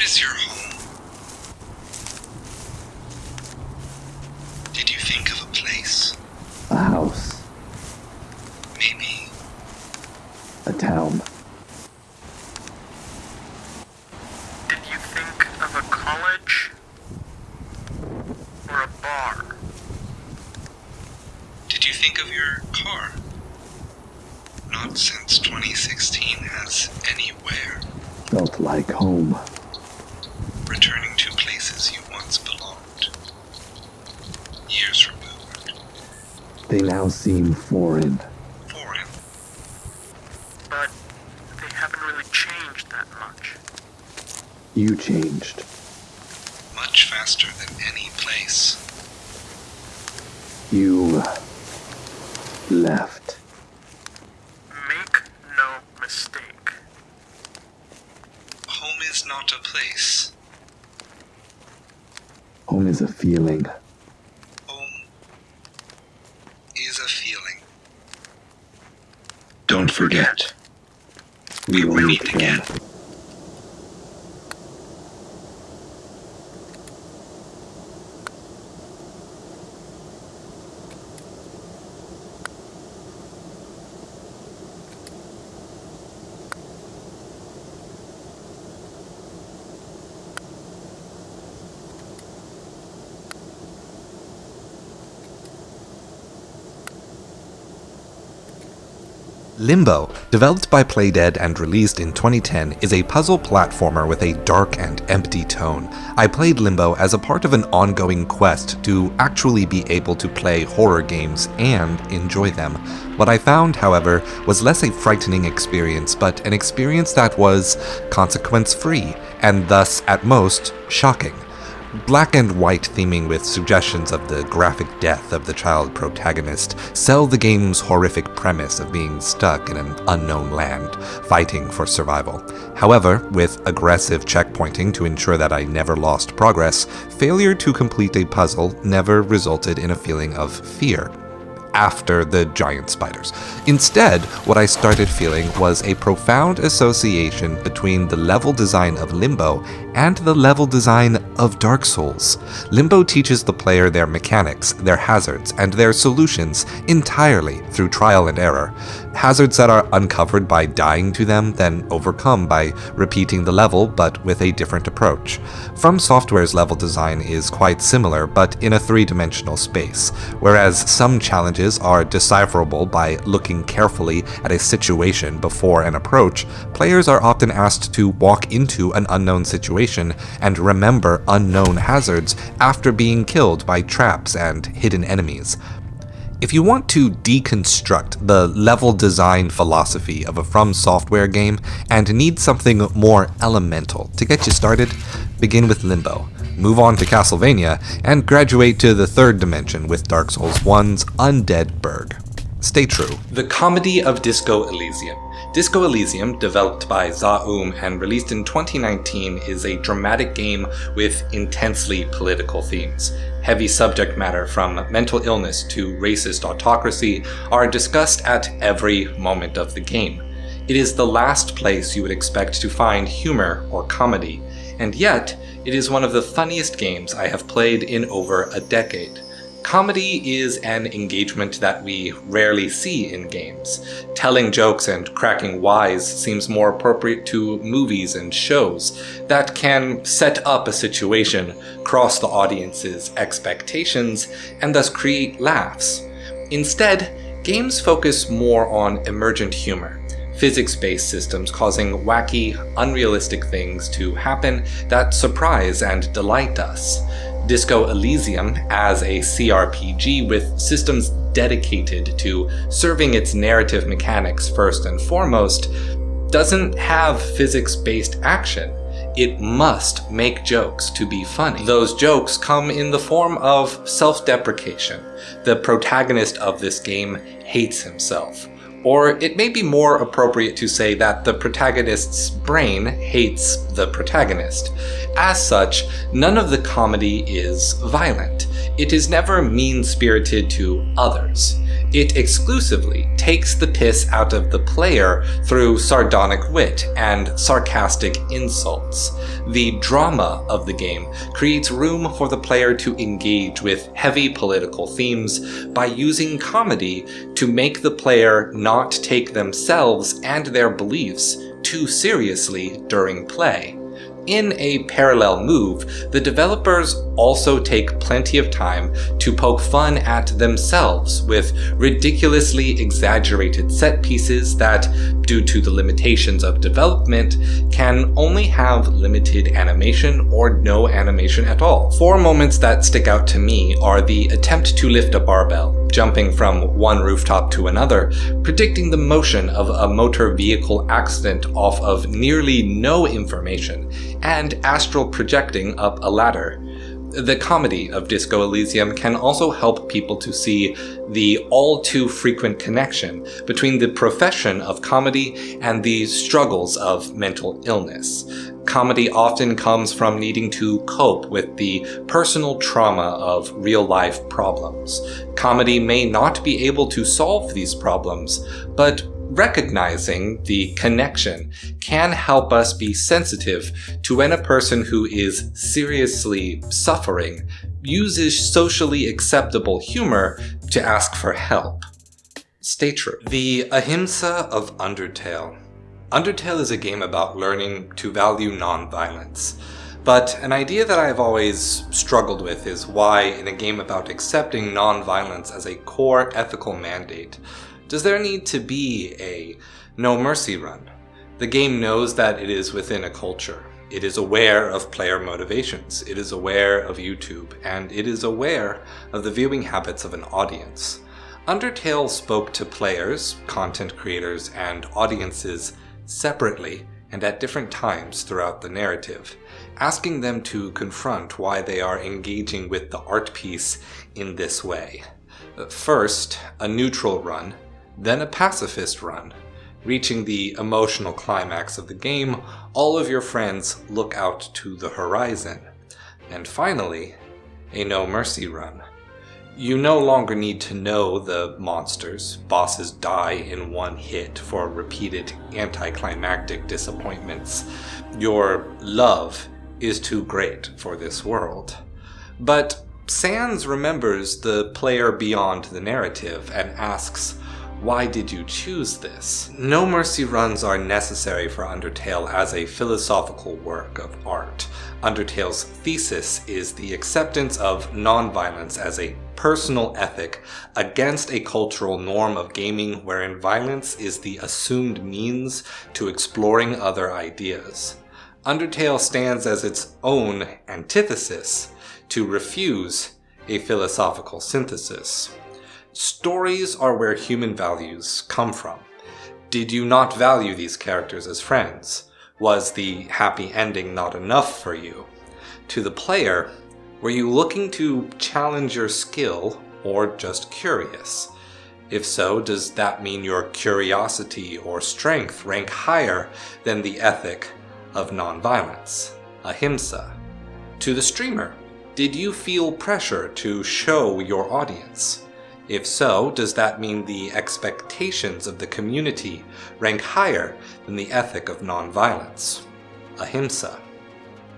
is your home? Did you think of a place? A house. Maybe A town. Did you think of a college? Or a bar? Did you think of your car? Not since 2016 has anywhere. Felt like home. Returning to places you once belonged. Years removed. They now seem foreign. Foreign. But they haven't really changed that much. You changed. Much faster than any place. You left. Make no mistake. Home is not a place. Home is a feeling. Home is a feeling. Don't forget. We will meet again. Limbo, developed by Playdead and released in 2010, is a puzzle platformer with a dark and empty tone. I played Limbo as a part of an ongoing quest to actually be able to play horror games and enjoy them. What I found, however, was less a frightening experience, but an experience that was consequence-free, and thus, at most, shocking. Black and white theming with suggestions of the graphic death of the child protagonist sell the game's horrific premise of being stuck in an unknown land, fighting for survival. However, with aggressive checkpointing to ensure that I never lost progress, failure to complete a puzzle never resulted in a feeling of fear after the giant spiders. Instead, what I started feeling was a profound association between the level design of Limbo and the level design of Dark Souls. Limbo teaches the player their mechanics, their hazards, and their solutions entirely through trial and error. Hazards that are uncovered by dying to them, then overcome by repeating the level, but with a different approach. From Software's level design is quite similar, but in a three-dimensional space, whereas some challenges are decipherable by looking carefully at a situation before an approach, players are often asked to walk into an unknown situation and remember unknown hazards after being killed by traps and hidden enemies. If you want to deconstruct the level design philosophy of a From Software game and need something more elemental to get you started, begin with Limbo. Move on to Castlevania, and graduate to the third dimension with Dark Souls 1's Undead Burg. Stay true. The Comedy of Disco Elysium. Disco Elysium, developed by Zaum and released in 2019, is a dramatic game with intensely political themes. Heavy subject matter from mental illness to racist autocracy are discussed at every moment of the game. It is the last place you would expect to find humor or comedy, and yet, it is one of the funniest games I have played in over a decade. Comedy is an engagement that we rarely see in games. Telling jokes and cracking wise seems more appropriate to movies and shows that can set up a situation, cross the audience's expectations, and thus create laughs. Instead, games focus more on emergent humor. Physics-based systems causing wacky, unrealistic things to happen that surprise and delight us. Disco Elysium, as a CRPG with systems dedicated to serving its narrative mechanics first and foremost, doesn't have physics-based action. It must make jokes to be funny. Those jokes come in the form of self-deprecation. The protagonist of this game hates himself. Or it may be more appropriate to say that the protagonist's brain hates the protagonist. As such, none of the comedy is violent. It is never mean-spirited to others. It exclusively takes the piss out of the player through sardonic wit and sarcastic insults. The drama of the game creates room for the player to engage with heavy political themes by using comedy to make the player not take themselves and their beliefs too seriously during play. In a parallel move, the developers also take plenty of time to poke fun at themselves with ridiculously exaggerated set pieces that, due to the limitations of development, can only have limited animation or no animation at all. 4 moments that stick out to me are the attempt to lift a barbell, jumping from one rooftop to another, predicting the motion of a motor vehicle accident off of nearly no information, and astral projecting up a ladder. The comedy of Disco Elysium can also help people to see the all too frequent connection between the profession of comedy and the struggles of mental illness. Comedy often comes from needing to cope with the personal trauma of real-life problems. Comedy may not be able to solve these problems, but recognizing the connection can help us be sensitive to when a person who is seriously suffering uses socially acceptable humor to ask for help. Stay true. The Ahimsa of Undertale. Undertale is a game about learning to value non-violence. But an idea that I've always struggled with is why, in a game about accepting non-violence as a core ethical mandate, does there need to be a no mercy run? The game knows that it is within a culture. It is aware of player motivations. It is aware of YouTube, and it is aware of the viewing habits of an audience. Undertale spoke to players, content creators, and audiences separately and at different times throughout the narrative, asking them to confront why they are engaging with the art piece in this way. First, a neutral run, then a pacifist run. Reaching the emotional climax of the game, all of your friends look out to the horizon. And finally, a no mercy run. You no longer need to know the monsters. Bosses die in one hit for repeated anticlimactic disappointments. Your love is too great for this world. But Sans remembers the player beyond the narrative and asks, why did you choose this? No mercy runs are necessary for Undertale as a philosophical work of art. Undertale's thesis is the acceptance of non-violence as a personal ethic against a cultural norm of gaming wherein violence is the assumed means to exploring other ideas. Undertale stands as its own antithesis to refuse a philosophical synthesis. Stories are where human values come from. Did you not value these characters as friends? Was the happy ending not enough for you? To the player, were you looking to challenge your skill or just curious? If so, does that mean your curiosity or strength rank higher than the ethic of nonviolence, ahimsa? To the streamer, did you feel pressure to show your audience? If so, does that mean the expectations of the community rank higher than the ethic of nonviolence, ahimsa?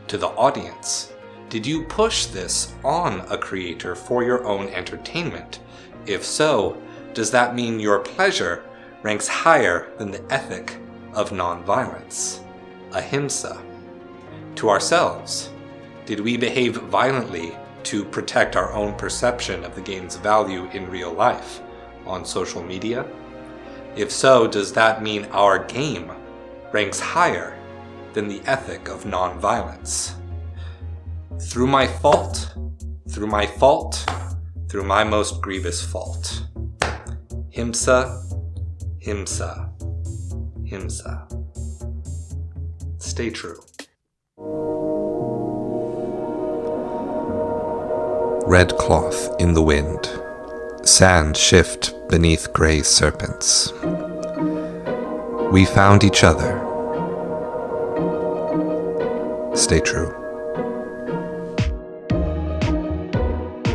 To the audience, did you push this on a creator for your own entertainment? If so, does that mean your pleasure ranks higher than the ethic of nonviolence, ahimsa? To ourselves, did we behave violently to protect our own perception of the game's value in real life, on social media? If so, does that mean our game ranks higher than the ethic of non-violence? Through my fault, through my fault, through my most grievous fault. Himsa, himsa, himsa. Stay true. Red cloth in the wind, sand shift beneath grey serpents. We found each other. Stay true.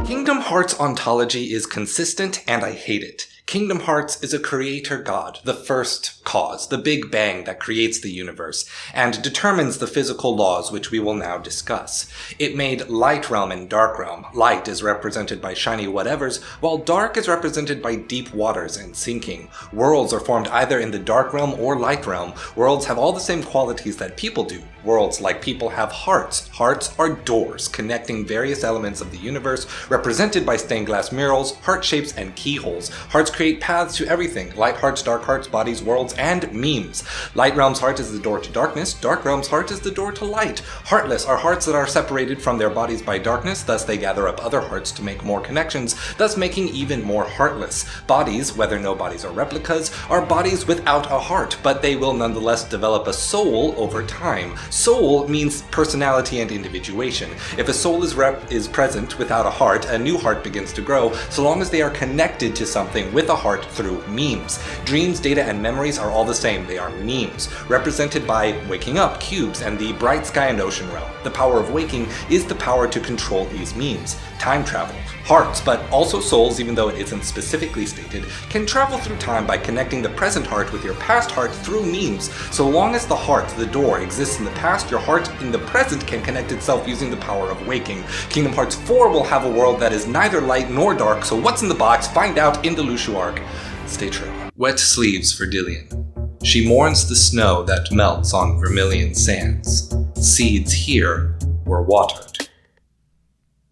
Kingdom Hearts' ontology is consistent, and I hate it. Kingdom Hearts is a creator god, the first cause, the Big Bang that creates the universe, and determines the physical laws which we will now discuss. It made Light Realm and Dark Realm. Light is represented by shiny whatevers, while Dark is represented by deep waters and sinking. Worlds are formed either in the Dark Realm or Light Realm. Worlds have all the same qualities that people do. Worlds, like people, have hearts. Hearts are doors connecting various elements of the universe, represented by stained glass murals, heart shapes, and keyholes. Hearts create paths to everything: light hearts, dark hearts, bodies, worlds, and memes. Light Realm's heart is the door to darkness. Dark Realm's heart is the door to light. Heartless are hearts that are separated from their bodies by darkness, thus they gather up other hearts to make more connections, thus making even more heartless. Bodies, whether no bodies or replicas, are bodies without a heart, but they will nonetheless develop a soul over time. Soul means personality and individuation. If a soul is present without a heart, a new heart begins to grow, so long as they are connected to something with a heart through memes. Dreams, data, and memories are all the same. They are memes, represented by waking up, cubes, and the bright sky and ocean realm. The power of waking is the power to control these memes. Time travel. Hearts, but also souls, even though it isn't specifically stated, can travel through time by connecting the present heart with your past heart through memes. So long as the heart, the door, exists in the past, your heart in the present can connect itself using the power of waking. Kingdom Hearts 4 will have a world that is neither light nor dark, so what's in the box? Find out in the Lushu arc. Stay true. Wet sleeves for Dillian. She mourns the snow that melts on vermilion sands. Seeds here were watered.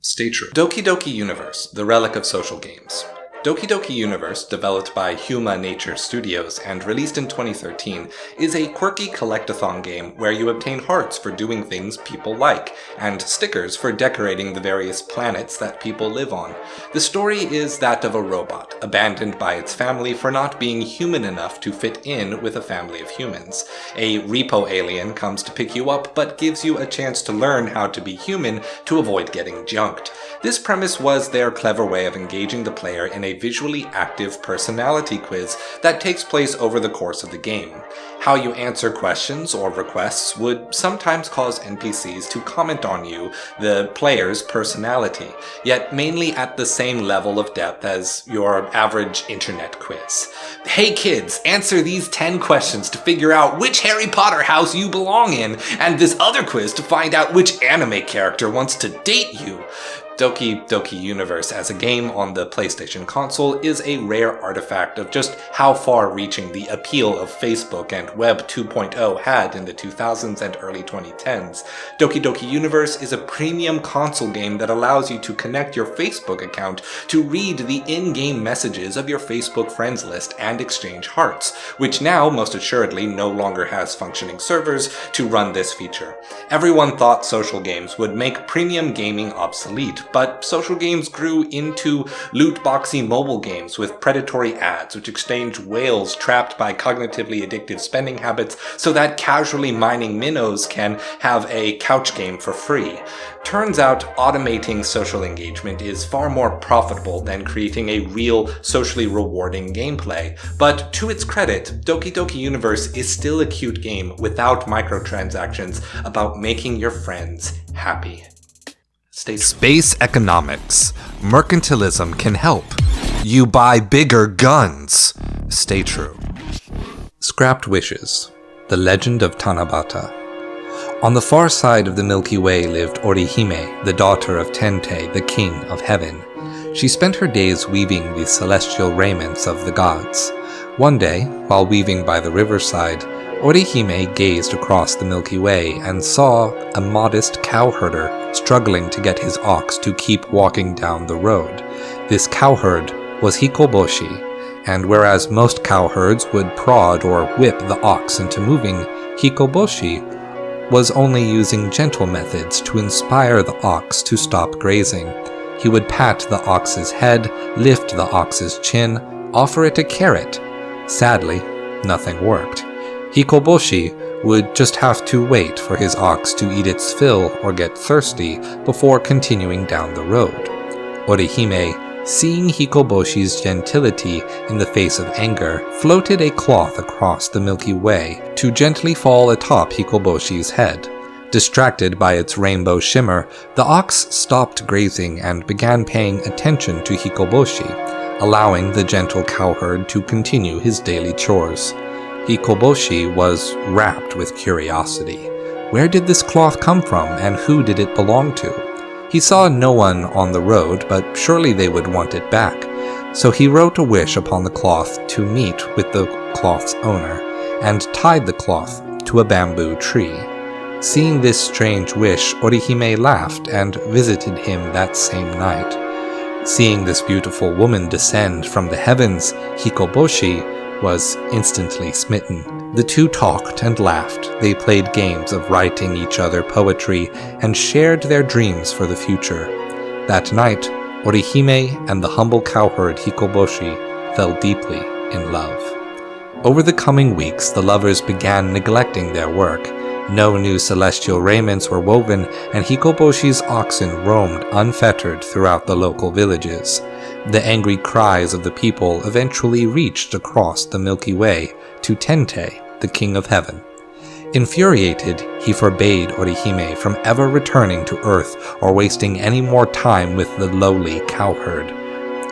Stay true. Doki Doki Universe, the relic of social games. Doki Doki Universe, developed by Huma Nature Studios and released in 2013, is a quirky collectathon game where you obtain hearts for doing things people like, and stickers for decorating the various planets that people live on. The story is that of a robot, abandoned by its family for not being human enough to fit in with a family of humans. A repo alien comes to pick you up, but gives you a chance to learn how to be human to avoid getting junked. This premise was their clever way of engaging the player in a visually active personality quiz that takes place over the course of the game. How you answer questions or requests would sometimes cause NPCs to comment on you, the player's personality, yet mainly at the same level of depth as your average internet quiz. Hey kids, answer these 10 questions to figure out which Harry Potter house you belong in, and this other quiz to find out which anime character wants to date you. Doki Doki Universe as a game on the PlayStation console is a rare artifact of just how far-reaching the appeal of Facebook and Web 2.0 had in the 2000s and early 2010s. Doki Doki Universe is a premium console game that allows you to connect your Facebook account to read the in-game messages of your Facebook friends list and exchange hearts, which now most assuredly no longer has functioning servers to run this feature. Everyone thought social games would make premium gaming obsolete, but social games grew into loot-boxy mobile games with predatory ads which exchange whales trapped by cognitively addictive spending habits so that casually mining minnows can have a couch game for free. Turns out automating social engagement is far more profitable than creating a real, socially rewarding gameplay. But to its credit, Doki Doki Universe is still a cute game without microtransactions about making your friends happy. Space economics. Mercantilism can help. You buy bigger guns. Stay true. Scrapped Wishes. The Legend of Tanabata. On the far side of the Milky Way lived Orihime, the daughter of Tente, the king of heaven. She spent her days weaving the celestial raiments of the gods. One day, while weaving by the riverside, Orihime gazed across the Milky Way and saw a modest cowherder struggling to get his ox to keep walking down the road. This cowherd was Hikoboshi, and whereas most cowherds would prod or whip the ox into moving, Hikoboshi was only using gentle methods to inspire the ox to stop grazing. He would pat the ox's head, lift the ox's chin, offer it a carrot. Sadly, nothing worked. Hikoboshi would just have to wait for his ox to eat its fill or get thirsty before continuing down the road. Orihime, seeing Hikoboshi's gentility in the face of anger, floated a cloth across the Milky Way to gently fall atop Hikoboshi's head. Distracted by its rainbow shimmer, the ox stopped grazing and began paying attention to Hikoboshi, allowing the gentle cowherd to continue his daily chores. Hikoboshi was rapt with curiosity. Where did this cloth come from, and who did it belong to? He saw no one on the road, but surely they would want it back. So he wrote a wish upon the cloth to meet with the cloth's owner, and tied the cloth to a bamboo tree. Seeing this strange wish, Orihime laughed and visited him that same night. Seeing this beautiful woman descend from the heavens, Hikoboshi was instantly smitten. The two talked and laughed. They played games of writing each other poetry and shared their dreams for the future. That night, Orihime and the humble cowherd Hikoboshi fell deeply in love. Over the coming weeks, the lovers began neglecting their work. No new celestial raiments were woven, and Hikoboshi's oxen roamed unfettered throughout the local villages. The angry cries of the people eventually reached across the Milky Way to Tente, the King of Heaven. Infuriated, he forbade Orihime from ever returning to Earth or wasting any more time with the lowly cowherd.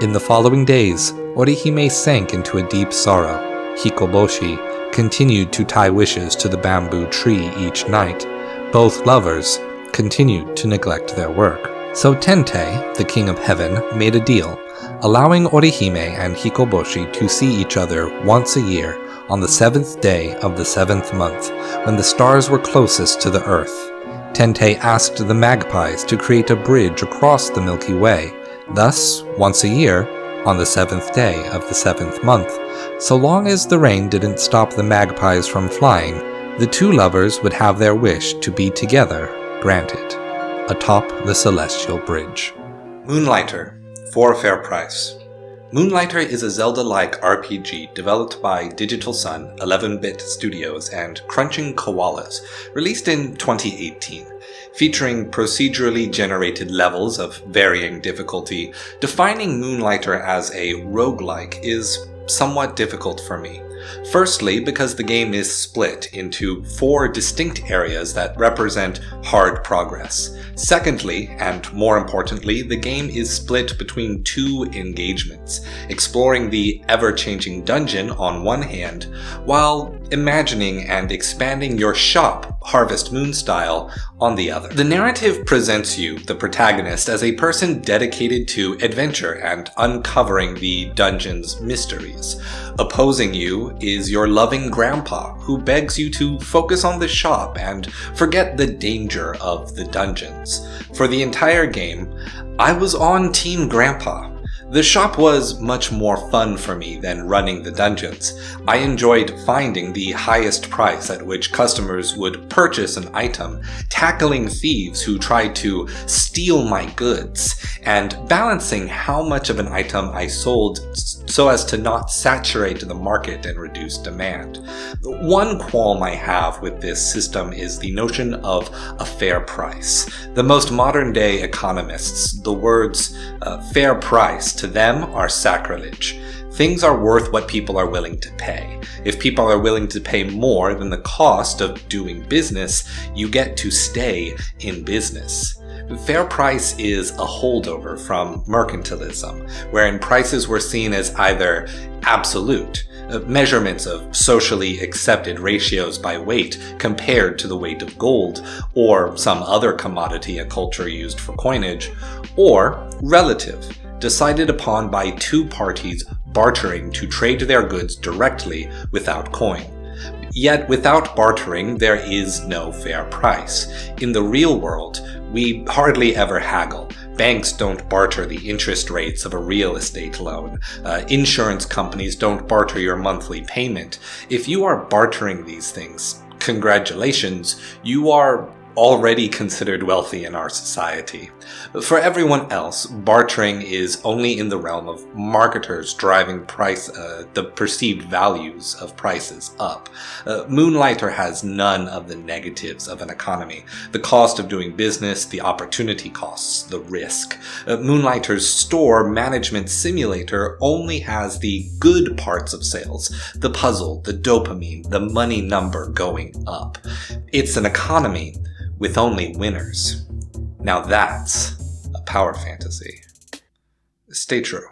In the following days, Orihime sank into a deep sorrow. Hikoboshi continued to tie wishes to the bamboo tree each night. Both lovers continued to neglect their work. So Tente, the King of Heaven, made a deal, allowing Orihime and Hikoboshi to see each other once a year on the 7th day of the 7th month, when the stars were closest to the earth. Tente asked the magpies to create a bridge across the Milky Way. Thus, once a year, on the 7th day of the 7th month, so long as the rain didn't stop the magpies from flying, the two lovers would have their wish to be together granted, atop the celestial bridge. Moonligher, for a fair price. Moonligher is a Zelda-like RPG developed by Digital Sun, 11-bit studios, and Crunching Koalas, released in 2018. Featuring procedurally generated levels of varying difficulty, defining Moonligher as a roguelike is somewhat difficult for me. Firstly, because the game is split into 4 distinct areas that represent hard progress. Secondly, and more importantly, the game is split between 2 engagements, exploring the ever-changing dungeon on one hand, while imagining and expanding your shop, Harvest Moon style, on the other. The narrative presents you, the protagonist, as a person dedicated to adventure and uncovering the dungeon's mysteries. Opposing you is your loving grandpa, who begs you to focus on the shop and forget the danger of the dungeons. For the entire game, I was on Team Grandpa. The shop was much more fun for me than running the dungeons. I enjoyed finding the highest price at which customers would purchase an item, tackling thieves who tried to steal my goods, and balancing how much of an item I sold so as to not saturate the market and reduce demand. One qualm I have with this system is the notion of a fair price. The most modern-day economists, the words fair price to them are sacrilege. Things are worth what people are willing to pay. If people are willing to pay more than the cost of doing business, you get to stay in business. Fair price is a holdover from mercantilism, wherein prices were seen as either absolute, measurements of socially accepted ratios by weight compared to the weight of gold, or some other commodity a culture used for coinage, or relative, decided upon by 2 parties bartering to trade their goods directly without coin. Yet without bartering, there is no fair price. In the real world, we hardly ever haggle. Banks don't barter the interest rates of a real estate loan. Insurance companies don't barter your monthly payment. If you are bartering these things, congratulations, you are already considered wealthy in our society. For everyone else, bartering is only in the realm of marketers driving the perceived values of prices up. Moonligher has none of the negatives of an economy: the cost of doing business, the opportunity costs, the risk. Moonligher's store management simulator only has the good parts of sales: the puzzle, the dopamine, the money number going up. It's an economy with only winners. Now that's a power fantasy. Stay true.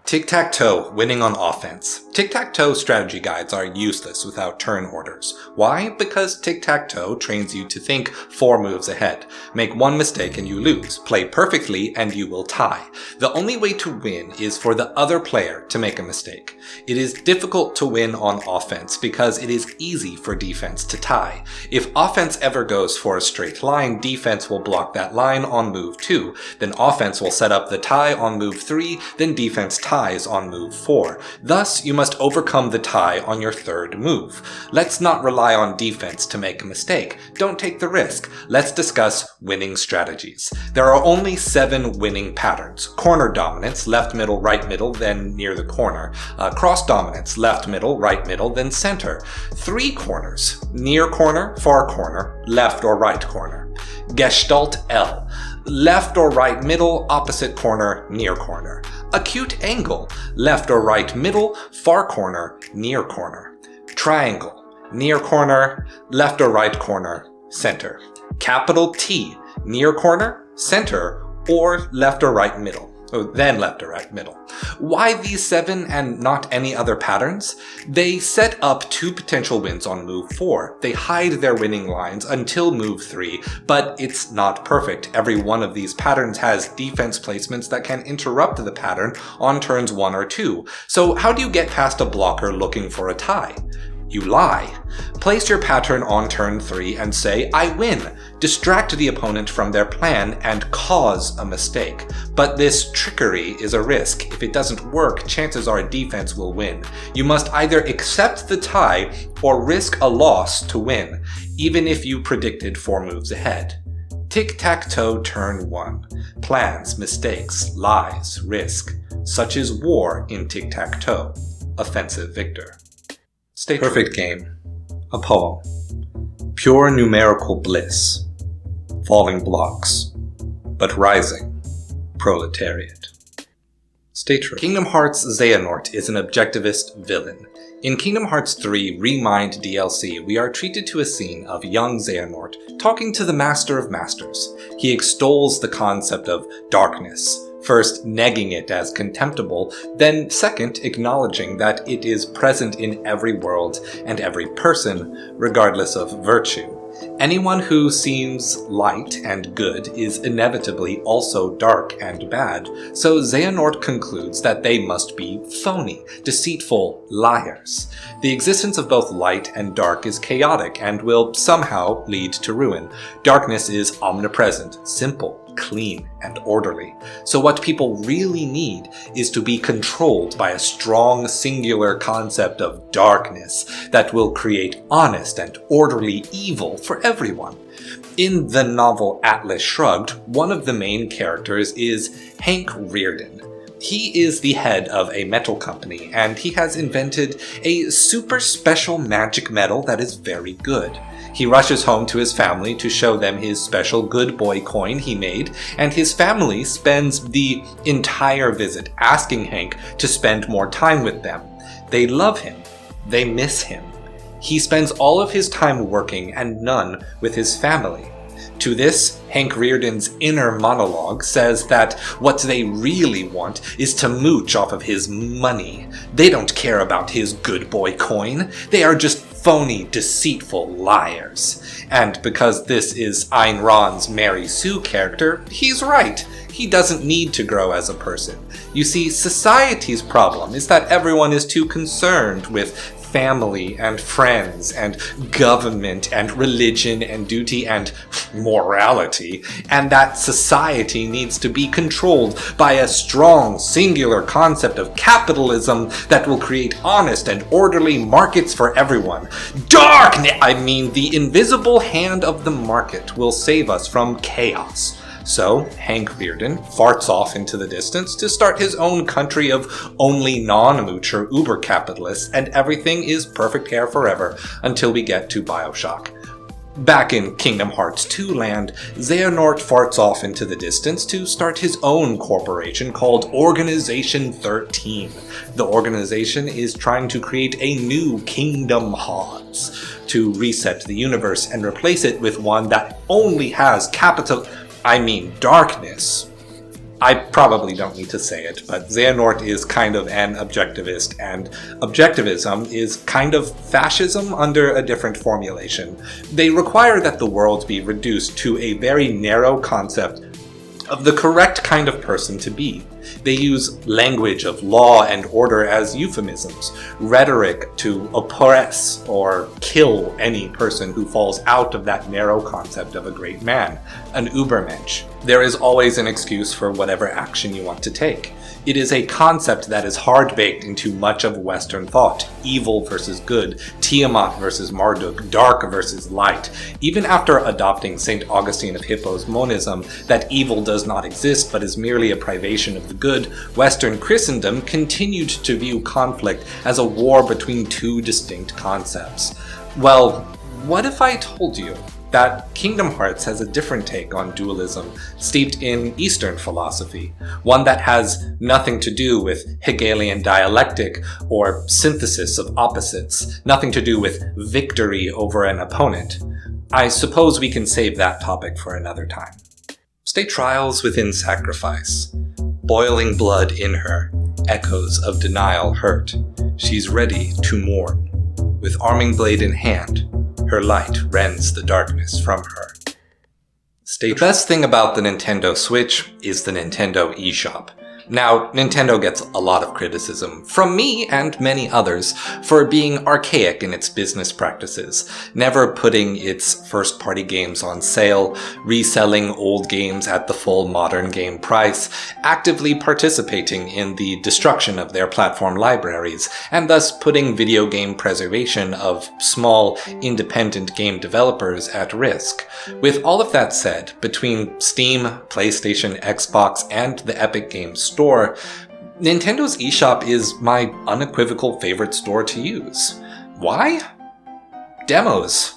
TicTacToe, winning on offense. TicTacToe strategy guides are useless without turn orders. Why? Because TicTacToe trains you to think 4 moves ahead. Make one mistake and you lose. Play perfectly and you will tie. The only way to win is for the other player to make a mistake. It is difficult to win on offense because it is easy for defense to tie. If offense ever goes for a straight line, defense will block that line on move 2. Then offense will set up the tie on move 3, then defense ties on move 4. Thus, you must overcome the tie on your 3rd move. Let's not rely on defense to make a mistake. Don't take the risk. Let's discuss winning strategies. There are only 7 winning patterns. Corner dominance, left middle, right middle, then near the corner. Cross dominance, left middle, right middle, then center. 3 corners, near corner, far corner, left or right corner. Gestalt L. Left or right middle, opposite corner, near corner. Acute angle, left or right middle, far corner, near corner. Triangle, near corner, left or right corner, center. Capital T, near corner, center, or left or right middle. Then left or right middle. Why these 7 and not any other patterns? They set up 2 potential wins on move 4. They hide their winning lines until move 3, but it's not perfect. Every one of these patterns has defense placements that can interrupt the pattern on turns 1 or 2. So how do you get past a blocker looking for a tie? You lie. Place your pattern on turn 3 and say, I win. Distract the opponent from their plan and cause a mistake. But this trickery is a risk. If it doesn't work, chances are defense will win. You must either accept the tie or risk a loss to win, even if you predicted 4 moves ahead. TicTacToe turn 1. Plans, mistakes, lies, risk. Such is war in TicTacToe. Offensive victor. Stay perfect game. A poem. Pure numerical bliss. Falling blocks. But rising. Proletariat. Stay true. Kingdom Hearts Xehanort is an objectivist villain. In Kingdom Hearts 3 Remind DLC, we are treated to a scene of young Xehanort talking to the Master of Masters. He extols the concept of darkness, first negging it as contemptible, then second acknowledging that it is present in every world and every person, regardless of virtue. Anyone who seems light and good is inevitably also dark and bad, so Xehanort concludes that they must be phony, deceitful liars. The existence of both light and dark is chaotic and will somehow lead to ruin. Darkness is omnipresent, simple, clean, and orderly. So what people really need is to be controlled by a strong singular concept of darkness that will create honest and orderly evil for everyone. In the novel Atlas Shrugged, one of the main characters is Hank Reardon. He is the head of a metal company, and he has invented a super special magic metal that is very good. He rushes home to his family to show them his special good boy coin he made, and his family spends the entire visit asking Hank to spend more time with them. They love him. They miss him. He spends all of his time working and none with his family. To this, Hank Reardon's inner monologue says that what they really want is to mooch off of his money. They don't care about his good boy coin. They are just phony, deceitful liars. And because this is Ayn Rand's Mary Sue character, he's right. he doesn't need to grow as a person. You see, society's problem is that everyone is too concerned with family and friends and government and religion and duty and morality, and that society needs to be controlled by a strong, singular concept of capitalism that will create honest and orderly markets for everyone. The invisible hand of the market will save us from chaos. So, Hank Bearden farts off into the distance to start his own country of only non-moocher uber-capitalists, and everything is perfect hair forever until we get to BioShock. Back in Kingdom Hearts 2 land, Xehanort farts off into the distance to start his own corporation called Organization 13. The organization is trying to create a new Kingdom Hearts to reset the universe and replace it with one that only has darkness. I probably don't need to say it, but Xehanort is kind of an objectivist, and objectivism is kind of fascism under a different formulation. They require that the world be reduced to a very narrow concept of the correct kind of person to be. They use language of law and order as euphemisms, rhetoric to oppress or kill any person who falls out of that narrow concept of a great man, an Übermensch. There is always an excuse for whatever action you want to take. It is a concept that is hard-baked into much of Western thought. Evil versus good, Tiamat versus Marduk, dark versus light. Even after adopting St. Augustine of Hippo's monism that evil does not exist but is merely a privation of the good, Western Christendom continued to view conflict as a war between two distinct concepts. Well, what if I told you that Kingdom Hearts has a different take on dualism, steeped in Eastern philosophy, one that has nothing to do with Hegelian dialectic or synthesis of opposites, nothing to do with victory over an opponent? I suppose we can save that topic for another time. State trials within sacrifice. Boiling blood in her, echoes of denial hurt. She's ready to mourn. With arming blade in hand, her light rends the darkness from her. The best thing about the Nintendo Switch is the Nintendo eShop. Now, Nintendo gets a lot of criticism, from me and many others, for being archaic in its business practices, never putting its first-party games on sale, reselling old games at the full modern game price, actively participating in the destruction of their platform libraries, and thus putting video game preservation of small, independent game developers at risk. With all of that said, between Steam, PlayStation, Xbox, and the Epic Games Store, Nintendo's eShop is my unequivocal favorite store to use. Why? Demos.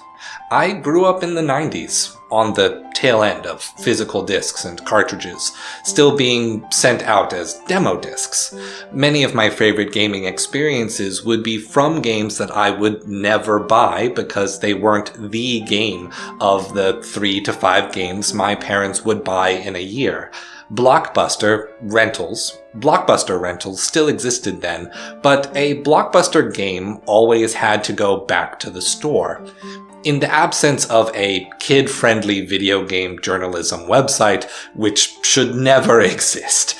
I grew up in the 90s, on the tail end of physical discs and cartridges, still being sent out as demo discs. Many of my favorite gaming experiences would be from games that I would never buy because they weren't the game of the 3 to 5 games my parents would buy in a year. Blockbuster rentals still existed then, but a Blockbuster game always had to go back to the store. In the absence of a kid-friendly video game journalism website, which should never exist,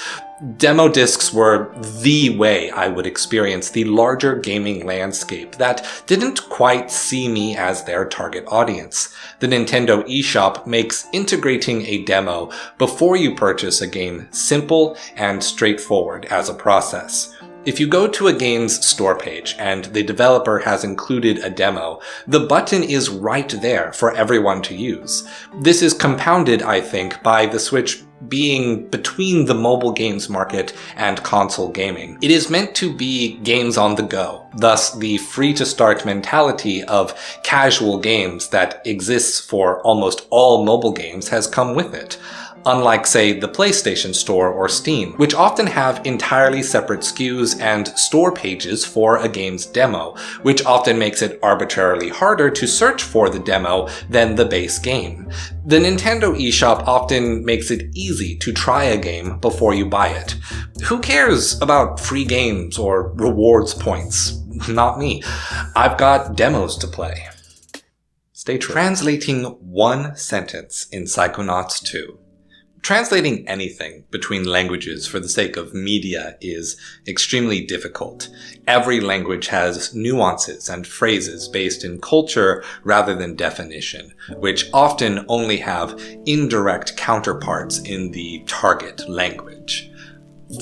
demo discs were the way I would experience the larger gaming landscape that didn't quite see me as their target audience. The Nintendo eShop makes integrating a demo before you purchase a game simple and straightforward as a process. If you go to a game's store page and the developer has included a demo, the button is right there for everyone to use. This is compounded, I think, by the Switch being between the mobile games market and console gaming. It is meant to be games on the go, thus the free-to-start mentality of casual games that exists for almost all mobile games has come with it. Unlike, say, the PlayStation Store or Steam, which often have entirely separate SKUs and store pages for a game's demo, which often makes it arbitrarily harder to search for the demo than the base game. The Nintendo eShop often makes it easy to try a game before you buy it. Who cares about free games or rewards points? Not me. I've got demos to play. Stay true. Translating one sentence in Psychonauts 2. Translating anything between languages for the sake of media is extremely difficult. Every language has nuances and phrases based in culture rather than definition, which often only have indirect counterparts in the target language.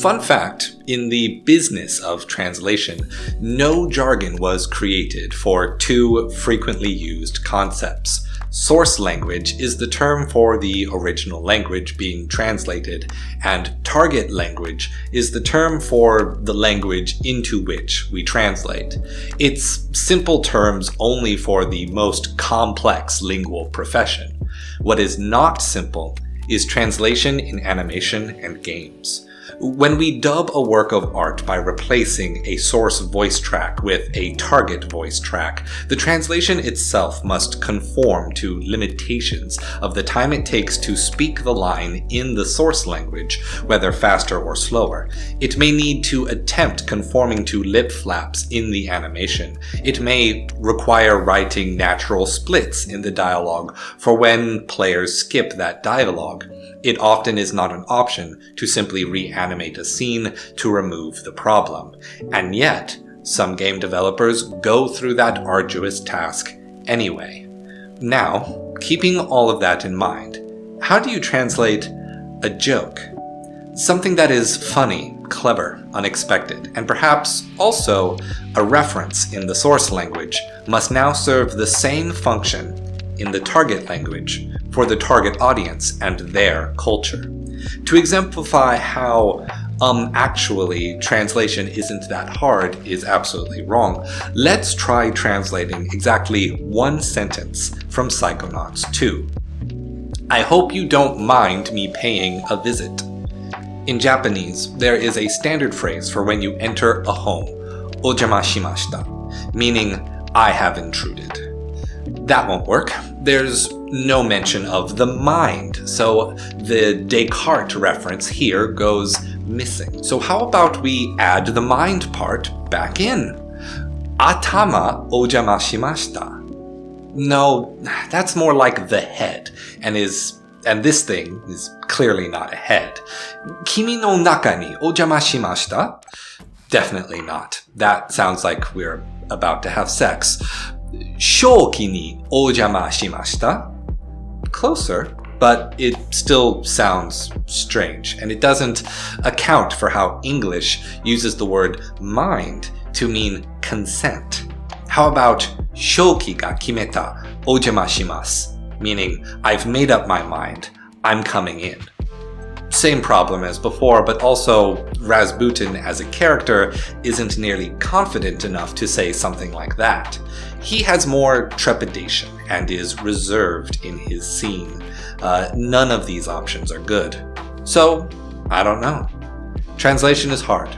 Fun fact, in the business of translation, no jargon was created for two frequently used concepts. Source language is the term for the original language being translated, and target language is the term for the language into which we translate. It's simple terms only for the most complex lingual profession. What is not simple is translation in animation and games. When we dub a work of art by replacing a source voice track with a target voice track, the translation itself must conform to limitations of the time it takes to speak the line in the source language, whether faster or slower. It may need to attempt conforming to lip flaps in the animation. It may require writing natural splits in the dialogue for when players skip that dialogue. It often is not an option to simply reanimate a scene to remove the problem. And yet, some game developers go through that arduous task anyway. Now, keeping all of that in mind, how do you translate a joke? Something that is funny, clever, unexpected, and perhaps also a reference in the source language must now serve the same function in the target language for the target audience and their culture. To exemplify how actually translation isn't that hard is absolutely wrong, let's try translating exactly one sentence from Psychonauts 2. I hope you don't mind me paying a visit. In Japanese, there is a standard phrase for when you enter a home, ojama shimashita, meaning I have intruded. That won't work. There's no mention of the mind, so the Descartes reference here goes missing. So how about we add the mind part back in? Atama ojama shimashita. No, that's more like the head, and this thing is clearly not a head. Kimi no naka ni ojama shimashita? Definitely not. That sounds like we're about to have sex. Shouki ni ojama shimashita? Closer, but it still sounds strange, and it doesn't account for how English uses the word mind to mean consent. How about shouki ga kimeta ojama shimasu, meaning I've made up my mind, I'm coming in. Same problem as before, but also Rasputin as a character isn't nearly confident enough to say something like that. He has more trepidation and is reserved in his scene. None of these options are good. So, I don't know. Translation is hard.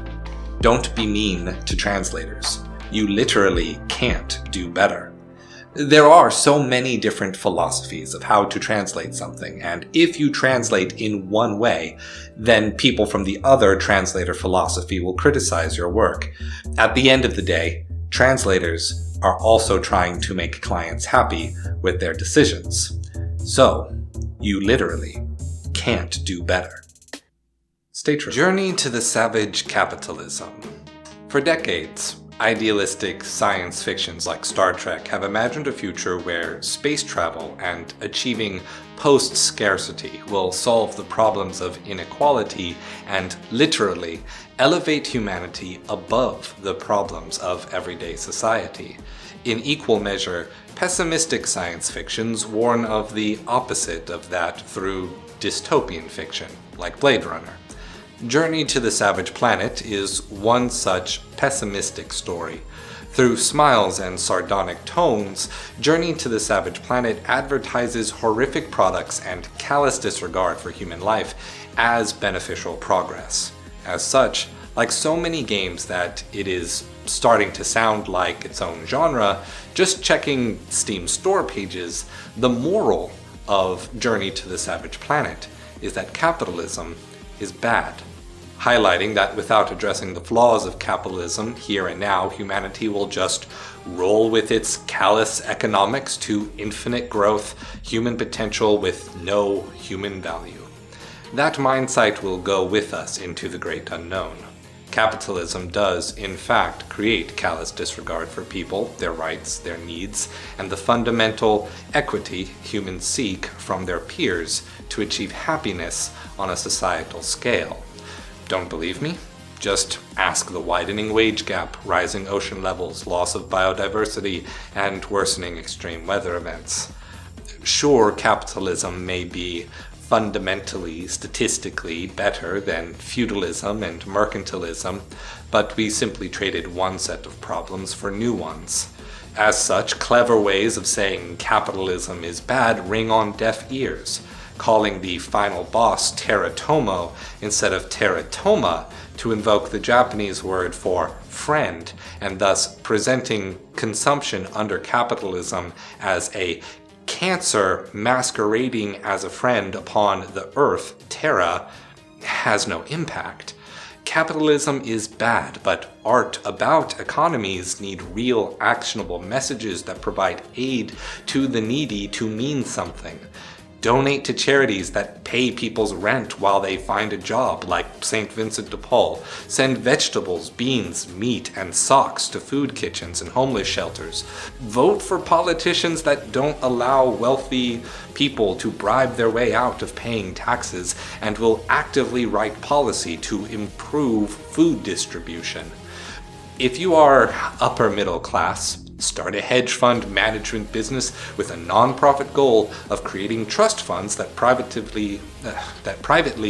Don't be mean to translators. You literally can't do better. There are so many different philosophies of how to translate something, and if you translate in one way, then people from the other translator philosophy will criticize your work. At the end of the day, translators are also trying to make clients happy with their decisions. So, you literally can't do better. Stay true. Journey to the Savage Capitalism. For decades, idealistic science fictions like Star Trek have imagined a future where space travel and achieving post-scarcity will solve the problems of inequality and literally elevate humanity above the problems of everyday society. In equal measure, pessimistic science fictions warn of the opposite of that through dystopian fiction, like Blade Runner. Journey to the Savage Planet is one such pessimistic story. Through smiles and sardonic tones, Journey to the Savage Planet advertises horrific products and callous disregard for human life as beneficial progress. As such, like so many games that it is starting to sound like its own genre, just checking Steam store pages, the moral of Journey to the Savage Planet is that capitalism is bad, highlighting that without addressing the flaws of capitalism here and now, humanity will just roll with its callous economics to infinite growth, human potential with no human value. that mindset will go with us into the great unknown. Capitalism does, in fact, create callous disregard for people, their rights, their needs, and the fundamental equity humans seek from their peers to achieve happiness on a societal scale. Don't believe me? Just ask the widening wage gap, rising ocean levels, loss of biodiversity, and worsening extreme weather events. Sure, capitalism may be fundamentally, statistically better than feudalism and mercantilism, but we simply traded one set of problems for new ones. As such, clever ways of saying capitalism is bad ring on deaf ears, calling the final boss Teratomo instead of Teratoma to invoke the Japanese word for friend, and thus presenting consumption under capitalism as a cancer masquerading as a friend upon the earth, Terra, has no impact. Capitalism is bad, but art about economies need real, actionable messages that provide aid to the needy to mean something. Donate to charities that pay people's rent while they find a job, like St. Vincent de Paul. Send vegetables, beans, meat, and socks to food kitchens and homeless shelters. Vote for politicians that don't allow wealthy people to bribe their way out of paying taxes and will actively write policy to improve food distribution. If you are upper middle class, start a hedge fund management business with a non-profit goal of creating trust funds that privately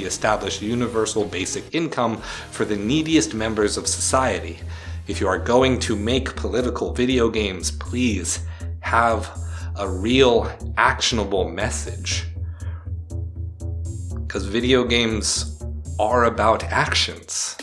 establish universal basic income for the neediest members of society. If you are going to make political video games, please have a real, actionable message. Because video games are about actions.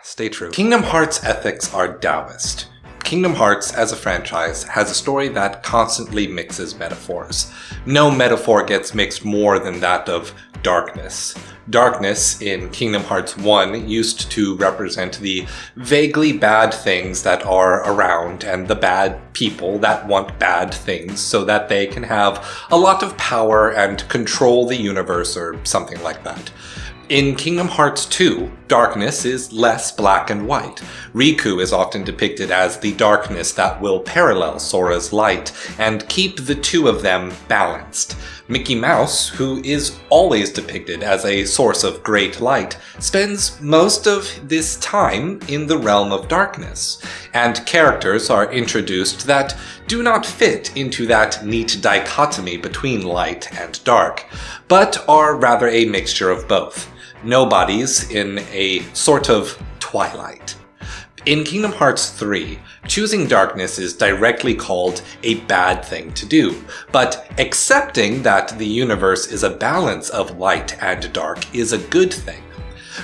Stay true. Kingdom Hearts ethics are Taoist. Kingdom Hearts, as a franchise, has a story that constantly mixes metaphors. No metaphor gets mixed more than that of darkness. Darkness in Kingdom Hearts 1 used to represent the vaguely bad things that are around and the bad people that want bad things so that they can have a lot of power and control the universe or something like that. In Kingdom Hearts 2, darkness is less black and white. Riku is often depicted as the darkness that will parallel Sora's light and keep the two of them balanced. Mickey Mouse, who is always depicted as a source of great light, spends most of this time in the realm of darkness, and characters are introduced that do not fit into that neat dichotomy between light and dark, but are rather a mixture of both. Nobodies in a sort of twilight. In Kingdom Hearts 3, choosing darkness is directly called a bad thing to do, but accepting that the universe is a balance of light and dark is a good thing.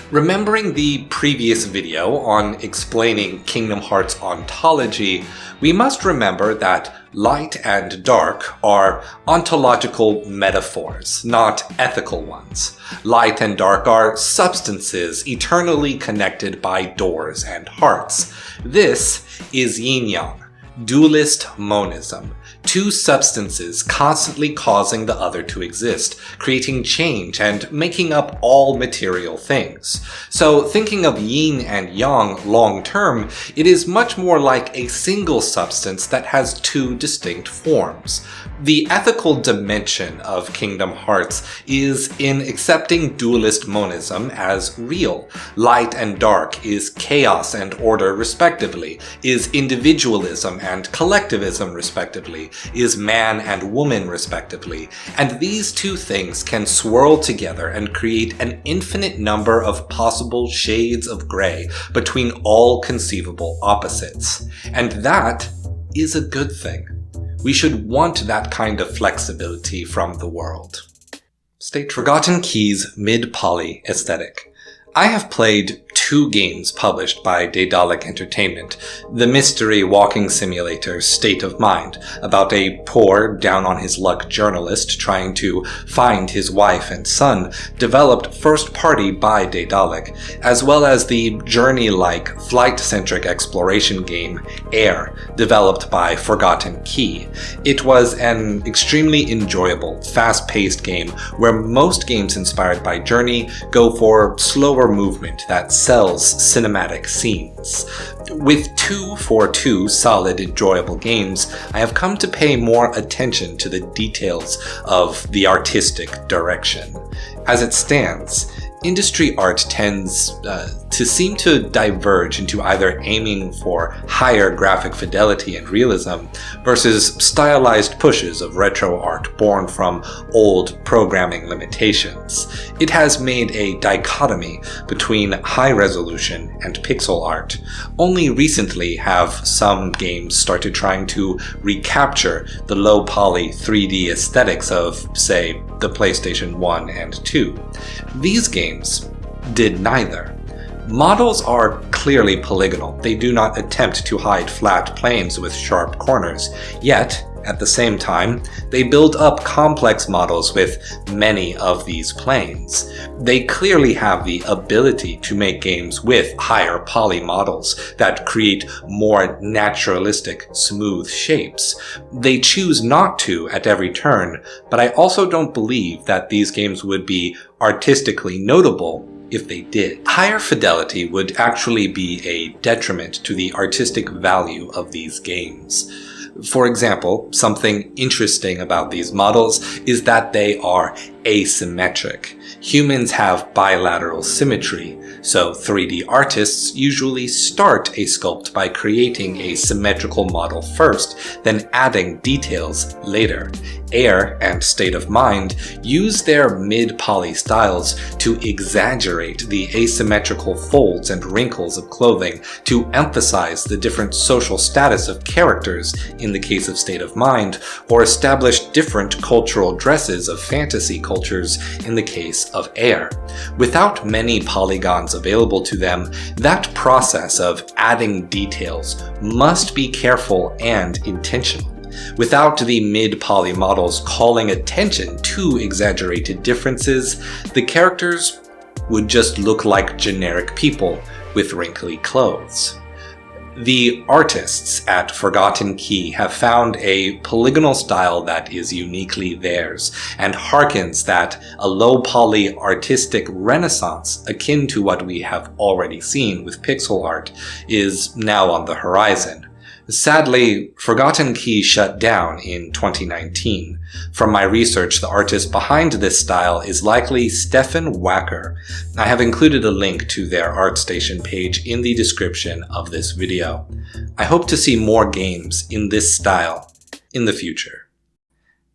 Remembering the previous video on explaining Kingdom Hearts ontology, we must remember that light and dark are ontological metaphors, not ethical ones. Light and dark are substances eternally connected by doors and hearts. This is yin-yang, dualist monism. Two substances constantly causing the other to exist, creating change and making up all material things. So thinking of yin and yang long term, it is much more like a single substance that has two distinct forms. The ethical dimension of Kingdom Hearts is in accepting dualist monism as real. Light and dark is chaos and order respectively, is individualism and collectivism respectively, is man and woman respectively, and these two things can swirl together and create an infinite number of possible shades of gray between all conceivable opposites. And that is a good thing. We should want that kind of flexibility from the world. Stay true. Forgotten Keys mid-poly aesthetic. I have played 2 games published by Daedalic Entertainment. The mystery walking simulator State of Mind, about a poor, down-on-his-luck journalist trying to find his wife and son, developed first-party by Daedalic, as well as the journey-like, flight-centric exploration game Air, developed by Forgotten Key. It was an extremely enjoyable, fast-paced game where most games inspired by Journey go for slower movement that sells cinematic scenes. With 2 solid, enjoyable games, I have come to pay more attention to the details of the artistic direction. As it stands, industry art tends to seem to diverge into either aiming for higher graphic fidelity and realism versus stylized pushes of retro art born from old programming limitations. It has made a dichotomy between high resolution and pixel art. Only recently have some games started trying to recapture the low poly 3D aesthetics of, say, the PlayStation 1 and 2. These games did neither. Models are clearly polygonal. They do not attempt to hide flat planes with sharp corners. Yet, at the same time, they build up complex models with many of these planes. They clearly have the ability to make games with higher poly models that create more naturalistic, smooth shapes. They choose not to at every turn, but I also don't believe that these games would be artistically notable if they did. Higher fidelity would actually be a detriment to the artistic value of these games. For example, something interesting about these models is that they are asymmetric. Humans have bilateral symmetry, so 3D artists usually start a sculpt by creating a symmetrical model first, then adding details later. Air and State of Mind use their mid-poly styles to exaggerate the asymmetrical folds and wrinkles of clothing to emphasize the different social status of characters in the case of State of Mind, or establish different cultural dresses of fantasy cultures in the case of Air. Without many polygons available to them, that process of adding details must be careful and intentional. Without the mid-poly models calling attention to exaggerated differences, the characters would just look like generic people with wrinkly clothes. The artists at Forgotten Key have found a polygonal style that is uniquely theirs, and harkens that a low-poly artistic renaissance akin to what we have already seen with pixel art is now on the horizon. Sadly, Forgotten Key shut down in 2019. From my research, the artist behind this style is likely Stefan Wacker. I have included a link to their ArtStation page in the description of this video. I hope to see more games in this style in the future.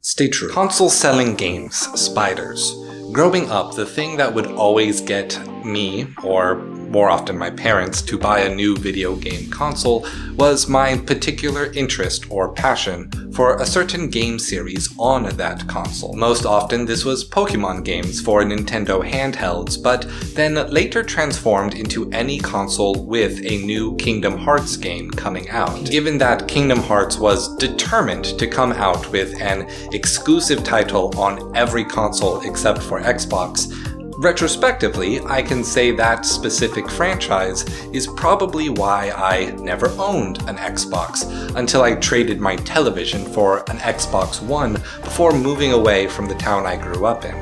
Stay true. Console-selling games, spiders. Growing up, the thing that would always get me, or more often my parents, to buy a new video game console was my particular interest or passion for a certain game series on that console. Most often this was Pokemon games for Nintendo handhelds, but then later transformed into any console with a new Kingdom Hearts game coming out. Given that Kingdom Hearts was determined to come out with an exclusive title on every console except for Xbox, retrospectively, I can say that specific franchise is probably why I never owned an Xbox until I traded my television for an Xbox One before moving away from the town I grew up in.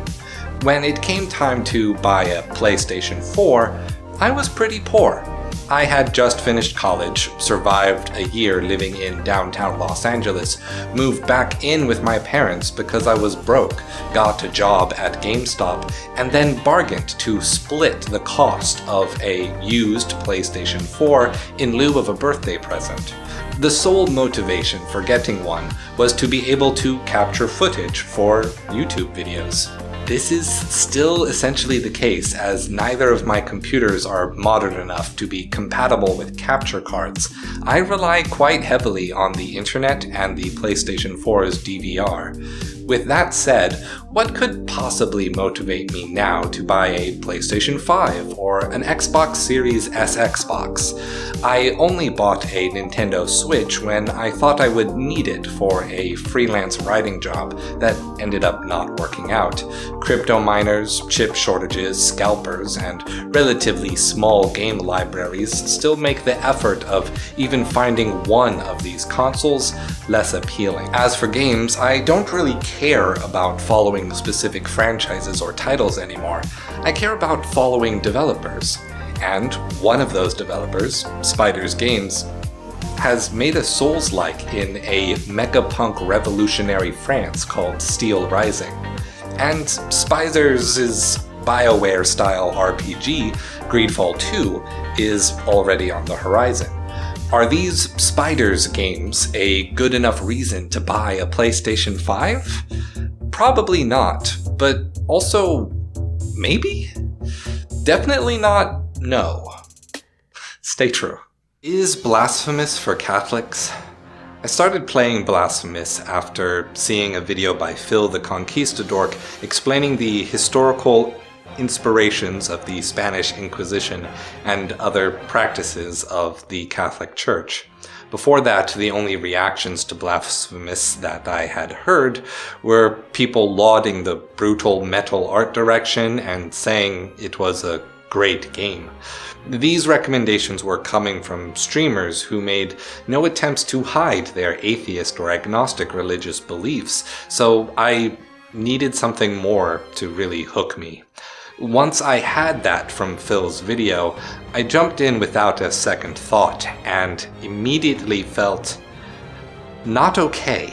When it came time to buy a PlayStation 4, I was pretty poor. I had just finished college, survived a year living in downtown Los Angeles, moved back in with my parents because I was broke, got a job at GameStop, and then bargained to split the cost of a used PlayStation 4 in lieu of a birthday present. The sole motivation for getting one was to be able to capture footage for YouTube videos. This is still essentially the case, as neither of my computers are modern enough to be compatible with capture cards. I rely quite heavily on the internet and the PlayStation 4's DVR. With that said, what could possibly motivate me now to buy a PlayStation 5 or an Xbox Series S Xbox? I only bought a Nintendo Switch when I thought I would need it for a freelance writing job that ended up not working out. Crypto miners, chip shortages, scalpers, and relatively small game libraries still make the effort of even finding one of these consoles less appealing. As for games, I don't really care about following specific franchises or titles anymore. I care about following developers. And one of those developers, Spiders Games, has made a Souls-like in a mecha-punk revolutionary France called Steelrising. And Spiders' BioWare-style RPG, Greedfall 2, is already on the horizon. Are these Spiders games a good enough reason to buy a PlayStation 5? Probably not, but also maybe? Definitely not no. Stay true. Is Blasphemous for Catholics? I started playing Blasphemous after seeing a video by Phil the Conquistador explaining the historical inspirations of the Spanish Inquisition and other practices of the Catholic Church. Before that, the only reactions to Blasphemous that I had heard were people lauding the brutal metal art direction and saying it was a great game. These recommendations were coming from streamers who made no attempts to hide their atheist or agnostic religious beliefs, so I needed something more to really hook me. Once I had that from Phil's video, I jumped in without a second thought and immediately felt not okay.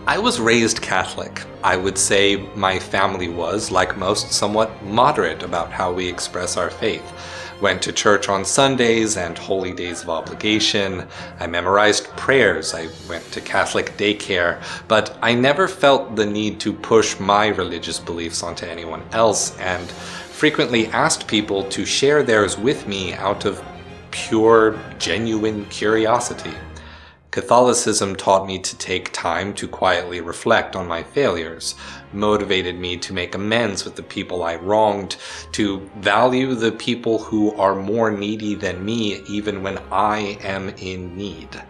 I was raised Catholic. I would say my family was, like most, somewhat moderate about how we express our faith. Went to church on Sundays and holy days of obligation. I memorized prayers. I went to Catholic daycare, but I never felt the need to push my religious beliefs onto anyone else, and frequently asked people to share theirs with me out of pure, genuine curiosity. Catholicism taught me to take time to quietly reflect on my failures, motivated me to make amends with the people I wronged, to value the people who are more needy than me even when I am in need.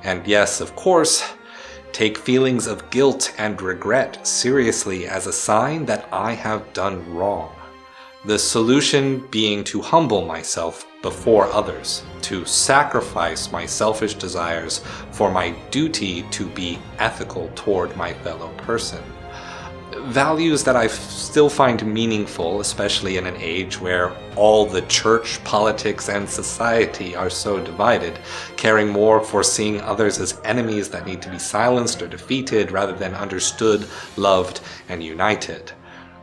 And yes, of course, take feelings of guilt and regret seriously as a sign that I have done wrong. The solution being to humble myself before others, to sacrifice my selfish desires for my duty to be ethical toward my fellow person. Values that I still find meaningful, especially in an age where all the church, politics, and society are so divided, caring more for seeing others as enemies that need to be silenced or defeated rather than understood, loved, and united.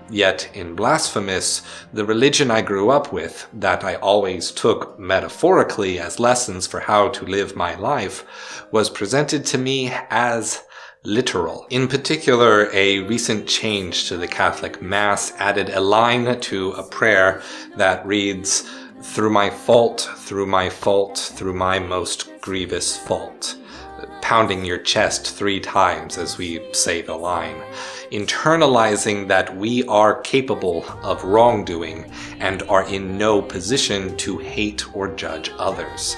Yet in Blasphemous, the religion I grew up with, that I always took metaphorically as lessons for how to live my life, was presented to me as literal. In particular, a recent change to the Catholic Mass added a line to a prayer that reads, "Through my fault, through my fault, through my most grievous fault," pounding your chest 3 times as we say the line, internalizing that we are capable of wrongdoing and are in no position to hate or judge others.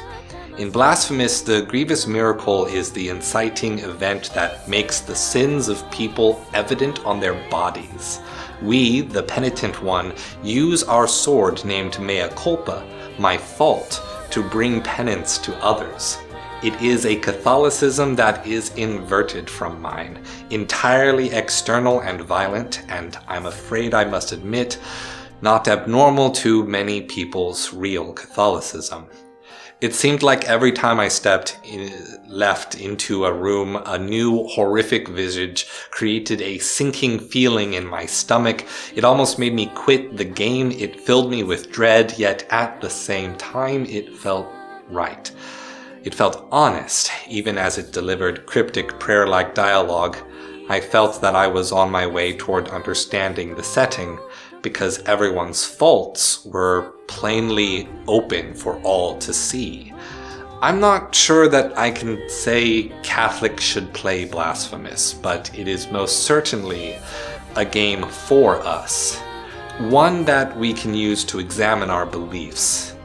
In Blasphemous, the grievous miracle is the inciting event that makes the sins of people evident on their bodies. We, the penitent one, use our sword named Mea Culpa, my fault, to bring penance to others. It is a Catholicism that is inverted from mine, entirely external and violent, and I'm afraid I must admit, not abnormal to many people's real Catholicism. It seemed like every time I left into a room, a new horrific visage created a sinking feeling in my stomach. It almost made me quit the game. It filled me with dread, yet at the same time it felt right. It felt honest, even as it delivered cryptic prayer-like dialogue. I felt that I was on my way toward understanding the setting, because everyone's faults were plainly open for all to see. I'm not sure that I can say Catholics should play Blasphemous, but it is most certainly a game for us. One that we can use to examine our beliefs.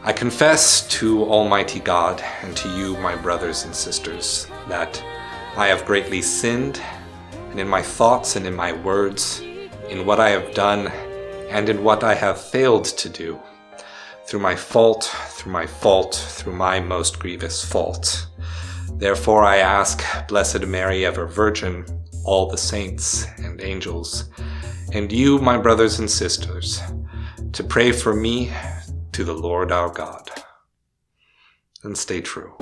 I confess to Almighty God and to you, my brothers and sisters, that I have greatly sinned, and in my thoughts and in my words, in what I have done, and in what I have failed to do. Through my most grievous fault. Therefore I ask, Blessed Mary, ever Virgin, all the saints and angels, and you, my brothers and sisters, to pray for me to the Lord our God. And stay true.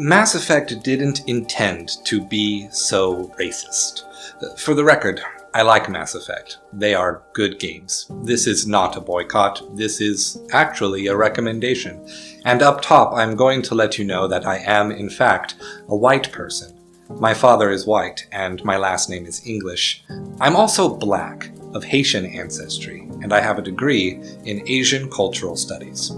Mass Effect didn't intend to be so racist. For the record, I like Mass Effect. They are good games. This is not a boycott. This is actually a recommendation. And up top, I'm going to let you know that I am, in fact, a white person. My father is white, and my last name is English. I'm also black, of Haitian ancestry, and I have a degree in Asian cultural studies.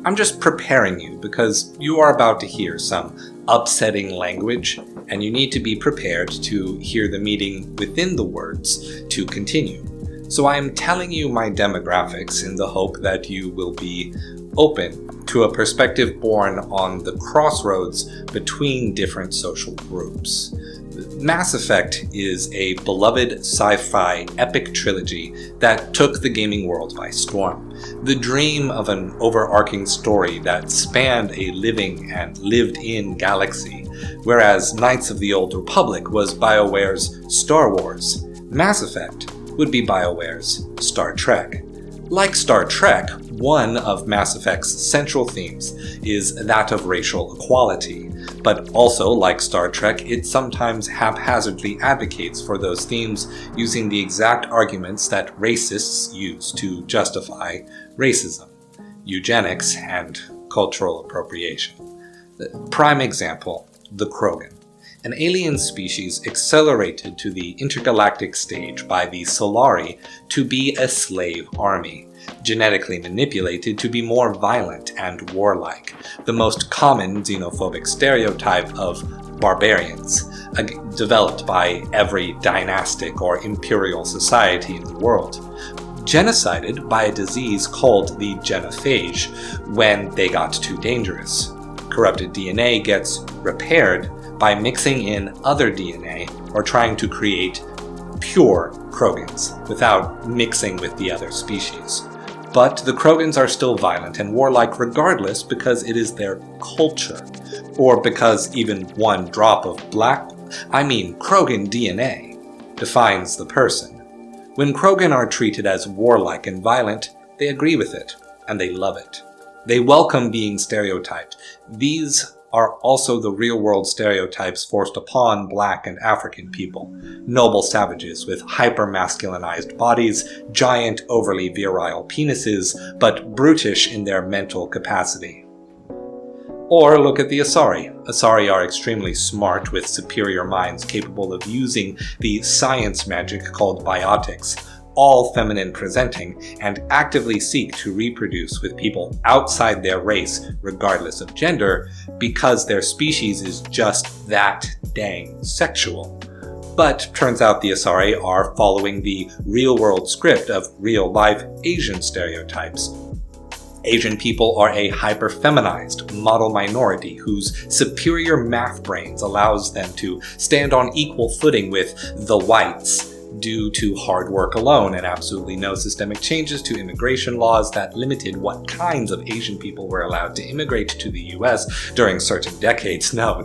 I'm just preparing you because you are about to hear some upsetting language, and you need to be prepared to hear the meaning within the words to continue. So I am telling you my demographics in the hope that you will be open to a perspective born on the crossroads between different social groups. Mass Effect is a beloved sci-fi epic trilogy that took the gaming world by storm. The dream of an overarching story that spanned a living and lived-in galaxy, whereas Knights of the Old Republic was BioWare's Star Wars. Mass Effect would be BioWare's Star Trek. Like Star Trek, one of Mass Effect's central themes is that of racial equality, but also, like Star Trek, it sometimes haphazardly advocates for those themes using the exact arguments that racists use to justify racism, eugenics, and cultural appropriation. Prime example, the Krogan. An alien species accelerated to the intergalactic stage by the Solari to be a slave army, genetically manipulated to be more violent and warlike, the most common xenophobic stereotype of barbarians, developed by every dynastic or imperial society in the world. Genocided by a disease called the genophage when they got too dangerous. Corrupted DNA gets repaired by mixing in other DNA or trying to create pure Krogans without mixing with the other species. But the Krogans are still violent and warlike regardless because it is their culture, or because even one drop of Krogan DNA defines the person. When Krogan are treated as warlike and violent, they agree with it, and they love it. They welcome being stereotyped. These are also the real-world stereotypes forced upon Black and African people. Noble savages with hyper-masculinized bodies, giant, overly virile penises, but brutish in their mental capacity. Or look at the Asari. Asari are extremely smart with superior minds capable of using the science magic called biotics, all feminine presenting and actively seek to reproduce with people outside their race regardless of gender because their species is just that dang sexual. But turns out the Asari are following the real-world script of real-life Asian stereotypes. Asian people are a hyper-feminized model minority whose superior math brains allows them to stand on equal footing with the whites due to hard work alone and absolutely no systemic changes to immigration laws that limited what kinds of Asian people were allowed to immigrate to the US during certain decades. No.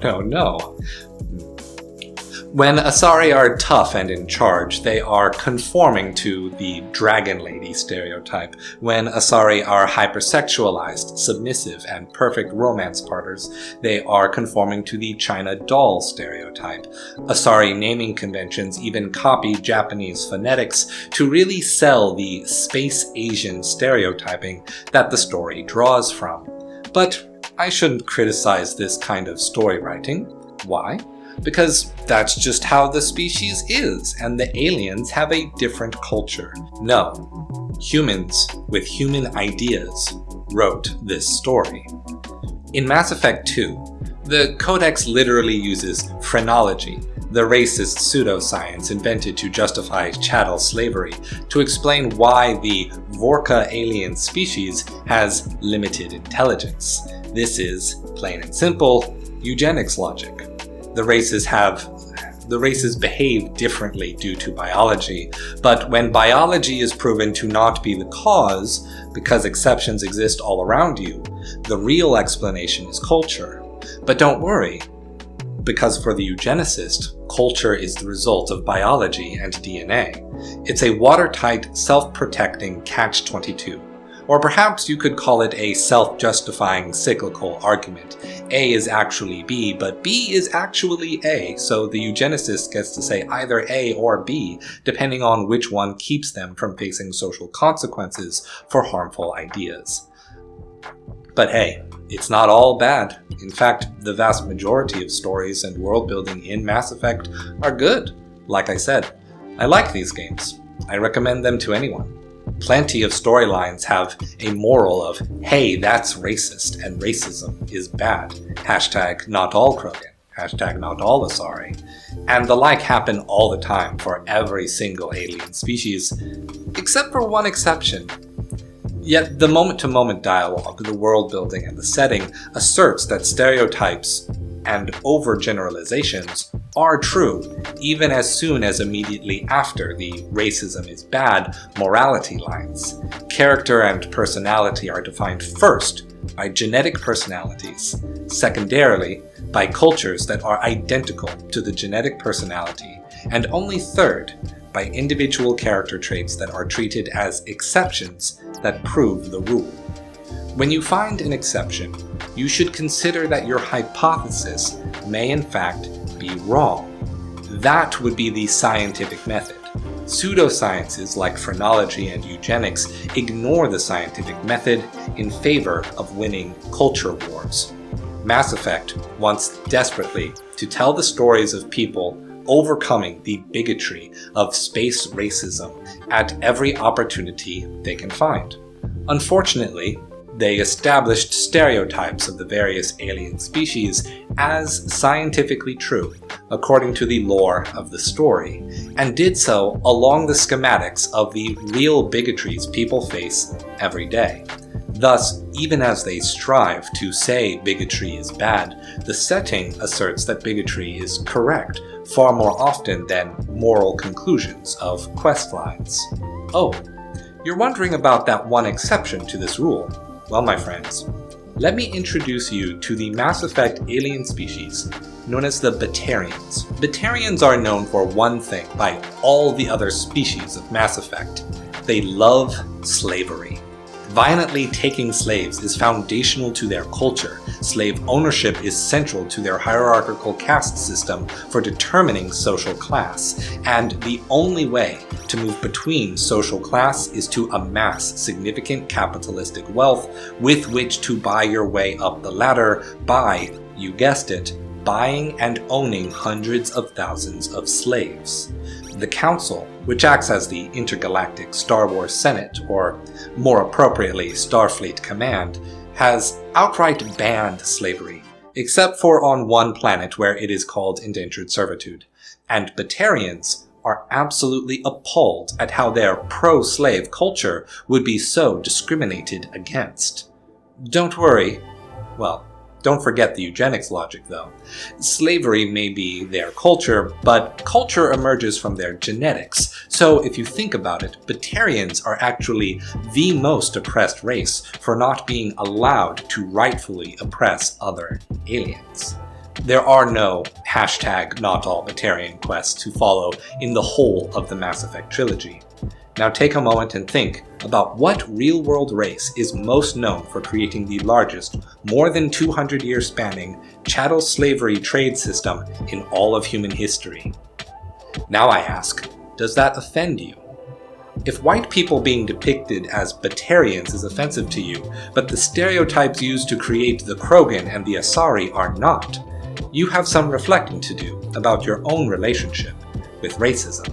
When Asari are tough and in charge, they are conforming to the dragon lady stereotype. When Asari are hypersexualized, submissive, and perfect romance partners, they are conforming to the China doll stereotype. Asari naming conventions even copy Japanese phonetics to really sell the space Asian stereotyping that the story draws from. But I shouldn't criticize this kind of story writing. Why? Because that's just how the species is, and the aliens have a different culture. No, humans with human ideas wrote this story. In Mass Effect 2, the Codex literally uses phrenology, the racist pseudoscience invented to justify chattel slavery, to explain why the Vorka alien species has limited intelligence. This is, plain and simple, eugenics logic. The races behave differently due to biology, but when biology is proven to not be the cause, because exceptions exist all around you, the real explanation is culture. But don't worry, because for the eugenicist, culture is the result of biology and DNA. It's a watertight, self-protecting catch-22. Or perhaps you could call it a self-justifying cyclical argument. A is actually B, but B is actually A, so the eugenicist gets to say either A or B, depending on which one keeps them from facing social consequences for harmful ideas. But hey, it's not all bad. In fact, the vast majority of stories and world building in Mass Effect are good. Like I said, I like these games. I recommend them to anyone. Plenty of storylines have a moral of, hey, that's racist and racism is bad. Hashtag not all Krogan. Hashtag not all Asari. And the like happen all the time for every single alien species, except for one exception. Yet the moment-to-moment dialogue, the world building, and the setting asserts that stereotypes and overgeneralizations are true, even as soon as immediately after the racism is bad morality lines. Character and personality are defined first by genetic personalities, secondarily by cultures that are identical to the genetic personality, and only third by individual character traits that are treated as exceptions that prove the rule. When you find an exception, you should consider that your hypothesis may in fact be wrong. That would be the scientific method. Pseudosciences like phrenology and eugenics ignore the scientific method in favor of winning culture wars. Mass Effect wants desperately to tell the stories of people overcoming the bigotry of space racism at every opportunity they can find. Unfortunately, they established stereotypes of the various alien species as scientifically true, according to the lore of the story, and did so along the schematics of the real bigotries people face every day. Thus, even as they strive to say bigotry is bad, the setting asserts that bigotry is correct far more often than moral conclusions of quest lines. Oh, you're wondering about that one exception to this rule. Well, my friends, let me introduce you to the Mass Effect alien species known as the Batarians. Batarians are known for one thing by all the other species of Mass Effect. They love slavery. Violently taking slaves is foundational to their culture. Slave ownership is central to their hierarchical caste system for determining social class, and the only way to move between social class is to amass significant capitalistic wealth with which to buy your way up the ladder by, you guessed it, buying and owning hundreds of thousands of slaves. The Council, which acts as the intergalactic Star Wars Senate, or more appropriately Starfleet Command, has outright banned slavery, except for on one planet where it is called indentured servitude, and Batarians are absolutely appalled at how their pro-slave culture would be so discriminated against. Don't worry. Well, don't forget the eugenics logic, though. Slavery may be their culture, but culture emerges from their genetics. So if you think about it, Batarians are actually the most oppressed race for not being allowed to rightfully oppress other aliens. There are no #NotAllBatarian quests to follow in the whole of the Mass Effect trilogy. Now take a moment and think about what real-world race is most known for creating the largest, more than 200-year spanning, chattel slavery trade system in all of human history. Now I ask, does that offend you? If white people being depicted as Batarians is offensive to you, but the stereotypes used to create the Krogan and the Asari are not, you have some reflecting to do about your own relationship with racism.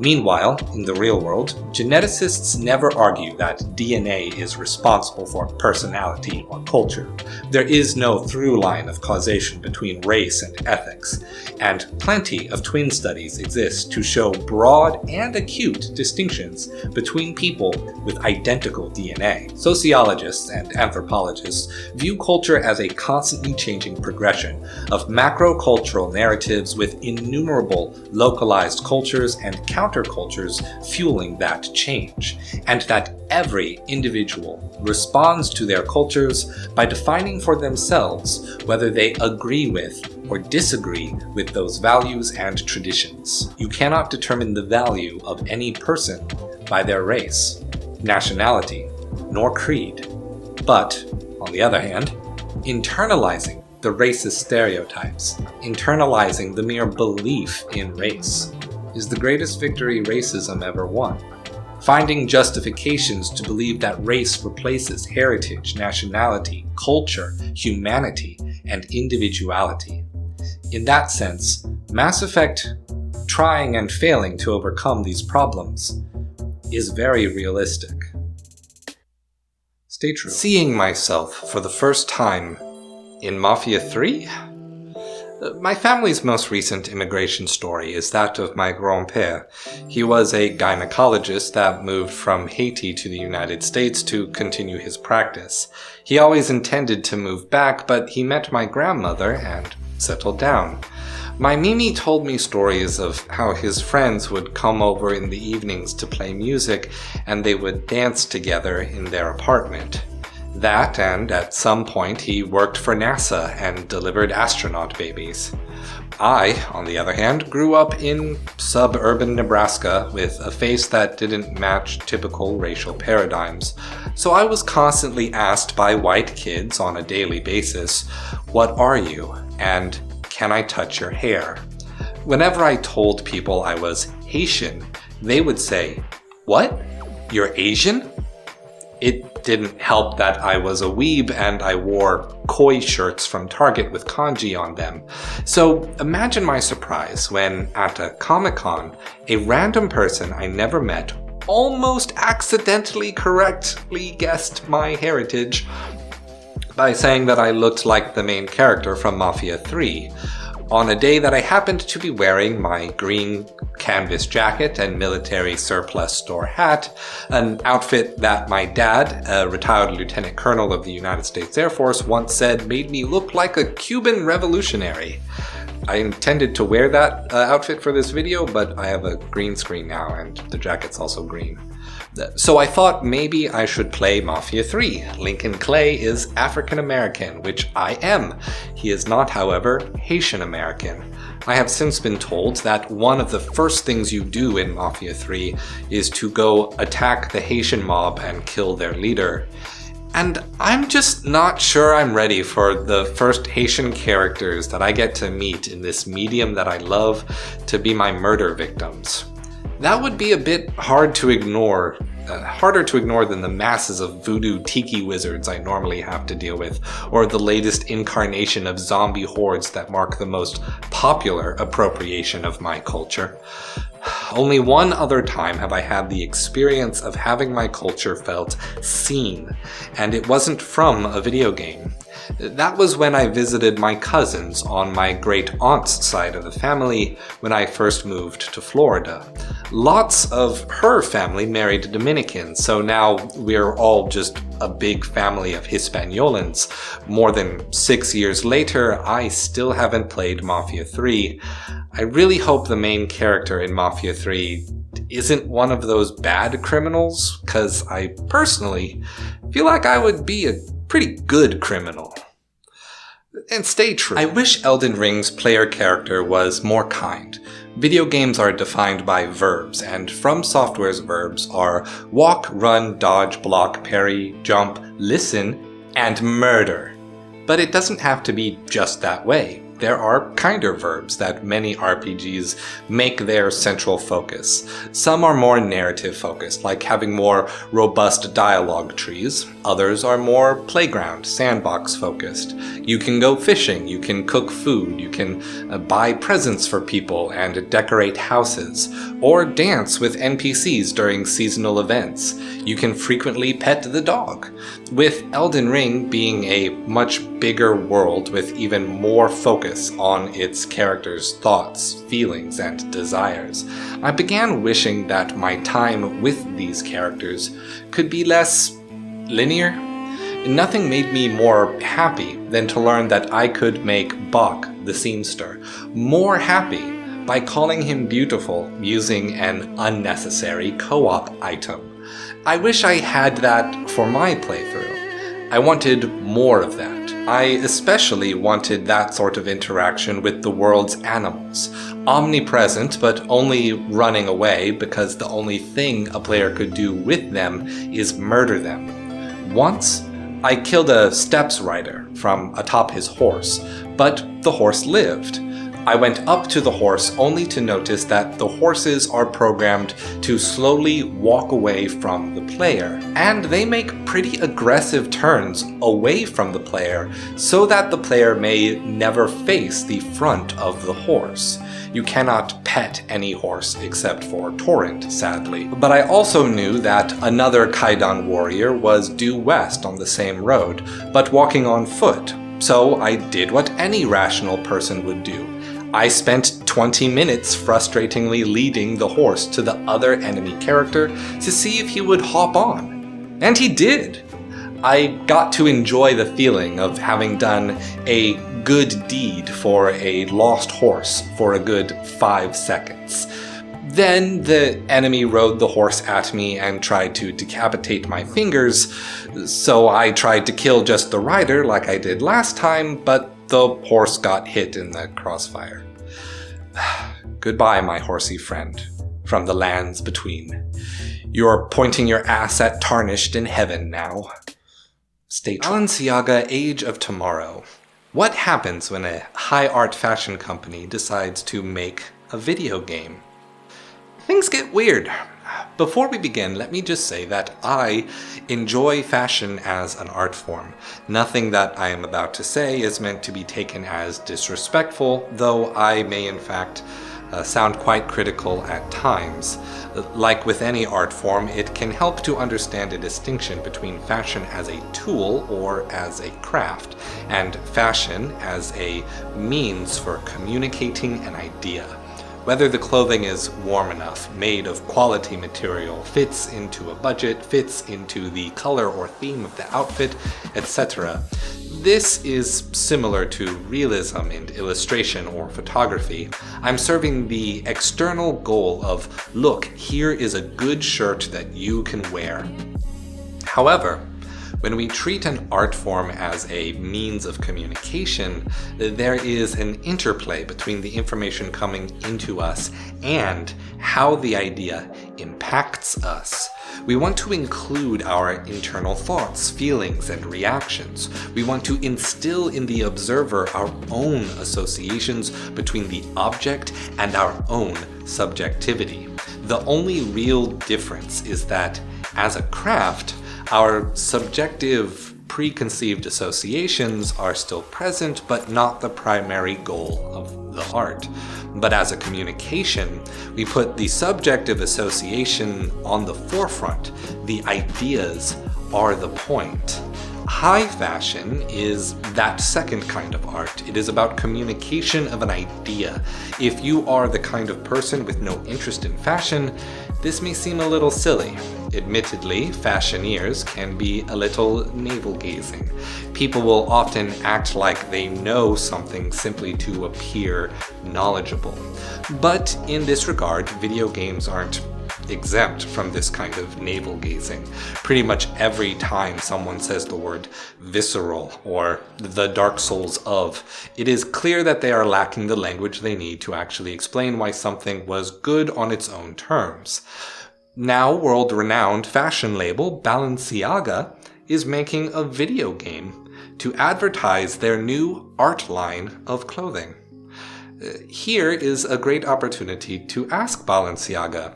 Meanwhile, in the real world, geneticists never argue that DNA is responsible for personality or culture. There is no through line of causation between race and ethics, and plenty of twin studies exist to show broad and acute distinctions between people with identical DNA. Sociologists and anthropologists view culture as a constantly changing progression of macro-cultural narratives with innumerable localized cultures and countercultures fueling that change, and that every individual responds to their cultures by defining for themselves whether they agree with or disagree with those values and traditions. You cannot determine the value of any person by their race, nationality, nor creed. But, on the other hand, internalizing the racist stereotypes, internalizing the mere belief in race, is the greatest victory racism ever won. Finding justifications to believe that race replaces heritage, nationality, culture, humanity, and individuality. In that sense, Mass Effect trying and failing to overcome these problems is very realistic. Stay true. Seeing myself for the first time in Mafia 3? My family's most recent immigration story is that of my grand-père. He was a gynecologist that moved from Haiti to the United States to continue his practice. He always intended to move back, but he met my grandmother and settled down. My Mimi told me stories of how his friends would come over in the evenings to play music, and they would dance together in their apartment. That, and at some point he worked for NASA and delivered astronaut babies. I, on the other hand, grew up in suburban Nebraska with a face that didn't match typical racial paradigms, so I was constantly asked by white kids on a daily basis, "What are you?" and "Can I touch your hair?" Whenever I told people I was Haitian, they would say, "What? You're Asian?" It didn't help that I was a weeb and I wore koi shirts from Target with kanji on them. So imagine my surprise when, at a Comic-Con, a random person I never met almost accidentally correctly guessed my heritage by saying that I looked like the main character from Mafia 3. On a day that I happened to be wearing my green canvas jacket and military surplus store hat, an outfit that my dad, a retired lieutenant colonel of the United States Air Force, once said made me look like a Cuban revolutionary. I intended to wear that outfit for this video, but I have a green screen now and the jacket's also green. So I thought maybe I should play Mafia 3. Lincoln Clay is African American, which I am. He is not, however, Haitian American. I have since been told that one of the first things you do in Mafia 3 is to go attack the Haitian mob and kill their leader. And I'm just not sure I'm ready for the first Haitian characters that I get to meet in this medium that I love to be my murder victims. That would be a bit hard to ignore, harder to ignore than the masses of voodoo tiki wizards I normally have to deal with, or the latest incarnation of zombie hordes that mark the most popular appropriation of my culture. only one other time have I had the experience of having my culture felt seen, and it wasn't from a video game. That was when I visited my cousins on my great-aunt's side of the family when I first moved to Florida. Lots of her family married Dominicans, so now we're all just a big family of Hispaniolas. More than 6 years later, I still haven't played Mafia 3. I really hope the main character in Mafia 3 isn't one of those bad criminals, cause I personally feel like I would be a pretty good criminal. And stay true. I wish Elden Ring's player character was more kind. Video games are defined by verbs, and From Software's verbs are walk, run, dodge, block, parry, jump, listen, and murder. But it doesn't have to be just that way. There are kinder verbs that many RPGs make their central focus. Some are more narrative focused, like having more robust dialogue trees. Others are more playground, sandbox focused. You can go fishing, you can cook food, you can buy presents for people and decorate houses, or dance with NPCs during seasonal events. You can frequently pet the dog. With Elden Ring being a much bigger world with even more focus on its characters' thoughts, feelings, and desires, I began wishing that my time with these characters could be less linear. Nothing made me more happy than to learn that I could make Bach, the seamster, more happy by calling him beautiful using an unnecessary co-op item. I wish I had that for my playthrough. I wanted more of that. I especially wanted that sort of interaction with the world's animals. Omnipresent, but only running away because the only thing a player could do with them is murder them. Once, I killed a steppes rider from atop his horse, but the horse lived. I went up to the horse only to notice that the horses are programmed to slowly walk away from the player, and they make pretty aggressive turns away from the player so that the player may never face the front of the horse. You cannot pet any horse except for Torrent, sadly. But I also knew that another Kaidan warrior was due west on the same road, but walking on foot, so I did what any rational person would do. I spent 20 minutes frustratingly leading the horse to the other enemy character to see if he would hop on. And he did! I got to enjoy the feeling of having done a good deed for a lost horse for a good 5 seconds. Then the enemy rode the horse at me and tried to decapitate my fingers, so I tried to kill just the rider like I did last time, but the horse got hit in the crossfire. Goodbye, my horsey friend, from the lands between. You're pointing your ass at Tarnished in heaven now. Stay true. Balenciaga Age of Tomorrow. What happens when a high art fashion company decides to make a video game? Things get weird. Before we begin, let me just say that I enjoy fashion as an art form. Nothing that I am about to say is meant to be taken as disrespectful, though I may in fact sound quite critical at times. Like with any art form, it can help to understand a distinction between fashion as a tool or as a craft, and fashion as a means for communicating an idea. Whether the clothing is warm enough, made of quality material, fits into a budget, fits into the color or theme of the outfit, etc. This is similar to realism in illustration or photography. I'm serving the external goal of, look, here is a good shirt that you can wear. However, when we treat an art form as a means of communication, there is an interplay between the information coming into us and how the idea impacts us. We want to include our internal thoughts, feelings, and reactions. We want to instill in the observer our own associations between the object and our own subjectivity. The only real difference is that, as a craft, our subjective, preconceived associations are still present, but not the primary goal of the art. But as a communication, we put the subjective association on the forefront. The ideas are the point. High fashion is that second kind of art. It is about communication of an idea. If you are the kind of person with no interest in fashion, this may seem a little silly. Admittedly, fashioneers can be a little navel-gazing. People will often act like they know something simply to appear knowledgeable. But in this regard, video games aren't exempt from this kind of navel-gazing. Pretty much every time someone says the word visceral or the Dark Souls of, it is clear that they are lacking the language they need to actually explain why something was good on its own terms. Now world-renowned fashion label Balenciaga is making a video game to advertise their new art line of clothing. Here is a great opportunity to ask Balenciaga,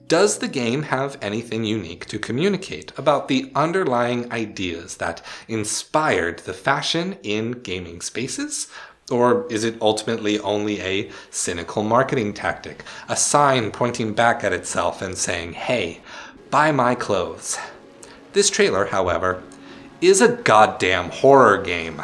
does the game have anything unique to communicate about the underlying ideas that inspired the fashion in gaming spaces? Or is it ultimately only a cynical marketing tactic, a sign pointing back at itself and saying, hey, buy my clothes? This trailer, however, is a goddamn horror game.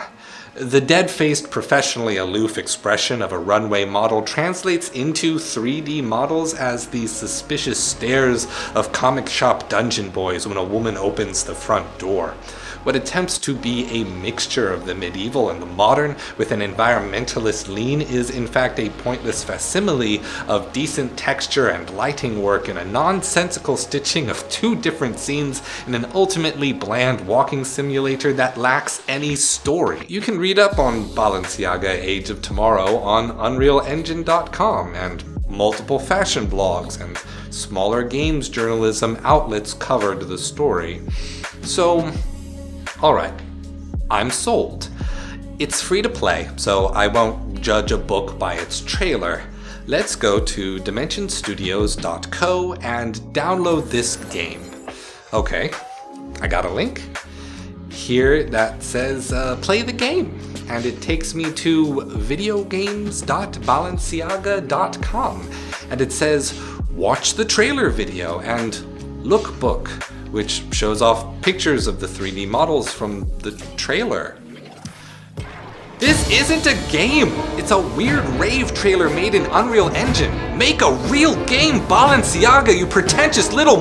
The dead-faced, professionally aloof expression of a runway model translates into 3D models as the suspicious stares of comic shop dungeon boys when a woman opens the front door. What attempts to be a mixture of the medieval and the modern with an environmentalist lean is in fact a pointless facsimile of decent texture and lighting work in a nonsensical stitching of two different scenes in an ultimately bland walking simulator that lacks any story. You can read up on Balenciaga Age of Tomorrow on UnrealEngine.com, and multiple fashion blogs and smaller games journalism outlets covered the story. So, alright, I'm sold. It's free to play, so I won't judge a book by its trailer. Let's go to dimensionstudios.co and download this game. Okay, I got a link here that says play the game, and it takes me to videogames.balenciaga.com, and it says watch the trailer video and lookbook, which shows off pictures of the 3D models from the trailer. This isn't a game! It's a weird rave trailer made in Unreal Engine. Make a real game, Balenciaga, you pretentious little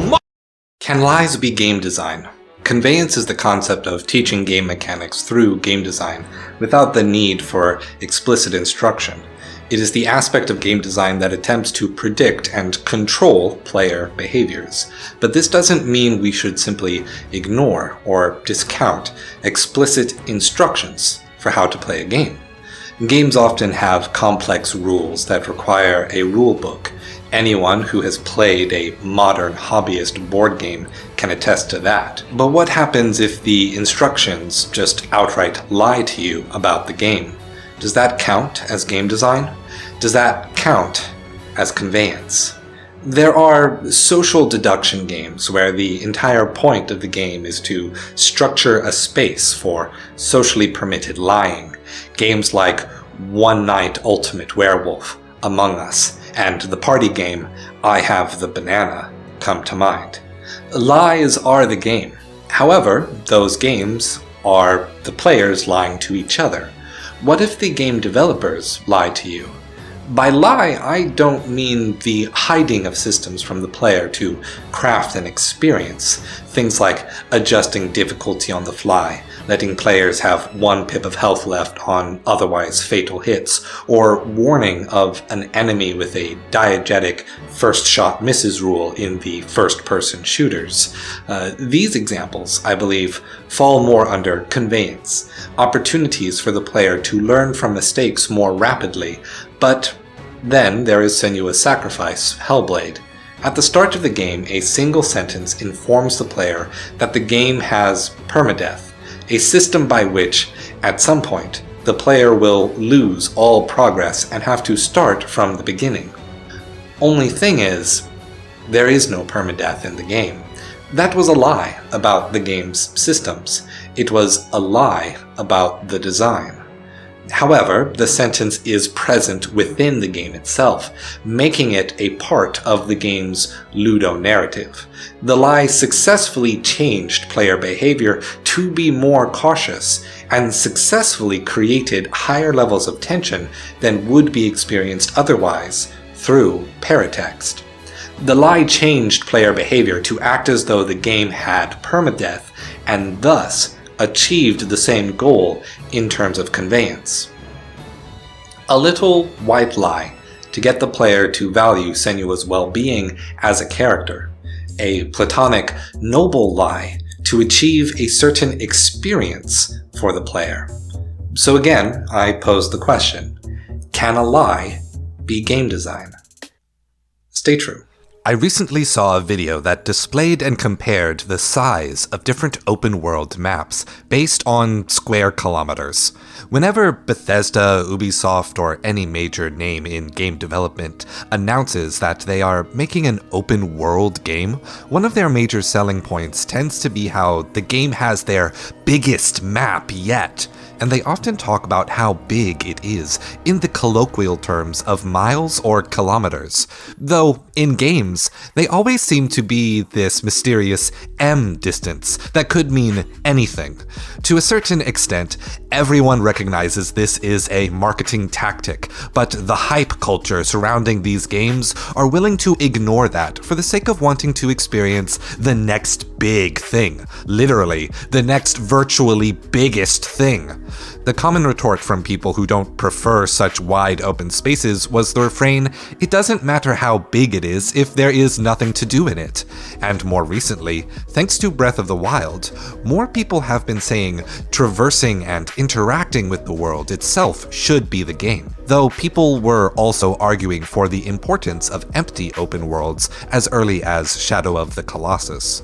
Can lies be game design? Conveyance is the concept of teaching game mechanics through game design without the need for explicit instruction. It is the aspect of game design that attempts to predict and control player behaviors. But this doesn't mean we should simply ignore or discount explicit instructions for how to play a game. Games often have complex rules that require a rule book. Anyone who has played a modern hobbyist board game can attest to that. But what happens if the instructions just outright lie to you about the game? Does that count as game design? Does that count as conveyance? There are social deduction games where the entire point of the game is to structure a space for socially permitted lying. Games like One Night Ultimate Werewolf, Among Us, and the party game I Have the Banana come to mind. Lies are the game. However, those games are the players lying to each other. What if the game developers lie to you? By lie, I don't mean the hiding of systems from the player to craft an experience. Things like adjusting difficulty on the fly, letting players have 1 pip of health left on otherwise fatal hits, or warning of an enemy with a diegetic first shot misses rule in the first-person shooters. These examples, I believe, fall more under conveyance, opportunities for the player to learn from mistakes more rapidly. But then there is Senua's sacrifice, Hellblade. At the start of the game, a single sentence informs the player that the game has permadeath, a system by which, at some point, the player will lose all progress and have to start from the beginning. Only thing is, there is no permadeath in the game. That was a lie about the game's systems. It was a lie about the design. However, the sentence is present within the game itself, making it a part of the game's ludo-narrative. The lie successfully changed player behavior to be more cautious, and successfully created higher levels of tension than would be experienced otherwise through paratext. The lie changed player behavior to act as though the game had permadeath, and thus achieved the same goal in terms of conveyance. A little white lie to get the player to value Senua's well-being as a character. A platonic, noble lie to achieve a certain experience for the player. So again, I pose the question, can a lie be game design? Stay true. I recently saw a video that displayed and compared the size of different open-world maps based on square kilometers. Whenever Bethesda, Ubisoft, or any major name in game development announces that they are making an open-world game, one of their major selling points tends to be how the game has their biggest map yet. And they often talk about how big it is in the colloquial terms of miles or kilometers. Though, in games, they always seem to be this mysterious M distance that could mean anything. To a certain extent, everyone recognizes this is a marketing tactic, but the hype culture surrounding these games are willing to ignore that for the sake of wanting to experience the next big thing. Literally, the next virtually biggest thing. The common retort from people who don't prefer such wide open spaces was the refrain, "It doesn't matter how big it is if there is nothing to do in it." And more recently, thanks to Breath of the Wild, more people have been saying traversing and interacting with the world itself should be the game. Though people were also arguing for the importance of empty open worlds as early as Shadow of the Colossus.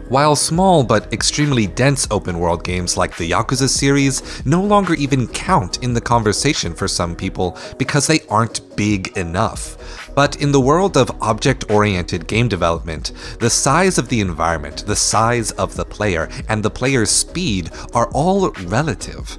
While small but extremely dense open-world games like the Yakuza series no longer even count in the conversation for some people because they aren't big enough. But in the world of object-oriented game development, the size of the environment, the size of the player, and the player's speed are all relative.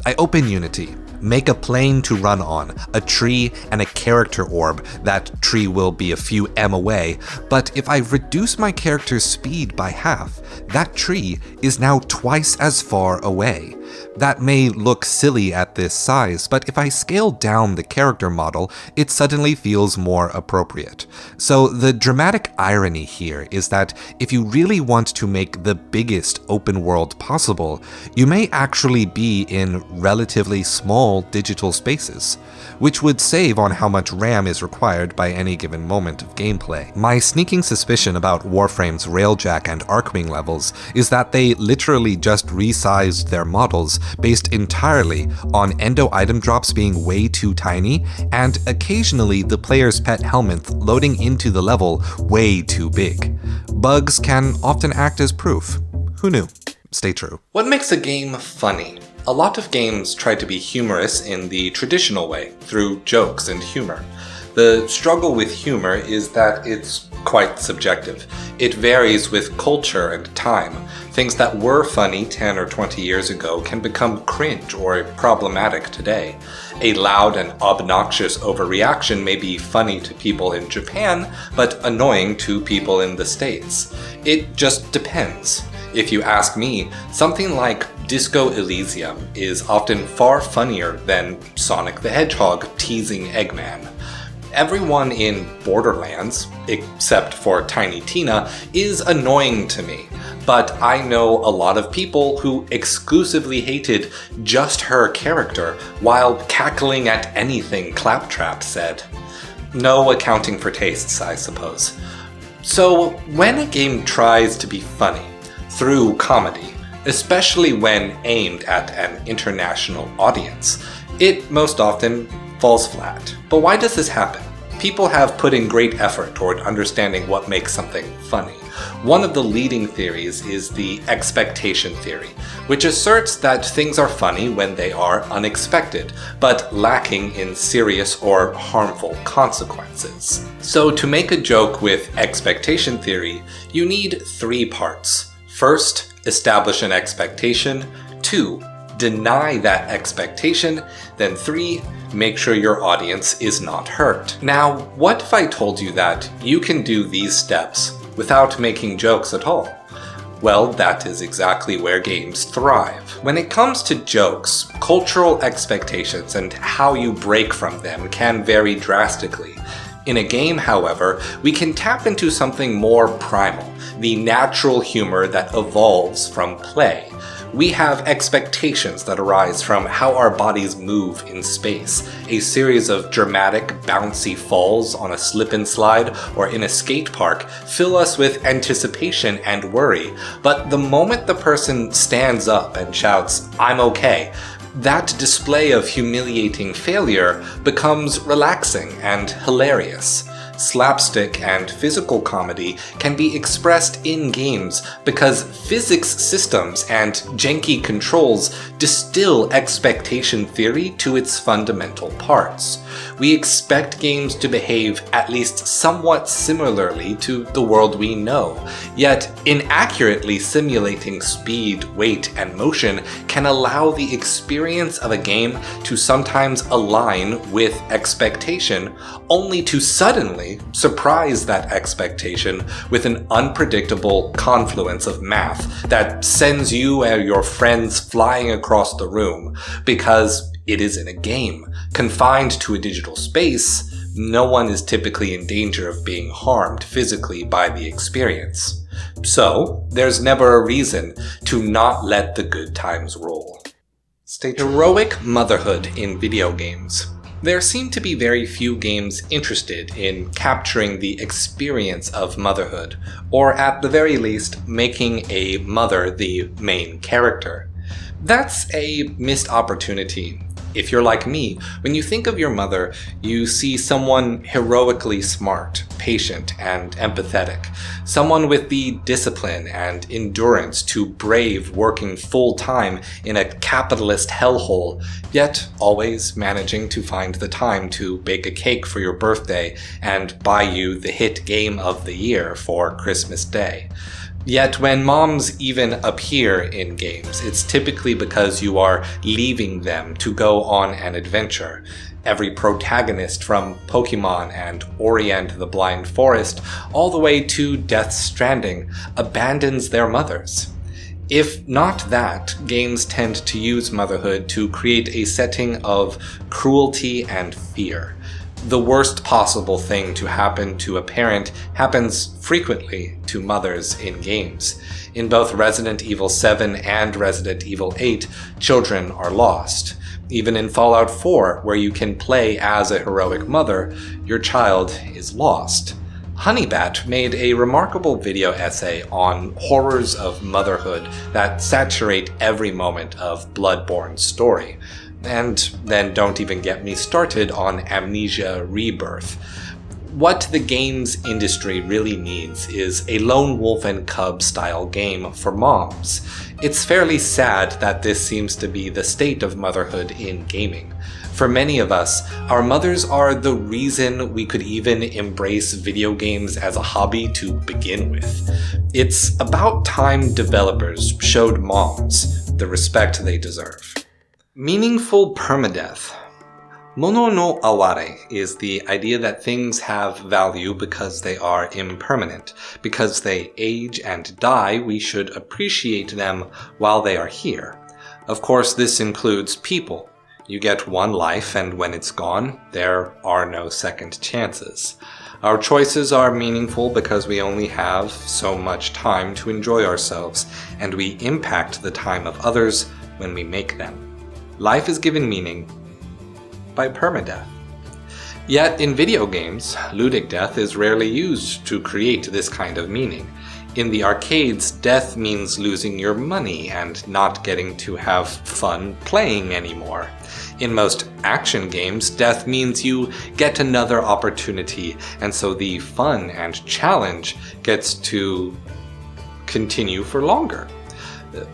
I open Unity, make a plane to run on, a tree, and a character orb. That tree will be a few M away, but if I reduce my character's speed by half, that tree is now twice as far away. That may look silly at this size, but if I scale down the character model, it suddenly feels more appropriate. So the dramatic irony here is that if you really want to make the biggest open world possible, you may actually be in relatively small digital spaces, which would save on how much RAM is required by any given moment of gameplay. My sneaking suspicion about Warframe's Railjack and Arcwing levels is that they literally just resized their models based entirely on endo item drops being way too tiny, and occasionally the player's pet helmet loading into the level way too big. Bugs can often act as proof. Who knew? Stay true. What makes a game funny? A lot of games try to be humorous in the traditional way, through jokes and humor. The struggle with humor is that it's quite subjective. It varies with culture and time. Things that were funny 10 or 20 years ago can become cringe or problematic today. A loud and obnoxious overreaction may be funny to people in Japan, but annoying to people in the States. It just depends. If you ask me, something like Disco Elysium is often far funnier than Sonic the Hedgehog teasing Eggman. Everyone in Borderlands, except for Tiny Tina, is annoying to me, but I know a lot of people who exclusively hated just her character while cackling at anything Claptrap said. No accounting for tastes, I suppose. So when a game tries to be funny through comedy, especially when aimed at an international audience, it most often falls flat. But why does this happen? People have put in great effort toward understanding what makes something funny. One of the leading theories is the expectation theory, which asserts that things are funny when they are unexpected, but lacking in serious or harmful consequences. So to make a joke with expectation theory, you need 3 parts. First, establish an expectation. 2, deny that expectation. Then 3, make sure your audience is not hurt. Now, what if I told you that you can do these steps without making jokes at all? Well, that is exactly where games thrive. When it comes to jokes, cultural expectations and how you break from them can vary drastically. In a game, however, we can tap into something more primal, the natural humor that evolves from play. We have expectations that arise from how our bodies move in space. A series of dramatic, bouncy falls on a slip and slide or in a skate park fill us with anticipation and worry. But the moment the person stands up and shouts, "I'm okay," that display of humiliating failure becomes relaxing and hilarious. Slapstick and physical comedy can be expressed in games because physics systems and janky controls distill expectation theory to its fundamental parts. We expect games to behave at least somewhat similarly to the world we know, yet inaccurately simulating speed, weight, and motion can allow the experience of a game to sometimes align with expectation, only to suddenly surprise that expectation with an unpredictable confluence of math that sends you and your friends flying across the room. Because it is in a game, confined to a digital space, no one is typically in danger of being harmed physically by the experience. So, there's never a reason to not let the good times roll. Heroic motherhood in video games. There seem to be very few games interested in capturing the experience of motherhood, or at the very least, making a mother the main character. That's a missed opportunity. If you're like me, when you think of your mother, you see someone heroically smart, patient, and empathetic. Someone with the discipline and endurance to brave working full-time in a capitalist hellhole, yet always managing to find the time to bake a cake for your birthday and buy you the hit game of the year for Christmas Day. Yet when moms even appear in games, it's typically because you are leaving them to go on an adventure. Every protagonist from Pokemon and Ori and the Blind Forest, all the way to Death Stranding, abandons their mothers. If not that, games tend to use motherhood to create a setting of cruelty and fear. The worst possible thing to happen to a parent happens frequently to mothers in games. In both Resident Evil 7 and Resident Evil 8, children are lost. Even in Fallout 4, where you can play as a heroic mother, your child is lost. Honeybat made a remarkable video essay on horrors of motherhood that saturate every moment of Bloodborne's story. And then don't even get me started on Amnesia Rebirth. What the games industry really needs is a Lone Wolf and Cub style game for moms. It's fairly sad that this seems to be the state of motherhood in gaming. For many of us, our mothers are the reason we could even embrace video games as a hobby to begin with. It's about time developers showed moms the respect they deserve. Meaningful permadeath. Mono no aware is the idea that things have value because they are impermanent. Because they age and die, we should appreciate them while they are here. Of course, this includes people. You get one life, and when it's gone, there are no second chances. Our choices are meaningful because we only have so much time to enjoy ourselves, and we impact the time of others when we make them. Life is given meaning by permadeath. Yet in video games, ludic death is rarely used to create this kind of meaning. In the arcades, death means losing your money and not getting to have fun playing anymore. In most action games, death means you get another opportunity, and so the fun and challenge gets to continue for longer.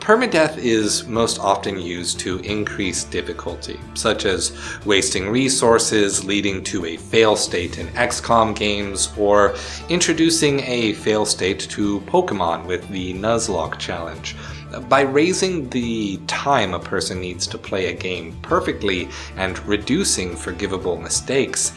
Permadeath is most often used to increase difficulty, such as wasting resources leading to a fail state in XCOM games, or introducing a fail state to Pokemon with the Nuzlocke challenge. By raising the time a person needs to play a game perfectly and reducing forgivable mistakes,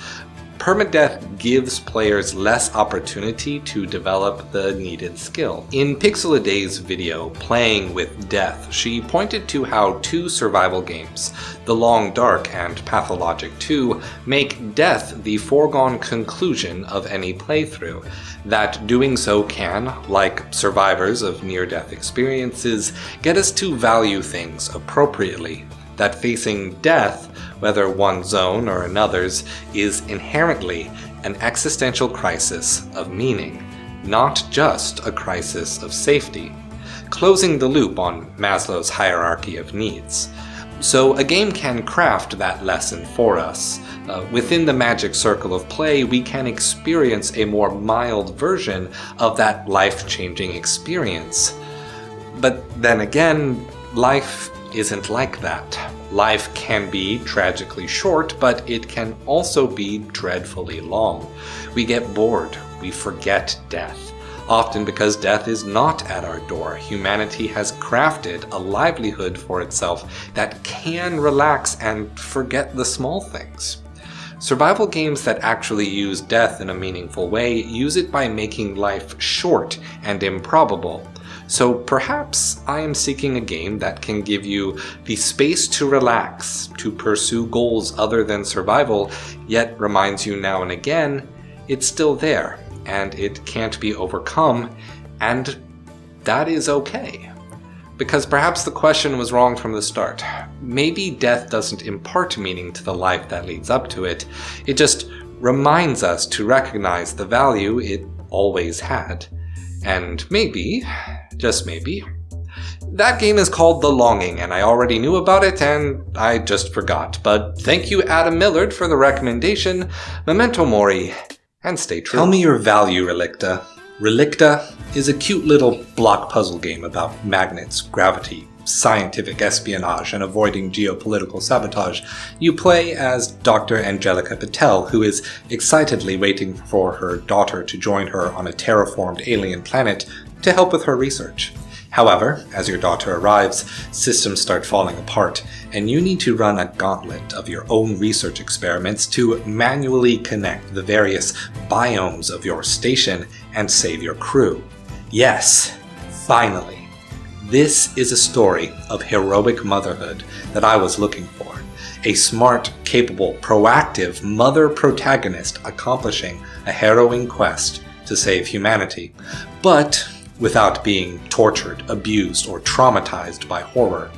permadeath gives players less opportunity to develop the needed skill. In Pixeladay's video, Playing with Death, she pointed to how two survival games, The Long Dark and Pathologic 2, make death the foregone conclusion of any playthrough, that doing so can, like survivors of near-death experiences, get us to value things appropriately, that facing death, whether one's own or another's, is inherently an existential crisis of meaning, not just a crisis of safety, closing the loop on Maslow's hierarchy of needs. So a game can craft that lesson for us. Within the magic circle of play, we can experience a more mild version of that life-changing experience. But then again, life isn't like that. Life can be tragically short, but it can also be dreadfully long. We get bored, we forget death. Often because death is not at our door, humanity has crafted a livelihood for itself that can relax and forget the small things. Survival games that actually use death in a meaningful way use it by making life short and improbable. So perhaps I am seeking a game that can give you the space to relax, to pursue goals other than survival, yet reminds you now and again it's still there, and it can't be overcome, and that is okay. Because perhaps the question was wrong from the start. Maybe death doesn't impart meaning to the life that leads up to it, it just reminds us to recognize the value it always had. And maybe, just maybe, that game is called The Longing, and I already knew about it and I just forgot. But thank you, Adam Millard, for the recommendation. Memento Mori, and stay true. Tell me your value, Relicta. Relicta is a cute little block puzzle game about magnets, gravity, scientific espionage, and avoiding geopolitical sabotage. You play as Dr. Angelica Patel, who is excitedly waiting for her daughter to join her on a terraformed alien planet to help with her research. However, as your daughter arrives, systems start falling apart, and you need to run a gauntlet of your own research experiments to manually connect the various biomes of your station and save your crew. Yes, finally. This is a story of heroic motherhood that I was looking for. A smart, capable, proactive mother protagonist accomplishing a harrowing quest to save humanity, but without being tortured, abused, or traumatized by horror.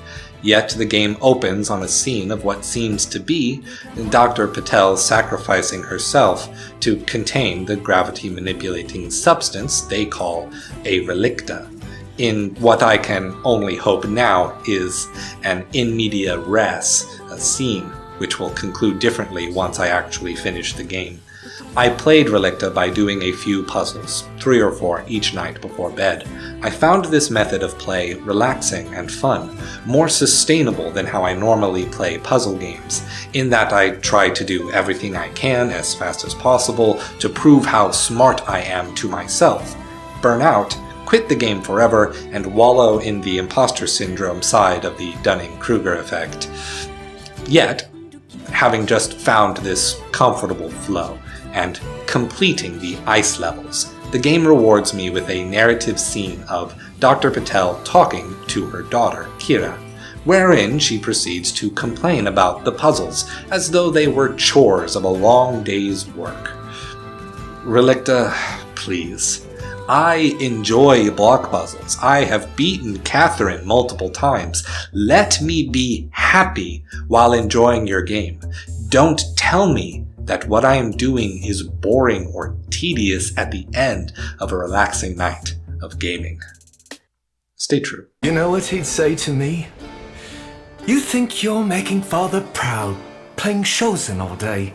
Yet the game opens on a scene of what seems to be Dr. Patel sacrificing herself to contain the gravity-manipulating substance they call a relicta, in what I can only hope now is an in media res, a scene which will conclude differently once I actually finish the game. I played Relicta by doing a few puzzles, 3 or 4 each night before bed. I found this method of play relaxing and fun, more sustainable than how I normally play puzzle games, in that I try to do everything I can as fast as possible to prove how smart I am to myself, burn out, quit the game forever, and wallow in the imposter syndrome side of the Dunning-Kruger effect. Yet, having just found this comfortable flow, and completing the ice levels, the game rewards me with a narrative scene of Dr. Patel talking to her daughter, Kira, wherein she proceeds to complain about the puzzles as though they were chores of a long day's work. Relicta, please. I enjoy block puzzles. I have beaten Catherine multiple times. Let me be happy while enjoying your game. Don't tell me that what I am doing is boring or tedious at the end of a relaxing night of gaming. Stay true. You know what he'd say to me? You think you're making father proud, playing Chosen all day.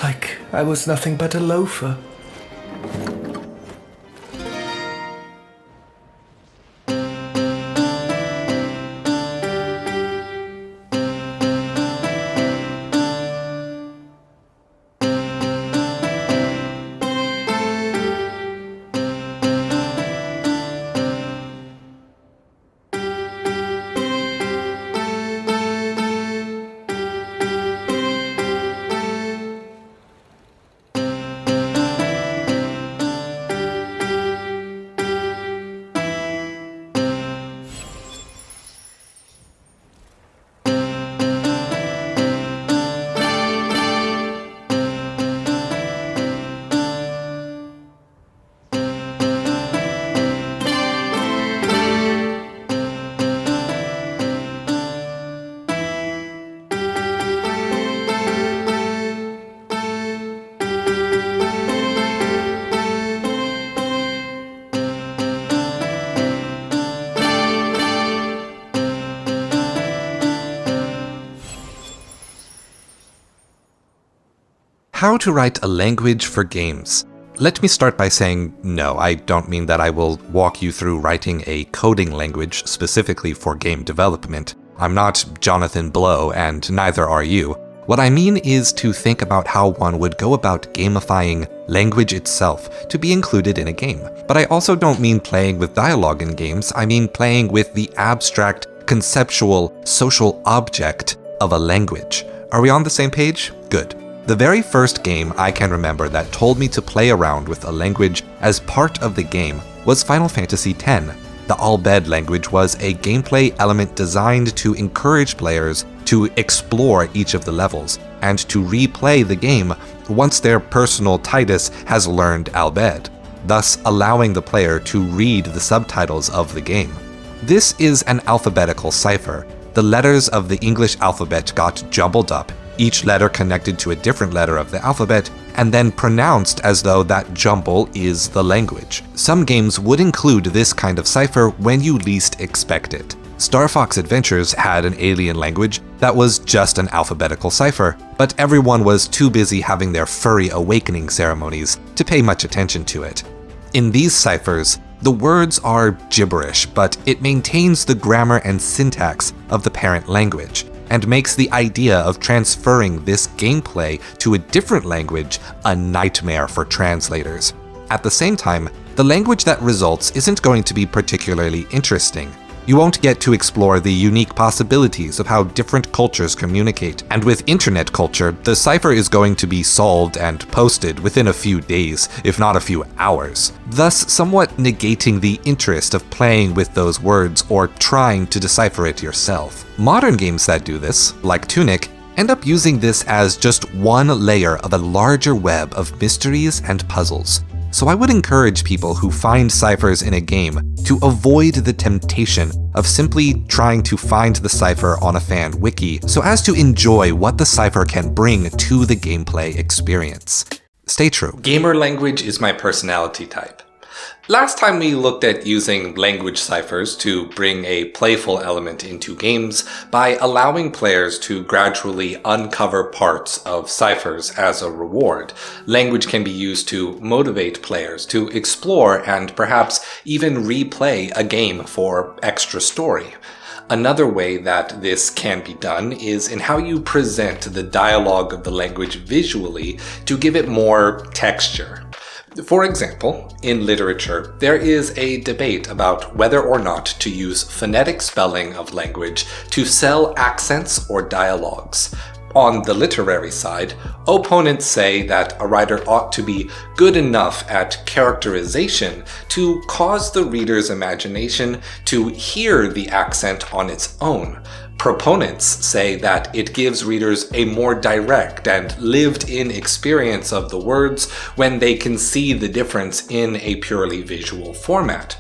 Like I was nothing but a loafer. How to write a language for games. Let me start by saying no, I don't mean that I will walk you through writing a coding language specifically for game development. I'm not Jonathan Blow, and neither are you. What I mean is to think about how one would go about gamifying language itself to be included in a game. But I also don't mean playing with dialogue in games, I mean playing with the abstract, conceptual, social object of a language. Are we on the same page? Good. The very first game I can remember that told me to play around with a language as part of the game was Final Fantasy X. The Al-Bhed language was a gameplay element designed to encourage players to explore each of the levels, and to replay the game once their personal Titus has learned Al-Bhed, thus allowing the player to read the subtitles of the game. This is an alphabetical cipher. The letters of the English alphabet got jumbled up, each letter connected to a different letter of the alphabet, and then pronounced as though that jumble is the language. Some games would include this kind of cipher when you least expect it. Star Fox Adventures had an alien language that was just an alphabetical cipher, but everyone was too busy having their furry awakening ceremonies to pay much attention to it. In these ciphers, the words are gibberish, but it maintains the grammar and syntax of the parent language, and makes the idea of transferring this gameplay to a different language a nightmare for translators. At the same time, the language that results isn't going to be particularly interesting. You won't get to explore the unique possibilities of how different cultures communicate, and with internet culture, the cipher is going to be solved and posted within a few days, if not a few hours, thus somewhat negating the interest of playing with those words or trying to decipher it yourself. Modern games that do this, like Tunic, end up using this as just one layer of a larger web of mysteries and puzzles. So I would encourage people who find ciphers in a game to avoid the temptation of simply trying to find the cipher on a fan wiki so as to enjoy what the cipher can bring to the gameplay experience. Stay true. Gamer language is my personality type. Last time we looked at using language ciphers to bring a playful element into games by allowing players to gradually uncover parts of ciphers as a reward. Language can be used to motivate players to explore and perhaps even replay a game for extra story. Another way that this can be done is in how you present the dialogue of the language visually to give it more texture. For example, in literature, there is a debate about whether or not to use phonetic spelling of language to sell accents or dialogues. On the literary side, opponents say that a writer ought to be good enough at characterization to cause the reader's imagination to hear the accent on its own. Proponents say that it gives readers a more direct and lived-in experience of the words when they can see the difference in a purely visual format.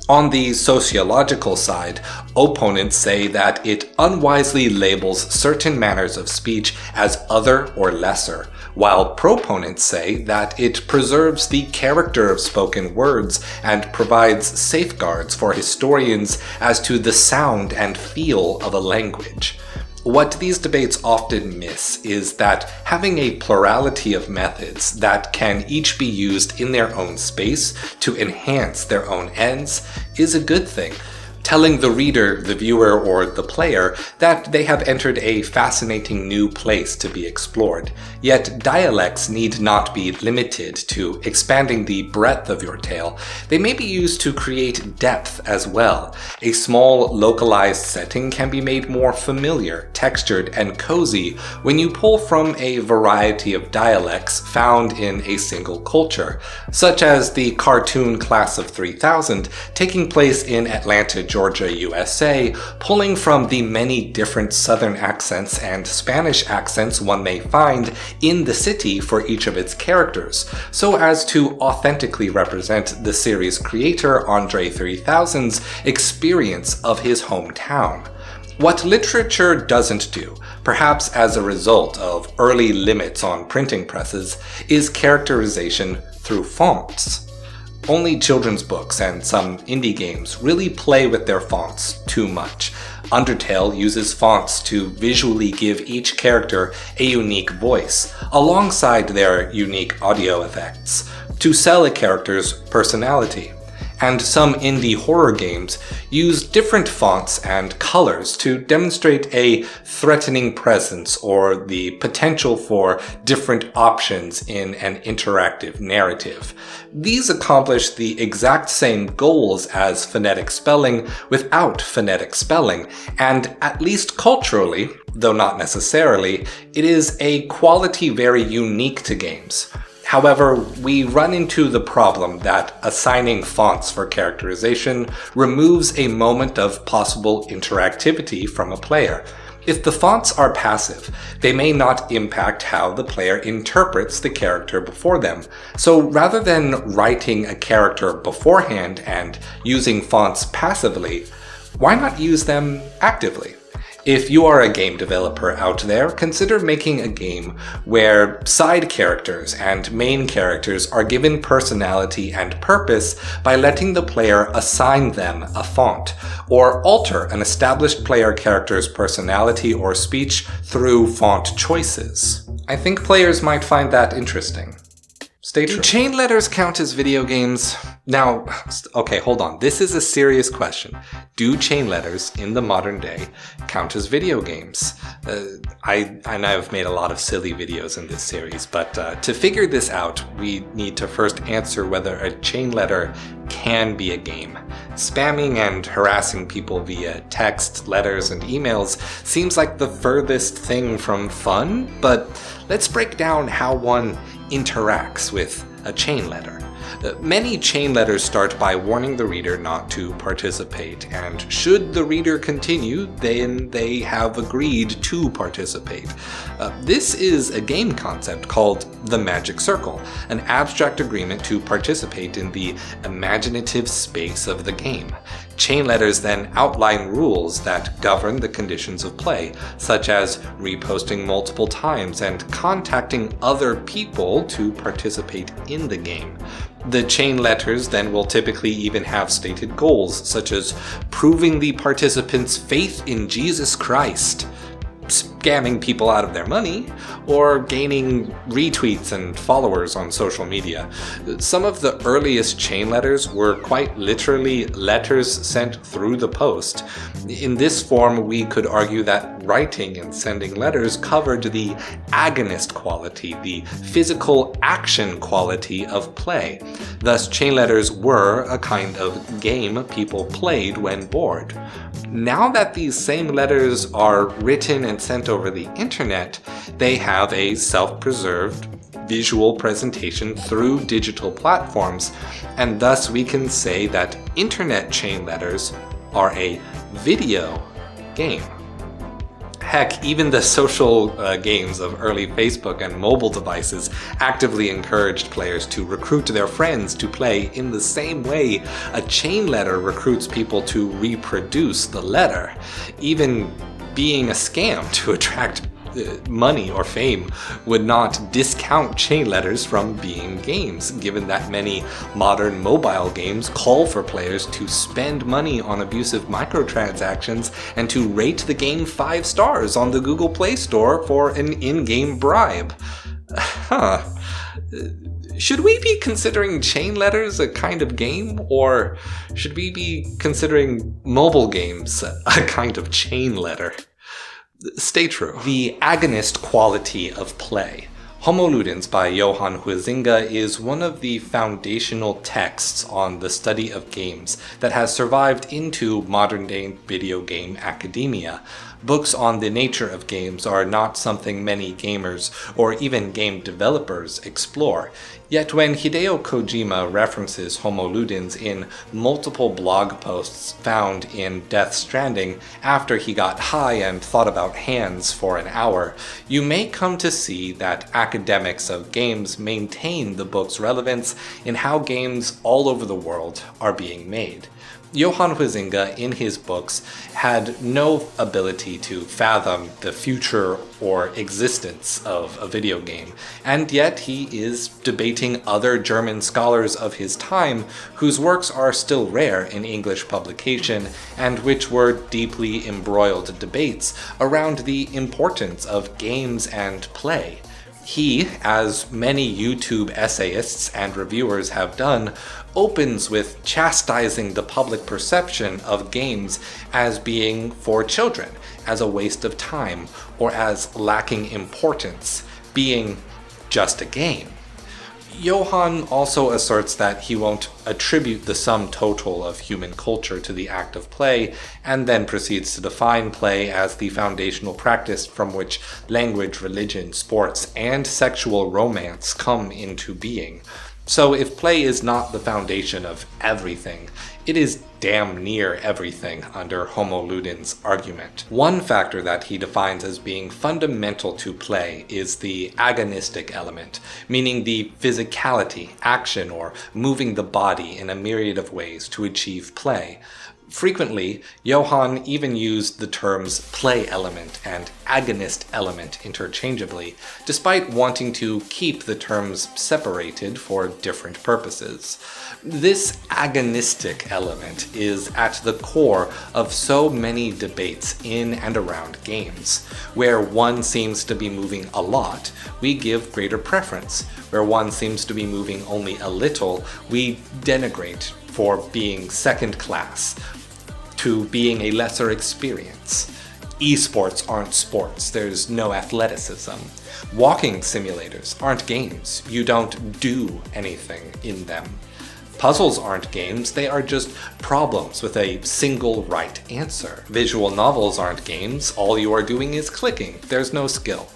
On the sociological side, opponents say that it unwisely labels certain manners of speech as other or lesser, while proponents say that it preserves the character of spoken words and provides safeguards for historians as to the sound and feel of a language. What these debates often miss is that having a plurality of methods that can each be used in their own space to enhance their own ends is a good thing. Telling the reader, the viewer, or the player that they have entered a fascinating new place to be explored. Yet dialects need not be limited to expanding the breadth of your tale. They may be used to create depth as well. A small, localized setting can be made more familiar, textured, and cozy when you pull from a variety of dialects found in a single culture, such as the cartoon Class of 3000 taking place in Atlanta, Georgia, USA, pulling from the many different Southern accents and Spanish accents one may find in the city for each of its characters, so as to authentically represent the series creator Andre 3000's experience of his hometown. What literature doesn't do, perhaps as a result of early limits on printing presses, is characterization through fonts. Only children's books and some indie games really play with their fonts too much. Undertale uses fonts to visually give each character a unique voice, alongside their unique audio effects, to sell a character's personality. And some indie horror games use different fonts and colors to demonstrate a threatening presence or the potential for different options in an interactive narrative. These accomplish the exact same goals as phonetic spelling without phonetic spelling, and at least culturally, though not necessarily, it is a quality very unique to games. However, we run into the problem that assigning fonts for characterization removes a moment of possible interactivity from a player. If the fonts are passive, they may not impact how the player interprets the character before them. So rather than writing a character beforehand and using fonts passively, why not use them actively? If you are a game developer out there, consider making a game where side characters and main characters are given personality and purpose by letting the player assign them a font, or alter an established player character's personality or speech through font choices. I think players might find that interesting. Stay true. Do chain letters count as video games? Now, okay, hold on. This is a serious question. Do chain letters in the modern day count as video games? I've made a lot of silly videos in this series, but to figure this out, we need to first answer whether a chain letter can be a game. Spamming and harassing people via text, letters, and emails seems like the furthest thing from fun, but let's break down how one interacts with a chain letter. Many chain letters start by warning the reader not to participate, and should the reader continue, then they have agreed to participate. This is a game concept called the Magic Circle, an abstract agreement to participate in the imaginative space of the game. Chain letters then outline rules that govern the conditions of play, such as reposting multiple times and contacting other people to participate in the game. The chain letters then will typically even have stated goals, such as proving the participants' faith in Jesus Christ, scamming people out of their money, or gaining retweets and followers on social media. Some of the earliest chain letters were quite literally letters sent through the post. In this form, we could argue that writing and sending letters covered the agonist quality, the physical action quality of play. Thus, chain letters were a kind of game people played when bored. Now that these same letters are written and sent over the internet, they have a self-preserved visual presentation through digital platforms, and thus we can say that internet chain letters are a video game. Heck, even the social games of early Facebook and mobile devices actively encouraged players to recruit their friends to play in the same way a chain letter recruits people to reproduce the letter. Even being a scam to attract money or fame would not discount chain letters from being games, given that many modern mobile games call for players to spend money on abusive microtransactions and to rate the game 5 stars on the Google Play Store for an in-game bribe. Should we be considering chain letters a kind of game, or should we be considering mobile games a kind of chain letter? Stay true. The agonist quality of play. Homo Ludens by Johann Huizinga is one of the foundational texts on the study of games that has survived into modern-day video game academia. Books on the nature of games are not something many gamers or even game developers explore. Yet when Hideo Kojima references Homo Ludens in multiple blog posts found in Death Stranding after he got high and thought about hands for an hour, you may come to see that academics of games maintain the book's relevance in how games all over the world are being made. Johann Huizinga, in his books, had no ability to fathom the future or existence of a video game, and yet he is debating other German scholars of his time whose works are still rare in English publication and which were deeply embroiled debates around the importance of games and play. He, as many YouTube essayists and reviewers have done, opens with chastising the public perception of games as being for children, as a waste of time, or as lacking importance, being just a game. Johann also asserts that he won't attribute the sum total of human culture to the act of play, and then proceeds to define play as the foundational practice from which language, religion, sports, and sexual romance come into being. So if play is not the foundation of everything, it is damn near everything under Homo Ludens' argument. One factor that he defines as being fundamental to play is the agonistic element, meaning the physicality, action, or moving the body in a myriad of ways to achieve play. Frequently, Johann even used the terms play element and agonist element interchangeably, despite wanting to keep the terms separated for different purposes. This agonistic element is at the core of so many debates in and around games. Where one seems to be moving a lot, we give greater preference. Where one seems to be moving only a little, we denigrate for being second class, to being a lesser experience. Esports aren't sports, there's no athleticism. Walking simulators aren't games, you don't do anything in them. Puzzles aren't games, they are just problems with a single right answer. Visual novels aren't games, all you are doing is clicking, there's no skill.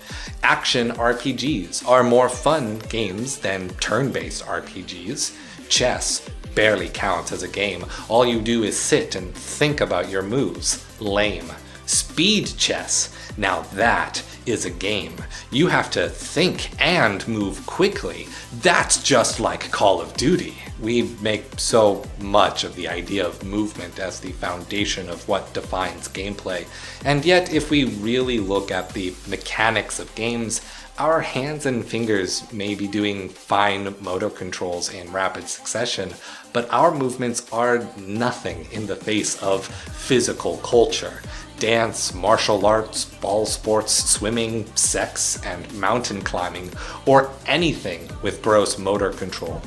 Action RPGs are more fun games than turn-based RPGs. Chess barely counts as a game. All you do is sit and think about your moves. Lame. Speed chess. Now that is a game. You have to think and move quickly. That's just like Call of Duty. We make so much of the idea of movement as the foundation of what defines gameplay, and yet if we really look at the mechanics of games, our hands and fingers may be doing fine motor controls in rapid succession, but our movements are nothing in the face of physical culture. Dance, martial arts, ball sports, swimming, sex, and mountain climbing, or anything with gross motor control.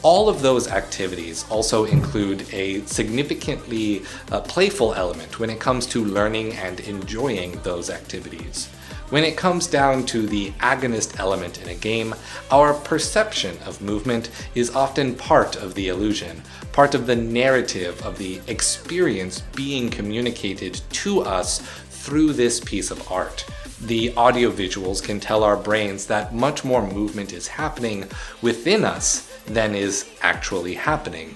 All of those activities also include a significantly playful element when it comes to learning and enjoying those activities. When it comes down to the agonist element in a game, our perception of movement is often part of the illusion, part of the narrative of the experience being communicated to us through this piece of art. The audiovisuals can tell our brains that much more movement is happening within us than is actually happening.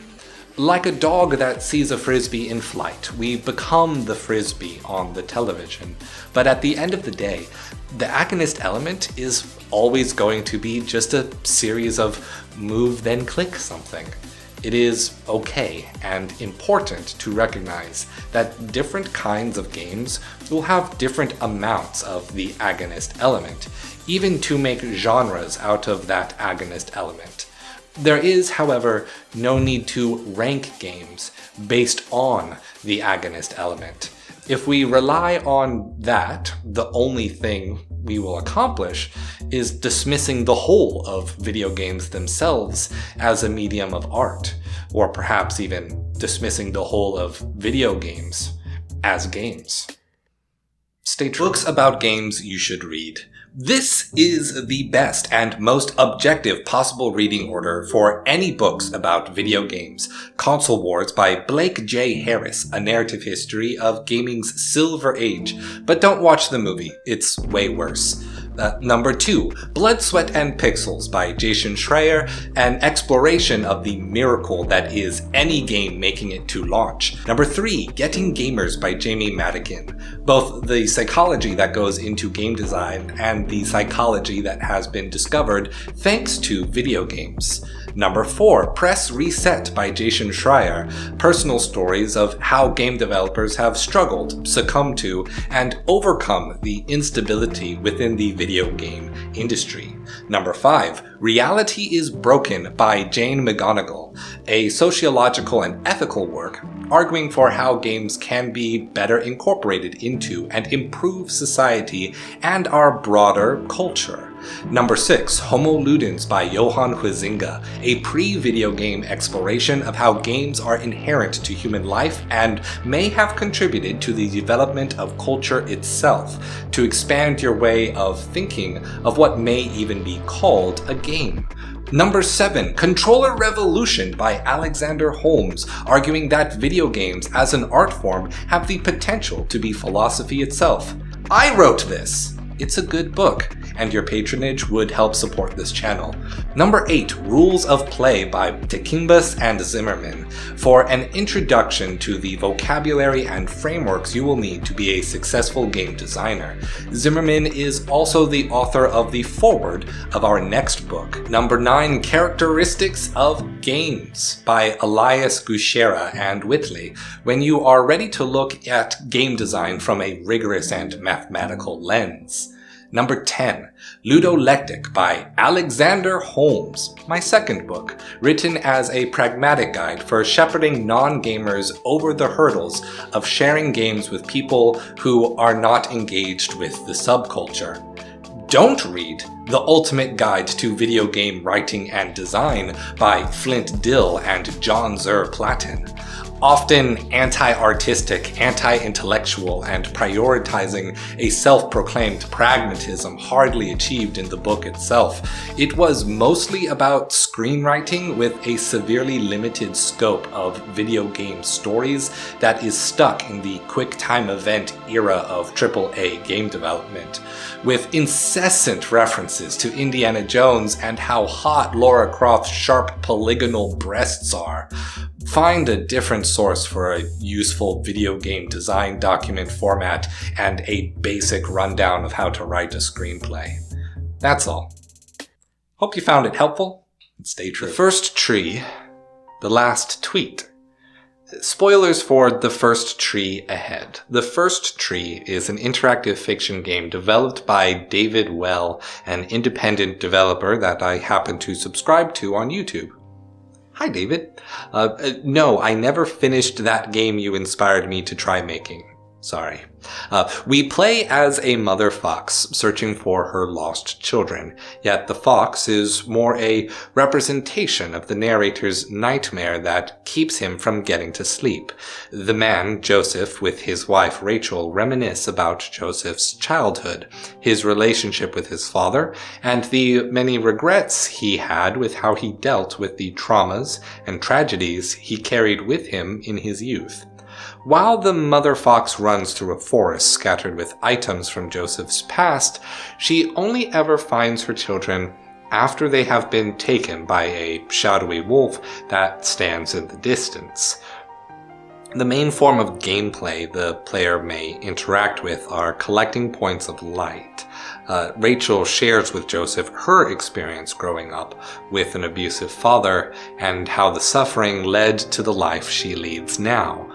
Like a dog that sees a frisbee in flight, we become the frisbee on the television. But at the end of the day, the agonist element is always going to be just a series of move then click something. It is okay and important to recognize that different kinds of games will have different amounts of the agonist element, even to make genres out of that agonist element. There is, however, no need to rank games based on the agonist element. If we rely on that, the only thing we will accomplish is dismissing the whole of video games themselves as a medium of art, or perhaps even dismissing the whole of video games as games. Stay true. Books about games you should read. This is the best and most objective possible reading order for any books about video games. Console Wars by Blake J. Harris, a narrative history of gaming's silver age. But don't watch the movie, it's way worse. Number 2, Blood, Sweat, and Pixels by Jason Schreier, an exploration of the miracle that is any game making it to launch. Number 3, Getting Gamers by Jamie Madigan, both the psychology that goes into game design and the psychology that has been discovered thanks to video games. Number 4, Press Reset by Jason Schreier. Personal stories of how game developers have struggled, succumbed to, and overcome the instability within the video game industry. Number 5, Reality is Broken by Jane McGonigal, a sociological and ethical work arguing for how games can be better incorporated into and improve society and our broader culture. Number 6, Homo Ludens by Johan Huizinga, a pre-video game exploration of how games are inherent to human life and may have contributed to the development of culture itself, to expand your way of thinking of what may even be called a game. Number 7, Controller Revolution by Alexander Holmes, arguing that video games as an art form have the potential to be philosophy itself. I wrote this! It's a good book, and your patronage would help support this channel. Number 8, Rules of Play by Tekimbas and Zimmerman, for an introduction to the vocabulary and frameworks you will need to be a successful game designer. Zimmerman is also the author of the foreword of our next book. Number 9, Characteristics of Games by Elias Gushera and Whitley, when you are ready to look at game design from a rigorous and mathematical lens. Number 10, Ludolectic by Alexander Holmes, my second book, written as a pragmatic guide for shepherding non-gamers over the hurdles of sharing games with people who are not engaged with the subculture. Don't read The Ultimate Guide to Video Game Writing and Design by Flint Dill and John Zur Platten. Often anti-artistic, anti-intellectual, and prioritizing a self-proclaimed pragmatism hardly achieved in the book itself, it was mostly about screenwriting with a severely limited scope of video game stories that is stuck in the quick-time event era of AAA game development, with incessant references to Indiana Jones and how hot Lara Croft's sharp polygonal breasts are. Find a different source for a useful video game design document format and a basic rundown of how to write a screenplay. That's all. Hope you found it helpful, and stay true. The First Tree, The Last Tweet. Spoilers for The First Tree ahead. The First Tree is an interactive fiction game developed by David Well, an independent developer that I happen to subscribe to on YouTube. Hi, David. No, I never finished that game you inspired me to try making. Sorry. We play as a mother fox searching for her lost children, yet the fox is more a representation of the narrator's nightmare that keeps him from getting to sleep. The man, Joseph, with his wife Rachel reminisce about Joseph's childhood, his relationship with his father, and the many regrets he had with how he dealt with the traumas and tragedies he carried with him in his youth. While the mother fox runs through a forest scattered with items from Joseph's past, she only ever finds her children after they have been taken by a shadowy wolf that stands in the distance. The main form of gameplay the player may interact with are collecting points of light. Rachel shares with Joseph her experience growing up with an abusive father and how the suffering led to the life she leads now.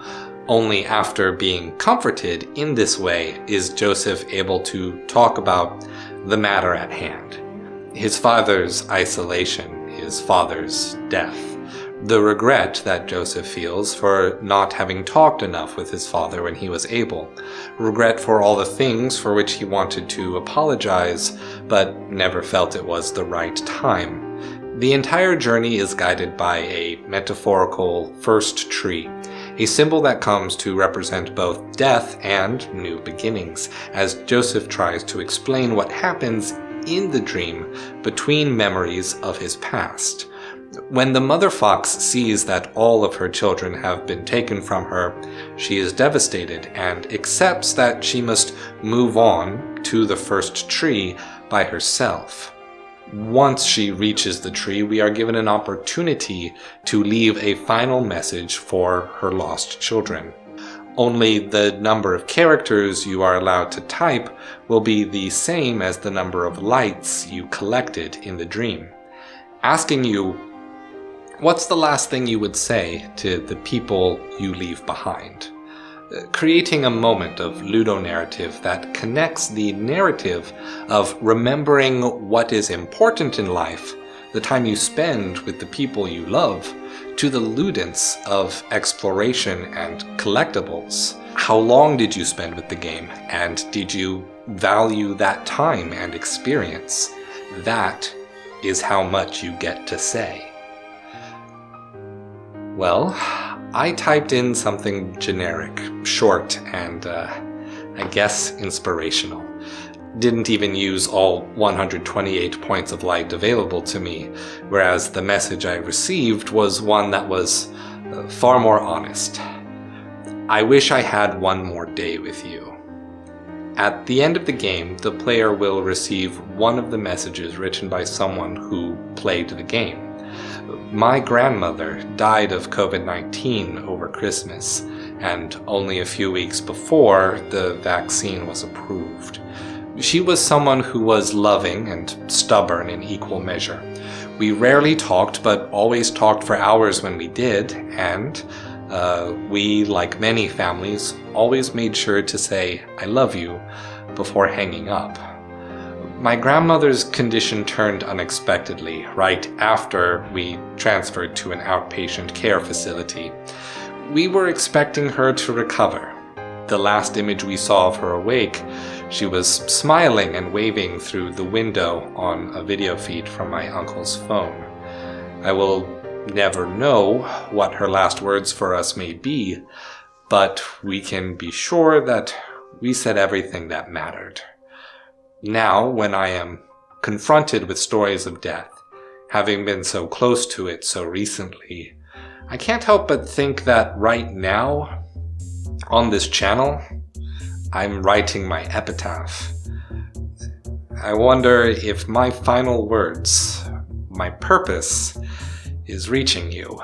Only after being comforted in this way is Joseph able to talk about the matter at hand. His father's isolation, his father's death, the regret that Joseph feels for not having talked enough with his father when he was able, regret for all the things for which he wanted to apologize but never felt it was the right time. The entire journey is guided by a metaphorical first tree, a symbol that comes to represent both death and new beginnings, as Joseph tries to explain what happens in the dream between memories of his past. When the mother fox sees that all of her children have been taken from her, she is devastated and accepts that she must move on to the first tree by herself. Once she reaches the tree, we are given an opportunity to leave a final message for her lost children. Only the number of characters you are allowed to type will be the same as the number of lights you collected in the dream, asking you, What's the last thing you would say to the people you leave behind? Creating a moment of ludonarrative that connects the narrative of remembering what is important in life, the time you spend with the people you love, to the ludence of exploration and collectibles. How long did you spend with the game, and did you value that time and experience? That is how much you get to say. Well, I typed in something generic, short, and I guess inspirational. Didn't even use all 128 points of light available to me, whereas the message I received was one that was far more honest. I wish I had one more day with you. At the end of the game, the player will receive one of the messages written by someone who played the game. My grandmother died of COVID-19 over Christmas, and only a few weeks before, the vaccine was approved. She was someone who was loving and stubborn in equal measure. We rarely talked, but always talked for hours when we did, and we, like many families, always made sure to say, "I love you," before hanging up. My grandmother's condition turned unexpectedly right after we transferred to an outpatient care facility. We were expecting her to recover. The last image we saw of her awake, she was smiling and waving through the window on a video feed from my uncle's phone. I will never know what her last words for us may be, but we can be sure that we said everything that mattered. Now, when I am confronted with stories of death, having been so close to it so recently, I can't help but think that right now, on this channel, I'm writing my epitaph. I wonder if my final words, my purpose, is reaching you.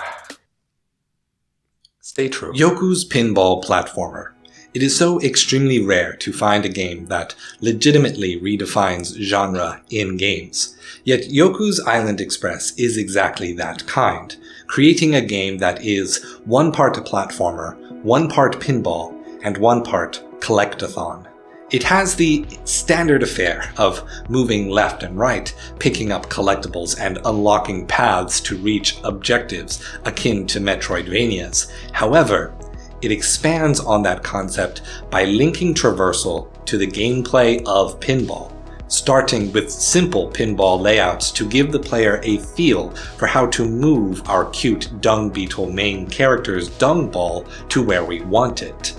Stay true. Yoku's pinball platformer. It is so extremely rare to find a game that legitimately redefines genre in games. Yet Yoku's Island Express is exactly that kind, creating a game that is one part a platformer, one part pinball, and one part collectathon. It has the standard affair of moving left and right, picking up collectibles and unlocking paths to reach objectives akin to Metroidvanias. However, it expands on that concept by linking traversal to the gameplay of pinball, starting with simple pinball layouts to give the player a feel for how to move our cute dung beetle main character's dung ball to where we want it.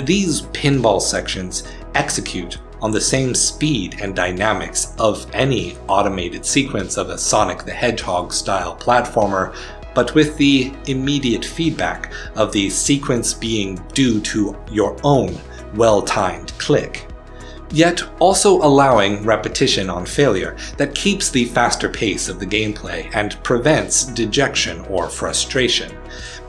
These pinball sections execute on the same speed and dynamics of any automated sequence of a Sonic the Hedgehog style platformer, but with the immediate feedback of the sequence being due to your own well-timed click. Yet also allowing repetition on failure that keeps the faster pace of the gameplay and prevents dejection or frustration.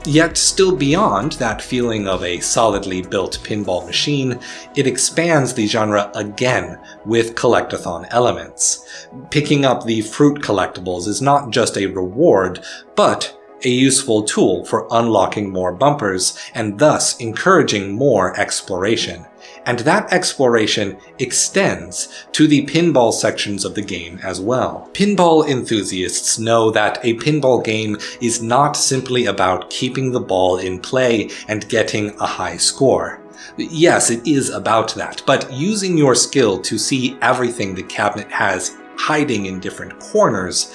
Yet still beyond that feeling of a solidly built pinball machine, it expands the genre again with collectathon elements. Picking up the fruit collectibles is not just a reward, but a useful tool for unlocking more bumpers and thus encouraging more exploration. And that exploration extends to the pinball sections of the game as well. Pinball enthusiasts know that a pinball game is not simply about keeping the ball in play and getting a high score. Yes, it is about that, but using your skill to see everything the cabinet has hiding in different corners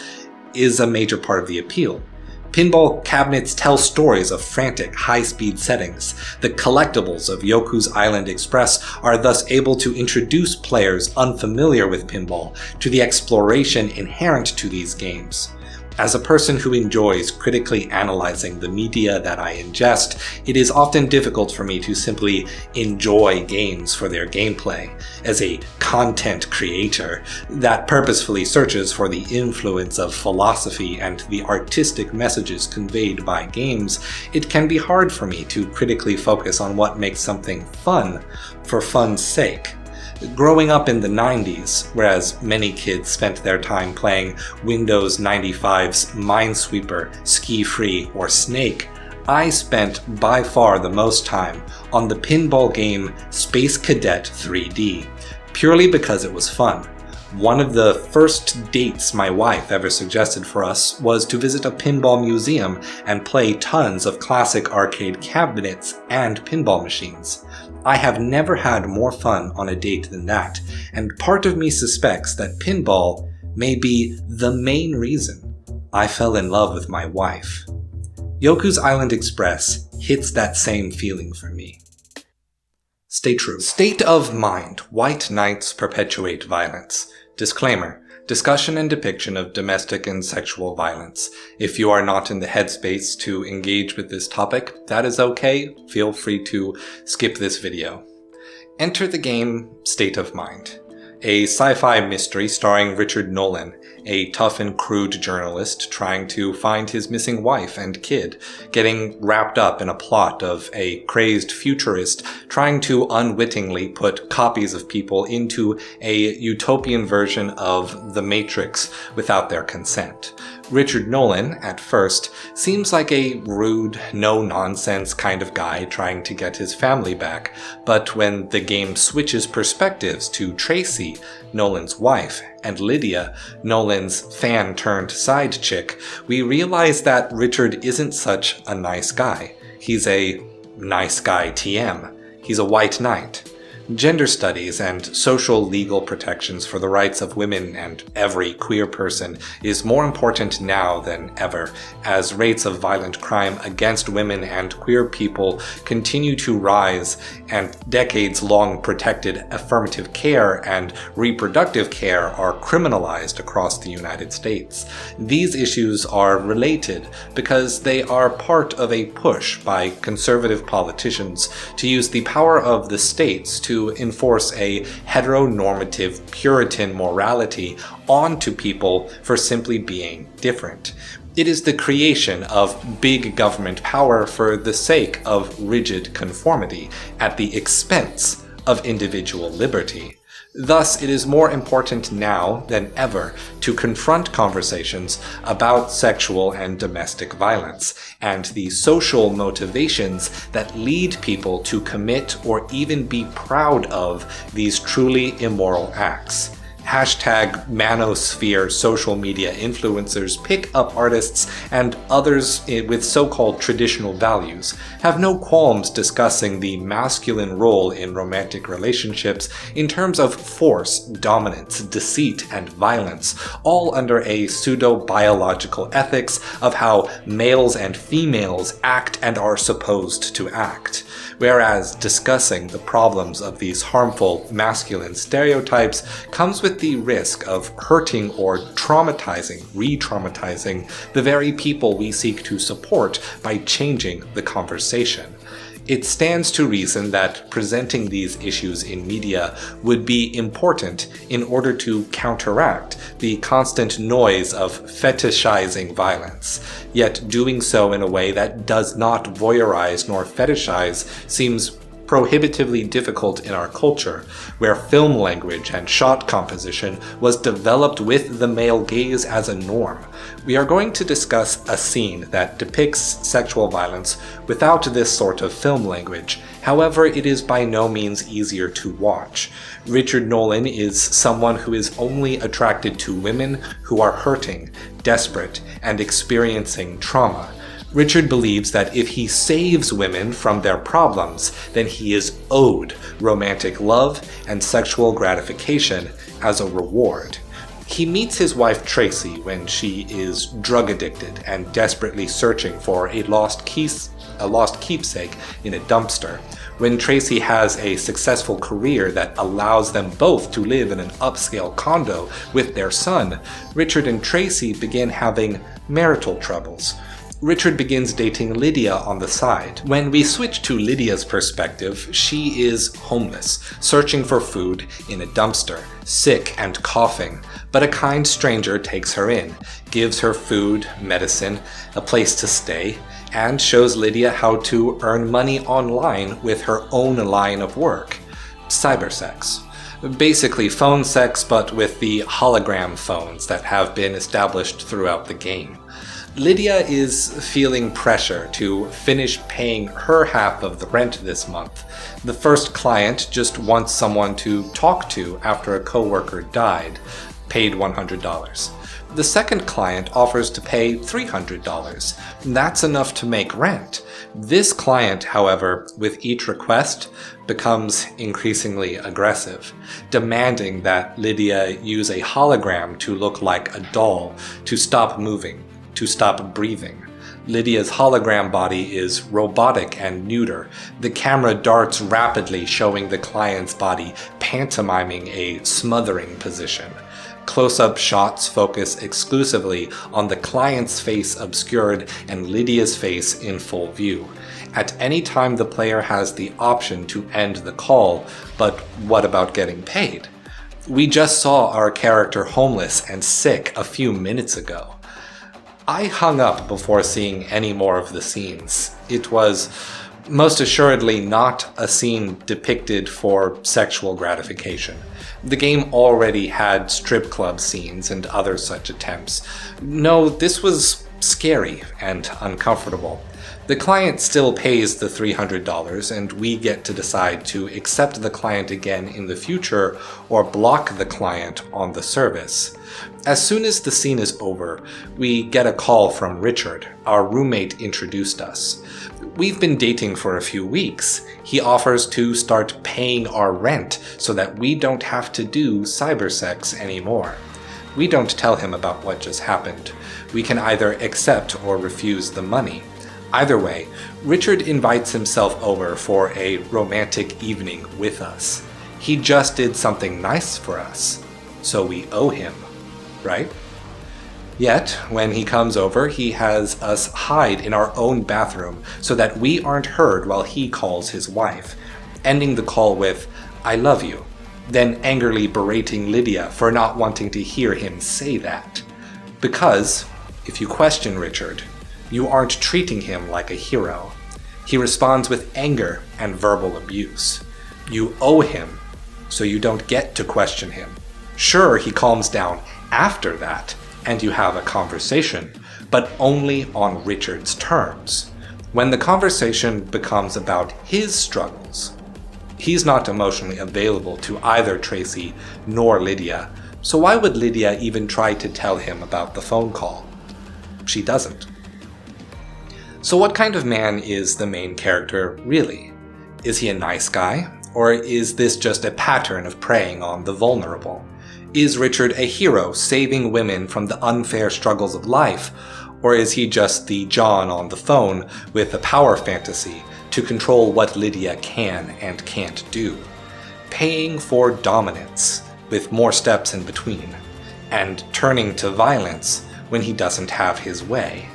is a major part of the appeal. Pinball cabinets tell stories of frantic, high-speed settings. The collectibles of Yoku's Island Express are thus able to introduce players unfamiliar with pinball to the exploration inherent to these games. As a person who enjoys critically analyzing the media that I ingest, it is often difficult for me to simply enjoy games for their gameplay. As a content creator that purposefully searches for the influence of philosophy and the artistic messages conveyed by games, it can be hard for me to critically focus on what makes something fun for fun's sake. Growing up in the 90s, whereas many kids spent their time playing Windows 95's Minesweeper, Ski Free, or Snake, I spent by far the most time on the pinball game Space Cadet 3D, purely because it was fun. One of the first dates my wife ever suggested for us was to visit a pinball museum and play tons of classic arcade cabinets and pinball machines. I have never had more fun on a date than that, and part of me suspects that pinball may be the main reason I fell in love with my wife. Yoku's Island Express hits that same feeling for me. Stay true. State of mind. White knights perpetuate violence. Disclaimer. Discussion and depiction of domestic and sexual violence. If you are not in the headspace to engage with this topic, that is okay. Feel free to skip this video. Enter the game State of Mind, a sci-fi mystery starring Richard Nolan, a tough and crude journalist trying to find his missing wife and kid, getting wrapped up in a plot of a crazed futurist trying to unwittingly put copies of people into a utopian version of The Matrix without their consent. Richard Nolan, at first, seems like a rude, no-nonsense kind of guy trying to get his family back, but when the game switches perspectives to Tracy, Nolan's wife, and Lydia, Nolan's fan-turned-side chick, we realize that Richard isn't such a nice guy. He's a nice guy TM. He's a white knight. Gender studies and social legal protections for the rights of women and every queer person is more important now than ever, as rates of violent crime against women and queer people continue to rise, and decades-long protected affirmative care and reproductive care are criminalized across the United States. These issues are related because they are part of a push by conservative politicians to use the power of the states to enforce a heteronormative Puritan morality onto people for simply being different. It is the creation of big government power for the sake of rigid conformity at the expense of individual liberty. Thus, it is more important now than ever to confront conversations about sexual and domestic violence, and the social motivations that lead people to commit or even be proud of these truly immoral acts. Hashtag manosphere social media influencers, pick-up artists, and others with so-called traditional values have no qualms discussing the masculine role in romantic relationships in terms of force, dominance, deceit, and violence, all under a pseudo-biological ethics of how males and females act and are supposed to act. Whereas discussing the problems of these harmful masculine stereotypes comes with the risk of hurting or traumatizing, re-traumatizing the very people we seek to support by changing the conversation. It stands to reason that presenting these issues in media would be important in order to counteract the constant noise of fetishizing violence. Yet doing so in a way that does not voyeurize nor fetishize seems prohibitively difficult in our culture, where film language and shot composition was developed with the male gaze as a norm. We are going to discuss a scene that depicts sexual violence without this sort of film language. However, it is by no means easier to watch. Richard Nolan is someone who is only attracted to women who are hurting, desperate, and experiencing trauma. Richard believes that if he saves women from their problems, then he is owed romantic love and sexual gratification as a reward. He meets his wife Tracy when she is drug addicted and desperately searching for a lost keepsake in a dumpster. When Tracy has a successful career that allows them both to live in an upscale condo with their son, Richard and Tracy begin having marital troubles. Richard begins dating Lydia on the side. When we switch to Lydia's perspective, she is homeless, searching for food in a dumpster, sick and coughing, but a kind stranger takes her in, gives her food, medicine, a place to stay, and shows Lydia how to earn money online with her own line of work, cybersex. Basically phone sex, but with the hologram phones that have been established throughout the game. Lydia is feeling pressure to finish paying her half of the rent this month. The first client just wants someone to talk to after a coworker died, paid $100. The second client offers to pay $300. That's enough to make rent. This client, however, with each request, becomes increasingly aggressive, demanding that Lydia use a hologram to look like a doll, to stop moving, to stop breathing. Lydia's hologram body is robotic and neuter. The camera darts rapidly, showing the client's body pantomiming a smothering position. Close-up shots focus exclusively on the client's face obscured and Lydia's face in full view. At any time the player has the option to end the call, but what about getting paid? We just saw our character homeless and sick a few minutes ago. I hung up before seeing any more of the scenes. It was most assuredly not a scene depicted for sexual gratification. The game already had strip club scenes and other such attempts. No, this was scary and uncomfortable. The client still pays the $300, and we get to decide to accept the client again in the future or block the client on the service. As soon as the scene is over, we get a call from Richard. Our roommate introduced us. We've been dating for a few weeks. He offers to start paying our rent so that we don't have to do cybersex anymore. We don't tell him about what just happened. We can either accept or refuse the money. Either way, Richard invites himself over for a romantic evening with us. He just did something nice for us, so we owe him, right? Yet, when he comes over, he has us hide in our own bathroom so that we aren't heard while he calls his wife, ending the call with, "I love you," then angrily berating Lydia for not wanting to hear him say that. Because, if you question Richard, you aren't treating him like a hero. He responds with anger and verbal abuse. You owe him, so you don't get to question him. Sure, he calms down after that, and you have a conversation, but only on Richard's terms. When the conversation becomes about his struggles, he's not emotionally available to either Tracy nor Lydia, so why would Lydia even try to tell him about the phone call? She doesn't. So what kind of man is the main character really? Is he a nice guy? Or is this just a pattern of preying on the vulnerable? Is Richard a hero saving women from the unfair struggles of life? Or is he just the John on the phone with a power fantasy to control what Lydia can and can't do? Paying for dominance, with more steps in between, and turning to violence when he doesn't have his way.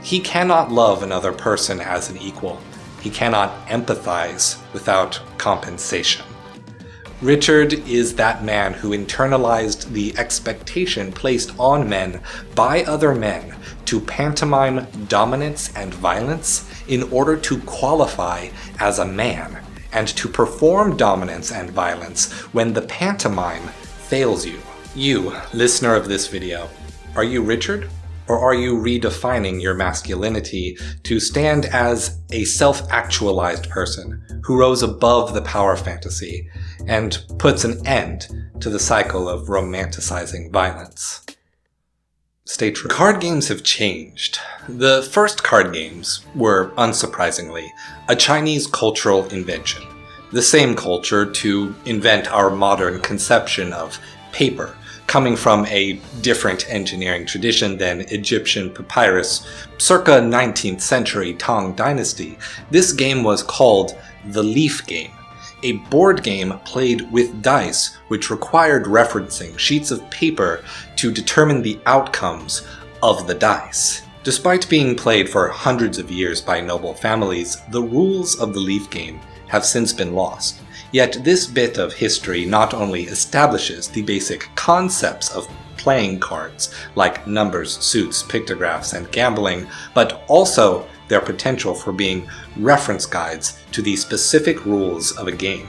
He cannot love another person as an equal. He cannot empathize without compensation. Richard is that man who internalized the expectation placed on men by other men to pantomime dominance and violence in order to qualify as a man, and to perform dominance and violence when the pantomime fails you. You, listener of this video, are you Richard? Or are you redefining your masculinity to stand as a self-actualized person who rose above the power fantasy and puts an end to the cycle of romanticizing violence? Stay true. Card games have changed. The first card games were, unsurprisingly, a Chinese cultural invention. The same culture to invent our modern conception of paper, coming from a different engineering tradition than Egyptian papyrus. Circa 19th century Tang Dynasty, this game was called the Leaf Game, a board game played with dice which required referencing sheets of paper to determine the outcomes of the dice. Despite being played for hundreds of years by noble families, the rules of the Leaf Game have since been lost. Yet this bit of history not only establishes the basic concepts of playing cards, like numbers, suits, pictographs, and gambling, but also their potential for being reference guides to the specific rules of a game.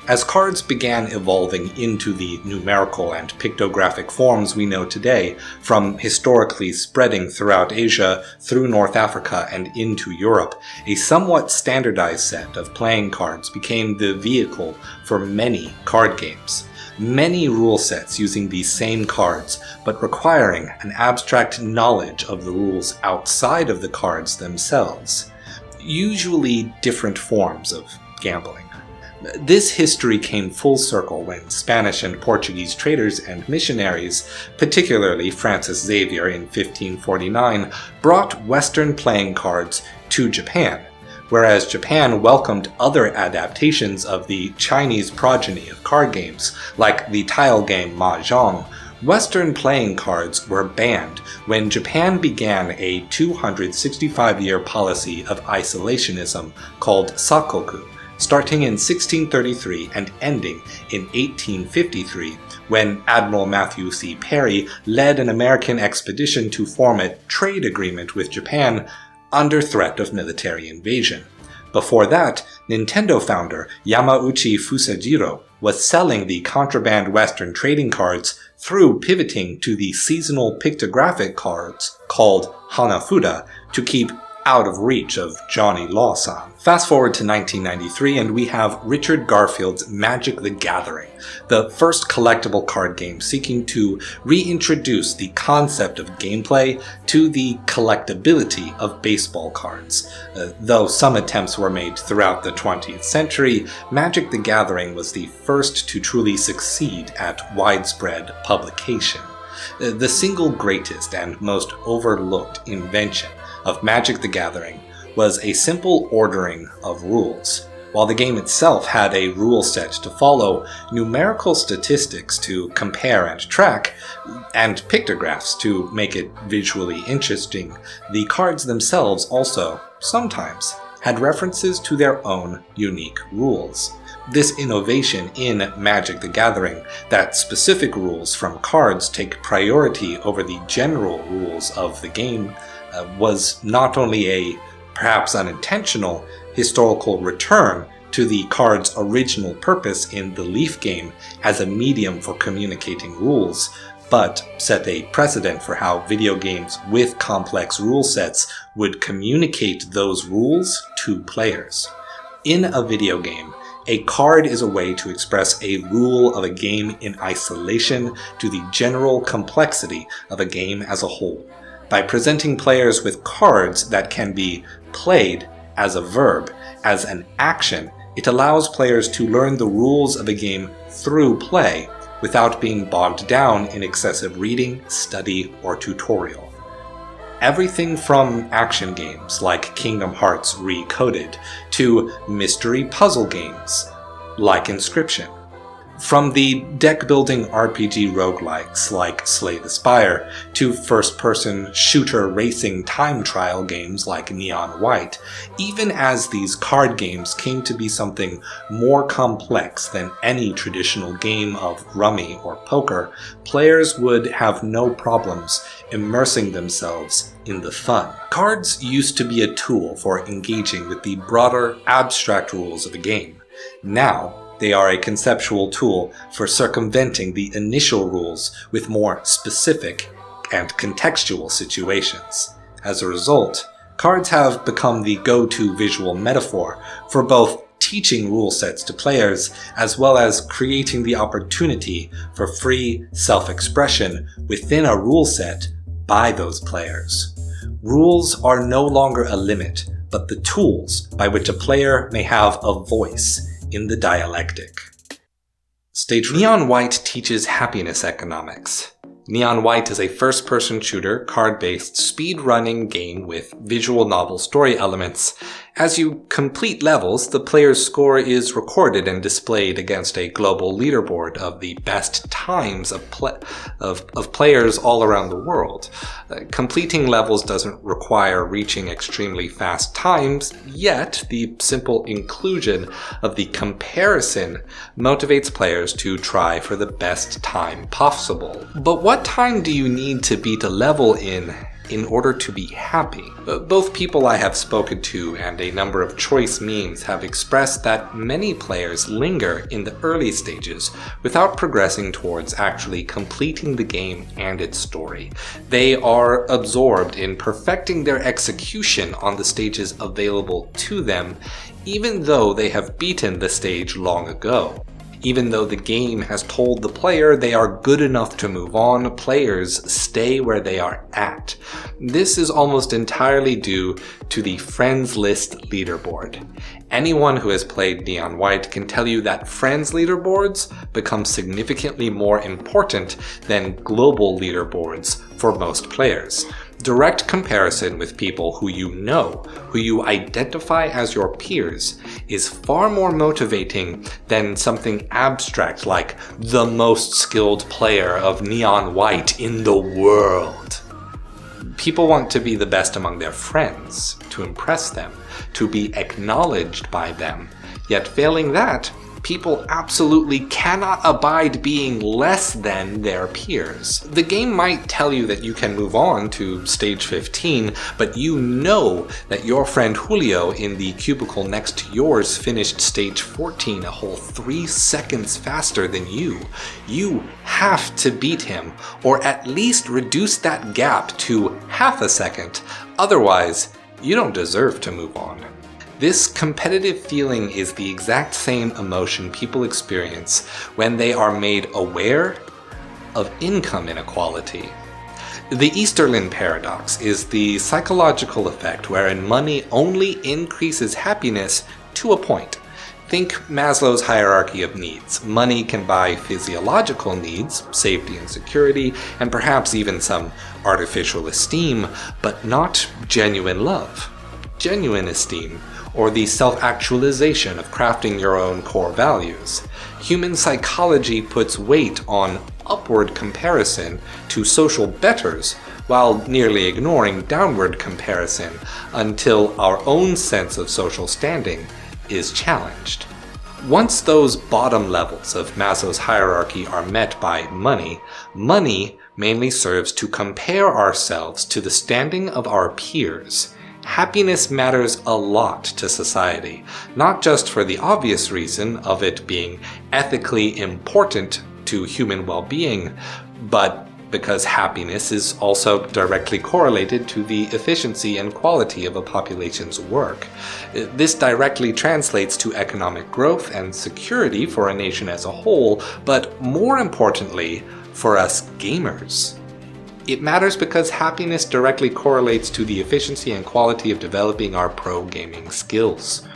As cards began evolving into the numerical and pictographic forms we know today, from historically spreading throughout Asia, through North Africa, and into Europe, a somewhat standardized set of playing cards became the vehicle for many card games. Many rule sets using these same cards, but requiring an abstract knowledge of the rules outside of the cards themselves. Usually different forms of gambling. This history came full circle when Spanish and Portuguese traders and missionaries, particularly Francis Xavier in 1549, brought Western playing cards to Japan. Whereas Japan welcomed other adaptations of the Chinese progeny of card games, like the tile game Mahjong, Western playing cards were banned when Japan began a 265-year policy of isolationism called Sakoku, starting in 1633 and ending in 1853, when Admiral Matthew C. Perry led an American expedition to form a trade agreement with Japan under threat of military invasion. Before that, Nintendo founder Yamauchi Fusajiro was selling the contraband Western trading cards through pivoting to the seasonal pictographic cards called Hanafuda to keep out of reach of Johnny Lawson. Fast forward to 1993 and we have Richard Garfield's Magic the Gathering, the first collectible card game seeking to reintroduce the concept of gameplay to the collectability of baseball cards. Though some attempts were made throughout the 20th century, Magic the Gathering was the first to truly succeed at widespread publication. The single greatest and most overlooked invention of Magic the Gathering was a simple ordering of rules. While the game itself had a rule set to follow, numerical statistics to compare and track, and pictographs to make it visually interesting, the cards themselves also, sometimes, had references to their own unique rules. This innovation in Magic the Gathering, that specific rules from cards take priority over the general rules of the game, was not only a, perhaps unintentional, historical return to the card's original purpose in the Leaf game as a medium for communicating rules, but set a precedent for how video games with complex rule sets would communicate those rules to players. In a video game, a card is a way to express a rule of a game in isolation to the general complexity of a game as a whole. By presenting players with cards that can be played as a verb, as an action, it allows players to learn the rules of a game through play without being bogged down in excessive reading, study, or tutorial. Everything from action games like Kingdom Hearts Recoded to mystery puzzle games like Inscription. From the deck-building RPG roguelikes like Slay the Spire, to first-person shooter racing time trial games like Neon White, even as these card games came to be something more complex than any traditional game of rummy or poker, players would have no problems immersing themselves in the fun. Cards used to be a tool for engaging with the broader, abstract rules of a game. Now, they are a conceptual tool for circumventing the initial rules with more specific and contextual situations. As a result, cards have become the go-to visual metaphor for both teaching rule sets to players as well as creating the opportunity for free self-expression within a rule set by those players. Rules are no longer a limit, but the tools by which a player may have a voice in the dialectic. Neon White teaches happiness economics. Neon White is a first-person shooter, card-based, speed-running game with visual novel story elements. As you complete levels, the player's score is recorded and displayed against a global leaderboard of the best times of players all around the world. Completing levels doesn't require reaching extremely fast times, yet the simple inclusion of the comparison motivates players to try for the best time possible. But what time do you need to beat a level in in order to be happy. Both people I have spoken to and a number of choice memes have expressed that many players linger in the early stages without progressing towards actually completing the game and its story. They are absorbed in perfecting their execution on the stages available to them, even though they have beaten the stage long ago. Even though the game has told the player they are good enough to move on, players stay where they are at. This is almost entirely due to the friends list leaderboard. Anyone who has played Neon White can tell you that friends leaderboards become significantly more important than global leaderboards for most players. Direct comparison with people who you know, who you identify as your peers, is far more motivating than something abstract like the most skilled player of Neon White in the world. People want to be the best among their friends, to impress them, to be acknowledged by them. Yet failing that, people absolutely cannot abide being less than their peers. The game might tell you that you can move on to stage 15, but you know that your friend Julio in the cubicle next to yours finished stage 14 a whole 3 seconds faster than you. You have to beat him, or at least reduce that gap to half a second. Otherwise, you don't deserve to move on. This competitive feeling is the exact same emotion people experience when they are made aware of income inequality. The Easterlin paradox is the psychological effect wherein money only increases happiness to a point. Think Maslow's hierarchy of needs. Money can buy physiological needs, safety and security, and perhaps even some artificial esteem, but not genuine love. Genuine esteem, or the self-actualization of crafting your own core values. Human psychology puts weight on upward comparison to social betters, while nearly ignoring downward comparison until our own sense of social standing is challenged. Once those bottom levels of Maslow's hierarchy are met by money, money mainly serves to compare ourselves to the standing of our peers. Happiness matters a lot to society, not just for the obvious reason of it being ethically important to human well-being, but because happiness is also directly correlated to the efficiency and quality of a population's work. This directly translates to economic growth and security for a nation as a whole, but more importantly, for us gamers. It matters because happiness directly correlates to the efficiency and quality of developing our pro-gaming skills.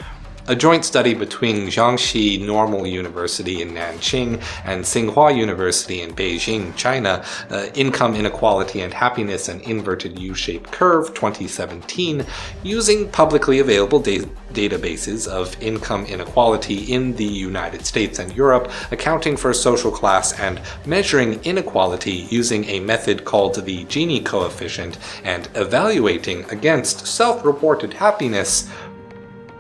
A joint study between Jiangxi Normal University in Nanjing and Tsinghua University in Beijing, China, Income Inequality and Happiness and Inverted U-Shaped Curve 2017, using publicly available databases of income inequality in the United States and Europe, accounting for social class and measuring inequality using a method called the Gini coefficient and evaluating against self-reported happiness.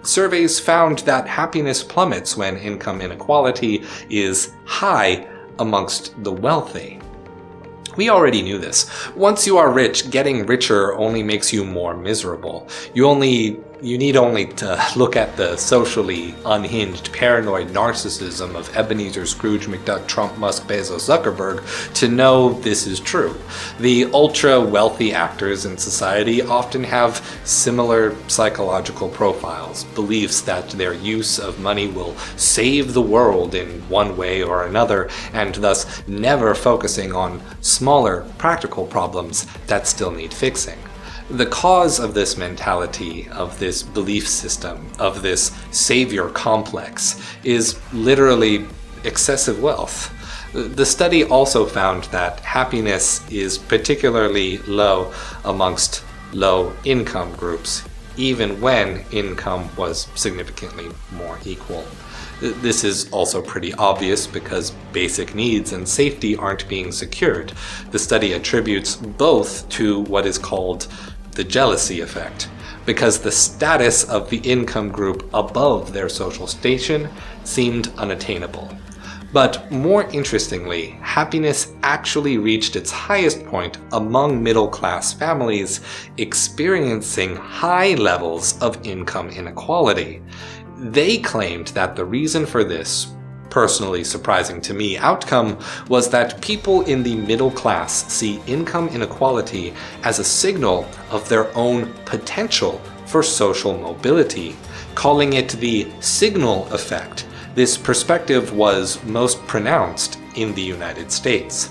Surveys found that happiness plummets when income inequality is high amongst the wealthy. We already knew this. Once you are rich, getting richer only makes you more miserable. You need only to look at the socially unhinged, paranoid narcissism of Ebenezer Scrooge McDuck, Trump, Musk, Bezos, Zuckerberg to know this is true. The ultra-wealthy actors in society often have similar psychological profiles, beliefs that their use of money will save the world in one way or another, and thus never focusing on smaller, practical problems that still need fixing. The cause of this mentality, of this belief system, of this savior complex, is literally excessive wealth. The study also found that happiness is particularly low amongst low-income groups, even when income was significantly more equal. This is also pretty obvious because basic needs and safety aren't being secured. The study attributes both to what is called the jealousy effect, because the status of the income group above their social station seemed unattainable. But more interestingly, happiness actually reached its highest point among middle-class families experiencing high levels of income inequality. They claimed that the reason for this, personally surprising to me, outcome was that people in the middle class see income inequality as a signal of their own potential for social mobility, calling it the signal effect. This perspective was most pronounced in the United States.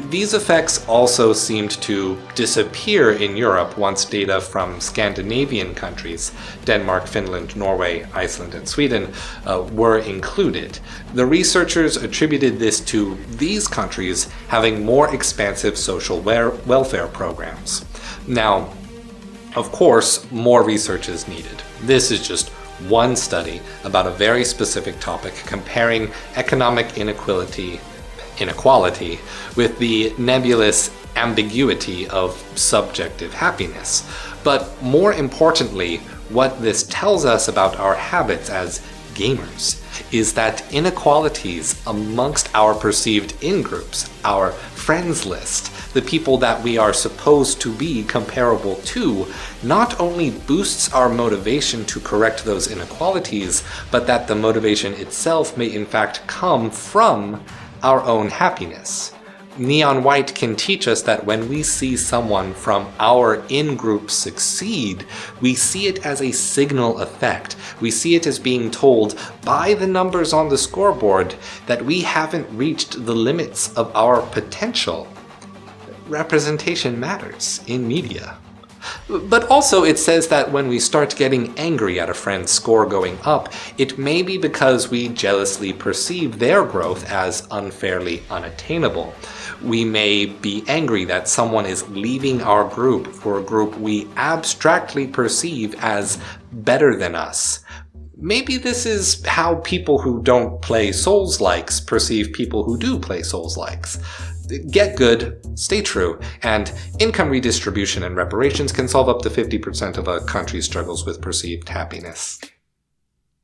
These effects also seemed to disappear in Europe once data from Scandinavian countries, Denmark, Finland, Norway, Iceland, and Sweden, were included. The researchers attributed this to these countries having more expansive social welfare programs. Now, of course, more research is needed. This is just one study about a very specific topic comparing economic inequality with the nebulous ambiguity of subjective happiness. But more importantly, what this tells us about our habits as gamers is that inequalities amongst our perceived in-groups, our friends list, the people that we are supposed to be comparable to, not only boosts our motivation to correct those inequalities, but that the motivation itself may in fact come from our own happiness. Neon White can teach us that when we see someone from our in-group succeed, we see it as a signal effect. We see it as being told by the numbers on the scoreboard that we haven't reached the limits of our potential. Representation matters in media. But also it says that when we start getting angry at a friend's score going up, it may be because we jealously perceive their growth as unfairly unattainable. We may be angry that someone is leaving our group for a group we abstractly perceive as better than us. Maybe this is how people who don't play Souls-likes perceive people who do play Souls-likes. Get good, stay true, and income redistribution and reparations can solve up to 50% of a country's struggles with perceived happiness.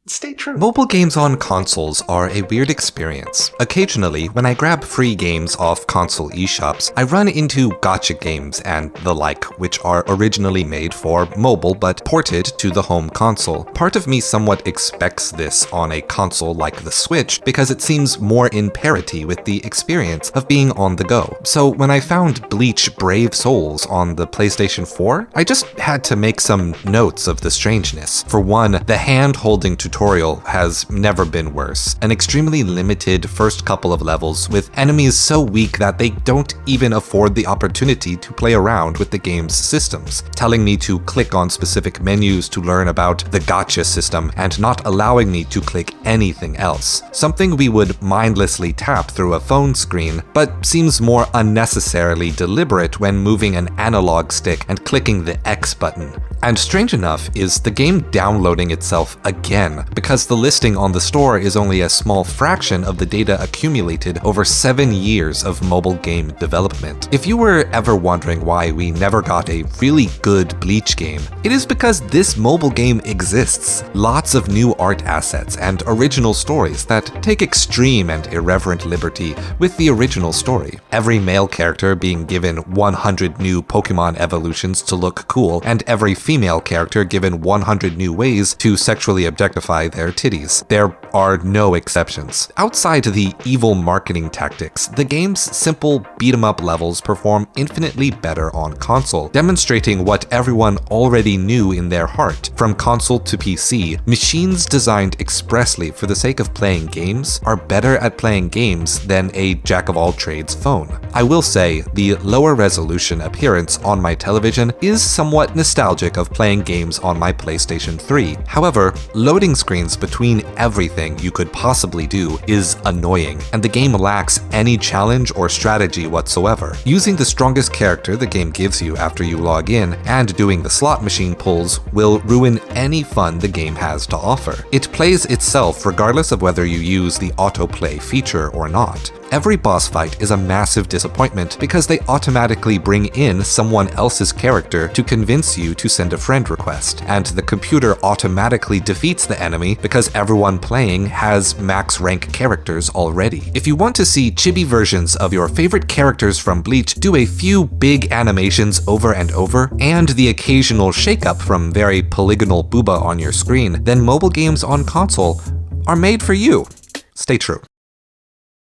Stay true. Mobile games on consoles are a weird experience. Occasionally, when I grab free games off console eShops, I run into gacha games and the like, which are originally made for mobile but ported to the home console. Part of me somewhat expects this on a console like the Switch because it seems more in parity with the experience of being on the go. So when I found Bleach Brave Souls on the PlayStation 4, I just had to make some notes of the strangeness. For one, the hand-holding tutorial has never been worse. An extremely limited first couple of levels with enemies so weak that they don't even afford the opportunity to play around with the game's systems, telling me to click on specific menus to learn about the gacha system and not allowing me to click anything else. Something we would mindlessly tap through a phone screen, but seems more unnecessarily deliberate when moving an analog stick and clicking the X button. And strange enough is the game downloading itself again, because the listing on the store is only a small fraction of the data accumulated over 7 years of mobile game development. If you were ever wondering why we never got a really good Bleach game, it is because this mobile game exists. Lots of new art assets and original stories that take extreme and irreverent liberty with the original story. Every male character being given 100 new Pokemon evolutions to look cool, and every female character given 100 new ways to sexually objectify their titties. There are no exceptions. Outside the evil marketing tactics, the game's simple beat-em-up levels perform infinitely better on console, demonstrating what everyone already knew in their heart. From console to PC, machines designed expressly for the sake of playing games are better at playing games than a jack-of-all-trades phone. I will say, the lower resolution appearance on my television is somewhat nostalgic of playing games on my PlayStation 3. However, loading screens between everything you could possibly do is annoying, and the game lacks any challenge or strategy whatsoever. Using the strongest character the game gives you after you log in and doing the slot machine pulls will ruin any fun the game has to offer. It plays itself regardless of whether you use the autoplay feature or not. Every boss fight is a massive disappointment because they automatically bring in someone else's character to convince you to send a friend request, and the computer automatically defeats the enemy because everyone playing has max rank characters already. If you want to see chibi versions of your favorite characters from Bleach do a few big animations over and over, and the occasional shakeup from very polygonal booba on your screen, then mobile games on console are made for you. Stay true.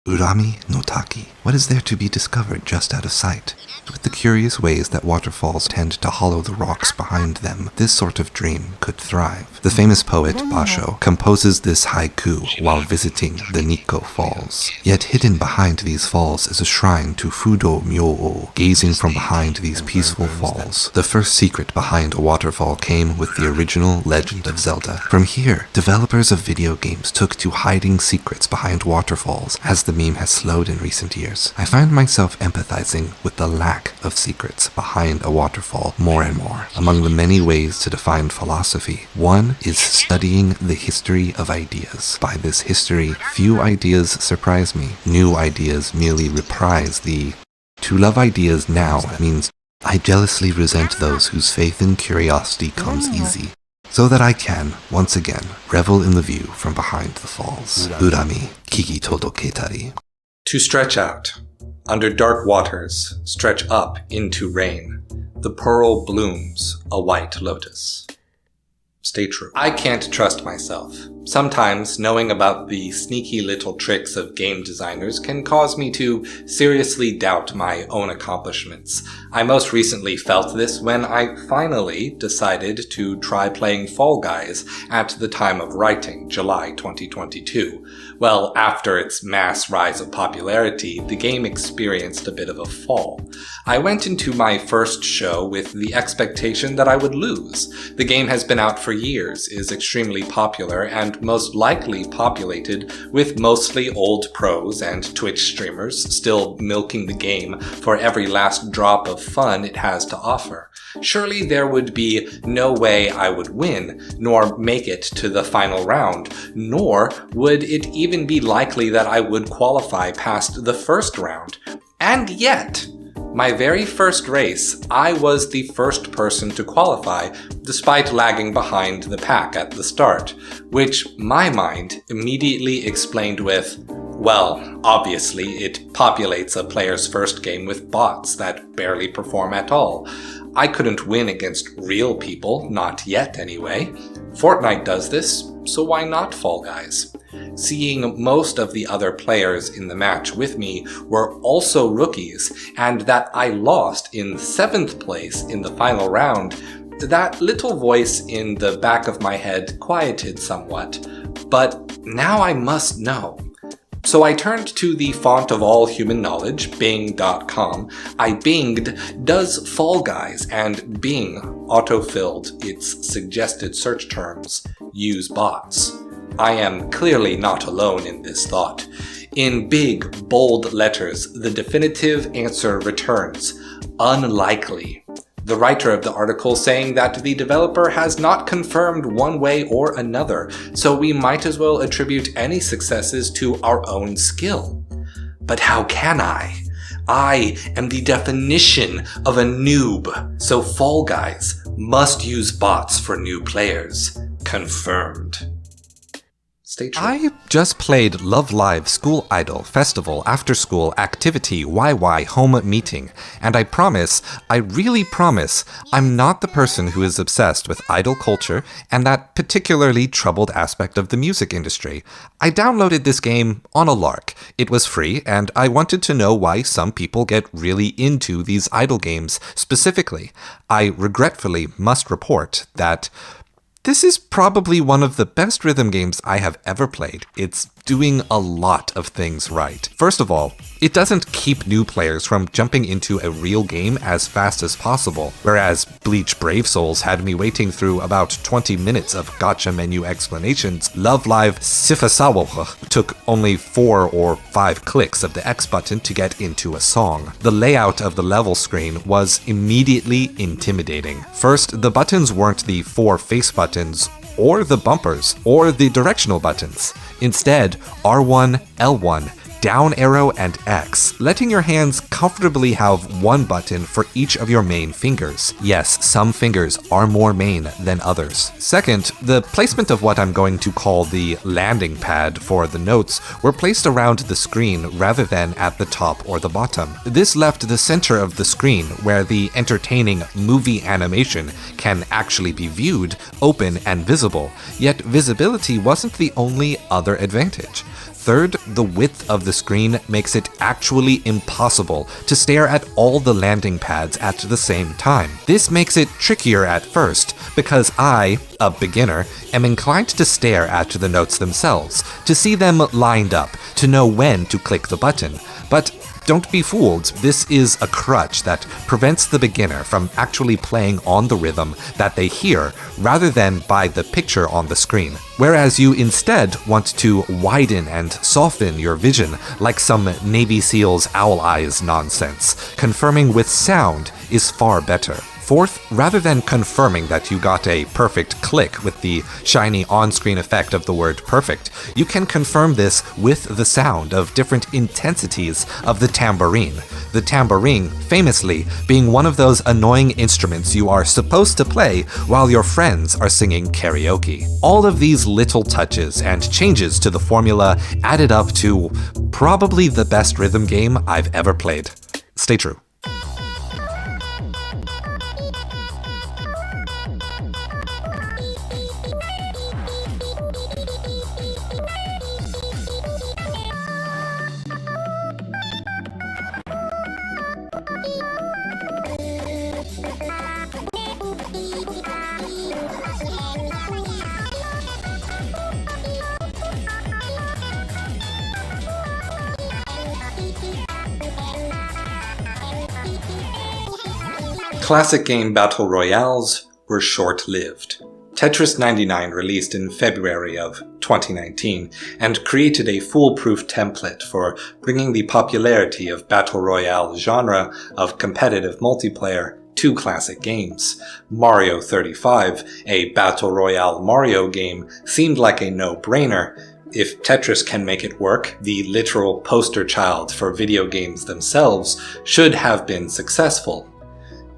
Urami no Taki. What is there to be discovered just out of sight? With the curious ways that waterfalls tend to hollow the rocks behind them, this sort of dream could thrive. The famous poet Basho composes this haiku while visiting the Nikko Falls. Yet hidden behind these falls is a shrine to Fudo Myo-o. Gazing from behind these peaceful falls, the first secret behind a waterfall came with the original Legend of Zelda. From here, developers of video games took to hiding secrets behind waterfalls as the meme has slowed in recent years. I find myself empathizing with the lack of secrets behind a waterfall more and more. Among the many ways to define philosophy, one is studying the history of ideas. By this history, few ideas surprise me. New ideas merely reprise the... To love ideas now means I jealously resent those whose faith in curiosity comes easy, so that I can, once again, revel in the view from behind the falls. Urami, kiki todoketari. To stretch out. Under dark waters, stretch up into rain. The pearl blooms, a white lotus. Stay true. I can't trust myself. Sometimes, knowing about the sneaky little tricks of game designers can cause me to seriously doubt my own accomplishments. I most recently felt this when I finally decided to try playing Fall Guys at the time of writing, July 2022. Well, after its mass rise of popularity, the game experienced a bit of a fall. I went into my first show with the expectation that I would lose. The game has been out for years, is extremely popular, and most likely populated with mostly old pros and Twitch streamers still milking the game for every last drop of fun it has to offer. Surely there would be no way I would win, nor make it to the final round, nor would it even be likely that I would qualify past the first round. And yet, my very first race, I was the first person to qualify, despite lagging behind the pack at the start, which my mind immediately explained with, well, obviously it populates a player's first game with bots that barely perform at all. I couldn't win against real people, not yet anyway. Fortnite does this, so why not Fall Guys? Seeing most of the other players in the match with me were also rookies, and that I lost in 7th place in the final round, that little voice in the back of my head quieted somewhat. But now I must know. So I turned to the font of all human knowledge, Bing.com. I binged, does Fall Guys, and Bing autofilled its suggested search terms, use bots. I am clearly not alone in this thought. In big, bold letters, the definitive answer returns, unlikely. The writer of the article saying that the developer has not confirmed one way or another, so we might as well attribute any successes to our own skill. But how can I? I am the definition of a noob, so Fall Guys must use bots for new players. Confirmed. Stay true. I just played Love Live School Idol Festival After School Activity YY Home Meeting, and I really promise, I'm not the person who is obsessed with idol culture and that particularly troubled aspect of the music industry. I downloaded this game on a lark. It was free, and I wanted to know why some people get really into these idol games specifically. I regretfully must report that this is probably one of the best rhythm games I have ever played. It's doing a lot of things right. First of all, it doesn't keep new players from jumping into a real game as fast as possible, whereas Bleach Brave Souls had me waiting through about 20 minutes of gacha menu explanations. Love Live Sifasawa took only 4 or 5 clicks of the X button to get into a song. The layout of the level screen was immediately intimidating. First, the buttons weren't the 4 face buttons, or the bumpers, or the directional buttons. Instead, R1, L1, down arrow and X, letting your hands comfortably have one button for each of your main fingers. Yes, some fingers are more main than others. Second, the placement of what I'm going to call the landing pad for the notes were placed around the screen rather than at the top or the bottom. This left the center of the screen, where the entertaining movie animation can actually be viewed, open and visible, yet visibility wasn't the only other advantage. Third, the width of the screen makes it actually impossible to stare at all the landing pads at the same time. This makes it trickier at first, because I, a beginner, am inclined to stare at the notes themselves, to see them lined up, to know when to click the button. But don't be fooled, this is a crutch that prevents the beginner from actually playing on the rhythm that they hear rather than by the picture on the screen. Whereas you instead want to widen and soften your vision like some Navy SEALs owl eyes nonsense. Confirming with sound is far better. Fourth, rather than confirming that you got a perfect click with the shiny on-screen effect of the word perfect, you can confirm this with the sound of different intensities of the tambourine. The tambourine, famously, being one of those annoying instruments you are supposed to play while your friends are singing karaoke. All of these little touches and changes to the formula added up to probably the best rhythm game I've ever played. Stay true. Classic game battle royales were short-lived. Tetris 99 released in February of 2019 and created a foolproof template for bringing the popularity of battle royale genre of competitive multiplayer to classic games. Mario 35, a battle royale Mario game, seemed like a no-brainer. If Tetris can make it work, the literal poster child for video games themselves should have been successful.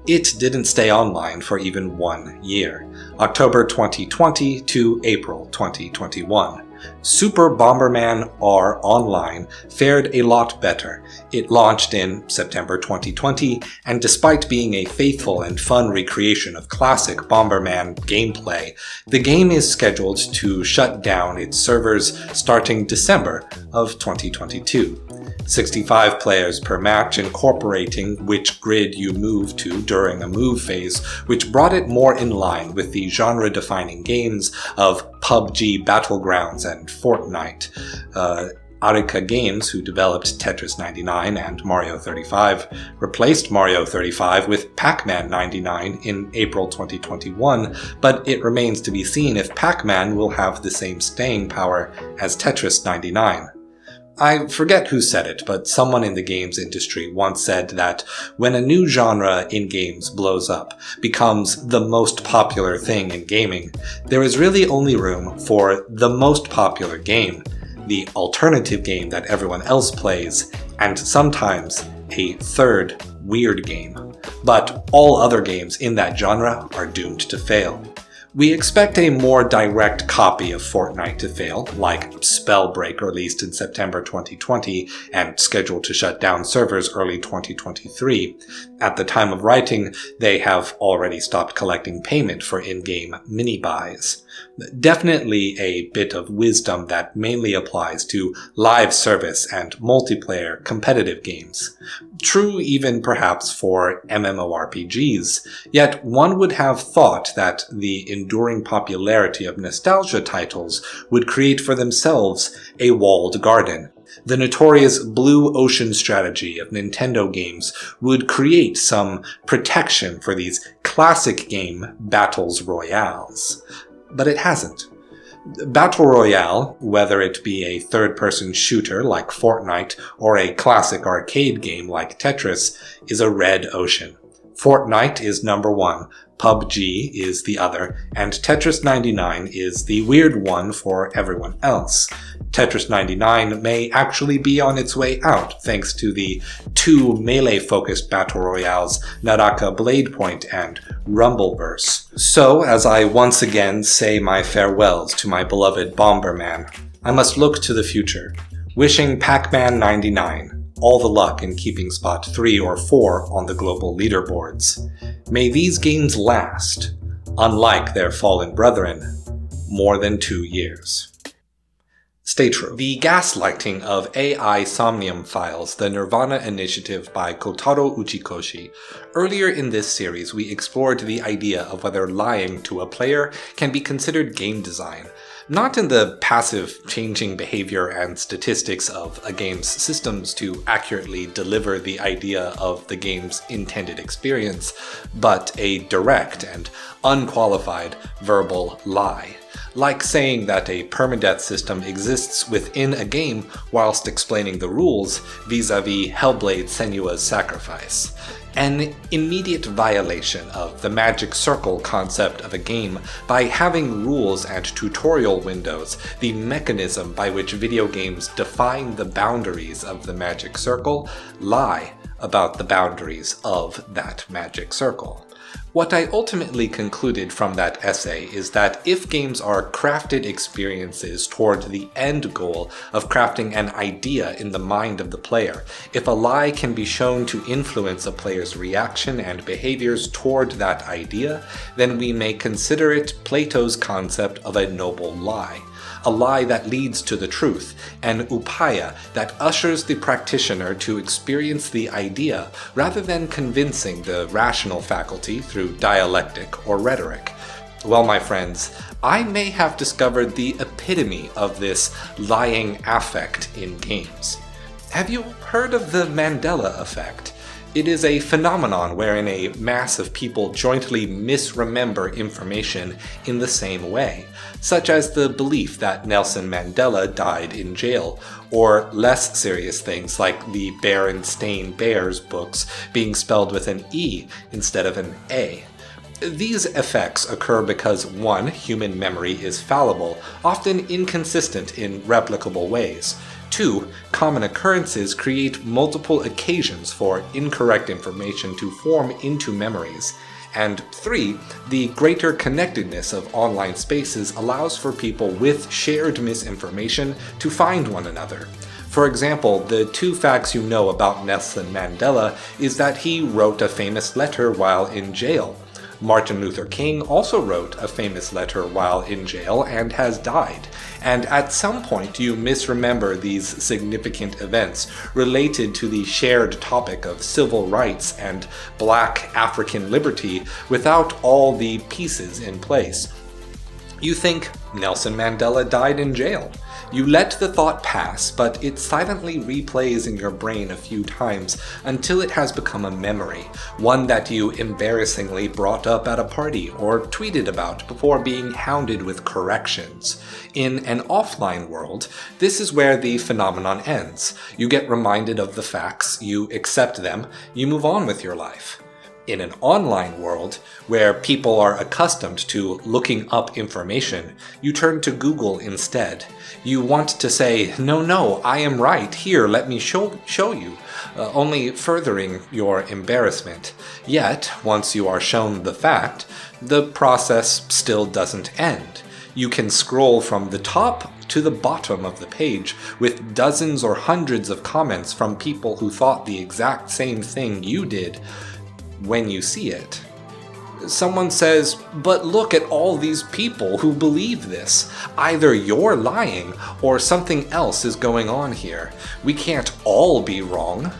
It didn't stay online for even 1 year, October 2020 to April 2021. Super Bomberman R Online fared a lot better. It launched in September 2020, and despite being a faithful and fun recreation of classic Bomberman gameplay, the game is scheduled to shut down its servers starting December of 2022. 65 players per match, incorporating which grid you move to during a move phase, which brought it more in line with the genre-defining games of PUBG Battlegrounds and Fortnite. Arika Games, who developed Tetris 99 and Mario 35, replaced Mario 35 with Pac-Man 99 in April 2021, but it remains to be seen if Pac-Man will have the same staying power as Tetris 99. I forget who said it, but someone in the games industry once said that when a new genre in games blows up, becomes the most popular thing in gaming, there is really only room for the most popular game, the alternative game that everyone else plays, and sometimes a third weird game. But all other games in that genre are doomed to fail. We expect a more direct copy of Fortnite to fail, like Spellbreak, released in September 2020 and scheduled to shut down servers early 2023. At the time of writing, they have already stopped collecting payment for in-game mini-buys. Definitely a bit of wisdom that mainly applies to live service and multiplayer competitive games. True even perhaps for MMORPGs, yet one would have thought that the enduring popularity of nostalgia titles would create for themselves a walled garden. The notorious blue ocean strategy of Nintendo games would create some protection for these classic game battles royales. But it hasn't. Battle Royale, whether it be a third-person shooter like Fortnite or a classic arcade game like Tetris, is a red ocean. Fortnite is number one, PUBG is the other, and Tetris 99 is the weird one for everyone else. Tetris 99 may actually be on its way out thanks to the 2 melee-focused battle royales Naraka Bladepoint and Rumbleverse. So, as I once again say my farewells to my beloved Bomberman, I must look to the future, wishing Pac-Man 99 all the luck in keeping spot 3 or 4 on the global leaderboards. May these games last, unlike their fallen brethren, more than 2 years. Stay true. The gaslighting of AI Somnium Files, the Nirvana initiative by Kotaro Uchikoshi. Earlier in this series, we explored the idea of whether lying to a player can be considered game design. Not in the passive changing behavior and statistics of a game's systems to accurately deliver the idea of the game's intended experience, but a direct and unqualified verbal lie. Like saying that a permadeath system exists within a game whilst explaining the rules vis-a-vis Hellblade Senua's sacrifice. An immediate violation of the magic circle concept of a game by having rules and tutorial windows, the mechanism by which video games define the boundaries of the magic circle, lie about the boundaries of that magic circle. What I ultimately concluded from that essay is that if games are crafted experiences toward the end goal of crafting an idea in the mind of the player, if a lie can be shown to influence a player's reaction and behaviors toward that idea, then we may consider it Plato's concept of a noble lie. A lie that leads to the truth, an upaya that ushers the practitioner to experience the idea rather than convincing the rational faculty through dialectic or rhetoric. Well, my friends, I may have discovered the epitome of this lying affect in games. Have you heard of the Mandela effect? It is a phenomenon wherein a mass of people jointly misremember information in the same way, such as the belief that Nelson Mandela died in jail, or less serious things like the Berenstain Bears books being spelled with an E instead of an A. These effects occur because 1. Human memory is fallible, often inconsistent in replicable ways. 2. Common occurrences create multiple occasions for incorrect information to form into memories. And 3. The greater connectedness of online spaces allows for people with shared misinformation to find one another. For example, the 2 facts you know about Nelson Mandela is that he wrote a famous letter while in jail. Martin Luther King also wrote a famous letter while in jail and has died. And at some point you misremember these significant events related to the shared topic of civil rights and Black African liberty without all the pieces in place. You think Nelson Mandela died in jail. You let the thought pass, but it silently replays in your brain a few times until it has become a memory, one that you embarrassingly brought up at a party or tweeted about before being hounded with corrections. In an offline world, this is where the phenomenon ends. You get reminded of the facts, you accept them, you move on with your life. In an online world, where people are accustomed to looking up information, you turn to Google instead. You want to say, no, I am right, here, let me show you, only furthering your embarrassment. Yet, once you are shown the fact, the process still doesn't end. You can scroll from the top to the bottom of the page with dozens or hundreds of comments from people who thought the exact same thing you did. When you see it, someone says, but look at all these people who believe this. Either you're lying or something else is going on here. We can't all be wrong.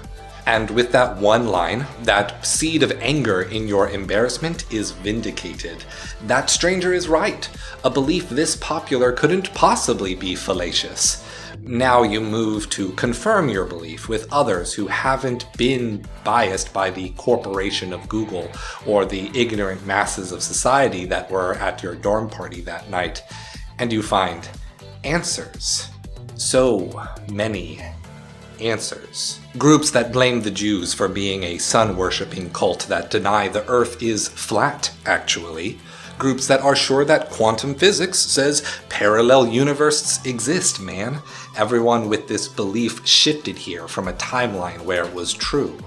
And with that one line, that seed of anger in your embarrassment is vindicated. That stranger is right. A belief this popular couldn't possibly be fallacious. Now you move to confirm your belief with others who haven't been biased by the corporation of Google or the ignorant masses of society that were at your dorm party that night, and you find answers. So many answers. Groups that blame the Jews for being a sun-worshipping cult that deny the earth is flat, actually. Groups that are sure that quantum physics says parallel universes exist, man. Everyone with this belief shifted here from a timeline where it was true.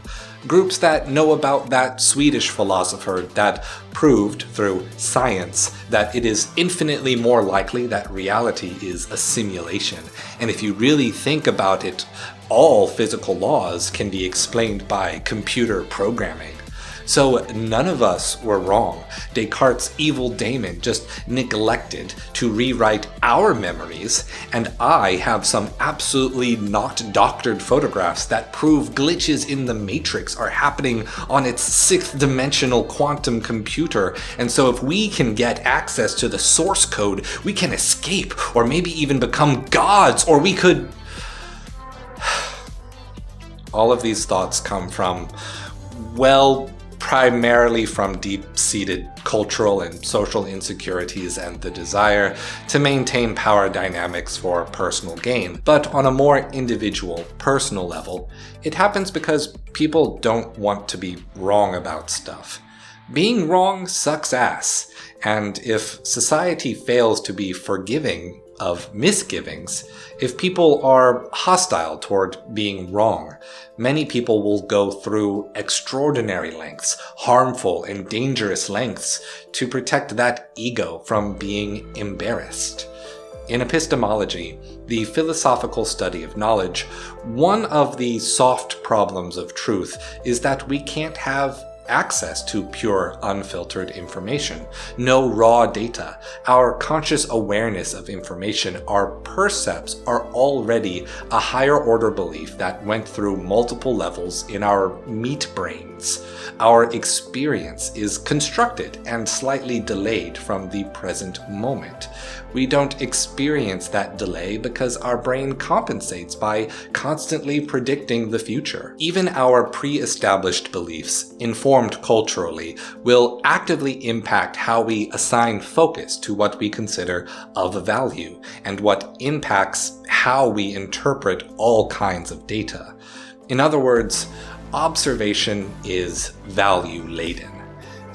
Groups that know about that Swedish philosopher that proved through science that it is infinitely more likely that reality is a simulation. And if you really think about it, all physical laws can be explained by computer programming. So none of us were wrong. Descartes' evil daemon just neglected to rewrite our memories, and I have some absolutely not doctored photographs that prove glitches in the Matrix are happening on its 6th dimensional quantum computer. And so if we can get access to the source code, we can escape, or maybe even become gods, or we could... All of these thoughts come from, well, primarily from deep-seated cultural and social insecurities and the desire to maintain power dynamics for personal gain. But on a more individual, personal level, it happens because people don't want to be wrong about stuff. Being wrong sucks ass, and if society fails to be forgiving of misgivings, if people are hostile toward being wrong, many people will go through extraordinary lengths, harmful and dangerous lengths, to protect that ego from being embarrassed. In epistemology, the philosophical study of knowledge, one of the soft problems of truth is that we can't have access to pure, unfiltered information. No raw data. Our conscious awareness of information, our percepts, are already a higher order belief that went through multiple levels in our meat brains. Our experience is constructed and slightly delayed from the present moment. We don't experience that delay because our brain compensates by constantly predicting the future. Even our pre-established beliefs, informed culturally, will actively impact how we assign focus to what we consider of value, and what impacts how we interpret all kinds of data. In other words, observation is value-laden.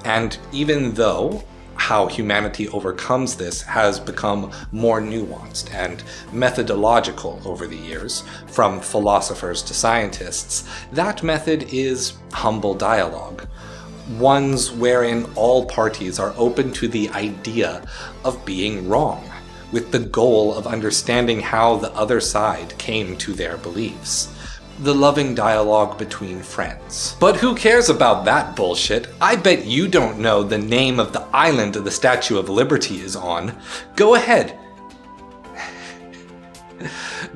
And even though how humanity overcomes this has become more nuanced and methodological over the years, from philosophers to scientists, that method is humble dialogue. Ones wherein all parties are open to the idea of being wrong, with the goal of understanding how the other side came to their beliefs. The loving dialogue between friends. But who cares about that bullshit? I bet you don't know the name of the island the Statue of Liberty is on. Go ahead.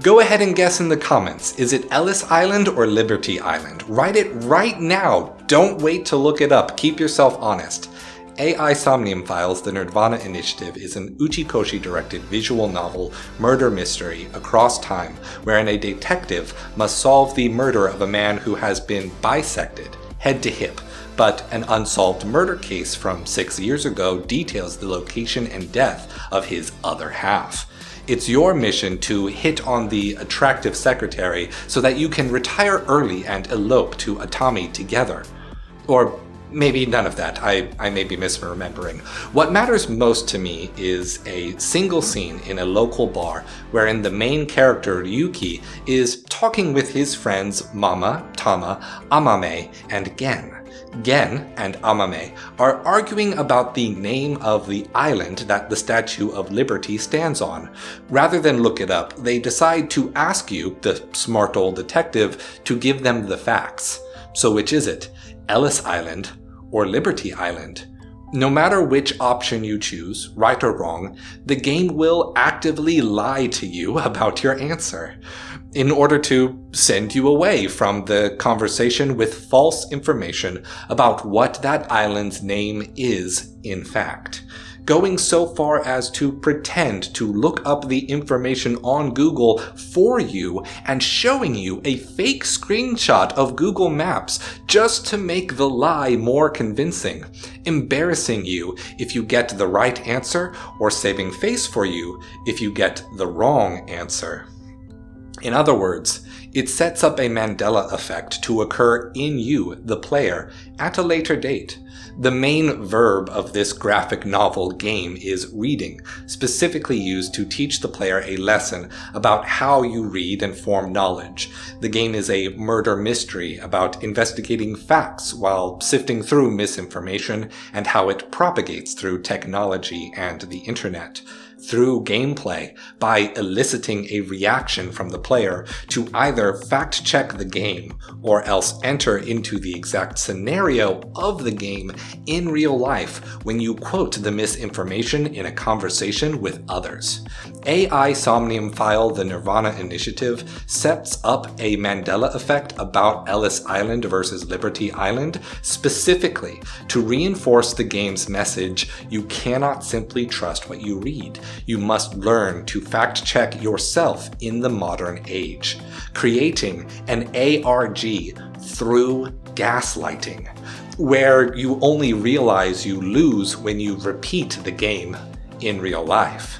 Go ahead and guess in the comments. Is it Ellis Island or Liberty Island? Write it right now. Don't wait to look it up. Keep yourself honest. AI Somnium Files, The Nirvana Initiative is an Uchikoshi-directed visual novel murder mystery across time, wherein a detective must solve the murder of a man who has been bisected, head to hip, but an unsolved murder case from 6 years ago details the location and death of his other half. It's your mission to hit on the attractive secretary so that you can retire early and elope to Atami together. Or maybe none of that, I may be misremembering. What matters most to me is a single scene in a local bar wherein the main character, Ryuki, is talking with his friends Mama, Tama, Amame, and Gen. Gen and Amame are arguing about the name of the island that the Statue of Liberty stands on. Rather than look it up, they decide to ask you, the smart old detective, to give them the facts. So which is it? Ellis Island or Liberty Island? No matter which option you choose, right or wrong, the game will actively lie to you about your answer, in order to send you away from the conversation with false information about what that island's name is in fact. Going so far as to pretend to look up the information on Google for you and showing you a fake screenshot of Google Maps just to make the lie more convincing, embarrassing you if you get the right answer, or saving face for you if you get the wrong answer. In other words, it sets up a Mandela effect to occur in you, the player, at a later date. The main verb of this graphic novel game is reading, specifically used to teach the player a lesson about how you read and form knowledge. The game is a murder mystery about investigating facts while sifting through misinformation and how it propagates through technology and the internet. Through gameplay, by eliciting a reaction from the player to either fact-check the game or else enter into the exact scenario of the game in real life when you quote the misinformation in a conversation with others. AI Somnium File The Nirvana Initiative sets up a Mandela effect about Ellis Island versus Liberty Island specifically to reinforce the game's message: you cannot simply trust what you read. You must learn to fact-check yourself in the modern age, creating an ARG through gaslighting, where you only realize you lose when you repeat the game in real life.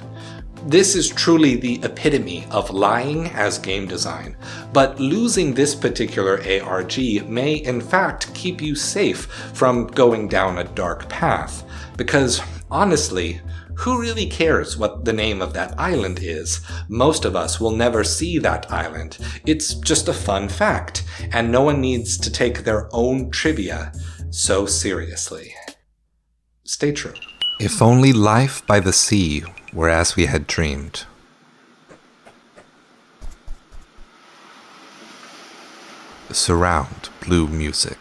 This is truly the epitome of lying as game design, but losing this particular ARG may in fact keep you safe from going down a dark path, because honestly, who really cares what the name of that island is? Most of us will never see that island. It's just a fun fact, and no one needs to take their own trivia so seriously. Stay true. If only life by the sea were as we had dreamed. Surround blue music.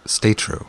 Stay true.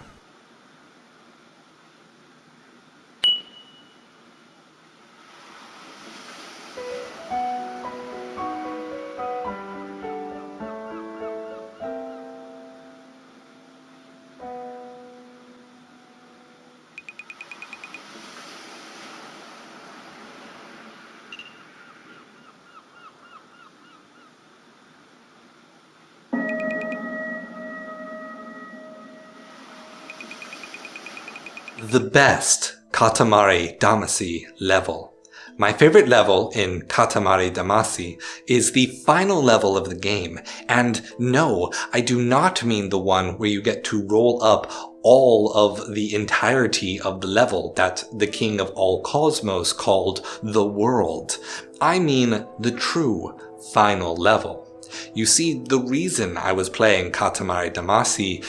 The best Katamari Damacy level. My favorite level in Katamari Damacy is the final level of the game, and no, I do not mean the one where you get to roll up all of the entirety of the level that the king of all cosmos called the world. I mean the true final level. You see, the reason I was playing Katamari Damacy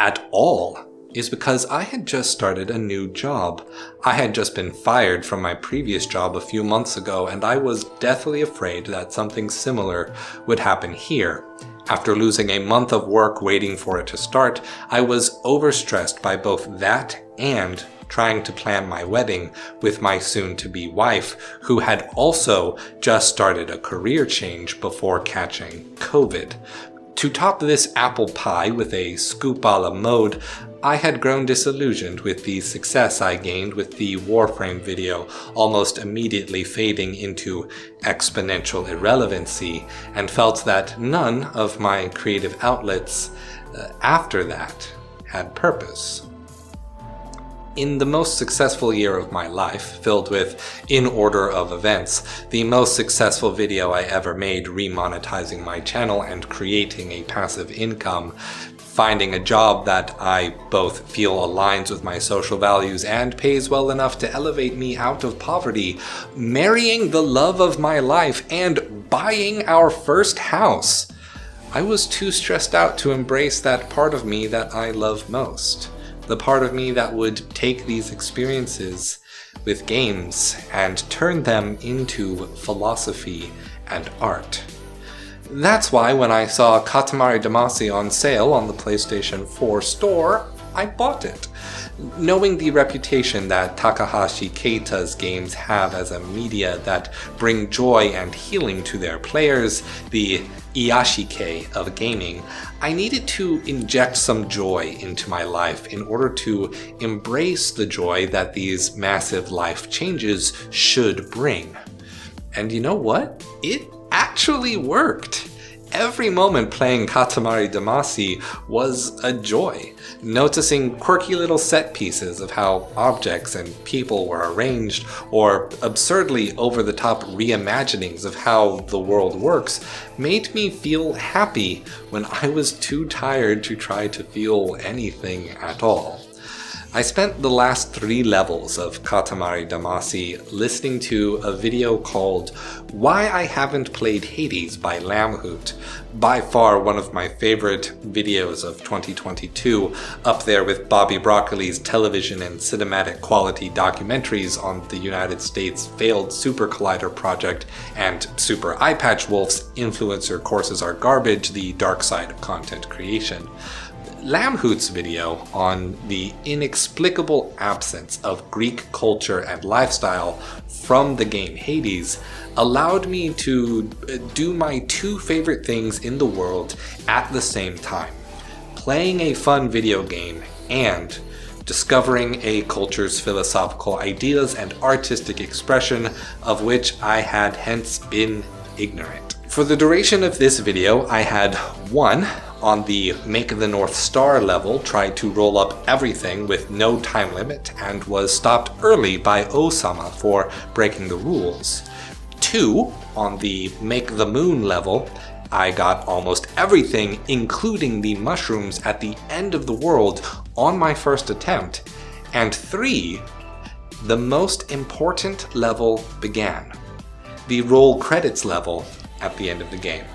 at all is because I had just started a new job. I had just been fired from my previous job a few months ago, and I was deathly afraid that something similar would happen here. After losing a month of work waiting for it to start, I was overstressed by both that and trying to plan my wedding with my soon-to-be wife, who had also just started a career change before catching COVID. To top this apple pie with a scoop a la mode, I had grown disillusioned with the success I gained with the Warframe video almost immediately fading into exponential irrelevancy, and felt that none of my creative outlets after that had purpose. In the most successful year of my life, filled with in order of events, the most successful video I ever made remonetizing my channel and creating a passive income, finding a job that I both feel aligns with my social values and pays well enough to elevate me out of poverty, marrying the love of my life, and buying our first house, I was too stressed out to embrace that part of me that I love most. The part of me that would take these experiences with games and turn them into philosophy and art. That's why when I saw Katamari Damacy on sale on the PlayStation 4 store, I bought it. Knowing the reputation that Takahashi Keita's games have as a media that bring joy and healing to their players, the Iyashike of gaming, I needed to inject some joy into my life in order to embrace the joy that these massive life changes should bring. And you know what? It actually worked. Every moment playing Katamari Damacy was a joy, noticing quirky little set pieces of how objects and people were arranged, or absurdly over-the-top reimaginings of how the world works, made me feel happy when I was too tired to try to feel anything at all. I spent the last 3 levels of Katamari Damacy listening to a video called Why I Haven't Played Hades by Lamhoot, by far one of my favorite videos of 2022, up there with Bobby Broccoli's television and cinematic quality documentaries on the United States' failed Super Collider project and Super Eyepatch Wolf's Influencer Courses Are Garbage, the dark side of content creation. Lamhoot's video on the inexplicable absence of Greek culture and lifestyle from the game Hades allowed me to do my 2 favorite things in the world at the same time: playing a fun video game and discovering a culture's philosophical ideas and artistic expression of which I had hence been ignorant. For the duration of this video, I had 1. On the Make the North Star level, tried to roll up everything with no time limit and was stopped early by Osama for breaking the rules. 2. On the Make the Moon level, I got almost everything, including the mushrooms at the end of the world, on my first attempt. And 3. The most important level began. The roll credits level at the end of the game.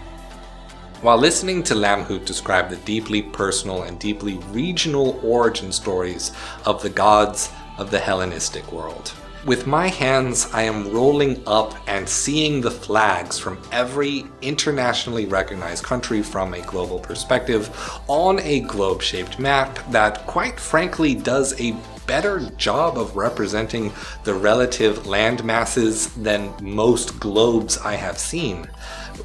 While listening to Lamhoot describe the deeply personal and deeply regional origin stories of the gods of the Hellenistic world, with my hands I am rolling up and seeing the flags from every internationally recognized country from a global perspective on a globe-shaped map that quite frankly does a better job of representing the relative land masses than most globes I have seen.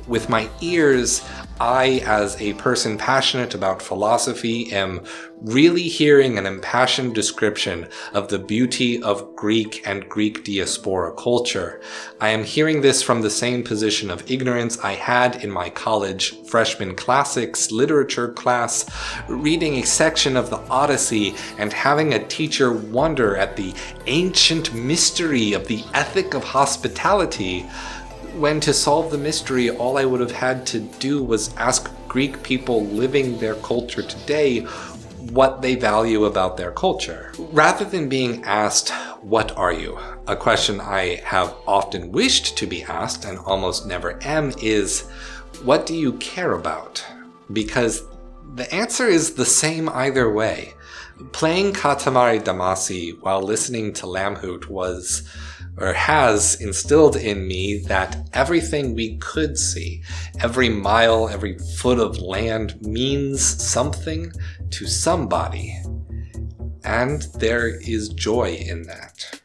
With my ears, I, as a person passionate about philosophy, am really hearing an impassioned description of the beauty of Greek and Greek diaspora culture. I am hearing this from the same position of ignorance I had in my college freshman classics literature class, reading a section of the Odyssey and having a teacher wonder at the ancient mystery of the ethic of hospitality, when to solve the mystery, all I would have had to do was ask Greek people living their culture today what they value about their culture. Rather than being asked, "What are you?" a question I have often wished to be asked and almost never am is, "What do you care about?" Because the answer is the same either way. Playing Katamari Damacy while listening to Lamhoot has instilled in me that everything we could see, every mile, every foot of land means something to somebody. And there is joy in that.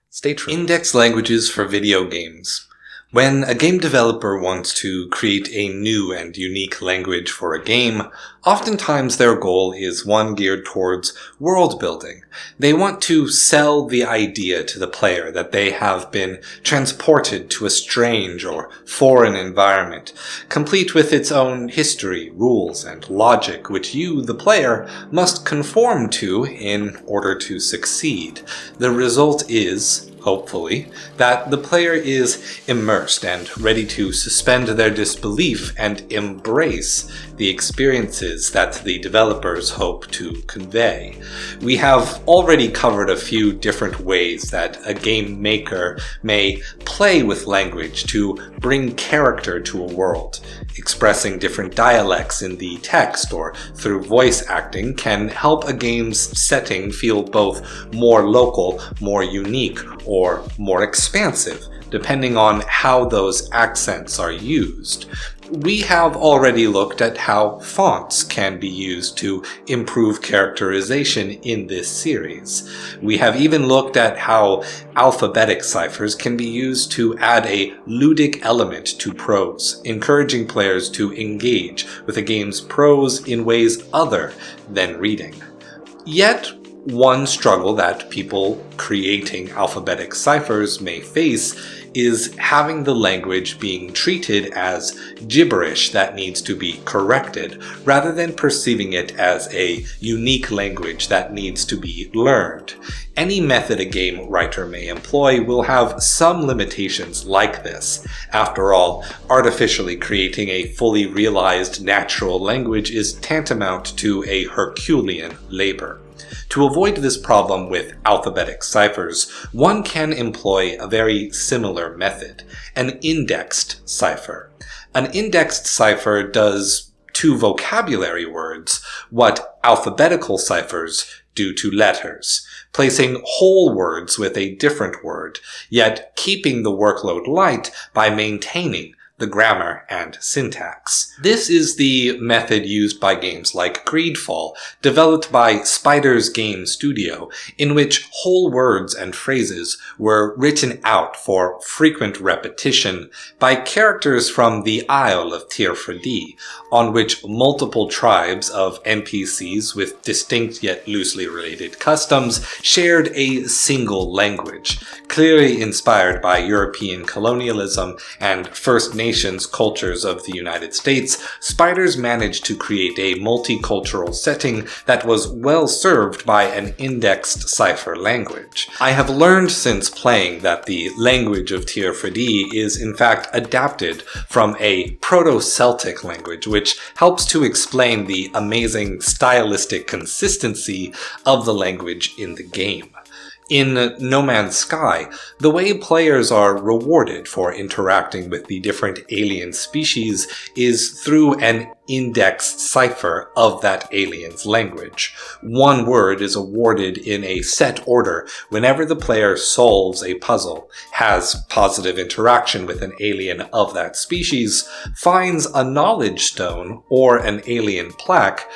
Stay true. Index languages for video games. When a game developer wants to create a new and unique language for a game, oftentimes their goal is one geared towards world building. They want to sell the idea to the player that they have been transported to a strange or foreign environment, complete with its own history, rules, and logic, which you, the player, must conform to in order to succeed. The result is, hopefully, that the player is immersed and ready to suspend their disbelief and embrace the experiences that the developers hope to convey. We have already covered a few different ways that a game maker may play with language to bring character to a world. Expressing different dialects in the text or through voice acting can help a game's setting feel both more local, more unique, or more expansive, depending on how those accents are used. We have already looked at how fonts can be used to improve characterization in this series. We have even looked at how alphabetic ciphers can be used to add a ludic element to prose, encouraging players to engage with a game's prose in ways other than reading. Yet, One struggle that people creating alphabetic ciphers may face is having the language being treated as gibberish that needs to be corrected, rather than perceiving it as a unique language that needs to be learned. Any method a game writer may employ will have some limitations like this. After all, artificially creating a fully realized natural language is tantamount to a Herculean labor. To avoid this problem with alphabetic ciphers, one can employ a very similar method, an indexed cipher. An indexed cipher does to vocabulary words what alphabetical ciphers do to letters, placing whole words with a different word, yet keeping the workload light by maintaining the grammar and syntax. This is the method used by games like Greedfall, developed by Spider's Game Studio, in which whole words and phrases were written out for frequent repetition by characters from the Isle of Tir-Fadi, on which multiple tribes of NPCs with distinct yet loosely related customs shared a single language, clearly inspired by European colonialism and First Nations cultures of the United States. Spiders managed to create a multicultural setting that was well served by an indexed cipher language. I have learned since playing that the language of Tir-Fadi is in fact adapted from a Proto-Celtic language, which helps to explain the amazing stylistic consistency of the language in the game. In No Man's Sky, the way players are rewarded for interacting with the different alien species is through an indexed cipher of that alien's language. One word is awarded in a set order whenever the player solves a puzzle, has positive interaction with an alien of that species, finds a knowledge stone or an alien plaque,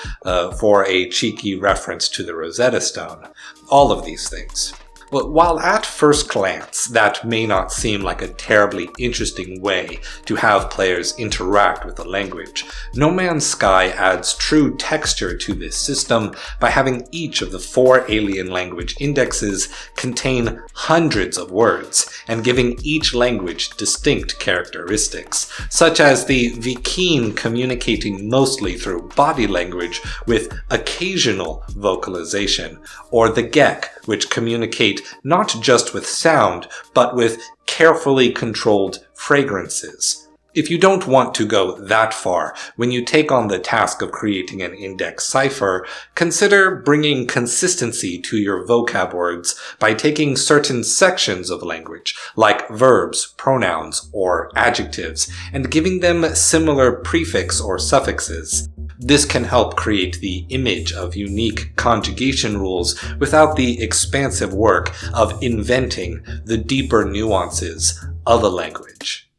for a cheeky reference to the Rosetta Stone. All of these things. But while at first glance that may not seem like a terribly interesting way to have players interact with the language, No Man's Sky adds true texture to this system by having each of the 4 alien language indexes contain hundreds of words, and giving each language distinct characteristics, such as the Viking communicating mostly through body language with occasional vocalization, or the Gek, which communicate not just with sound, but with carefully controlled fragrances. If you don't want to go that far when you take on the task of creating an index cipher, consider bringing consistency to your vocab words by taking certain sections of language, like verbs, pronouns, or adjectives, and giving them similar prefix or suffixes. This can help create the image of unique conjugation rules without the expansive work of inventing the deeper nuances of a language.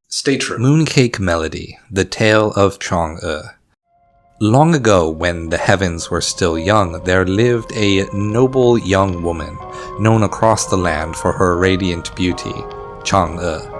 Stay true. Mooncake Melody, The Tale of Chang'e. Long ago, when the heavens were still young, there lived a noble young woman, known across the land for her radiant beauty, Chang'e.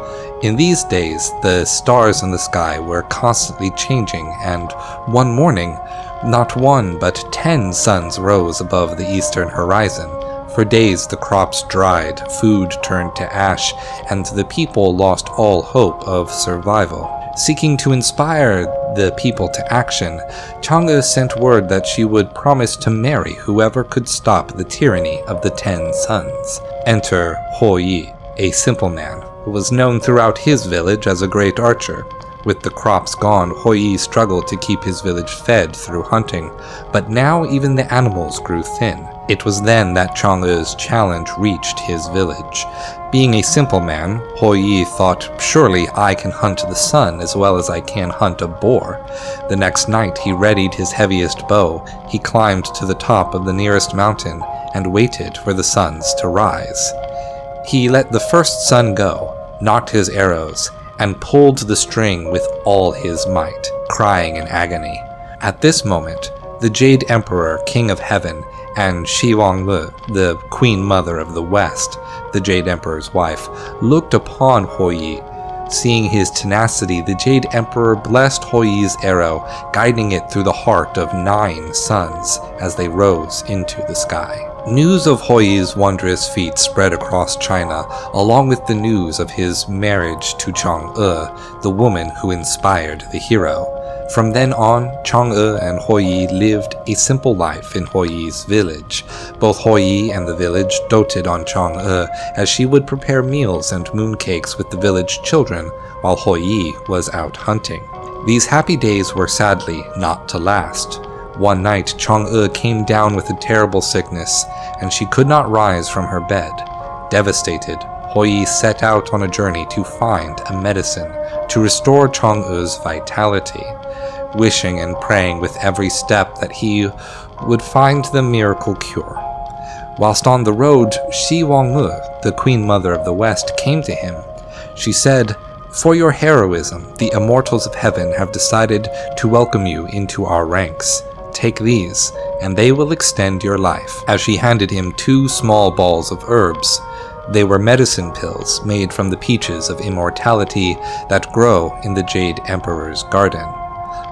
In these days, the stars in the sky were constantly changing, and one morning, not 1 but 10 suns rose above the eastern horizon. For days the crops dried, food turned to ash, and the people lost all hope of survival. Seeking to inspire the people to action, Chang'e sent word that she would promise to marry whoever could stop the tyranny of the 10 suns. Enter Ho Yi, a simple man who was known throughout his village as a great archer. With the crops gone, Ho Yi struggled to keep his village fed through hunting, but now even the animals grew thin. It was then that Chang'e's challenge reached his village. Being a simple man, Ho Yi thought, surely I can hunt the sun as well as I can hunt a boar. The next night he readied his heaviest bow, he climbed to the top of the nearest mountain, and waited for the suns to rise. He let the first sun go, knocked his arrows, and pulled the string with all his might, crying in agony. At this moment, the Jade Emperor, King of Heaven, and Shi Wangle, the Queen Mother of the West, the Jade Emperor's wife, looked upon Ho Yi, Seeing his tenacity, the Jade Emperor blessed Hoyi's arrow, guiding it through the heart of 9 suns as they rose into the sky. News of Hoyi's wondrous feat spread across China, along with the news of his marriage to Chang'e, the woman who inspired the hero. From then on, Chang'e and Hoyi lived a simple life in Hoyi's village. Both Hoyi and the village doted on Chang'e, as she would prepare meals and mooncakes with the village children, while Hoyi was out hunting. These happy days were sadly not to last. One night, Chang'e came down with a terrible sickness, and she could not rise from her bed. Devastated, Hoyi set out on a journey to find a medicine to restore Chang'e's vitality, wishing and praying with every step that he would find the miracle cure. Whilst on the road, Shi Wangme, the Queen Mother of the West, came to him. She said, "For your heroism, the immortals of heaven have decided to welcome you into our ranks. Take these, and they will extend your life," as she handed him 2 small balls of herbs. They were medicine pills made from the peaches of immortality that grow in the Jade Emperor's garden.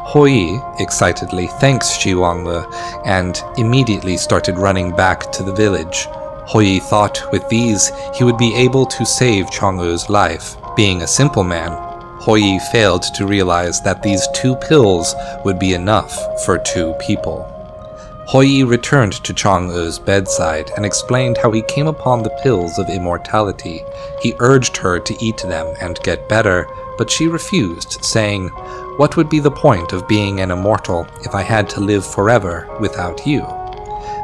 Hoyi excitedly thanked Shi Wangme and immediately started running back to the village. Hoyi thought with these he would be able to save Chang'e's life. Being a simple man, Hoyi failed to realize that these 2 pills would be enough for 2 people. Hoyi returned to Chang'e's bedside and explained how he came upon the pills of immortality. He urged her to eat them and get better, but she refused, saying, "What would be the point of being an immortal if I had to live forever without you?"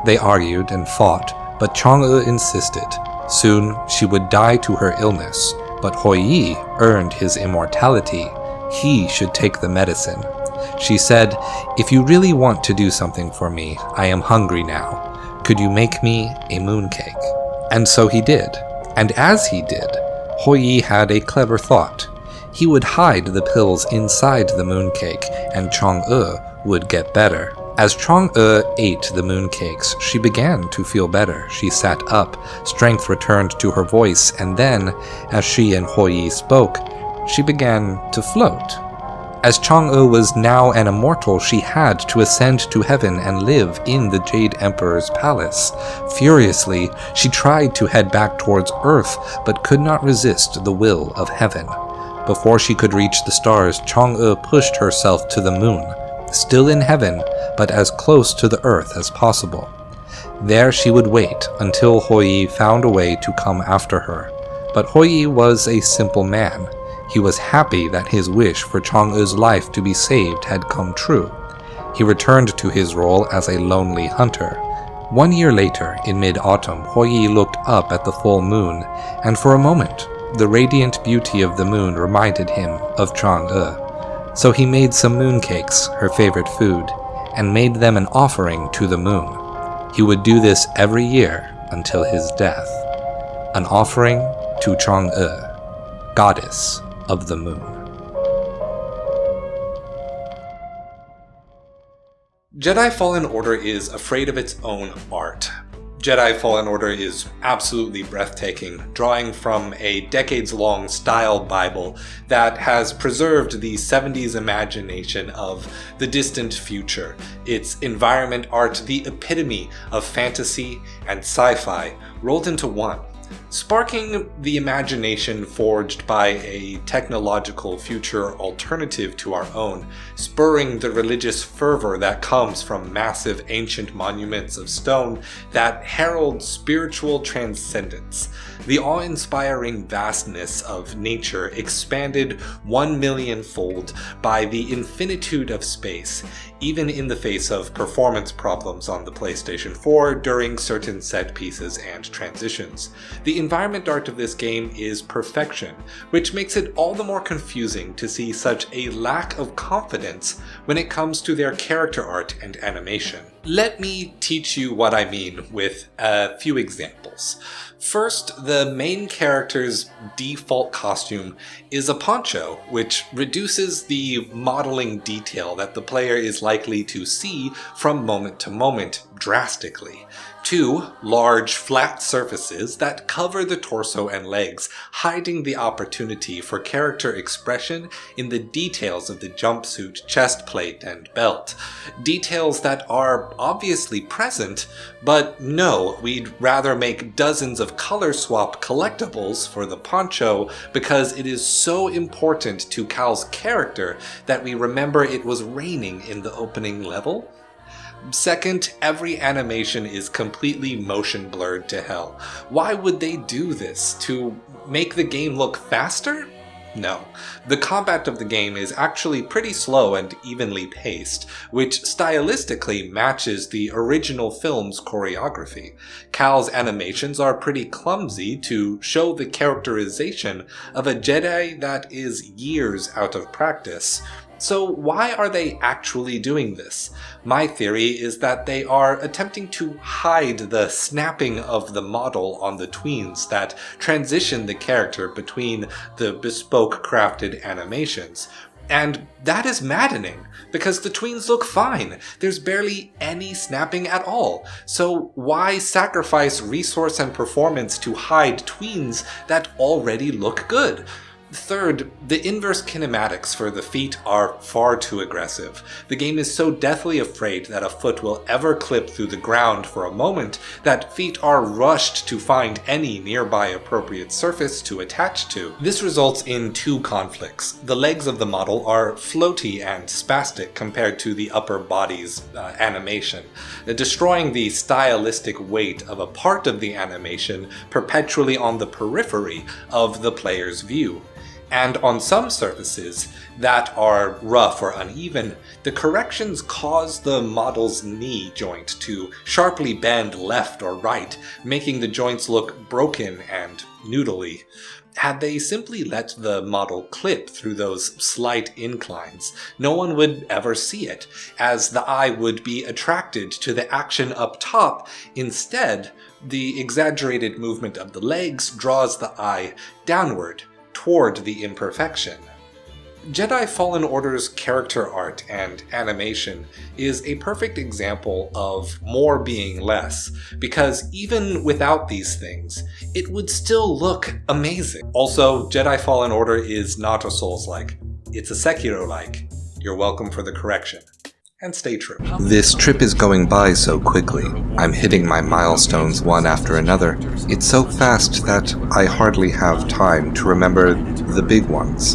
They argued and fought, but Chang'e insisted. Soon she would die to her illness, but Hoyi earned his immortality. He should take the medicine. She said, "If you really want to do something for me, I am hungry now. Could you make me a mooncake?" And so he did. And as he did, Hoyi had a clever thought. He would hide the pills inside the mooncake, and Chang'e would get better. As Chang'e ate the mooncakes, she began to feel better. She sat up, strength returned to her voice, and then, as she and Hoyi spoke, she began to float. As Chang'e was now an immortal, she had to ascend to heaven and live in the Jade Emperor's palace. Furiously, she tried to head back towards Earth, but could not resist the will of heaven. Before she could reach the stars, Chang'e pushed herself to the moon, still in heaven, but as close to the Earth as possible. There she would wait until Hoyi found a way to come after her. But Hoyi was a simple man. He was happy that his wish for Chang'e's life to be saved had come true. He returned to his role as a lonely hunter. 1 year later, in mid-autumn, Hoyi looked up at the full moon, and for a moment, the radiant beauty of the moon reminded him of Chang'e. So he made some mooncakes, her favorite food, and made them an offering to the moon. He would do this every year until his death. An offering to Chang'e, goddess of the moon. Jedi Fallen Order is afraid of its own art. Jedi Fallen Order is absolutely breathtaking, drawing from a decades-long style Bible that has preserved the 70s imagination of the distant future. Its environment art, the epitome of fantasy and sci-fi, rolled into one, sparking the imagination forged by a technological future alternative to our own, spurring the religious fervor that comes from massive ancient monuments of stone that herald spiritual transcendence. The awe-inspiring vastness of nature expanded 1,000,000-fold by the infinitude of space, even in the face of performance problems on the PlayStation 4 during certain set pieces and transitions. The environment art of this game is perfection, which makes it all the more confusing to see such a lack of confidence when it comes to their character art and animation. Let me teach you what I mean with a few examples. First, the main character's default costume is a poncho, which reduces the modeling detail that the player is likely to see from moment to moment drastically. Two large, flat surfaces that cover the torso and legs, hiding the opportunity for character expression in the details of the jumpsuit, chest plate, and belt. Details that are obviously present, but no, we'd rather make dozens of color swap collectibles for the poncho because it is so important to Cal's character that we remember it was raining in the opening level. Second, every animation is completely motion blurred to hell. Why would they do this? To make the game look faster? No. The combat of the game is actually pretty slow and evenly paced, which stylistically matches the original film's choreography. Cal's animations are pretty clumsy to show the characterization of a Jedi that is years out of practice. So why are they actually doing this? My theory is that they are attempting to hide the snapping of the model on the tweens that transition the character between the bespoke crafted animations. And that is maddening, because the tweens look fine. There's barely any snapping at all. So why sacrifice resource and performance to hide tweens that already look good? Third, the inverse kinematics for the feet are far too aggressive. The game is so deathly afraid that a foot will ever clip through the ground for a moment that feet are rushed to find any nearby appropriate surface to attach to. This results in two conflicts. The legs of the model are floaty and spastic compared to the upper body's animation, destroying the stylistic weight of a part of the animation perpetually on the periphery of the player's view. And on some surfaces that are rough or uneven, the corrections cause the model's knee joint to sharply bend left or right, making the joints look broken and noodly. Had they simply let the model clip through those slight inclines, no one would ever see it, as the eye would be attracted to the action up top. Instead, the exaggerated movement of the legs draws the eye downward, toward the imperfection. Jedi Fallen Order's character art and animation is a perfect example of more being less, because even without these things, it would still look amazing. Also, Jedi Fallen Order is not a Souls-like, it's a Sekiro-like. You're welcome for the correction. And stay true. This trip is going by so quickly. I'm hitting my milestones one after another. It's so fast that I hardly have time to remember the big ones.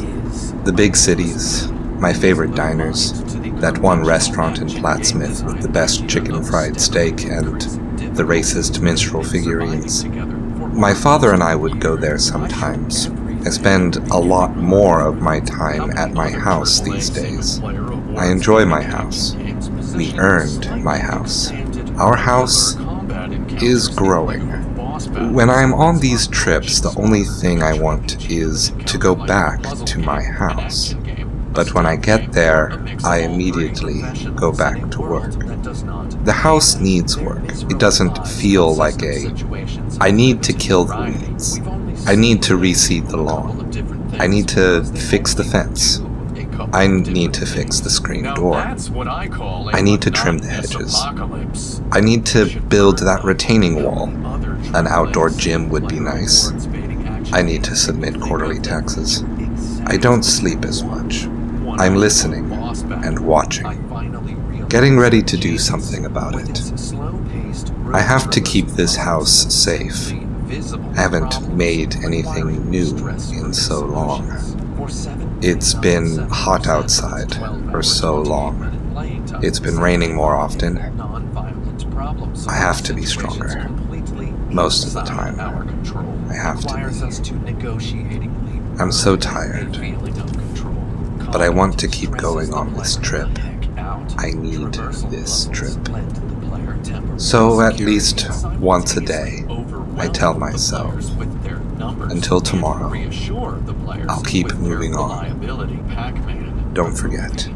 The big cities, my favorite diners, that one restaurant in Plattsmouth with the best chicken fried steak and the racist minstrel figurines. My father and I would go there sometimes. I spend a lot more of my time at my house these days. I enjoy my house. We earned my house. Our house is growing. When I'm on these trips, the only thing I want is to go back to my house. But when I get there, I immediately go back to work. The house needs work. It doesn't feel like I need to kill the weeds. I need to reseed the lawn. I need to fix the fence. I need to fix the screen door. I need to trim the hedges. I need to build that retaining wall. An outdoor gym would be nice. I need to submit quarterly taxes. I don't sleep as much. I'm listening and watching, getting ready to do something about it. I have to keep this house safe. I haven't made anything new in so long. It's been hot outside for so long. It's been raining more often. I have to be stronger. Most of the time, I have to be. I'm so tired. But I want to keep going on this trip. I need this trip. So at least once a day, I tell myself, until tomorrow, I'll keep moving on. Don't forget,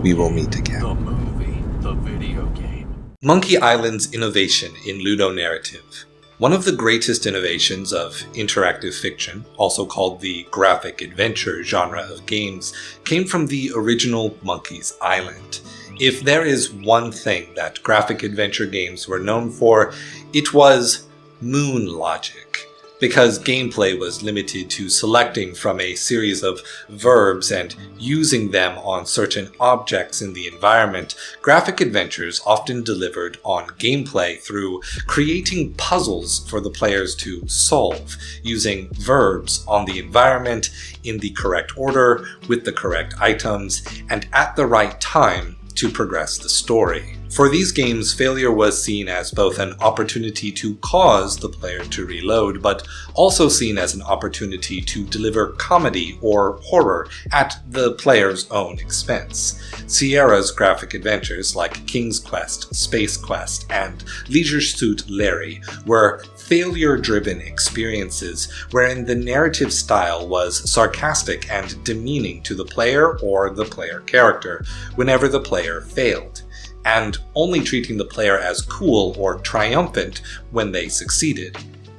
we will meet again. Monkey Island's innovation in ludonarrative. One of the greatest innovations of interactive fiction, also called the graphic adventure genre of games, came from the original Monkey's Island. If there is one thing that graphic adventure games were known for, it was moon logic. Because gameplay was limited to selecting from a series of verbs and using them on certain objects in the environment, graphic adventures often delivered on gameplay through creating puzzles for the players to solve, using verbs on the environment in the correct order, with the correct items, and at the right time to progress the story. For these games, failure was seen as both an opportunity to cause the player to reload, but also seen as an opportunity to deliver comedy or horror at the player's own expense. Sierra's graphic adventures like King's Quest, Space Quest, and Leisure Suit Larry were failure-driven experiences wherein the narrative style was sarcastic and demeaning to the player or the player character whenever the player failed, and only treating the player as cool or triumphant when they succeeded.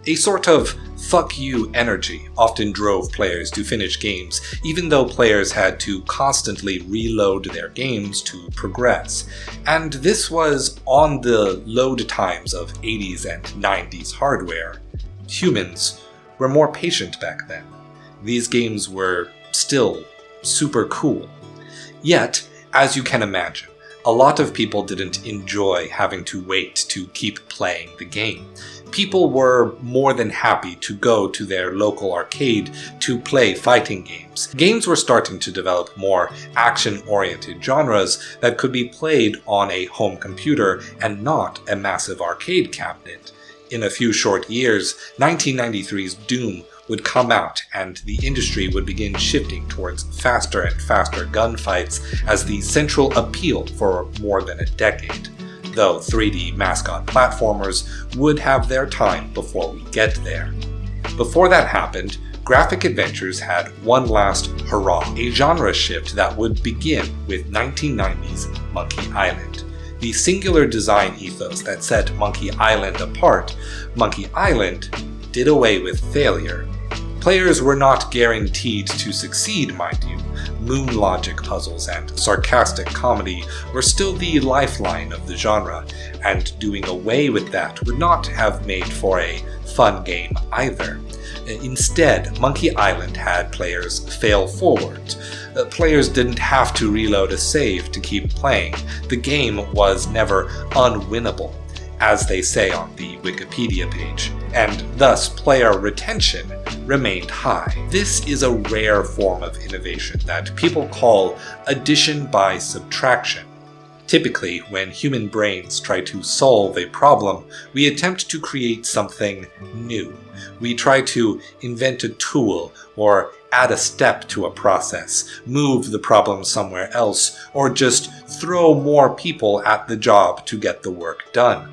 A sort of fuck you energy often drove players to finish games, even though players had to constantly reload their games to progress. And this was on the load times of 80s and 90s hardware. Humans were more patient back then. These games were still super cool. Yet, as you can imagine, a lot of people didn't enjoy having to wait to keep playing the game. People were more than happy to go to their local arcade to play fighting games. Games were starting to develop more action-oriented genres that could be played on a home computer and not a massive arcade cabinet. In a few short years, 1993's Doom would come out and the industry would begin shifting towards faster and faster gunfights as the central appeal for more than a decade, though 3D mascot platformers would have their time before we get there. Before that happened, graphic adventures had one last hurrah, a genre shift that would begin with 1990's Monkey Island. The singular design ethos that set Monkey Island apart, Monkey Island did away with failure. Players were not guaranteed to succeed, mind you. Moon logic puzzles and sarcastic comedy were still the lifeline of the genre, and doing away with that would not have made for a fun game either. Instead, Monkey Island had players fail forward. Players didn't have to reload a save to keep playing. The game was never unwinnable, as they say on the Wikipedia page, and thus player retention remained high. This is a rare form of innovation that people call addition by subtraction. Typically, when human brains try to solve a problem, we attempt to create something new. We try to invent a tool or add a step to a process, move the problem somewhere else, or just throw more people at the job to get the work done.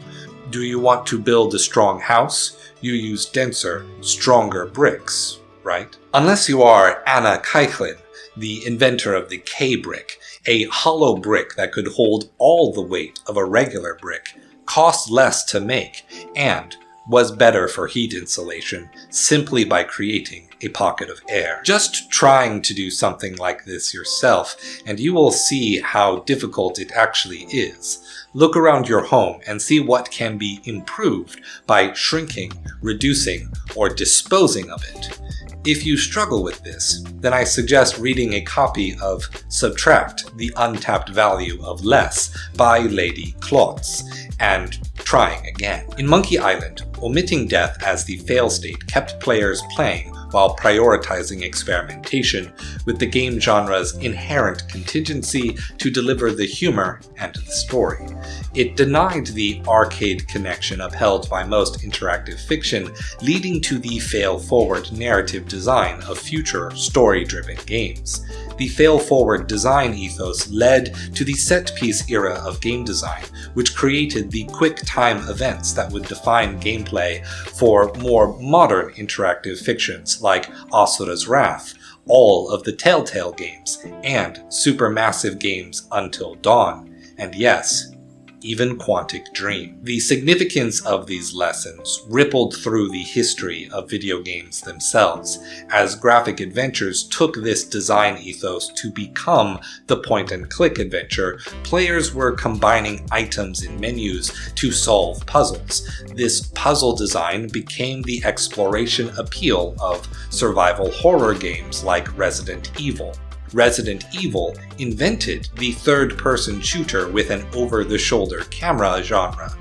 Do you want to build a strong house? You use denser, stronger bricks, right? Unless you are Anna Keichlin, the inventor of the K-brick, a hollow brick that could hold all the weight of a regular brick, cost less to make, and was better for heat insulation simply by creating a pocket of air. Just trying to do something like this yourself, and you will see how difficult it actually is. Look around your home and see what can be improved by shrinking, reducing, or disposing of it. If you struggle with this, then I suggest reading a copy of Subtract, the Untapped Value of Less by Lady Klotz, and trying again. In Monkey Island, omitting death as the fail state kept players playing while prioritizing experimentation with the game genre's inherent contingency to deliver the humor and the story. It denied the arcade connection upheld by most interactive fiction, leading to the fail-forward narrative design of future story-driven games. The fail-forward design ethos led to the set-piece era of game design, which created the quick-time events that would define gameplay for more modern interactive fictions like Asura's Wrath, all of the Telltale games, and supermassive games Until Dawn. And yes, even Quantic Dream. The significance of these lessons rippled through the history of video games themselves, as graphic adventures took this design ethos to become the point-and-click adventure. Players were combining items in menus to solve puzzles. This puzzle design became the exploration appeal of survival horror games like Resident Evil. Resident Evil invented the third-person shooter with an over-the-shoulder camera genre,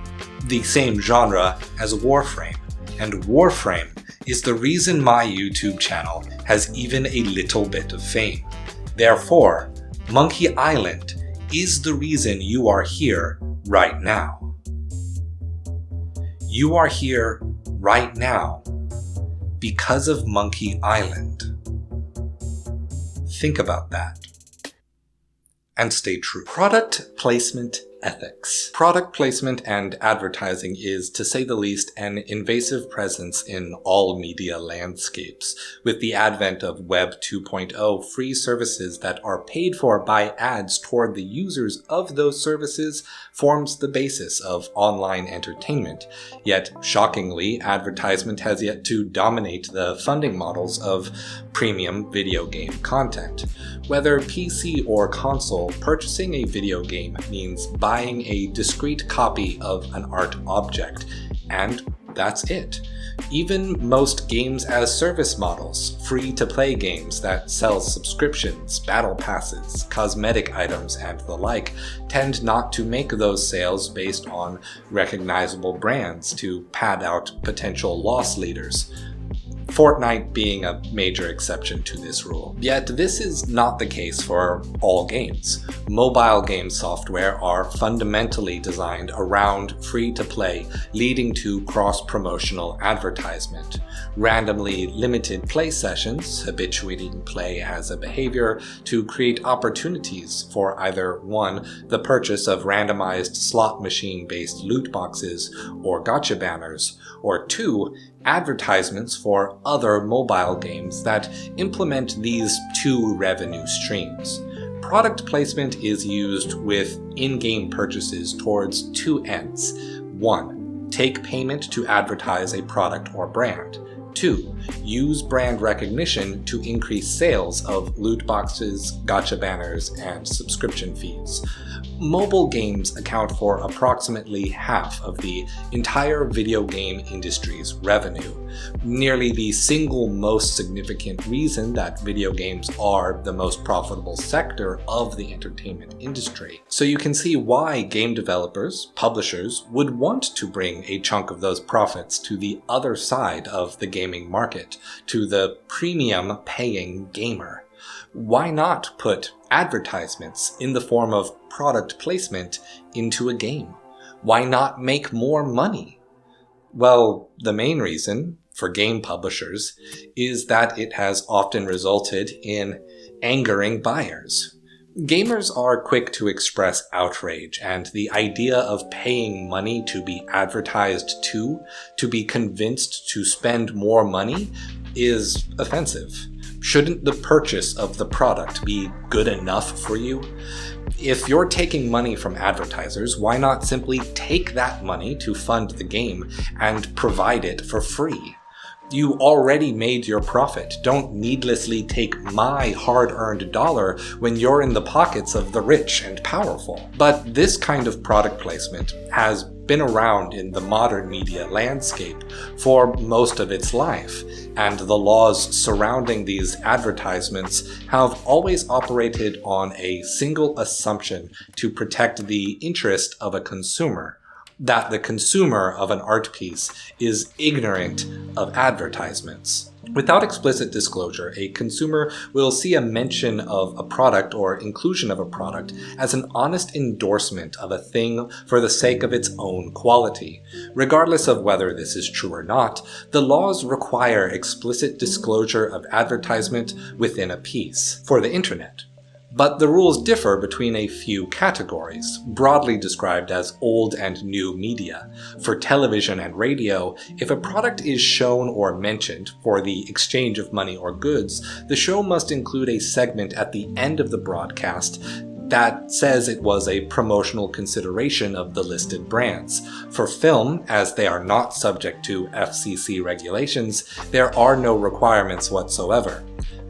the same genre as Warframe, and Warframe is the reason my YouTube channel has even a little bit of fame. Therefore, Monkey Island is the reason you are here right now. You are here right now because of Monkey Island. Think about that. And stay true. Product placement ethics. Product placement and advertising is, to say the least, an invasive presence in all media landscapes. With the advent of Web 2.0, free services that are paid for by ads toward the users of those services forms the basis of online entertainment. Yet, shockingly, advertisement has yet to dominate the funding models of premium video game content. Whether PC or console, purchasing a video game means buying a discrete copy of an art object, and that's it. Even most games as service models, free-to-play games that sell subscriptions, battle passes, cosmetic items, and the like, tend not to make those sales based on recognizable brands to pad out potential loss leaders. Fortnite being a major exception to this rule. Yet this is not the case for all games. Mobile game software are fundamentally designed around free-to-play, leading to cross-promotional advertisement. Randomly limited play sessions, habituating play as a behavior to create opportunities for either 1. The purchase of randomized slot machine-based loot boxes or gacha banners, or 2. Advertisements for other mobile games that implement these 2 revenue streams. Product placement is used with in-game purchases towards 2 ends. 1. Take payment to advertise a product or brand. 2. Use brand recognition to increase sales of loot boxes, gacha banners, and subscription fees. Mobile games account for approximately half of the entire video game industry's revenue, nearly the single most significant reason that video games are the most profitable sector of the entertainment industry. So you can see why game developers, publishers, would want to bring a chunk of those profits to the other side of the gaming market, to the premium paying gamer. Why not put advertisements in the form of product placement into a game? Why not make more money? Well, the main reason for game publishers is that it has often resulted in angering buyers. Gamers are quick to express outrage, and the idea of paying money to be advertised to be convinced to spend more money, is offensive. Shouldn't the purchase of the product be good enough for you? If you're taking money from advertisers, why not simply take that money to fund the game and provide it for free? You already made your profit. Don't needlessly take my hard-earned dollar when you're in the pockets of the rich and powerful. But this kind of product placement has been around in the modern media landscape for most of its life, and the laws surrounding these advertisements have always operated on a single assumption to protect the interest of a consumer, that the consumer of an art piece is ignorant of advertisements. Without explicit disclosure, a consumer will see a mention of a product or inclusion of a product as an honest endorsement of a thing for the sake of its own quality. Regardless of whether this is true or not, the laws require explicit disclosure of advertisement within a piece. For the internet. But the rules differ between a few categories, broadly described as old and new media. For television and radio, if a product is shown or mentioned for the exchange of money or goods, the show must include a segment at the end of the broadcast That says it was a promotional consideration of the listed brands. For film, as they are not subject to FCC regulations, there are no requirements whatsoever.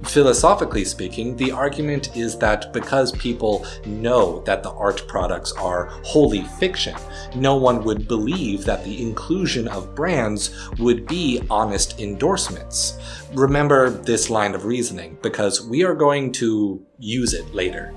Philosophically speaking, the argument is that because people know that the art products are wholly fiction, no one would believe that the inclusion of brands would be honest endorsements. Remember this line of reasoning, because we are going to use it later.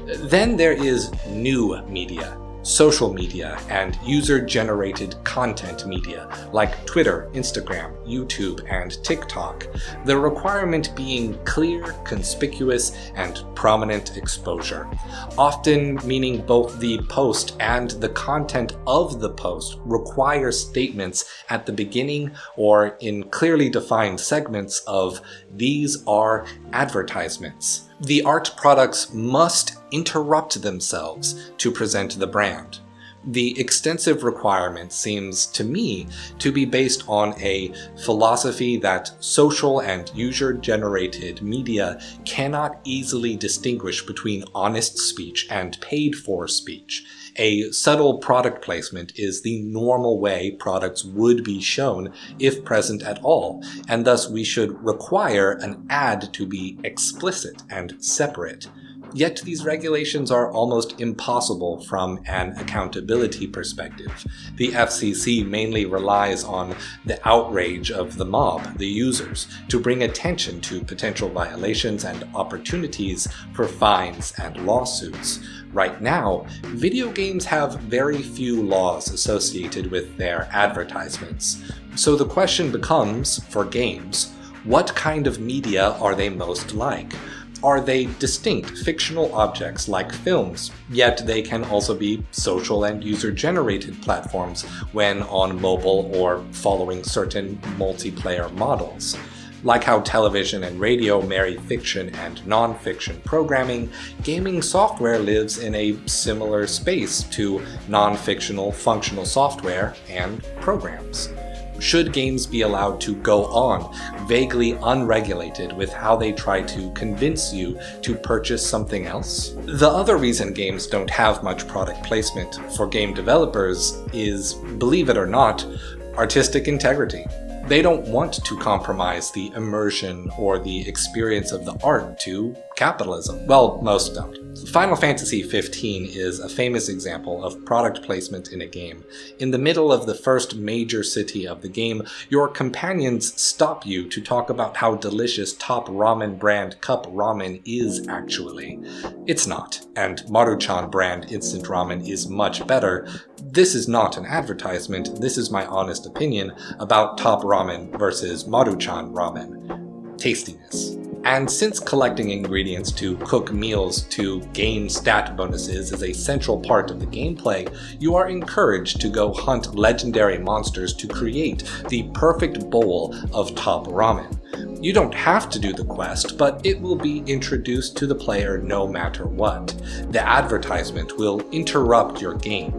Then there is new media. Social media and user-generated content media like Twitter, Instagram, YouTube, and TikTok, the requirement being clear, conspicuous, and prominent exposure, often meaning both the post and the content of the post require statements at the beginning or in clearly defined segments of "these are advertisements." The art products must interrupt themselves to present the brand. The extensive requirement seems to me to be based on a philosophy that social and user-generated media cannot easily distinguish between honest speech and paid-for speech. A subtle product placement is the normal way products would be shown if present at all, and thus we should require an ad to be explicit and separate. Yet these regulations are almost impossible from an accountability perspective. The FCC mainly relies on the outrage of the mob, the users, to bring attention to potential violations and opportunities for fines and lawsuits. Right now, video games have very few laws associated with their advertisements. So the question becomes, for games, what kind of media are they most like? Are they distinct fictional objects like films, yet they can also be social and user-generated platforms when on mobile or following certain multiplayer models? Like how television and radio marry fiction and non-fiction programming, gaming software lives in a similar space to non-fictional functional software and programs. Should games be allowed to go on, vaguely unregulated with how they try to convince you to purchase something else? The other reason games don't have much product placement for game developers is, believe it or not, artistic integrity. They don't want to compromise the immersion or the experience of the art to capitalism. Well, most don't. Final Fantasy XV is a famous example of product placement in a game. In the middle of the first major city of the game, your companions stop you to talk about how delicious top ramen brand cup ramen is actually. It's not, and Maruchan brand instant ramen is much better. This is not an advertisement, this is my honest opinion about top ramen versus Maruchan ramen. Tastiness. And since collecting ingredients to cook meals to gain stat bonuses is a central part of the gameplay, you are encouraged to go hunt legendary monsters to create the perfect bowl of top ramen. You don't have to do the quest, but it will be introduced to the player no matter what. The advertisement will interrupt your game.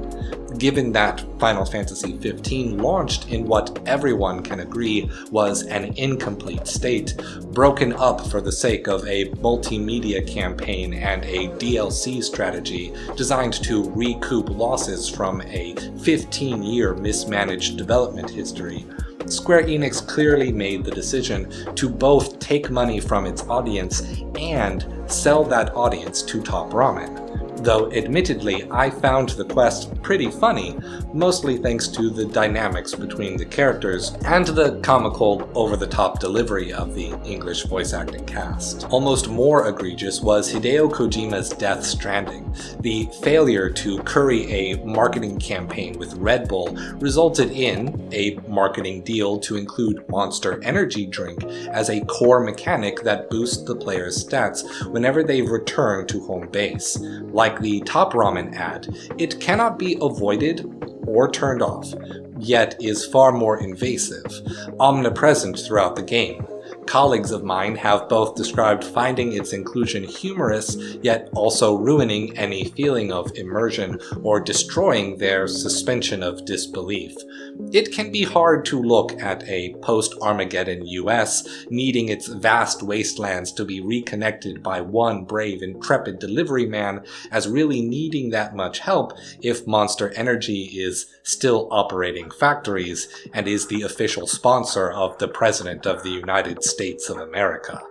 Given that Final Fantasy XV launched in what everyone can agree was an incomplete state, broken up for the sake of a multimedia campaign and a DLC strategy designed to recoup losses from a 15-year mismanaged development history, Square Enix clearly made the decision to both take money from its audience and sell that audience to Top Ramen. Though admittedly, I found the quest pretty funny, mostly thanks to the dynamics between the characters and the comical, over-the-top delivery of the English voice acting cast. Almost more egregious was Hideo Kojima's Death Stranding. The failure to curry a marketing campaign with Red Bull resulted in a marketing deal to include Monster Energy drink as a core mechanic that boosts the player's stats whenever they return to home base. Like the Top Ramen ad, it cannot be avoided or turned off, yet is far more invasive, omnipresent throughout the game. Colleagues of mine have both described finding its inclusion humorous, yet also ruining any feeling of immersion or destroying their suspension of disbelief. It can be hard to look at a post-Armageddon US needing its vast wastelands to be reconnected by one brave, intrepid delivery man as really needing that much help if Monster Energy is still operating factories and is the official sponsor of the President of the United States of America.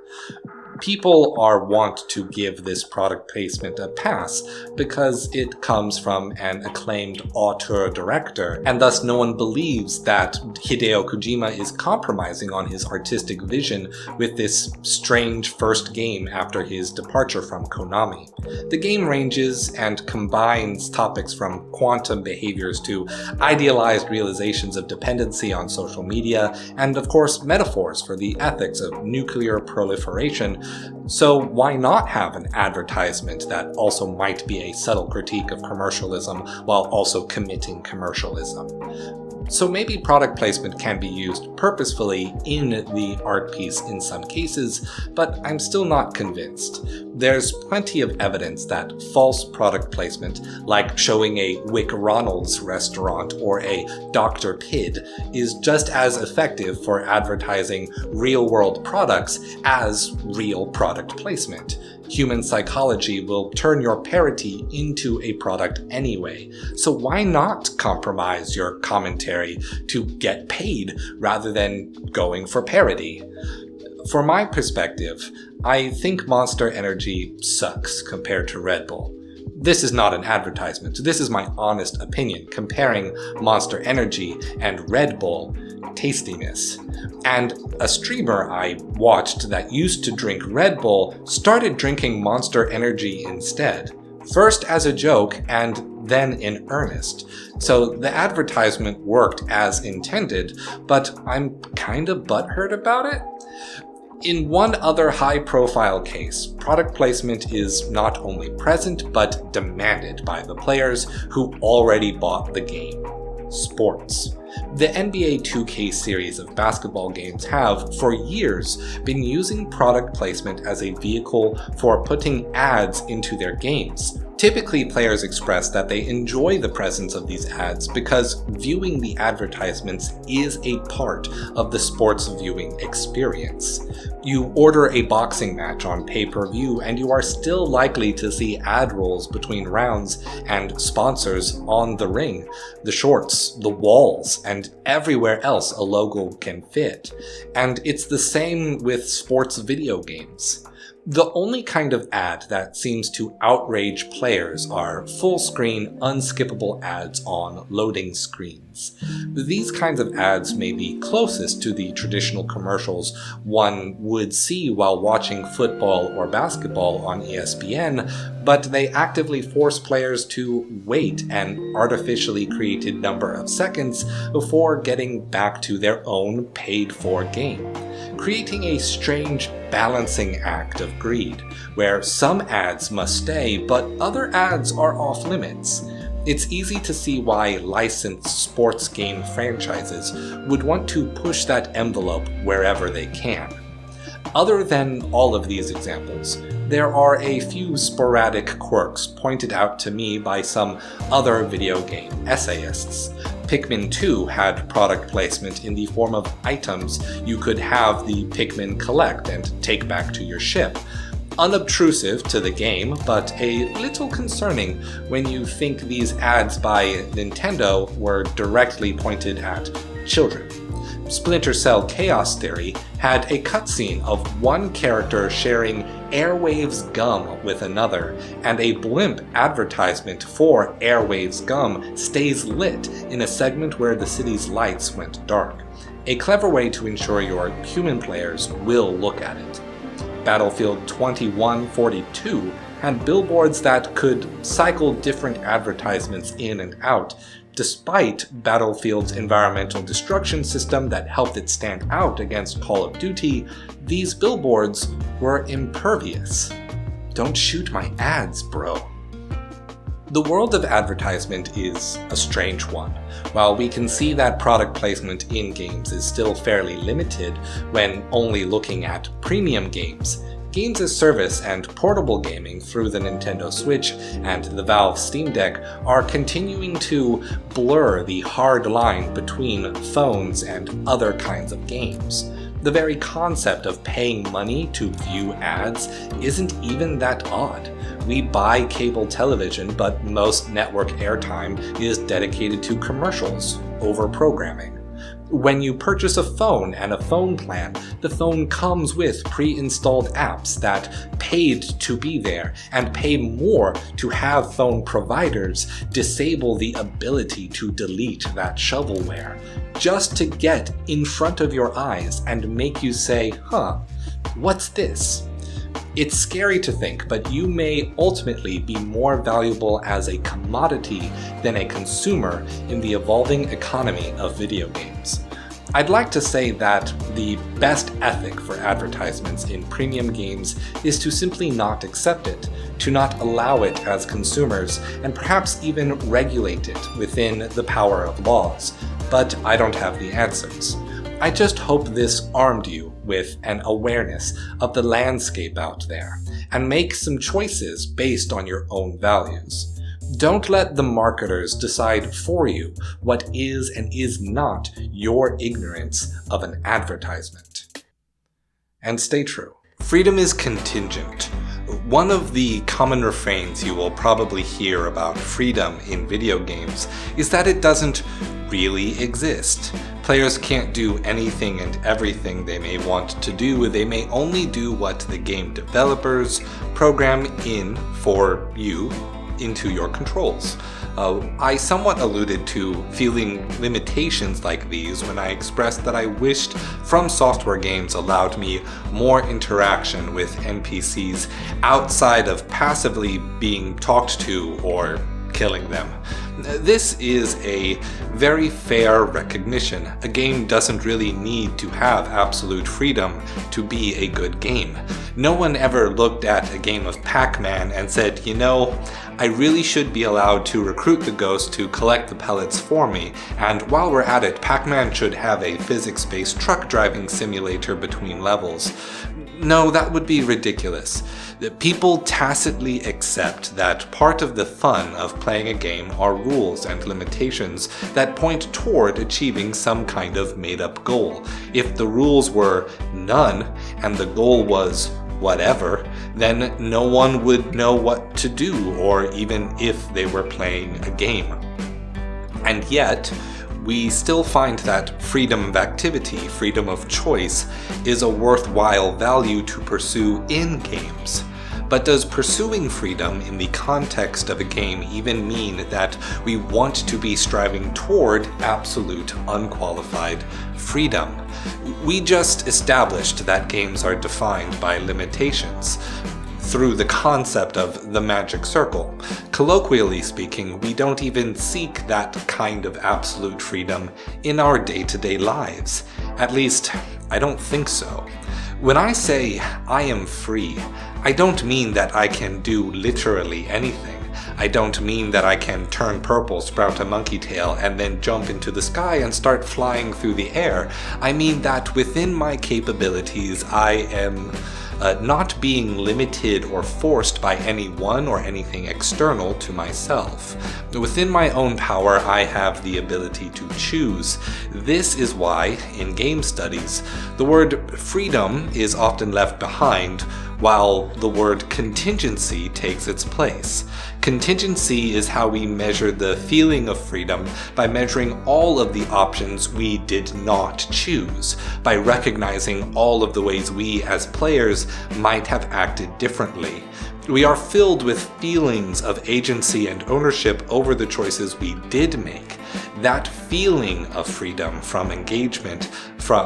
People are wont to give this product placement a pass because it comes from an acclaimed auteur-director, and thus no one believes that Hideo Kojima is compromising on his artistic vision with this strange first game after his departure from Konami. The game ranges and combines topics from quantum behaviors to idealized realizations of dependency on social media, and of course metaphors for the ethics of nuclear proliferation. So why not have an advertisement that also might be a subtle critique of commercialism while also committing commercialism? So maybe product placement can be used purposefully in the art piece in some cases, but I'm still not convinced. There's plenty of evidence that false product placement, like showing a Wick Ronald's restaurant or a Dr. Pidd, is just as effective for advertising real-world products as real product placement. Human psychology will turn your parody into a product anyway, so why not compromise your commentary to get paid rather than going for parody? From my perspective, I think Monster Energy sucks compared to Red Bull. This is not an advertisement, this is my honest opinion comparing Monster Energy and Red Bull tastiness. And a streamer I watched that used to drink Red Bull started drinking Monster Energy instead. First as a joke and then in earnest. So the advertisement worked as intended, but I'm kinda butthurt about it. In one other high-profile case, product placement is not only present but demanded by the players who already bought the game. Sports. The NBA 2K series of basketball games have, for years, been using product placement as a vehicle for putting ads into their games. Typically, players express that they enjoy the presence of these ads because viewing the advertisements is a part of the sports viewing experience. You order a boxing match on pay-per-view and you are still likely to see ad rolls between rounds and sponsors on the ring, the shorts, the walls, and everywhere else a logo can fit. And it's the same with sports video games. The only kind of ad that seems to outrage players are full-screen, unskippable ads on loading screens. These kinds of ads may be closest to the traditional commercials one would see while watching football or basketball on ESPN, but they actively force players to wait an artificially created number of seconds before getting back to their own paid-for game, creating a strange balancing act of greed, where some ads must stay but other ads are off limits. It's easy to see why licensed sports game franchises would want to push that envelope wherever they can. Other than all of these examples, there are a few sporadic quirks pointed out to me by some other video game essayists. Pikmin 2 had product placement in the form of items you could have the Pikmin collect and take back to your ship. Unobtrusive to the game, but a little concerning when you think these ads by Nintendo were directly pointed at children. Splinter Cell Chaos Theory had a cutscene of one character sharing Airwaves gum with another, and a blimp advertisement for Airwaves gum stays lit in a segment where the city's lights went dark. A clever way to ensure your human players will look at it. Battlefield 2142 had billboards that could cycle different advertisements in and out, despite Battlefield's environmental destruction system that helped it stand out against Call of Duty. These billboards were impervious. Don't shoot my ads, bro. The world of advertisement is a strange one. While we can see that product placement in games is still fairly limited when only looking at premium games, games as service and portable gaming through the Nintendo Switch and the Valve Steam Deck are continuing to blur the hard line between phones and other kinds of games. The very concept of paying money to view ads isn't even that odd. We buy cable television, but most network airtime is dedicated to commercials over programming. When you purchase a phone and a phone plan, the phone comes with pre-installed apps that paid to be there and pay more to have phone providers disable the ability to delete that shovelware, just to get in front of your eyes and make you say, huh, what's this? It's scary to think, but you may ultimately be more valuable as a commodity than a consumer in the evolving economy of video games. I'd like to say that the best ethic for advertisements in premium games is to simply not accept it, to not allow it as consumers, and perhaps even regulate it within the power of laws. But I don't have the answers. I just hope this armed you with an awareness of the landscape out there, and make some choices based on your own values. Don't let the marketers decide for you what is and is not your ignorance of an advertisement. And stay true. Freedom is contingent. One of the common refrains you will probably hear about freedom in video games is that it doesn't really exist. Players can't do anything and everything they may want to do. They may only do what the game developers program in for you into your controls. I somewhat alluded to feeling limitations like these when I expressed that I wished From Software games allowed me more interaction with NPCs outside of passively being talked to or killing them. This is a very fair recognition. A game doesn't really need to have absolute freedom to be a good game. No one ever looked at a game of Pac-Man and said, you know, I really should be allowed to recruit the ghost to collect the pellets for me, and while we're at it, Pac-Man should have a physics-based truck driving simulator between levels. No, that would be ridiculous. People tacitly accept that part of the fun of playing a game are rules and limitations that point toward achieving some kind of made-up goal. If the rules were none and the goal was whatever, then no one would know what to do, or even if they were playing a game. And yet, we still find that freedom of activity, freedom of choice, is a worthwhile value to pursue in games. But does pursuing freedom in the context of a game even mean that we want to be striving toward absolute, unqualified freedom? We just established that games are defined by limitations through the concept of the magic circle. Colloquially speaking, we don't even seek that kind of absolute freedom in our day-to-day lives. At least, I don't think so. When I say I am free, I don't mean that I can do literally anything. I don't mean that I can turn purple, sprout a monkey tail, and then jump into the sky and start flying through the air. I mean that within my capabilities, I am not being limited or forced by anyone or anything external to myself. Within my own power, I have the ability to choose. This is why, in game studies, the word freedom is often left behind, while the word contingency takes its place. Contingency is how we measure the feeling of freedom by measuring all of the options we did not choose, by recognizing all of the ways we as players might have acted differently. We are filled with feelings of agency and ownership over the choices we did make. That feeling of freedom from engagement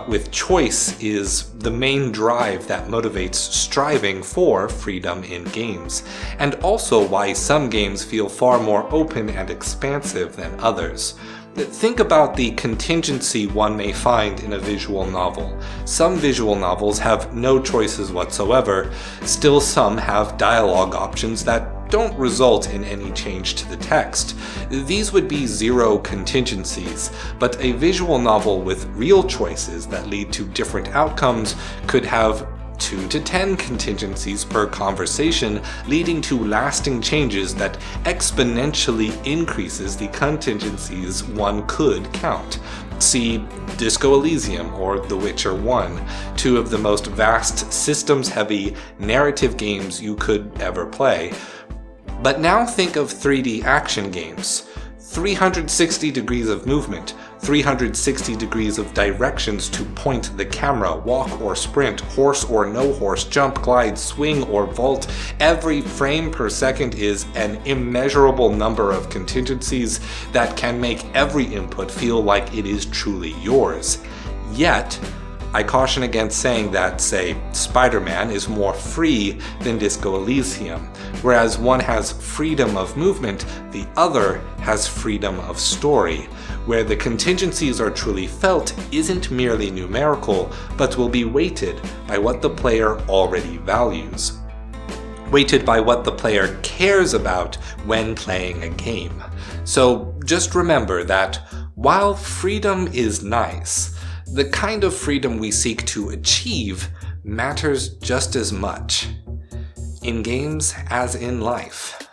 with choice is the main drive that motivates striving for freedom in games, and also why some games feel far more open and expansive than others. Think about the contingency one may find in a visual novel. Some visual novels have no choices whatsoever, still some have dialogue options that don't result in any change to the text. These would be zero contingencies, but a visual novel with real choices that lead to different outcomes could have 2 to 10 contingencies per conversation, leading to lasting changes that exponentially increases the contingencies one could count. See Disco Elysium or The Witcher 1, 2 of the most vast, systems-heavy, narrative games you could ever play. But now think of 3D action games. 360 degrees of movement, 360 degrees of directions to point the camera, walk or sprint, horse or no horse, jump, glide, swing or vault. Every frame per second is an immeasurable number of contingencies that can make every input feel like it is truly yours. Yet, I caution against saying that, say, Spider-Man is more free than Disco Elysium. Whereas one has freedom of movement, the other has freedom of story, where the contingencies are truly felt isn't merely numerical, but will be weighted by what the player already values. Weighted by what the player cares about when playing a game. So just remember that while freedom is nice, the kind of freedom we seek to achieve matters just as much. In games as in life.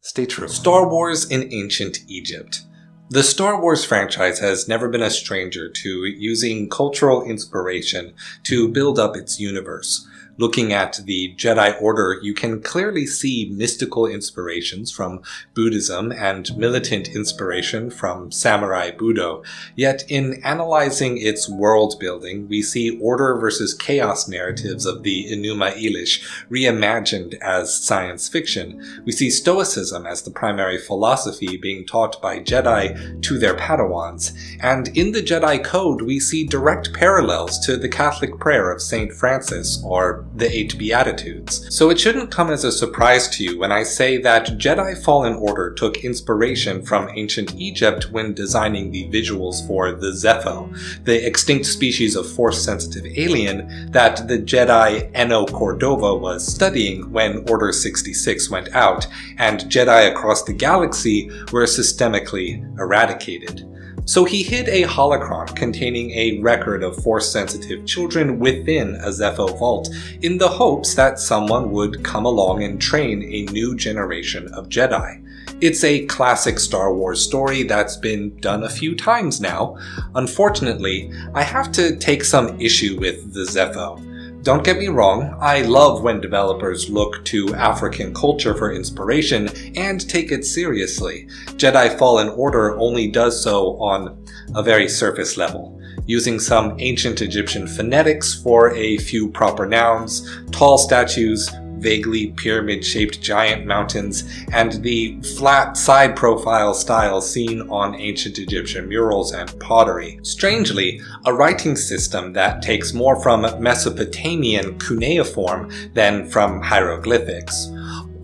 Stay true. Star Wars in Ancient Egypt. The Star Wars franchise has never been a stranger to using cultural inspiration to build up its universe. Looking at the Jedi Order, you can clearly see mystical inspirations from Buddhism and militant inspiration from Samurai Budo. Yet in analyzing its world building, we see order versus chaos narratives of the Enuma Elish reimagined as science fiction. We see Stoicism as the primary philosophy being taught by Jedi to their Padawans. And in the Jedi Code, we see direct parallels to the Catholic prayer of Saint Francis, or the 8 Beatitudes. So it shouldn't come as a surprise to you when I say that Jedi Fallen Order took inspiration from ancient Egypt when designing the visuals for the Zepho, the extinct species of Force-sensitive alien that the Jedi Eno Cordova was studying when Order 66 went out, and Jedi across the galaxy were systemically eradicated. So he hid a holocron containing a record of Force-sensitive children within a Zepho vault in the hopes that someone would come along and train a new generation of Jedi. It's a classic Star Wars story that's been done a few times now. Unfortunately, I have to take some issue with the Zepho. Don't get me wrong, I love when developers look to African culture for inspiration and take it seriously. Jedi Fallen Order only does so on a very surface level, using some ancient Egyptian phonetics for a few proper nouns, tall statues, vaguely pyramid-shaped giant mountains, and the flat side profile style seen on ancient Egyptian murals and pottery. Strangely, a writing system that takes more from Mesopotamian cuneiform than from hieroglyphics.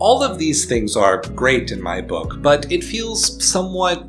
All of these things are great in my book, but it feels somewhat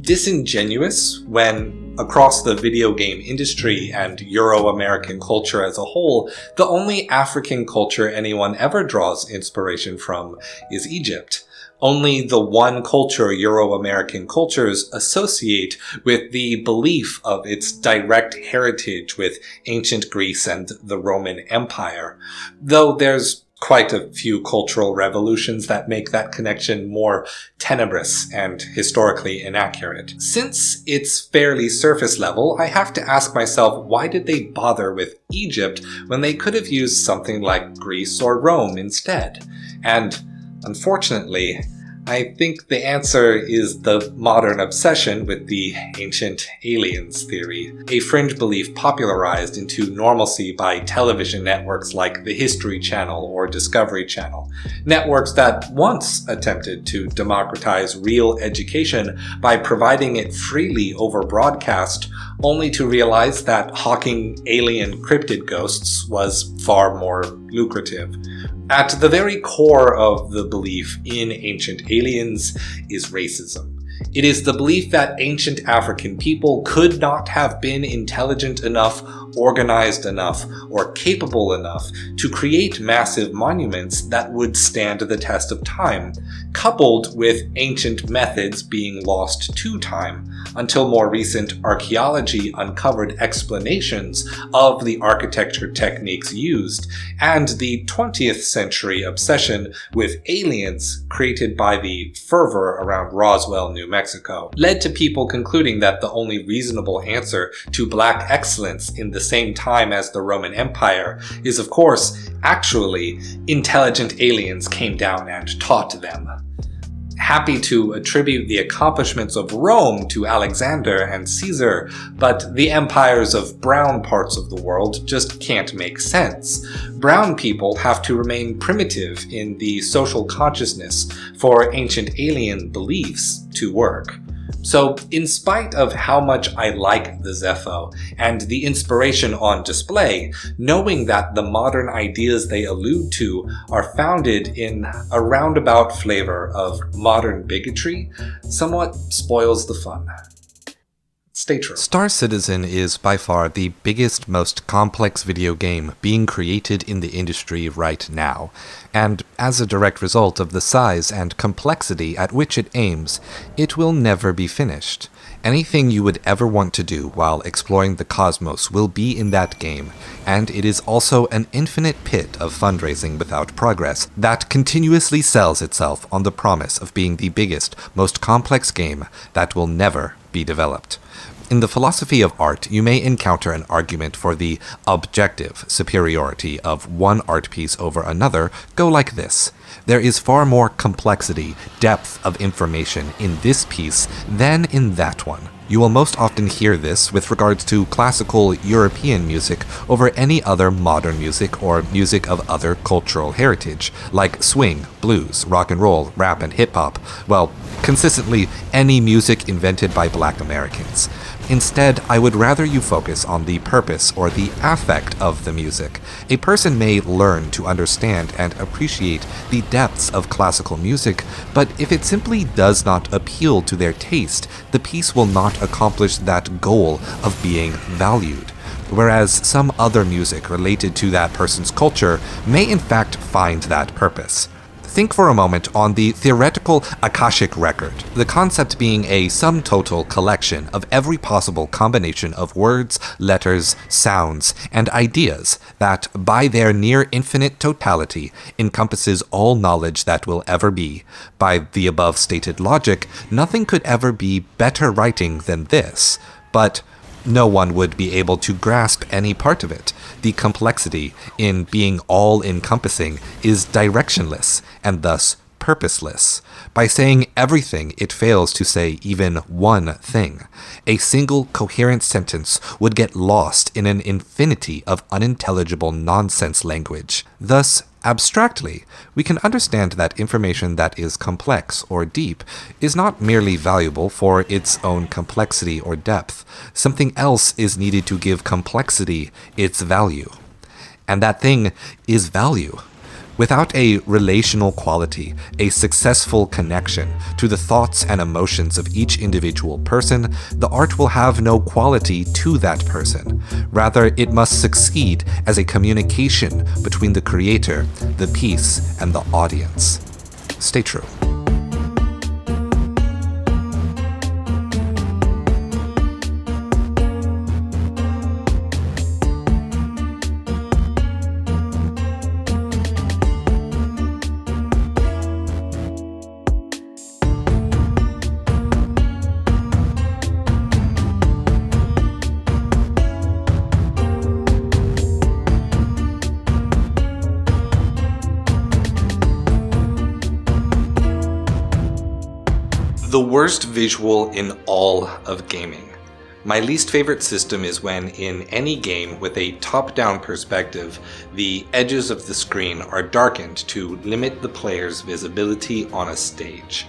disingenuous when, across the video game industry and Euro-American culture as a whole, the only African culture anyone ever draws inspiration from is Egypt. Only the one culture Euro-American cultures associate with the belief of its direct heritage with ancient Greece and the Roman Empire. Though there's quite a few cultural revolutions that make that connection more tenebrous and historically inaccurate. Since it's fairly surface level, I have to ask myself, why did they bother with Egypt when they could have used something like Greece or Rome instead? And unfortunately, I think the answer is the modern obsession with the ancient aliens theory, a fringe belief popularized into normalcy by television networks like the History Channel or Discovery Channel, networks that once attempted to democratize real education by providing it freely over broadcast, only to realize that hawking alien cryptid ghosts was far more lucrative. At the very core of the belief in ancient aliens is racism. It is the belief that ancient African people could not have been intelligent enough, organized enough, or capable enough to create massive monuments that would stand the test of time, coupled with ancient methods being lost to time, until more recent archaeology uncovered explanations of the architecture techniques used, and the 20th century obsession with aliens created by the fervor around Roswell, New Mexico, led to people concluding that the only reasonable answer to black excellence in the same time as the Roman Empire is, of course, actually intelligent aliens came down and taught them. Happy to attribute the accomplishments of Rome to Alexander and Caesar, but the empires of brown parts of the world just can't make sense. Brown people have to remain primitive in the social consciousness for ancient alien beliefs to work. So, in spite of how much I like the Zepho and the inspiration on display, knowing that the modern ideas they allude to are founded in a roundabout flavor of modern bigotry somewhat spoils the fun. Stay true. Star Citizen is by far the biggest, most complex video game being created in the industry right now, and as a direct result of the size and complexity at which it aims, it will never be finished. Anything you would ever want to do while exploring the cosmos will be in that game, and it is also an infinite pit of fundraising without progress that continuously sells itself on the promise of being the biggest, most complex game that will never be developed. In the philosophy of art, you may encounter an argument for the objective superiority of one art piece over another go like this. There is far more complexity, depth of information in this piece than in that one. You will most often hear this with regards to classical European music over any other modern music or music of other cultural heritage, like swing, blues, rock and roll, rap, and hip-hop. Well, consistently any music invented by Black Americans. Instead, I would rather you focus on the purpose or the affect of the music. A person may learn to understand and appreciate the depths of classical music, but if it simply does not appeal to their taste, the piece will not accomplish that goal of being valued. Whereas some other music related to that person's culture may in fact find that purpose. Think for a moment on the theoretical Akashic record, the concept being a sum total collection of every possible combination of words, letters, sounds, and ideas that, by their near infinite totality, encompasses all knowledge that will ever be. By the above stated logic, nothing could ever be better writing than this, but no one would be able to grasp any part of it. The complexity in being all-encompassing is directionless and thus purposeless. By saying everything, it fails to say even one thing. A single coherent sentence would get lost in an infinity of unintelligible nonsense language. Thus, abstractly, we can understand that information that is complex or deep is not merely valuable for its own complexity or depth. Something else is needed to give complexity its value. And that thing is value. Without a relational quality, a successful connection to the thoughts and emotions of each individual person, the art will have no quality to that person. Rather, it must succeed as a communication between the creator, the piece, and the audience. Stay true. The worst visual in all of gaming. My least favorite system is when, in any game with a top-down perspective, the edges of the screen are darkened to limit the player's visibility on a stage.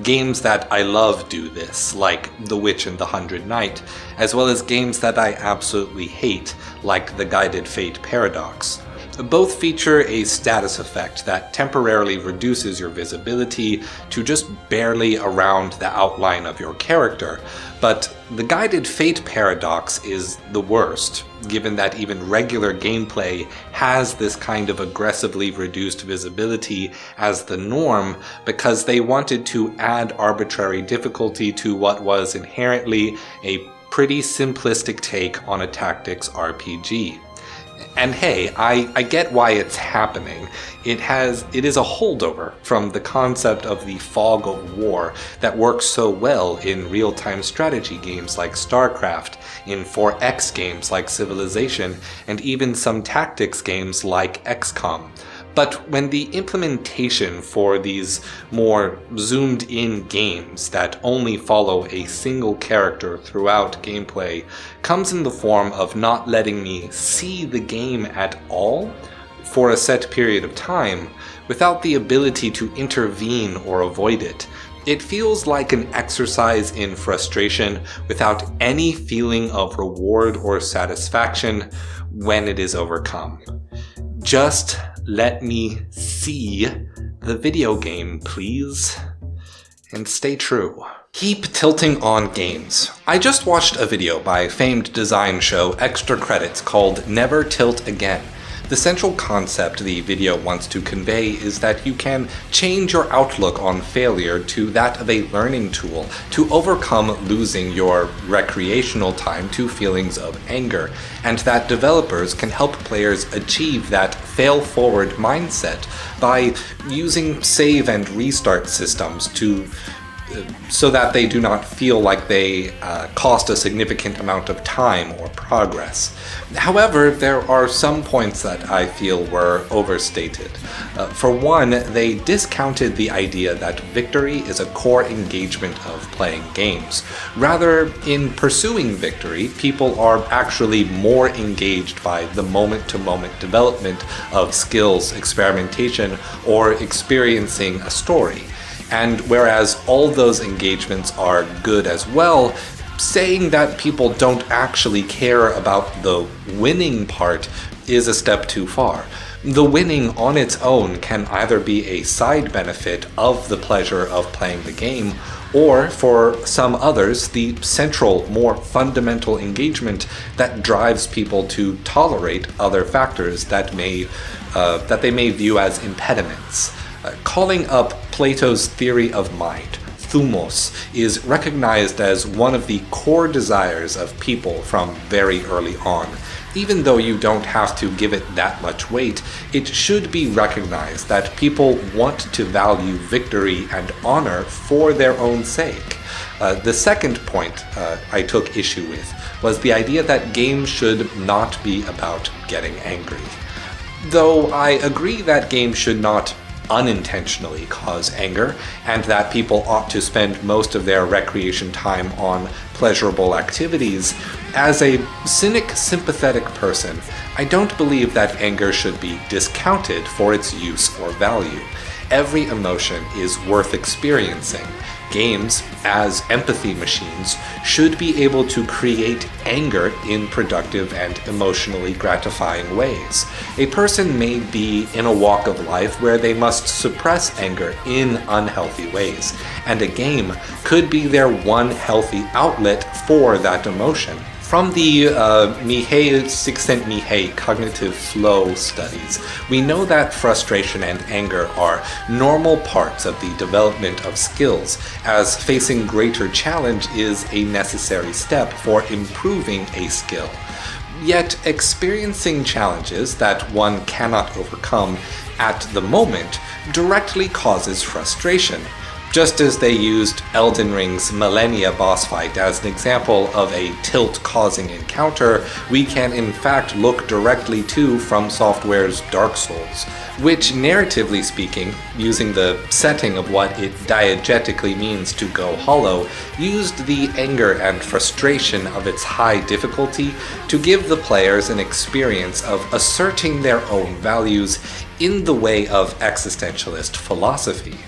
Games that I love do this, like The Witch and the Hundred Knight, as well as games that I absolutely hate, like The Guided Fate Paradox. Both feature a status effect that temporarily reduces your visibility to just barely around the outline of your character, but the guided fate paradox is the worst, given that even regular gameplay has this kind of aggressively reduced visibility as the norm because they wanted to add arbitrary difficulty to what was inherently a pretty simplistic take on a tactics RPG. And hey, I get why it's happening. It is a holdover from the concept of the fog of war that works so well in real-time strategy games like StarCraft, in 4X games like Civilization, and even some tactics games like XCOM. But when the implementation for these more zoomed-in games that only follow a single character throughout gameplay comes in the form of not letting me see the game at all for a set period of time, without the ability to intervene or avoid it, it feels like an exercise in frustration without any feeling of reward or satisfaction when it is overcome. Just let me see the video game, please. And stay true. Keep tilting on games. I just watched a video by famed design show Extra Credits called Never Tilt Again. The central concept the video wants to convey is that you can change your outlook on failure to that of a learning tool to overcome losing your recreational time to feelings of anger, and that developers can help players achieve that fail-forward mindset by using save and restart systems so that they do not feel like they cost a significant amount of time or progress. However, there are some points that I feel were overstated. For one, they discounted the idea that victory is a core engagement of playing games. Rather, in pursuing victory, people are actually more engaged by the moment-to-moment development of skills, experimentation, or experiencing a story. And whereas all those engagements are good as well, saying that people don't actually care about the winning part is a step too far. The winning on its own can either be a side benefit of the pleasure of playing the game, or for some others, the central, more fundamental engagement that drives people to tolerate other factors that they may view as impediments. Calling up Plato's theory of mind, thumos, is recognized as one of the core desires of people from very early on. Even though you don't have to give it that much weight, it should be recognized that people want to value victory and honor for their own sake. The second point I took issue with was the idea that games should not be about getting angry. Though I agree that games should not unintentionally cause anger, and that people ought to spend most of their recreation time on pleasurable activities, as a cynic, sympathetic person, I don't believe that anger should be discounted for its use or value. Every emotion is worth experiencing. Games, as empathy machines, should be able to create anger in productive and emotionally gratifying ways. A person may be in a walk of life where they must suppress anger in unhealthy ways, and a game could be their one healthy outlet for that emotion. From the Csikszentmihalyi cognitive flow studies, we know that frustration and anger are normal parts of the development of skills, as facing greater challenge is a necessary step for improving a skill. Yet, experiencing challenges that one cannot overcome at the moment directly causes frustration. Just as they used Elden Ring's Millennia boss fight as an example of a tilt-causing encounter, we can in fact look directly to From Software's Dark Souls, which, narratively speaking, using the setting of what it diegetically means to go hollow, used the anger and frustration of its high difficulty to give the players an experience of asserting their own values in the way of existentialist philosophy.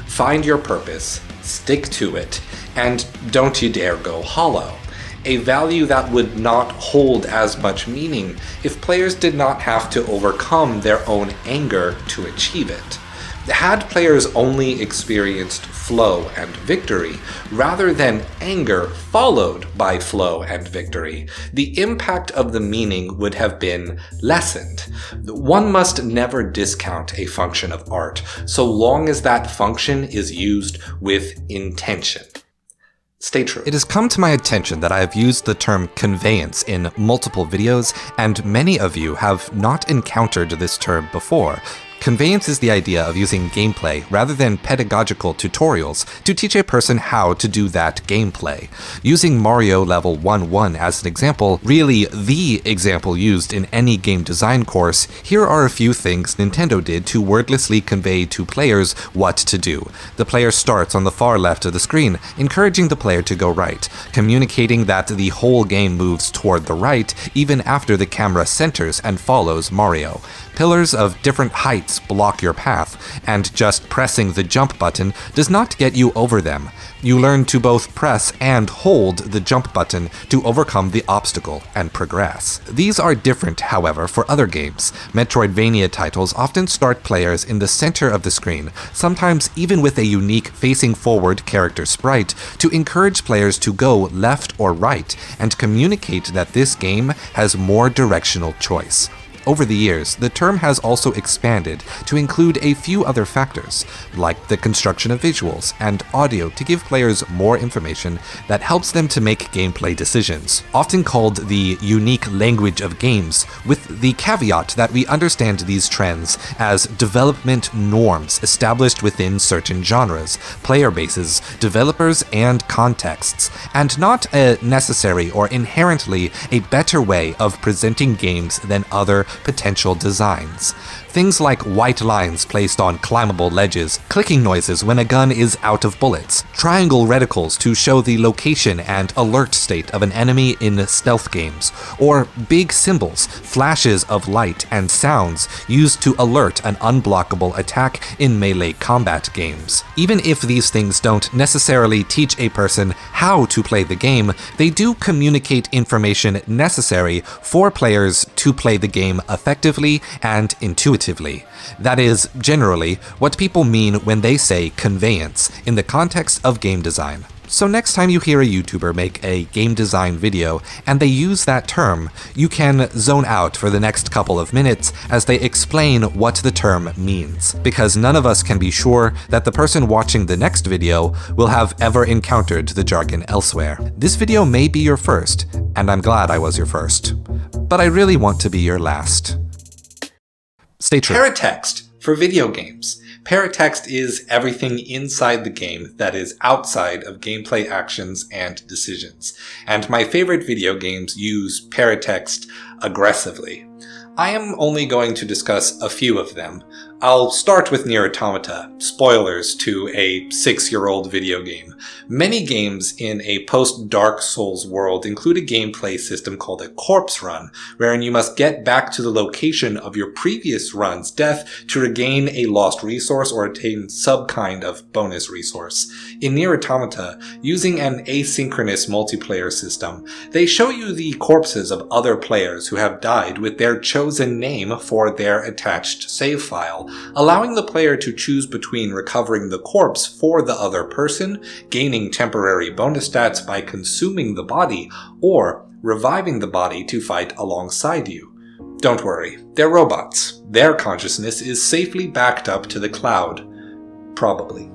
Find your purpose, stick to it, and don't you dare go hollow. a value that would not hold as much meaning if players did not have to overcome their own anger to achieve it. Had players only experienced flow and victory, rather than anger followed by flow and victory, the impact of the meaning would have been lessened. One must never discount a function of art, so long as that function is used with intention. Stay true. It has come to my attention that I have used the term conveyance in multiple videos, and many of you have not encountered this term before. Conveyance is the idea of using gameplay rather than pedagogical tutorials to teach a person how to do that gameplay. Using Mario Level 1-1 as an example, really the example used in any game design course, here are a few things Nintendo did to wordlessly convey to players what to do. The player starts on the far left of the screen, encouraging the player to go right, communicating that the whole game moves toward the right even after the camera centers and follows Mario. Pillars of different heights block your path, and just pressing the jump button does not get you over them. You learn to both press and hold the jump button to overcome the obstacle and progress. These are different, however, for other games. Metroidvania titles often start players in the center of the screen, sometimes even with a unique facing forward character sprite, to encourage players to go left or right and communicate that this game has more directional choice. Over the years, the term has also expanded to include a few other factors, like the construction of visuals and audio to give players more information that helps them to make gameplay decisions, often called the unique language of games, with the caveat that we understand these trends as development norms established within certain genres, player bases, developers, and contexts, and not a necessary or inherently a better way of presenting games than other potential designs. Things like white lines placed on climbable ledges, clicking noises when a gun is out of bullets, triangle reticles to show the location and alert state of an enemy in stealth games, or big symbols, flashes of light and sounds used to alert an unblockable attack in melee combat games. Even if these things don't necessarily teach a person how to play the game, they do communicate information necessary for players to play the game effectively and intuitively. That is, generally, what people mean when they say conveyance in the context of game design. So next time you hear a YouTuber make a game design video and they use that term, you can zone out for the next couple of minutes as they explain what the term means, because none of us can be sure that the person watching the next video will have ever encountered the jargon elsewhere. This video may be your first, and I'm glad I was your first, but I really want to be your last. Stay true. Paratext for video games. Paratext is everything inside the game that is outside of gameplay actions and decisions, and my favorite video games use paratext aggressively. I am only going to discuss a few of them. I'll start with Nier Automata, spoilers to a 6-year-old video game. Many games in a post-Dark Souls world include a gameplay system called a corpse run, wherein you must get back to the location of your previous run's death to regain a lost resource or attain some kind of bonus resource. In Nier Automata, using an asynchronous multiplayer system, they show you the corpses of other players who have died with their chosen name for their attached save file, allowing the player to choose between recovering the corpse for the other person, gaining temporary bonus stats by consuming the body, or reviving the body to fight alongside you. Don't worry, they're robots. Their consciousness is safely backed up to the cloud. Probably.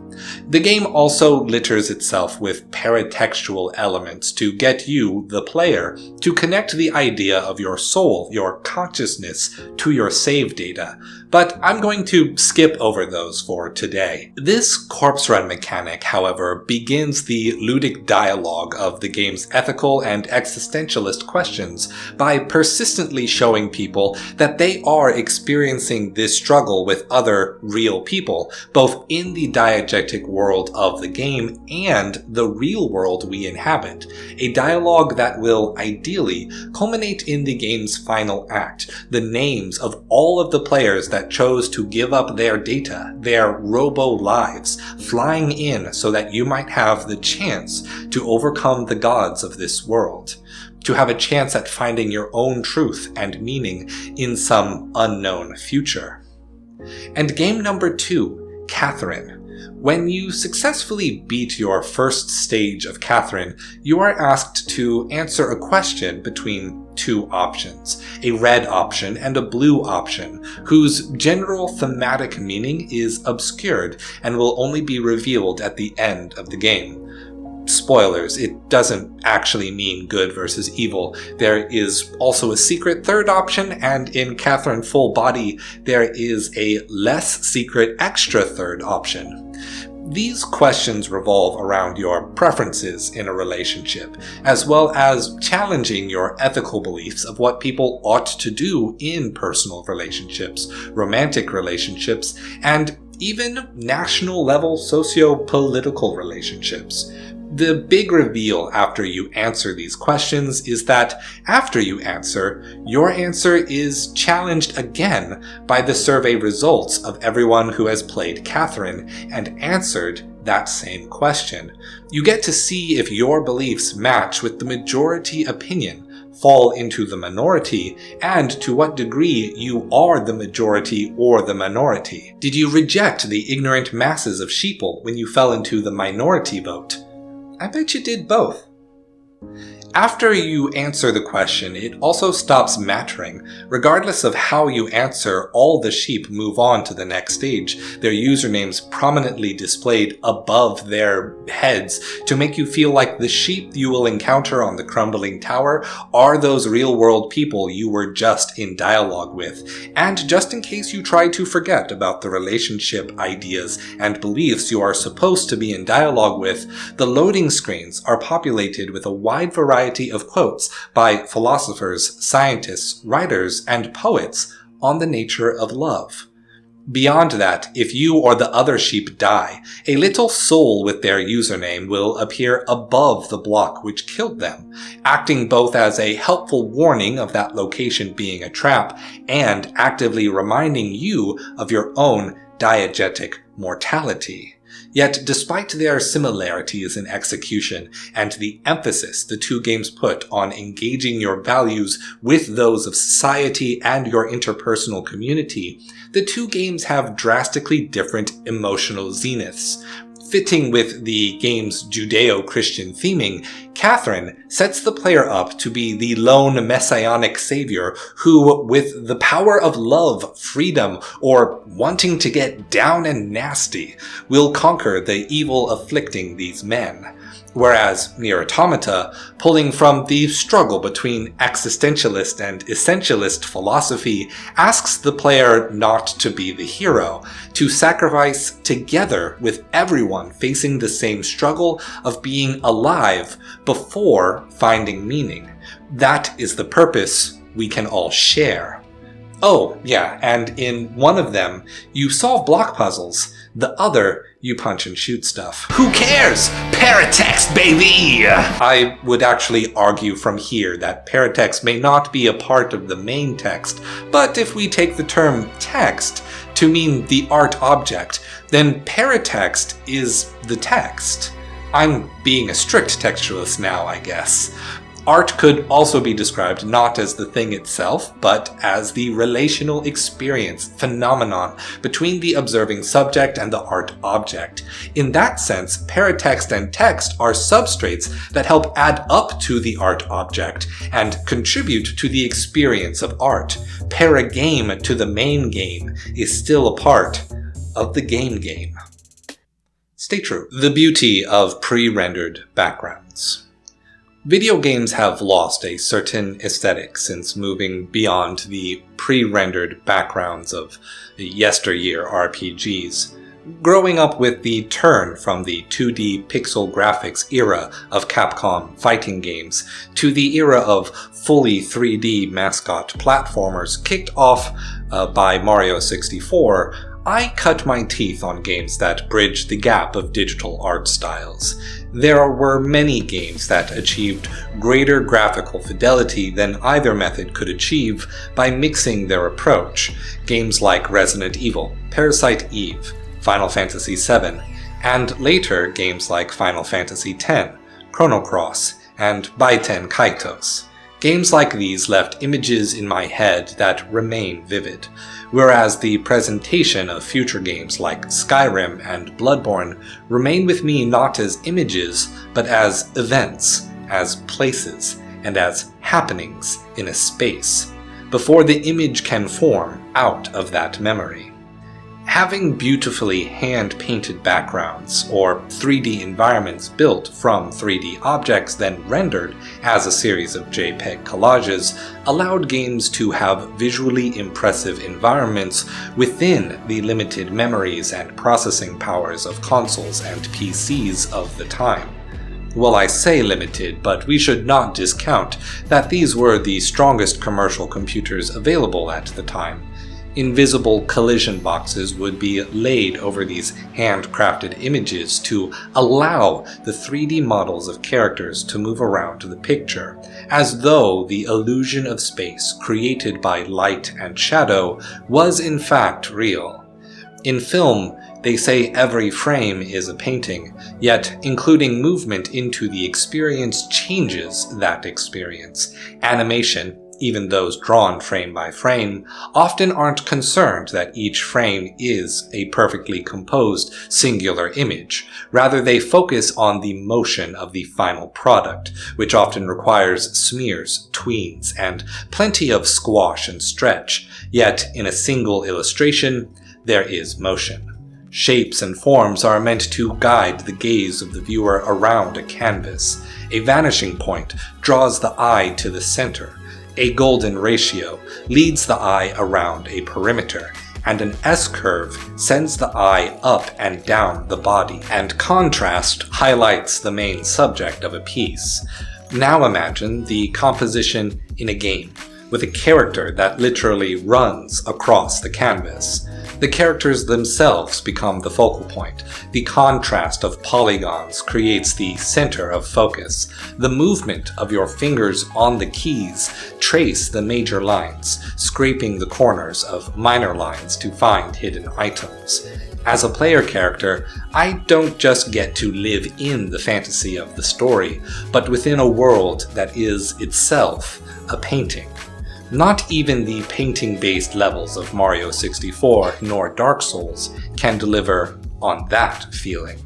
The game also litters itself with paratextual elements to get you, the player, to connect the idea of your soul, your consciousness, to your save data. But I'm going to skip over those for today. This corpse run mechanic, however, begins the ludic dialogue of the game's ethical and existentialist questions by persistently showing people that they are experiencing this struggle with other real people, both in the diegetic world of the game and the real world we inhabit. A dialogue that will ideally culminate in the game's final act, the names of all of the players that chose to give up their data, their robo-lives, flying in so that you might have the chance to overcome the gods of this world. to have a chance at finding your own truth and meaning in some unknown future. And game number 2, Catherine. When you successfully beat your first stage of Catherine, you are asked to answer a question between two options, a red option and a blue option, whose general thematic meaning is obscured and will only be revealed at the end of the game. Spoilers, it doesn't actually mean good versus evil. There is also a secret third option, and in Catherine Full Body, there is a less secret extra third option. These questions revolve around your preferences in a relationship, as well as challenging your ethical beliefs of what people ought to do in personal relationships, romantic relationships, and even national-level socio-political relationships. The big reveal after you answer these questions is that after you answer, your answer is challenged again by the survey results of everyone who has played Catherine and answered that same question. You get to see if your beliefs match with the majority opinion, fall into the minority, and to what degree you are the majority or the minority. Did you reject the ignorant masses of sheeple when you fell into the minority vote? I bet you did both. After you answer the question, it also stops mattering. Regardless of how you answer, all the sheep move on to the next stage, their usernames prominently displayed above their heads to make you feel like the sheep you will encounter on the crumbling tower are those real-world people you were just in dialogue with. And just in case you try to forget about the relationship ideas and beliefs you are supposed to be in dialogue with, the loading screens are populated with a wide variety of quotes by philosophers, scientists, writers, and poets on the nature of love. Beyond that, if you or the other sheep die, a little soul with their username will appear above the block which killed them, acting both as a helpful warning of that location being a trap and actively reminding you of your own diegetic mortality. Yet, despite their similarities in execution and the emphasis the two games put on engaging your values with those of society and your interpersonal community, the two games have drastically different emotional zeniths. Fitting with the game's Judeo-Christian theming, Catherine sets the player up to be the lone messianic savior who, with the power of love, freedom, or wanting to get down and nasty, will conquer the evil afflicting these men. Whereas Nier Automata, pulling from the struggle between existentialist and essentialist philosophy, asks the player not to be the hero, to sacrifice together with everyone facing the same struggle of being alive before finding meaning. That is the purpose we can all share. Oh, yeah, and in one of them, you solve block puzzles. The other, you punch and shoot stuff. Who cares? Paratext, baby! I would actually argue from here that paratext may not be a part of the main text, but if we take the term text to mean the art object, then paratext is the text. I'm being a strict textualist now, I guess. Art could also be described not as the thing itself, but as the relational experience, phenomenon, between the observing subject and the art object. In that sense, paratext and text are substrates that help add up to the art object and contribute to the experience of art. Paragame to the main game is still a part of the game. Stay true. The beauty of pre-rendered backgrounds. Video games have lost a certain aesthetic since moving beyond the pre-rendered backgrounds of yesteryear RPGs. Growing up with the turn from the 2D pixel graphics era of Capcom fighting games to the era of fully 3D mascot platformers kicked off by Mario 64, I cut my teeth on games that bridged the gap of digital art styles. There were many games that achieved greater graphical fidelity than either method could achieve by mixing their approach. Games like Resident Evil, Parasite Eve, Final Fantasy VII, and later games like Final Fantasy X, Chrono Cross, and Baiten Kaitos. Games like these left images in my head that remain vivid, whereas the presentation of future games like Skyrim and Bloodborne remain with me not as images, but as events, as places, and as happenings in a space, before the image can form out of that memory. Having beautifully hand-painted backgrounds, or 3D environments built from 3D objects then rendered as a series of JPEG collages, allowed games to have visually impressive environments within the limited memories and processing powers of consoles and PCs of the time. Well, I say limited, but we should not discount that these were the strongest commercial computers available at the time. Invisible collision boxes would be laid over these handcrafted images to allow the 3D models of characters to move around the picture, as though the illusion of space created by light and shadow was in fact real. In film, they say every frame is a painting, yet including movement into the experience changes that experience. Animation, even those drawn frame by frame, often aren't concerned that each frame is a perfectly composed singular image. Rather, they focus on the motion of the final product, which often requires smears, tweens, and plenty of squash and stretch. Yet, in a single illustration, there is motion. Shapes and forms are meant to guide the gaze of the viewer around a canvas. A vanishing point draws the eye to the center. A golden ratio leads the eye around a perimeter, and an S-curve sends the eye up and down the body, and contrast highlights the main subject of a piece. Now imagine the composition in a game, with a character that literally runs across the canvas. The characters themselves become the focal point. The contrast of polygons creates the center of focus. The movement of your fingers on the keys trace the major lines, scraping the corners of minor lines to find hidden items. As a player character, I don't just get to live in the fantasy of the story, but within a world that is itself a painting. Not even the painting-based levels of Mario 64 nor Dark Souls can deliver on that feeling.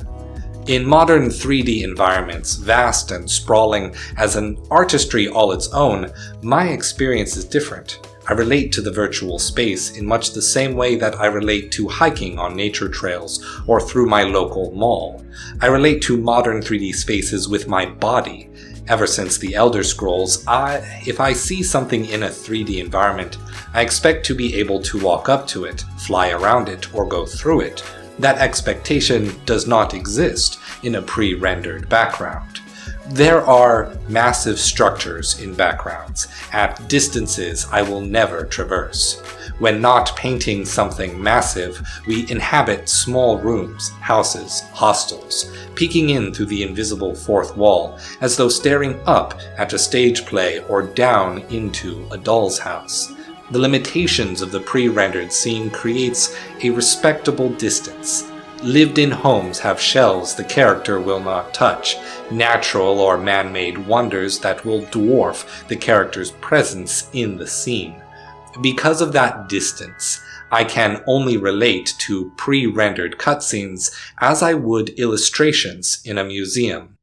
In modern 3D environments, vast and sprawling as an artistry all its own, my experience is different. I relate to the virtual space in much the same way that I relate to hiking on nature trails or through my local mall. I relate to modern 3D spaces with my body. Ever since the Elder Scrolls, if I see something in a 3D environment, I expect to be able to walk up to it, fly around it, or go through it. That expectation does not exist in a pre-rendered background. There are massive structures in backgrounds, at distances I will never traverse. When not painting something massive, we inhabit small rooms, houses, hostels, peeking in through the invisible fourth wall, as though staring up at a stage play or down into a doll's house. The limitations of the pre-rendered scene creates a respectable distance. Lived-in homes have shelves the character will not touch, natural or man-made wonders that will dwarf the character's presence in the scene. Because of that distance, I can only relate to pre-rendered cutscenes as I would illustrations in a museum.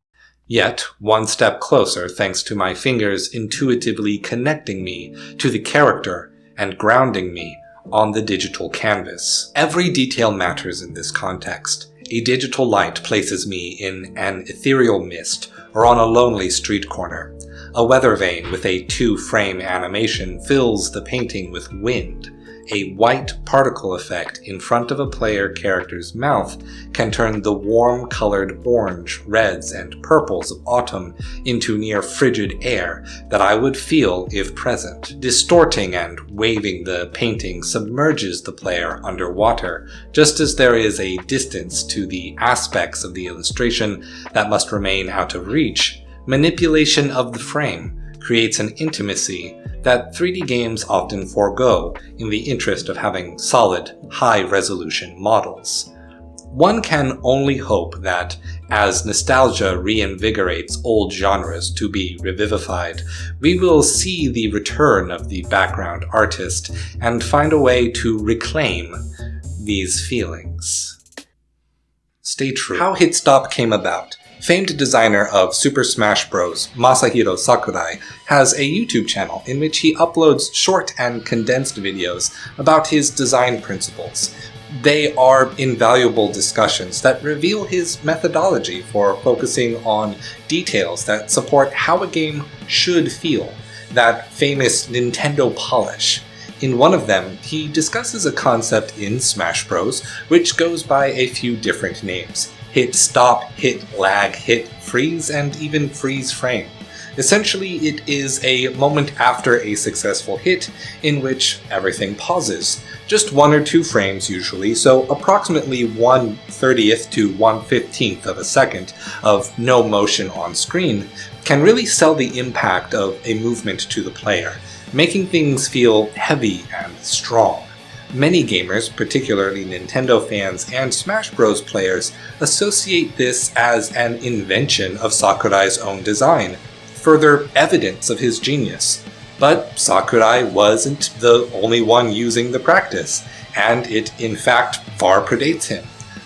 Yet, one step closer thanks to my fingers intuitively connecting me to the character and grounding me on the digital canvas. Every detail matters in this context. A digital light places me in an ethereal mist or on a lonely street corner. A weather vane with a 2-frame animation fills the painting with wind. A white particle effect in front of a player character's mouth can turn the warm-colored orange, reds, and purples of autumn into near frigid air that I would feel if present. Distorting and waving the painting submerges the player underwater, just as there is a distance to the aspects of the illustration that must remain out of reach. Manipulation of the frame creates an intimacy that 3D games often forego in the interest of having solid, high-resolution models. One can only hope that, as nostalgia reinvigorates old genres to be revivified, we will see the return of the background artist and find a way to reclaim these feelings. Stay true. How Hitstop came about. Famed designer of Super Smash Bros., Masahiro Sakurai, has a YouTube channel in which he uploads short and condensed videos about his design principles. They are invaluable discussions that reveal his methodology for focusing on details that support how a game should feel, that famous Nintendo polish. In one of them, he discusses a concept in Smash Bros. Which goes by a few different names: hit stop, hit lag, hit freeze, and even freeze frame. Essentially, it is a moment after a successful hit in which everything pauses. Just 1 or 2 frames usually, so approximately 1/30th to 1/15th of a second of no motion on screen can really sell the impact of a movement to the player, making things feel heavy and strong. Many gamers, particularly Nintendo fans and Smash Bros. Players, associate this as an invention of Sakurai's own design, further evidence of his genius. But Sakurai wasn't the only one using the practice, and it in fact far predates him.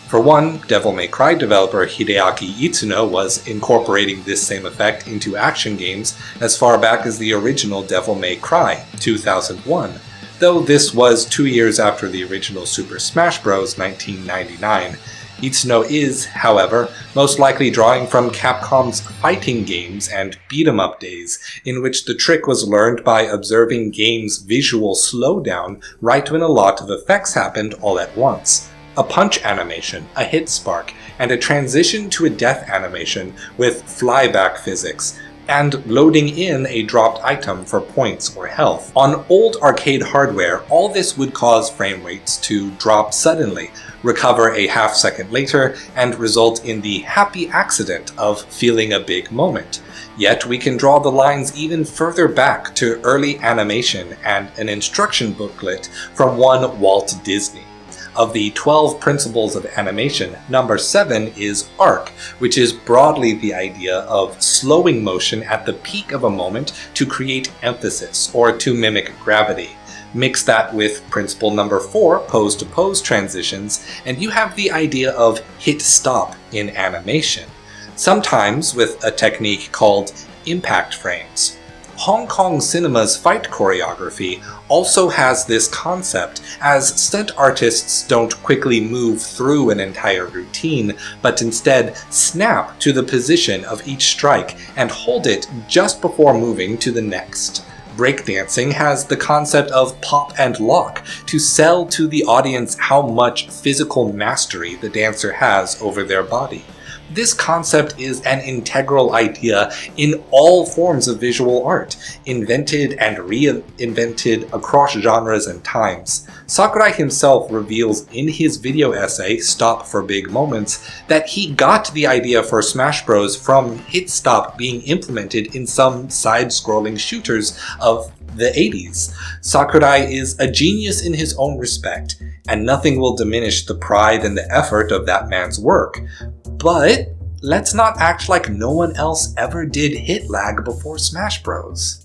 For one, Devil May Cry developer Hideaki Itsuno was incorporating this same effect into action games as far back as the original Devil May Cry, 2001, though this was 2 years after the original Super Smash Bros. 1999. Itsuno is, however, most likely drawing from Capcom's fighting games and beat-em-up days, in which the trick was learned by observing games' visual slowdown right when a lot of effects happened all at once. A punch animation, a hit spark, and a transition to a death animation with flyback physics, and loading in a dropped item for points or health. On old arcade hardware, all this would cause frame rates to drop suddenly, recover a half-second later, and result in the happy accident of feeling a big moment. Yet we can draw the lines even further back to early animation and an instruction booklet from one Walt Disney. Of the 12 principles of animation, number 7 is arc, which is broadly the idea of slowing motion at the peak of a moment to create emphasis or to mimic gravity. Mix that with principle number 4, pose-to-pose transitions, and you have the idea of hit stop in animation, sometimes with a technique called impact frames. Hong Kong cinema's fight choreography also has this concept, as stunt artists don't quickly move through an entire routine, but instead snap to the position of each strike and hold it just before moving to the next. Breakdancing has the concept of pop and lock to sell to the audience how much physical mastery the dancer has over their body. This concept is an integral idea in all forms of visual art, invented and reinvented across genres and times. Sakurai himself reveals in his video essay, Stop for Big Moments, that he got the idea for Smash Bros. From hit stop being implemented in some side-scrolling shooters of the 80s. Sakurai is a genius in his own respect, and nothing will diminish the pride and the effort of that man's work. But let's not act like no one else ever did hit lag before Smash Bros.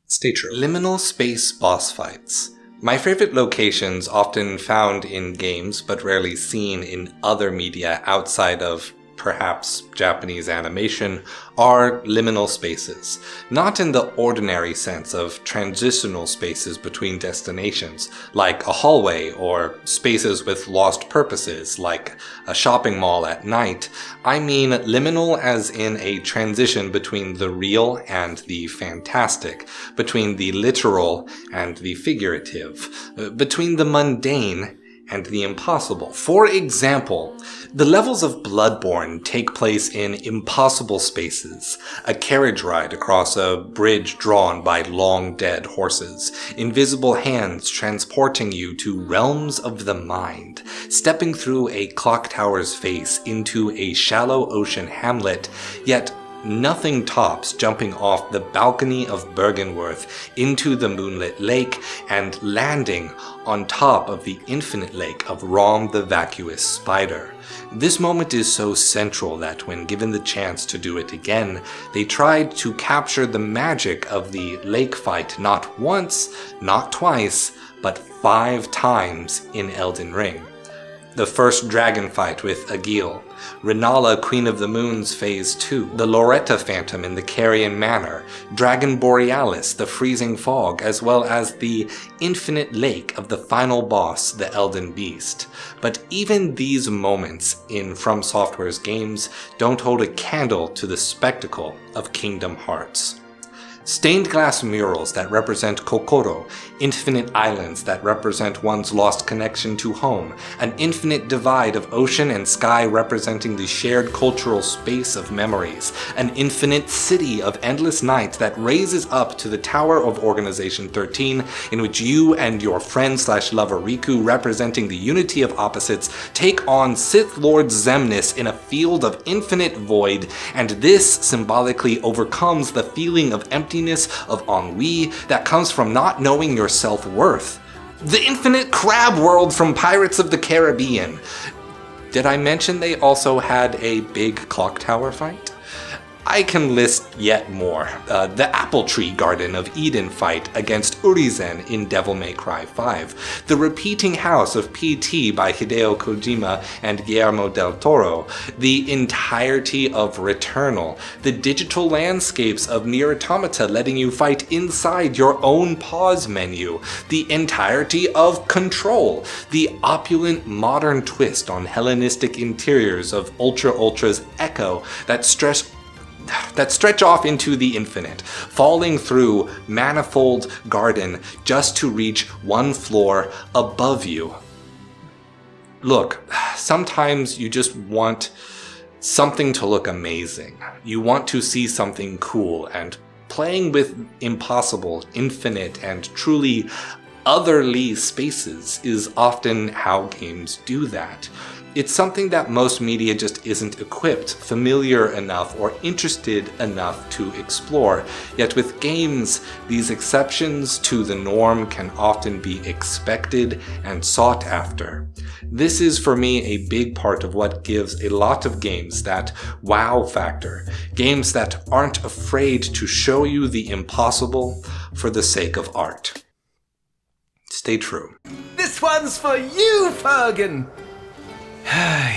Stay true. Liminal space boss fights. My favorite locations, often found in games but rarely seen in other media outside of perhaps Japanese animation, are liminal spaces. Not in the ordinary sense of transitional spaces between destinations, like a hallway, or spaces with lost purposes, like a shopping mall at night. I mean liminal as in a transition between the real and the fantastic, between the literal and the figurative, between the mundane and the impossible. For example, the levels of Bloodborne take place in impossible spaces, a carriage ride across a bridge drawn by long dead horses, invisible hands transporting you to realms of the mind, stepping through a clock tower's face into a shallow ocean hamlet, yet Nothing tops jumping off the balcony of Bergenworth into the moonlit lake and landing on top of the infinite lake of Rom the Vacuous Spider. This moment is so central that when given the chance to do it again, they tried to capture the magic of the lake fight not once, not twice, but 5 times in Elden Ring. The first dragon fight with Agil, Renala Queen of the Moons Phase 2, the Loretta Phantom in the Carrion Manor, Dragon Borealis, the Freezing Fog, as well as the infinite lake of the final boss, the Elden Beast. But even these moments in From Software's games don't hold a candle to the spectacle of Kingdom Hearts. Stained glass murals that represent Kokoro, infinite islands that represent one's lost connection to home, an infinite divide of ocean and sky representing the shared cultural space of memories, an infinite city of endless night that raises up to the Tower of Organization 13, in which you and your friend/lover Riku, representing the unity of opposites, take on Sith Lord Xemnas in a field of infinite void, and this symbolically overcomes the feeling of emptiness, of ennui that comes from not knowing your self-worth. The infinite crab world from Pirates of the Caribbean. Did I mention they also had a big clock tower fight? I can list yet more. The Apple Tree Garden of Eden fight against Urizen in Devil May Cry 5. The Repeating House of PT by Hideo Kojima and Guillermo del Toro. The entirety of Returnal. The digital landscapes of Nier Automata letting you fight inside your own pause menu. The entirety of Control. The opulent modern twist on Hellenistic interiors of Ultra Ultra's Echo that stretch off into the infinite, falling through manifold garden just to reach one floor above you. Look, sometimes you just want something to look amazing. You want to see something cool, and playing with impossible, infinite, and truly otherly spaces is often how games do that. It's something that most media just isn't equipped, familiar enough, or interested enough to explore. Yet with games, these exceptions to the norm can often be expected and sought after. This is for me a big part of what gives a lot of games that wow factor. Games that aren't afraid to show you the impossible for the sake of art. Stay true. This one's for you, Fergan!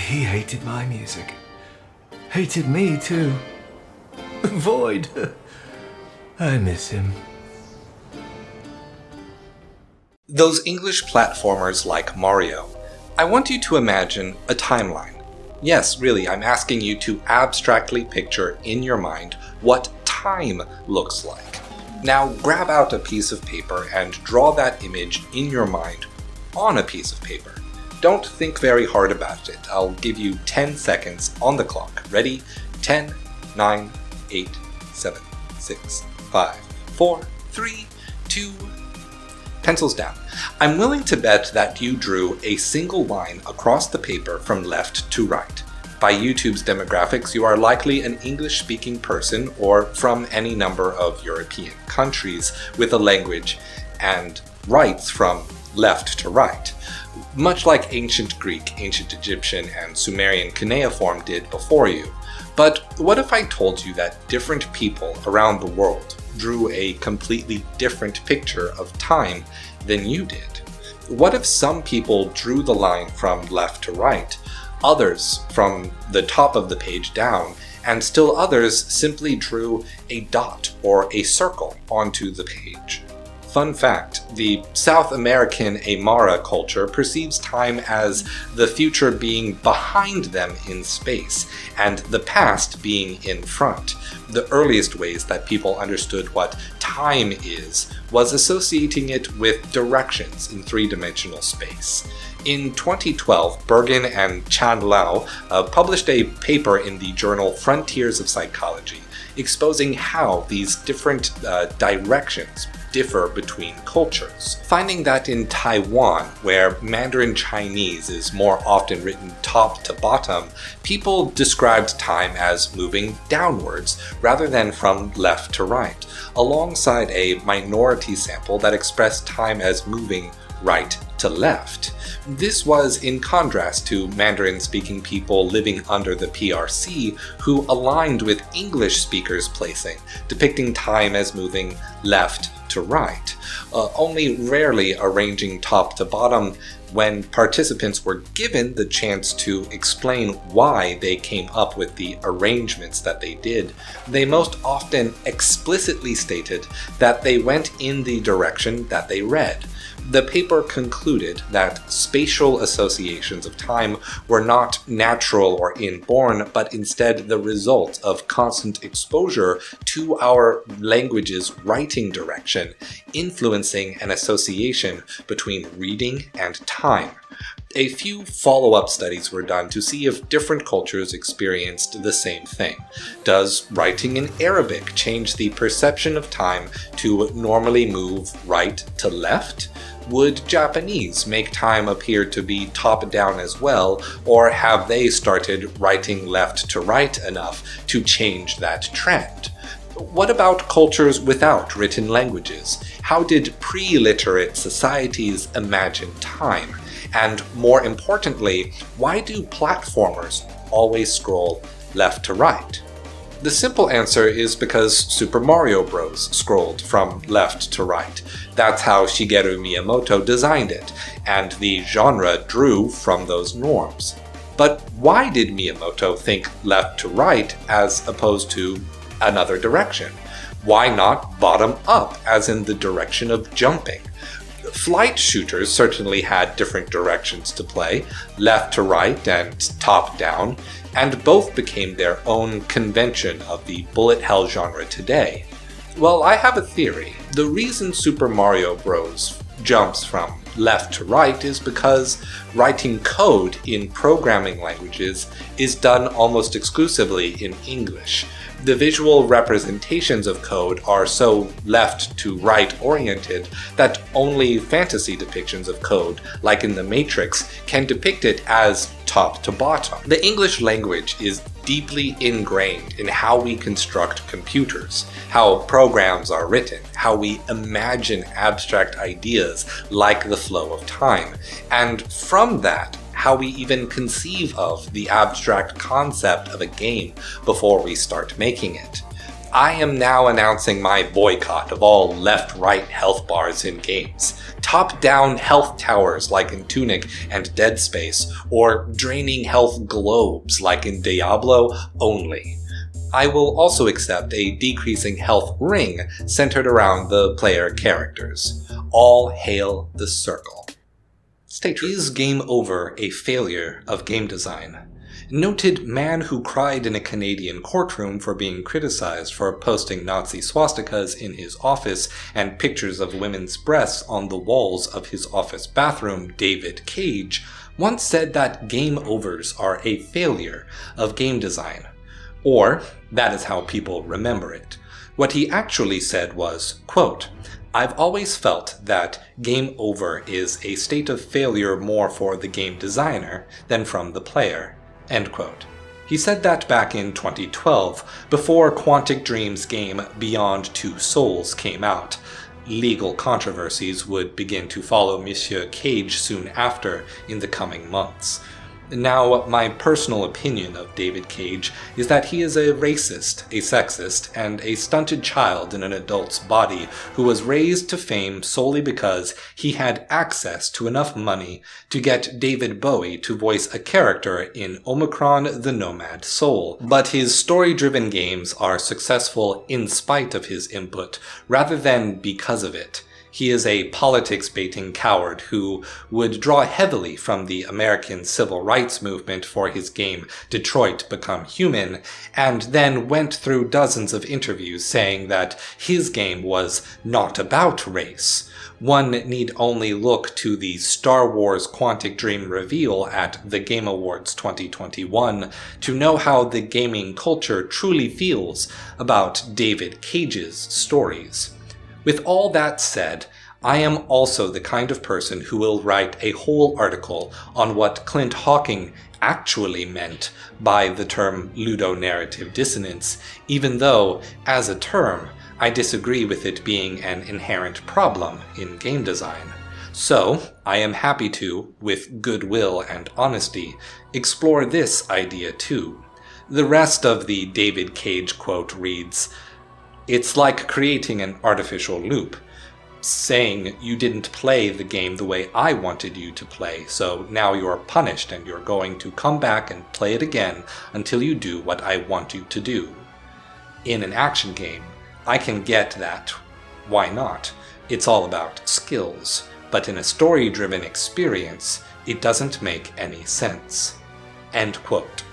He hated my music. Hated me, too. Void. I miss him. Those English platformers like Mario. I want you to imagine a timeline. Yes, really, I'm asking you to abstractly picture in your mind what time looks like. Now grab out a piece of paper and draw that image in your mind on a piece of paper. Don't think very hard about it. I'll give you 10 seconds on the clock. Ready? 10, 9, 8, 7, 6, 5, 4, 3, 2, pencils down. I'm willing to bet that you drew a single line across the paper from left to right. By YouTube's demographics, you are likely an English-speaking person or from any number of European countries with a language and writes from left to right. Much like ancient Greek, ancient Egyptian, and Sumerian cuneiform did before you. But what if I told you that different people around the world drew a completely different picture of time than you did? What if some people drew the line from left to right, others from the top of the page down, and still others simply drew a dot or a circle onto the page? Fun fact, the South American Aymara culture perceives time as the future being behind them in space, and the past being in front. The earliest ways that people understood what time is was associating it with directions in three-dimensional space. In 2012, Bergen and Chan Lao published a paper in the journal Frontiers of Psychology, exposing how these different directions differ between cultures, finding that in Taiwan, where Mandarin Chinese is more often written top to bottom, people described time as moving downwards rather than from left to right, alongside a minority sample that expressed time as moving right to left. This was in contrast to Mandarin-speaking people living under the PRC who aligned with English speakers' placing, depicting time as moving left to right, only rarely arranging top to bottom. When participants were given the chance to explain why they came up with the arrangements that they did, they most often explicitly stated that they went in the direction that they read. The paper concluded that spatial associations of time were not natural or inborn, but instead the result of constant exposure to our language's writing direction, influencing an association between reading and time. A few follow-up studies were done to see if different cultures experienced the same thing. Does writing in Arabic change the perception of time to normally move right to left? Would Japanese make time appear to be top-down as well, or have they started writing left to right enough to change that trend? What about cultures without written languages? How did pre-literate societies imagine time? And more importantly, why do platformers always scroll left to right? The simple answer is because Super Mario Bros. Scrolled from left to right. That's how Shigeru Miyamoto designed it, and the genre drew from those norms. But why did Miyamoto think left to right as opposed to another direction? Why not bottom up, as in the direction of jumping? Flight shooters certainly had different directions to play, left to right and top down, and both became their own convention of the bullet hell genre today. Well, I have a theory. The reason Super Mario Bros. Jumps from left to right is because writing code in programming languages is done almost exclusively in English. The visual representations of code are so left to right oriented that only fantasy depictions of code, like in The Matrix, can depict it as top to bottom. The English language is deeply ingrained in how we construct computers, how programs are written, how we imagine abstract ideas like the flow of time, and from that, how we even conceive of the abstract concept of a game before we start making it. I am now announcing my boycott of all left-right health bars in games, top-down health towers like in Tunic and Dead Space, or draining health globes like in Diablo only. I will also accept a decreasing health ring centered around the player characters. All hail the circle. Stay true. Is Game Over a failure of game design? Noted man who cried in a Canadian courtroom for being criticized for posting Nazi swastikas in his office and pictures of women's breasts on the walls of his office bathroom, David Cage, once said that game overs are a failure of game design. Or, that is how people remember it. What he actually said was, quote, "I've always felt that game over is a state of failure more for the game designer than from the player." End quote. He said that back in 2012, before Quantic Dream's game Beyond Two Souls came out. Legal controversies would begin to follow Monsieur Cage soon after in the coming months. Now, my personal opinion of David Cage is that he is a racist, a sexist, and a stunted child in an adult's body who was raised to fame solely because he had access to enough money to get David Bowie to voice a character in Omicron the Nomad Soul. But his story-driven games are successful in spite of his input, rather than because of it. He is a politics-baiting coward who would draw heavily from the American civil rights movement for his game Detroit Become Human, and then went through dozens of interviews saying that his game was not about race. One need only look to the Star Wars Quantic Dream reveal at the Game Awards 2021 to know how the gaming culture truly feels about David Cage's stories. With all that said, I am also the kind of person who will write a whole article on what Clint Hawking actually meant by the term ludonarrative dissonance, even though, as a term, I disagree with it being an inherent problem in game design. So, I am happy to, with goodwill and honesty, explore this idea too. The rest of the David Cage quote reads, "It's like creating an artificial loop, saying you didn't play the game the way I wanted you to play, so now you're punished and you're going to come back and play it again until you do what I want you to do." In an action game, I can get that. Why not? It's all about skills. But in a story-driven experience, it doesn't make any sense. End quote.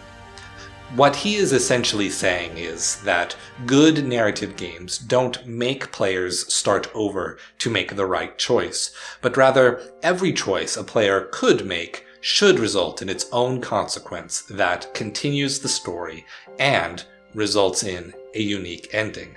What he is essentially saying is that good narrative games don't make players start over to make the right choice, but rather every choice a player could make should result in its own consequence that continues the story and results in a unique ending.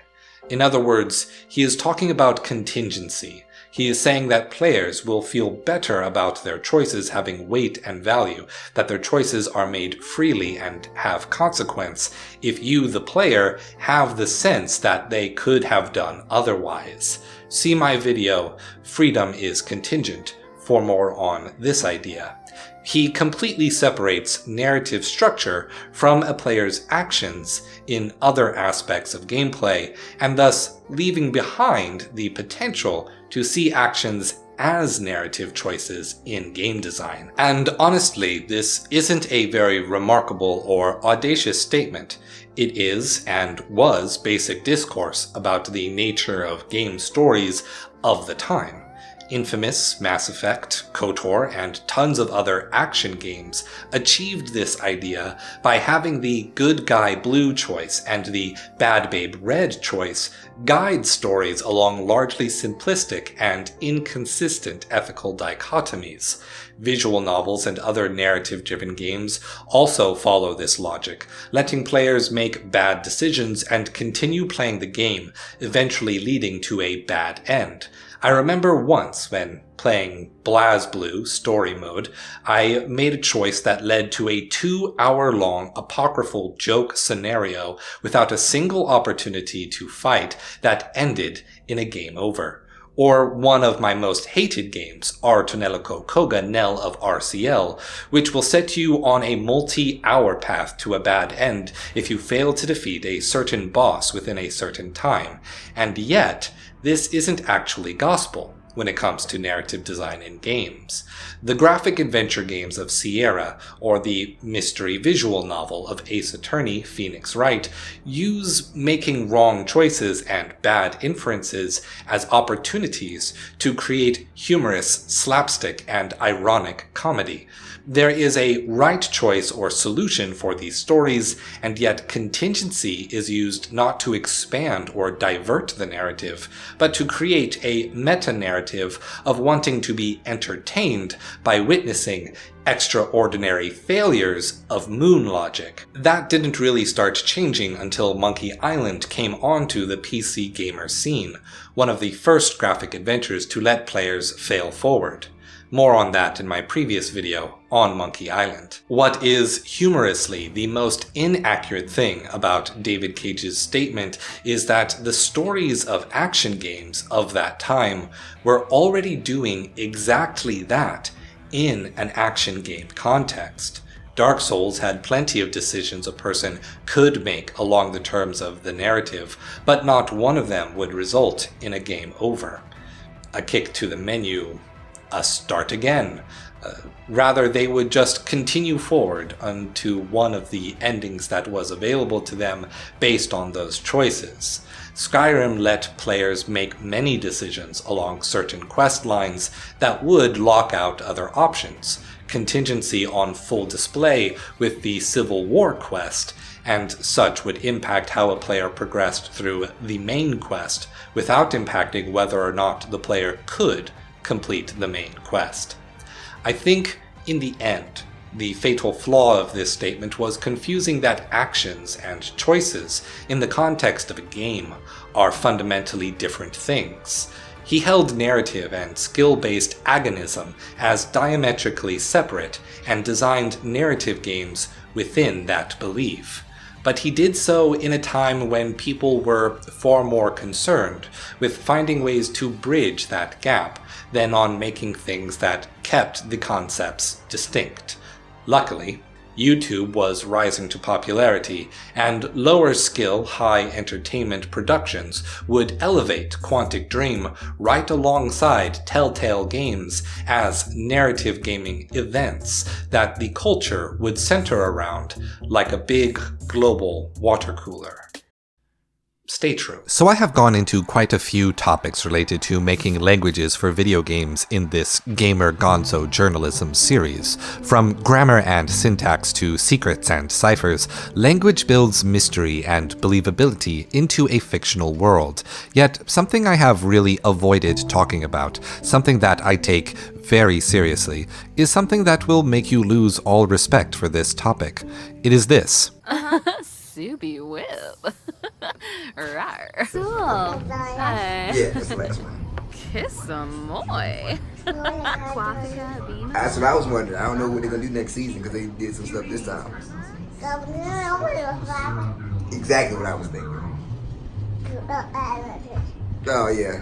In other words, he is talking about contingency. He is saying that players will feel better about their choices having weight and value, that their choices are made freely and have consequence if you, the player, have the sense that they could have done otherwise. See my video, Freedom is Contingent, for more on this idea. He completely separates narrative structure from a player's actions in other aspects of gameplay, and thus leaving behind the potential to see actions as narrative choices in game design. And honestly, this isn't a very remarkable or audacious statement. It is, and was, basic discourse about the nature of game stories of the time. Infamous, Mass Effect, KOTOR, and tons of other action games achieved this idea by having the good guy blue choice and the bad babe red choice guide stories along largely simplistic and inconsistent ethical dichotomies. Visual novels and other narrative-driven games also follow this logic, letting players make bad decisions and continue playing the game, eventually leading to a bad end. I remember once when playing BlazBlue story mode, I made a choice that led to a 2-hour-long apocryphal joke scenario without a single opportunity to fight that ended in a game over. Or one of my most hated games, R. Tonelico Koga Nell of RCL, which will set you on a multi-hour path to a bad end if you fail to defeat a certain boss within a certain time. And yet, this isn't actually gospel when it comes to narrative design in games. The graphic adventure games of Sierra, or the mystery visual novel of Ace Attorney Phoenix Wright, use making wrong choices and bad inferences as opportunities to create humorous, slapstick, and ironic comedy. There is a right choice or solution for these stories, and yet contingency is used not to expand or divert the narrative, but to create a meta-narrative of wanting to be entertained by witnessing extraordinary failures of moon logic. That didn't really start changing until Monkey Island came onto the PC gamer scene, one of the first graphic adventures to let players fail forward. More on that in my previous video on Monkey Island. What is humorously the most inaccurate thing about David Cage's statement is that the stories of action games of that time were already doing exactly that in an action game context. Dark Souls had plenty of decisions a person could make along the terms of the narrative, but not one of them would result in a game over. A kick to the menu, a start again. Rather, they would just continue forward unto one of the endings that was available to them based on those choices. Skyrim let players make many decisions along certain quest lines that would lock out other options. Contingency on full display with the Civil War quest, and such would impact how a player progressed through the main quest without impacting whether or not the player could complete the main quest. I think, in the end, The fatal flaw of this statement was confusing that actions and choices in the context of a game are fundamentally different things. He held narrative and skill-based agonism as diametrically separate and designed narrative games within that belief. But he did so in a time when people were far more concerned with finding ways to bridge that gap than on making things that kept the concepts distinct. Luckily, YouTube was rising to popularity, and lower skill, high entertainment productions would elevate Quantic Dream right alongside Telltale Games as narrative gaming events that the culture would center around like a big global water cooler. Stay true. So I have gone into quite a few topics related to making languages for video games in this Gamer Gonzo journalism series. From grammar and syntax to secrets and ciphers, language builds mystery and believability into a fictional world. Yet, something I have really avoided talking about, something that I take very seriously, is something that will make you lose all respect for this topic. It is this. Subi whip. Rar. Cool. Yeah, that's the last one. Kiss a moy. That's what I was wondering. I don't know what they're gonna do next season because they did some stuff this time. Exactly what I was thinking. Oh yeah.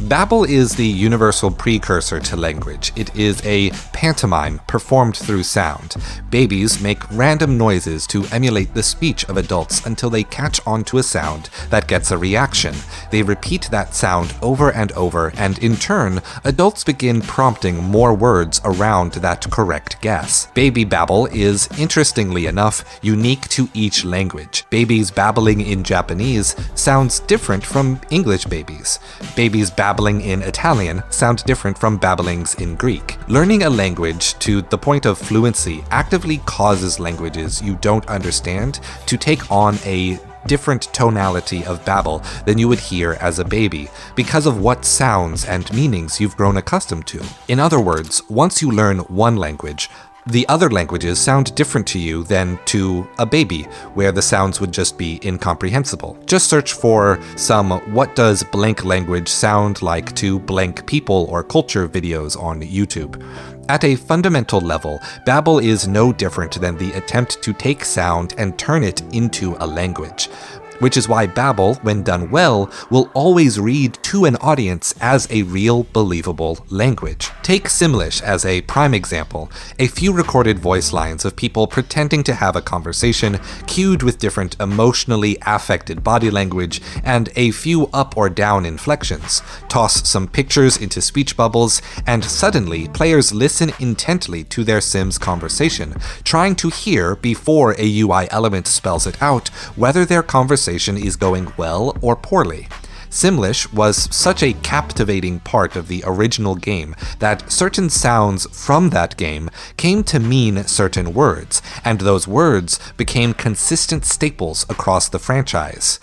Babble is the universal precursor to language. It is a pantomime performed through sound. Babies make random noises to emulate the speech of adults until they catch on to a sound that gets a reaction. They repeat that sound over and over, and in turn, adults begin prompting more words around that correct guess. Baby babble is, interestingly enough, unique to each language. Babies babbling in Japanese sounds different from English babies. Babies babbling in Italian sound different from babblings in Greek. Learning a language to the point of fluency actively causes languages you don't understand to take on a different tonality of babble than you would hear as a baby, because of what sounds and meanings you've grown accustomed to. In other words, once you learn one language, the other languages sound different to you than to a baby, where the sounds would just be incomprehensible. Just search for some "what does blank language sound like to blank people or culture" videos on YouTube. At a fundamental level, babble is no different than the attempt to take sound and turn it into a language. Which is why babble, when done well, will always read to an audience as a real, believable language. Take Simlish as a prime example. A few recorded voice lines of people pretending to have a conversation, cued with different emotionally affected body language, and a few up or down inflections. Toss some pictures into speech bubbles, and suddenly players listen intently to their Sim's conversation, trying to hear, before a UI element spells it out, whether their conversation is going well or poorly. Simlish was such a captivating part of the original game that certain sounds from that game came to mean certain words, and those words became consistent staples across the franchise.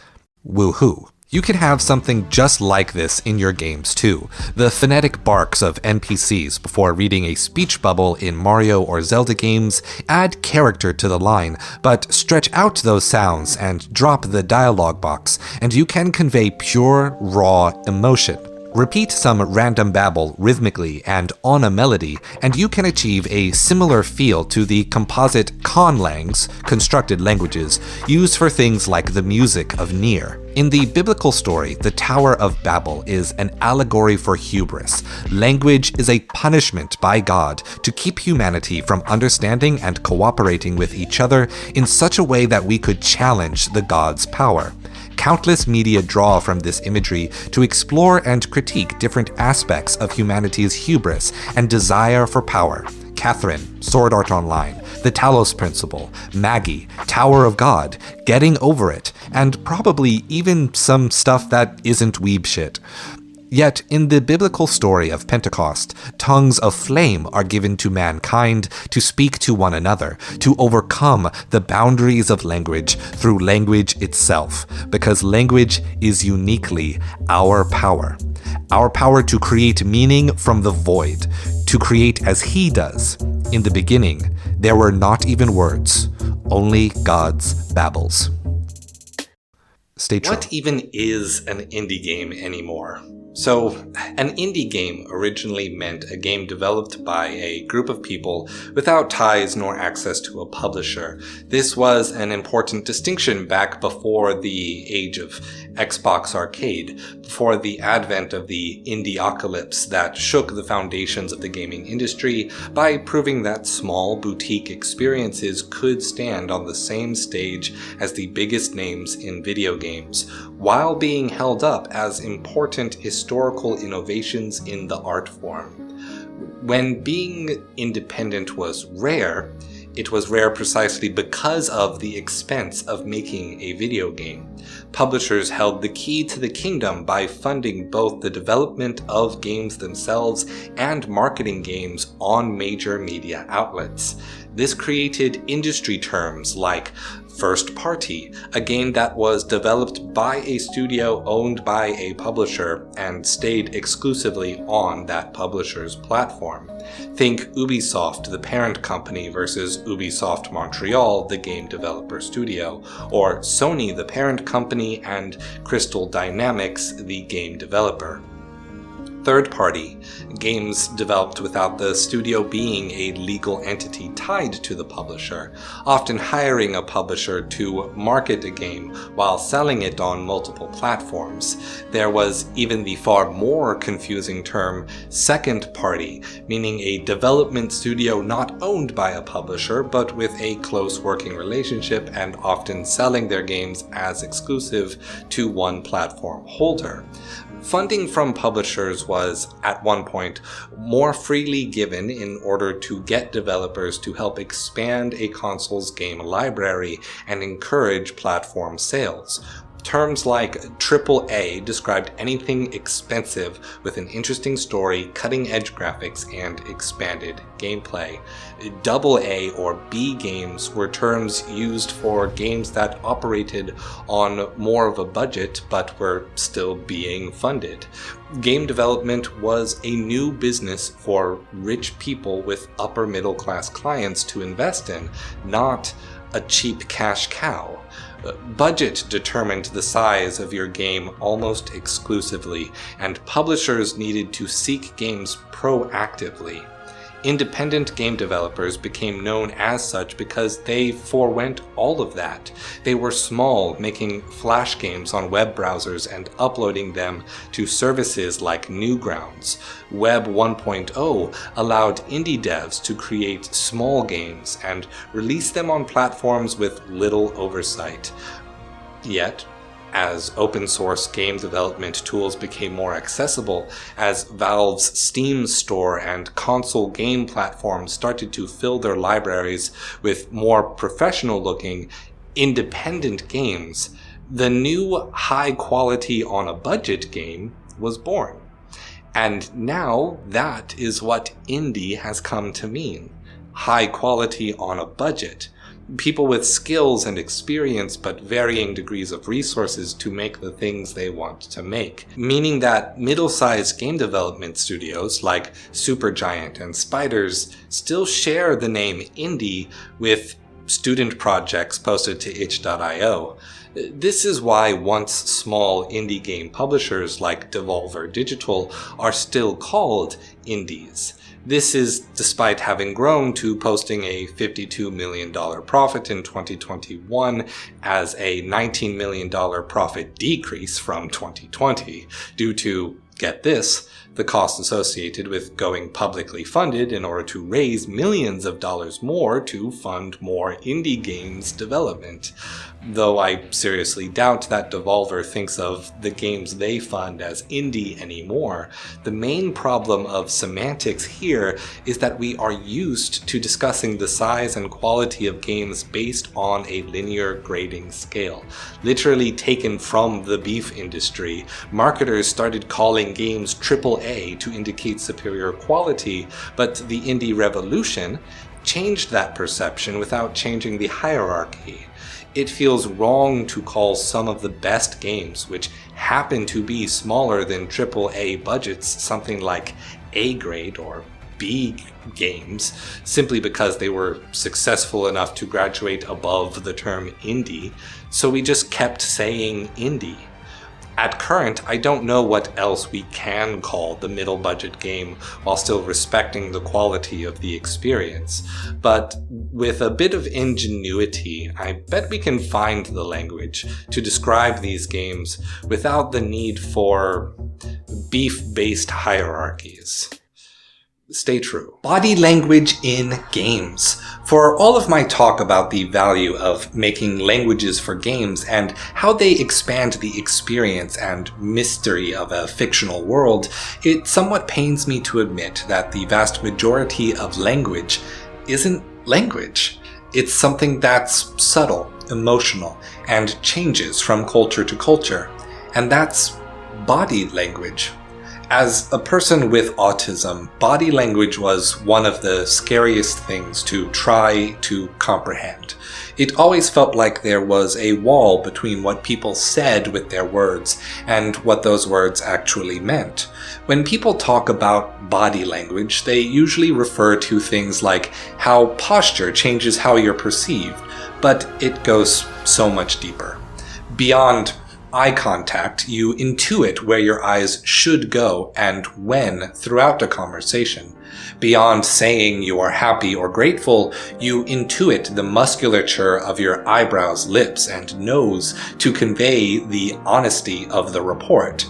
Woohoo. You can have something just like this in your games too. The phonetic barks of NPCs before reading a speech bubble in Mario or Zelda games add character to the line, but stretch out those sounds and drop the dialogue box, and you can convey pure, raw emotion. Repeat some random babble rhythmically and on a melody, and you can achieve a similar feel to the composite conlangs, constructed languages, used for things like the music of Nier. In the biblical story, the Tower of Babel is an allegory for hubris. Language is a punishment by God to keep humanity from understanding and cooperating with each other in such a way that we could challenge the God's power. Countless media draw from this imagery to explore and critique different aspects of humanity's hubris and desire for power. Catherine, Sword Art Online, The Talos Principle, Maggie, Tower of God, Getting Over It, and probably even some stuff that isn't weeb shit. Yet, in the biblical story of Pentecost, tongues of flame are given to mankind to speak to one another, to overcome the boundaries of language through language itself, because language is uniquely our power. Our power to create meaning from the void, to create as he does. In the beginning, There were not even words, only God's babbles. Stay true. What even is an indie game anymore? So, an indie game originally meant a game developed by a group of people without ties nor access to a publisher. This was an important distinction back before the age of Xbox Arcade, before the advent of the indie-ocalypse that shook the foundations of the gaming industry by proving that small boutique experiences could stand on the same stage as the biggest names in video games, while being held up as important historical innovations in the art form. When being independent was rare, it was rare precisely because of the expense of making a video game. Publishers held the key to the kingdom by funding both the development of games themselves and marketing games on major media outlets. This created industry terms like first party, a game that was developed by a studio owned by a publisher and stayed exclusively on that publisher's platform. Think Ubisoft, the parent company, versus Ubisoft Montreal, the game developer studio, or Sony, the parent company, and Crystal Dynamics, the game developer. Third party, games developed without the studio being a legal entity tied to the publisher, often hiring a publisher to market a game while selling it on multiple platforms. There was even the far more confusing term second party, meaning a development studio not owned by a publisher but with a close working relationship and often selling their games as exclusive to one platform holder. Funding from publishers was, at one point, more freely given in order to get developers to help expand a console's game library and encourage platform sales. Terms like AAA described anything expensive with an interesting story, cutting-edge graphics, and expanded gameplay. AA or B games were terms used for games that operated on more of a budget but were still being funded. Game development was a new business for rich people with upper middle class clients to invest in, not a cheap cash cow. Budget determined the size of your game almost exclusively, and publishers needed to seek games proactively. Independent game developers became known as such because they forewent all of that. They were small, making Flash games on web browsers and uploading them to services like Newgrounds. Web 1.0 allowed indie devs to create small games and release them on platforms with little oversight. Yet, as open source game development tools became more accessible, as Valve's Steam store and console game platforms started to fill their libraries with more professional looking, independent games, the new high quality on a budget game was born. And now that is what indie has come to mean. High quality on a budget. People with skills and experience but varying degrees of resources to make the things they want to make. Meaning that middle-sized game development studios like Supergiant and Spiders still share the name indie with student projects posted to itch.io. This is why once small indie game publishers like Devolver Digital are still called indies. This is despite having grown to posting a $52 million profit in 2021 as a $19 million profit decrease from 2020 due to, get this, the cost associated with going publicly funded in order to raise millions of dollars more to fund more indie games development. Though I seriously doubt that Devolver thinks of the games they fund as indie anymore, the main problem of semantics here is that we are used to discussing the size and quality of games based on a linear grading scale. Literally taken from the beef industry, marketers started calling games AAA to indicate superior quality, but the indie revolution changed that perception without changing the hierarchy. It feels wrong to call some of the best games, which happen to be smaller than AAA budgets, something like A grade or be games simply because they were successful enough to graduate above the term indie, so we just kept saying indie. At current, I don't know what else we can call the middle budget game while still respecting the quality of the experience, but with a bit of ingenuity, I bet we can find the language to describe these games without the need for beef-based hierarchies. Stay true. Body language in games. For all of my talk about the value of making languages for games and how they expand the experience and mystery of a fictional world, it somewhat pains me to admit that the vast majority of language isn't language. It's something that's subtle, emotional, and changes from culture to culture. And that's body language. As a person with autism, body language was one of the scariest things to try to comprehend. It always felt like there was a wall between what people said with their words and what those words actually meant. When people talk about body language, they usually refer to things like how posture changes how you're perceived, but it goes so much deeper. Beyond eye contact, you intuit where your eyes should go and when throughout a conversation. Beyond saying you are happy or grateful, you intuit the musculature of your eyebrows, lips, and nose to convey the honesty of the report.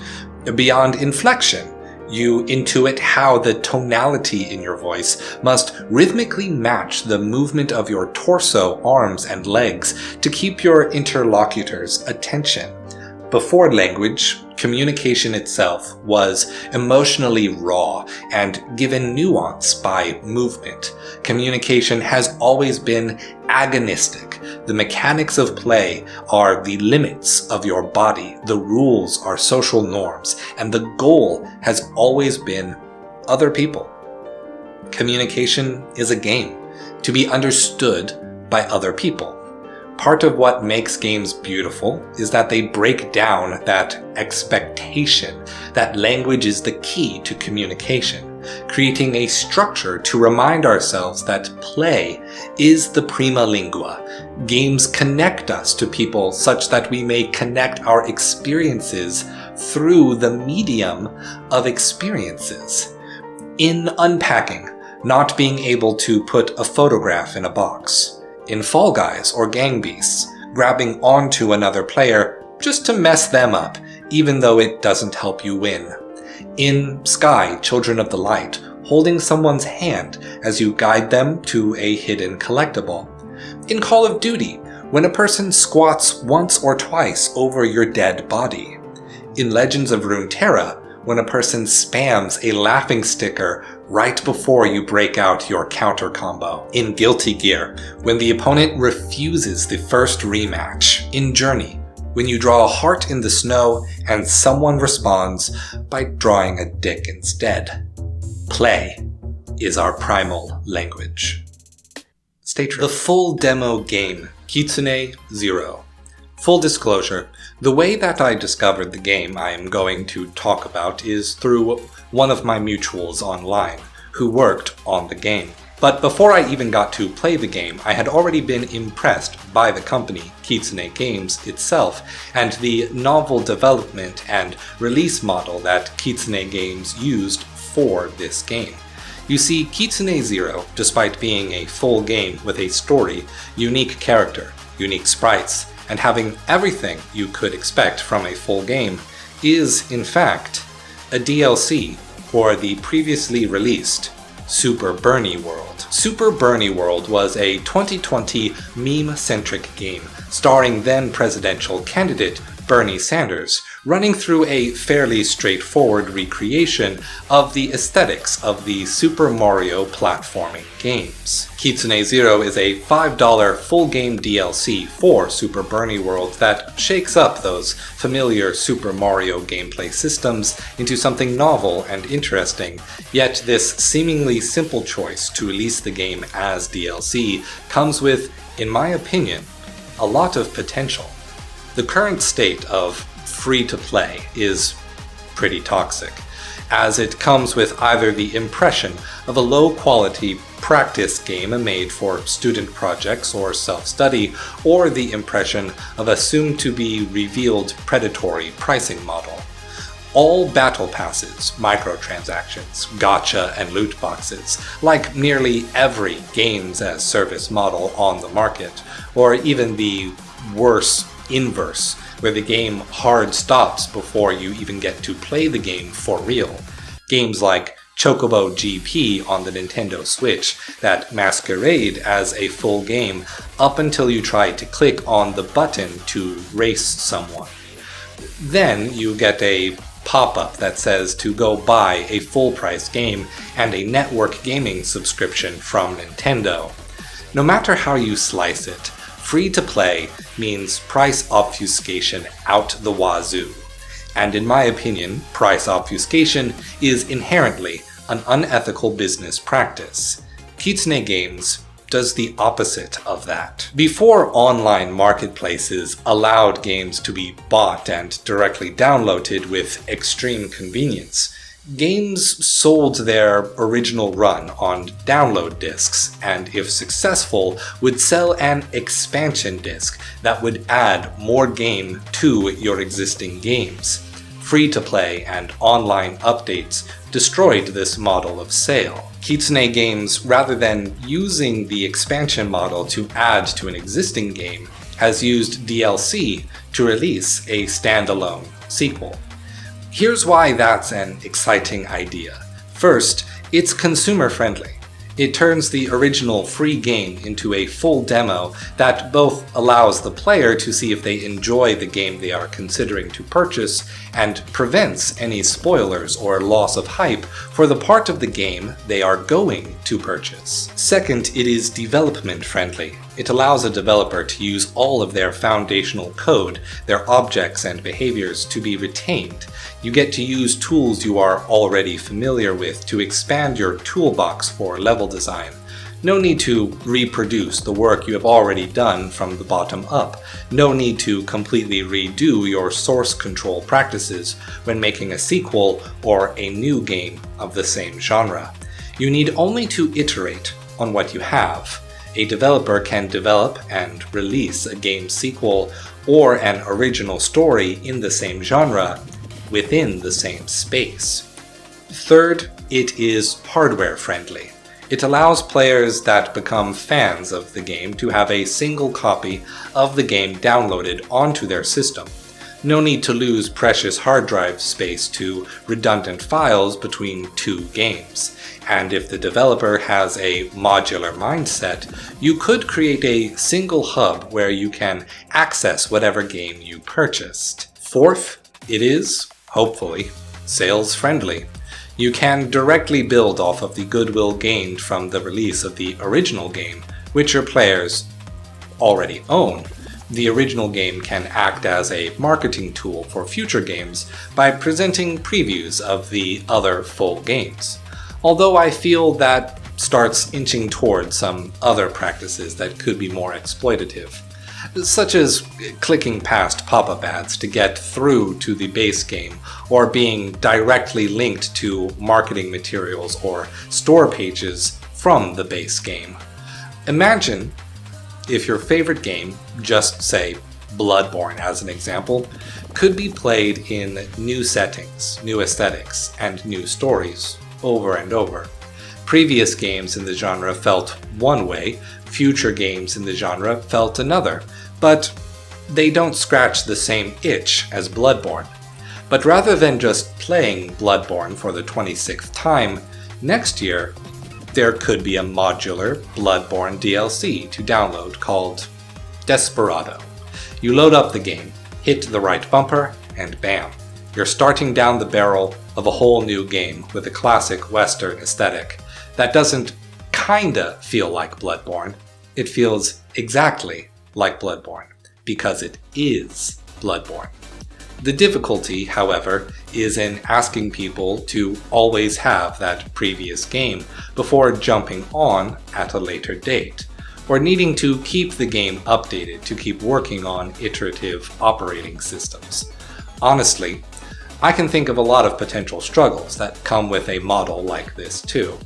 Beyond inflection, you intuit how the tonality in your voice must rhythmically match the movement of your torso, arms, and legs to keep your interlocutor's attention. Before language, communication itself was emotionally raw and given nuance by movement. Communication has always been agonistic. The mechanics of play are the limits of your body, the rules are social norms, and the goal has always been other people. Communication is a game, to be understood by other people. Part of what makes games beautiful is that they break down that expectation that language is the key to communication, creating a structure to remind ourselves that play is the prima lingua. Games connect us to people such that we may connect our experiences through the medium of experiences. In unpacking, not being able to put a photograph in a box. In Fall Guys or Gang Beasts, grabbing onto another player just to mess them up, even though it doesn't help you win. In Sky, Children of the Light, holding someone's hand as you guide them to a hidden collectible. In Call of Duty, when a person squats once or twice over your dead body. In Legends of Runeterra, when a person spams a laughing sticker right before you break out your counter combo. In Guilty Gear, when the opponent refuses the first rematch. In Journey, when you draw a heart in the snow and someone responds by drawing a dick instead. Play is our primal language. Stay true. The full demo game, Kitsune Zero. Full disclosure, the way that I discovered the game I am going to talk about is through one of my mutuals online, who worked on the game. But before I even got to play the game, I had already been impressed by the company, Kitsune Games itself, and the novel development and release model that Kitsune Games used for this game. You see, Kitsune Zero, despite being a full game with a story, unique character, unique sprites, and having everything you could expect from a full game, is, in fact, a DLC for the previously released Super Bernie World. Super Bernie World was a 2020 meme-centric game starring then-presidential candidate Bernie Sanders, running through a fairly straightforward recreation of the aesthetics of the Super Mario platforming games. Kitsune Zero is a $5 full game DLC for Super Bernie World that shakes up those familiar Super Mario gameplay systems into something novel and interesting, yet this seemingly simple choice to release the game as DLC comes with, in my opinion, a lot of potential. The current state of free-to-play is pretty toxic, as it comes with either the impression of a low-quality practice game made for student projects or self-study, or the impression of a soon-to-be-revealed predatory pricing model. All battle passes, microtransactions, gacha, and loot boxes, like nearly every games-as-service model on the market, or even the worse inverse, where the game hard stops before you even get to play the game for real. Games like Chocobo GP on the Nintendo Switch that masquerade as a full game up until you try to click on the button to race someone. Then you get a pop-up that says to go buy a full-price game and a network gaming subscription from Nintendo. No matter how you slice it, free-to-play means price obfuscation out the wazoo. And in my opinion, price obfuscation is inherently an unethical business practice. Kitsune Games does the opposite of that. Before online marketplaces allowed games to be bought and directly downloaded with extreme convenience, games sold their original run on download discs, and if successful, would sell an expansion disc that would add more game to your existing games. Free-to-play and online updates destroyed this model of sale. Kitsune Games, rather than using the expansion model to add to an existing game, has used DLC to release a standalone sequel. Here's why that's an exciting idea. First, it's consumer-friendly. It turns the original free game into a full demo that both allows the player to see if they enjoy the game they are considering to purchase, and prevents any spoilers or loss of hype for the part of the game they are going to purchase. Second, it is development-friendly. It allows a developer to use all of their foundational code, their objects and behaviors to be retained. You get to use tools you are already familiar with to expand your toolbox for level design. No need to reproduce the work you have already done from the bottom up. No need to completely redo your source control practices when making a sequel or a new game of the same genre. You need only to iterate on what you have. A developer can develop and release a game sequel or an original story in the same genre within the same space. Third, it is hardware friendly. It allows players that become fans of the game to have a single copy of the game downloaded onto their system. No need to lose precious hard drive space to redundant files between two games. And if the developer has a modular mindset, you could create a single hub where you can access whatever game you purchased. Fourth, it is, hopefully, sales friendly. You can directly build off of the goodwill gained from the release of the original game, which your players already own. The original game can act as a marketing tool for future games by presenting previews of the other full games. Although I feel that starts inching towards some other practices that could be more exploitative, such as clicking past pop-up ads to get through to the base game, or being directly linked to marketing materials or store pages from the base game. Imagine if your favorite game, just say Bloodborne as an example, could be played in new settings, new aesthetics, and new stories over and over. Previous games in the genre felt one way, future games in the genre felt another, but they don't scratch the same itch as Bloodborne. But rather than just playing Bloodborne for the 26th time, next year there could be a modular Bloodborne DLC to download called Desperado. You load up the game, hit the right bumper, and bam, you're starting down the barrel of a whole new game with a classic Western aesthetic that doesn't kinda feel like Bloodborne. It feels exactly like Bloodborne, because it is Bloodborne. The difficulty, however, is in asking people to always have that previous game before jumping on at a later date, or needing to keep the game updated to keep working on iterative operating systems. Honestly, I can think of a lot of potential struggles that come with a model like this too.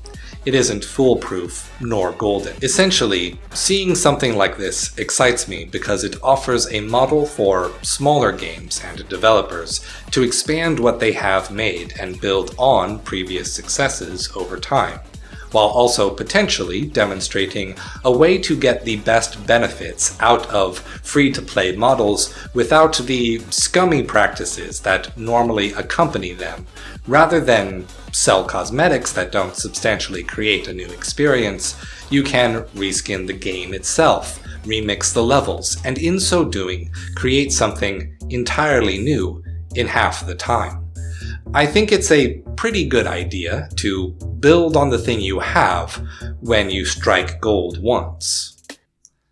It isn't foolproof nor golden. Essentially, seeing something like this excites me because it offers a model for smaller games and developers to expand what they have made and build on previous successes over time, while also potentially demonstrating a way to get the best benefits out of free-to-play models without the scummy practices that normally accompany them, rather than sell cosmetics that don't substantially create a new experience. You can reskin the game itself, remix the levels, and in so doing, create something entirely new in half the time. I think it's a pretty good idea to build on the thing you have when you strike gold once.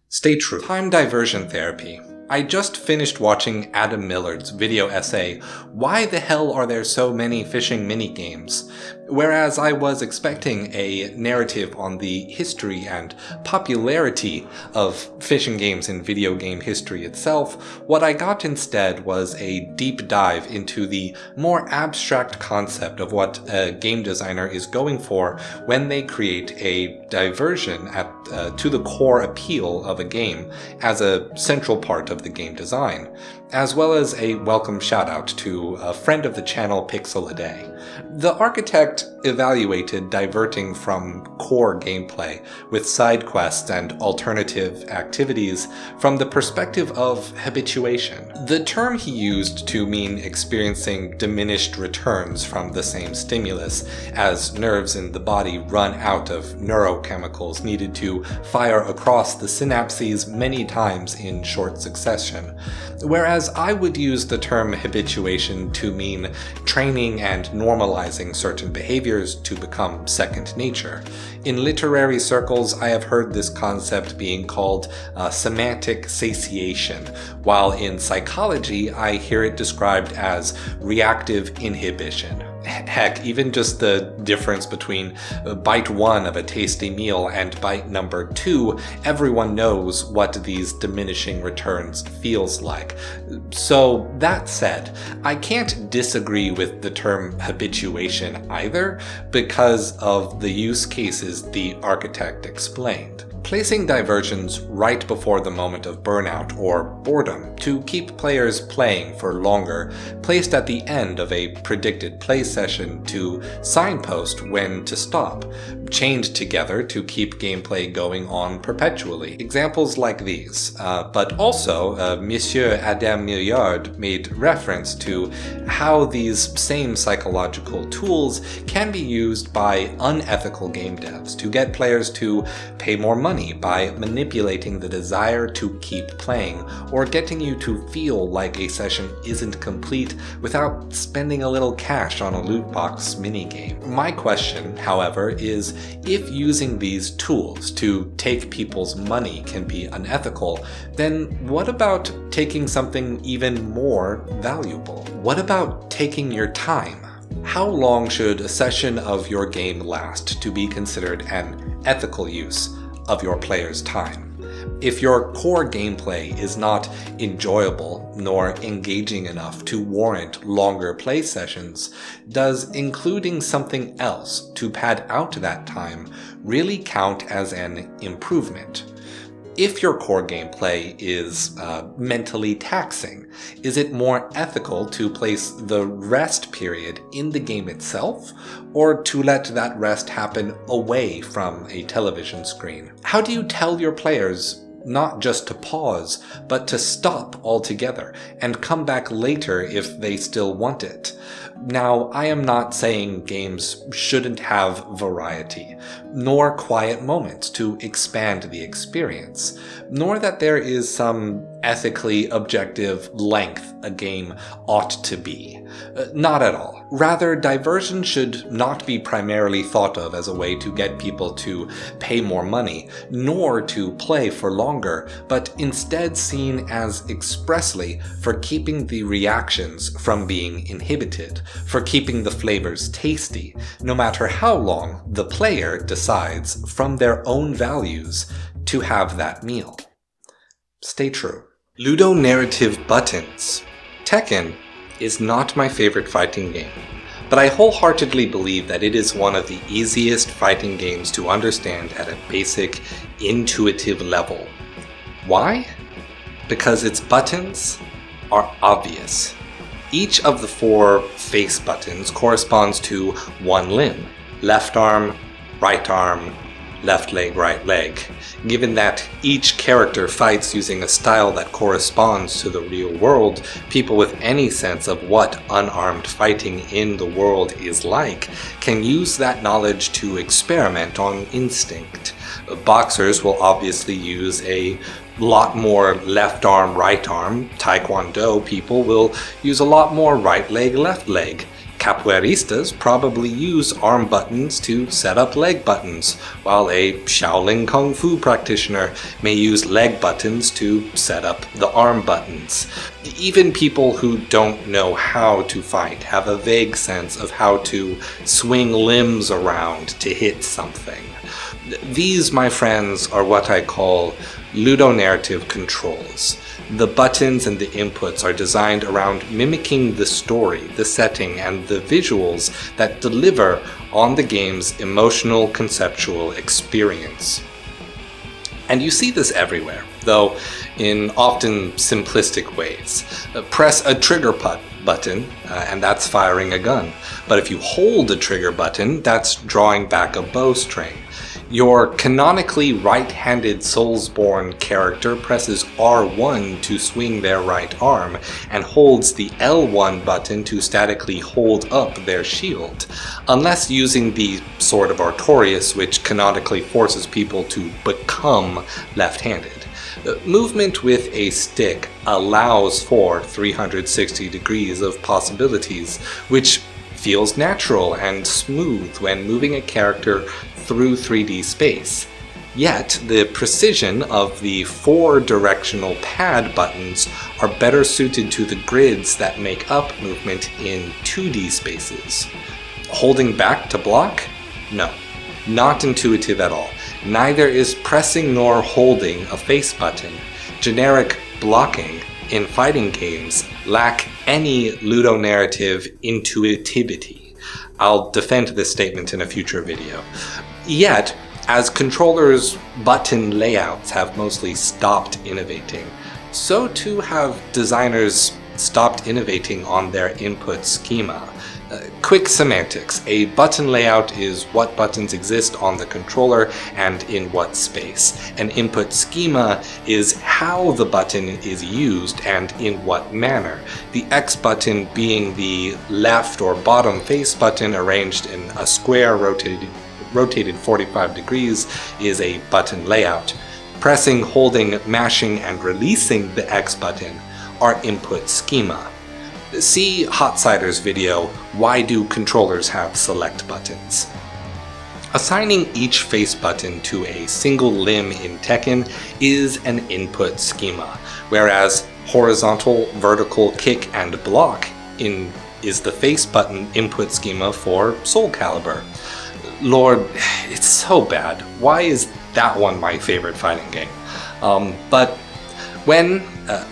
Stay true. Time diversion therapy. I just finished watching Adam Millard's video essay, "Why the hell are there so many fishing minigames?" Whereas I was expecting a narrative on the history and popularity of fishing games in video game history itself, what I got instead was a deep dive into the more abstract concept of what a game designer is going for when they create a diversion to the core appeal of a game as a central part of the game design, as well as a welcome shout out to a friend of the channel, Pixel a Day. The architect evaluated diverting from core gameplay with side quests and alternative activities from the perspective of habituation. The term he used to mean experiencing diminished returns from the same stimulus as nerves in the body run out of neurochemicals needed to fire across the synapses many times in short succession, whereas I would use the term habituation to mean training and normalizing certain behaviors to become second nature. In literary circles, I have heard this concept being called semantic satiation, while in psychology, I hear it described as reactive inhibition. Heck, even just the difference between bite 1 of a tasty meal and bite number 2, everyone knows what these diminishing returns feels like. So that said, I can't disagree with the term habituation either because of the use cases the architect explained. Placing diversions right before the moment of burnout or boredom to keep players playing for longer, placed at the end of a predicted play session to signpost when to stop, chained together to keep gameplay going on perpetually. Examples like these, but also Monsieur Adam Milliard made reference to how these same psychological tools can be used by unethical game devs to get players to pay more money by manipulating the desire to keep playing, or getting you to feel like a session isn't complete without spending a little cash on a loot box minigame. My question, however, is if using these tools to take people's money can be unethical, then what about taking something even more valuable? What about taking your time? How long should a session of your game last to be considered an ethical use of your player's time? If your core gameplay is not enjoyable nor engaging enough to warrant longer play sessions, does including something else to pad out that time really count as an improvement? If your core gameplay is mentally taxing, is it more ethical to place the rest period in the game itself, or to let that rest happen away from a television screen? How do you tell your players not just to pause, but to stop altogether and come back later if they still want it? Now, I am not saying games shouldn't have variety, nor quiet moments to expand the experience, nor that there is some ethically objective length a game ought to be. Not at all. Rather, diversion should not be primarily thought of as a way to get people to pay more money, nor to play for longer, but instead seen as expressly for keeping the reactions from being inhibited, for keeping the flavors tasty, no matter how long the player decides from their own values to have that meal. Stay true. Ludonarrative buttons. Tekken is not my favorite fighting game, but I wholeheartedly believe that it is one of the easiest fighting games to understand at a basic, intuitive level. Why? Because its buttons are obvious. Each of the 4 face buttons corresponds to one limb: left arm, left leg, right leg. Given that each character fights using a style that corresponds to the real world, people with any sense of what unarmed fighting in the world is like can use that knowledge to experiment on instinct. Boxers will obviously use a lot more left arm, right arm. Taekwondo people will use a lot more right leg, left leg. Capoeiristas probably use arm buttons to set up leg buttons, while a Shaolin Kung Fu practitioner may use leg buttons to set up the arm buttons. Even people who don't know how to fight have a vague sense of how to swing limbs around to hit something. These, my friends, are what I call ludonarrative controls. The buttons and the inputs are designed around mimicking the story, the setting, and the visuals that deliver on the game's emotional, conceptual experience. And you see this everywhere, though in often simplistic ways. Press a trigger button, and that's firing a gun. But if you hold a trigger button, that's drawing back a bowstring. Your canonically right-handed Soulsborne character presses R1 to swing their right arm, and holds the L1 button to statically hold up their shield, unless using the Sword of Artorias, which canonically forces people to become left-handed. Movement with a stick allows for 360 degrees of possibilities, which feels natural and smooth when moving a character through 3D space. Yet, the precision of the 4 directional pad buttons are better suited to the grids that make up movement in 2D spaces. Holding back to block? No, not intuitive at all. Neither is pressing nor holding a face button. Generic blocking in fighting games lack any ludonarrative intuitivity. I'll defend this statement in a future video. Yet, as controllers' button layouts have mostly stopped innovating, so too have designers stopped innovating on their input schema. Quick semantics. A button layout is what buttons exist on the controller and in what space. An input schema is how the button is used and in what manner. The X button being the left or bottom face button arranged in a square rotated 45 degrees is a button layout. Pressing, holding, mashing, and releasing the X button are input schema. See Hot Cider's video, Why Do Controllers Have Select Buttons? Assigning each face button to a single limb in Tekken is an input schema, whereas horizontal, vertical, kick, and block is the face button input schema for Soul Calibur. Lord, it's so bad. Why is that one my favorite fighting game? But when,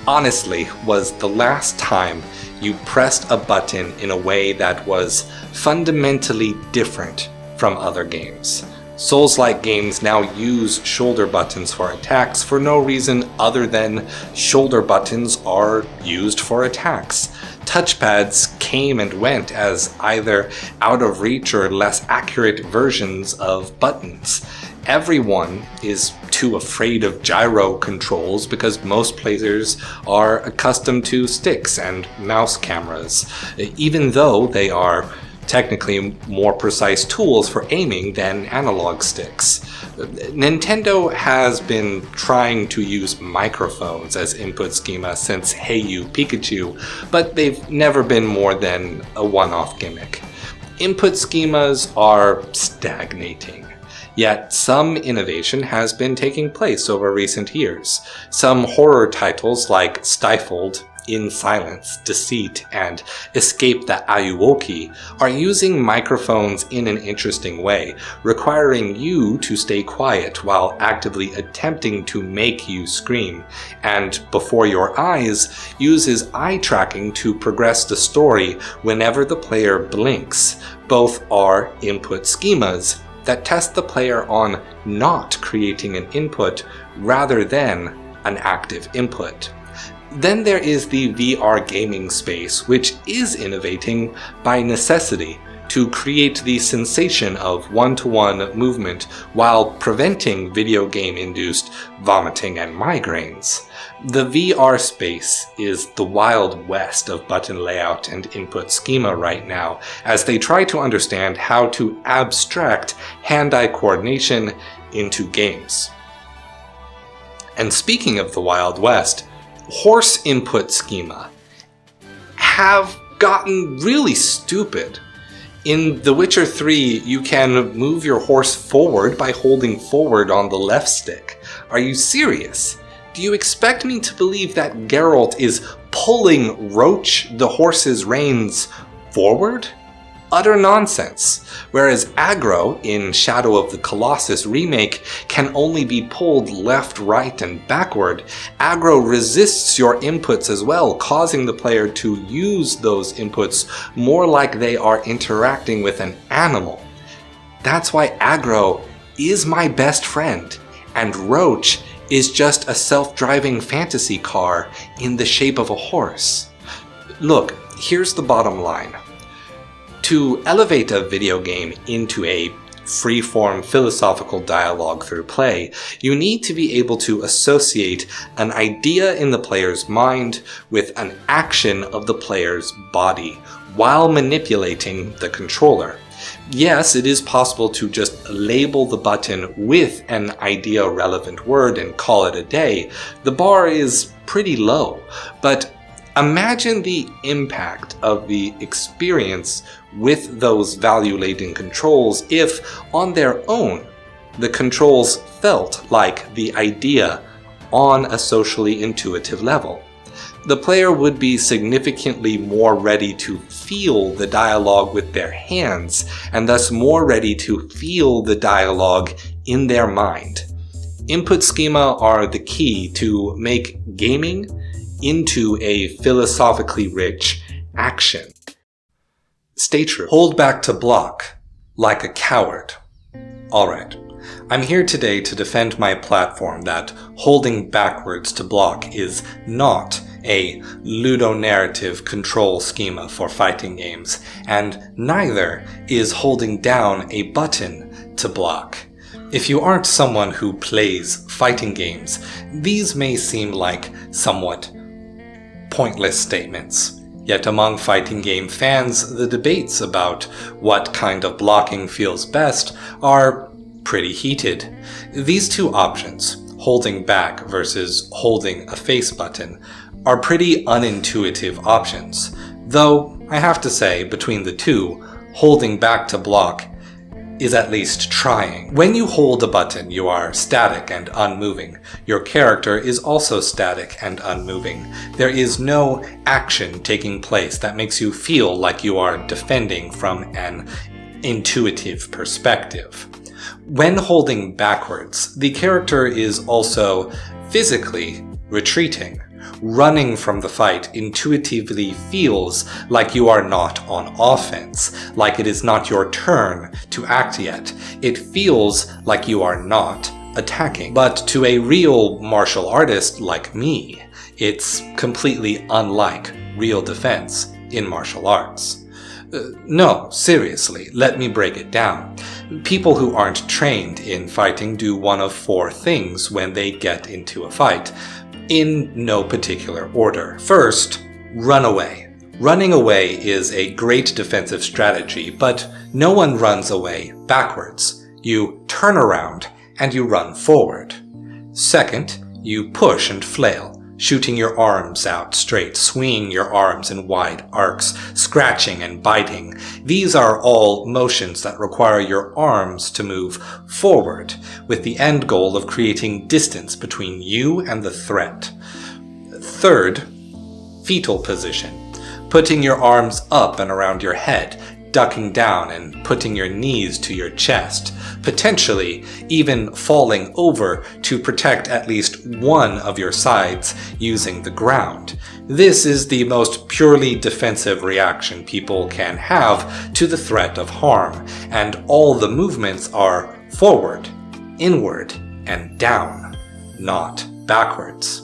honestly, was the last time you pressed a button in a way that was fundamentally different from other games? Souls-like games now use shoulder buttons for attacks for no reason other than shoulder buttons are used for attacks. Touchpads came and went as either out of reach or less accurate versions of buttons. Everyone is too afraid of gyro controls because most players are accustomed to sticks and mouse cameras, even though they are technically more precise tools for aiming than analog sticks. Nintendo has been trying to use microphones as input schema since Hey You Pikachu, but they've never been more than a one-off gimmick. Input schemas are stagnating. Yet some innovation has been taking place over recent years. Some horror titles like Stifled in silence, deceit, and escape the Ayuoki are using microphones in an interesting way, requiring you to stay quiet while actively attempting to make you scream, and before your eyes uses eye tracking to progress the story whenever the player blinks. Both are input schemas that test the player on not creating an input rather than an active input. Then there is the VR gaming space, which is innovating by necessity to create the sensation of one-to-one movement while preventing video game-induced vomiting and migraines. The VR space is the wild west of button layout and input schema right now, as they try to understand how to abstract hand-eye coordination into games. And speaking of the Wild West, horse input schema have gotten really stupid. In The Witcher 3, you can move your horse forward by holding forward on the left stick. Are you serious? Do you expect me to believe that Geralt is pulling Roach, the horse's reins, forward? Utter nonsense. Whereas aggro in Shadow of the Colossus remake can only be pulled left, right, and backward, aggro resists your inputs as well, causing the player to use those inputs more like they are interacting with an animal. That's why aggro is my best friend, and Roach is just a self-driving fantasy car in the shape of a horse. Look, here's the bottom line. To elevate a video game into a free-form philosophical dialogue through play, you need to be able to associate an idea in the player's mind with an action of the player's body while manipulating the controller. Yes, it is possible to just label the button with an idea-relevant word and call it a day. The bar is pretty low, but imagine the impact of the experience with those value-laden controls if, on their own, the controls felt like the idea on a socially intuitive level. The player would be significantly more ready to feel the dialogue with their hands, and thus more ready to feel the dialogue in their mind. Input schema are the key to make gaming into a philosophically rich action. Stay true. Hold back to block, like a coward. Alright, I'm here today to defend my platform that holding backwards to block is not a ludonarrative control schema for fighting games, and neither is holding down a button to block. If you aren't someone who plays fighting games, these may seem like somewhat pointless statements. Yet among fighting game fans, the debates about what kind of blocking feels best are pretty heated. These two options, holding back versus holding a face button, are pretty unintuitive options. Though, I have to say, between the two, holding back to block is at least trying. When you hold a button, you are static and unmoving. Your character is also static and unmoving. There is no action taking place that makes you feel like you are defending from an intuitive perspective. When holding backwards, the character is also physically retreating. Running from the fight intuitively feels like you are not on offense, like it is not your turn to act yet. It feels like you are not attacking. But to a real martial artist like me, it's completely unlike real defense in martial arts. No, seriously, let me break it down. People who aren't trained in fighting do one of four things when they get into a fight, in no particular order. First, run away. Running away is a great defensive strategy, but no one runs away backwards. You turn around and you run forward. Second, you push and flail, shooting your arms out straight, swinging your arms in wide arcs, scratching and biting. These are all motions that require your arms to move forward, with the end goal of creating distance between you and the threat. Third, fetal position, putting your arms up and around your head, ducking down and putting your knees to your chest, potentially even falling over to protect at least one of your sides using the ground. This is the most purely defensive reaction people can have to the threat of harm, and all the movements are forward, inward, and down, not backwards.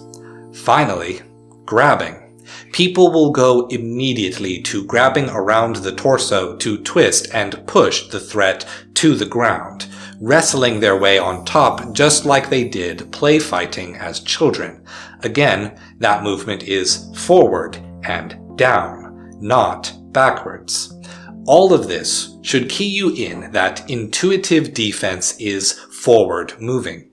Finally, grabbing. People will go immediately to grabbing around the torso to twist and push the threat to the ground, wrestling their way on top just like they did play fighting as children. Again, that movement is forward and down, not backwards. All of this should key you in that intuitive defense is forward moving.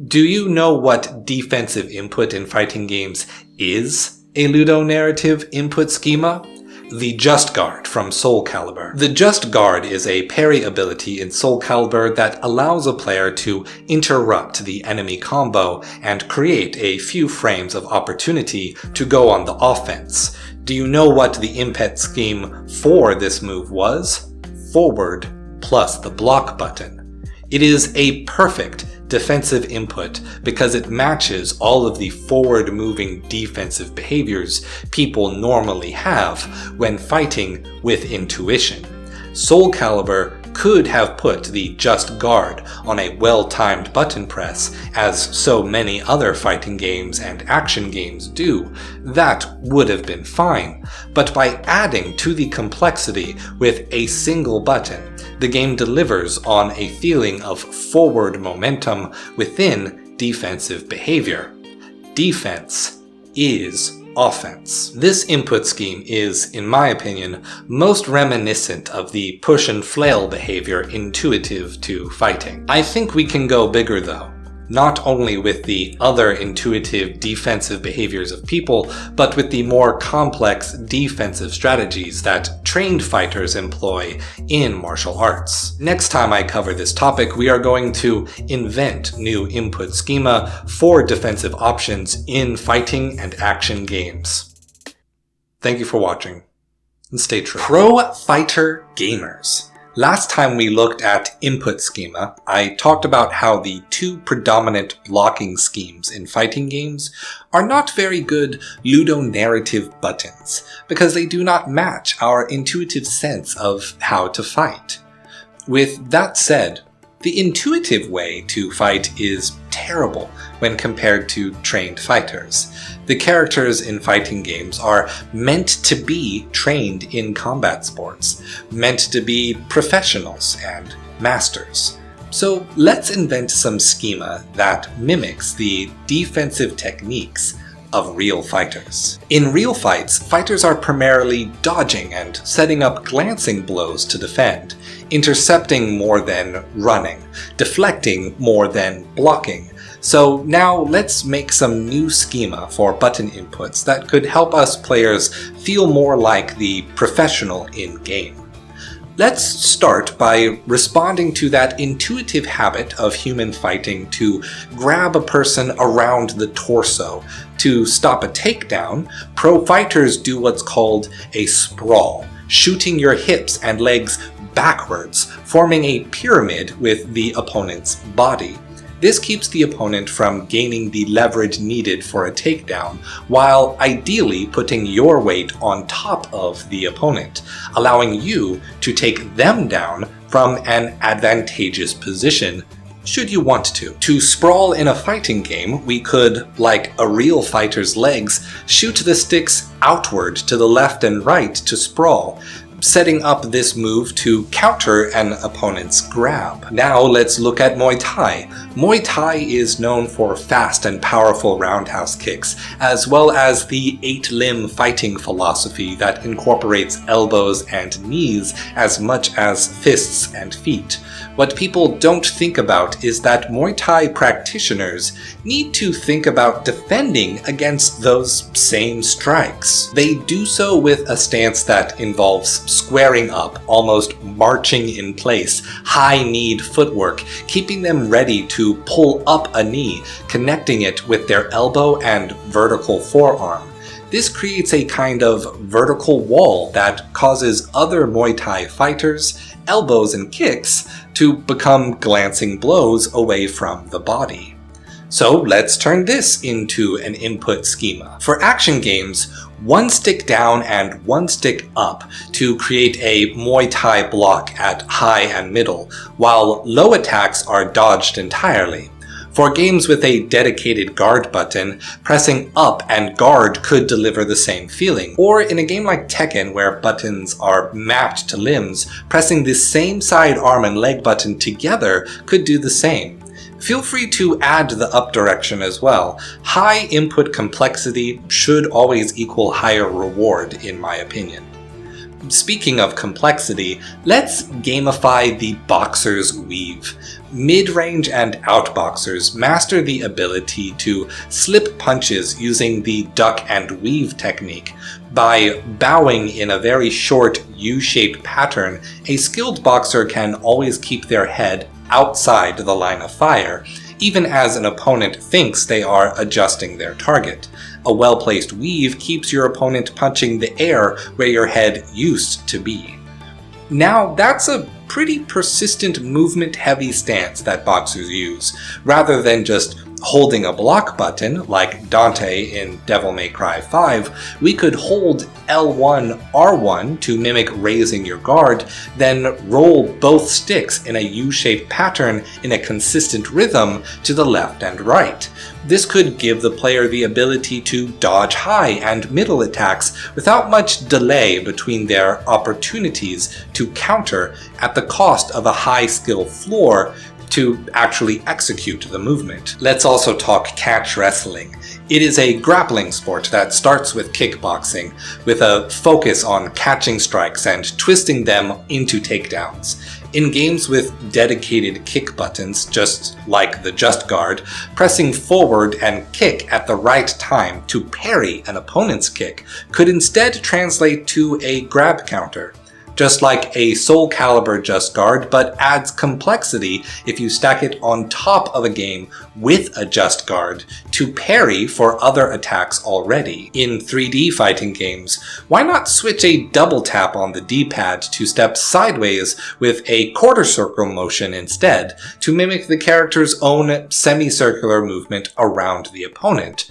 Do you know what defensive input in fighting games is? A ludonarrative input schema? The Just Guard from Soul Calibur. The Just Guard is a parry ability in Soul Calibur that allows a player to interrupt the enemy combo and create a few frames of opportunity to go on the offense. Do you know what the input scheme for this move was? Forward plus the block button. It is a perfect defensive input because it matches all of the forward-moving defensive behaviors people normally have when fighting with intuition. Soul Calibur could have put the Just Guard on a well-timed button press, as so many other fighting games and action games do. That would have been fine, but by adding to the complexity with a single button, the game delivers on a feeling of forward momentum within defensive behavior. Defense is offense. This input scheme is, in my opinion, most reminiscent of the push and flail behavior intuitive to fighting. I think we can go bigger though. Not only with the other intuitive defensive behaviors of people, but with the more complex defensive strategies that trained fighters employ in martial arts. Next time I cover this topic, we are going to invent new input schema for defensive options in fighting and action games. Thank you for watching, and stay true. Pro fighter gamers. Last time we looked at input schema, I talked about how the two predominant blocking schemes in fighting games are not very good ludonarrative buttons, because they do not match our intuitive sense of how to fight. With that said, the intuitive way to fight is terrible when compared to trained fighters. The characters in fighting games are meant to be trained in combat sports, meant to be professionals and masters. So let's invent some schema that mimics the defensive techniques of real fighters. In real fights, fighters are primarily dodging and setting up glancing blows to defend, intercepting more than running, deflecting more than blocking. So now let's make some new schema for button inputs that could help us players feel more like the professional in-game. Let's start by responding to that intuitive habit of human fighting to grab a person around the torso. To stop a takedown, pro fighters do what's called a sprawl, shooting your hips and legs backwards, forming a pyramid with the opponent's body. This keeps the opponent from gaining the leverage needed for a takedown, while ideally putting your weight on top of the opponent, allowing you to take them down from an advantageous position, should you want to. To sprawl in a fighting game, we could, like a real fighter's legs, shoot the sticks outward to the left and right to sprawl, setting up this move to counter an opponent's grab. Now let's look at Muay Thai. Muay Thai is known for fast and powerful roundhouse kicks, as well as the 8-limb fighting philosophy that incorporates elbows and knees as much as fists and feet. What people don't think about is that Muay Thai practitioners need to think about defending against those same strikes. They do so with a stance that involves squaring up, almost marching in place, high-kneed footwork, keeping them ready to pull up a knee, connecting it with their elbow and vertical forearm. This creates a kind of vertical wall that causes other Muay Thai fighters' elbows and kicks to become glancing blows away from the body. So let's turn this into an input schema. For action games, one stick down and one stick up to create a Muay Thai block at high and middle, while low attacks are dodged entirely. For games with a dedicated guard button, pressing up and guard could deliver the same feeling. Or in a game like Tekken where buttons are mapped to limbs, pressing the same side arm and leg button together could do the same. Feel free to add the up direction as well. High input complexity should always equal higher reward, in my opinion. Speaking of complexity, let's gamify the boxer's weave. Mid-range and outboxers master the ability to slip punches using the duck and weave technique. By bowing in a very short U-shaped pattern, a skilled boxer can always keep their head outside the line of fire, even as an opponent thinks they are adjusting their target. A well-placed weave keeps your opponent punching the air where your head used to be. Now, that's a pretty persistent movement-heavy stance that boxers use, rather than just holding a block button, like Dante in Devil May Cry 5. We could hold L1, R1 to mimic raising your guard, then roll both sticks in a U-shaped pattern in a consistent rhythm to the left and right. This could give the player the ability to dodge high and middle attacks without much delay between their opportunities to counter at the cost of a high skill floor to actually execute the movement. Let's also talk catch wrestling. It is a grappling sport that starts with kickboxing, with a focus on catching strikes and twisting them into takedowns. In games with dedicated kick buttons, just like the Just Guard, pressing forward and kick at the right time to parry an opponent's kick could instead translate to a grab counter. Just like a Soul Calibur Just Guard, but adds complexity if you stack it on top of a game with a Just Guard to parry for other attacks already. In 3D fighting games, why not switch a double tap on the D-pad to step sideways with a quarter circle motion instead, to mimic the character's own semicircular movement around the opponent?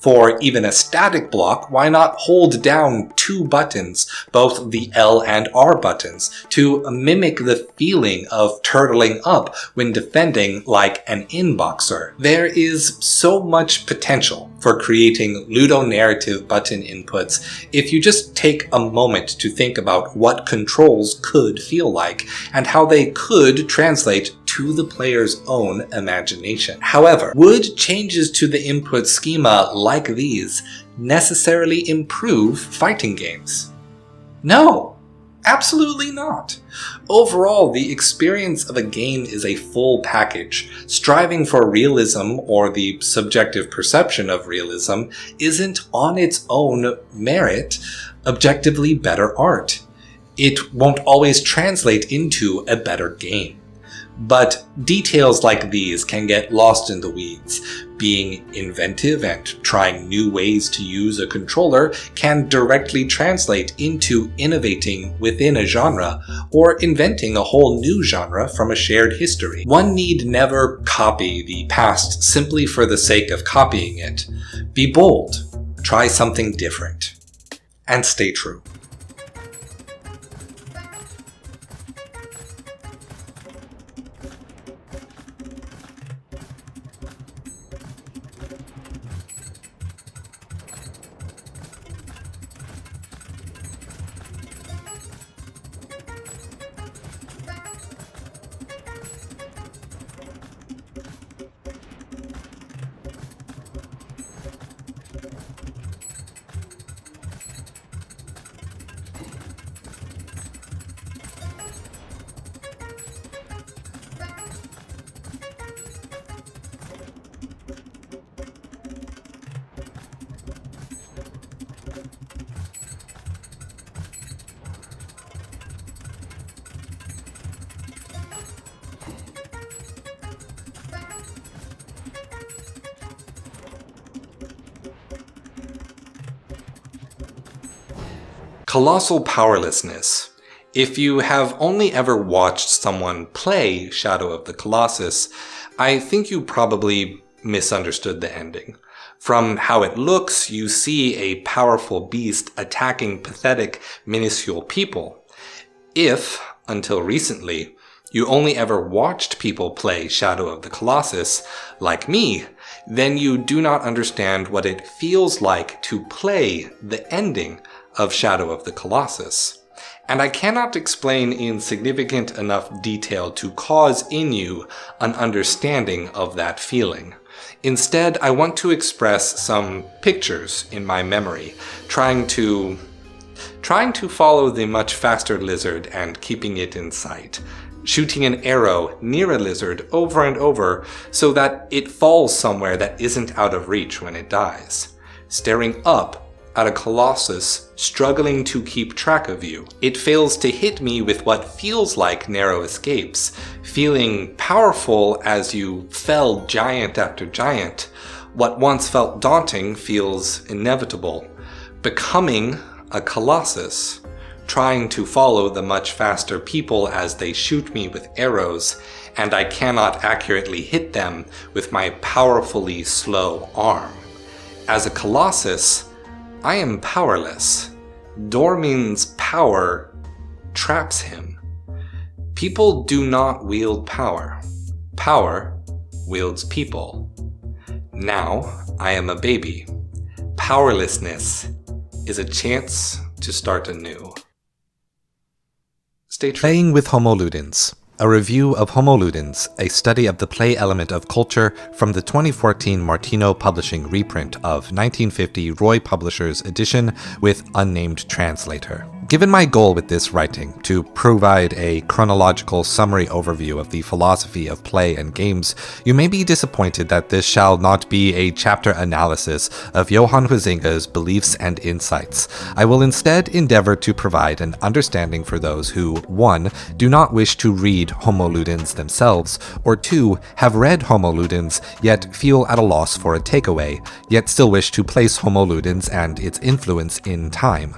For even a static block, why not hold down two buttons, both the L and R buttons, to mimic the feeling of turtling up when defending like an inboxer? There is so much potential for creating ludonarrative button inputs if you just take a moment to think about what controls could feel like, and how they could translate to the player's own imagination. However, would changes to the input schema like these necessarily improve fighting games? No, absolutely not. Overall, the experience of a game is a full package. Striving for realism, or the subjective perception of realism, isn't on its own merit objectively better art. It won't always translate into a better game. But details like these can get lost in the weeds. Being inventive and trying new ways to use a controller can directly translate into innovating within a genre, or inventing a whole new genre from a shared history. One need never copy the past simply for the sake of copying it. Be bold, try something different, and stay true. Colossal powerlessness. If you have only ever watched someone play Shadow of the Colossus, I think you probably misunderstood the ending. From how it looks, you see a powerful beast attacking pathetic, minuscule people. If, until recently, you only ever watched people play Shadow of the Colossus, like me, then you do not understand what it feels like to play the ending of Shadow of the Colossus. And I cannot explain in significant enough detail to cause in you an understanding of that feeling. Instead, I want to express some pictures in my memory, trying to follow the much faster lizard and keeping it in sight. Shooting an arrow near a lizard over and over so that it falls somewhere that isn't out of reach when it dies. Staring up at a colossus struggling to keep track of you. It fails to hit me with what feels like narrow escapes. Feeling powerful as you fell giant after giant. What once felt daunting feels inevitable. Becoming a colossus. Trying to follow the much faster people as they shoot me with arrows, and I cannot accurately hit them with my powerfully slow arm. As a colossus, I am powerless. Dormin's power traps him. People do not wield power. Power wields people. Now I am a baby. Powerlessness is a chance to start anew. Playing with Homo Ludens. A review of Homo Ludens, a study of the play element of culture from the 2014 Martino Publishing reprint of 1950 Roy Publishers edition with unnamed translator. Given my goal with this writing, to provide a chronological summary overview of the philosophy of play and games, you may be disappointed that this shall not be a chapter analysis of Johan Huizinga's beliefs and insights. I will instead endeavor to provide an understanding for those who, 1. do not wish to read Homo Ludens themselves, or 2. have read Homo Ludens, yet feel at a loss for a takeaway, yet still wish to place Homo Ludens and its influence in time.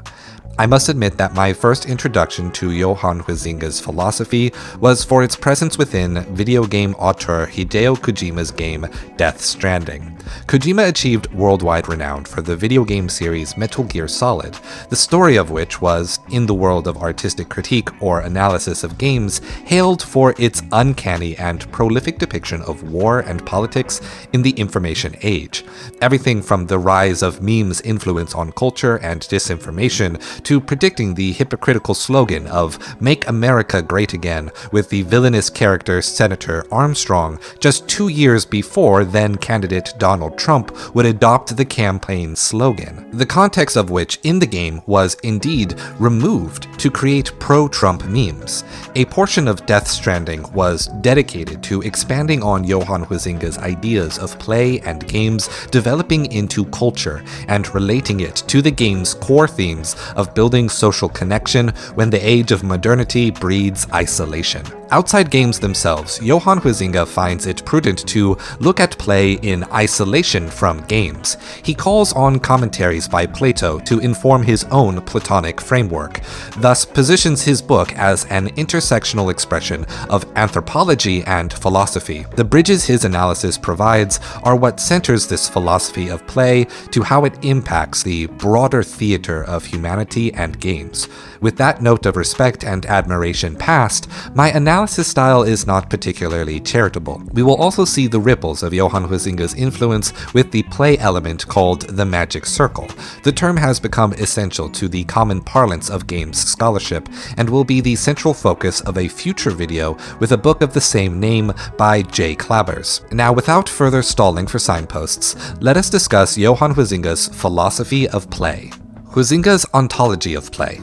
I must admit that my first introduction to Johan Huizinga's philosophy was for its presence within video game auteur Hideo Kojima's game Death Stranding. Kojima achieved worldwide renown for the video game series Metal Gear Solid, the story of which was, in the world of artistic critique or analysis of games, hailed for its uncanny and prolific depiction of war and politics in the information age. Everything from the rise of memes' influence on culture and disinformation to predicting the hypocritical slogan of "Make America Great Again" with the villainous character Senator Armstrong just 2 years before then-candidate Donald Trump would adopt the campaign slogan, the context of which in the game was indeed removed to create pro-Trump memes. A portion of Death Stranding was dedicated to expanding on Johan Huizinga's ideas of play and games developing into culture and relating it to the game's core themes of building social connection when the age of modernity breeds isolation. Outside games themselves, Johan Huizinga finds it prudent to look at play in isolation from games. He calls on commentaries by Plato to inform his own Platonic framework, thus positions his book as an intersectional expression of anthropology and philosophy. The bridges his analysis provides are what centers this philosophy of play to how it impacts the broader theater of humanity and games. With that note of respect and admiration past, my analysis style is not particularly charitable. We will also see the ripples of Johan Huizinga's influence with the play element called the magic circle. The term has become essential to the common parlance of games scholarship and will be the central focus of a future video with a book of the same name by Jay Klabbers. Now, without further stalling for signposts, let us discuss Johan Huizinga's philosophy of play. Huizinga's ontology of play.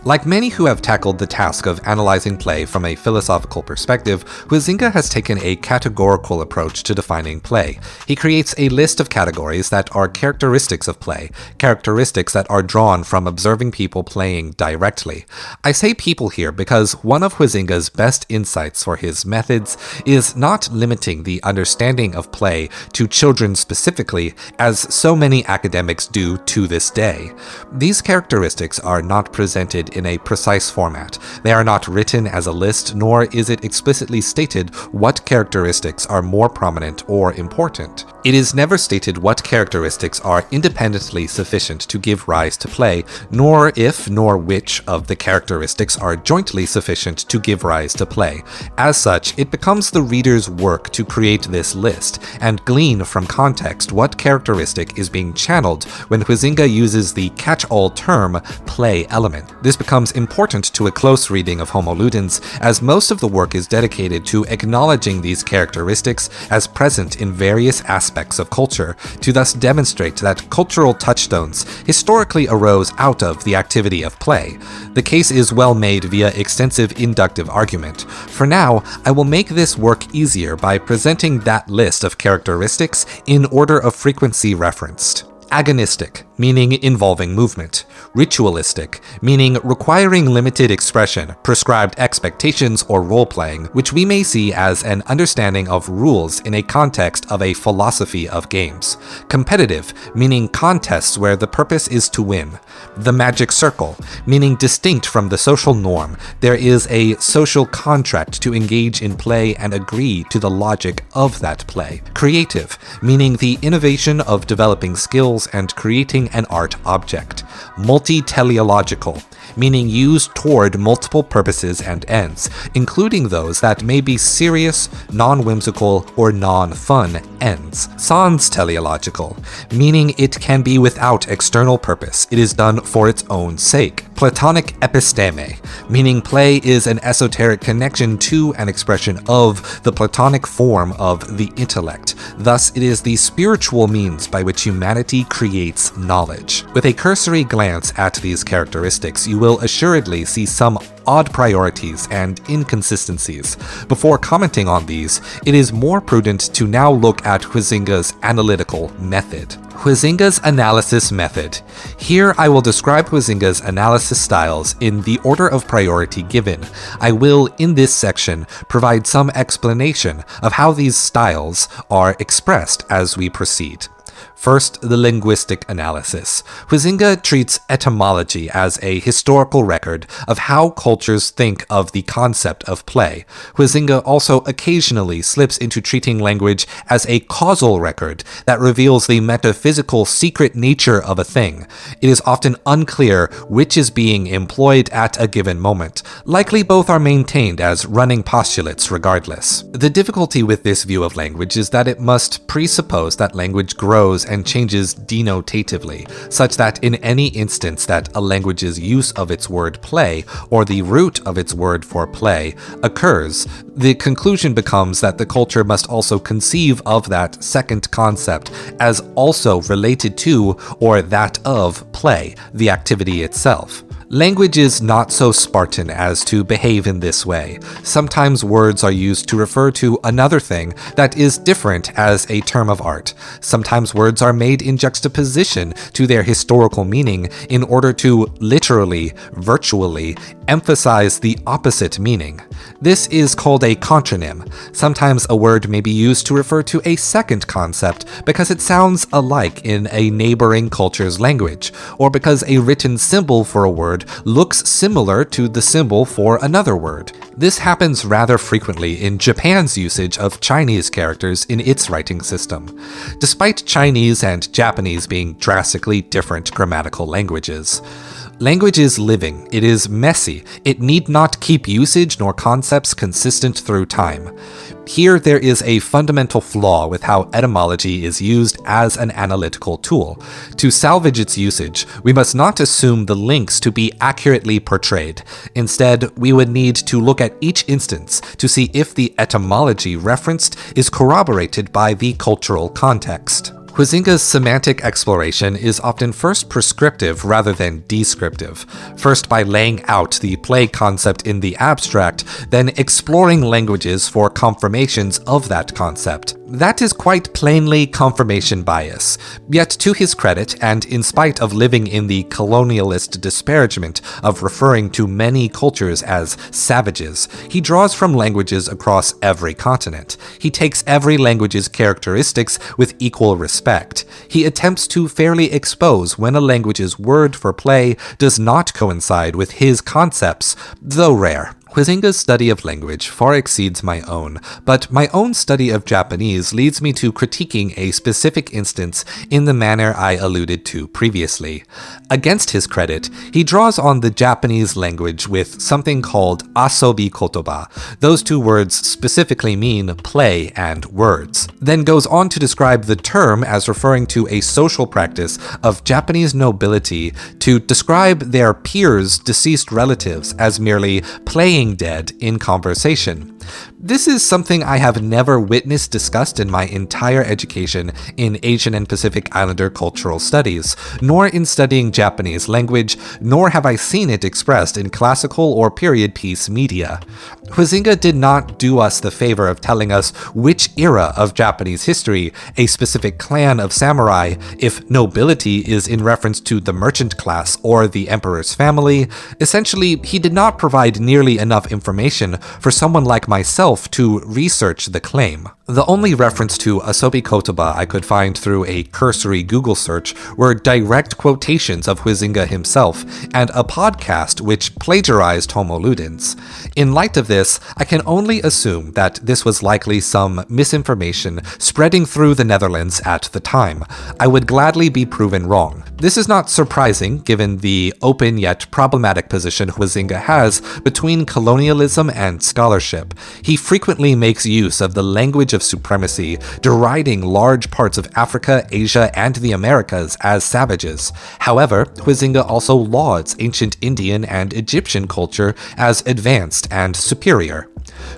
Like many who have tackled the task of analyzing play from a philosophical perspective, Huizinga has taken a categorical approach to defining play. He creates a list of categories that are characteristics of play, characteristics that are drawn from observing people playing directly. I say people here because one of Huizinga's best insights for his methods is not limiting the understanding of play to children specifically, as so many academics do to this day. These characteristics are not presented in a precise format. They are not written as a list, nor is it explicitly stated what characteristics are more prominent or important. It is never stated what characteristics are independently sufficient to give rise to play, nor if nor which of the characteristics are jointly sufficient to give rise to play. As such, it becomes the reader's work to create this list, and glean from context what characteristic is being channeled when Huizinga uses the catch-all term play element. This becomes important to a close reading of Homo Ludens, as most of the work is dedicated to acknowledging these characteristics as present in various aspects of culture, to thus demonstrate that cultural touchstones historically arose out of the activity of play. The case is well made via extensive inductive argument. For now, I will make this work easier by presenting that list of characteristics in order of frequency referenced. Agonistic, meaning involving movement. Ritualistic, meaning requiring limited expression, prescribed expectations, or role-playing, which we may see as an understanding of rules in a context of a philosophy of games. Competitive, meaning contests where the purpose is to win. The magic circle, meaning distinct from the social norm, there is a social contract to engage in play and agree to the logic of that play. Creative, meaning the innovation of developing skills and creating an art object. Multi-teleological, meaning used toward multiple purposes and ends, including those that may be serious, non-whimsical, or non-fun ends. Sans teleological, meaning it can be without external purpose, it is done for its own sake. Platonic episteme, meaning play is an esoteric connection to an expression of the Platonic form of the intellect. Thus, it is the spiritual means by which humanity creates knowledge. With a cursory glance at these characteristics, you will assuredly see some odd priorities and inconsistencies. Before commenting on these, it is more prudent to now look at Huizinga's analytical method. Huizinga's analysis method. Here I will describe Huizinga's analysis styles in the order of priority given. I will, in this section, provide some explanation of how these styles are expressed as we proceed. First, the linguistic analysis. Huizinga treats etymology as a historical record of how cultures think of the concept of play. Huizinga also occasionally slips into treating language as a causal record that reveals the metaphysical secret nature of a thing. It is often unclear which is being employed at a given moment. Likely both are maintained as running postulates regardless. The difficulty with this view of language is that it must presuppose that language grows and changes denotatively, such that in any instance that a language's use of its word play, or the root of its word for play, occurs, the conclusion becomes that the culture must also conceive of that second concept as also related to, or that of, play, the activity itself. Language is not so Spartan as to behave in this way. Sometimes words are used to refer to another thing that is different as a term of art. Sometimes words are made in juxtaposition to their historical meaning in order to literally, virtually, emphasize the opposite meaning. This is called a contronym. Sometimes a word may be used to refer to a second concept because it sounds alike in a neighboring culture's language, or because a written symbol for a word looks similar to the symbol for another word. This happens rather frequently in Japan's usage of Chinese characters in its writing system, despite Chinese and Japanese being drastically different grammatical languages. Language is living, it is messy, it need not keep usage nor concepts consistent through time. Here there is a fundamental flaw with how etymology is used as an analytical tool. To salvage its usage, we must not assume the links to be accurately portrayed. Instead, we would need to look at each instance to see if the etymology referenced is corroborated by the cultural context. Huizinga's semantic exploration is often first prescriptive rather than descriptive, first by laying out the play concept in the abstract, then exploring languages for confirmations of that concept. That is quite plainly confirmation bias. Yet to his credit, and in spite of living in the colonialist disparagement of referring to many cultures as savages, he draws from languages across every continent. He takes every language's characteristics with equal respect. He attempts to fairly expose when a language's word for play does not coincide with his concepts, though rare. Huizinga's study of language far exceeds my own, but my own study of Japanese leads me to critiquing a specific instance in the manner I alluded to previously. Against his credit, he draws on the Japanese language with something called asobi kotoba. Those two words specifically mean play and words, then goes on to describe the term as referring to a social practice of Japanese nobility to describe their peers' deceased relatives as merely playing dead in conversation. This is something I have never witnessed discussed in my entire education in Asian and Pacific Islander cultural studies, nor in studying Japanese language, nor have I seen it expressed in classical or period piece media. Huizinga did not do us the favor of telling us which era of Japanese history a specific clan of samurai, if nobility is in reference to the merchant class or the emperor's family. Essentially, he did not provide nearly enough information for someone like myself to research the claim. The only reference to asobi kotoba I could find through a cursory Google search were direct quotations of Huizinga himself and a podcast which plagiarized Homo Ludens. In light of this, I can only assume that this was likely some misinformation spreading through the Netherlands at the time. I would gladly be proven wrong. This is not surprising given the open yet problematic position Huizinga has between colonialism and scholarship. He frequently makes use of the language of supremacy, deriding large parts of Africa, Asia, and the Americas as savages. However, Huizinga also lauds ancient Indian and Egyptian culture as advanced and superior.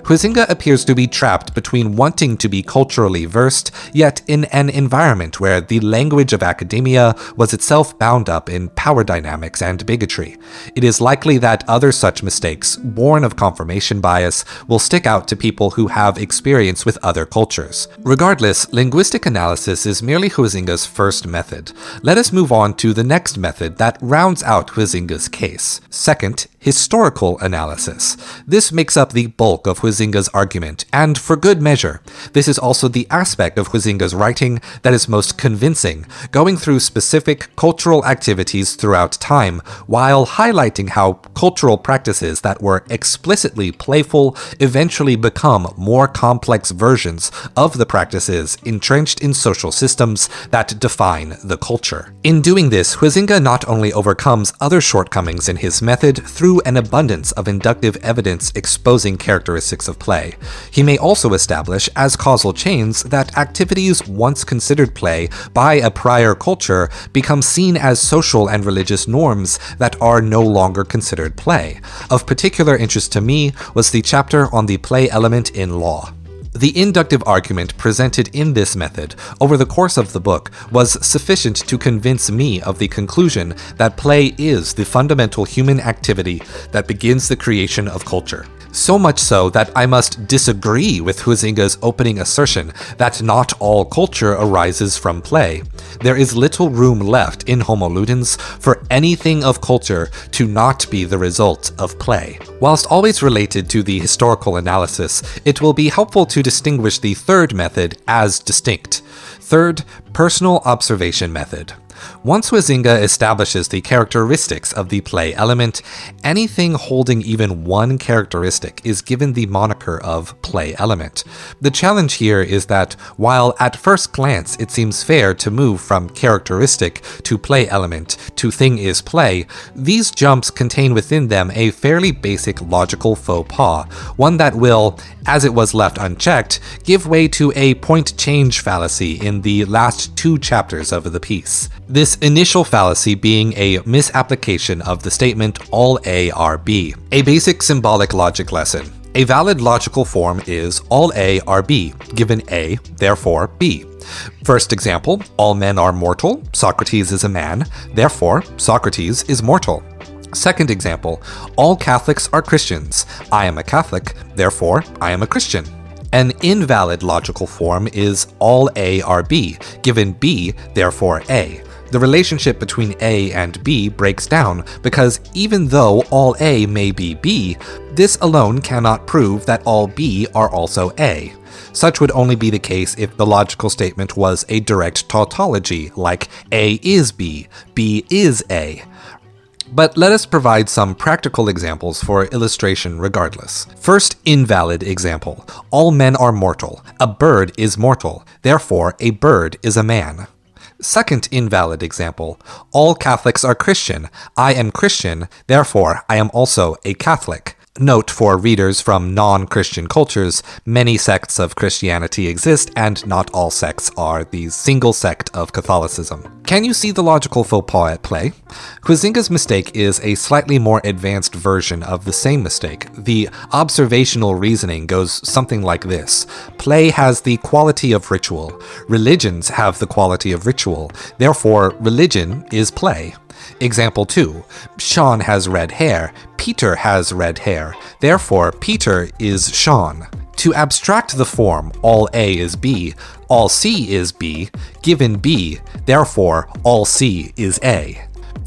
Huizinga appears to be trapped between wanting to be culturally versed, yet in an environment where the language of academia was itself bound up in power dynamics and bigotry. It is likely that other such mistakes, born of confirmation bias, will stick out to people who have experience with other cultures. Regardless, linguistic analysis is merely Huizinga's first method. Let us move on to the next method that rounds out Huizinga's case. Second, historical analysis. This makes up the bulk of Huizinga's argument, and for good measure. This is also the aspect of Huizinga's writing that is most convincing, going through specific cultural activities throughout time, while highlighting how cultural practices that were explicitly playful eventually become more complex versions of the practices entrenched in social systems that define the culture. In doing this, Huizinga not only overcomes other shortcomings in his method through an abundance of inductive evidence exposing characteristics of play, he may also establish as causal chains that activities once considered play by a prior culture become seen as social and religious norms that are no longer considered play. Of particular interest to me was the chapter on the play element in law. The inductive argument presented in this method over the course of the book was sufficient to convince me of the conclusion that play is the fundamental human activity that begins the creation of culture. So much so that I must disagree with Huizinga's opening assertion that not all culture arises from play. There is little room left in Homo Ludens for anything of culture to not be the result of play. Whilst always related to the historical analysis, it will be helpful to distinguish the third method as distinct. Third, personal observation method. Once Huizinga establishes the characteristics of the play element, anything holding even one characteristic is given the moniker of play element. The challenge here is that while at first glance it seems fair to move from characteristic to play element to thing is play, these jumps contain within them a fairly basic logical faux pas, one that will, as it was left unchecked, give way to a point change fallacy in the last two chapters of the piece. This initial fallacy being a misapplication of the statement all A are B, a basic symbolic logic lesson. A valid logical form is all A are B, given A, therefore B. First example, all men are mortal, Socrates is a man, therefore Socrates is mortal. Second example, all Catholics are Christians, I am a Catholic, therefore I am a Christian. An invalid logical form is all A are B, given B, therefore A. The relationship between A and B breaks down because even though all A may be B, this alone cannot prove that all B are also A. Such would only be the case if the logical statement was a direct tautology, like A is B, B is A. But let us provide some practical examples for illustration regardless. First invalid example. All men are mortal. A bird is mortal. Therefore, a bird is a man. Second invalid example. All Catholics are Christian. I am Christian. Therefore, I am also a Catholic. Note for readers from non-Christian cultures, many sects of Christianity exist and not all sects are the single sect of Catholicism. Can you see the logical faux pas at play? Huizinga's mistake is a slightly more advanced version of the same mistake. The observational reasoning goes something like this. Play has the quality of ritual. Religions have the quality of ritual. Therefore, religion is play. Example 2. Sean has red hair. Peter has red hair. Therefore, Peter is Sean. To abstract the form, all A is B, all C is B, given B, therefore, all C is A.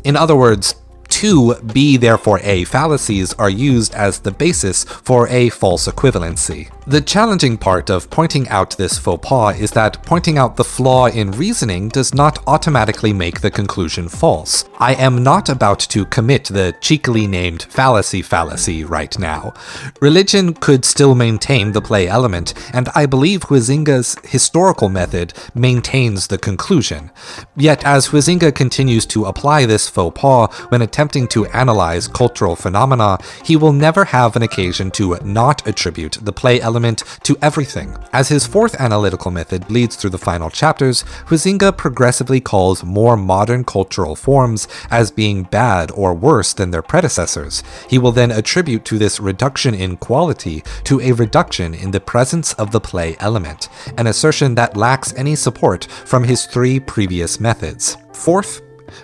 In other words, two B therefore A fallacies are used as the basis for a false equivalency. The challenging part of pointing out this faux pas is that pointing out the flaw in reasoning does not automatically make the conclusion false. I am not about to commit the cheekily named fallacy right now. Religion could still maintain the play element, and I believe Huizinga's historical method maintains the conclusion. Yet as Huizinga continues to apply this faux pas when attempting to analyze cultural phenomena, he will never have an occasion to not attribute the play element to everything. As his fourth analytical method bleeds through the final chapters, Huizinga progressively calls more modern cultural forms as being bad or worse than their predecessors. He will then attribute to this reduction in quality to a reduction in the presence of the play element, an assertion that lacks any support from his three previous methods. Fourth,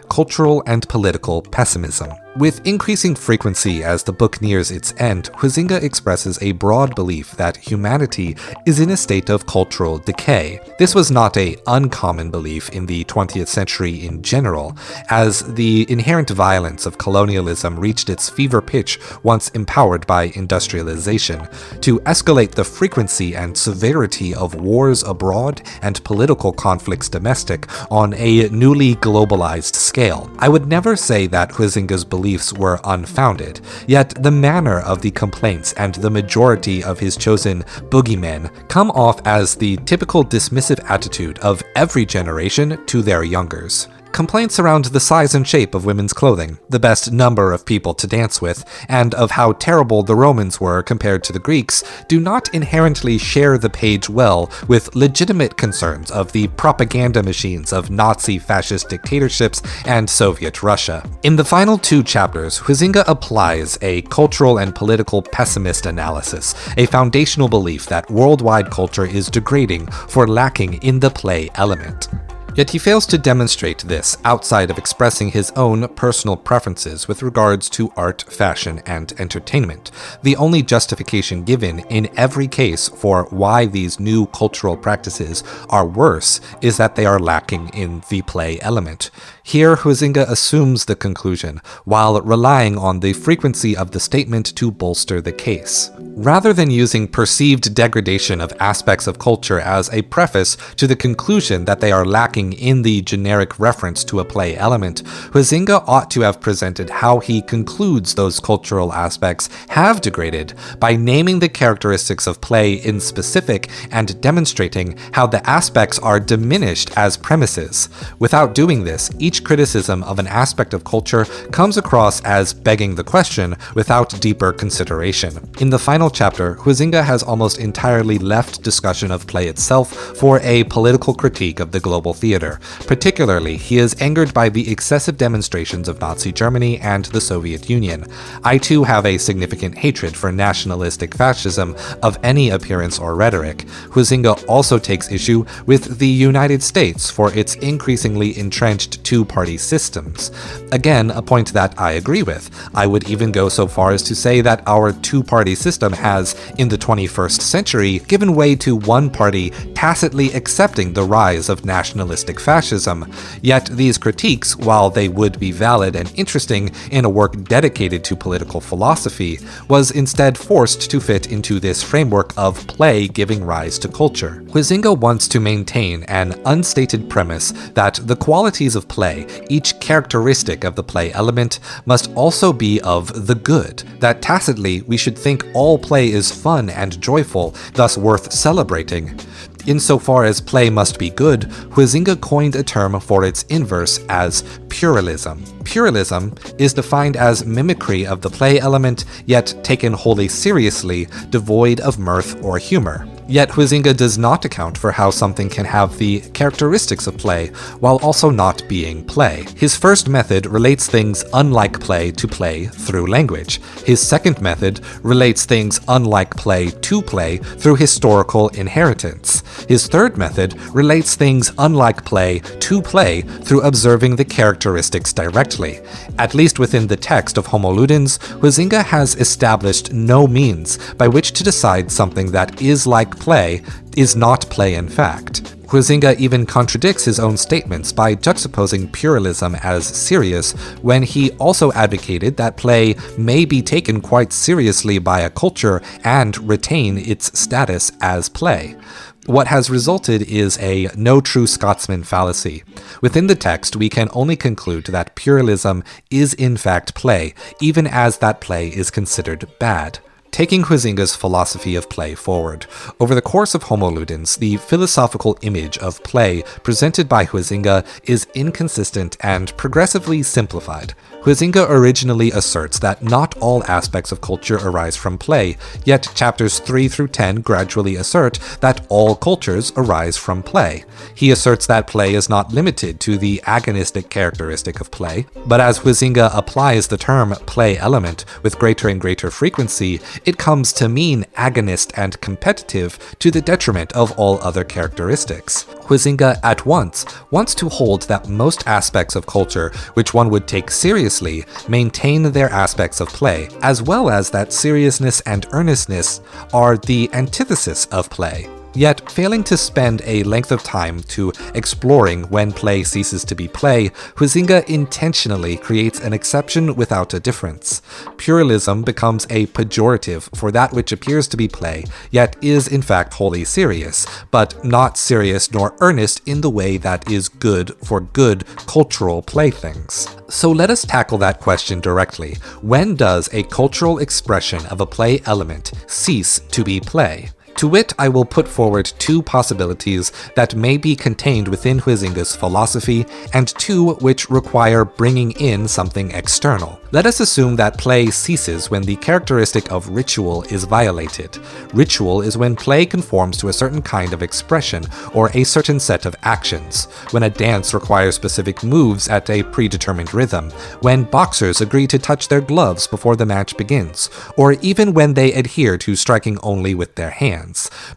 cultural and political pessimism. With increasing frequency as the book nears its end, Huizinga expresses a broad belief that humanity is in a state of cultural decay. This was not an uncommon belief in the 20th century in general, as the inherent violence of colonialism reached its fever pitch once empowered by industrialization. To escalate the frequency and severity of wars abroad and political conflicts domestic on a newly globalized scale. I would never say that Huizinga's beliefs were unfounded, yet the manner of the complaints and the majority of his chosen boogeymen come off as the typical dismissive attitude of every generation to their youngers. Complaints around the size and shape of women's clothing, the best number of people to dance with, and of how terrible the Romans were compared to the Greeks do not inherently share the page well with legitimate concerns of the propaganda machines of Nazi fascist dictatorships and Soviet Russia. In the final two chapters, Huizinga applies a cultural and political pessimist analysis, a foundational belief that worldwide culture is degrading for lacking in the play element. Yet he fails to demonstrate this outside of expressing his own personal preferences with regards to art, fashion, and entertainment. The only justification given in every case for why these new cultural practices are worse is that they are lacking in the play element. Here, Huizinga assumes the conclusion, while relying on the frequency of the statement to bolster the case. Rather than using perceived degradation of aspects of culture as a preface to the conclusion that they are lacking in the generic reference to a play element, Huizinga ought to have presented how he concludes those cultural aspects have degraded by naming the characteristics of play in specific and demonstrating how the aspects are diminished as premises. Without doing this, each criticism of an aspect of culture comes across as begging the question without deeper consideration. In the final chapter, Huizinga has almost entirely left discussion of play itself for a political critique of the global theater. theater. Particularly, he is angered by the excessive demonstrations of Nazi Germany and the Soviet Union. I too have a significant hatred for nationalistic fascism of any appearance or rhetoric. Huizinga also takes issue with the United States for its increasingly entrenched two-party systems. Again, a point that I agree with. I would even go so far as to say that our two-party system has, in the 21st century, given way to one party tacitly accepting the rise of nationalistic fascism. Yet these critiques, while they would be valid and interesting in a work dedicated to political philosophy, was instead forced to fit into this framework of play giving rise to culture. Huizinga wants to maintain an unstated premise that the qualities of play, each characteristic of the play element, must also be of the good, that tacitly we should think all play is fun and joyful, thus worth celebrating. Insofar as play must be good, Huizinga coined a term for its inverse as puralism. Puralism is defined as mimicry of the play element, yet taken wholly seriously, devoid of mirth or humor. Yet Huizinga does not account for how something can have the characteristics of play, while also not being play. His first method relates things unlike play to play through language. His second method relates things unlike play to play through historical inheritance. His third method relates things unlike play to play through observing the characteristics directly. At least within the text of Homo Ludens, Huizinga has established no means by which to decide something that is like play is not play in fact. Huizinga even contradicts his own statements by juxtaposing puralism as serious when he also advocated that play may be taken quite seriously by a culture and retain its status as play. What has resulted is a no true Scotsman fallacy. Within the text, we can only conclude that puralism is in fact play, even as that play is considered bad. Taking Huizinga's philosophy of play forward, over the course of Homo Ludens, the philosophical image of play presented by Huizinga is inconsistent and progressively simplified. Huizinga originally asserts that not all aspects of culture arise from play, yet chapters 3 through 10 gradually assert that all cultures arise from play. He asserts that play is not limited to the agonistic characteristic of play, but as Huizinga applies the term play element with greater and greater frequency, it comes to mean agonist and competitive to the detriment of all other characteristics. Huizinga at once wants to hold that most aspects of culture which one would take seriously maintain their aspects of play, as well as that seriousness and earnestness are the antithesis of play. Yet, failing to spend a length of time to exploring when play ceases to be play, Huizinga intentionally creates an exception without a difference. Puralism becomes a pejorative for that which appears to be play, yet is in fact wholly serious, but not serious nor earnest in the way that is good for good cultural playthings. So let us tackle that question directly. When does a cultural expression of a play element cease to be play? To wit, I will put forward two possibilities that may be contained within Huizinga's philosophy, and two which require bringing in something external. Let us assume that play ceases when the characteristic of ritual is violated. Ritual is when play conforms to a certain kind of expression or a certain set of actions, when a dance requires specific moves at a predetermined rhythm, when boxers agree to touch their gloves before the match begins, or even when they adhere to striking only with their hands.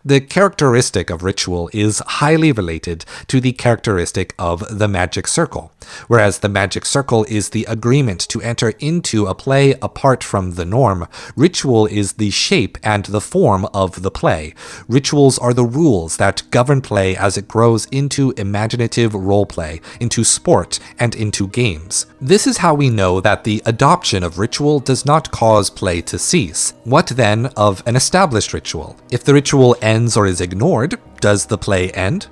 The characteristic of ritual is highly related to the characteristic of the magic circle, whereas the magic circle is the agreement to enter into a play apart from the norm. Ritual is the shape and the form of the play. Rituals are the rules that govern play as it grows into imaginative role play, into sport, and into games. This is how we know that the adoption of ritual does not cause play to cease. What then of an established ritual? If the ritual ends or is ignored, does the play end?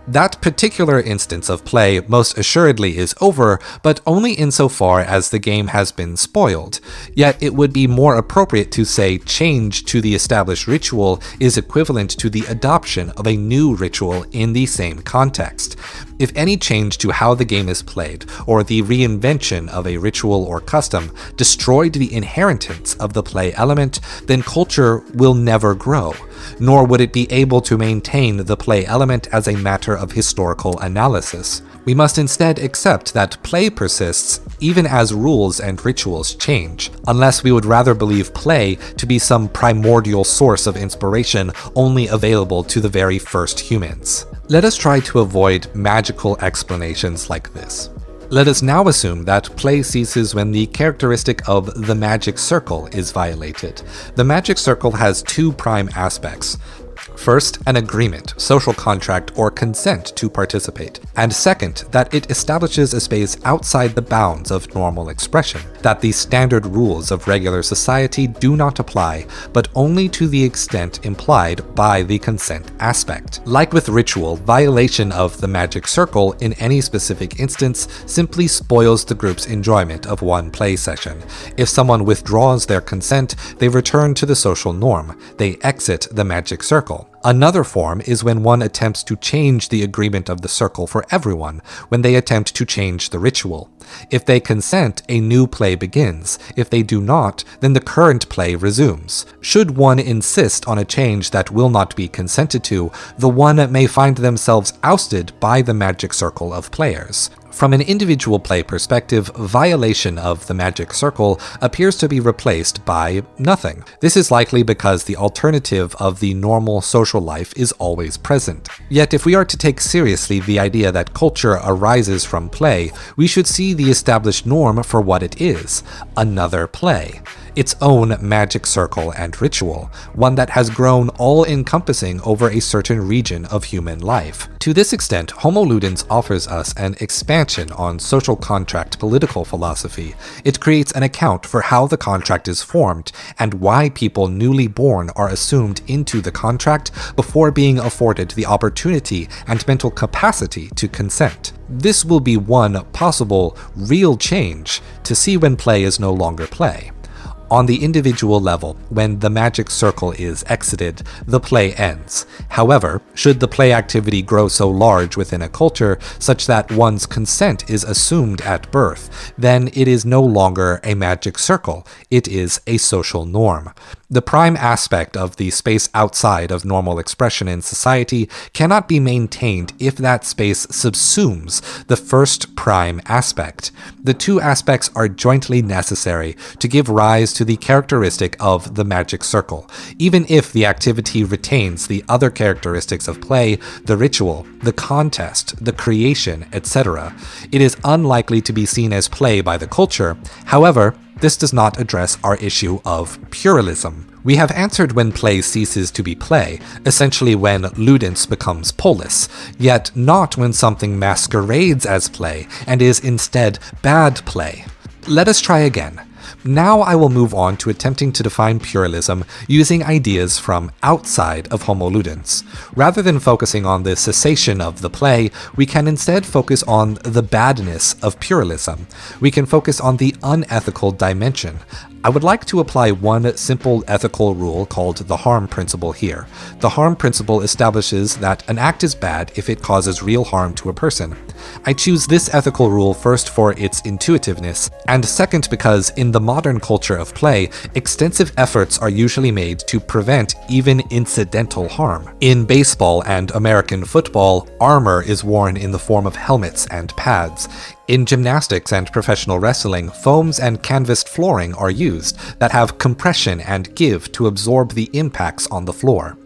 That particular instance of play most assuredly is over, but only insofar as the game has been spoiled. Yet it would be more appropriate to say change to the established ritual is equivalent to the adoption of a new ritual in the same context. If any change to how the game is played, or the reinvention of a ritual or custom, destroyed the inheritance of the play element, then culture will never grow, nor would it be able to maintain maintain the play element as a matter of historical analysis. We must instead accept that play persists even as rules and rituals change, unless we would rather believe play to be some primordial source of inspiration only available to the very first humans. Let us try to avoid magical explanations like this. Let us now assume that play ceases when the characteristic of the magic circle is violated. The magic circle has two prime aspects. First, an agreement, social contract, or consent to participate. And second, that it establishes a space outside the bounds of normal expression, that the standard rules of regular society do not apply, but only to the extent implied by the consent aspect. Like with ritual, violation of the magic circle in any specific instance simply spoils the group's enjoyment of one play session. If someone withdraws their consent, they return to the social norm. They exit the magic circle. Another form is when one attempts to change the agreement of the circle for everyone, when they attempt to change the ritual. If they consent, a new play begins. If they do not, then the current play resumes. Should one insist on a change that will not be consented to, the one may find themselves ousted by the magic circle of players. From an individual play perspective, violation of the magic circle appears to be replaced by nothing. This is likely because the alternative of the normal social life is always present. Yet if we are to take seriously the idea that culture arises from play, we should see the established norm for what it is: another play. Its own magic circle and ritual, one that has grown all-encompassing over a certain region of human life. To this extent, Homo Ludens offers us an expansion on social contract political philosophy. It creates an account for how the contract is formed, and why people newly born are assumed into the contract before being afforded the opportunity and mental capacity to consent. This will be one possible, real change to see when play is no longer play. On the individual level, when the magic circle is exited, the play ends. However, should the play activity grow so large within a culture such that one's consent is assumed at birth, then it is no longer a magic circle, it is a social norm. The prime aspect of the space outside of normal expression in society cannot be maintained if that space subsumes the first prime aspect. The two aspects are jointly necessary to give rise to the characteristic of the magic circle, even if the activity retains the other characteristics of play, the ritual, the contest, the creation, etc. It is unlikely to be seen as play by the culture. However, this does not address our issue of pluralism. We have answered when play ceases to be play, essentially when ludens becomes polis, yet not when something masquerades as play and is instead bad play. Let us try again. Now I will move on to attempting to define pluralism using ideas from outside of Homo Ludens. Rather than focusing on the cessation of the play, we can instead focus on the badness of pluralism. We can focus on the unethical dimension. I would like to apply one simple ethical rule called the harm principle here. The harm principle establishes that an act is bad if it causes real harm to a person. I choose this ethical rule first for its intuitiveness, and second because in the modern culture of play, extensive efforts are usually made to prevent even incidental harm. In baseball and American football, armor is worn in the form of helmets and pads. In gymnastics and professional wrestling, foams and canvased flooring are used that have compression and give to absorb the impacts on the floor.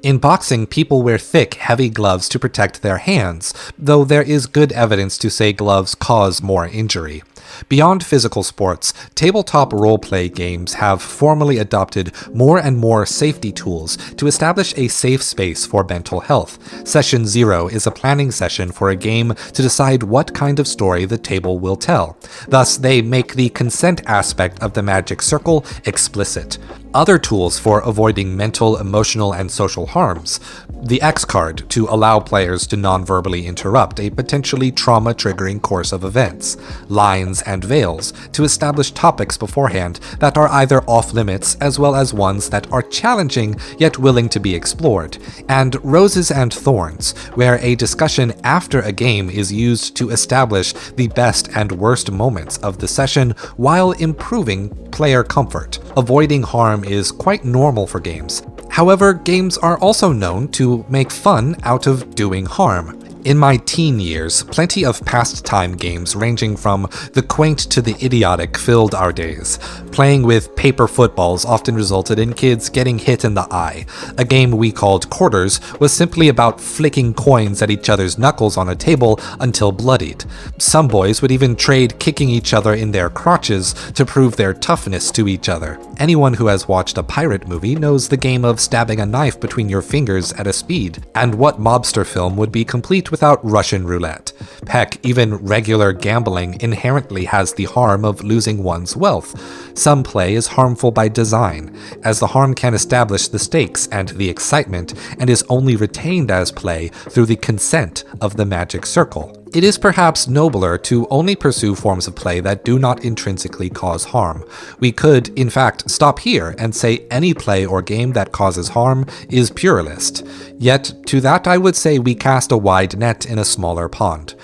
In boxing, people wear thick, heavy gloves to protect their hands, though there is good evidence to say gloves cause more injury. Beyond physical sports, tabletop role-play games have formally adopted more and more safety tools to establish a safe space for mental health. Session 0 is a planning session for a game to decide what kind of story the table will tell. Thus, they make the consent aspect of the magic circle explicit. Other tools for avoiding mental, emotional, and social harms. The X card to allow players to non-verbally interrupt a potentially trauma-triggering course of events. Lines and veils to establish topics beforehand that are either off-limits as well as ones that are challenging yet willing to be explored. And Roses and Thorns, where a discussion after a game is used to establish the best and worst moments of the session while improving player comfort. Avoiding harm is quite normal for games. However, games are also known to make fun out of doing harm. In my teen years, plenty of pastime games ranging from the quaint to the idiotic filled our days. Playing with paper footballs often resulted in kids getting hit in the eye. A game we called Quarters was simply about flicking coins at each other's knuckles on a table until bloodied. Some boys would even trade kicking each other in their crotches to prove their toughness to each other. Anyone who has watched a pirate movie knows the game of stabbing a knife between your fingers at a speed, and what mobster film would be complete without Russian roulette? Heck, even regular gambling inherently has the harm of losing one's wealth. Some play is harmful by design, as the harm can establish the stakes and the excitement, and is only retained as play through the consent of the magic circle. It is perhaps nobler to only pursue forms of play that do not intrinsically cause harm. We could, in fact, stop here and say any play or game that causes harm is puralist. Yet, to that I would say we cast a wide net in a smaller pond.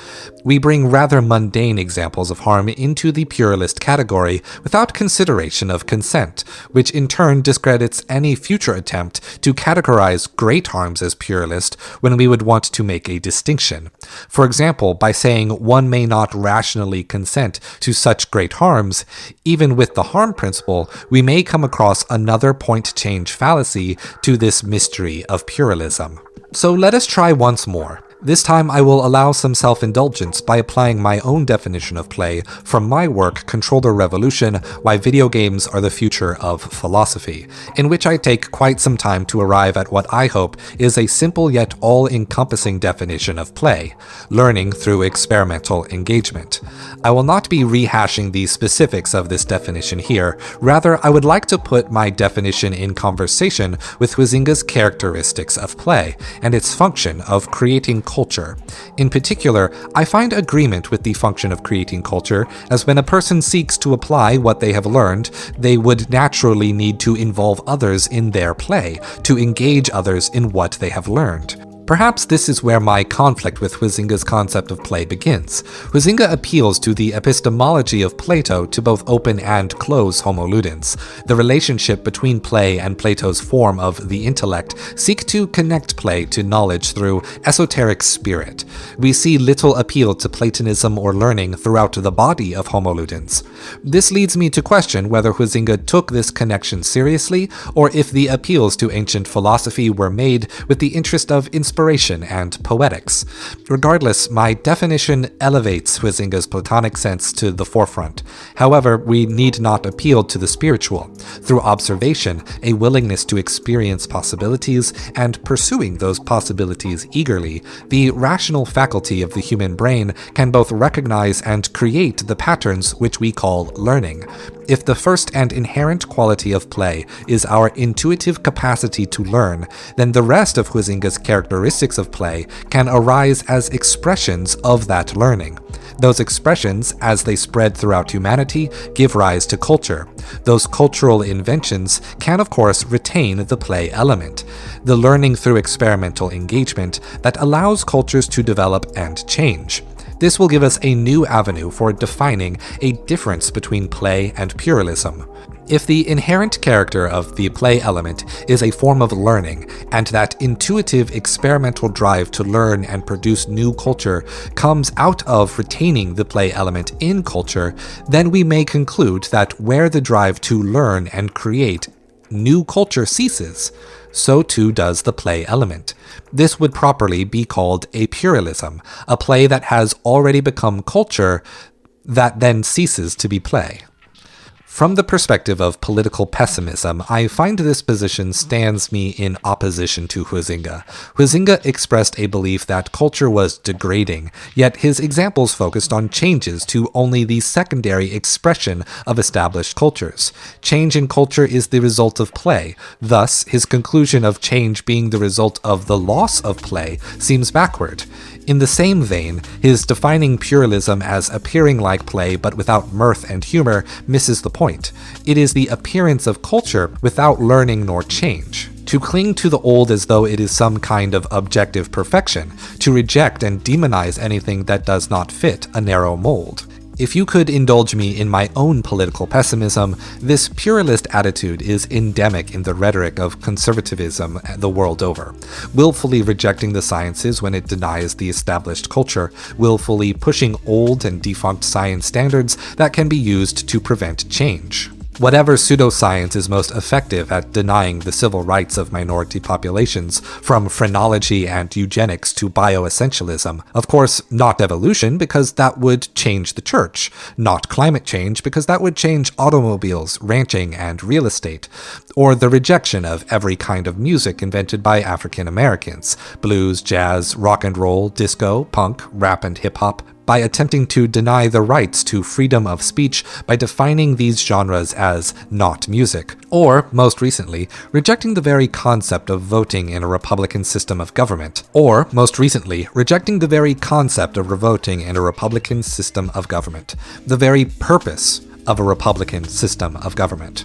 We bring rather mundane examples of harm into the puralist category without consideration of consent, which in turn discredits any future attempt to categorize great harms as puralist when we would want to make a distinction. For example, by saying one may not rationally consent to such great harms, even with the harm principle, we may come across another point change fallacy to this mystery of puralism. So let us try once more. This time I will allow some self-indulgence by applying my own definition of play from my work Controller Revolution, Why Video Games Are the Future of Philosophy, in which I take quite some time to arrive at what I hope is a simple yet all-encompassing definition of play, learning through experimental engagement. I will not be rehashing the specifics of this definition here, rather I would like to put my definition in conversation with Huizinga's characteristics of play, and its function of creating culture. In particular, I find agreement with the function of creating culture, as when a person seeks to apply what they have learned, they would naturally need to involve others in their play, to engage others in what they have learned. Perhaps this is where my conflict with Huizinga's concept of play begins. Huizinga appeals to the epistemology of Plato to both open and close homo ludens. The relationship between play and Plato's form of the intellect seek to connect play to knowledge through esoteric spirit. We see little appeal to Platonism or learning throughout the body of homo ludens. This leads me to question whether Huizinga took this connection seriously, or if the appeals to ancient philosophy were made with the interest of inspiration and poetics. Regardless, my definition elevates Huizinga's Platonic sense to the forefront. However, we need not appeal to the spiritual. Through observation, a willingness to experience possibilities, and pursuing those possibilities eagerly, the rational faculty of the human brain can both recognize and create the patterns which we call learning. If the first and inherent quality of play is our intuitive capacity to learn, then the rest of Huizinga's characteristics of play can arise as expressions of that learning. Those expressions, as they spread throughout humanity, give rise to culture. Those cultural inventions can, of course, retain the play element, the learning through experimental engagement that allows cultures to develop and change. This will give us a new avenue for defining a difference between play and puralism. If the inherent character of the play element is a form of learning, and that intuitive experimental drive to learn and produce new culture comes out of retaining the play element in culture, then we may conclude that where the drive to learn and create new culture ceases, so too does the play element. This would properly be called a puralism, a play that has already become culture that then ceases to be play. From the perspective of political pessimism, I find this position stands me in opposition to Huizinga. Huizinga expressed a belief that culture was degrading, yet his examples focused on changes to only the secondary expression of established cultures. Change in culture is the result of play, thus his conclusion of change being the result of the loss of play seems backward. In the same vein, his defining puralism as appearing like play but without mirth and humor misses the point. It is the appearance of culture without learning nor change. To cling to the old as though it is some kind of objective perfection, to reject and demonize anything that does not fit a narrow mold. If you could indulge me in my own political pessimism, this puralist attitude is endemic in the rhetoric of conservatism the world over, willfully rejecting the sciences when it denies the established culture, willfully pushing old and defunct science standards that can be used to prevent change. Whatever pseudoscience is most effective at denying the civil rights of minority populations, from phrenology and eugenics to bioessentialism. Of course, not evolution, because that would change the church. Not climate change, because that would change automobiles, ranching, and real estate. Or the rejection of every kind of music invented by African Americans. Blues, jazz, rock and roll, disco, punk, rap, and hip-hop, by attempting to deny the rights to freedom of speech by defining these genres as not music, or, most recently, rejecting the very concept of voting in a Republican system of government, or, most recently, rejecting the very concept of voting in a Republican system of government, the very purpose of a Republican system of government.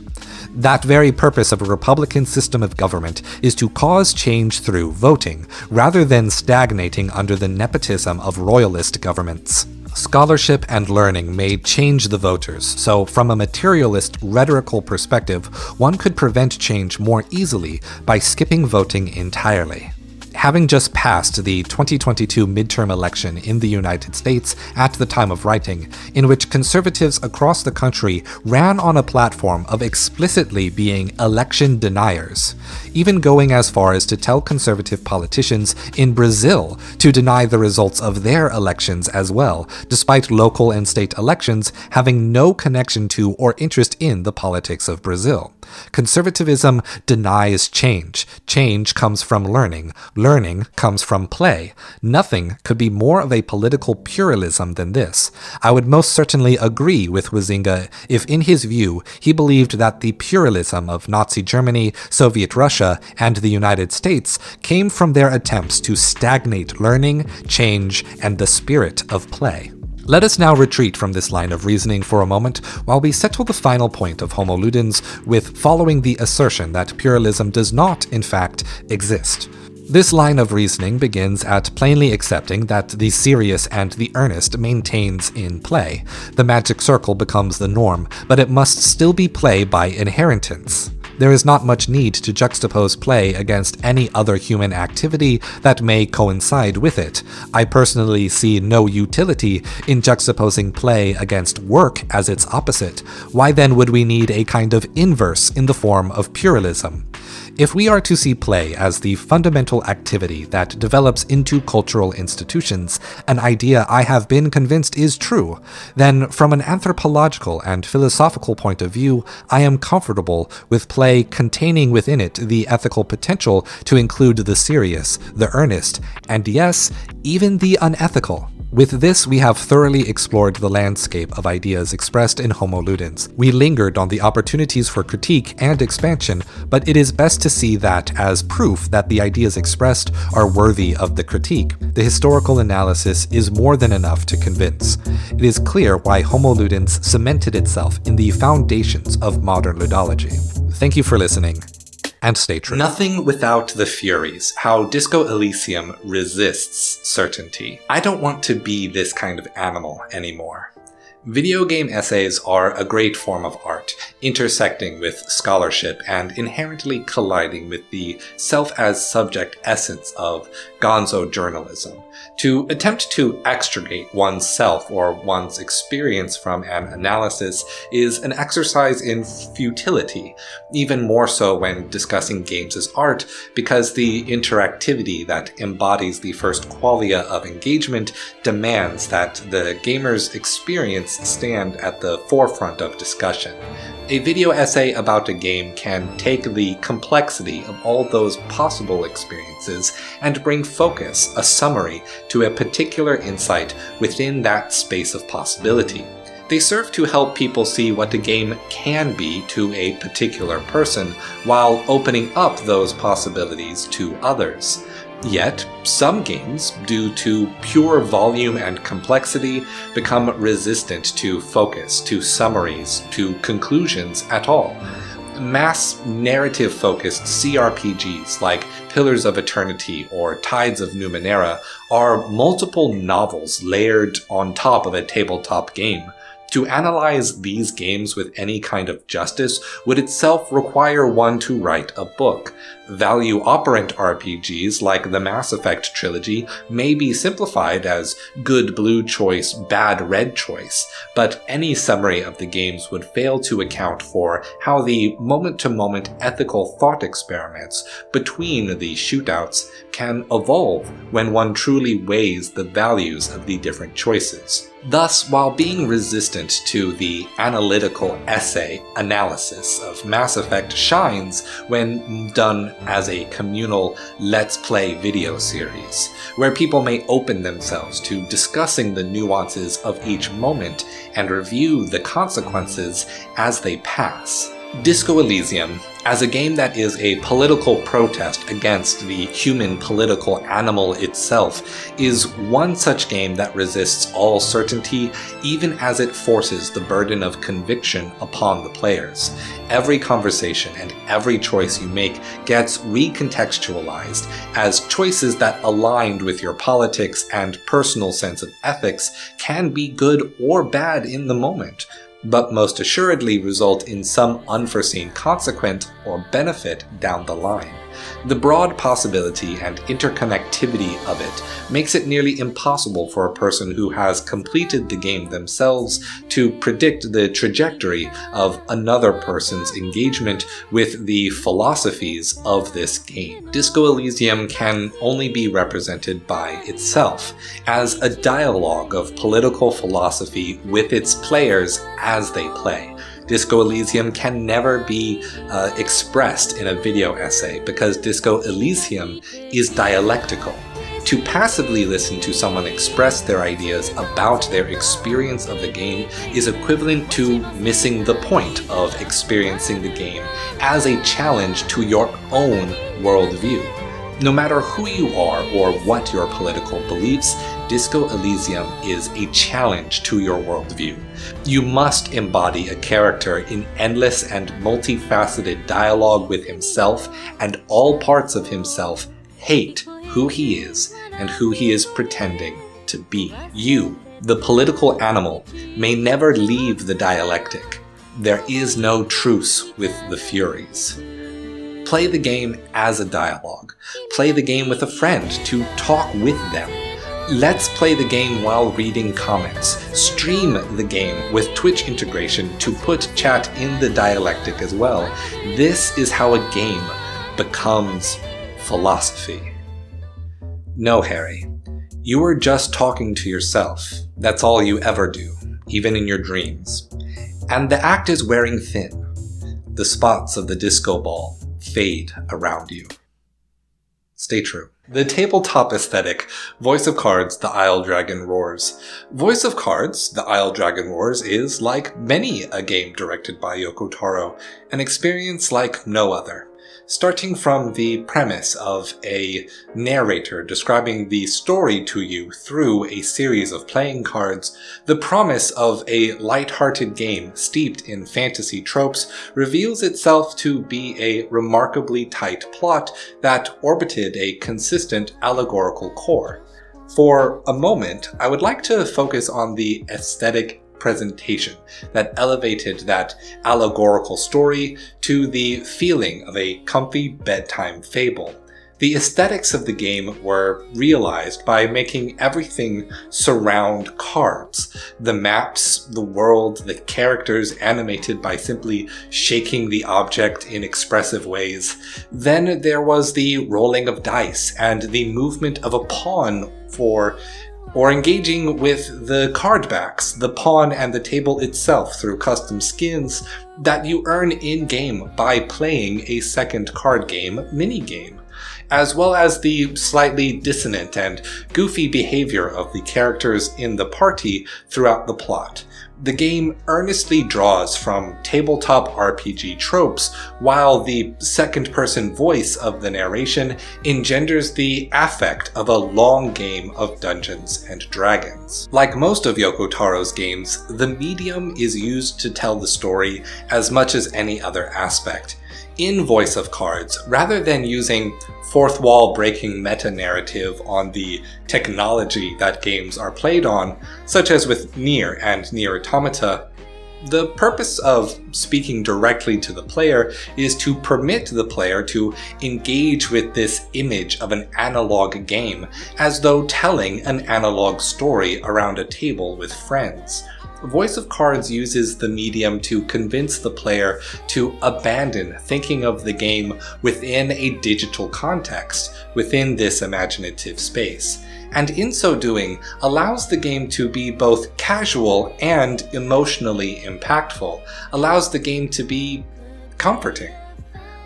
That very purpose of a Republican system of government is to cause change through voting, rather than stagnating under the nepotism of royalist governments. Scholarship and learning may change the voters, so from a materialist rhetorical perspective, one could prevent change more easily by skipping voting entirely. Having just passed the 2022 midterm election in the United States at the time of writing, in which conservatives across the country ran on a platform of explicitly being election deniers, even going as far as to tell conservative politicians in Brazil to deny the results of their elections as well, despite local and state elections having no connection to or interest in the politics of Brazil. Conservatism denies change. Change comes from learning. Learning comes from play. Nothing could be more of a political pluralism than this. I would most certainly agree with Huizinga if, in his view, he believed that the pluralism of Nazi Germany, Soviet Russia, and the United States came from their attempts to stagnate learning, change, and the spirit of play. Let us now retreat from this line of reasoning for a moment while we settle the final point of Homo Ludens with following the assertion that pluralism does not, in fact, exist. This line of reasoning begins at plainly accepting that the serious and the earnest maintains in play. The magic circle becomes the norm, but it must still be play by inheritance. There is not much need to juxtapose play against any other human activity that may coincide with it. I personally see no utility in juxtaposing play against work as its opposite. Why then would we need a kind of inverse in the form of pluralism? If we are to see play as the fundamental activity that develops into cultural institutions, an idea I have been convinced is true, then from an anthropological and philosophical point of view, I am comfortable with play containing within it the ethical potential to include the serious, the earnest, and yes, even the unethical. With this, we have thoroughly explored the landscape of ideas expressed in Homo Ludens. We lingered on the opportunities for critique and expansion, but it is best to see that as proof that the ideas expressed are worthy of the critique. The historical analysis is more than enough to convince. It is clear why Homo Ludens cemented itself in the foundations of modern ludology. Thank you for listening. And stay true. Nothing without the Furies. How Disco Elysium resists certainty. I don't want to be this kind of animal anymore. Video game essays are a great form of art, intersecting with scholarship and inherently colliding with the self-as-subject essence of gonzo journalism. To attempt to extricate oneself or one's experience from an analysis is an exercise in futility, even more so when discussing games as art, because the interactivity that embodies the first qualia of engagement demands that the gamer's experience stand at the forefront of discussion. A video essay about a game can take the complexity of all those possible experiences and bring focus, a summary, to a particular insight within that space of possibility. They serve to help people see what a game can be to a particular person, while opening up those possibilities to others. Yet, some games, due to pure volume and complexity, become resistant to focus, to summaries, to conclusions at all. Mass narrative-focused CRPGs like Pillars of Eternity or Tides of Numenera are multiple novels layered on top of a tabletop game. To analyze these games with any kind of justice would itself require one to write a book. Value operant RPGs like the Mass Effect trilogy may be simplified as good blue choice, bad red choice, but any summary of the games would fail to account for how the moment-to-moment ethical thought experiments between the shootouts can evolve when one truly weighs the values of the different choices. Thus, while being resistant to the analytical essay analysis of Mass Effect shines when done as a communal Let's Play video series, where people may open themselves to discussing the nuances of each moment and review the consequences as they pass. Disco Elysium, as a game that is a political protest against the human political animal itself, is one such game that resists all certainty even as it forces the burden of conviction upon the players. Every conversation and every choice you make gets recontextualized as choices that aligned with your politics and personal sense of ethics can be good or bad in the moment, but most assuredly result in some unforeseen consequence or benefit down the line. The broad possibility and interconnectivity of it makes it nearly impossible for a person who has completed the game themselves to predict the trajectory of another person's engagement with the philosophies of this game. Disco Elysium can only be represented by itself, as a dialogue of political philosophy with its players as they play. Disco Elysium can never be expressed in a video essay because Disco Elysium is dialectical. To passively listen to someone express their ideas about their experience of the game is equivalent to missing the point of experiencing the game as a challenge to your own worldview. No matter who you are or what your political beliefs, Disco Elysium is a challenge to your worldview. You must embody a character in endless and multifaceted dialogue with himself, and all parts of himself hate who he is and who he is pretending to be. You, the political animal, may never leave the dialectic. There is no truce with the Furies. Play the game as a dialogue. Play the game with a friend to talk with them. Let's play the game while reading comments. Stream the game with Twitch integration to put chat in the dialectic as well. This is how a game becomes philosophy. No, Harry. You are just talking to yourself. That's all you ever do, even in your dreams. And the act is wearing thin. The spots of the disco ball fade around you. Stay true. The tabletop aesthetic, Voice of Cards, The Isle Dragon Roars. Voice of Cards, The Isle Dragon Roars is, like many a game directed by Yoko Taro, an experience like no other. Starting from the premise of a narrator describing the story to you through a series of playing cards, the promise of a light-hearted game steeped in fantasy tropes reveals itself to be a remarkably tight plot that orbited a consistent allegorical core. For a moment, I would like to focus on the aesthetic presentation that elevated that allegorical story to the feeling of a comfy bedtime fable. The aesthetics of the game were realized by making everything surround cards. The maps, the world, the characters animated by simply shaking the object in expressive ways. Then there was the rolling of dice and the movement of a pawn or engaging with the card backs, the pawn and the table itself through custom skins that you earn in-game by playing a second card game minigame, as well as the slightly dissonant and goofy behavior of the characters in the party throughout the plot. The game earnestly draws from tabletop RPG tropes, while the second-person voice of the narration engenders the affect of a long game of Dungeons and Dragons. Like most of Yoko Taro's games, the medium is used to tell the story as much as any other aspect. In Voice of Cards, rather than using fourth wall breaking meta-narrative on the technology that games are played on, such as with Nier and Nier Automata, the purpose of speaking directly to the player is to permit the player to engage with this image of an analog game as though telling an analog story around a table with friends. Voice of Cards uses the medium to convince the player to abandon thinking of the game within a digital context, within this imaginative space, and in so doing allows the game to be both casual and emotionally impactful, allows the game to be comforting.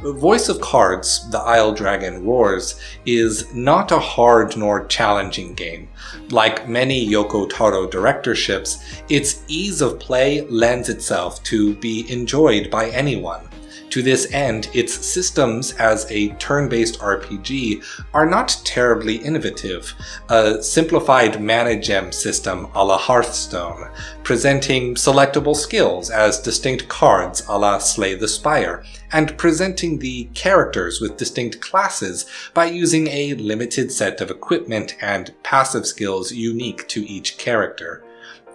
Voice of Cards, The Isle Dragon Roars, is not a hard nor challenging game. Like many Yoko Taro directorships, its ease of play lends itself to be enjoyed by anyone. To this end, its systems as a turn-based RPG are not terribly innovative. A simplified mana gem system a la Hearthstone, presenting selectable skills as distinct cards a la Slay the Spire, and presenting the characters with distinct classes by using a limited set of equipment and passive skills unique to each character.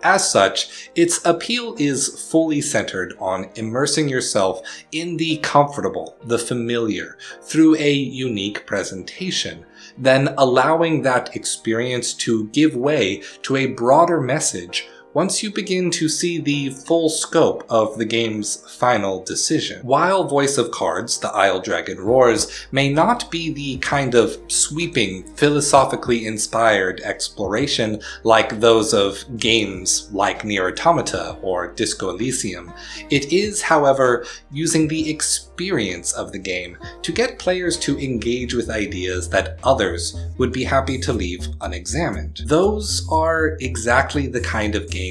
As such, its appeal is fully centered on immersing yourself in the comfortable, the familiar, through a unique presentation, then allowing that experience to give way to a broader message once you begin to see the full scope of the game's final decision. While Voice of Cards, The Isle Dragon Roars, may not be the kind of sweeping, philosophically inspired exploration like those of games like Nier Automata or Disco Elysium, it is, however, using the experience of the game to get players to engage with ideas that others would be happy to leave unexamined. Those are exactly the kind of games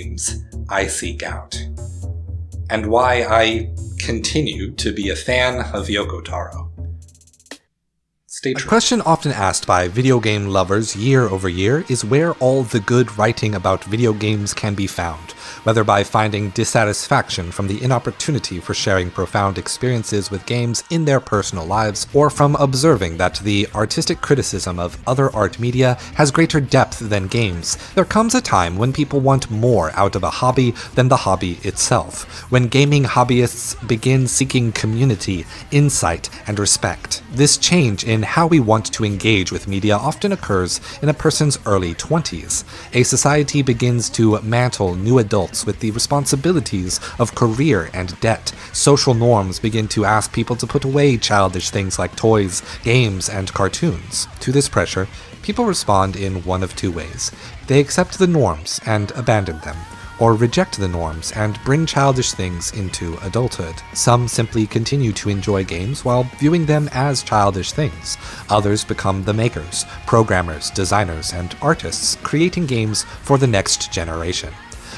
I seek out, and why I continue to be a fan of Yoko Taro. Stay true. A question often asked by video game lovers year over year is where all the good writing about video games can be found, whether by finding dissatisfaction from the inopportunity for sharing profound experiences with games in their personal lives, or from observing that the artistic criticism of other art media has greater depth than games. There comes a time when people want more out of a hobby than the hobby itself, when gaming hobbyists begin seeking community, insight, and respect. This change in how we want to engage with media often occurs in a person's early 20s. A society begins to mantle new adults with the responsibilities of career and debt. Social norms begin to ask people to put away childish things like toys, games, and cartoons. To this pressure, people respond in one of two ways. They accept the norms and abandon them, or reject the norms and bring childish things into adulthood. Some simply continue to enjoy games while viewing them as childish things. Others become the makers, programmers, designers, and artists, creating games for the next generation.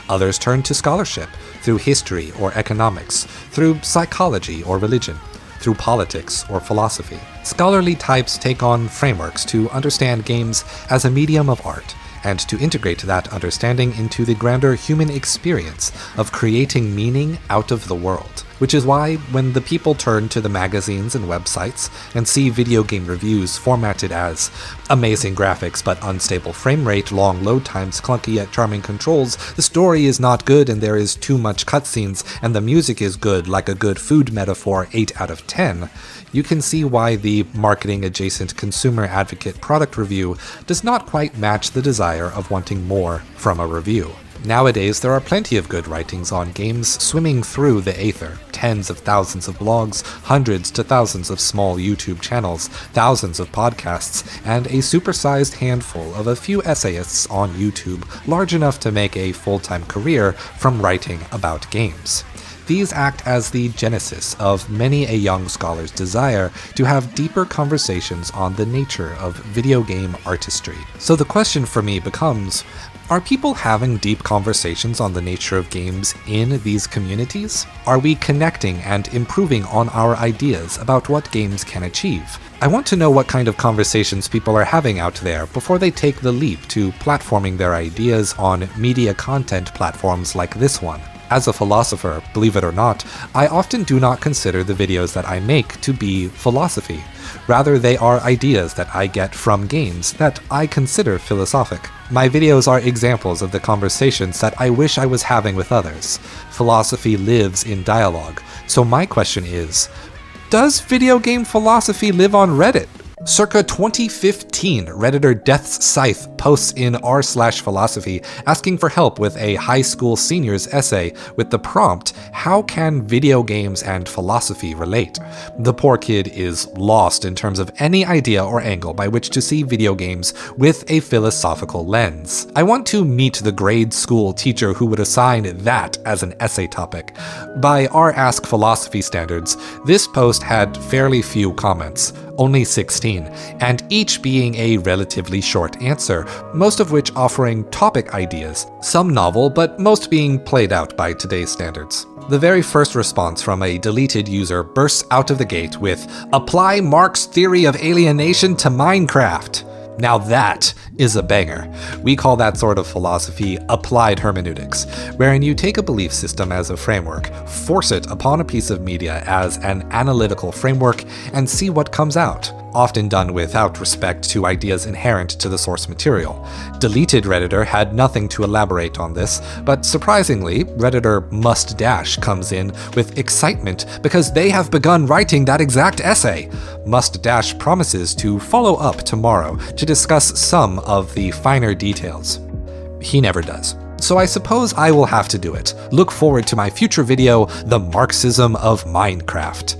Others turn to scholarship, through history or economics, through psychology or religion, through politics or philosophy. Scholarly types take on frameworks to understand games as a medium of art, and to integrate that understanding into the grander human experience of creating meaning out of the world. Which is why, when the people turn to the magazines and websites and see video game reviews formatted as amazing graphics but unstable frame rate, long load times, clunky yet charming controls, the story is not good and there is too much cutscenes, and the music is good like a good food metaphor 8 out of 10, you can see why the marketing-adjacent consumer advocate product review does not quite match the desire of wanting more from a review. Nowadays, there are plenty of good writings on games swimming through the aether. Tens of thousands of blogs, hundreds to thousands of small YouTube channels, thousands of podcasts, and a supersized handful of a few essayists on YouTube large enough to make a full-time career from writing about games. These act as the genesis of many a young scholar's desire to have deeper conversations on the nature of video game artistry. So the question for me becomes, are people having deep conversations on the nature of games in these communities? Are we connecting and improving on our ideas about what games can achieve? I want to know what kind of conversations people are having out there before they take the leap to platforming their ideas on media content platforms like this one. As a philosopher, believe it or not, I often do not consider the videos that I make to be philosophy. Rather, they are ideas that I get from games that I consider philosophic. My videos are examples of the conversations that I wish I was having with others. Philosophy lives in dialogue, so my question is, does video game philosophy live on Reddit? Circa 2015, Redditor Death's Scythe posts in r/philosophy asking for help with a high school senior's essay with the prompt, "How can video games and philosophy relate?" The poor kid is lost in terms of any idea or angle by which to see video games with a philosophical lens. I want to meet the grade school teacher who would assign that as an essay topic. By our Ask Philosophy standards, this post had fairly few comments, only 16, and each being a relatively short answer, most of which offering topic ideas, some novel, but most being played out by today's standards. The very first response from a deleted user bursts out of the gate with, "Apply Marx's theory of alienation to Minecraft." Now that is a banger. We call that sort of philosophy applied hermeneutics, wherein you take a belief system as a framework, force it upon a piece of media as an analytical framework, and see what comes out, often done without respect to ideas inherent to the source material. Deleted Redditor had nothing to elaborate on this, but surprisingly, Redditor Must Dash comes in with excitement because they have begun writing that exact essay. Must Dash promises to follow up tomorrow to discuss some of the finer details. He never does. So I suppose I will have to do it. Look forward to my future video, The Marxism of Minecraft.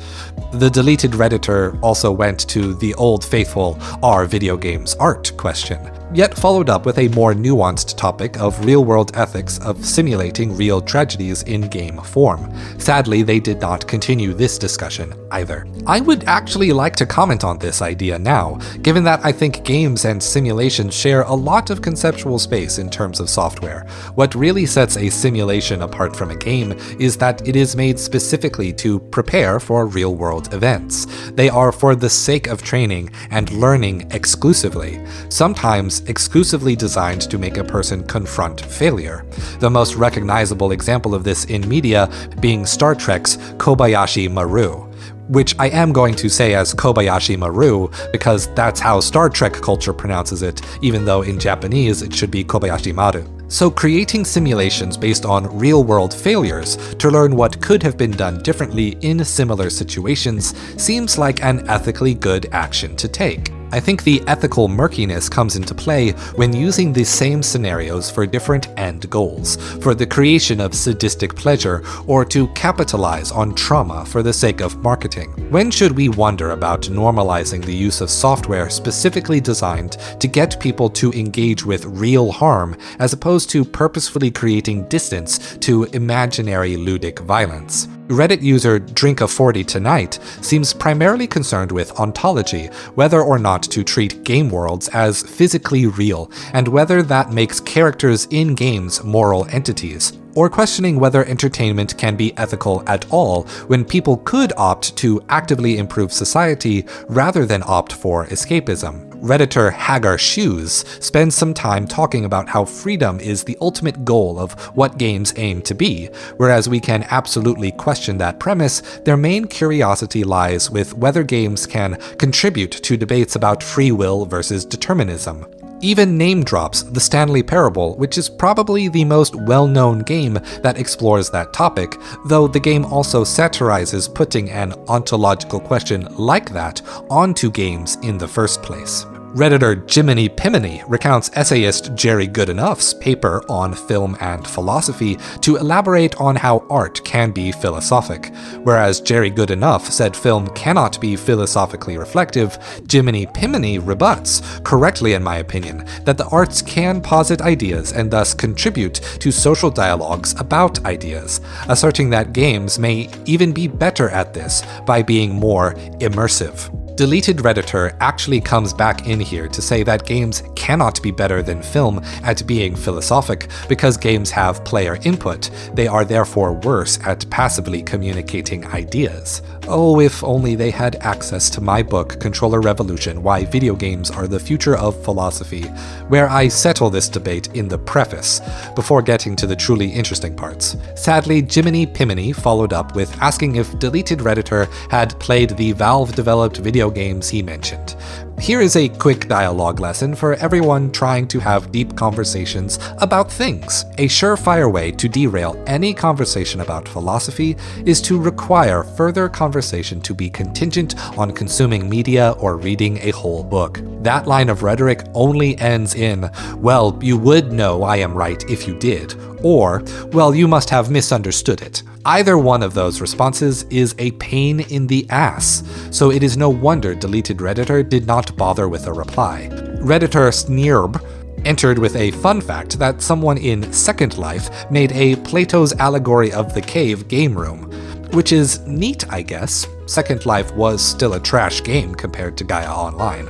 The deleted Redditor also went to the old faithful "Are video games art?" question, yet followed up with a more nuanced topic of real-world ethics of simulating real tragedies in game form. Sadly, they did not continue this discussion either. I would actually like to comment on this idea now, given that I think games and simulations share a lot of conceptual space in terms of software. What really sets a simulation apart from a game is that it is made specifically to prepare for real-world events. They are for the sake of training and learning exclusively, sometimes exclusively designed to make a person confront failure. The most recognizable example of this in media being Star Trek's Kobayashi Maru, which I am going to say as Kobayashi Maru because that's how Star Trek culture pronounces it, even though in Japanese it should be Kobayashi Maru. So creating simulations based on real-world failures to learn what could have been done differently in similar situations seems like an ethically good action to take. I think the ethical murkiness comes into play when using the same scenarios for different end goals, for the creation of sadistic pleasure, or to capitalize on trauma for the sake of marketing. When should we wonder about normalizing the use of software specifically designed to get people to engage with real harm, as opposed to purposefully creating distance to imaginary ludic violence? Reddit user Drink40 Tonight seems primarily concerned with ontology, whether or not to treat game worlds as physically real, and whether that makes characters in games moral entities, or questioning whether entertainment can be ethical at all when people could opt to actively improve society rather than opt for escapism. Redditor Hagar Shoes spends some time talking about how freedom is the ultimate goal of what games aim to be, whereas we can absolutely question that premise. Their main curiosity lies with whether games can contribute to debates about free will versus determinism. Even name drops The Stanley Parable, which is probably the most well-known game that explores that topic, though the game also satirizes putting an ontological question like that onto games in the first place. Redditor Jiminy Piminy recounts essayist Jerry Goodenough's paper on film and philosophy to elaborate on how art can be philosophic. Whereas Jerry Goodenough said film cannot be philosophically reflective, Jiminy Piminy rebuts, correctly in my opinion, that the arts can posit ideas and thus contribute to social dialogues about ideas, asserting that games may even be better at this by being more immersive. Deleted Redditor actually comes back in here to say that games cannot be better than film at being philosophic because games have player input. They are therefore worse at passively communicating ideas. Oh, if only they had access to my book, Controller Revolution: Why Video Games Are the Future of Philosophy, where I settle this debate in the preface, before getting to the truly interesting parts. Sadly, Jiminy Piminy followed up with asking if Deleted Redditor had played the Valve-developed video games he mentioned. Here is a quick dialogue lesson for everyone trying to have deep conversations about things. A surefire way to derail any conversation about philosophy is to require further conversation to be contingent on consuming media or reading a whole book. That line of rhetoric only ends in, well, you would know I am right if you did, or, well, you must have misunderstood it. Either one of those responses is a pain in the ass, so it is no wonder Deleted Redditor did not bother with a reply. Redditor Snierb entered with a fun fact that someone in Second Life made a Plato's Allegory of the Cave game room, which is neat, I guess. Second Life was still a trash game compared to Gaia Online.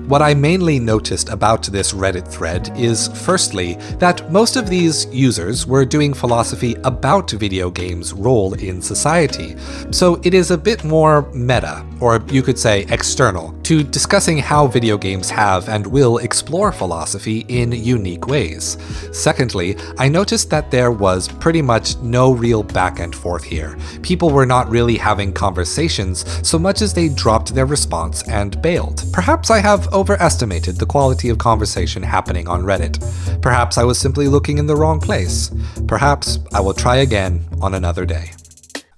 What I mainly noticed about this Reddit thread is, firstly, that most of these users were doing philosophy about video games' role in society, so it is a bit more meta, or you could say external, to discussing how video games have and will explore philosophy in unique ways. Secondly, I noticed that there was pretty much no real back and forth here. People were not really having conversations so much as they dropped their response and bailed. Perhaps I have overestimated the quality of conversation happening on Reddit. Perhaps I was simply looking in the wrong place. Perhaps I will try again on another day.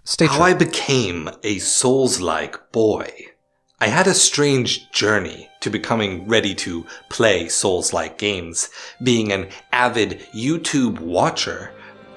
Stay tuned. How I became a Souls-like boy. I had a strange journey to becoming ready to play Souls-like games, being an avid YouTube watcher,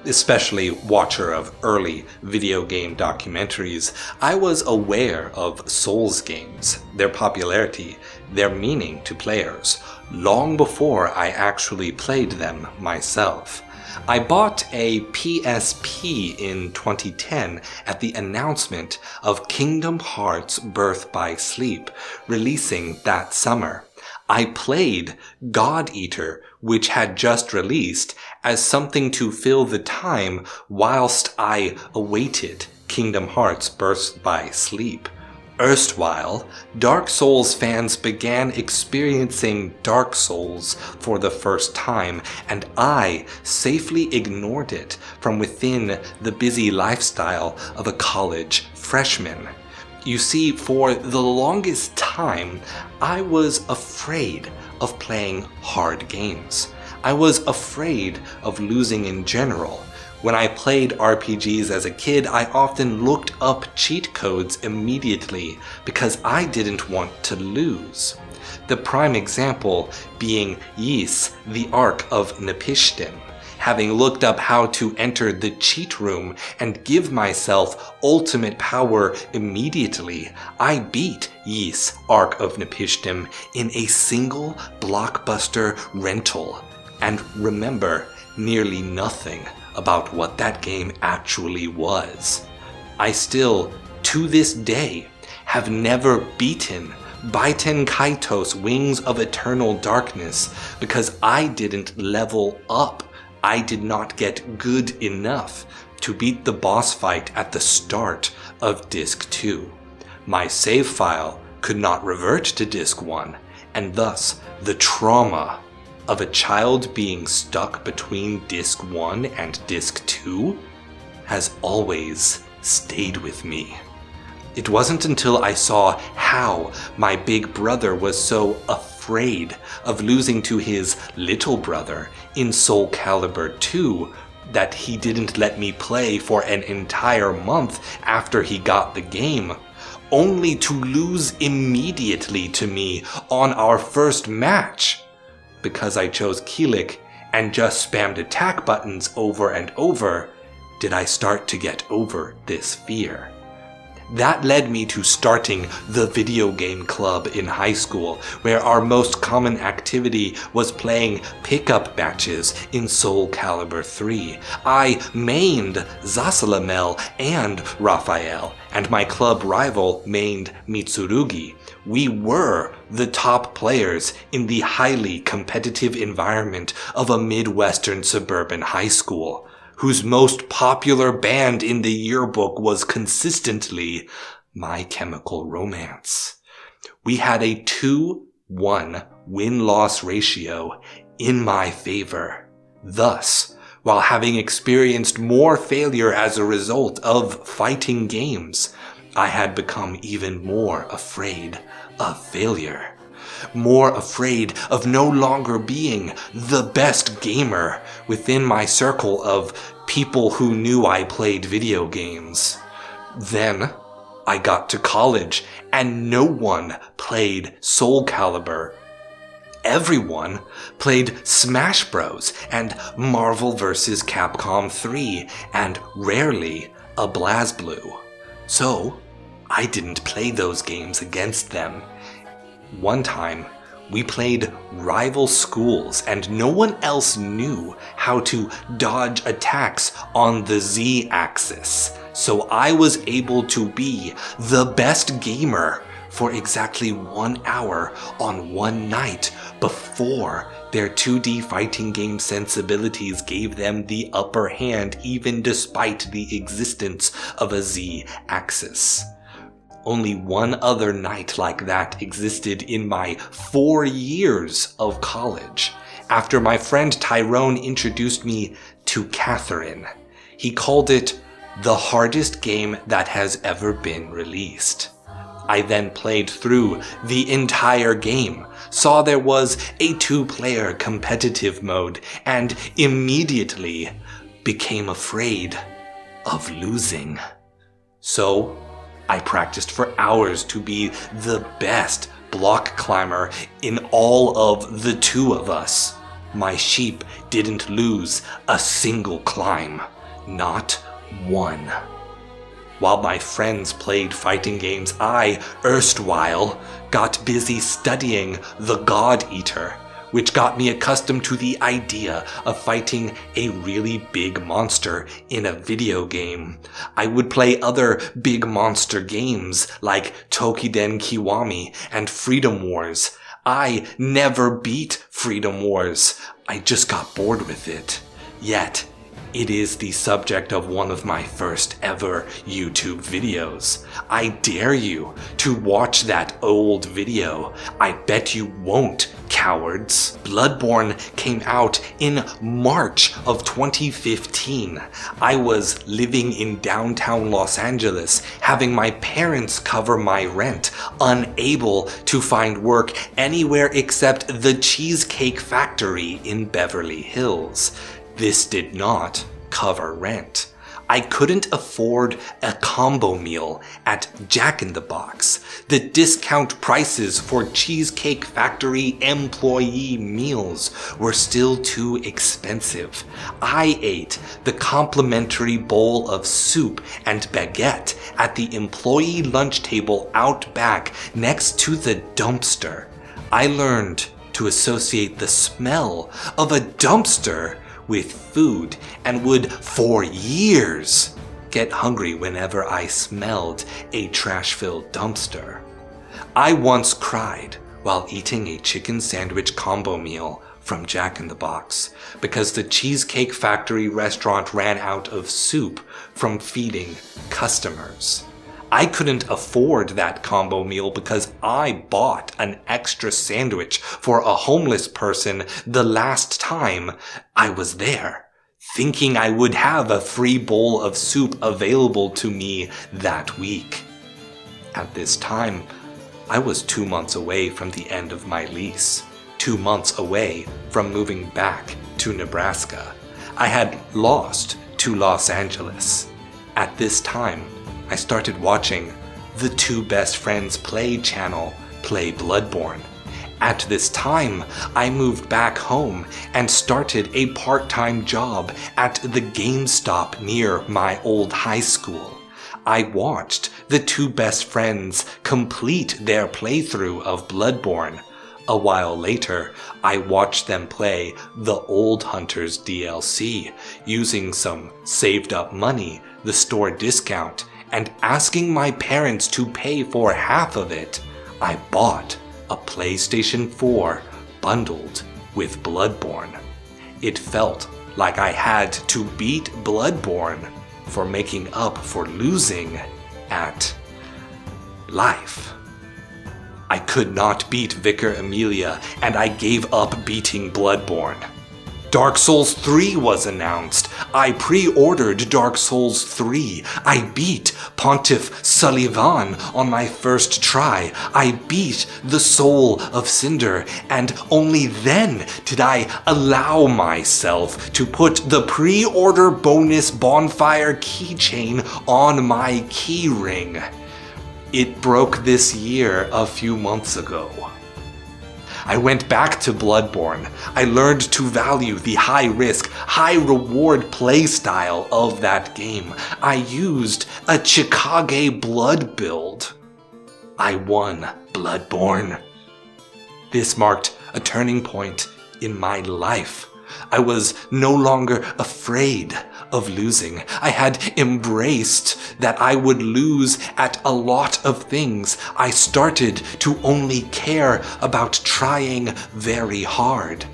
especially watcher of early video game documentaries. I was aware of Souls games, their popularity, their meaning to players, long before I actually played them myself. I bought a PSP in 2010 at the announcement of Kingdom Hearts Birth by Sleep, releasing that summer. I played God Eater, which had just released, as something to fill the time whilst I awaited Kingdom Hearts Birth by Sleep. Erstwhile, Dark Souls fans began experiencing Dark Souls for the first time, and I safely ignored it from within the busy lifestyle of a college freshman. You see, for the longest time, I was afraid of playing hard games. I was afraid of losing in general. When I played RPGs as a kid, I often looked up cheat codes immediately because I didn't want to lose. The prime example being Ys, the Ark of Nepishtim. Having looked up how to enter the cheat room and give myself ultimate power immediately, I beat Ys, Ark of Nepishtim in a single blockbuster rental. And remember nearly nothing about what that game actually was. I still, to this day, have never beaten Baiten Kaitos Wings of Eternal Darkness because I didn't level up. I did not get good enough to beat the boss fight at the start of Disc 2. My save file could not revert to Disc 1, and thus the trauma of a child being stuck between Disc 1 and Disc 2 has always stayed with me. It wasn't until I saw how my big brother was so afraid of losing to his little brother in Soul Calibur 2 that he didn't let me play for an entire month after he got the game, only to lose immediately to me on our first match. Because I chose Keelik and just spammed attack buttons over and over, did I start to get over this fear. That led me to starting the video game club in high school, where our most common activity activity was playing pickup matches in Soul Calibur 3. I mained Zasalamel and Raphael, and my club rival mained Mitsurugi. We were the top players in the highly competitive environment of a Midwestern suburban high school, whose most popular band in the yearbook was consistently My Chemical Romance. We had a 2-1 win-loss ratio in my favor. Thus, while having experienced more failure as a result of fighting games, I had become even more afraid of failure. More afraid of no longer being the best gamer within my circle of people who knew I played video games. Then, I got to college and no one played Soul Calibur. Everyone played Smash Bros. And Marvel vs. Capcom 3 and rarely a BlazBlue. So, I didn't play those games against them. One time, we played rival schools and no one else knew how to dodge attacks on the Z-axis. So I was able to be the best gamer for exactly 1 hour on one night before their 2D fighting game sensibilities gave them the upper hand, even despite the existence of a Z-axis. Only one other night like that existed in my 4 years of college, after my friend Tyrone introduced me to Catherine. He called it the hardest game that has ever been released. I then played through the entire game, saw there was a 2-player competitive mode, and immediately became afraid of losing. So, I practiced for hours to be the best block climber in all of the 2 of us. My sheep didn't lose a single climb, not one. While my friends played fighting games, I, erstwhile, got busy studying the God Eater, which got me accustomed to the idea of fighting a really big monster in a video game. I would play other big monster games like Tokiden Kiwami and Freedom Wars. I never beat Freedom Wars. I just got bored with it. Yet, it is the subject of one of my first ever YouTube videos. I dare you to watch that old video. I bet you won't, cowards. Bloodborne came out in March of 2015. I was living in downtown Los Angeles, having my parents cover my rent, unable to find work anywhere except the Cheesecake Factory in Beverly Hills. This did not cover rent. I couldn't afford a combo meal at Jack in the Box. The discount prices for Cheesecake Factory employee meals were still too expensive. I ate the complimentary bowl of soup and baguette at the employee lunch table out back next to the dumpster. I learned to associate the smell of a dumpster with food and would, for years, get hungry whenever I smelled a trash-filled dumpster. I once cried while eating a chicken sandwich combo meal from Jack in the Box because the Cheesecake Factory restaurant ran out of soup from feeding customers. I couldn't afford that combo meal because I bought an extra sandwich for a homeless person the last time I was there, thinking I would have a free bowl of soup available to me that week. At this time, I was 2 months away from the end of my lease, 2 months away from moving back to Nebraska. I had lost to Los Angeles. At this time, I started watching the Two Best Friends Play channel play Bloodborne. At this time, I moved back home and started a part-time job at the GameStop near my old high school. I watched the Two Best Friends complete their playthrough of Bloodborne, A while later, I watched them play the Old Hunters DLC, using some saved up money, the store discount, and asking my parents to pay for half of it. I bought a PlayStation 4 bundled with Bloodborne. It felt like I had to beat Bloodborne for making up for losing at life. I could not beat Vicar Amelia, and I gave up beating Bloodborne. Dark Souls 3 was announced. I pre-ordered Dark Souls 3. I beat Pontiff Sullivan on my first try. I beat the Soul of Cinder, and only then did I allow myself to put the pre-order bonus bonfire keychain on my keyring. It broke this year a few months ago. I went back to Bloodborne. I learned to value the high-risk, high-reward playstyle of that game. I used a Chikage blood build. I won Bloodborne. This marked a turning point in my life. I was no longer afraid of losing. I had embraced that I would lose at a lot of things. I started to only care about trying very hard.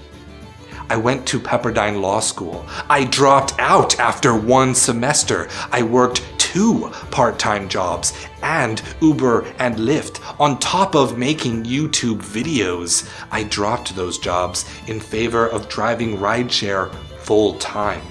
I went to Pepperdine Law School. I dropped out after 1 semester. I worked 2 part-time jobs and Uber and Lyft on top of making YouTube videos. I dropped those jobs in favor of driving rideshare full-time.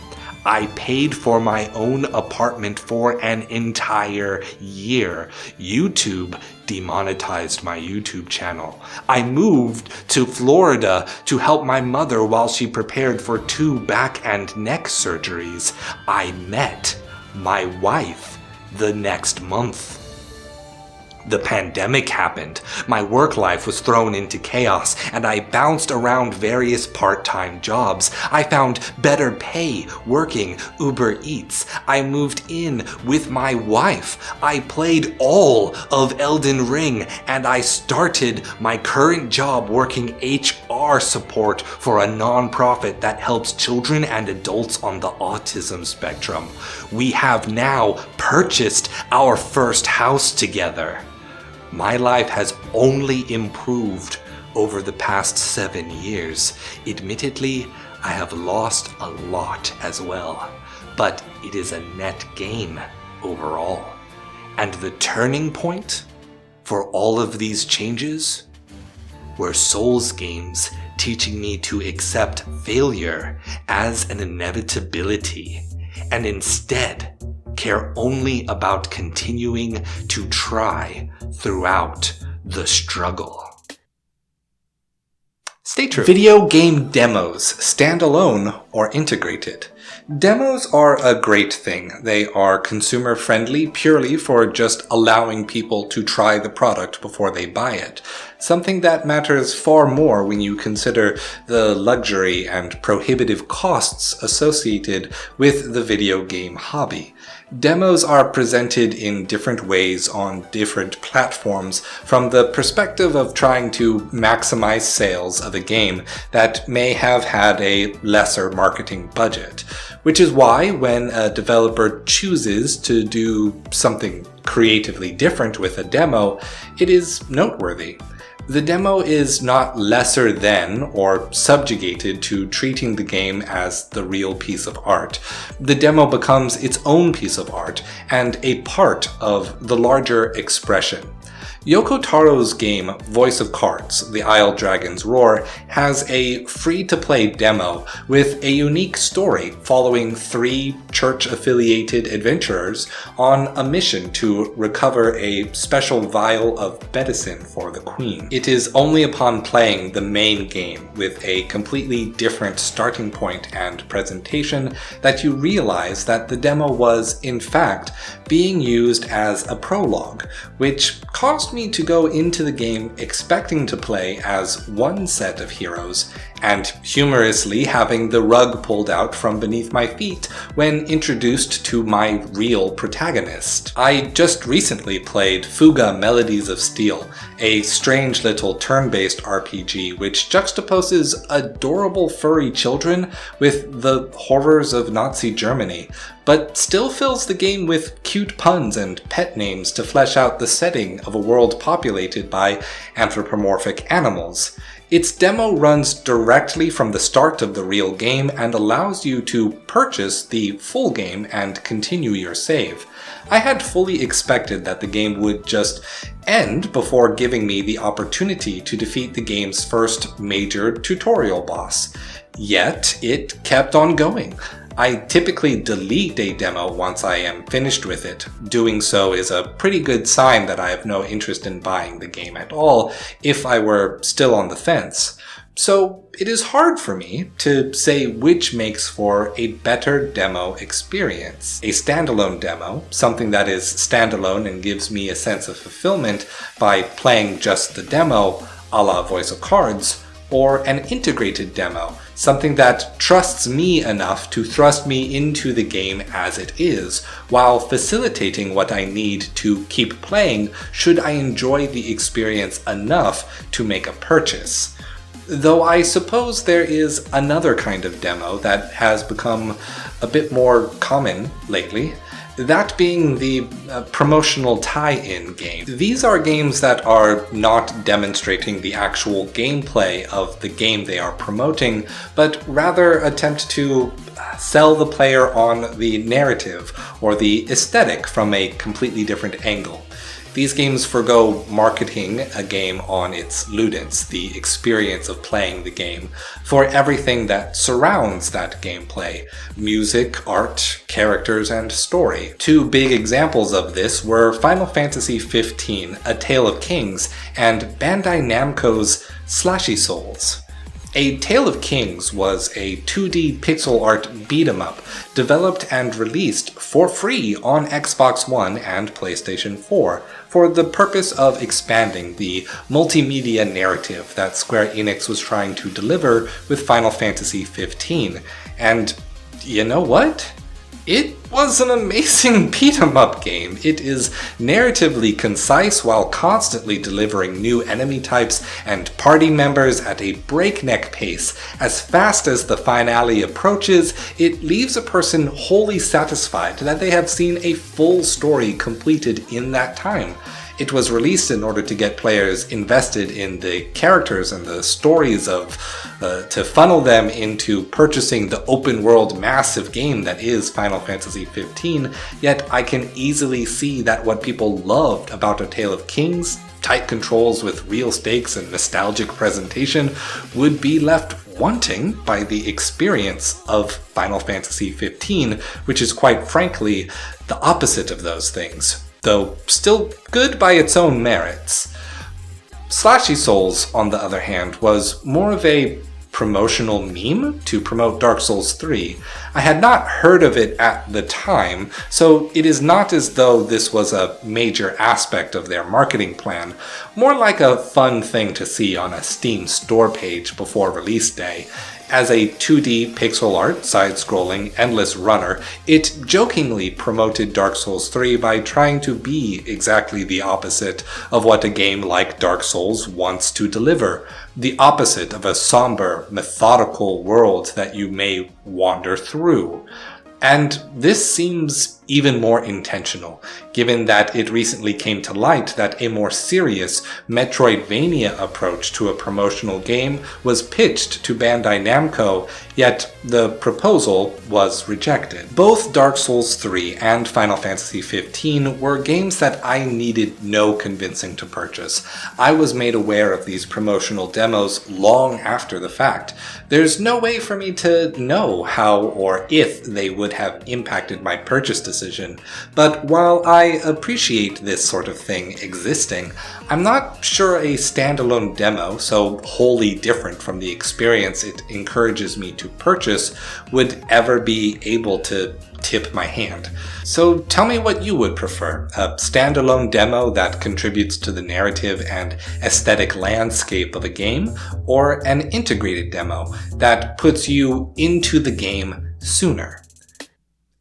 I paid for my own apartment for an entire year. YouTube demonetized my YouTube channel. I moved to Florida to help my mother while she prepared for 2 back and neck surgeries. I met my wife the next month. The pandemic happened. My work life was thrown into chaos, and I bounced around various part-time jobs. I found better pay working Uber Eats. I moved in with my wife. I played all of Elden Ring, and I started my current job working HR support for a non-profit that helps children and adults on the autism spectrum. We have now purchased our first house together. My life has only improved over the past 7 years. Admittedly, I have lost a lot as well, but it is a net gain overall. And the turning point for all of these changes were Souls games teaching me to accept failure as an inevitability, and instead care only about continuing to try throughout the struggle. Stay true. Video game demos, standalone or integrated. Demos are a great thing. They are consumer friendly purely for just allowing people to try the product before they buy it. Something that matters far more when you consider the luxury and prohibitive costs associated with the video game hobby. Demos are presented in different ways on different platforms from the perspective of trying to maximize sales of a game that may have had a lesser marketing budget. Which is why when a developer chooses to do something creatively different with a demo, it is noteworthy. The demo is not lesser than or subjugated to treating the game as the real piece of art. The demo becomes its own piece of art and a part of the larger expression. Yoko Taro's game Voice of Cards, The Isle Dragon's Roar, has a free-to-play demo with a unique story following 3 church-affiliated adventurers on a mission to recover a special vial of medicine for the Queen. It is only upon playing the main game with a completely different starting point and presentation that you realize that the demo was, in fact, being used as a prologue, which caused me to go into the game expecting to play as one set of heroes and humorously having the rug pulled out from beneath my feet when introduced to my real protagonist. I just recently played Fuga Melodies of Steel, a strange little turn-based RPG which juxtaposes adorable furry children with the horrors of Nazi Germany, but still fills the game with cute puns and pet names to flesh out the setting of a world populated by anthropomorphic animals. Its demo runs directly from the start of the real game and allows you to purchase the full game and continue your save. I had fully expected that the game would just end before giving me the opportunity to defeat the game's first major tutorial boss. Yet, it kept on going. I typically delete a demo once I am finished with it. Doing so is a pretty good sign that I have no interest in buying the game at all if I were still on the fence. So it is hard for me to say which makes for a better demo experience. A standalone demo, something that is standalone and gives me a sense of fulfillment by playing just the demo, a la Voice of Cards, or an integrated demo, something that trusts me enough to thrust me into the game as it is, while facilitating what I need to keep playing should I enjoy the experience enough to make a purchase. Though I suppose there is another kind of demo that has become a bit more common lately, that being the promotional tie-in game. These are games that are not demonstrating the actual gameplay of the game they are promoting, but rather attempt to sell the player on the narrative or the aesthetic from a completely different angle. These games forgo marketing a game on its ludens, the experience of playing the game, for everything that surrounds that gameplay: music, art, characters, and story. Two big examples of this were Final Fantasy XV, A Tale of Kings, and Bandai Namco's Slashy Souls. A Tale of Kings was a 2D pixel art beat-em-up developed and released for free on Xbox One and PlayStation 4 for the purpose of expanding the multimedia narrative that Square Enix was trying to deliver with Final Fantasy XV. And you know what? It was an amazing beat-em-up game. It is narratively concise while constantly delivering new enemy types and party members at a breakneck pace. As fast as the finale approaches, it leaves a person wholly satisfied that they have seen a full story completed in that time. It was released in order to get players invested in the characters and the stories to funnel them into purchasing the open world massive game that is Final Fantasy XV, yet I can easily see that what people loved about A Tale of Kings, tight controls with real stakes and nostalgic presentation, would be left wanting by the experience of Final Fantasy XV, which is quite frankly the opposite of those things, though still good by its own merits. Slashy Souls, on the other hand, was more of a promotional meme to promote Dark Souls 3. I had not heard of it at the time, so it is not as though this was a major aspect of their marketing plan, more like a fun thing to see on a Steam store page before release day. As a 2D pixel art, side-scrolling, endless runner, it jokingly promoted Dark Souls 3 by trying to be exactly the opposite of what a game like Dark Souls wants to deliver. The opposite of a somber, methodical world that you may wander through. And this seems even more intentional, given that it recently came to light that a more serious Metroidvania approach to a promotional game was pitched to Bandai Namco, yet the proposal was rejected. Both Dark Souls 3 and Final Fantasy XV were games that I needed no convincing to purchase. I was made aware of these promotional demos long after the fact. There's no way for me to know how or if they would have impacted my purchase decision decision. But while I appreciate this sort of thing existing, I'm not sure a standalone demo, so wholly different from the experience it encourages me to purchase, would ever be able to tip my hand. So tell me what you would prefer: a standalone demo that contributes to the narrative and aesthetic landscape of a game, or an integrated demo that puts you into the game sooner.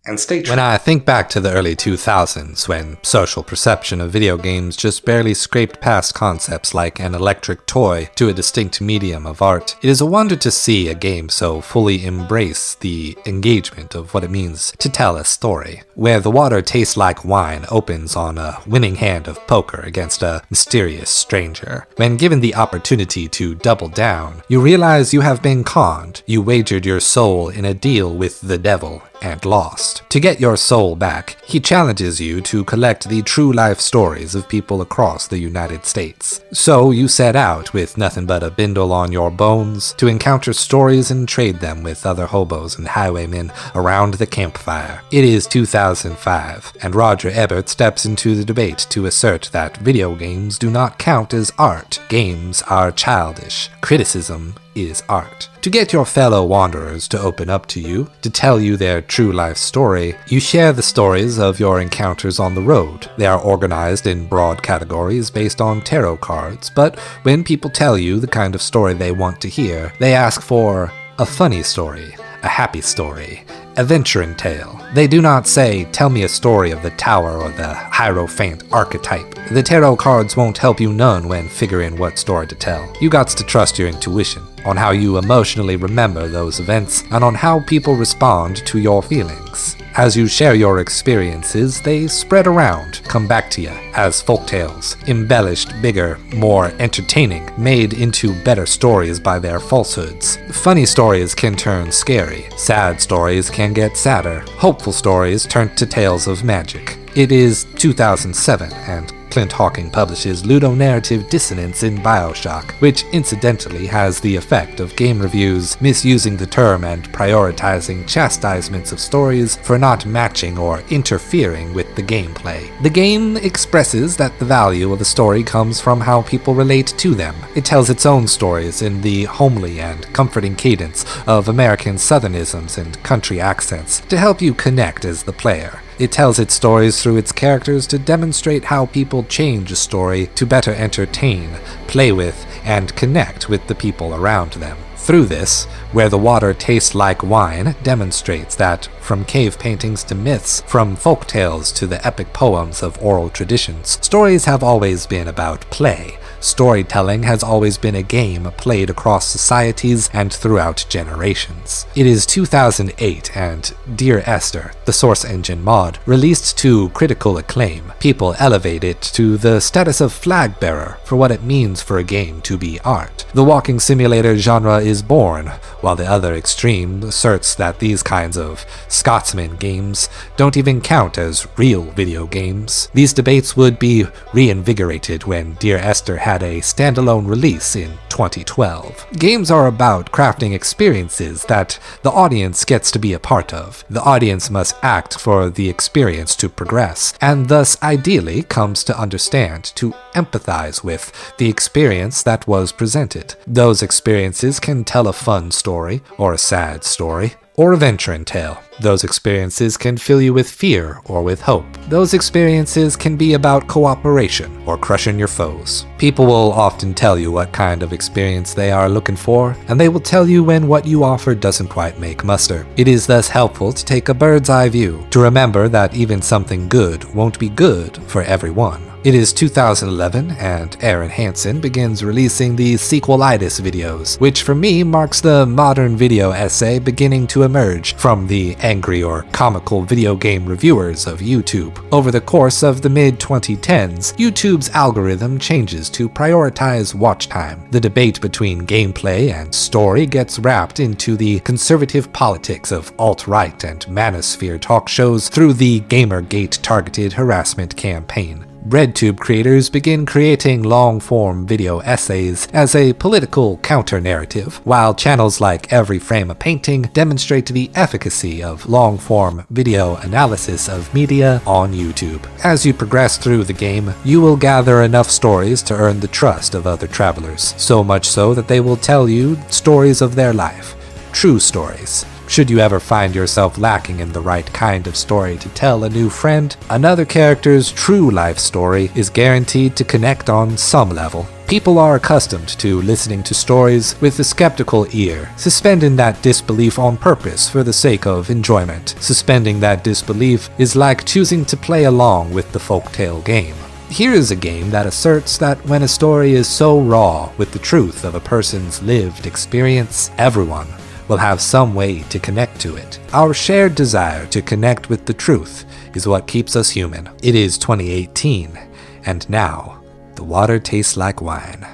And stay true. When I think back to the early 2000s, when social perception of video games just barely scraped past concepts like an electric toy to a distinct medium of art, it is a wonder to see a game so fully embrace the engagement of what it means to tell a story. Where the water tastes like wine opens on a winning hand of poker against a mysterious stranger. When given the opportunity to double down, you realize you have been conned. You wagered your soul in a deal with the devil and lost. To get your soul back, he challenges you to collect the true life stories of people across the United States. So you set out with nothing but a bindle on your bones to encounter stories and trade them with other hobos and highwaymen around the campfire. It is 2005, and Roger Ebert steps into the debate to assert that video games do not count as art. Games are childish. Criticism is art. To get your fellow wanderers to open up to you, to tell you their true life story, you share the stories of your encounters on the road. They are organized in broad categories based on tarot cards, but when people tell you the kind of story they want to hear, they ask for a funny story, a happy story, a venturing tale. They do not say, tell me a story of the tower or the Hierophant archetype. The tarot cards won't help you none when figuring what story to tell. You gots to trust your intuition on how you emotionally remember those events and on how people respond to your feelings. As you share your experiences, they spread around, come back to you as folktales, embellished, bigger, more entertaining, made into better stories by their falsehoods. Funny stories can turn scary, sad stories can get sadder, hopeful stories turn to tales of magic. It is 2007, and Clint Hawking publishes ludonarrative dissonance in BioShock, which incidentally has the effect of game reviews misusing the term and prioritizing chastisements of stories for not matching or interfering with the gameplay. The game expresses that the value of a story comes from how people relate to them. It tells its own stories in the homely and comforting cadence of American southernisms and country accents to help you connect as the player. It tells its stories through its characters to demonstrate how people change a story to better entertain, play with, and connect with the people around them. Through this, Where the Water Tastes Like Wine demonstrates that, from cave paintings to myths, from folk tales to the epic poems of oral traditions, stories have always been about play. Storytelling has always been a game played across societies and throughout generations. It is 2008 and Dear Esther, the Source Engine mod, released to critical acclaim. People elevate it to the status of flag bearer for what it means for a game to be art. The walking simulator genre is born, while the other extreme asserts that these kinds of Scotsman games don't even count as real video games. These debates would be reinvigorated when Dear Esther had a standalone release in 2012. Games are about crafting experiences that the audience gets to be a part of. The audience must act for the experience to progress, and thus ideally comes to understand, to empathize with the experience that was presented. Those experiences can tell a fun story, or a sad story, or a venturing tale. Those experiences can fill you with fear or with hope. Those experiences can be about cooperation or crushing your foes. People will often tell you what kind of experience they are looking for, and they will tell you when what you offer doesn't quite make muster. It is thus helpful to take a bird's eye view, to remember that even something good won't be good for everyone. It is 2011, and Aaron Hansen begins releasing the sequelitis videos, which for me marks the modern video essay beginning to emerge from the angry or comical video game reviewers of YouTube. Over the course of the mid-2010s, YouTube's algorithm changes to prioritize watch time. The debate between gameplay and story gets wrapped into the conservative politics of alt-right and manosphere talk shows through the Gamergate targeted harassment campaign. RedTube creators begin creating long-form video essays as a political counter-narrative, while channels like Every Frame a Painting demonstrate the efficacy of long-form video analysis of media on YouTube. As you progress through the game, you will gather enough stories to earn the trust of other travelers, so much so that they will tell you stories of their life. True stories. Should you ever find yourself lacking in the right kind of story to tell a new friend, another character's true life story is guaranteed to connect on some level. People are accustomed to listening to stories with a skeptical ear, suspending that disbelief on purpose for the sake of enjoyment. Suspending that disbelief is like choosing to play along with the folktale game. Here is a game that asserts that when a story is so raw with the truth of a person's lived experience, everyone will have some way to connect to it. Our shared desire to connect with the truth is what keeps us human. It is 2018, and now, the water tastes like wine.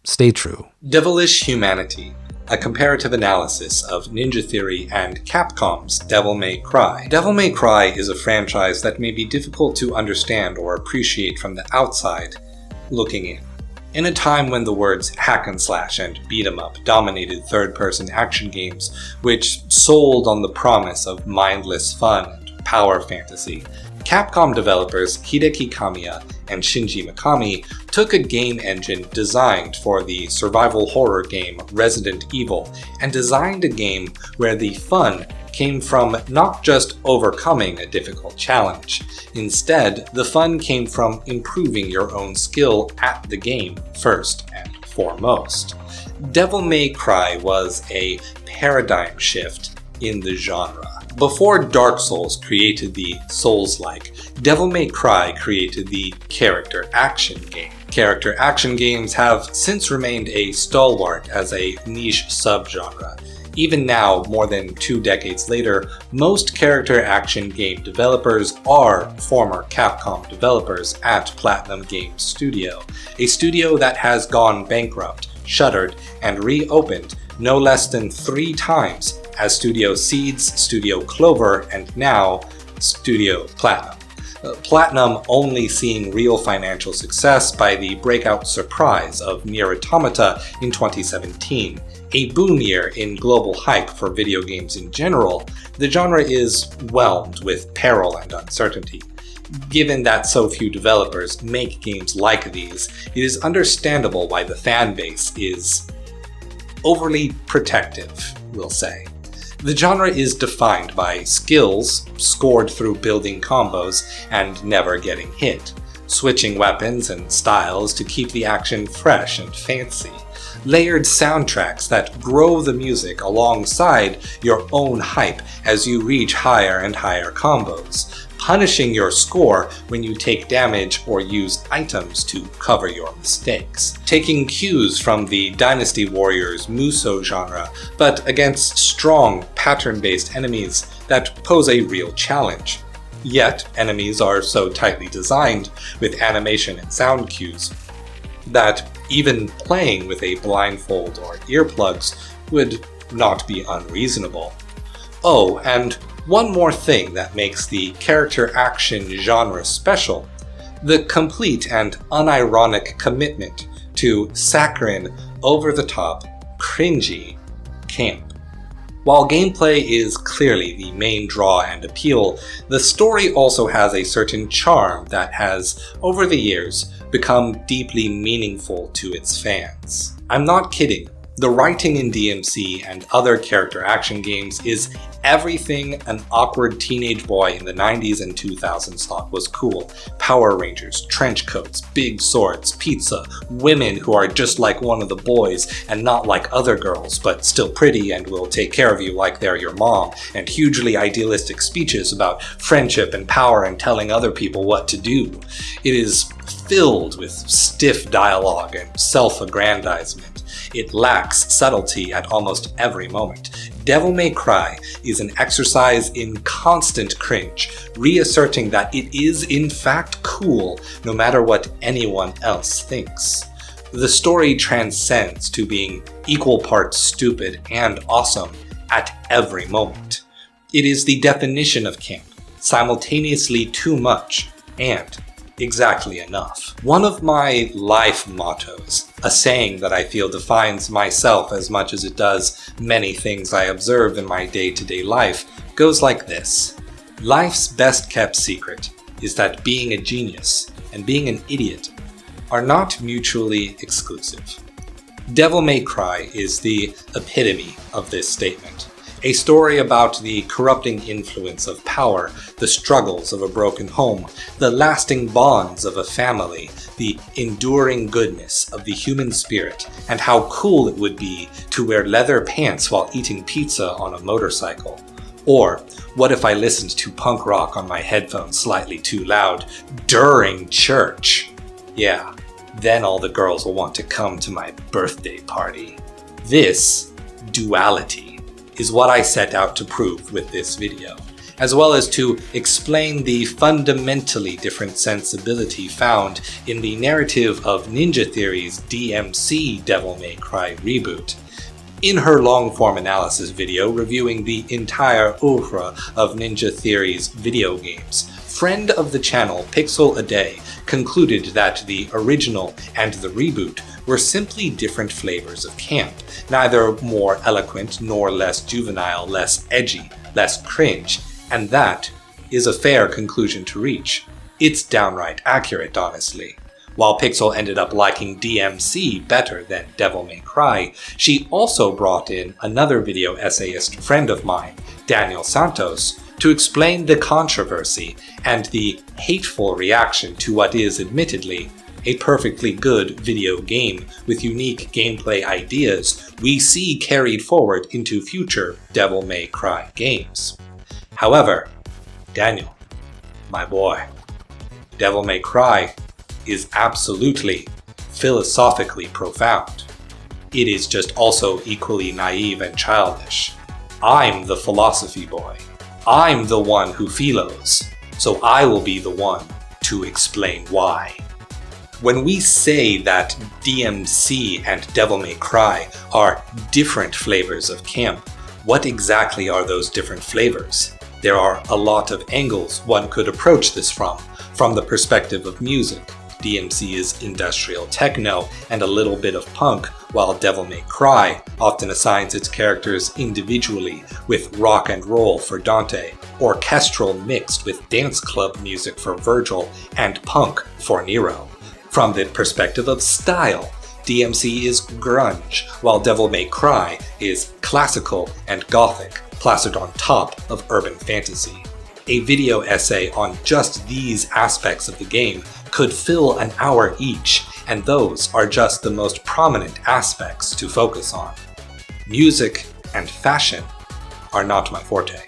Stay true. Devilish Humanity, a comparative analysis of Ninja Theory and Capcom's Devil May Cry. Devil May Cry is a franchise that may be difficult to understand or appreciate from the outside looking in. In a time when the words hack and slash and beat 'em up dominated third-person action games, which sold on the promise of mindless fun and power fantasy, Capcom developers Hideki Kamiya and Shinji Mikami took a game engine designed for the survival horror game Resident Evil and designed a game where the fun came from not just overcoming a difficult challenge. Instead, the fun came from improving your own skill at the game first and foremost. Devil May Cry was a paradigm shift in the genre. Before Dark Souls created the Souls-like, Devil May Cry created the character action game. Character action games have since remained a stalwart as a niche subgenre. Even now, more than 2 decades later, most character action game developers are former Capcom developers at Platinum Games Studio, a studio that has gone bankrupt, shuttered, and reopened no less than 3 times as Studio Seeds, Studio Clover, and now Studio Platinum. Platinum only seeing real financial success by the breakout surprise of Nier Automata in 2017. A boom year in global hype for video games in general, the genre is whelmed with peril and uncertainty. Given that so few developers make games like these, it is understandable why the fan base is overly protective, we'll say. The genre is defined by skills scored through building combos and never getting hit, switching weapons and styles to keep the action fresh and fancy, layered soundtracks that grow the music alongside your own hype as you reach higher and higher combos, punishing your score when you take damage or use items to cover your mistakes, taking cues from the Dynasty Warriors Musou genre, but against strong, pattern-based enemies that pose a real challenge. Yet, enemies are so tightly designed with animation and sound cues that even playing with a blindfold or earplugs would not be unreasonable. Oh, and one more thing that makes the character action genre special: the complete and unironic commitment to saccharine, over-the-top, cringy camp. While gameplay is clearly the main draw and appeal, the story also has a certain charm that has, over the years, become deeply meaningful to its fans. I'm not kidding. The writing in DMC and other character action games is everything an awkward teenage boy in the 90s and 2000s thought was cool. Power Rangers, trench coats, big swords, pizza, women who are just like one of the boys and not like other girls, but still pretty and will take care of you like they're your mom, and hugely idealistic speeches about friendship and power and telling other people what to do. It is filled with stiff dialogue and self-aggrandizement. It lacks subtlety at almost every moment. Devil May Cry is an exercise in constant cringe, reasserting that it is in fact cool no matter what anyone else thinks. The story transcends to being equal parts stupid and awesome at every moment. It is the definition of camp, simultaneously too much and exactly enough. One of my life mottos, a saying that I feel defines myself as much as it does many things I observe in my day-to-day life, goes like this. Life's best kept secret is that being a genius and being an idiot are not mutually exclusive. Devil May Cry is the epitome of this statement. A story about the corrupting influence of power, the struggles of a broken home, the lasting bonds of a family, the enduring goodness of the human spirit, and how cool it would be to wear leather pants while eating pizza on a motorcycle. Or, what if I listened to punk rock on my headphones slightly too loud during church? Yeah, then all the girls will want to come to my birthday party. This duality is what I set out to prove with this video, as well as to explain the fundamentally different sensibility found in the narrative of Ninja Theory's DMC Devil May Cry reboot. In her long-form analysis video reviewing the entire oeuvre of Ninja Theory's video games, friend of the channel Pixel A Day concluded that the original and the reboot were simply different flavors of camp, neither more eloquent nor less juvenile, less edgy, less cringe, and that is a fair conclusion to reach. It's downright accurate, honestly. While Pixel ended up liking DMC better than Devil May Cry, she also brought in another video essayist friend of mine, Daniel Santos, to explain the controversy and the hateful reaction to what is admittedly a perfectly good video game with unique gameplay ideas we see carried forward into future Devil May Cry games. However, Daniel, my boy, Devil May Cry is absolutely philosophically profound. It is just also equally naive and childish. I'm the philosophy boy. I'm the one who philos, so I will be the one to explain why. When we say that DMC and Devil May Cry are different flavors of camp, what exactly are those different flavors? There are a lot of angles one could approach this from the perspective of music. DMC is industrial techno and a little bit of punk, while Devil May Cry often assigns its characters individually, with rock and roll for Dante, orchestral mixed with dance club music for Virgil, and punk for Nero. From the perspective of style, DMC is grunge, while Devil May Cry is classical and gothic, plastered on top of urban fantasy. A video essay on just these aspects of the game could fill an hour each, and those are just the most prominent aspects to focus on. Music and fashion are not my forte.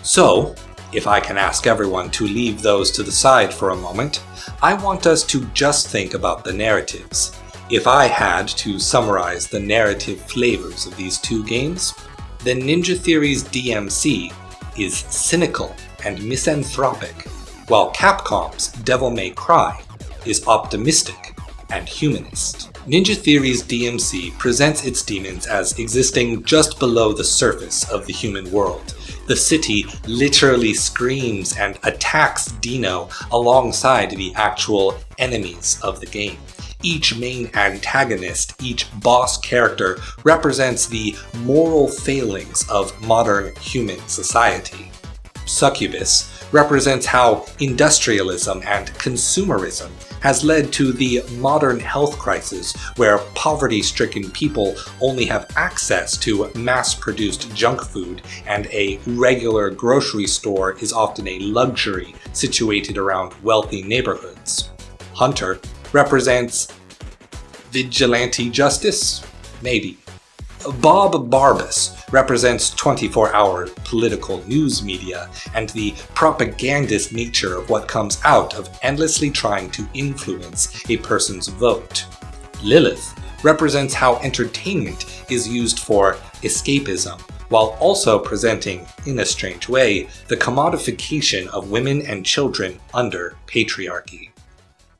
So, if I can ask everyone to leave those to the side for a moment, I want us to just think about the narratives. If I had to summarize the narrative flavors of these two games, then Ninja Theory's DMC is cynical and misanthropic, while Capcom's Devil May Cry is optimistic and humanist. Ninja Theory's DMC presents its demons as existing just below the surface of the human world. The city literally screams and attacks Dino alongside the actual enemies of the game. Each main antagonist, each boss character represents the moral failings of modern human society. Succubus represents how industrialism and consumerism has led to the modern health crisis where poverty-stricken people only have access to mass-produced junk food and a regular grocery store is often a luxury situated around wealthy neighborhoods. Hunter represents vigilante justice? Maybe. Bob Barbas represents 24-hour political news media and the propagandist nature of what comes out of endlessly trying to influence a person's vote. Lilith represents how entertainment is used for escapism, while also presenting, in a strange way, the commodification of women and children under patriarchy.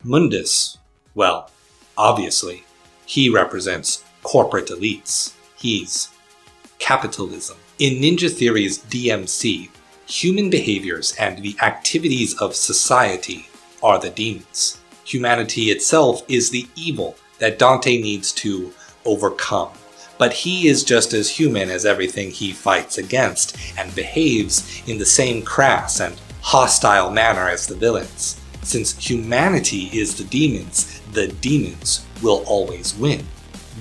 Mundus, well, obviously, he represents corporate elites. He's capitalism. In Ninja Theory's DMC, human behaviors and the activities of society are the demons. Humanity itself is the evil that Dante needs to overcome. But he is just as human as everything he fights against, and behaves in the same crass and hostile manner as the villains. Since humanity is the demons will always win.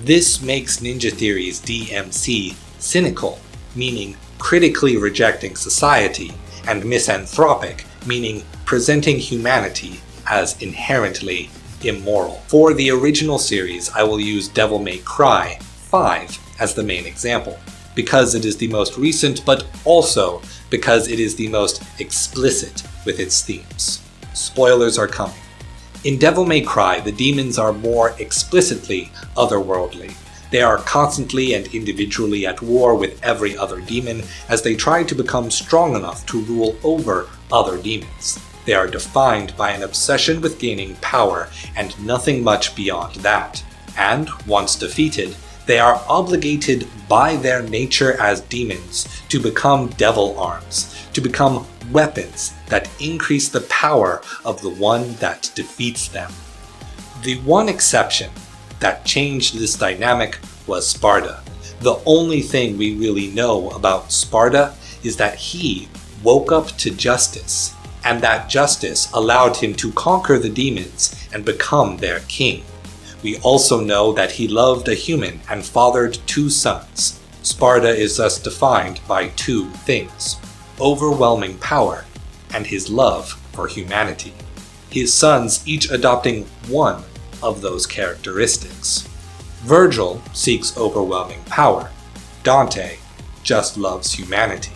This makes Ninja Theory's DMC cynical, meaning critically rejecting society, and misanthropic, meaning presenting humanity as inherently immoral. For the original series, I will use Devil May Cry 5 as the main example, because it is the most recent, but also because it is the most explicit with its themes. Spoilers are coming. In Devil May Cry, the demons are more explicitly otherworldly. They are constantly and individually at war with every other demon as they try to become strong enough to rule over other demons. They are defined by an obsession with gaining power and nothing much beyond that. And, once defeated, they are obligated by their nature as demons to become devil arms, to become weapons that increase the power of the one that defeats them. The one exception that changed this dynamic was Sparda. The only thing we really know about Sparda is that he woke up to justice, and that justice allowed him to conquer the demons and become their king. We also know that he loved a human and fathered 2 sons. Sparda is thus defined by 2 things: overwhelming power and his love for humanity. His sons each adopting one of those characteristics. Virgil seeks overwhelming power. Dante just loves humanity.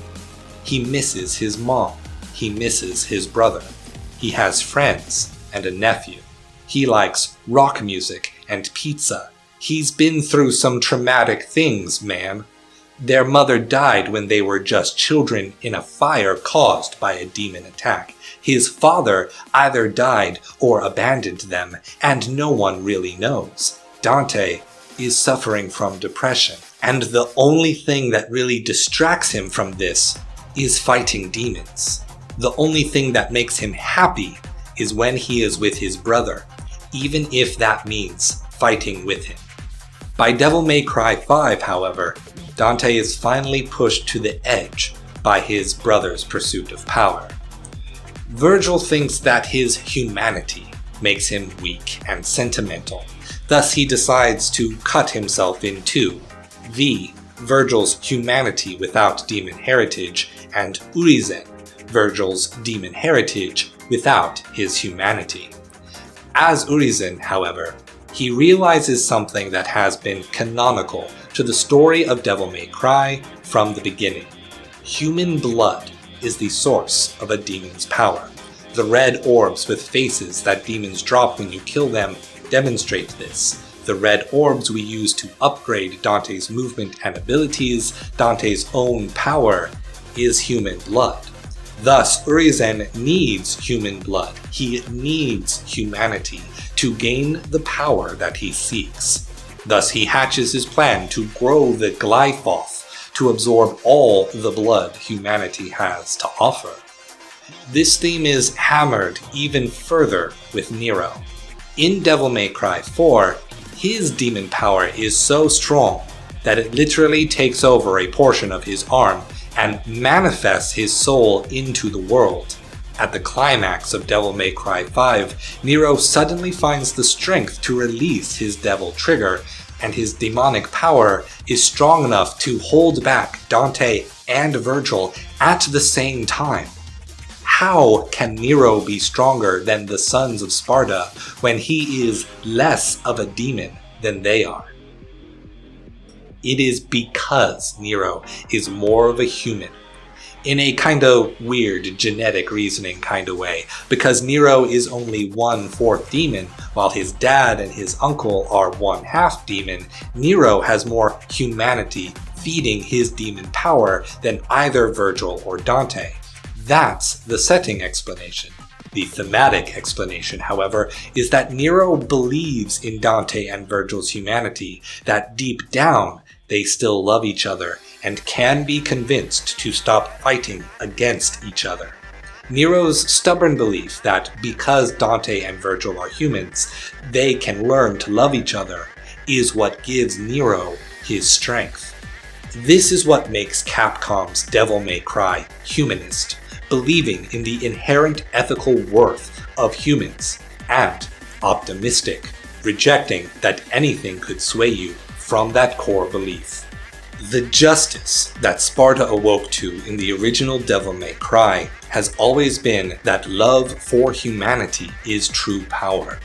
He misses his mom. He misses his brother. He has friends and a nephew. He likes rock music and pizza. He's been through some traumatic things, man. Their mother died when they were just children in a fire caused by a demon attack. His father either died or abandoned them, and no one really knows. Dante is suffering from depression, and the only thing that really distracts him from this is fighting demons. The only thing that makes him happy is when he is with his brother, even if that means fighting with him. By Devil May Cry 5, however, Dante is finally pushed to the edge by his brother's pursuit of power. Virgil thinks that his humanity makes him weak and sentimental. Thus he decides to cut himself in 2. V, Virgil's humanity without demon heritage, and Urizen, Virgil's demon heritage without his humanity. As Urizen, however, he realizes something that has been canonical to the story of Devil May Cry from the beginning. Human blood is the source of a demon's power. The red orbs with faces that demons drop when you kill them demonstrate this. The red orbs we use to upgrade Dante's movement and abilities, Dante's own power, is human blood. Thus, Urizen needs human blood. He needs humanity to gain the power that he seeks. Thus, he hatches his plan to grow the Glyphoth to absorb all the blood humanity has to offer. This theme is hammered even further with Nero. In Devil May Cry 4, his demon power is so strong that it literally takes over a portion of his arm and manifests his soul into the world. At the climax of Devil May Cry 5, Nero suddenly finds the strength to release his devil trigger, and his demonic power is strong enough to hold back Dante and Virgil at the same time. How can Nero be stronger than the sons of Sparda when he is less of a demon than they are? It is because Nero is more of a human, in a kind of weird genetic reasoning kind of way, because Nero is only 1/4 demon, while his dad and his uncle are 1/2 demon. Nero has more humanity feeding his demon power than either Virgil or Dante. That's the setting explanation. The thematic explanation, however, is that Nero believes in Dante and Virgil's humanity, that deep down they still love each other and can be convinced to stop fighting against each other. Nero's stubborn belief that because Dante and Virgil are humans, they can learn to love each other is what gives Nero his strength. This is what makes Capcom's Devil May Cry humanist, believing in the inherent ethical worth of humans, and optimistic, rejecting that anything could sway you from that core belief. The justice that Sparta awoke to in the original Devil May Cry has always been that love for humanity is true power.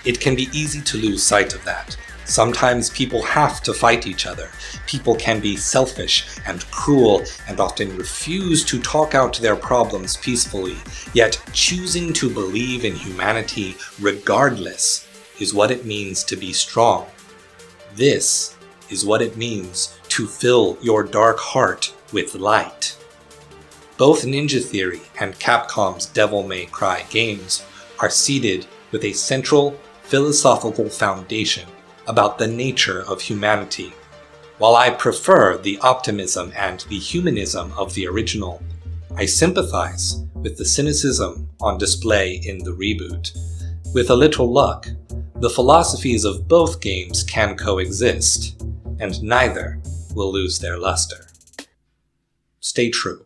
It can be easy to lose sight of that. Sometimes people have to fight each other. People can be selfish and cruel and often refuse to talk out their problems peacefully, yet choosing to believe in humanity regardless is what it means to be strong. This is what it means to fill your dark heart with light. Both Ninja Theory and Capcom's Devil May Cry games are seeded with a central philosophical foundation about the nature of humanity. While I prefer the optimism and the humanism of the original, I sympathize with the cynicism on display in the reboot. With a little luck, the philosophies of both games can coexist, and neither will lose their luster. Stay true.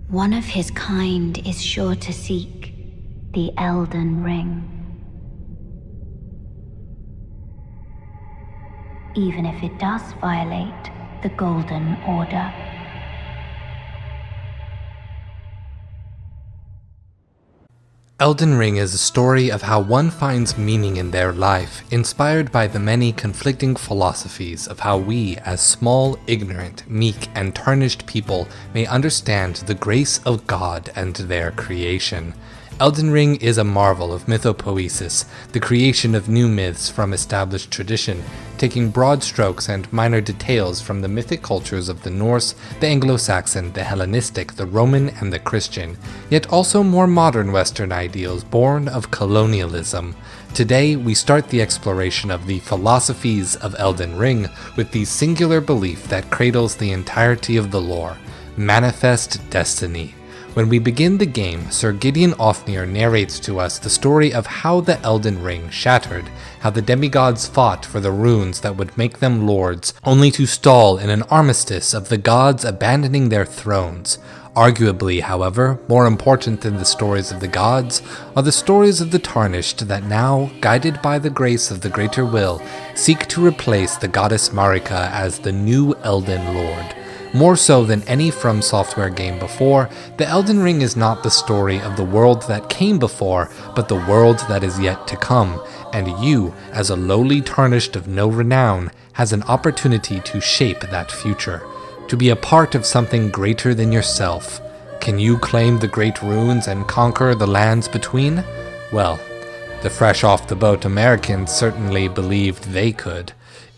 One of his kind is sure to seek the Elden Ring. Even if it does violate the Golden Order. Elden Ring is a story of how one finds meaning in their life, inspired by the many conflicting philosophies of how we, as small, ignorant, meek, and tarnished people, may understand the grace of God and their creation. Elden Ring is a marvel of mythopoesis, the creation of new myths from established tradition, taking broad strokes and minor details from the mythic cultures of the Norse, the Anglo-Saxon, the Hellenistic, the Roman, and the Christian, yet also more modern Western ideals born of colonialism. Today, we start the exploration of the philosophies of Elden Ring with the singular belief that cradles the entirety of the lore: manifest destiny. When we begin the game, Sir Gideon Ofnir narrates to us the story of how the Elden Ring shattered, how the demigods fought for the runes that would make them lords, only to stall in an armistice of the gods abandoning their thrones. Arguably, however, more important than the stories of the gods are the stories of the tarnished that now, guided by the grace of the greater will, seek to replace the goddess Marika as the new Elden Lord. More so than any From Software game before, the Elden Ring is not the story of the world that came before, but the world that is yet to come, and you, as a lowly tarnished of no renown, has an opportunity to shape that future, to be a part of something greater than yourself. Can you claim the great runes and conquer the lands between? Well, the fresh off the boat Americans certainly believed they could.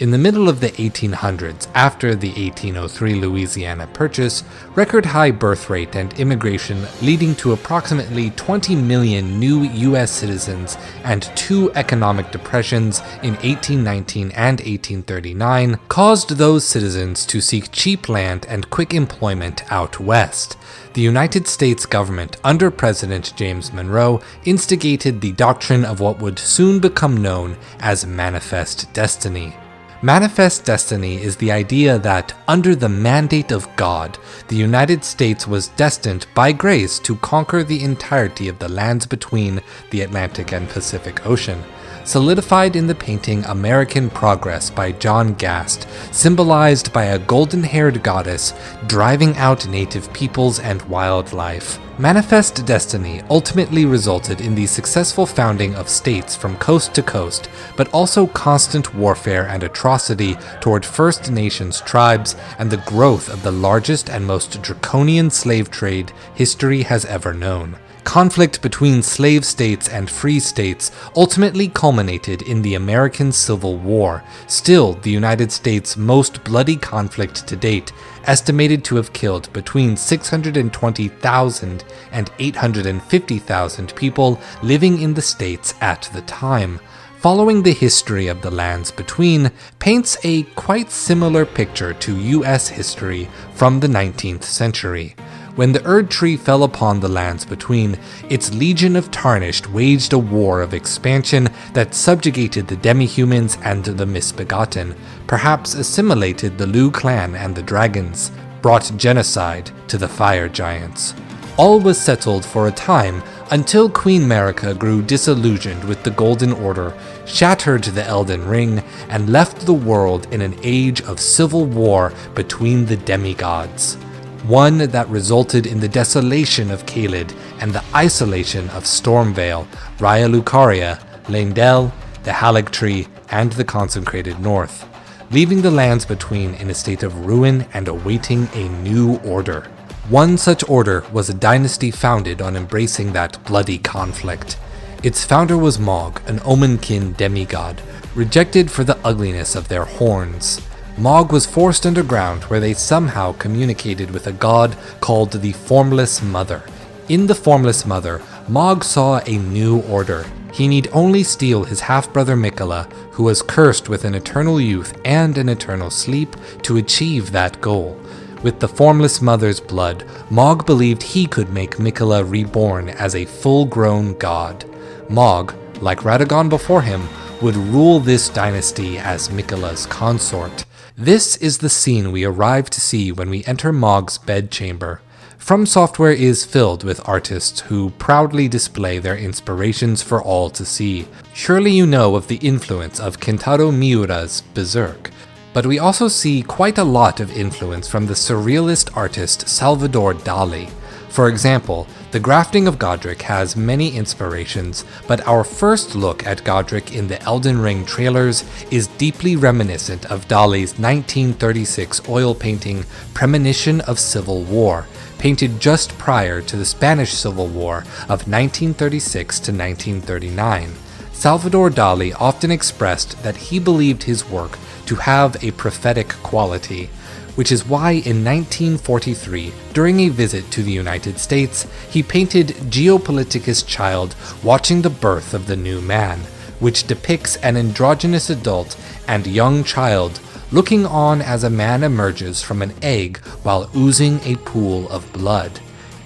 In the middle of the 1800s, after the 1803 Louisiana Purchase, record-high birth rate and immigration leading to approximately 20 million new U.S. citizens and 2 economic depressions in 1819 and 1839 caused those citizens to seek cheap land and quick employment out west. The United States government, under President James Monroe, instigated the doctrine of what would soon become known as Manifest Destiny. Manifest Destiny is the idea that, under the mandate of God, the United States was destined by grace to conquer the entirety of the lands between the Atlantic and Pacific Ocean. Solidified in the painting American Progress by John Gast, symbolized by a golden-haired goddess driving out native peoples and wildlife. Manifest Destiny ultimately resulted in the successful founding of states from coast to coast, but also constant warfare and atrocity toward First Nations tribes and the growth of the largest and most draconian slave trade history has ever known. Conflict between slave states and free states ultimately culminated in the American Civil War, still the United States' most bloody conflict to date, estimated to have killed between 620,000 and 850,000 people living in the states at the time. Following the history of the lands between paints a quite similar picture to US history from the 19th century. When the Erd Tree fell upon the lands between, its Legion of Tarnished waged a war of expansion that subjugated the demi-humans and the misbegotten, perhaps assimilated the Lu clan and the dragons, brought genocide to the fire giants. All was settled for a time until Queen Marika grew disillusioned with the Golden Order, shattered the Elden Ring, and left the world in an age of civil war between the demigods. One that resulted in the desolation of Caelid and the isolation of Stormvale, Raya Lucaria, Leyndell, the Halig Tree, and the Consecrated North, leaving the lands between in a state of ruin and awaiting a new order. One such order was a dynasty founded on embracing that bloody conflict. Its founder was Mog, an Omenkin demigod, rejected for the ugliness of their horns. Mog was forced underground where they somehow communicated with a god called the Formless Mother. In the Formless Mother, Mog saw a new order. He need only steal his half-brother Miquella, who was cursed with an eternal youth and an eternal sleep, to achieve that goal. With the Formless Mother's blood, Mog believed he could make Miquella reborn as a full-grown god. Mog, like Radagon before him, would rule this dynasty as Miquella's consort. This is the scene we arrive to see when we enter Mog's bedchamber. From Software is filled with artists who proudly display their inspirations for all to see. Surely you know of the influence of Kentaro Miura's Berserk, but we also see quite a lot of influence from the surrealist artist Salvador Dali. For example, the grafting of Godric has many inspirations, but our first look at Godric in the Elden Ring trailers is deeply reminiscent of Dali's 1936 oil painting Premonition of Civil War, painted just prior to the Spanish Civil War of 1936 to 1939. Salvador Dali often expressed that he believed his work to have a prophetic quality, which is why in 1943, during a visit to the United States, he painted Geopoliticus Child watching the birth of the new man, which depicts an androgynous adult and young child looking on as a man emerges from an egg while oozing a pool of blood.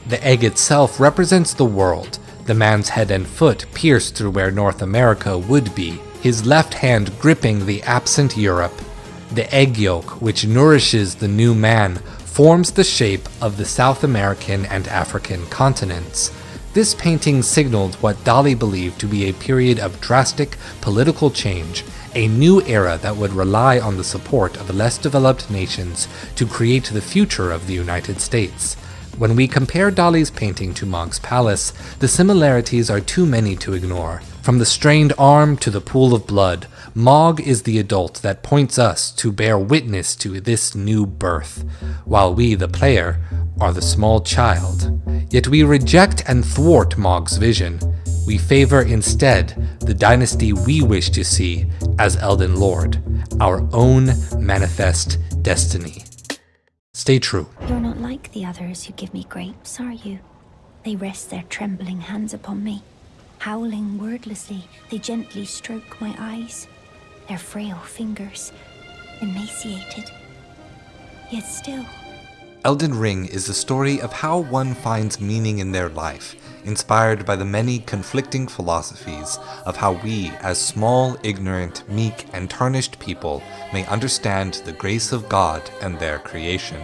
The egg itself represents the world, the man's head and foot pierced through where North America would be, his left hand gripping the absent Europe. The egg yolk, which nourishes the new man, forms the shape of the South American and African continents. This painting signaled what Dali believed to be a period of drastic political change, a new era that would rely on the support of less developed nations to create the future of the United States. When we compare Dali's painting to Mog's palace, the similarities are too many to ignore. From the strained arm to the pool of blood, Mog is the adult that points us to bear witness to this new birth, while we, the player, are the small child. Yet we reject and thwart Mog's vision. We favor instead the dynasty we wish to see as Elden Lord, our own manifest destiny. Stay true. You're not like the others who give me grapes, are you? They rest their trembling hands upon me. Howling wordlessly, they gently stroke my eyes. Their frail fingers, emaciated, yet still. Elden Ring is the story of how one finds meaning in their life, inspired by the many conflicting philosophies of how we, as small, ignorant, meek, and tarnished people, may understand the grace of God and their creation.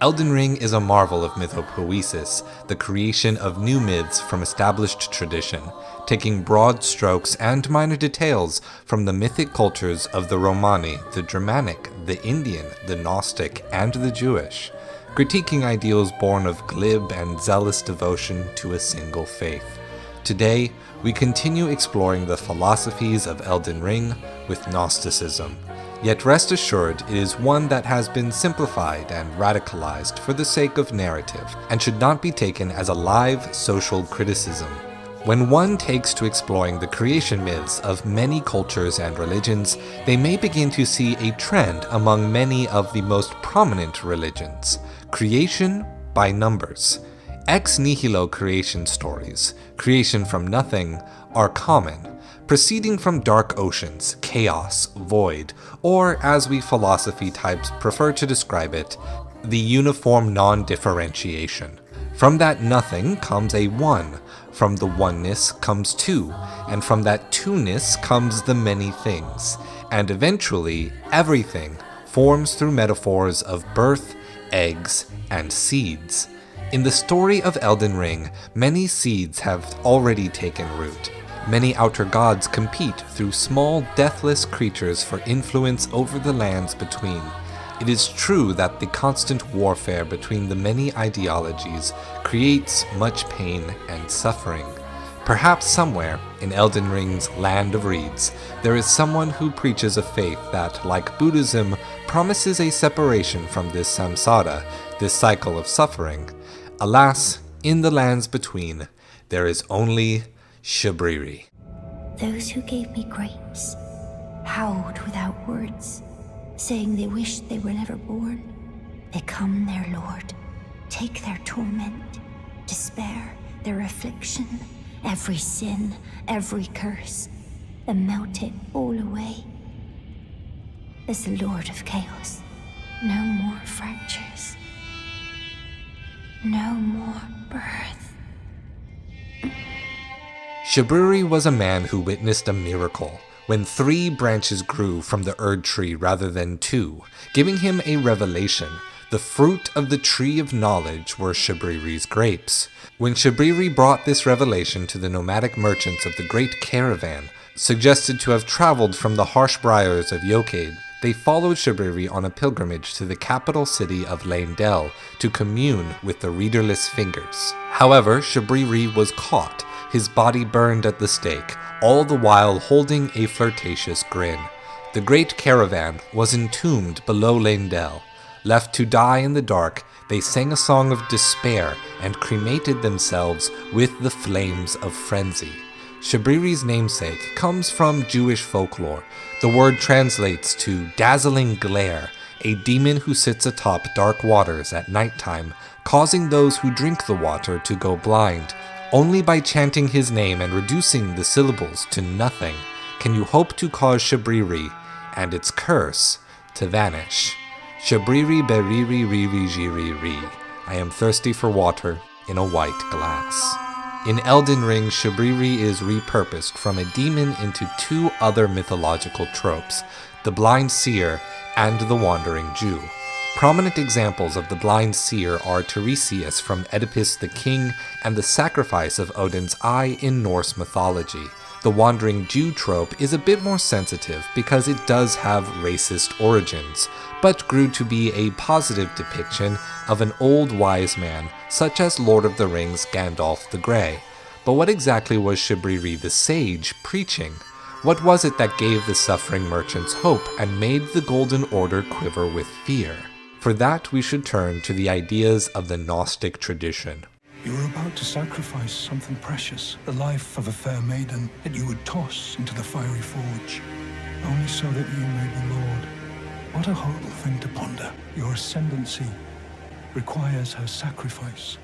Elden Ring is a marvel of mythopoesis, the creation of new myths from established tradition, taking broad strokes and minor details from the mythic cultures of the Romani, the Germanic, the Indian, the Gnostic, and the Jewish, critiquing ideals born of glib and zealous devotion to a single faith. Today, we continue exploring the philosophies of Elden Ring with Gnosticism. Yet rest assured, it is one that has been simplified and radicalized for the sake of narrative, and should not be taken as a live social criticism. When one takes to exploring the creation myths of many cultures and religions, they may begin to see a trend among many of the most prominent religions: creation by numbers. Ex nihilo creation stories, creation from nothing, are common, proceeding from dark oceans, chaos, void, or, as we philosophy types prefer to describe it, the uniform non-differentiation. From that nothing comes a one, from the oneness comes two, and from that two-ness comes the many things, and eventually everything forms through metaphors of birth, eggs, and seeds. In the story of Elden Ring, many seeds have already taken root. Many outer gods compete through small, deathless creatures for influence over the lands between. It is true that the constant warfare between the many ideologies creates much pain and suffering. Perhaps somewhere in Elden Ring's Land of Reeds, there is someone who preaches a faith that, like Buddhism, promises a separation from this samsara, this cycle of suffering. Alas, in the lands between, there is only Shabriri. Those who gave me grapes howled without words, saying they wished they were never born. Become their lord, take their torment, despair, their affliction, every sin, every curse, and melt it all away. As the Lord of Chaos, no more fractures, no more birth. Shabriri was a man who witnessed a miracle, when 3 branches grew from the Erd tree rather than 2, giving him a revelation. The fruit of the tree of knowledge were Shabriri's grapes. When Shabriri brought this revelation to the nomadic merchants of the Great Caravan, suggested to have traveled from the harsh briars of Yokade, they followed Shabriri on a pilgrimage to the capital city of Leyndell to commune with the readerless fingers. However, Shabriri was caught, his body burned at the stake, all the while holding a flirtatious grin. The Great Caravan was entombed below Leyndell. Left to die in the dark, they sang a song of despair and cremated themselves with the flames of frenzy. Shabriri's namesake comes from Jewish folklore. The word translates to dazzling glare, a demon who sits atop dark waters at nighttime, causing those who drink the water to go blind. Only by chanting his name and reducing the syllables to nothing can you hope to cause Shabriri and its curse to vanish. Shabriri beriri riri jiri ri. I am thirsty for water in a white glass. In Elden Ring, Shabriri is repurposed from a demon into 2 other mythological tropes, the blind seer and the wandering Jew. Prominent examples of the blind seer are Tiresias from Oedipus the King and the sacrifice of Odin's eye in Norse mythology. The wandering Jew trope is a bit more sensitive because it does have racist origins, but grew to be a positive depiction of an old wise man, such as Lord of the Rings' Gandalf the Grey. But what exactly was Shabriri the sage preaching? What was it that gave the suffering merchants hope and made the Golden Order quiver with fear? For that we should turn to the ideas of the Gnostic tradition. You were about to sacrifice something precious, the life of a fair maiden that you would toss into the fiery forge, only so that you may be Lord. What a horrible thing to ponder. Your ascendancy requires her sacrifice.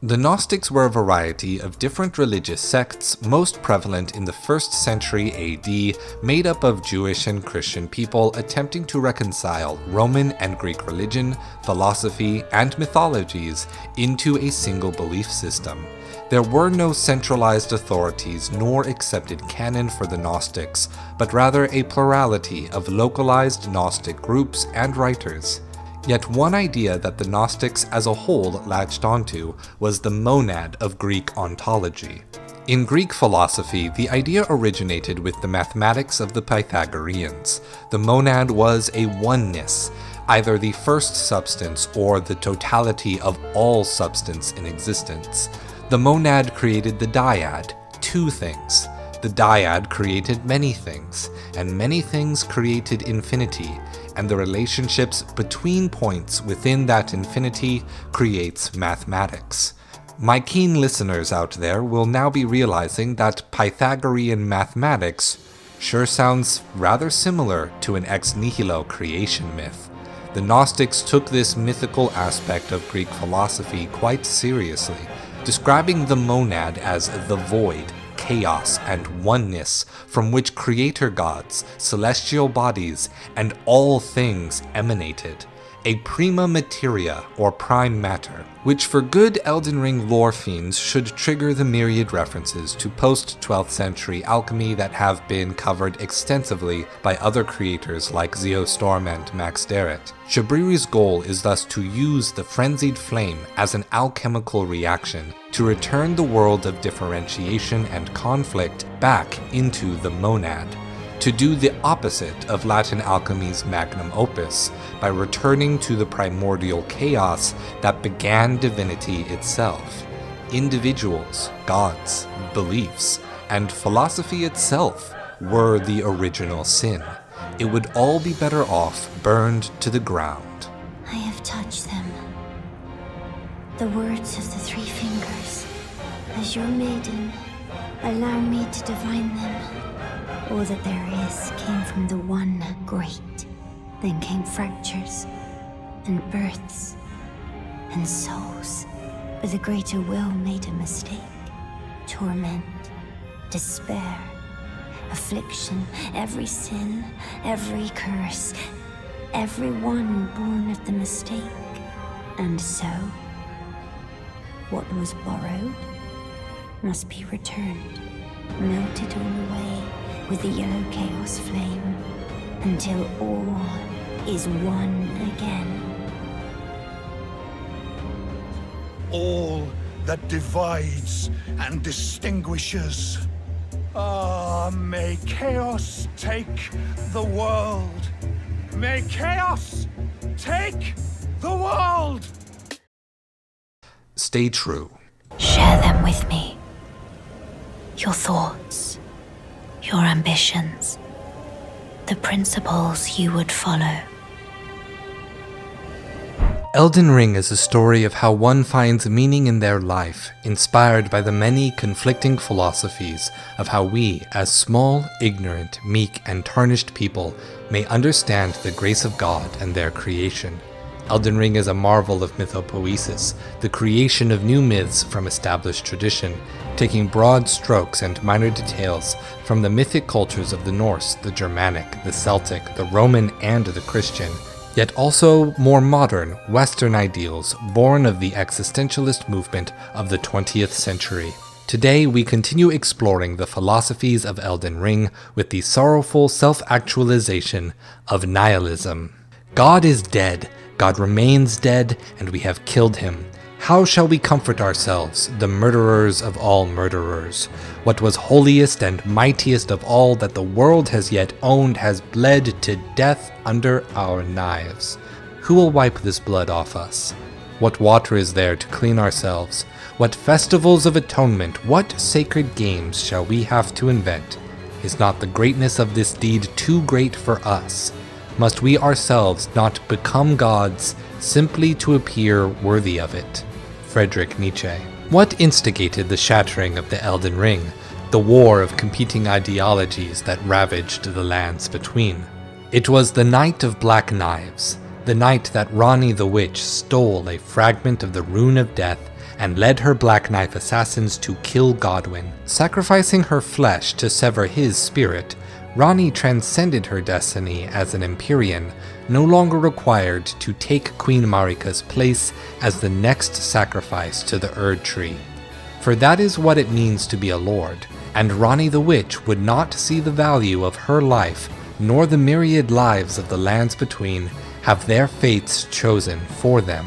The Gnostics were a variety of different religious sects, most prevalent in the 1st century AD, made up of Jewish and Christian people attempting to reconcile Roman and Greek religion, philosophy, and mythologies into a single belief system. There were no centralized authorities nor accepted canon for the Gnostics, but rather a plurality of localized Gnostic groups and writers. Yet one idea that the Gnostics as a whole latched onto was the monad of Greek ontology. In Greek philosophy, the idea originated with the mathematics of the Pythagoreans. The monad was a oneness, either the first substance or the totality of all substance in existence. The monad created the dyad, two things. The dyad created many things, and many things created infinity, and the relationships between points within that infinity creates mathematics. My keen listeners out there will now be realizing that Pythagorean mathematics sure sounds rather similar to an ex nihilo creation myth. The Gnostics took this mythical aspect of Greek philosophy quite seriously, describing the monad as the void, chaos, and oneness from which creator gods, celestial bodies, and all things emanated, a prima materia or prime matter, which for good Elden Ring lore fiends should trigger the myriad references to post-12th century alchemy that have been covered extensively by other creators like Zeostorm and Max Derrett. Shabriri's goal is thus to use the frenzied flame as an alchemical reaction to return the world of differentiation and conflict back into the monad, to do the opposite of Latin alchemy's magnum opus by returning to the primordial chaos that began divinity itself. Individuals, gods, beliefs, and philosophy itself were the original sin. It would all be better off burned to the ground. I have touched them. The words of the three fingers. As your maiden, allow me to divine them. All that there is came from the one great. Then came fractures, and births, and souls. But the greater will made a mistake. Torment, despair, affliction, every sin, every curse, every one born of the mistake. And so, what was borrowed must be returned, melted all away with the yellow chaos flame, until all is one again. All that divides and distinguishes. Ah, may chaos take the world. May chaos take the world! Stay true. Share them with me. Your thoughts, your ambitions, the principles you would follow. Elden Ring is a story of how one finds meaning in their life, inspired by the many conflicting philosophies of how we, as small, ignorant, meek, and tarnished people, may understand the grace of God and their creation. Elden Ring is a marvel of mythopoesis, the creation of new myths from established tradition, taking broad strokes and minor details from the mythic cultures of the Norse, the Germanic, the Celtic, the Roman, and the Christian, yet also more modern, Western ideals born of the existentialist movement of the 20th century. Today, we continue exploring the philosophies of Elden Ring with the sorrowful self-actualization of nihilism. God is dead, God remains dead, and we have killed him. How shall we comfort ourselves, the murderers of all murderers? What was holiest and mightiest of all that the world has yet owned has bled to death under our knives. Who will wipe this blood off us? What water is there to clean ourselves? What festivals of atonement, what sacred games shall we have to invent? Is not the greatness of this deed too great for us? Must we ourselves not become gods simply to appear worthy of it? Friedrich Nietzsche. What instigated the shattering of the Elden Ring, the war of competing ideologies that ravaged the lands between? It was the Night of Black Knives, the night that Ranni the Witch stole a fragment of the Rune of Death and led her Black Knife assassins to kill Godwyn. Sacrificing her flesh to sever his spirit, Ranni transcended her destiny as an Empyrean, no longer required to take Queen Marika's place as the next sacrifice to the Erd Tree. For that is what it means to be a lord, and Ranni the Witch would not see the value of her life, nor the myriad lives of the lands between, have their fates chosen for them.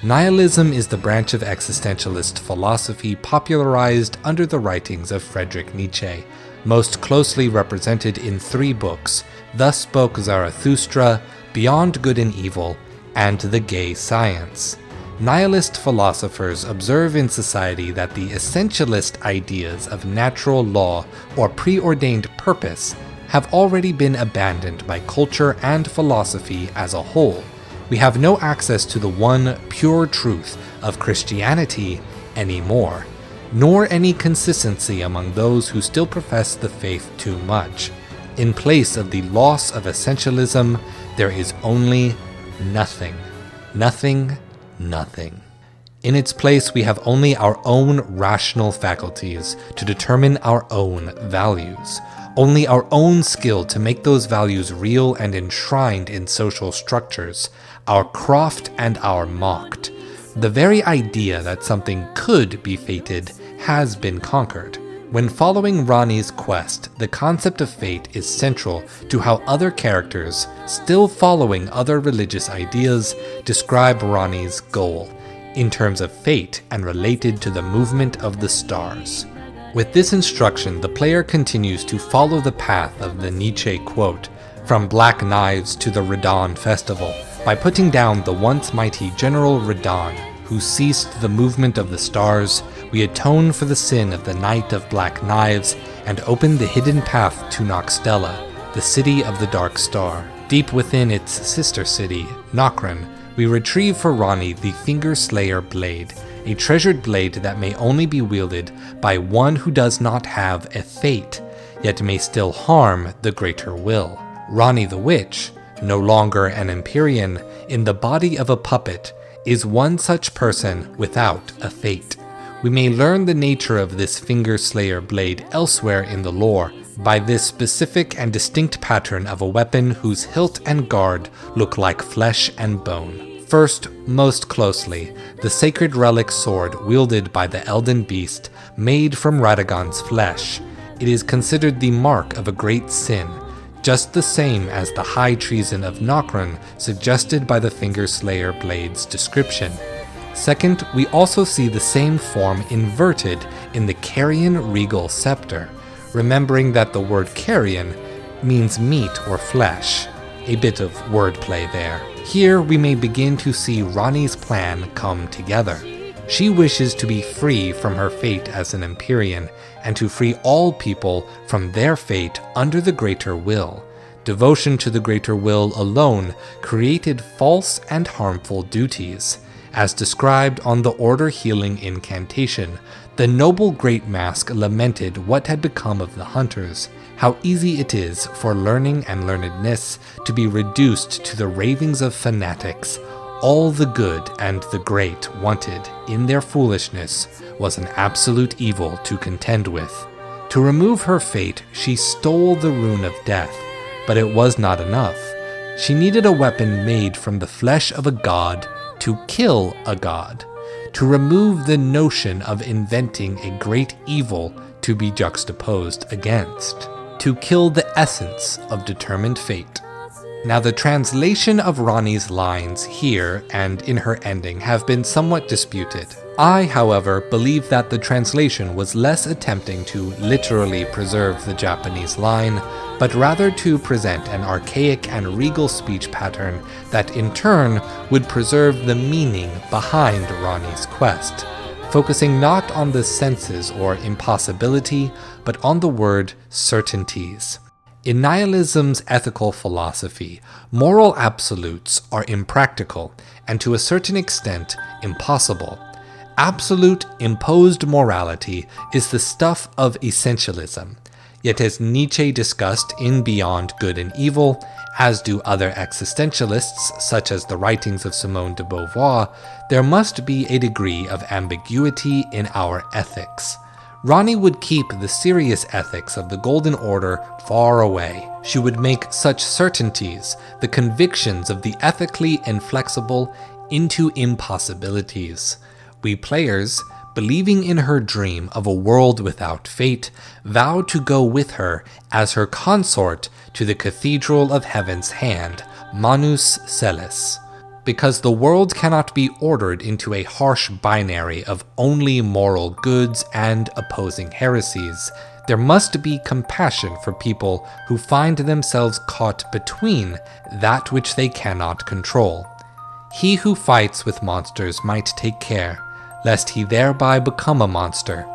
Nihilism is the branch of existentialist philosophy popularized under the writings of Friedrich Nietzsche, most closely represented in 3 books, Thus Spoke Zarathustra, Beyond Good and Evil, and The Gay Science. Nihilist philosophers observe in society that the essentialist ideas of natural law or preordained purpose have already been abandoned by culture and philosophy as a whole. We have no access to the one pure truth of Christianity anymore, nor any consistency among those who still profess the faith too much. In place of the loss of essentialism, there is only nothing. Nothing, nothing. In its place, we have only our own rational faculties to determine our own values, only our own skill to make those values real and enshrined in social structures, our croft and our mocked. The very idea that something could be fated has been conquered. When following Ranni's quest, the concept of fate is central to how other characters, still following other religious ideas, describe Ranni's goal, in terms of fate and related to the movement of the stars. With this instruction, the player continues to follow the path of the Nietzsche quote, from Black Knives to the Radon Festival, by putting down the once mighty General Radon, who ceased the movement of the stars. We atone for the sin of the Night of Black Knives and open the hidden path to Noxtella, the city of the Dark Star. Deep within its sister city, Nokron, we retrieve for Ranni the Finger Slayer Blade, a treasured blade that may only be wielded by one who does not have a fate, yet may still harm the greater will. Ranni the Witch, no longer an Empyrean, in the body of a puppet, is one such person without a fate. We may learn the nature of this Finger Slayer blade elsewhere in the lore, by this specific and distinct pattern of a weapon whose hilt and guard look like flesh and bone. First, most closely, the sacred relic sword wielded by the Elden beast, made from Radagon's flesh. It is considered the mark of a great sin, just the same as the high treason of Nokron suggested by the Finger Slayer blade's description. Second, we also see the same form inverted in the Carrion regal scepter, remembering that the word carrion means meat or flesh. A bit of wordplay there. Here we may begin to see Ranni's plan come together. She wishes to be free from her fate as an Empyrean, and to free all people from their fate under the greater will. Devotion to the greater will alone created false and harmful duties. As described on the Order Healing Incantation, the noble Great Mask lamented what had become of the hunters, how easy it is for learning and learnedness to be reduced to the ravings of fanatics. All the good and the great wanted, in their foolishness, was an absolute evil to contend with. To remove her fate, she stole the Rune of Death, but it was not enough. She needed a weapon made from the flesh of a god to kill a god, to remove the notion of inventing a great evil to be juxtaposed against, to kill the essence of determined fate. Now, the translation of Ranni's lines here and in her ending have been somewhat disputed. I, however, believe that the translation was less attempting to literally preserve the Japanese line, but rather to present an archaic and regal speech pattern that in turn would preserve the meaning behind Ranni's quest, focusing not on the senses or impossibility, but on the word certainties. In nihilism's ethical philosophy, moral absolutes are impractical and to a certain extent impossible. Absolute imposed morality is the stuff of essentialism. Yet as Nietzsche discussed in Beyond Good and Evil, as do other existentialists such as the writings of Simone de Beauvoir, there must be a degree of ambiguity in our ethics. Ronnie would keep the serious ethics of the Golden Order far away. She would make such certainties, the convictions of the ethically inflexible, into impossibilities. We players, believing in her dream of a world without fate, vowed to go with her as her consort to the Cathedral of Heaven's Hand, Manus Celis. Because the world cannot be ordered into a harsh binary of only moral goods and opposing heresies, there must be compassion for people who find themselves caught between that which they cannot control. He who fights with monsters might take care, lest he thereby become a monster.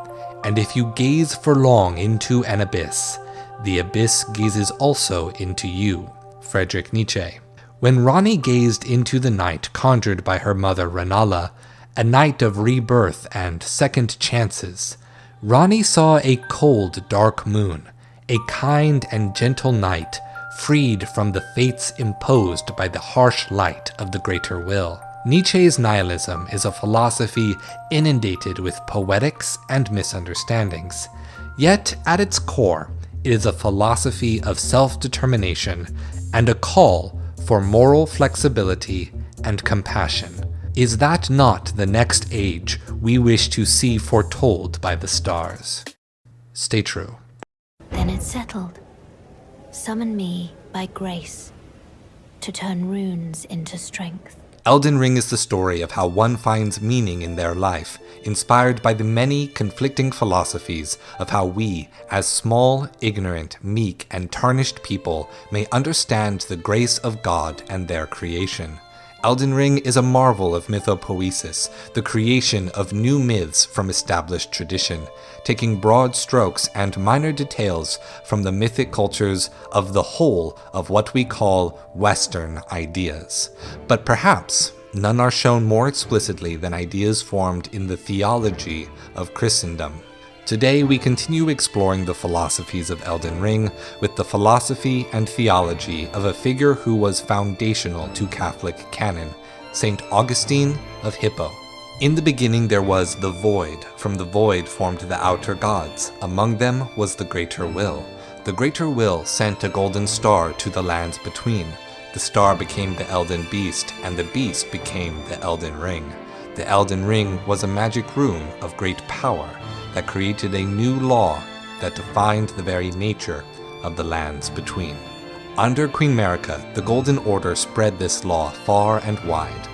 And if you gaze for long into an abyss, the abyss gazes also into you. Friedrich Nietzsche. When Ronnie gazed into the night conjured by her mother Renala, a night of rebirth and second chances, Ronnie saw a cold, dark moon, a kind and gentle night, freed from the fates imposed by the harsh light of the greater will. Nietzsche's nihilism is a philosophy inundated with poetics and misunderstandings. Yet, at its core, it is a philosophy of self-determination and a call for moral flexibility and compassion. Is that not the next age we wish to see foretold by the stars? Stay true. Then it's settled. Summon me by grace to turn runes into strength. Elden Ring is the story of how one finds meaning in their life, inspired by the many conflicting philosophies of how we, as small, ignorant, meek, and tarnished people, may understand the grace of God and their creation. Elden Ring is a marvel of mythopoesis, the creation of new myths from established tradition, taking broad strokes and minor details from the mythic cultures of the whole of what we call Western ideas. But perhaps none are shown more explicitly than ideas formed in the theology of Christendom. Today we continue exploring the philosophies of Elden Ring with the philosophy and theology of a figure who was foundational to Catholic canon, St. Augustine of Hippo. In the beginning there was the void. From the void formed the outer gods. Among them was the greater will. The greater will sent a golden star to the lands between. The star became the Elden Beast, and the beast became the Elden Ring. The Elden Ring was a magic rune of great power that created a new law that defined the very nature of the lands between. Under Queen Marika, the Golden Order spread this law far and wide.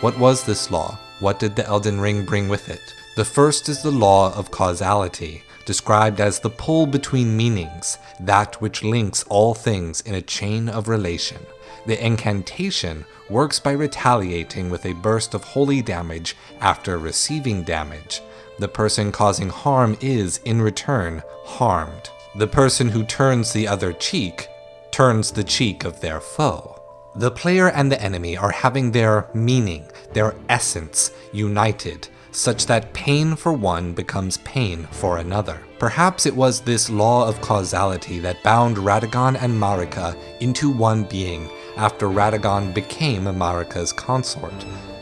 What was this law? What did the Elden Ring bring with it? The first is the law of causality, described as the pull between meanings, that which links all things in a chain of relation. The incantation works by retaliating with a burst of holy damage after receiving damage. The person causing harm is, in return, harmed. The person who turns the other cheek turns the cheek of their foe. The player and the enemy are having their meaning, their essence, united, such that pain for one becomes pain for another. Perhaps it was this law of causality that bound Radagon and Marika into one being after Radagon became Marika's consort,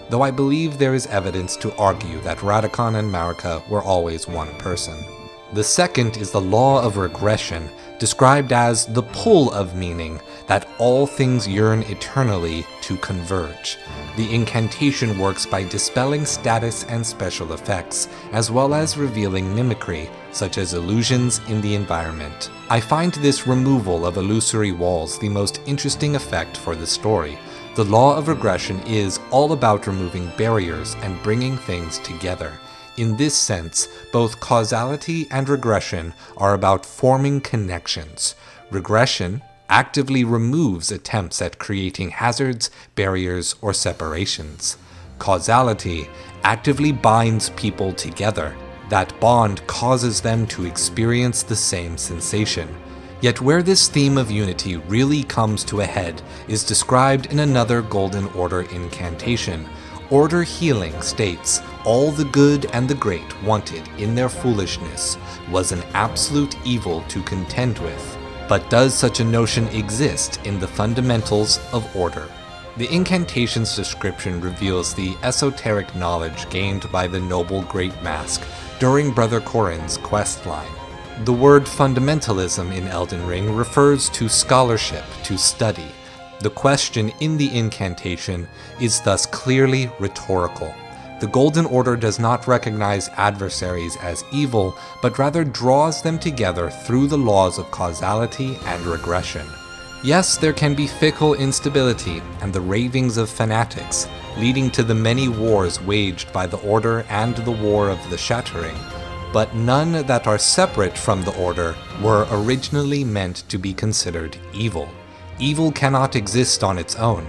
though I believe there is evidence to argue that Radagon and Marika were always one person. The second is the law of regression, described as the pull of meaning, that all things yearn eternally to converge. The incantation works by dispelling status and special effects, as well as revealing mimicry, such as illusions in the environment. I find this removal of illusory walls the most interesting effect for the story. The law of regression is all about removing barriers and bringing things together. In this sense, both causality and regression are about forming connections. Regression actively removes attempts at creating hazards, barriers, or separations. Causality actively binds people together. That bond causes them to experience the same sensation. Yet where this theme of unity really comes to a head is described in another Golden Order incantation. Order Healing states, all the good and the great wanted in their foolishness was an absolute evil to contend with. But does such a notion exist in the fundamentals of order? The incantation's description reveals the esoteric knowledge gained by the noble Great Mask during Brother Corrin's questline. The word fundamentalism in Elden Ring refers to scholarship, to study. The question in the incantation is thus clearly rhetorical. The Golden Order does not recognize adversaries as evil, but rather draws them together through the laws of causality and regression. Yes, there can be fickle instability and the ravings of fanatics, leading to the many wars waged by the Order and the War of the Shattering, but none that are separate from the Order were originally meant to be considered evil. Evil cannot exist on its own.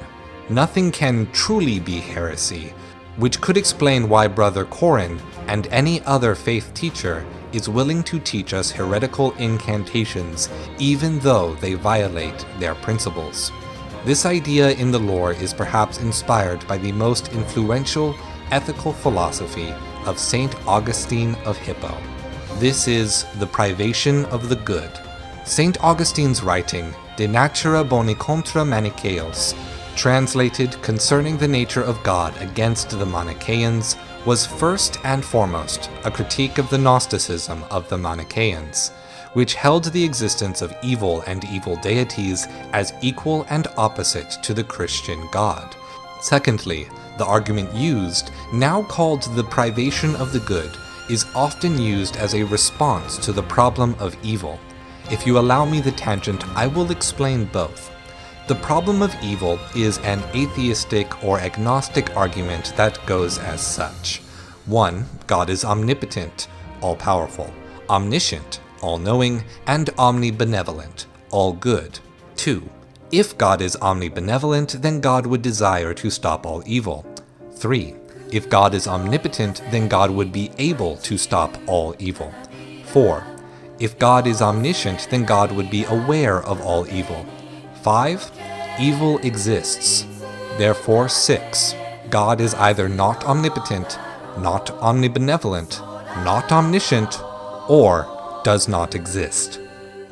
Nothing can truly be heresy, which could explain why Brother Corrin and any other faith teacher is willing to teach us heretical incantations even though they violate their principles. This idea in the lore is perhaps inspired by the most influential ethical philosophy of Saint Augustine of Hippo. This is the privation of the good. Saint Augustine's writing, De Natura Boni contra Manichaeos, translated concerning the nature of God against the Manichaeans, was first and foremost a critique of the Gnosticism of the Manichaeans, which held the existence of evil and evil deities as equal and opposite to the Christian God. Secondly, the argument used, now called the privation of the good, is often used as a response to the problem of evil. If you allow me the tangent, I will explain both. The problem of evil is an atheistic or agnostic argument that goes as such. 1. God is omnipotent, all-powerful, omniscient, all-knowing, and omnibenevolent, all-good. 2. If God is omnibenevolent, then God would desire to stop all evil. 3. If God is omnipotent, then God would be able to stop all evil. 4. If God is omniscient, then God would be aware of all evil. 5. Evil exists. Therefore 6. God is either not omnipotent, not omnibenevolent, not omniscient, or does not exist.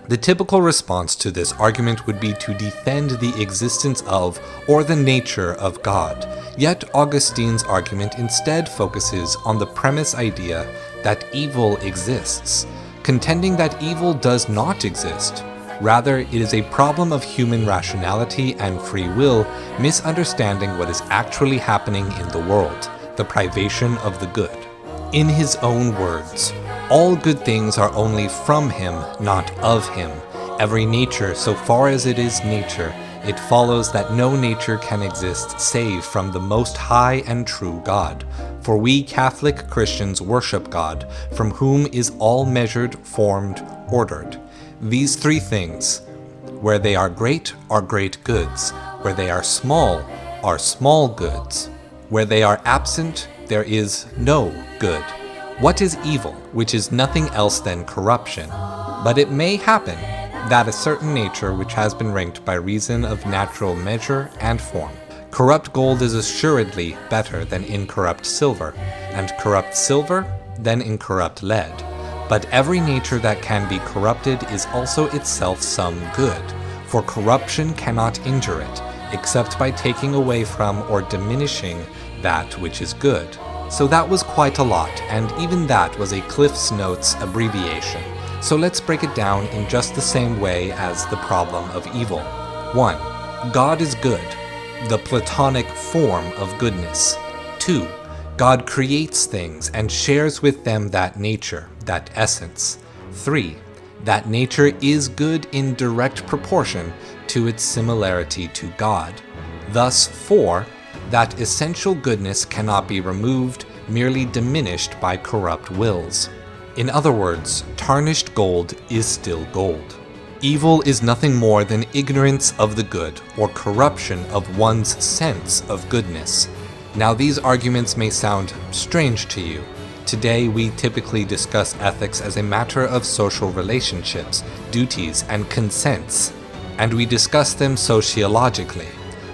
The typical response to this argument would be to defend the existence of or the nature of God. Yet Augustine's argument instead focuses on the premise idea that evil exists, contending that evil does not exist. Rather, it is a problem of human rationality and free will, misunderstanding what is actually happening in the world, the privation of the good. In his own words, all good things are only from him, not of him. Every nature, so far as it is nature, it follows that no nature can exist save from the most high and true God. For we Catholic Christians worship God, from whom is all measured, formed, ordered. These three things, where they are great goods, where they are small goods, where they are absent, there is no good. What is evil, which is nothing else than corruption? But it may happen that a certain nature which has been ranked by reason of natural measure and form. Corrupt gold is assuredly better than incorrupt silver, and corrupt silver than incorrupt lead. But every nature that can be corrupted is also itself some good, for corruption cannot injure it, except by taking away from or diminishing that which is good. So that was quite a lot, and even that was a Cliff's Notes abbreviation. So let's break it down in just the same way as the problem of evil. 1. God is good, the Platonic form of goodness. 2. God creates things and shares with them that nature, that essence. 3. That nature is good in direct proportion to its similarity to God. Thus, 4. That essential goodness cannot be removed, merely diminished by corrupt wills. In other words, tarnished gold is still gold. Evil is nothing more than ignorance of the good, or corruption of one's sense of goodness. Now, these arguments may sound strange to you. Today, we typically discuss ethics as a matter of social relationships, duties, and consents, and we discuss them sociologically,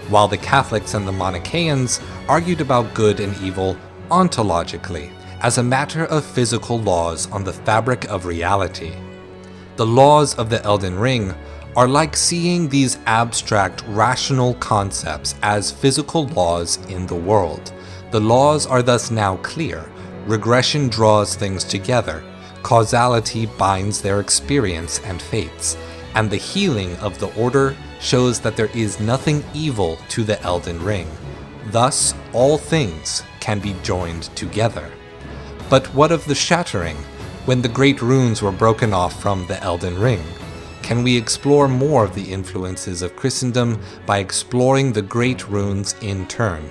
while the Catholics and the Manichaeans argued about good and evil ontologically, as a matter of physical laws on the fabric of reality. The laws of the Elden Ring are like seeing these abstract, rational concepts as physical laws in the world. The laws are thus now clear. Regression draws things together. Causality binds their experience and fates. And the healing of the Order shows that there is nothing evil to the Elden Ring. Thus, all things can be joined together. But what of the shattering, when the great runes were broken off from the Elden Ring? Can we explore more of the influences of Christendom by exploring the great runes in turn?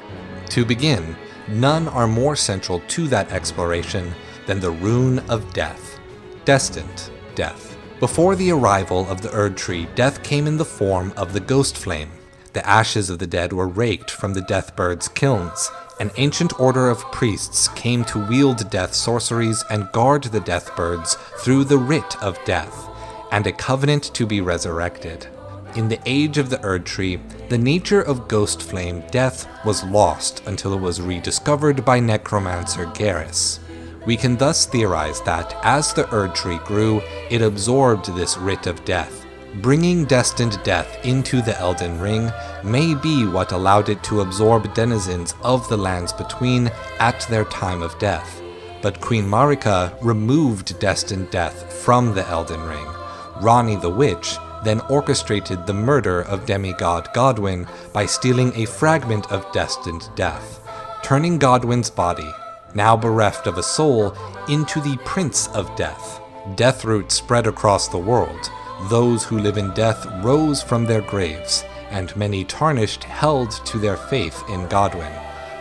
To begin, none are more central to that exploration than the Rune of Death. Destined Death. Before the arrival of the Erd Tree, death came in the form of the Ghost Flame. The ashes of the dead were raked from the Deathbird's kilns. An ancient order of priests came to wield death sorceries and guard the Deathbirds through the Writ of Death, and a covenant to be resurrected. In the age of the Erd Tree, the nature of Ghost Flame death was lost until it was rediscovered by necromancer Garrus. We can thus theorize that, as the Erd Tree grew, it absorbed this Writ of Death. Bringing destined death into the Elden Ring may be what allowed it to absorb denizens of the lands between at their time of death. But Queen Marika removed destined death from the Elden Ring. Ranni the Witch then orchestrated the murder of demigod Godwyn by stealing a fragment of destined death, turning Godwyn's body, now bereft of a soul, into the Prince of Death. Deathroot spread across the world. Those who live in death rose from their graves, and many tarnished held to their faith in Godwyn,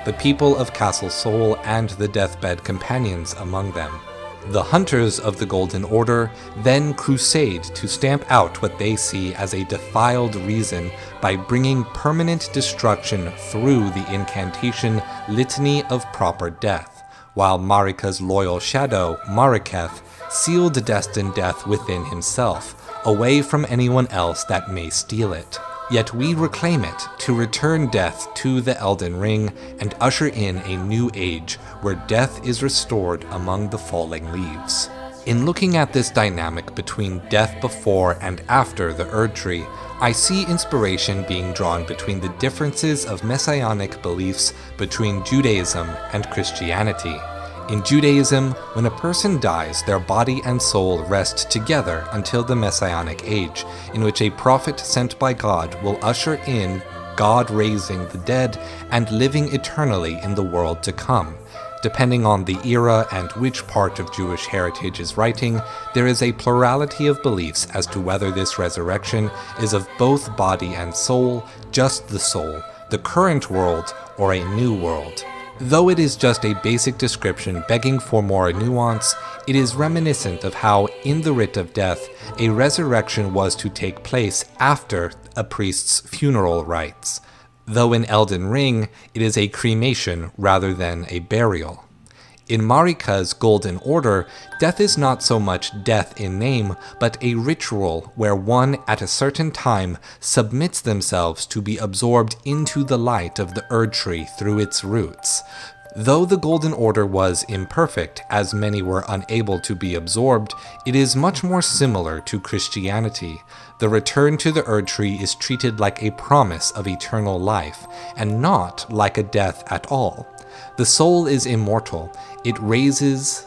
the people of Castle Sol and the deathbed companions among them. The hunters of the Golden Order then crusade to stamp out what they see as a defiled reason by bringing permanent destruction through the incantation Litany of Proper Death, while Marika's loyal shadow, Mariketh, sealed destined death within himself, away from anyone else that may steal it. Yet we reclaim it to return death to the Elden Ring and usher in a new age where death is restored among the falling leaves. In looking at this dynamic between death before and after the Erd Tree, I see inspiration being drawn between the differences of messianic beliefs between Judaism and Christianity. In Judaism, when a person dies, their body and soul rest together until the Messianic age, in which a prophet sent by God will usher in God raising the dead and living eternally in the world to come. Depending on the era and which part of Jewish heritage is writing, there is a plurality of beliefs as to whether this resurrection is of both body and soul, just the soul, the current world, or a new world. Though it is just a basic description begging for more nuance, it is reminiscent of how, in the Writ of Death, a resurrection was to take place after a priest's funeral rites, though in Elden Ring, it is a cremation rather than a burial. In Marika's Golden Order, death is not so much death in name, but a ritual where one at a certain time submits themselves to be absorbed into the light of the Erd Tree through its roots. Though the Golden Order was imperfect, as many were unable to be absorbed, it is much more similar to Christianity. The return to the Erd Tree is treated like a promise of eternal life, and not like a death at all. The soul is immortal. It raises,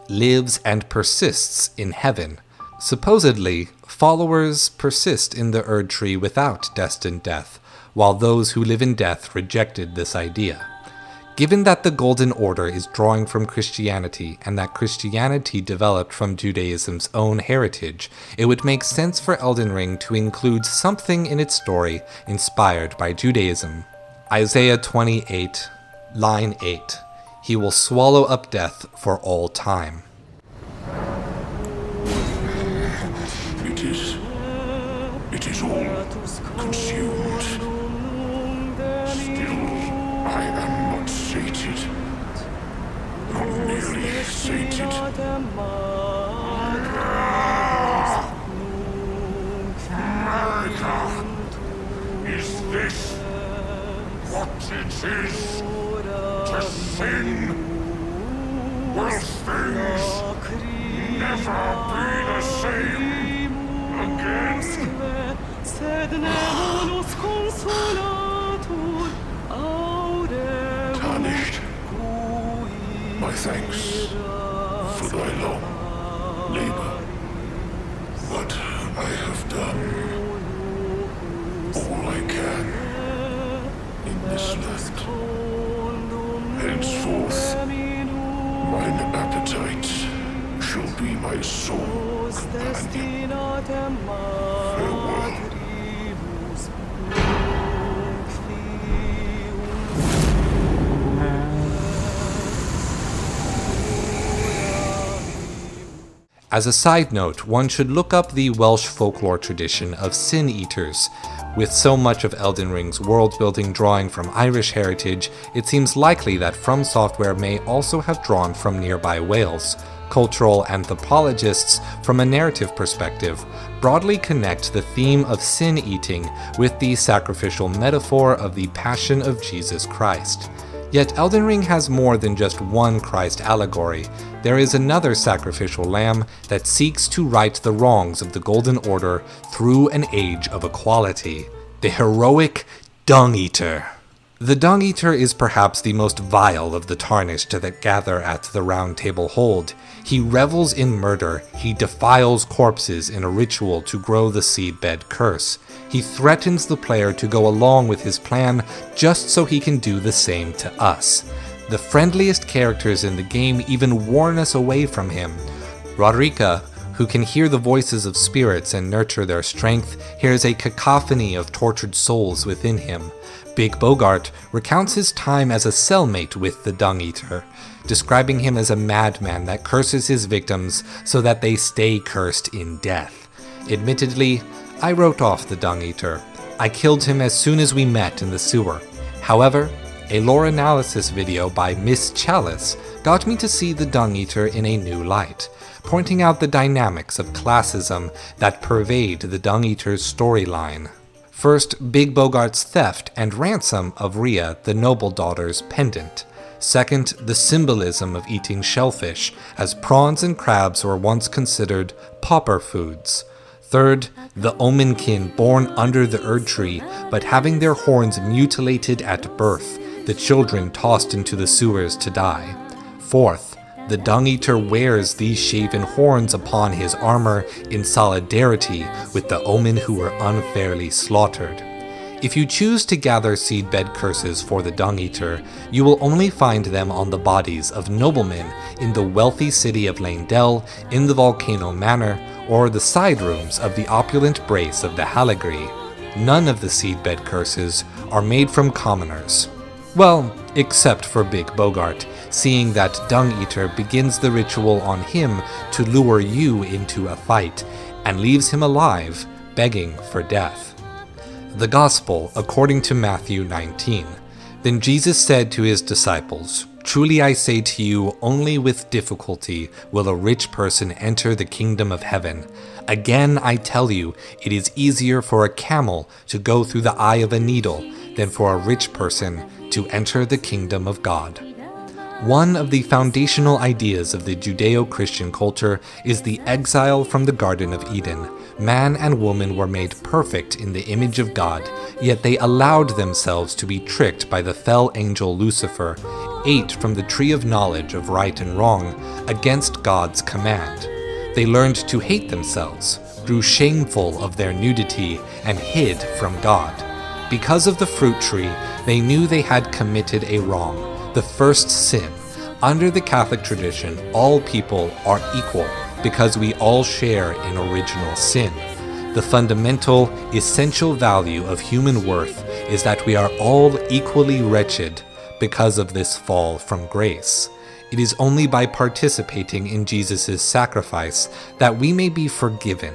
lives, and persists in heaven. Supposedly, followers persist in the Erd Tree without destined death, while those who live in death rejected this idea. Given that the Golden Order is drawing from Christianity and that Christianity developed from Judaism's own heritage, it would make sense for Elden Ring to include something in its story inspired by Judaism. Isaiah 28, line 8. He will swallow up death for all time. It is all consumed. Still, I am not sated. Not nearly sated. Marika, is this what it is to sin? will things never be the same again? Tarnished, my thanks for thy long labor. What I have done, all I can in this land. Henceforth, mine appetite shall be my sole companion. Farewell. As a side note, one should look up the Welsh folklore tradition of Sin Eaters. With so much of Elden Ring's world-building drawing from Irish heritage, it seems likely that From Software may also have drawn from nearby Wales. Cultural anthropologists, from a narrative perspective, broadly connect the theme of sin eating with the sacrificial metaphor of the Passion of Jesus Christ. Yet Elden Ring has more than just one Christ allegory. There is another sacrificial lamb that seeks to right the wrongs of the Golden Order through an age of equality. The heroic Dung Eater. The Dung Eater is perhaps the most vile of the tarnished that gather at the Round Table hold. He revels in murder, he defiles corpses in a ritual to grow the seedbed curse. He threatens the player to go along with his plan just so he can do the same to us. The friendliest characters in the game even warn us away from him. Roderica, who can hear the voices of spirits and nurture their strength, hears a cacophony of tortured souls within him. Big Bogart recounts his time as a cellmate with the Dung Eater, describing him as a madman that curses his victims so that they stay cursed in death. Admittedly, I wrote off the Dung Eater. I killed him as soon as we met in the sewer. However, a lore analysis video by Miss Chalice got me to see the Dung Eater in a new light, pointing out the dynamics of classism that pervade the Dung Eater's storyline. First, Big Bogart's theft and ransom of Rhea, the noble daughter's pendant. Second, the symbolism of eating shellfish, as prawns and crabs were once considered pauper foods. Third, the Omenkin born under the Erd tree, but having their horns mutilated at birth, the children tossed into the sewers to die. Fourth, the Dung Eater wears these shaven horns upon his armor in solidarity with the Omen who were unfairly slaughtered. If you choose to gather seedbed curses for the Dung Eater, you will only find them on the bodies of noblemen in the wealthy city of Leyndell, in the Volcano Manor, or the side rooms of the opulent brace of the Haligri. None of the seedbed curses are made from commoners. Well, except for Big Bogart, seeing that Dung Eater begins the ritual on him to lure you into a fight, and leaves him alive, begging for death. The Gospel according to Matthew 19. Then Jesus said to his disciples, "Truly I say to you, only with difficulty will a rich person enter the kingdom of heaven. Again I tell you, it is easier for a camel to go through the eye of a needle than for a rich person to enter the kingdom of God." One of the foundational ideas of the Judeo-Christian culture is the exile from the Garden of Eden. Man and woman were made perfect in the image of God, yet they allowed themselves to be tricked by the fell angel Lucifer, ate from the tree of knowledge of right and wrong, against God's command. They learned to hate themselves, grew shameful of their nudity, and hid from God. Because of the fruit tree, they knew they had committed a wrong, the first sin. Under the Catholic tradition, all people are equal because we all share in original sin. The fundamental, essential value of human worth is that we are all equally wretched because of this fall from grace. It is only by participating in Jesus' sacrifice that we may be forgiven.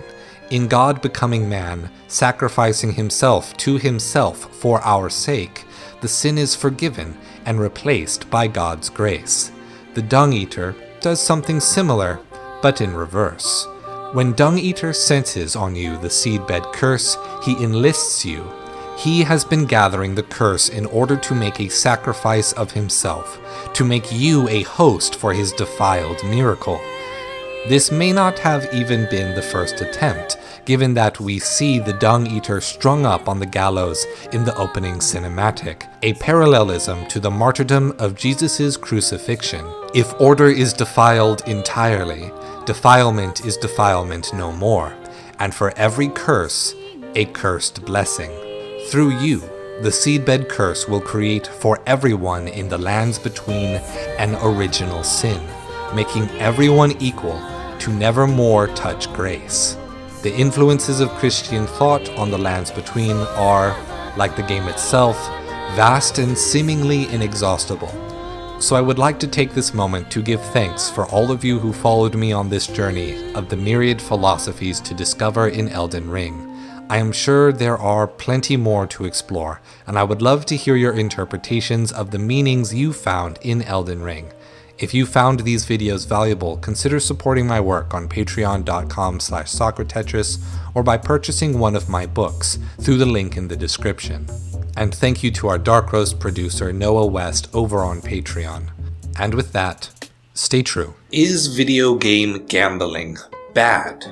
In God becoming man, sacrificing himself to himself for our sake, the sin is forgiven and replaced by God's grace. The Dung Eater does something similar, but in reverse. When Dung Eater senses on you the seedbed curse, he enlists you. He has been gathering the curse in order to make a sacrifice of himself, to make you a host for his defiled miracle. This may not have even been the first attempt, given that we see the Dung Eater strung up on the gallows in the opening cinematic, a parallelism to the martyrdom of Jesus' crucifixion. If order is defiled entirely, defilement is defilement no more, and for every curse, a cursed blessing. Through you, the seedbed curse will create for everyone in the lands between an original sin, making everyone equal to never more touch grace. The influences of Christian thought on the lands between are, like the game itself, vast and seemingly inexhaustible. So I would like to take this moment to give thanks for all of you who followed me on this journey of the myriad philosophies to discover in Elden Ring. I am sure there are plenty more to explore, and I would love to hear your interpretations of the meanings you found in Elden Ring. If you found these videos valuable, consider supporting my work on patreon.com/SocraTetris or by purchasing one of my books through the link in the description. And thank you to our Dark Roast producer Noah West over on Patreon. And with that, stay true. Is video game gambling bad?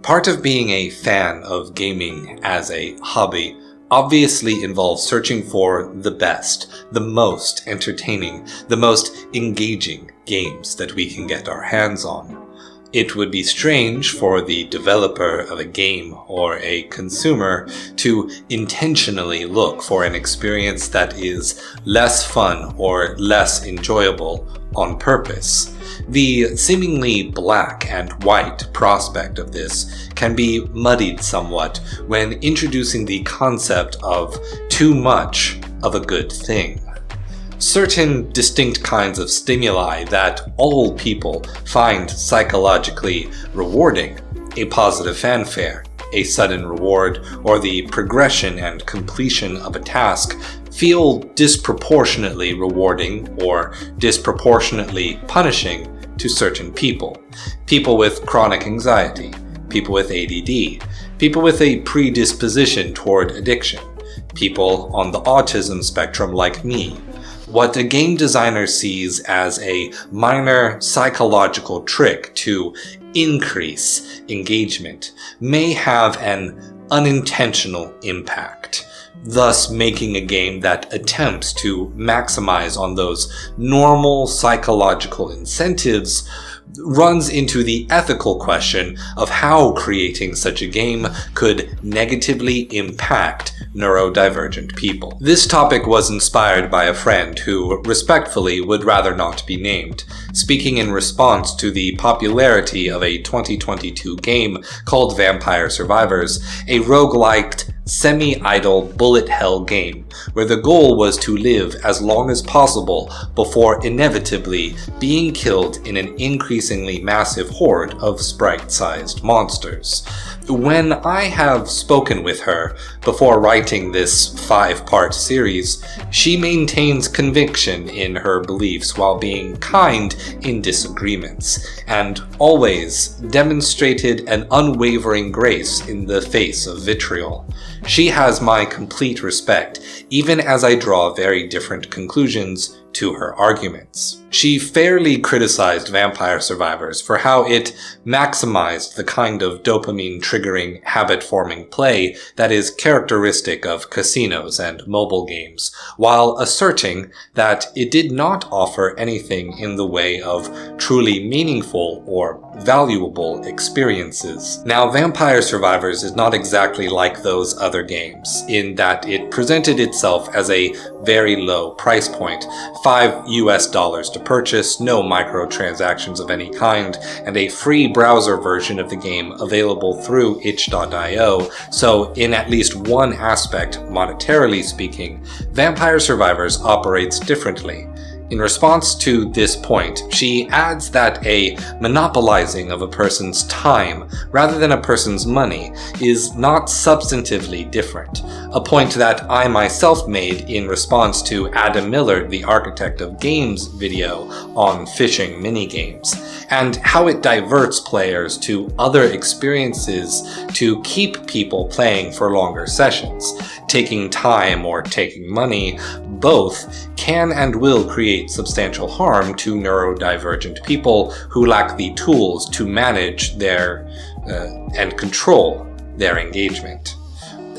Part of being a fan of gaming as a hobby obviously involves searching for the best, the most entertaining, the most engaging games that we can get our hands on. It would be strange for the developer of a game or a consumer to intentionally look for an experience that is less fun or less enjoyable on purpose. The seemingly black and white prospect of this can be muddied somewhat when introducing the concept of too much of a good thing. Certain distinct kinds of stimuli that all people find psychologically rewarding, a positive fanfare, a sudden reward, or the progression and completion of a task, feel disproportionately rewarding or disproportionately punishing to certain people. People with chronic anxiety, people with ADD, people with a predisposition toward addiction, people on the autism spectrum like me. What a game designer sees as a minor psychological trick to increase engagement may have an unintentional impact, thus making a game that attempts to maximize on those normal psychological incentives runs into the ethical question of how creating such a game could negatively impact neurodivergent people. This topic was inspired by a friend who respectfully would rather not be named, speaking in response to the popularity of a 2022 game called Vampire Survivors, a roguelike semi-idle bullet hell game where the goal was to live as long as possible before inevitably being killed in an increasingly massive horde of sprite-sized monsters. When I have spoken with her before writing this 5-part series, she maintains conviction in her beliefs while being kind in disagreements, and always demonstrated an unwavering grace in the face of vitriol. She has my complete respect, even as I draw very different conclusions to her arguments. She fairly criticized Vampire Survivors for how it maximized the kind of dopamine-triggering, habit-forming play that is characteristic of casinos and mobile games, while asserting that it did not offer anything in the way of truly meaningful or valuable experiences. Now, Vampire Survivors is not exactly like those other games, in that it presented itself as a very low price point, $5 to purchase, no microtransactions of any kind, and a free browser version of the game available through itch.io, so in at least one aspect, monetarily speaking, Vampire Survivors operates differently. In response to this point, she adds that a monopolizing of a person's time rather than a person's money is not substantively different, a point that I myself made in response to Adam Miller, the architect of games video on fishing minigames, and how it diverts players to other experiences to keep people playing for longer sessions. taking time or taking money, both can and will create substantial harm to neurodivergent people who lack the tools to manage their and control their engagement.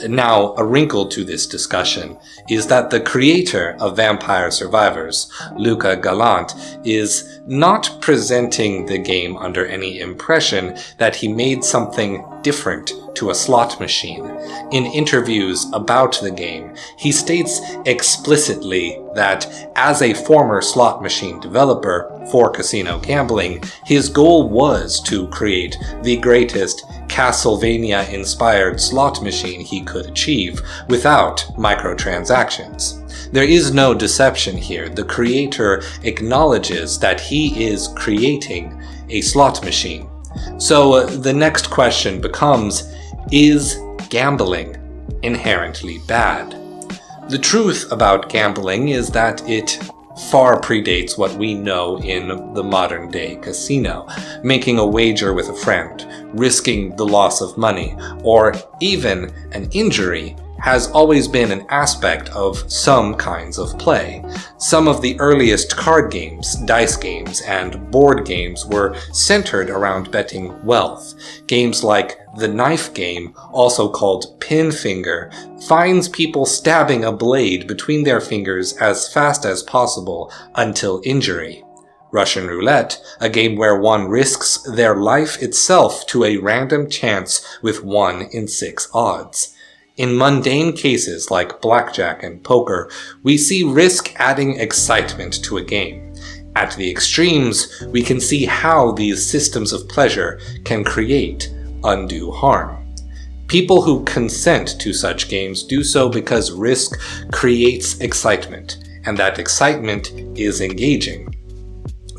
Now, a wrinkle to this discussion is that the creator of Vampire Survivors, Luca Gallant, is not presenting the game under any impression that he made something different to a slot machine. In interviews about the game, he states explicitly that as a former slot machine developer for casino gambling, his goal was to create the greatest Castlevania-inspired slot machine he could achieve without microtransactions. There is no deception here. The creator acknowledges that he is creating a slot machine. So the next question becomes, is gambling inherently bad? The truth about gambling is that it far predates what we know in the modern day casino. Making a wager with a friend, risking the loss of money, or even an injury has always been an aspect of some kinds of play. Some of the earliest card games, dice games, and board games were centered around betting wealth. Games like the knife game, also called pin finger, finds people stabbing a blade between their fingers as fast as possible until injury. Russian roulette, a game where one risks their life itself to a random chance with 1 in 6 odds. In mundane cases like blackjack and poker, we see risk adding excitement to a game. At the extremes, we can see how these systems of pleasure can create undue harm. People who consent to such games do so because risk creates excitement, and that excitement is engaging.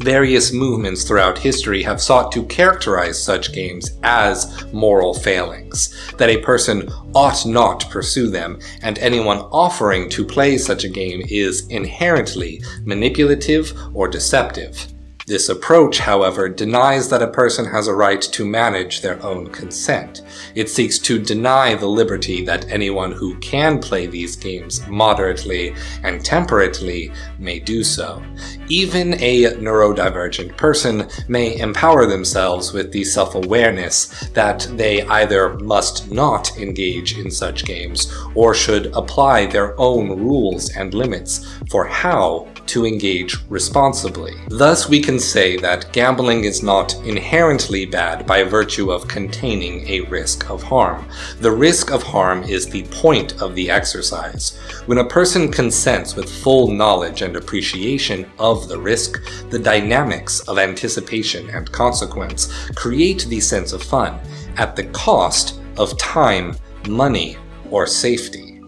Various movements throughout history have sought to characterize such games as moral failings, that a person ought not pursue them, and anyone offering to play such a game is inherently manipulative or deceptive. This approach, however, denies that a person has a right to manage their own consent. It seeks to deny the liberty that anyone who can play these games moderately and temperately may do so. Even a neurodivergent person may empower themselves with the self-awareness that they either must not engage in such games or should apply their own rules and limits for how to engage responsibly. Thus, we can say that gambling is not inherently bad by virtue of containing a risk of harm. The risk of harm is the point of the exercise. When a person consents with full knowledge and appreciation of the risk, the dynamics of anticipation and consequence create the sense of fun at the cost of time, money, or safety.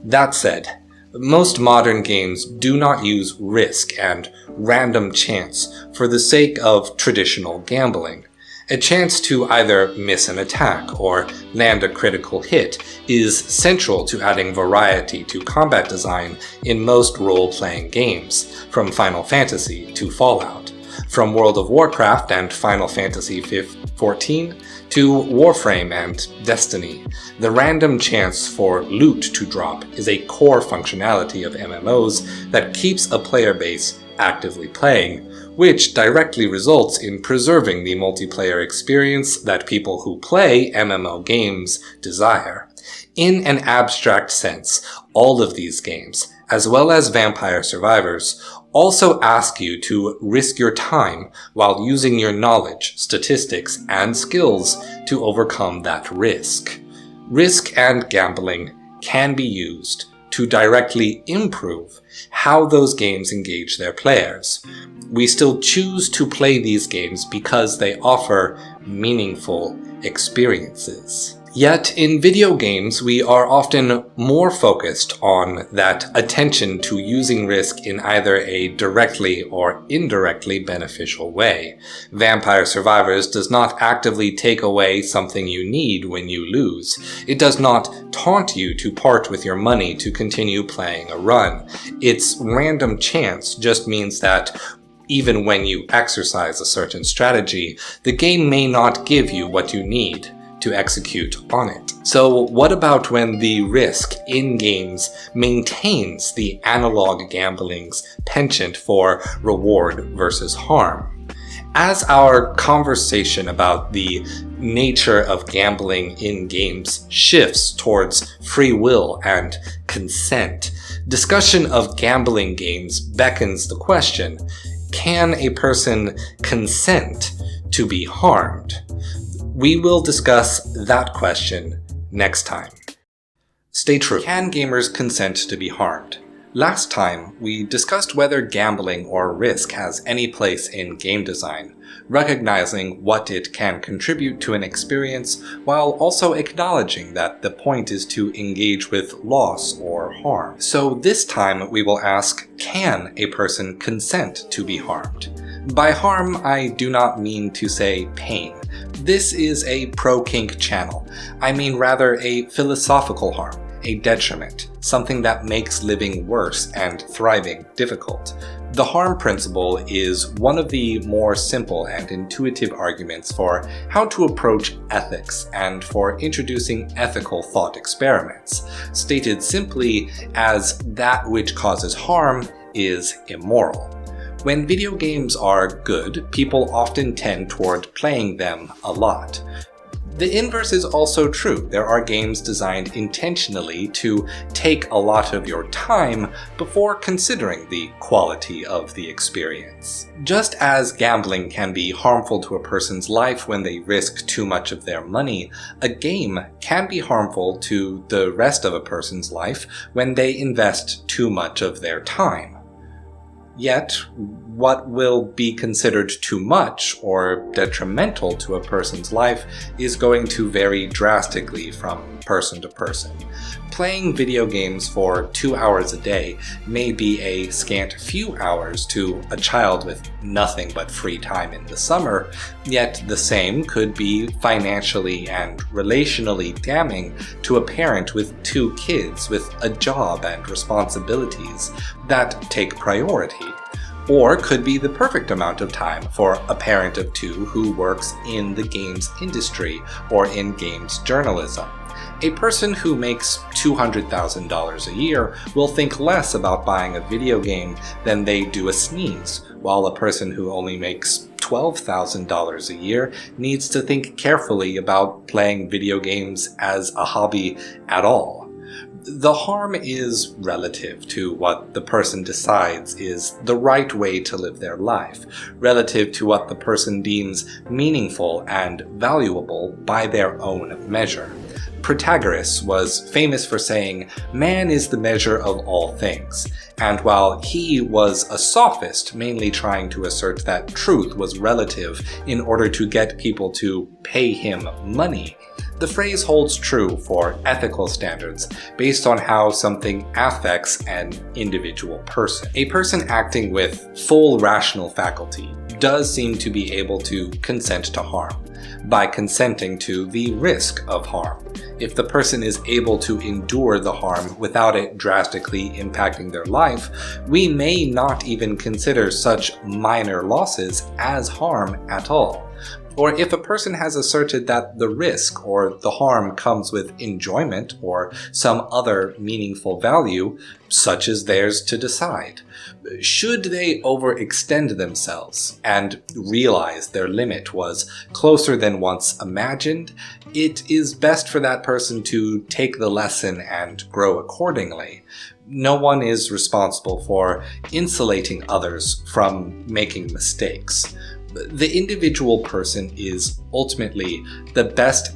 That said, most modern games do not use risk and random chance for the sake of traditional gambling. A chance to either miss an attack or land a critical hit is central to adding variety to combat design in most role-playing games, from Final Fantasy to Fallout, from World of Warcraft and Final Fantasy XIV to Warframe and Destiny. The random chance for loot to drop is a core functionality of MMOs that keeps a player base actively playing, which directly results in preserving the multiplayer experience that people who play MMO games desire. In an abstract sense, all of these games, as well as Vampire Survivors, also ask you to risk your time while using your knowledge, statistics, and skills to overcome that risk. Risk and gambling can be used to directly improve how those games engage their players. We still choose to play these games because they offer meaningful experiences. Yet, in video games, we are often more focused on that attention to using risk in either a directly or indirectly beneficial way. Vampire Survivors does not actively take away something you need when you lose. It does not taunt you to part with your money to continue playing a run. Its random chance just means that even when you exercise a certain strategy, the game may not give you what you need to execute on it. So what about when the risk in games maintains the analog gambling's penchant for reward versus harm? As our conversation about the nature of gambling in games shifts towards free will and consent, discussion of gambling games beckons the question, can a person consent to be harmed? We will discuss that question next time. Stay true. Can gamers consent to be harmed? Last time, we discussed whether gambling or risk has any place in game design, recognizing what it can contribute to an experience while also acknowledging that the point is to engage with loss or harm. So this time we will ask, can a person consent to be harmed? By harm, I do not mean to say pain. This is a pro-kink channel. I mean rather a philosophical harm, a detriment, something that makes living worse and thriving difficult. The harm principle is one of the more simple and intuitive arguments for how to approach ethics and for introducing ethical thought experiments, stated simply as that which causes harm is immoral. When video games are good, people often tend toward playing them a lot. The inverse is also true. There are games designed intentionally to take a lot of your time before considering the quality of the experience. Just as gambling can be harmful to a person's life when they risk too much of their money, a game can be harmful to the rest of a person's life when they invest too much of their time. Yet, what will be considered too much or detrimental to a person's life is going to vary drastically from person to person. Playing video games for 2 hours a day may be a scant few hours to a child with nothing but free time in the summer, yet the same could be financially and relationally damning to a parent with 2 kids with a job and responsibilities that take priority. Or could be the perfect amount of time for a parent of 2 who works in the games industry or in games journalism. A person who makes $200,000 a year will think less about buying a video game than they do a sneeze, while a person who only makes $12,000 a year needs to think carefully about playing video games as a hobby at all. The harm is relative to what the person decides is the right way to live their life, relative to what the person deems meaningful and valuable by their own measure. Protagoras was famous for saying, "Man is the measure of all things," and while he was a sophist, mainly trying to assert that truth was relative in order to get people to pay him money, the phrase holds true for ethical standards based on how something affects an individual person. A person acting with full rational faculty does seem to be able to consent to harm, by consenting to the risk of harm. If the person is able to endure the harm without it drastically impacting their life, we may not even consider such minor losses as harm at all. Or if a person has asserted that the risk or the harm comes with enjoyment or some other meaningful value, such as theirs to decide. Should they overextend themselves and realize their limit was closer than once imagined, it is best for that person to take the lesson and grow accordingly. No one is responsible for insulating others from making mistakes. The individual person is ultimately the best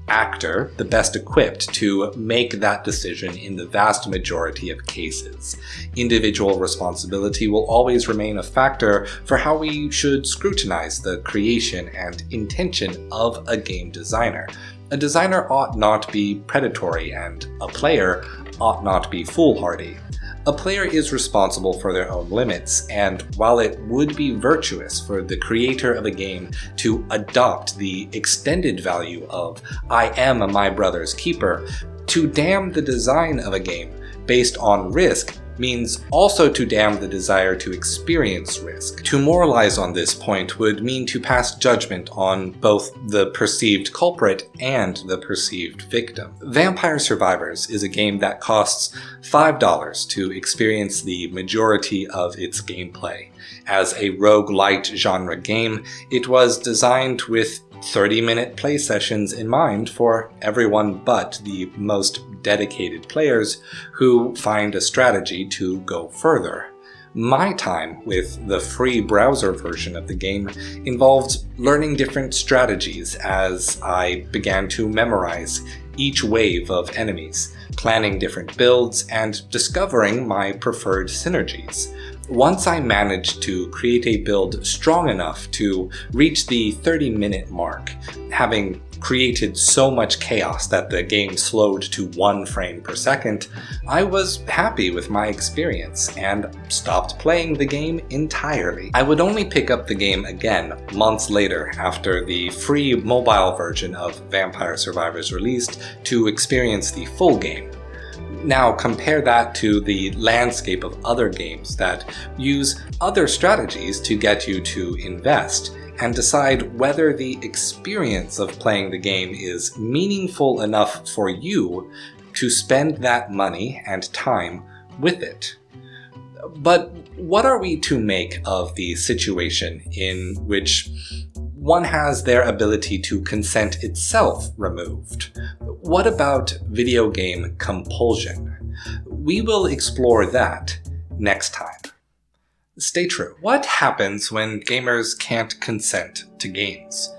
actor, the best equipped to make that decision in the vast majority of cases. Individual responsibility will always remain a factor for how we should scrutinize the creation and intention of a game designer. A designer ought not be predatory, and a player ought not be foolhardy. A player is responsible for their own limits, and while it would be virtuous for the creator of a game to adopt the extended value of "I am my brother's keeper," to damn the design of a game based on risk means also to damn the desire to experience risk. To moralize on this point would mean to pass judgment on both the perceived culprit and the perceived victim. Vampire Survivors is a game that costs $5 to experience the majority of its gameplay. As a roguelite genre game, it was designed with 30-minute play sessions in mind for everyone but the most dedicated players who find a strategy to go further. My time with the free browser version of the game involved learning different strategies as I began to memorize each wave of enemies, planning different builds, and discovering my preferred synergies. Once I managed to create a build strong enough to reach the 30-minute mark, having created so much chaos that the game slowed to 1 frame per second, I was happy with my experience and stopped playing the game entirely. I would only pick up the game again months later after the free mobile version of Vampire Survivors released to experience the full game. Now compare that to the landscape of other games that use other strategies to get you to invest, and decide whether the experience of playing the game is meaningful enough for you to spend that money and time with it. But what are we to make of the situation in which one has their ability to consent itself removed? What about video game compulsion? We will explore that next time. Stay true. What happens when gamers can't consent to games?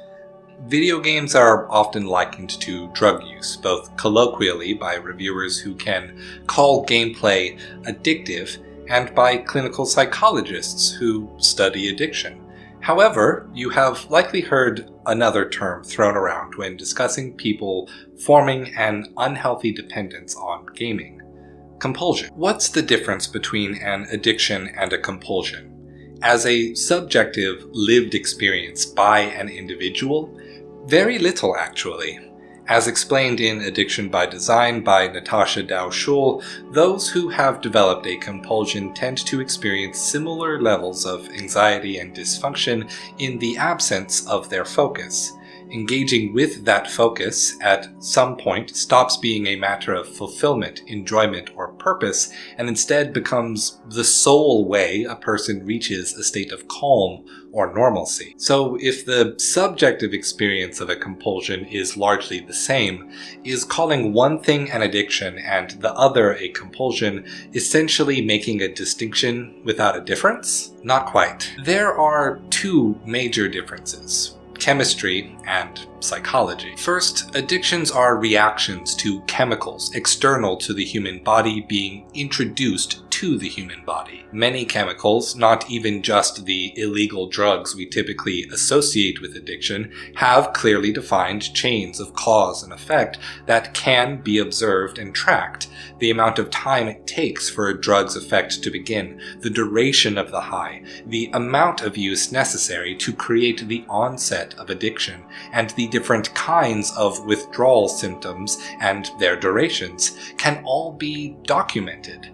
Video games are often likened to drug use, both colloquially by reviewers who can call gameplay addictive and by clinical psychologists who study addiction. However, you have likely heard another term thrown around when discussing people forming an unhealthy dependence on gaming: compulsion. What's the difference between an addiction and a compulsion? As a subjective, lived experience by an individual, very little actually. As explained in Addiction by Design by Natasha Dow-Schul, those who have developed a compulsion tend to experience similar levels of anxiety and dysfunction in the absence of their focus. Engaging with that focus at some point stops being a matter of fulfillment, enjoyment, or purpose, and instead becomes the sole way a person reaches a state of calm or normalcy. So if the subjective experience of a compulsion is largely the same, is calling one thing an addiction and the other a compulsion essentially making a distinction without a difference? Not quite. There are two major differences: chemistry and psychology. First, addictions are reactions to chemicals external to the human body being introduced to the human body. Many chemicals, not even just the illegal drugs we typically associate with addiction, have clearly defined chains of cause and effect that can be observed and tracked. The amount of time it takes for a drug's effect to begin, the duration of the high, the amount of use necessary to create the onset of addiction, and the different kinds of withdrawal symptoms and their durations can all be documented.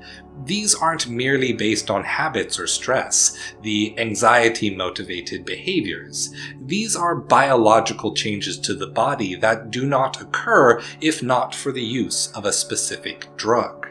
These aren't merely based on habits or stress, the anxiety-motivated behaviors. These are biological changes to the body that do not occur if not for the use of a specific drug.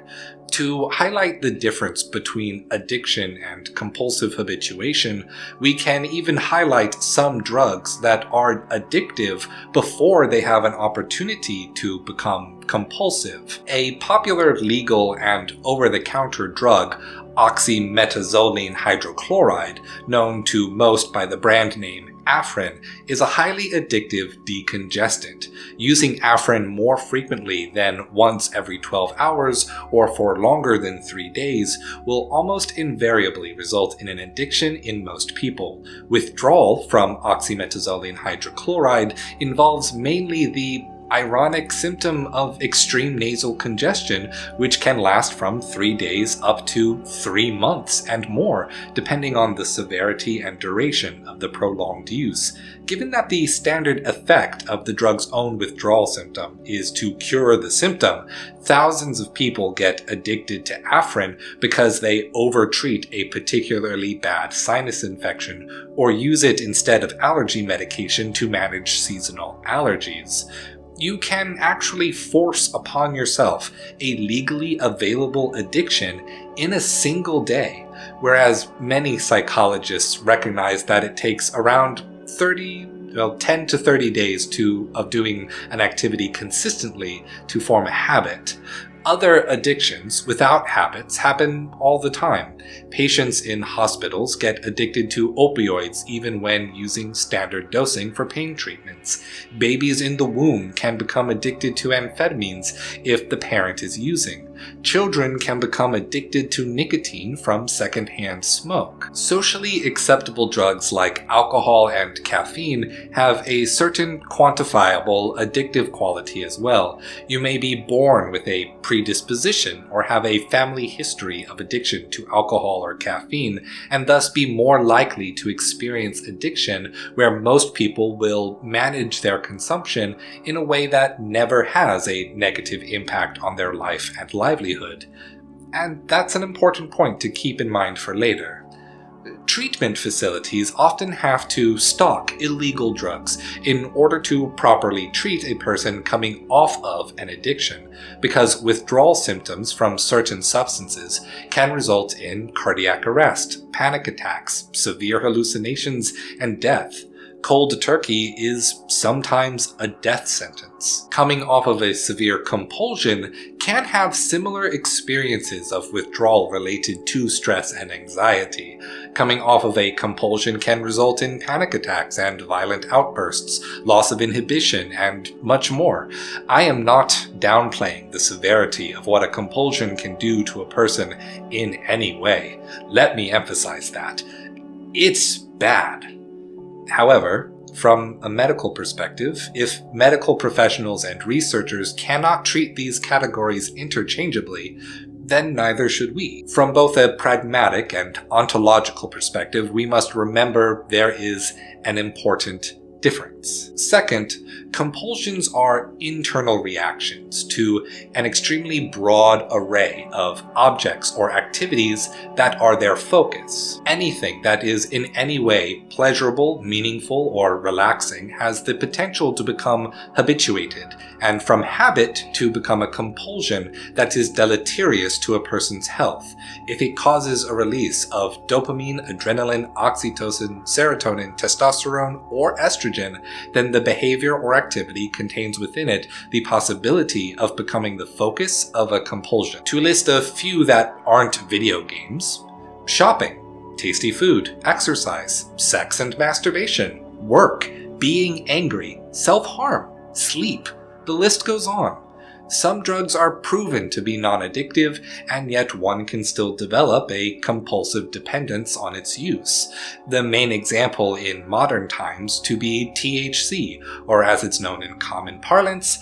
To highlight the difference between addiction and compulsive habituation, we can even highlight some drugs that are addictive before they have an opportunity to become compulsive. A popular legal and over-the-counter drug, oxymetazoline hydrochloride, known to most by the brand name Afrin, is a highly addictive decongestant. Using Afrin more frequently than once every 12 hours or for longer than 3 days will almost invariably result in an addiction in most people. Withdrawal from oxymetazoline hydrochloride involves mainly the ironic symptom of extreme nasal congestion, which can last from 3 days up to 3 months and more, depending on the severity and duration of the prolonged use. Given that the standard effect of the drug's own withdrawal symptom is to cure the symptom, thousands of people get addicted to Afrin because they overtreat a particularly bad sinus infection or use it instead of allergy medication to manage seasonal allergies. You can actually force upon yourself a legally available addiction in a single day, whereas many psychologists recognize that it takes around 10 to 30 days of doing an activity consistently to form a habit. Other addictions without habits happen all the time. Patients in hospitals get addicted to opioids even when using standard dosing for pain treatments. Babies in the womb can become addicted to amphetamines if the parent is using. Children can become addicted to nicotine from secondhand smoke. Socially acceptable drugs like alcohol and caffeine have a certain quantifiable addictive quality as well. You may be born with a predisposition or have a family history of addiction to alcohol or caffeine, and thus be more likely to experience addiction, where most people will manage their consumption in a way that never has a negative impact on their life and livelihood. And that's an important point to keep in mind for later. Treatment facilities often have to stock illegal drugs in order to properly treat a person coming off of an addiction, because withdrawal symptoms from certain substances can result in cardiac arrest, panic attacks, severe hallucinations, and death. Cold turkey is sometimes a death sentence. Coming off of a severe compulsion can have similar experiences of withdrawal related to stress and anxiety. Coming off of a compulsion can result in panic attacks and violent outbursts, loss of inhibition, and much more. I am not downplaying the severity of what a compulsion can do to a person in any way. Let me emphasize that. It's bad. However, from a medical perspective, if medical professionals and researchers cannot treat these categories interchangeably, then neither should we. From both a pragmatic and ontological perspective, we must remember there is an important difference. Second, compulsions are internal reactions to an extremely broad array of objects or activities that are their focus. Anything that is in any way pleasurable, meaningful, or relaxing has the potential to become habituated, and from habit to become a compulsion that is deleterious to a person's health if it causes a release of dopamine, adrenaline, oxytocin, serotonin, testosterone, or estrogen. Then the behavior or activity contains within it the possibility of becoming the focus of a compulsion. To list a few that aren't video games: shopping, tasty food, exercise, sex and masturbation, work, being angry, self-harm, sleep. The list goes on. Some drugs are proven to be non-addictive, and yet one can still develop a compulsive dependence on its use. The main example in modern times to be THC, or as it's known in common parlance,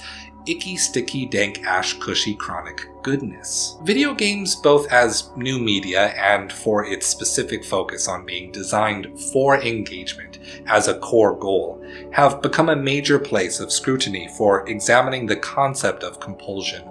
icky, sticky, dank, ash, cushy, chronic goodness. Video games, both as new media and for its specific focus on being designed for engagement as a core goal, have become a major place of scrutiny for examining the concept of compulsion,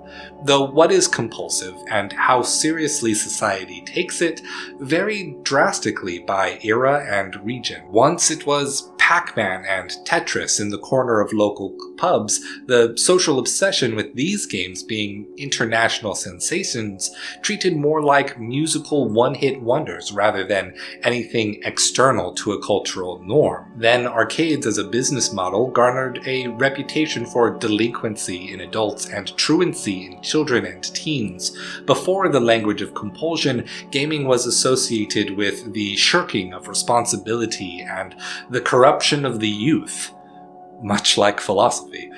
though what is compulsive and how seriously society takes it vary drastically by era and region. Once it was Pac-Man and Tetris in the corner of local pubs, the social obsession with these games being international sensations treated more like musical one-hit wonders rather than anything external to a cultural norm. Then arcades as a business model garnered a reputation for delinquency in adults and truancy in children and teens. Before the language of compulsion, gaming was associated with the shirking of responsibility and the corruption of the youth, much like philosophy.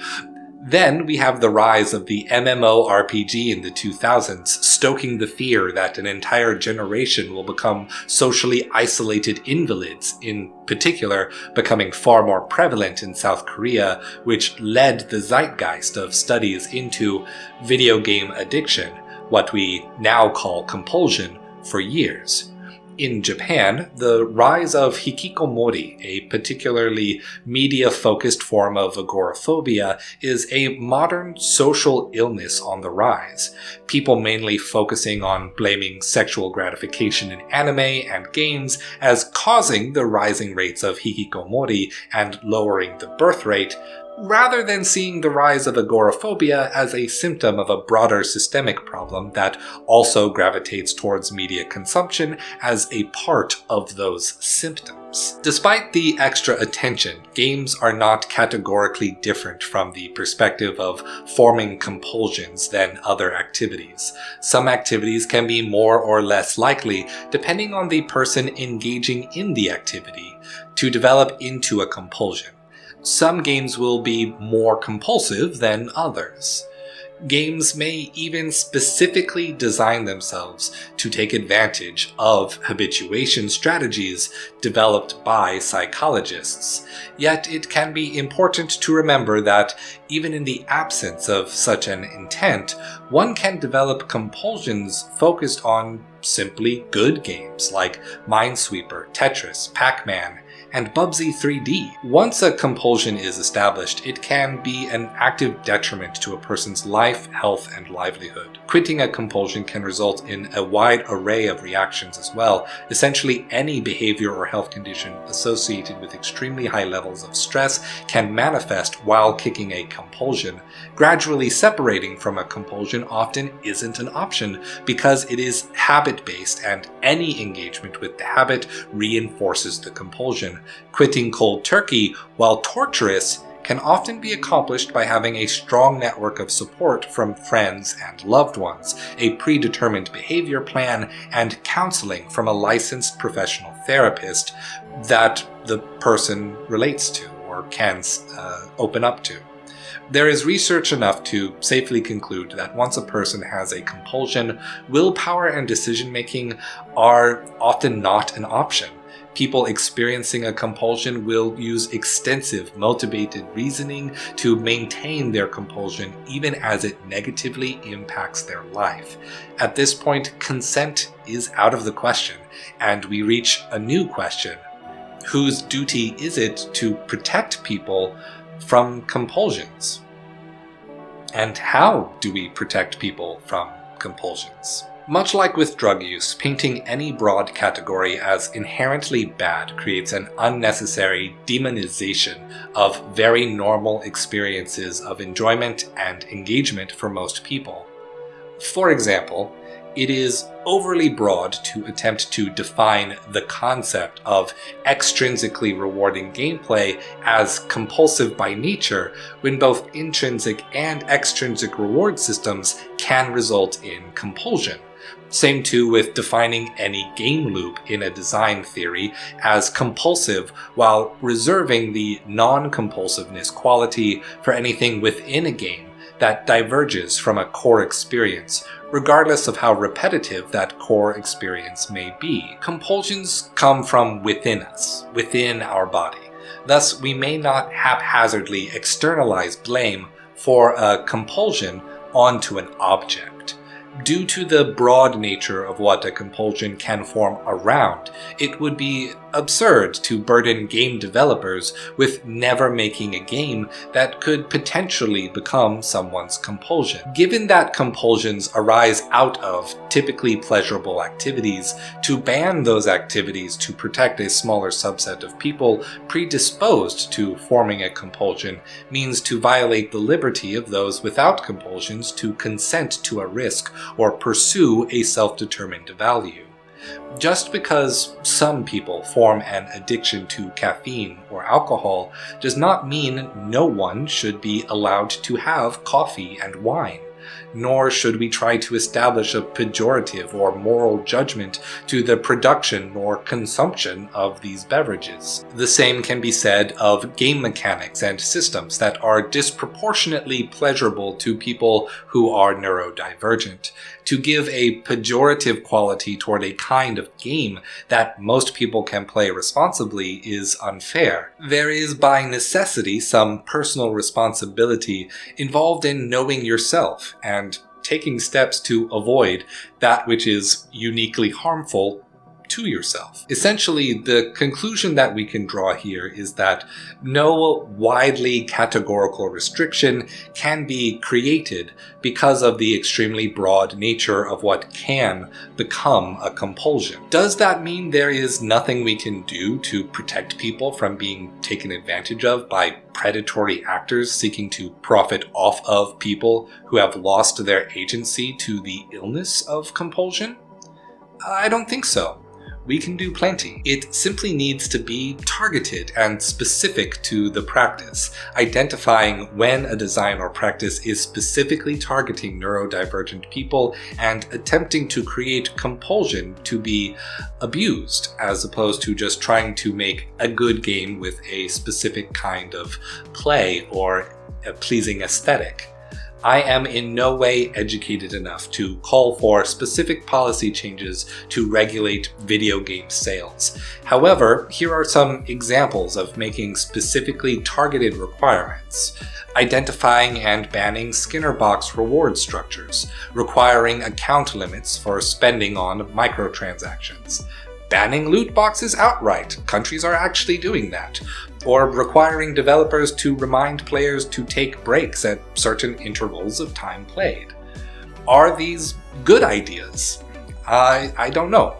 Then we have the rise of the MMORPG in the 2000s, stoking the fear that an entire generation will become socially isolated invalids, in particular becoming far more prevalent in South Korea, which led the zeitgeist of studies into video game addiction, what we now call compulsion, for years. In Japan, the rise of hikikomori, a particularly media-focused form of agoraphobia, is a modern social illness on the rise. People mainly focusing on blaming sexual gratification in anime and games as causing the rising rates of hikikomori and lowering the birth rate, rather than seeing the rise of agoraphobia as a symptom of a broader systemic problem that also gravitates towards media consumption as a part of those symptoms. Despite the extra attention, games are not categorically different from the perspective of forming compulsions than other activities. Some activities can be more or less likely, depending on the person engaging in the activity, to develop into a compulsion. Some games will be more compulsive than others. Games may even specifically design themselves to take advantage of habituation strategies developed by psychologists. Yet it can be important to remember that even in the absence of such an intent, one can develop compulsions focused on simply good games like Minesweeper, Tetris, Pac-Man, and Bubsy 3D. Once a compulsion is established, it can be an active detriment to a person's life, health, and livelihood. Quitting a compulsion can result in a wide array of reactions as well. Essentially, any behavior or health condition associated with extremely high levels of stress can manifest while kicking a compulsion. Gradually separating from a compulsion often isn't an option because it is habit-based, and any engagement with the habit reinforces the compulsion. Quitting cold turkey, while torturous, can often be accomplished by having a strong network of support from friends and loved ones, a predetermined behavior plan, and counseling from a licensed professional therapist that the person relates to or can open up to. There is research enough to safely conclude that once a person has a compulsion, willpower and decision-making are often not an option. People experiencing a compulsion will use extensive, motivated reasoning to maintain their compulsion even as it negatively impacts their life. At this point, consent is out of the question, and we reach a new question. Whose duty is it to protect people from compulsions? And how do we protect people from compulsions? Much like with drug use, painting any broad category as inherently bad creates an unnecessary demonization of very normal experiences of enjoyment and engagement for most people. For example, it is overly broad to attempt to define the concept of extrinsically rewarding gameplay as compulsive by nature when both intrinsic and extrinsic reward systems can result in compulsion. Same too with defining any game loop in a design theory as compulsive while reserving the non-compulsiveness quality for anything within a game that diverges from a core experience, regardless of how repetitive that core experience may be. Compulsions come from within us, within our body. Thus, we may not haphazardly externalize blame for a compulsion onto an object. Due to the broad nature of what a compulsion can form around, it would be absurd to burden game developers with never making a game that could potentially become someone's compulsion. Given that compulsions arise out of typically pleasurable activities, to ban those activities to protect a smaller subset of people predisposed to forming a compulsion means to violate the liberty of those without compulsions to consent to a risk or pursue a self-determined value. Just because some people form an addiction to caffeine or alcohol does not mean no one should be allowed to have coffee and wine. Nor should we try to establish a pejorative or moral judgment to the production or consumption of these beverages. The same can be said of game mechanics and systems that are disproportionately pleasurable to people who are neurodivergent. To give a pejorative quality toward a kind of game that most people can play responsibly is unfair. There is by necessity some personal responsibility involved in knowing yourself and taking steps to avoid that which is uniquely harmful to yourself. Essentially, the conclusion that we can draw here is that no widely categorical restriction can be created because of the extremely broad nature of what can become a compulsion. Does that mean there is nothing we can do to protect people from being taken advantage of by predatory actors seeking to profit off of people who have lost their agency to the illness of compulsion? I don't think so. We can do plenty. It simply needs to be targeted and specific to the practice, identifying when a design or practice is specifically targeting neurodivergent people and attempting to create compulsion to be abused, as opposed to just trying to make a good game with a specific kind of play or a pleasing aesthetic. I am in no way educated enough to call for specific policy changes to regulate video game sales. However, here are some examples of making specifically targeted requirements. Identifying and banning Skinner box reward structures, requiring account limits for spending on microtransactions. Banning loot boxes outright. Countries are actually doing that. Or requiring developers to remind players to take breaks at certain intervals of time played. Are these good ideas? I don't know.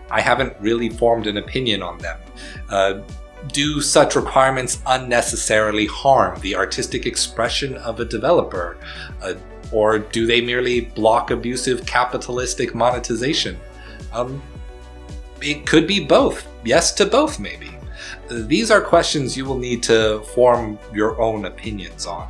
I haven't really formed an opinion on them. Do such requirements unnecessarily harm the artistic expression of a developer? Or do they merely block abusive capitalistic monetization? It could be both. Yes to both, maybe. These are questions you will need to form your own opinions on.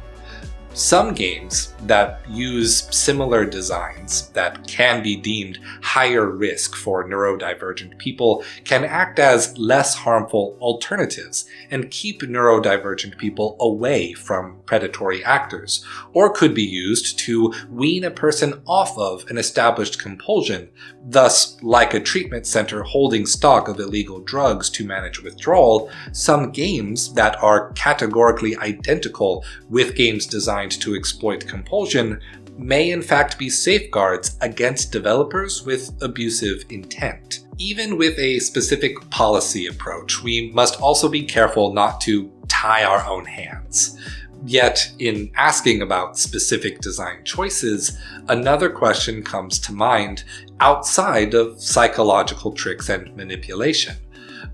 Some games that use similar designs that can be deemed higher risk for neurodivergent people can act as less harmful alternatives and keep neurodivergent people away from predatory actors, or could be used to wean a person off of an established compulsion, thus, like a treatment center holding stock of illegal drugs to manage withdrawal. Some games that are categorically identical with games designed to exploit compulsion may in fact be safeguards against developers with abusive intent. Even with a specific policy approach, we must also be careful not to tie our own hands. Yet, in asking about specific design choices, another question comes to mind outside of psychological tricks and manipulation.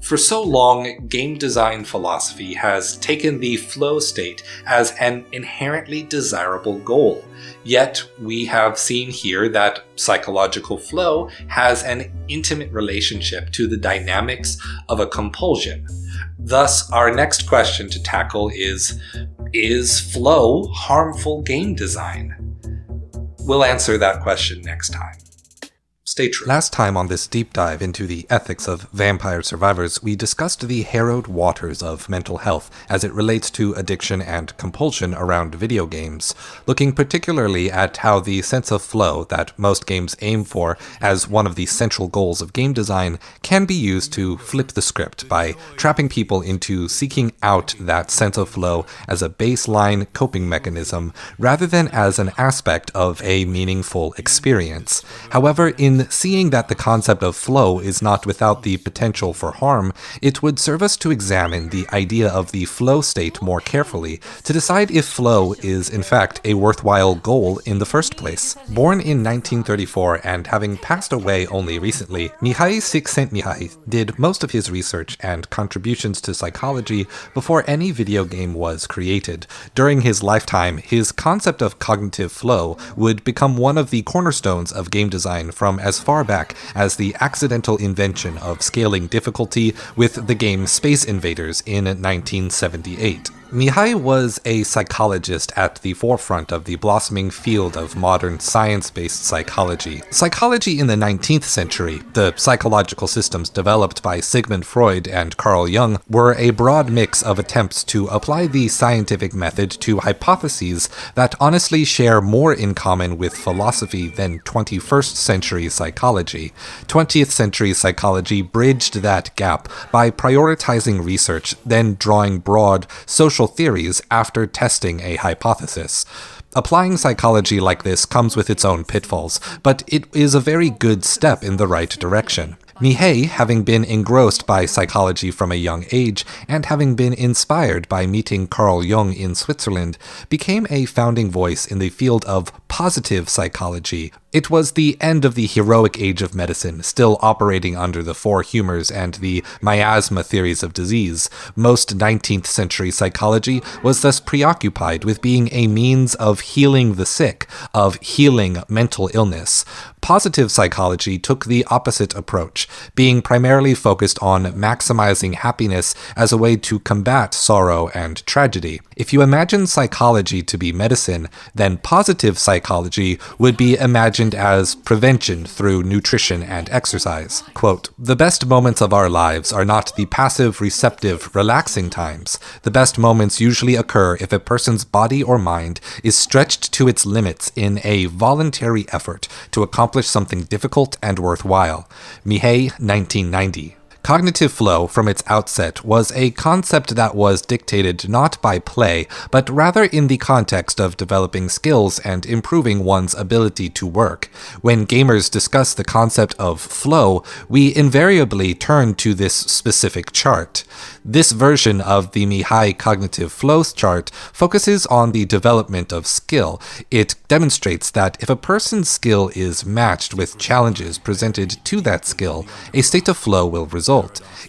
For so long, game design philosophy has taken the flow state as an inherently desirable goal. Yet, we have seen here that psychological flow has an intimate relationship to the dynamics of a compulsion. Thus, our next question to tackle is flow harmful game design? We'll answer that question next time. Stay true. Last time on this deep dive into the ethics of vampire survivors, we discussed the harrowed waters of mental health as it relates to addiction and compulsion around video games, looking particularly at how the sense of flow that most games aim for as one of the central goals of game design can be used to flip the script by trapping people into seeking out that sense of flow as a baseline coping mechanism rather than as an aspect of a meaningful experience. However, in seeing that the concept of flow is not without the potential for harm, it would serve us to examine the idea of the flow state more carefully to decide if flow is in fact a worthwhile goal in the first place. Born in 1934 and having passed away only recently, Mihai Csikszentmihalyi did most of his research and contributions to psychology before any video game was created. During his lifetime, his concept of cognitive flow would become one of the cornerstones of game design from as far back as the accidental invention of scaling difficulty with the game Space Invaders in 1978. Mihai was a psychologist at the forefront of the blossoming field of modern science-based psychology. Psychology in the 19th century, the psychological systems developed by Sigmund Freud and Carl Jung, were a broad mix of attempts to apply the scientific method to hypotheses that honestly share more in common with philosophy than 21st century psychology. 20th century psychology bridged that gap by prioritizing research, then drawing broad social theories after testing a hypothesis. Applying psychology like this comes with its own pitfalls, but it is a very good step in the right direction. Mihai, having been engrossed by psychology from a young age, and having been inspired by meeting Carl Jung in Switzerland, became a founding voice in the field of positive psychology. It was the end of the heroic age of medicine, still operating under the four humors and the miasma theories of disease. Most 19th century psychology was thus preoccupied with being a means of healing the sick, of healing mental illness. Positive psychology took the opposite approach, being primarily focused on maximizing happiness as a way to combat sorrow and tragedy. If you imagine psychology to be medicine, then positive psychology would be imagined as prevention through nutrition and exercise. Quote, "The best moments of our lives are not the passive, receptive, relaxing times. The best moments usually occur if a person's body or mind is stretched to its limits in a voluntary effort to accomplish something difficult and worthwhile." Mihai, 1990. Cognitive flow, from its outset, was a concept that was dictated not by play, but rather in the context of developing skills and improving one's ability to work. When gamers discuss the concept of flow, we invariably turn to this specific chart. This version of the Mihai cognitive flow chart focuses on the development of skill. It demonstrates that if a person's skill is matched with challenges presented to that skill, a state of flow will result.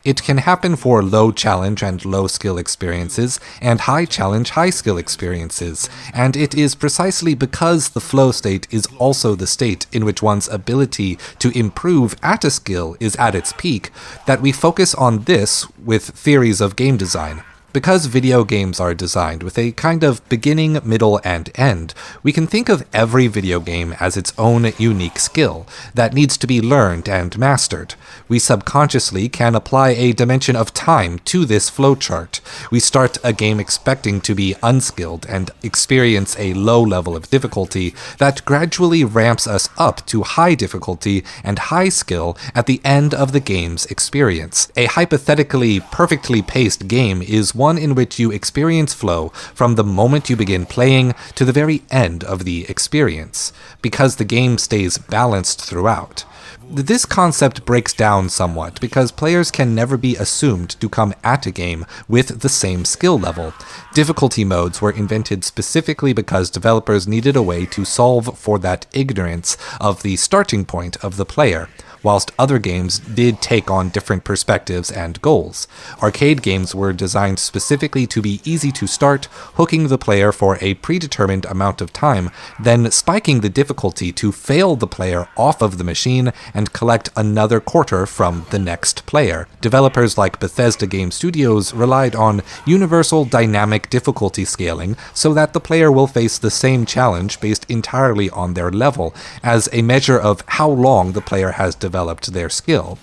It can happen for low challenge and low skill experiences, and high challenge, high skill experiences, and it is precisely because the flow state is also the state in which one's ability to improve at a skill is at its peak that we focus on this with theories of game design. Because video games are designed with a kind of beginning, middle, and end, we can think of every video game as its own unique skill that needs to be learned and mastered. We subconsciously can apply a dimension of time to this flowchart. We start a game expecting to be unskilled and experience a low level of difficulty that gradually ramps us up to high difficulty and high skill at the end of the game's experience. A hypothetically perfectly paced game is one in which you experience flow from the moment you begin playing to the very end of the experience, because the game stays balanced throughout. This concept breaks down somewhat because players can never be assumed to come at a game with the same skill level. Difficulty modes were invented specifically because developers needed a way to solve for that ignorance of the starting point of the player, whilst other games did take on different perspectives and goals. Arcade games were designed specifically to be easy to start, hooking the player for a predetermined amount of time, then spiking the difficulty to fail the player off of the machine and collect another quarter from the next player. Developers like Bethesda Game Studios relied on universal dynamic difficulty scaling so that the player will face the same challenge based entirely on their level, as a measure of how long the player has developed their skill.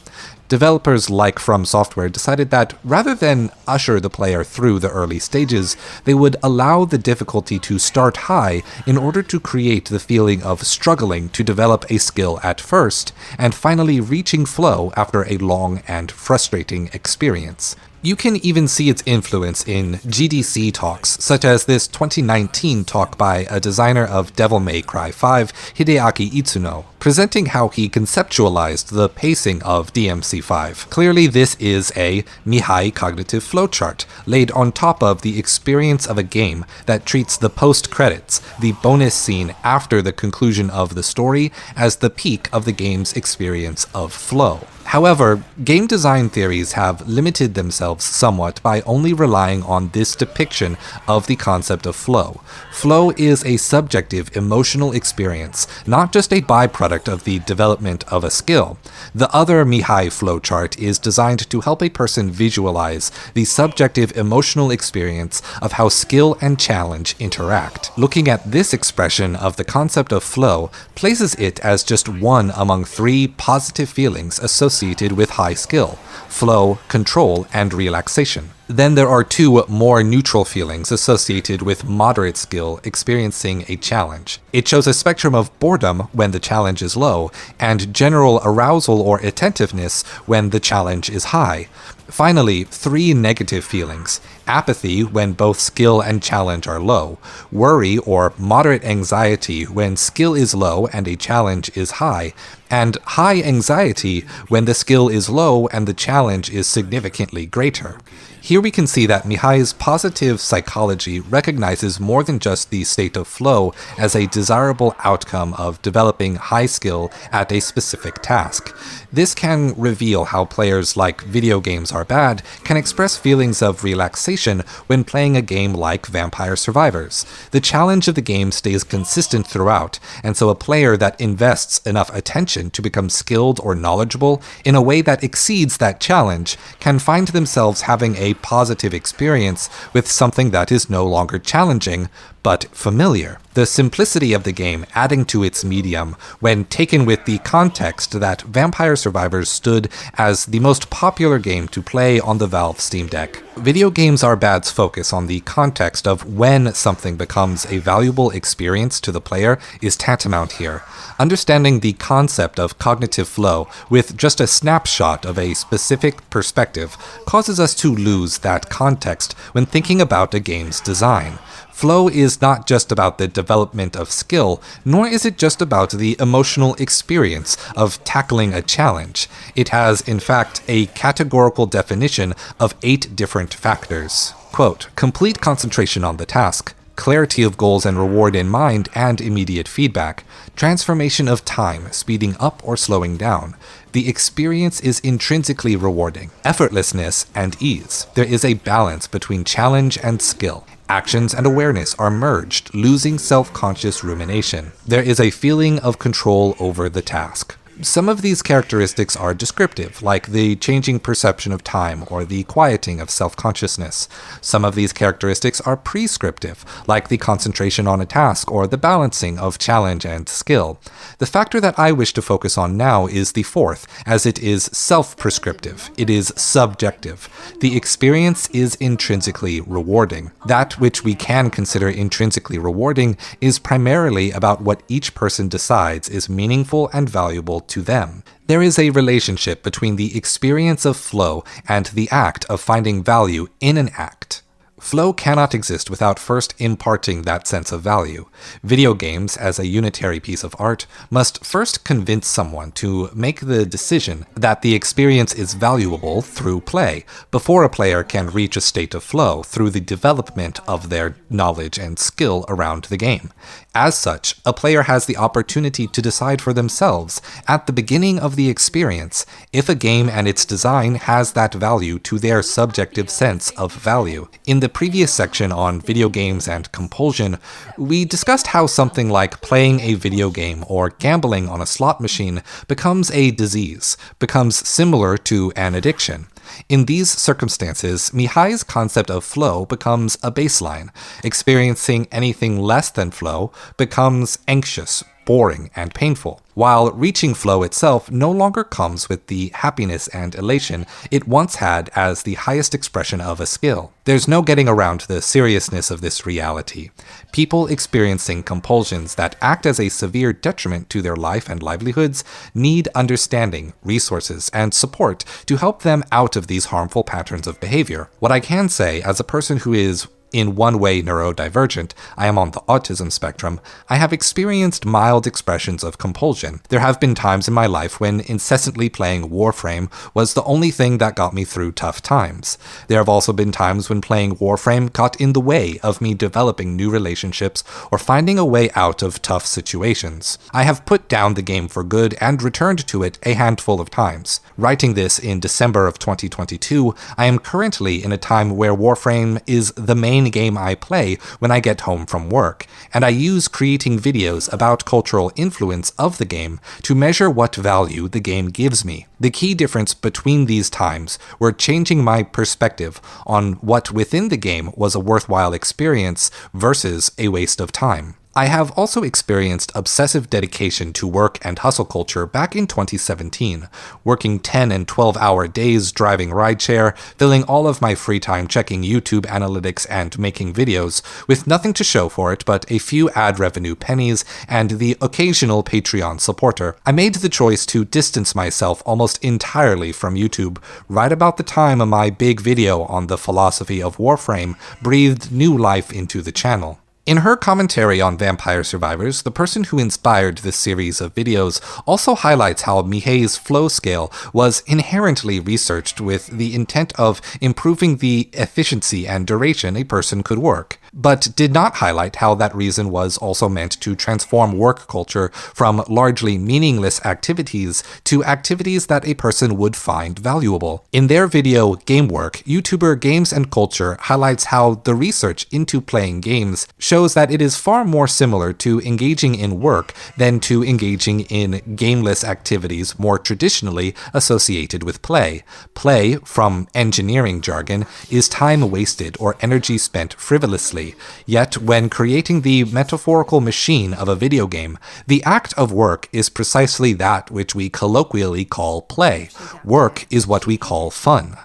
Developers like From Software decided that rather than usher the player through the early stages, they would allow the difficulty to start high in order to create the feeling of struggling to develop a skill at first, and finally reaching flow after a long and frustrating experience. You can even see its influence in GDC talks, such as this 2019 talk by a designer of Devil May Cry 5, Hideaki Itsuno, presenting how he conceptualized the pacing of DMC5. Clearly this is a Mihai cognitive flowchart, laid on top of the experience of a game that treats the post-credits, the bonus scene after the conclusion of the story, as the peak of the game's experience of flow. However, game design theories have limited themselves somewhat by only relying on this depiction of the concept of flow. Flow is a subjective emotional experience, not just a byproduct of the development of a skill. The other Mihai flowchart is designed to help a person visualize the subjective emotional experience of how skill and challenge interact. Looking at this expression of the concept of flow places it as just one among three positive feelings associated with high skill: flow, control, and relaxation. Then there are two more neutral feelings associated with moderate skill experiencing a challenge. It shows a spectrum of boredom when the challenge is low, and general arousal or attentiveness when the challenge is high. Finally, three negative feelings: apathy when both skill and challenge are low, worry or moderate anxiety when skill is low and a challenge is high, and high anxiety when the skill is low and the challenge is significantly greater. Here we can see that Mihai's positive psychology recognizes more than just the state of flow as a desirable outcome of developing high skill at a specific task. This can reveal how players like video games are bad can express feelings of relaxation when playing a game like Vampire Survivors. The challenge of the game stays consistent throughout, and so a player that invests enough attention to become skilled or knowledgeable in a way that exceeds that challenge can find themselves having a positive experience with something that is no longer challenging, but familiar. The simplicity of the game adding to its medium when taken with the context that Vampire Survivors stood as the most popular game to play on the Valve Steam Deck. Video games are bad's focus on the context of when something becomes a valuable experience to the player is tantamount here. Understanding the concept of cognitive flow with just a snapshot of a specific perspective causes us to lose that context when thinking about a game's design. Flow is not just about the development of skill, nor is it just about the emotional experience of tackling a challenge. It has, in fact, a categorical definition of 8 different factors. Quote, complete concentration on the task, clarity of goals and reward in mind and immediate feedback, transformation of time, speeding up or slowing down. The experience is intrinsically rewarding, effortlessness and ease. There is a balance between challenge and skill. Actions and awareness are merged, losing self-conscious rumination. There is a feeling of control over the task. Some of these characteristics are descriptive, like the changing perception of time or the quieting of self-consciousness. Some of these characteristics are prescriptive, like the concentration on a task or the balancing of challenge and skill. The factor that I wish to focus on now is the fourth, as it is self-prescriptive. It is subjective. The experience is intrinsically rewarding. That which we can consider intrinsically rewarding is primarily about what each person decides is meaningful and valuable to them. There is a relationship between the experience of flow and the act of finding value in an act. Flow cannot exist without first imparting that sense of value. Video games, as a unitary piece of art, must first convince someone to make the decision that the experience is valuable through play, before a player can reach a state of flow through the development of their knowledge and skill around the game. As such, a player has the opportunity to decide for themselves, at the beginning of the experience, if a game and its design has that value to their subjective sense of value. In the previous section on video games and compulsion, we discussed how something like playing a video game or gambling on a slot machine becomes a disease, becomes similar to an addiction. In these circumstances, Mihai's concept of flow becomes a baseline. Experiencing anything less than flow becomes anxious, boring, and painful, while reaching flow itself no longer comes with the happiness and elation it once had as the highest expression of a skill. There's no getting around the seriousness of this reality. People experiencing compulsions that act as a severe detriment to their life and livelihoods need understanding, resources, and support to help them out of these harmful patterns of behavior. What I can say as a person who is in one way neurodivergent, I am on the autism spectrum, I have experienced mild expressions of compulsion. There have been times in my life when incessantly playing Warframe was the only thing that got me through tough times. There have also been times when playing Warframe got in the way of me developing new relationships or finding a way out of tough situations. I have put down the game for good and returned to it a handful of times. Writing this in December of 2022, I am currently in a time where Warframe is the main game I play when I get home from work, and I use creating videos about cultural influence of the game to measure what value the game gives me. The key difference between these times were changing my perspective on what within the game was a worthwhile experience versus a waste of time. I have also experienced obsessive dedication to work and hustle culture back in 2017, working 10 and 12-hour days driving rideshare, filling all of my free time checking YouTube analytics and making videos, with nothing to show for it but a few ad revenue pennies and the occasional Patreon supporter. I made the choice to distance myself almost entirely from YouTube right about the time my big video on the philosophy of Warframe breathed new life into the channel. In her commentary on Vampire Survivors, the person who inspired this series of videos also highlights how Mihei's flow scale was inherently researched with the intent of improving the efficiency and duration a person could work, but did not highlight how that reason was also meant to transform work culture from largely meaningless activities to activities that a person would find valuable. In their video, Game Work, YouTuber Games and Culture highlights how the research into playing games shows that it is far more similar to engaging in work than to engaging in gameless activities more traditionally associated with play. Play, from engineering jargon, is time wasted or energy spent frivolously. Yet, when creating the metaphorical machine of a video game, the act of work is precisely that which we colloquially call play. Work is what we call fun.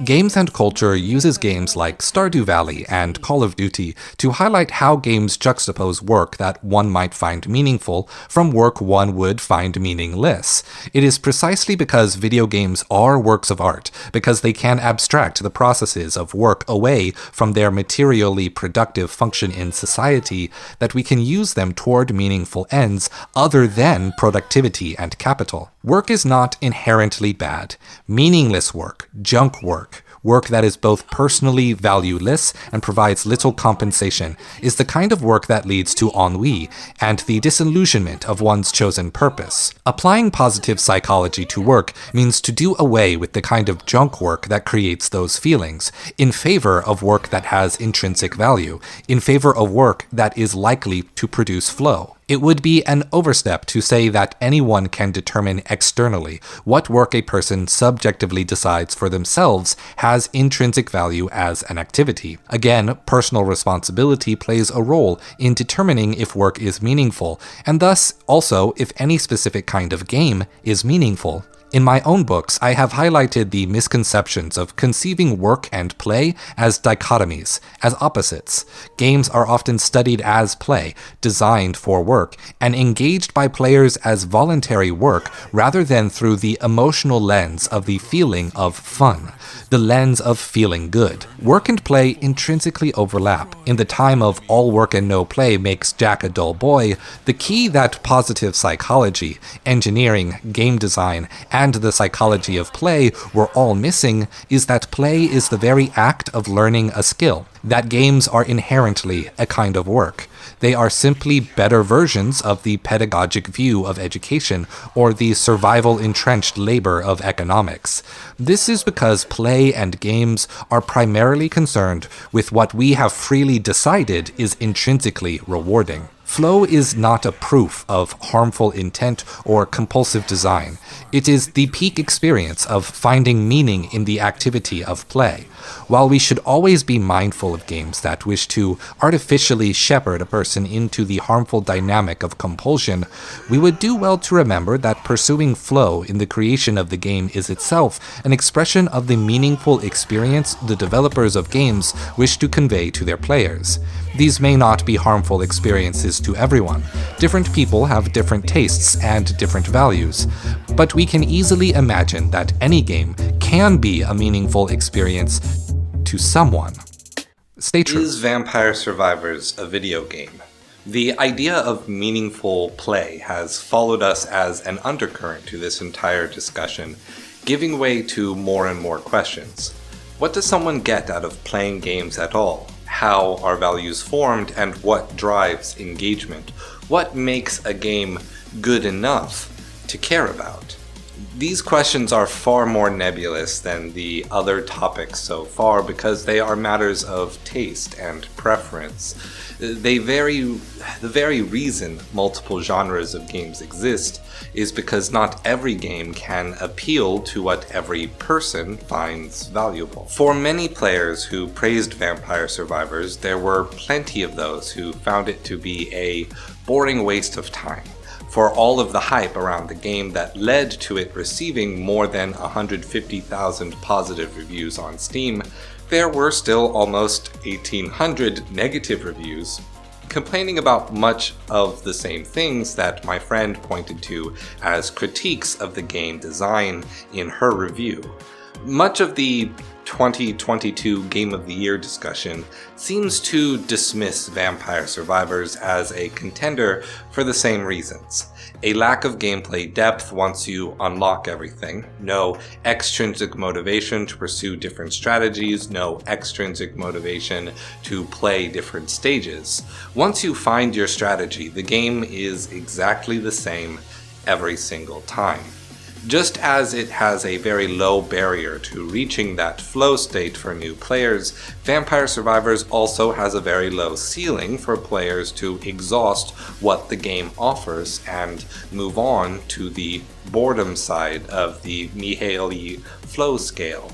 Games and Culture uses games like Stardew Valley and Call of Duty to highlight how games juxtapose work that one might find meaningful from work one would find meaningless. It is precisely because video games are works of art, because they can abstract the processes of work away from their materially productive function in society, that we can use them toward meaningful ends other than productivity and capital. Work is not inherently bad. Meaningless work, junk work, work that is both personally valueless and provides little compensation, is the kind of work that leads to ennui and the disillusionment of one's chosen purpose. Applying positive psychology to work means to do away with the kind of junk work that creates those feelings, in favor of work that has intrinsic value, in favor of work that is likely to produce flow. It would be an overstep to say that anyone can determine externally what work a person subjectively decides for themselves has intrinsic value as an activity. Again, personal responsibility plays a role in determining if work is meaningful, and thus also if any specific kind of game is meaningful. In my own books, I have highlighted the misconceptions of conceiving work and play as dichotomies, as opposites. Games are often studied as play, designed for work, and engaged by players as voluntary work rather than through the emotional lens of the feeling of fun, the lens of feeling good. Work and play intrinsically overlap. In the time of all work and no play makes Jack a dull boy, the key that positive psychology, engineering, game design, and the psychology of play were all missing is that play is the very act of learning a skill, that games are inherently a kind of work. They are simply better versions of the pedagogic view of education or the survival-entrenched labor of economics. This is because play and games are primarily concerned with what we have freely decided is intrinsically rewarding. Flow is not a proof of harmful intent or compulsive design. It is the peak experience of finding meaning in the activity of play. While we should always be mindful of games that wish to artificially shepherd a person into the harmful dynamic of compulsion, we would do well to remember that pursuing flow in the creation of the game is itself an expression of the meaningful experience the developers of games wish to convey to their players. These may not be harmful experiences to everyone. Different people have different tastes and different values, but we can easily imagine that any game can be a meaningful experience to someone. Stay true. Is Vampire Survivors a video game? The idea of meaningful play has followed us as an undercurrent to this entire discussion, giving way to more and more questions. What does someone get out of playing games at all? How are values formed, and what drives engagement? What makes a game good enough to care about? These questions are far more nebulous than the other topics so far because they are matters of taste and preference. The very reason multiple genres of games exist is because not every game can appeal to what every person finds valuable. For many players who praised Vampire Survivors, there were plenty of those who found it to be a boring waste of time. For all of the hype around the game that led to it receiving more than 150,000 positive reviews on Steam, there were still almost 1,800 negative reviews, complaining about much of the same things that my friend pointed to as critiques of the game design in her review. Much of the 2022 Game of the Year discussion seems to dismiss Vampire Survivors as a contender for the same reasons. A lack of gameplay depth once you unlock everything, no extrinsic motivation to pursue different strategies, no extrinsic motivation to play different stages. Once you find your strategy, the game is exactly the same every single time. Just as it has a very low barrier to reaching that flow state for new players, Vampire Survivors also has a very low ceiling for players to exhaust what the game offers and move on to the boredom side of the Mihaly flow scale.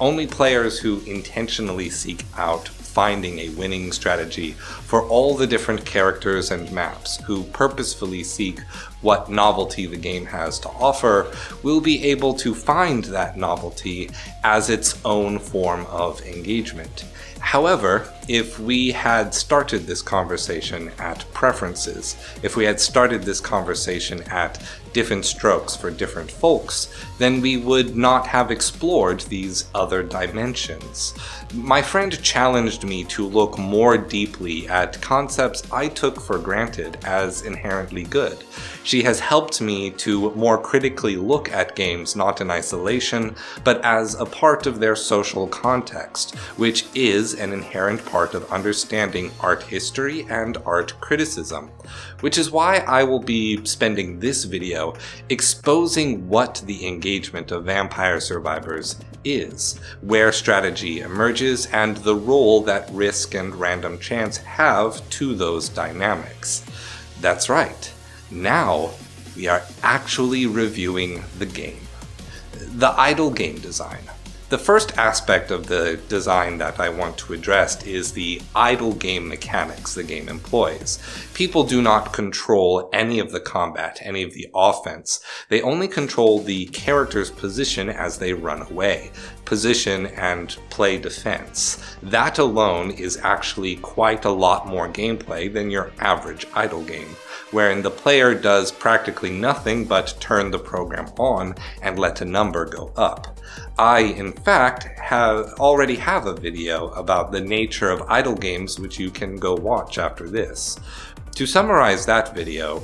Only players who intentionally seek out finding a winning strategy for all the different characters and maps, who purposefully seek what novelty the game has to offer, will be able to find that novelty as its own form of engagement. However, if we had started this conversation at preferences, if we had started this conversation at different strokes for different folks, then we would not have explored these other dimensions. My friend challenged me to look more deeply at concepts I took for granted as inherently good. She has helped me to more critically look at games not in isolation, but as a part of their social context, which is an inherent part of understanding art history and art criticism. Which is why I will be spending this video exposing what the engagement of Vampire Survivors is, where strategy emerges, and the role that risk and random chance have to those dynamics. That's right. Now, we are actually reviewing the game. The idle game design. The first aspect of the design that I want to address is the idle game mechanics the game employs. People do not control any of the combat, any of the offense. They only control the character's position as they run away. Position and play defense. That alone is actually quite a lot more gameplay than your average idle game, wherein the player does practically nothing but turn the program on and let a number go up. I, in fact, already have a video about the nature of idle games which you can go watch after this. To summarize that video,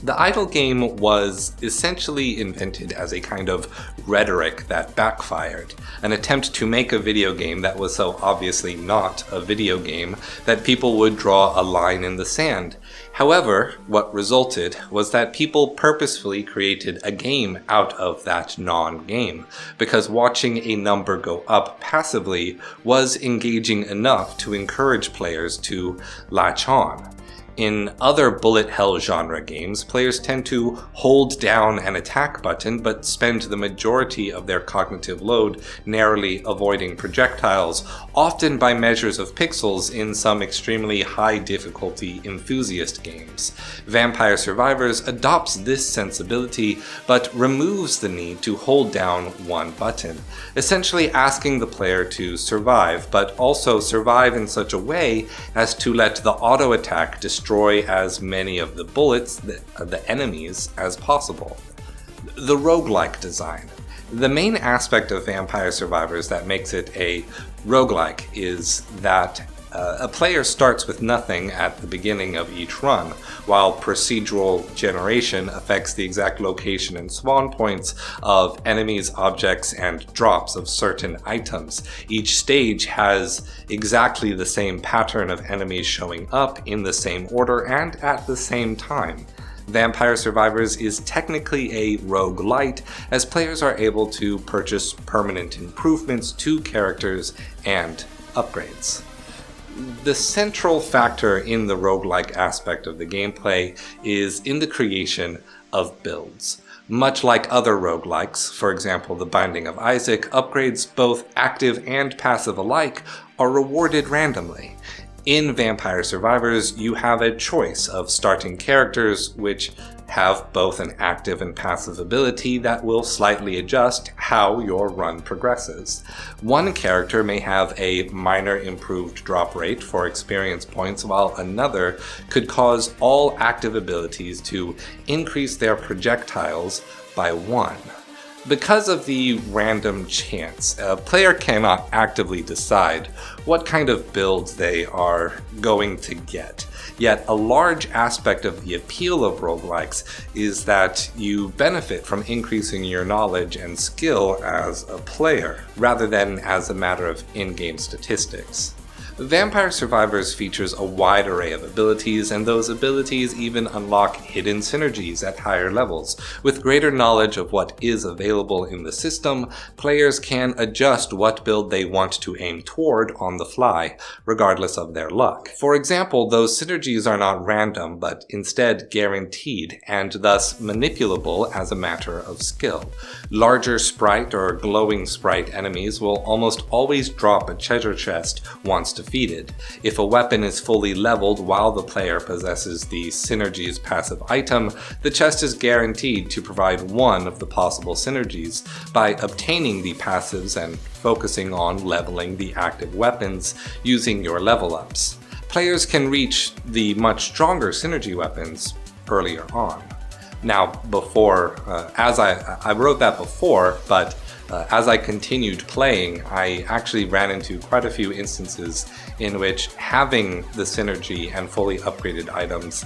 the idle game was essentially invented as a kind of rhetoric that backfired, an attempt to make a video game that was so obviously not a video game that people would draw a line in the sand. However, what resulted was that people purposefully created a game out of that non-game, because watching a number go up passively was engaging enough to encourage players to latch on. In other bullet hell genre games, players tend to hold down an attack button but spend the majority of their cognitive load narrowly avoiding projectiles, often by measures of pixels in some extremely high difficulty enthusiast games. Vampire Survivors adopts this sensibility but removes the need to hold down one button, essentially asking the player to survive, but also survive in such a way as to let the auto attack destroy as many of the bullets, the enemies, as possible. The roguelike design. The main aspect of Vampire Survivors that makes it a roguelike is that a player starts with nothing at the beginning of each run, while procedural generation affects the exact location and spawn points of enemies, objects, and drops of certain items. Each stage has exactly the same pattern of enemies showing up in the same order and at the same time. Vampire Survivors is technically a roguelite, as players are able to purchase permanent improvements to characters and upgrades. The central factor in the roguelike aspect of the gameplay is in the creation of builds. Much like other roguelikes, for example The Binding of Isaac, upgrades both active and passive alike are rewarded randomly. In Vampire Survivors, you have a choice of starting characters which have both an active and passive ability that will slightly adjust how your run progresses. One character may have a minor improved drop rate for experience points, while another could cause all active abilities to increase their projectiles by 1. Because of the random chance, a player cannot actively decide what kind of builds they are going to get. Yet a large aspect of the appeal of roguelikes is that you benefit from increasing your knowledge and skill as a player, rather than as a matter of in-game statistics. Vampire Survivors features a wide array of abilities, and those abilities even unlock hidden synergies at higher levels. With greater knowledge of what is available in the system, players can adjust what build they want to aim toward on the fly, regardless of their luck. For example, those synergies are not random, but instead guaranteed, and thus manipulable as a matter of skill. Larger sprite or glowing sprite enemies will almost always drop a treasure chest once defeated. If a weapon is fully leveled while the player possesses the synergy's passive item, the chest is guaranteed to provide one of the possible synergies. By obtaining the passives and focusing on leveling the active weapons using your level ups, players can reach the much stronger synergy weapons earlier on. Now, as I wrote that before, but as I continued playing, I actually ran into quite a few instances in which having the synergy and fully upgraded items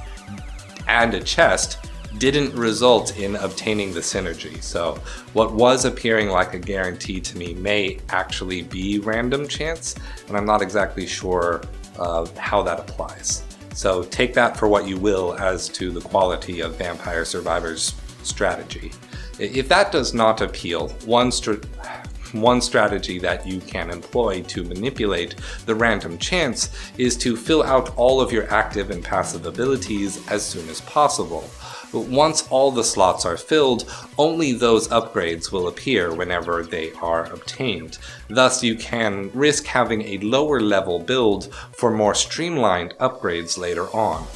and a chest didn't result in obtaining the synergy. So what was appearing like a guarantee to me may actually be random chance, and I'm not exactly sure how that applies. So take that for what you will as to the quality of Vampire Survivors' strategy. If that does not appeal, one strategy that you can employ to manipulate the random chance is to fill out all of your active and passive abilities as soon as possible. But once all the slots are filled, only those upgrades will appear whenever they are obtained. Thus, you can risk having a lower level build for more streamlined upgrades later on.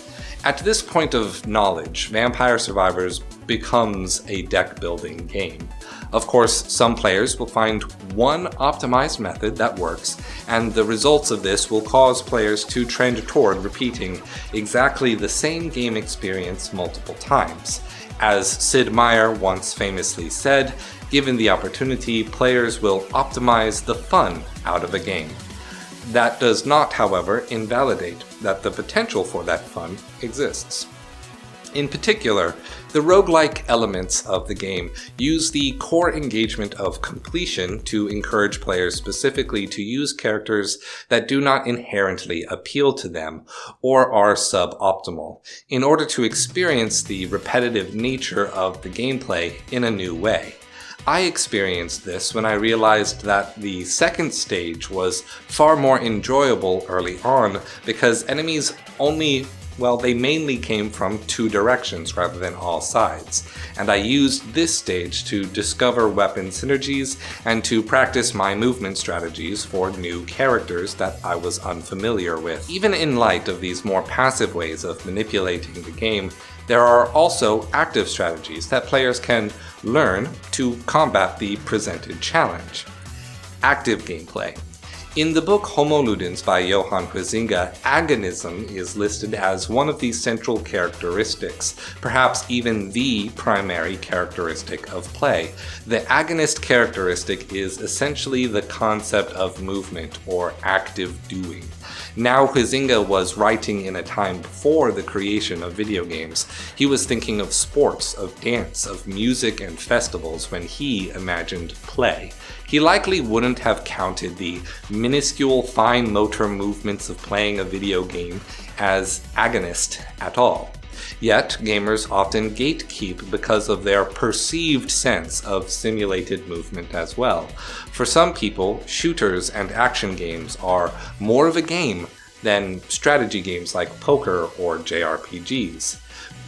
At this point of knowledge, Vampire Survivors becomes a deck building game. Of course, some players will find one optimized method that works, and the results of this will cause players to trend toward repeating exactly the same game experience multiple times. As Sid Meier once famously said, given the opportunity, players will optimize the fun out of a game. That does not, however, invalidate that the potential for that fun exists. In particular, the roguelike elements of the game use the core engagement of completion to encourage players specifically to use characters that do not inherently appeal to them or are suboptimal, in order to experience the repetitive nature of the gameplay in a new way. I experienced this when I realized that the second stage was far more enjoyable early on because enemies they mainly came from two directions rather than all sides, and I used this stage to discover weapon synergies and to practice my movement strategies for new characters that I was unfamiliar with. Even in light of these more passive ways of manipulating the game, there are also active strategies that players can learn to combat the presented challenge. Active gameplay. In the book Homo Ludens by Johann Huizinga, agonism is listed as one of the central characteristics, perhaps even the primary characteristic of play. The agonist characteristic is essentially the concept of movement or active doing. Now, Huizinga was writing in a time before the creation of video games. He was thinking of sports, of dance, of music and festivals when he imagined play. He likely wouldn't have counted the minuscule fine motor movements of playing a video game as agonist at all. Yet, gamers often gatekeep because of their perceived sense of simulated movement as well. For some people, shooters and action games are more of a game than strategy games like poker or JRPGs.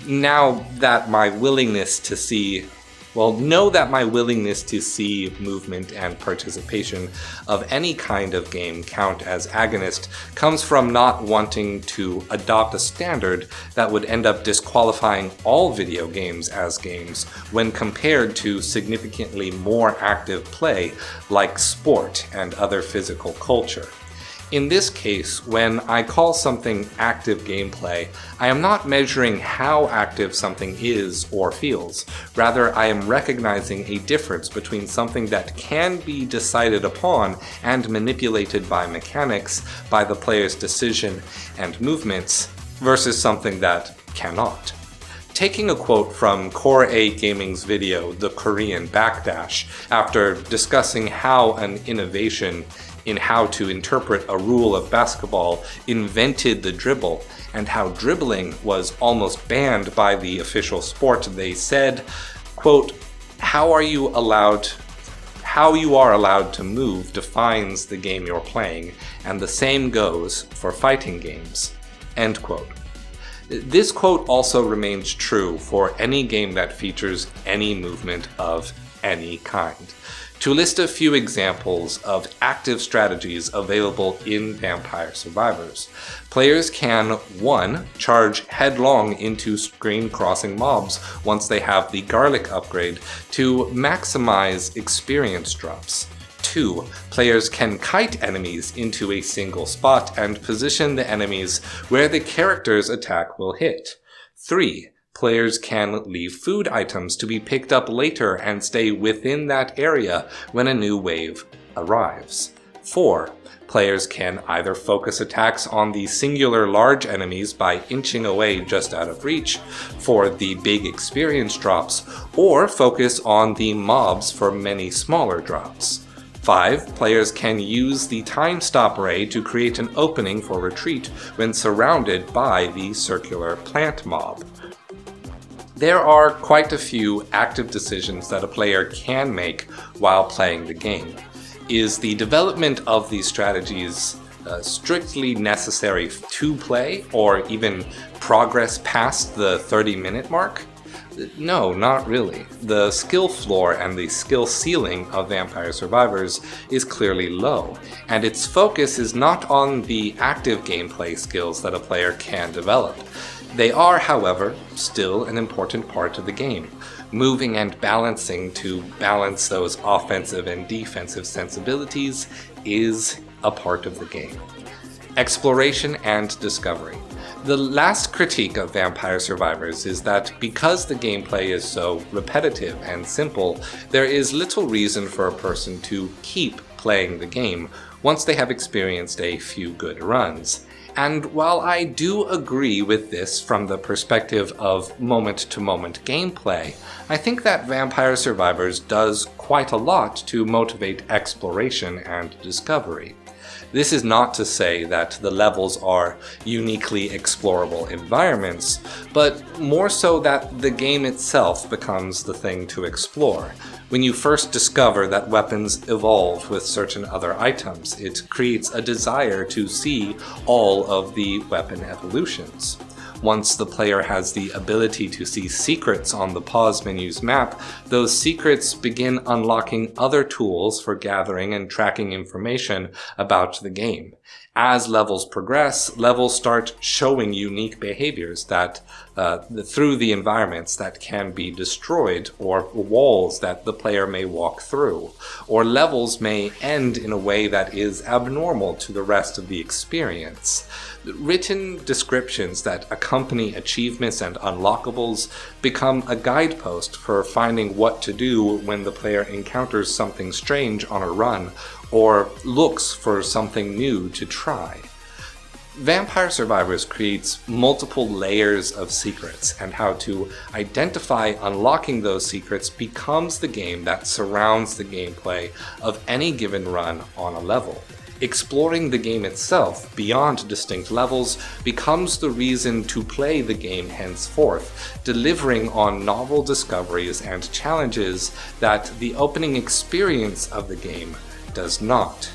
Know that my willingness to see movement and participation of any kind of game count as agonist comes from not wanting to adopt a standard that would end up disqualifying all video games as games when compared to significantly more active play like sport and other physical culture. In this case, when I call something active gameplay, I am not measuring how active something is or feels. Rather, I am recognizing a difference between something that can be decided upon and manipulated by mechanics, by the player's decision and movements, versus something that cannot. Taking a quote from Core A Gaming's video, The Korean Backdash, after discussing how an innovation in how to interpret a rule of basketball invented the dribble, and how dribbling was almost banned by the official sport, they said, quote, how you are allowed to move defines the game you're playing, and the same goes for fighting games, end quote. This quote also remains true for any game that features any movement of any kind. To list a few examples of active strategies available in Vampire Survivors, players can 1. Charge headlong into screen-crossing mobs once they have the garlic upgrade to maximize experience drops. 2. Players can kite enemies into a single spot and position the enemies where the character's attack will hit. 3. Players can leave food items to be picked up later and stay within that area when a new wave arrives. 4. Players can either focus attacks on the singular large enemies by inching away just out of reach for the big experience drops, or focus on the mobs for many smaller drops. 5. Players can use the time stop ray to create an opening for retreat when surrounded by the circular plant mob. There are quite a few active decisions that a player can make while playing the game. Is the development of these strategies strictly necessary to play, or even progress past the 30-minute mark? No, not really. The skill floor and the skill ceiling of Vampire Survivors is clearly low, and its focus is not on the active gameplay skills that a player can develop. They are, however, still an important part of the game. Moving and balancing to balance those offensive and defensive sensibilities is a part of the game. Exploration and discovery. The last critique of Vampire Survivors is that because the gameplay is so repetitive and simple, there is little reason for a person to keep playing the game once they have experienced a few good runs. And while I do agree with this from the perspective of moment-to-moment gameplay, I think that Vampire Survivors does quite a lot to motivate exploration and discovery. This is not to say that the levels are uniquely explorable environments, but more so that the game itself becomes the thing to explore. When you first discover that weapons evolve with certain other items, it creates a desire to see all of the weapon evolutions. Once the player has the ability to see secrets on the pause menu's map, those secrets begin unlocking other tools for gathering and tracking information about the game. As levels progress, levels start showing unique behaviors that through the environments that can be destroyed, or walls that the player may walk through, or levels may end in a way that is abnormal to the rest of the experience. Written descriptions that accompany achievements and unlockables become a guidepost for finding what to do when the player encounters something strange on a run or looks for something new to try. Vampire Survivors creates multiple layers of secrets, and how to identify unlocking those secrets becomes the game that surrounds the gameplay of any given run on a level. Exploring the game itself beyond distinct levels becomes the reason to play the game henceforth, delivering on novel discoveries and challenges that the opening experience of the game does not.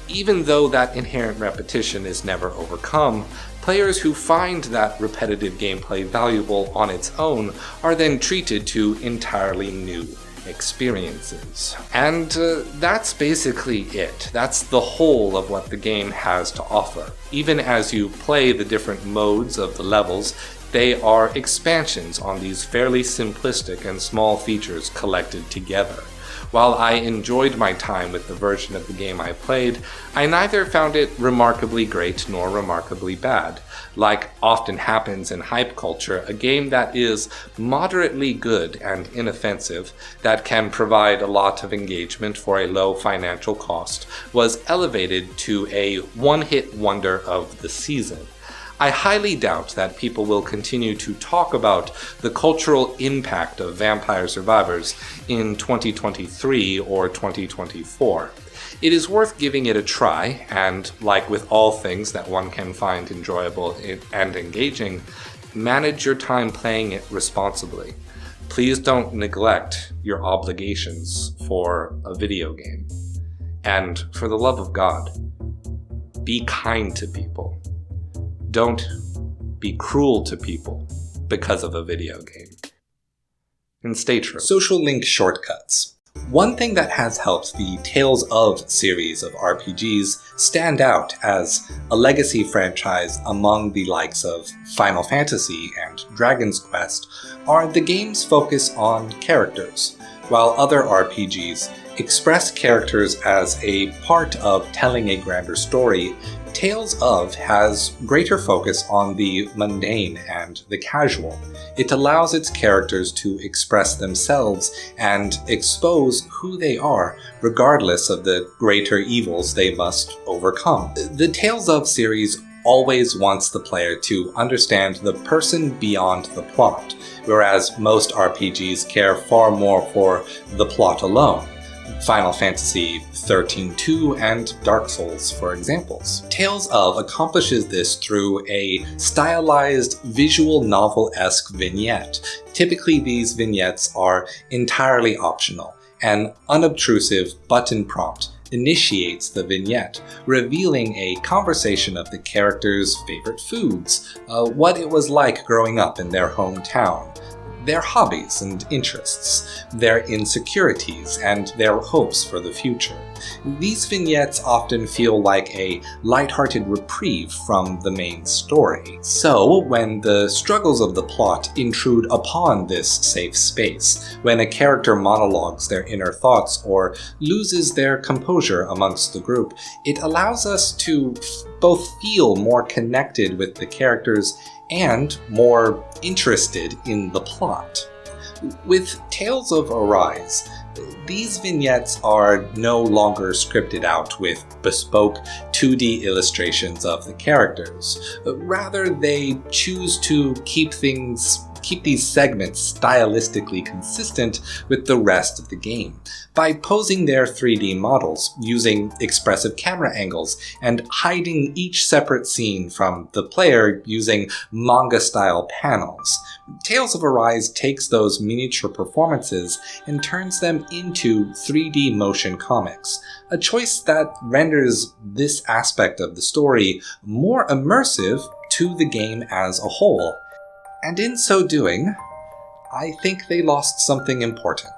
Even though that inherent repetition is never overcome, players who find that repetitive gameplay valuable on its own are then treated to entirely new experiences. And that's basically it. That's the whole of what the game has to offer. Even as you play the different modes of the levels, they are expansions on these fairly simplistic and small features collected together. While I enjoyed my time with the version of the game I played, I neither found it remarkably great nor remarkably bad. Like often happens in hype culture, a game that is moderately good and inoffensive, that can provide a lot of engagement for a low financial cost, was elevated to a one-hit wonder of the season. I highly doubt that people will continue to talk about the cultural impact of Vampire Survivors in 2023 or 2024. It is worth giving it a try, and like with all things that one can find enjoyable and engaging, manage your time playing it responsibly. Please don't neglect your obligations for a video game. And for the love of God, be kind to people. Don't be cruel to people because of a video game. And stay true. Social link shortcuts. One thing that has helped the Tales of series of RPGs stand out as a legacy franchise among the likes of Final Fantasy and Dragon's Quest are the game's focus on characters. While other RPGs express characters as a part of telling a grander story, Tales of has greater focus on the mundane and the casual. It allows its characters to express themselves and expose who they are, regardless of the greater evils they must overcome. The Tales of series always wants the player to understand the person beyond the plot, whereas most RPGs care far more for the plot alone. Final Fantasy 13-2 and Dark Souls, for examples. Tales of accomplishes this through a stylized, visual novel-esque vignette. Typically, these vignettes are entirely optional. An unobtrusive button prompt initiates the vignette, revealing a conversation of the characters' favorite foods, what it was like growing up in their hometown, their hobbies and interests, their insecurities, and their hopes for the future. These vignettes often feel like a lighthearted reprieve from the main story. So, when the struggles of the plot intrude upon this safe space, when a character monologues their inner thoughts or loses their composure amongst the group, it allows us to both feel more connected with the characters and more interested in the plot. With Tales of Arise, these vignettes are no longer scripted out with bespoke 2D illustrations of the characters. Rather, they choose to keep these segments stylistically consistent with the rest of the game by posing their 3D models, using expressive camera angles, and hiding each separate scene from the player using manga-style panels. Tales of Arise takes those miniature performances and turns them into 3D motion comics, a choice that renders this aspect of the story more immersive to the game as a whole. And in so doing, I think they lost something important.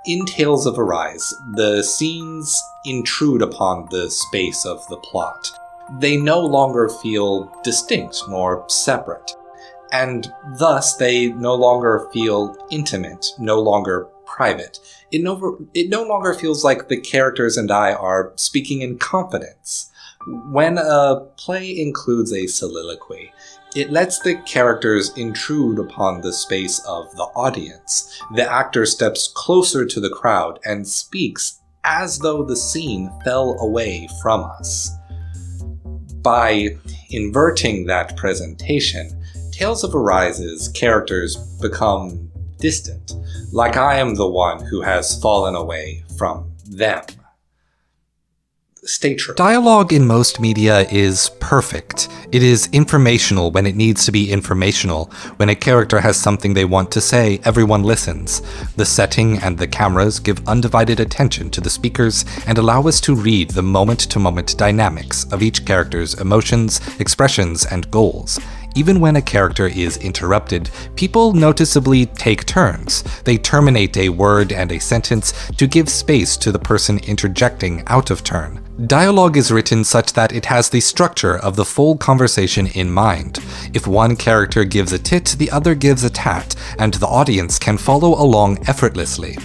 In Tales of Arise, the scenes intrude upon the space of the plot. They no longer feel distinct nor separate, and thus they no longer feel intimate, no longer private. It no longer feels like the characters and I are speaking in confidence. When a play includes a soliloquy, it lets the characters intrude upon the space of the audience. The actor steps closer to the crowd and speaks as though the scene fell away from us. By inverting that presentation, Tales of Arise's characters become distant, like I am the one who has fallen away from them. Stay true. Dialogue in most media is perfect. It is informational when it needs to be informational. When a character has something they want to say, everyone listens. The setting and the cameras give undivided attention to the speakers and allow us to read the moment-to-moment dynamics of each character's emotions, expressions, and goals. Even when a character is interrupted, people noticeably take turns. They terminate a word and a sentence to give space to the person interjecting out of turn. Dialogue is written such that it has the structure of the full conversation in mind. If one character gives a tit, the other gives a tat, and the audience can follow along effortlessly.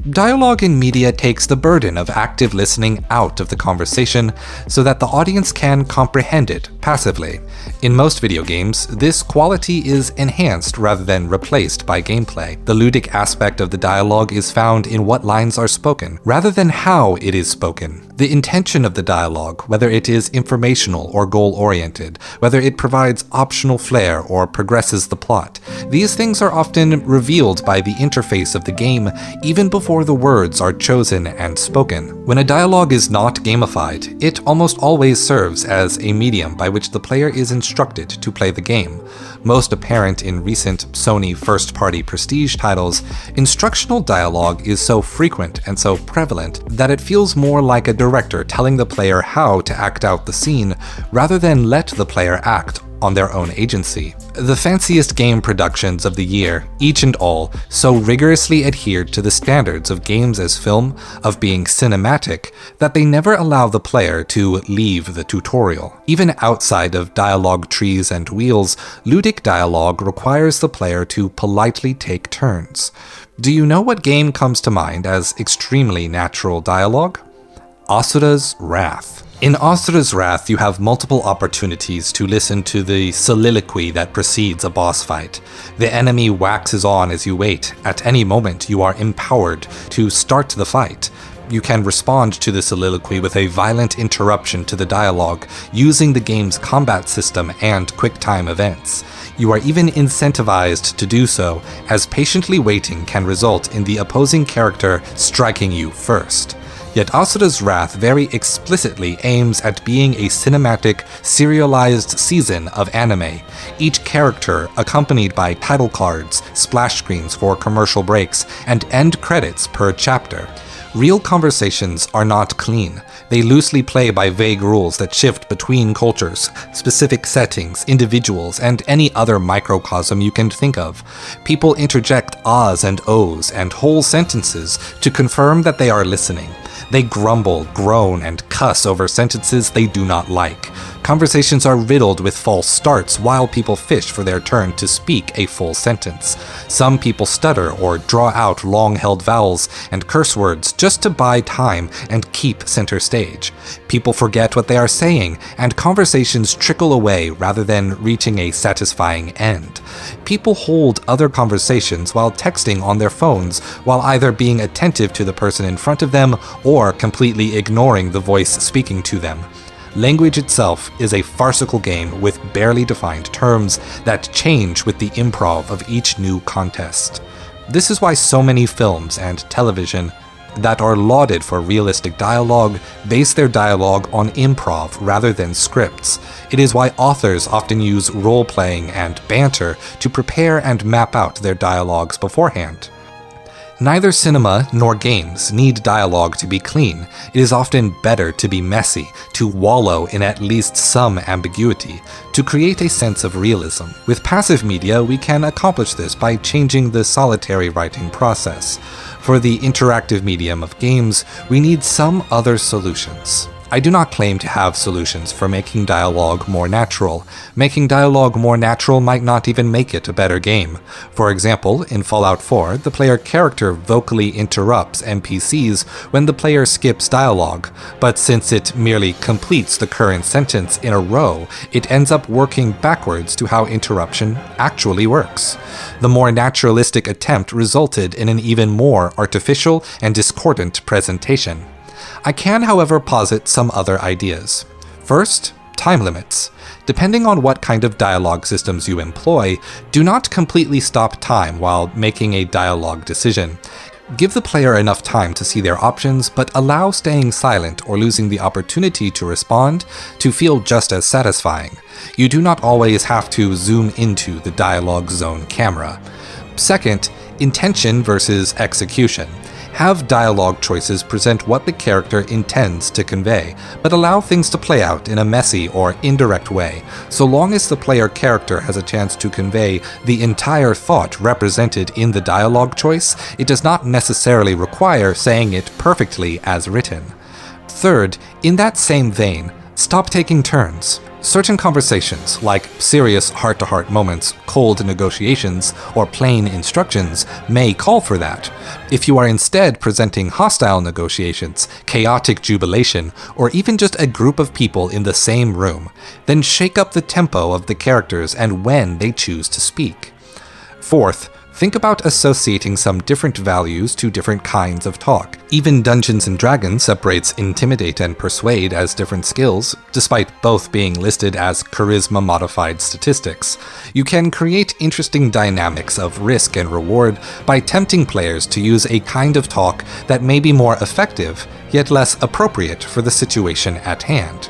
Dialogue in media takes the burden of active listening out of the conversation so that the audience can comprehend it passively. In most video games, this quality is enhanced rather than replaced by gameplay. The ludic aspect of the dialogue is found in what lines are spoken, rather than how it is spoken. The intention of the dialogue, whether it is informational or goal-oriented, whether it provides optional flair or progresses the plot, these things are often revealed by the interface of the game even before the words are chosen and spoken. When a dialogue is not gamified, it almost always serves as a medium by which the player is instructed to play the game. Most apparent in recent Sony first-party prestige titles, instructional dialogue is so frequent and so prevalent that it feels more like a director telling the player how to act out the scene rather than let the player act on their own agency. The fanciest game productions of the year, each and all, so rigorously adhered to the standards of games as film, of being cinematic, that they never allow the player to leave the tutorial. Even outside of dialogue trees and wheels, ludic dialogue requires the player to politely take turns. Do you know what game comes to mind as extremely natural dialogue? Asura's Wrath. In Asura's Wrath, you have multiple opportunities to listen to the soliloquy that precedes a boss fight. The enemy waxes on as you wait. At any moment, you are empowered to start the fight. You can respond to the soliloquy with a violent interruption to the dialogue, using the game's combat system and quick-time events. You are even incentivized to do so, as patiently waiting can result in the opposing character striking you first. Yet Asura's Wrath very explicitly aims at being a cinematic, serialized season of anime, each character accompanied by title cards, splash screens for commercial breaks, and end credits per chapter. Real conversations are not clean. They loosely play by vague rules that shift between cultures, specific settings, individuals, and any other microcosm you can think of. People interject ahs and ohs and whole sentences to confirm that they are listening. They grumble, groan, and cuss over sentences they do not like. Conversations are riddled with false starts while people fish for their turn to speak a full sentence. Some people stutter or draw out long-held vowels and curse words just to buy time and keep center stage. People forget what they are saying, and conversations trickle away rather than reaching a satisfying end. People hold other conversations while texting on their phones, while either being attentive to the person in front of them or completely ignoring the voice speaking to them. Language itself is a farcical game with barely defined terms that change with the improv of each new contest. This is why so many films and television that are lauded for realistic dialogue base their dialogue on improv rather than scripts. It is why authors often use role-playing and banter to prepare and map out their dialogues beforehand. Neither cinema nor games need dialogue to be clean. It is often better to be messy, to wallow in at least some ambiguity, to create a sense of realism. With passive media, we can accomplish this by changing the solitary writing process. For the interactive medium of games, we need some other solutions. I do not claim to have solutions for making dialogue more natural. Making dialogue more natural might not even make it a better game. For example, in Fallout 4, the player character vocally interrupts NPCs when the player skips dialogue, but since it merely completes the current sentence in a row, it ends up working backwards to how interruption actually works. The more naturalistic attempt resulted in an even more artificial and discordant presentation. I can, however, posit some other ideas. First, time limits. Depending on what kind of dialogue systems you employ, do not completely stop time while making a dialogue decision. Give the player enough time to see their options, but allow staying silent or losing the opportunity to respond to feel just as satisfying. You do not always have to zoom into the dialogue zone camera. Second, intention versus execution. Have dialogue choices present what the character intends to convey, but allow things to play out in a messy or indirect way, so long as the player character has a chance to convey the entire thought represented in the dialogue choice. It does not necessarily require saying it perfectly as written. Third, in that same vein, stop taking turns. Certain conversations, like serious heart-to-heart moments, cold negotiations, or plain instructions, may call for that. If you are instead presenting hostile negotiations, chaotic jubilation, or even just a group of people in the same room, then shake up the tempo of the characters and when they choose to speak. Fourth, think about associating some different values to different kinds of talk. Even Dungeons & Dragons separates Intimidate and Persuade as different skills, despite both being listed as charisma-modified statistics. You can create interesting dynamics of risk and reward by tempting players to use a kind of talk that may be more effective, yet less appropriate for the situation at hand.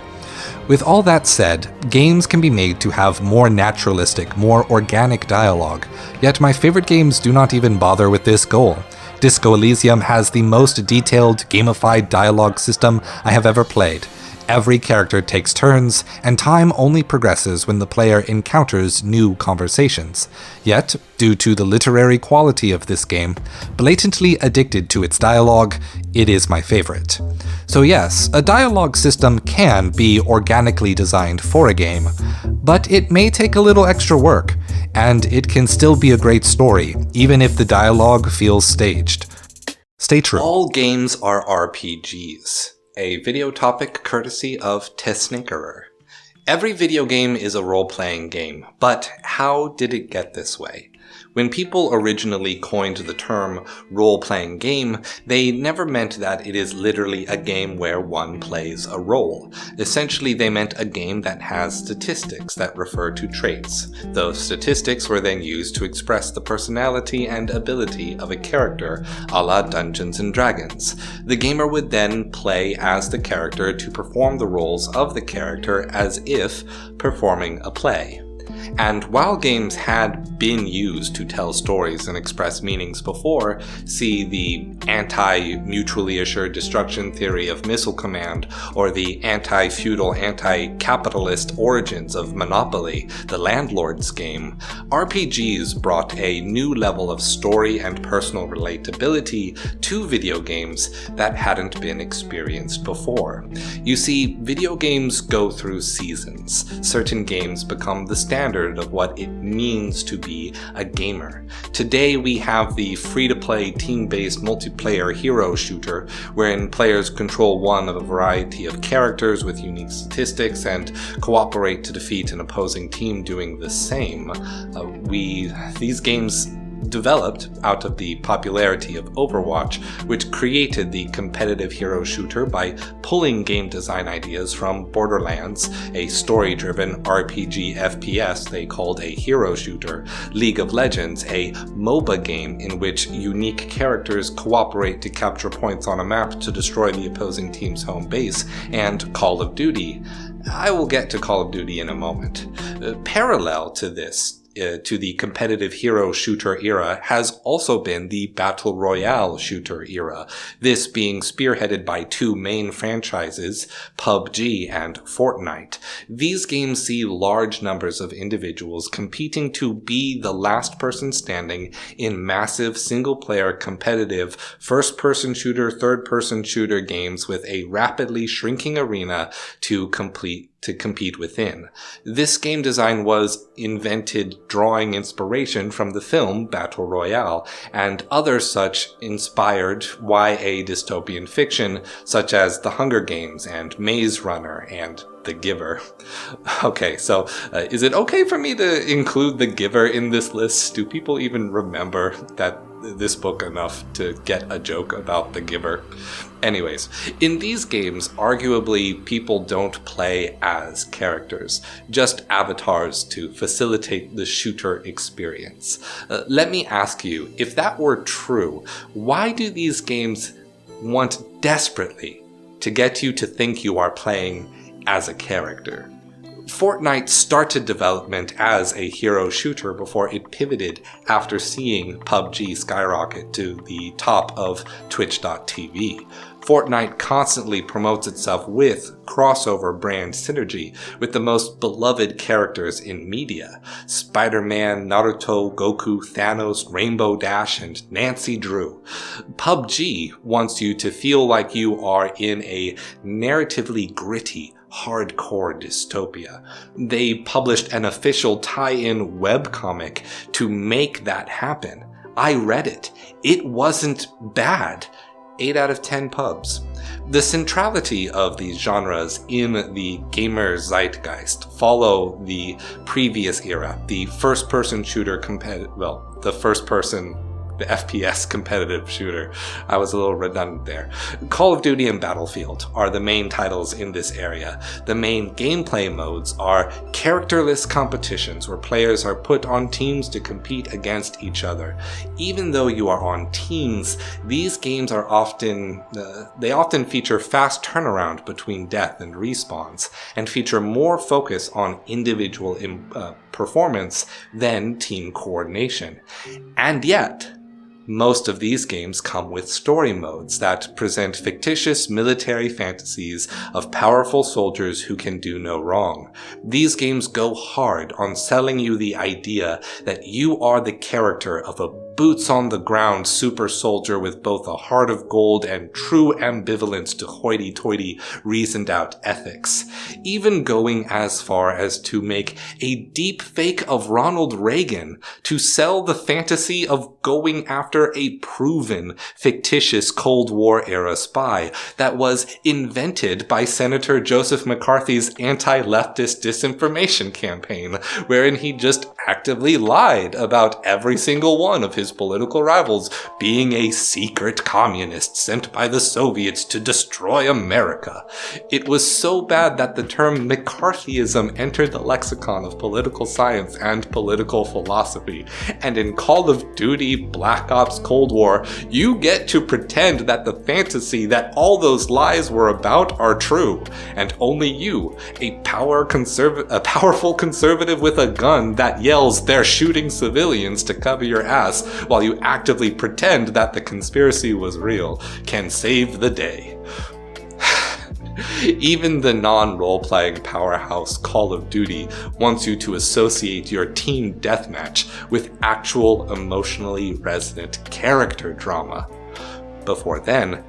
With all that said, games can be made to have more naturalistic, more organic dialogue, yet my favorite games do not even bother with this goal. Disco Elysium has the most detailed, gamified dialogue system I have ever played. Every character takes turns, and time only progresses when the player encounters new conversations. Yet, due to the literary quality of this game, blatantly addicted to its dialogue, it is my favorite. So yes, a dialogue system can be organically designed for a game, but it may take a little extra work, and it can still be a great story, even if the dialogue feels staged. Stay true. All games are RPGs. A video topic courtesy of TicTacToe. Every video game is a role-playing game, but how did it get this way? When people originally coined the term role-playing game, they never meant that it is literally a game where one plays a role. Essentially, they meant a game that has statistics that refer to traits. Those statistics were then used to express the personality and ability of a character, a la Dungeons & Dragons. The gamer would then play as the character to perform the roles of the character as if performing a play. And while games had been used to tell stories and express meanings before, see the anti-mutually assured destruction theory of Missile Command, or the anti-feudal, anti-capitalist origins of Monopoly, the Landlord's game, RPGs brought a new level of story and personal relatability to video games that hadn't been experienced before. You see, video games go through seasons. Certain games become the standard of what it means to be a gamer. Today we have the free-to-play team-based multiplayer hero shooter, wherein players control one of a variety of characters with unique statistics and cooperate to defeat an opposing team doing the same. These games developed out of the popularity of Overwatch, which created the competitive hero shooter by pulling game design ideas from Borderlands, a story-driven RPG FPS they called a hero shooter, League of Legends, a MOBA game in which unique characters cooperate to capture points on a map to destroy the opposing team's home base, and Call of Duty. I will get to Call of Duty in a moment. Parallel to this, to the competitive hero shooter era has also been the battle royale shooter era, this being spearheaded by two main franchises, PUBG and Fortnite. These games see large numbers of individuals competing to be the last person standing in massive single-player competitive first-person shooter, third-person shooter games with a rapidly shrinking arena to compete within. This game design was invented drawing inspiration from the film Battle Royale and other such inspired YA dystopian fiction such as The Hunger Games and Maze Runner and The Giver. Okay, so is it okay for me to include The Giver in this list? Do people even remember this book enough to get a joke about The Giver? Anyways, in these games, arguably people don't play as characters, just avatars to facilitate the shooter experience. Let me ask you, if that were true, why do these games want desperately to get you to think you are playing as a character? Fortnite started development as a hero shooter before it pivoted after seeing PUBG skyrocket to the top of Twitch.tv. Fortnite constantly promotes itself with crossover brand synergy with the most beloved characters in media. Spider-Man, Naruto, Goku, Thanos, Rainbow Dash, and Nancy Drew. PUBG wants you to feel like you are in a narratively gritty, hardcore dystopia. They published an official tie-in webcomic to make that happen. I read it. It wasn't bad. 8 out of 10 pubs. The centrality of these genres in the gamer zeitgeist follow the previous era, the first-person shooter the FPS competitive shooter. I was a little redundant there. Call of Duty and Battlefield are the main titles in this area. The main gameplay modes are characterless competitions where players are put on teams to compete against each other. Even though you are on teams, these games are often feature fast turnaround between death and respawns, and feature more focus on individual performance than team coordination. And yet, most of these games come with story modes that present fictitious military fantasies of powerful soldiers who can do no wrong. These games go hard on selling you the idea that you are the character of a boots-on-the-ground super soldier with both a heart of gold and true ambivalence to hoity-toity, reasoned-out ethics. Even going as far as to make a deep fake of Ronald Reagan to sell the fantasy of going after a proven, fictitious Cold War-era spy that was invented by Senator Joseph McCarthy's anti-leftist disinformation campaign, wherein he just actively lied about every single one of his political rivals being a secret communist sent by the Soviets to destroy America. It was so bad that the term McCarthyism entered the lexicon of political science and political philosophy, and in Call of Duty, Black Ops, Cold War, you get to pretend that the fantasy that all those lies were about are true, and only you, a powerful conservative with a gun that yells they're shooting civilians to cover your ass while you actively pretend that the conspiracy was real, can save the day. Even the non-role-playing powerhouse Call of Duty wants you to associate your team deathmatch with actual emotionally resonant character drama. Before then,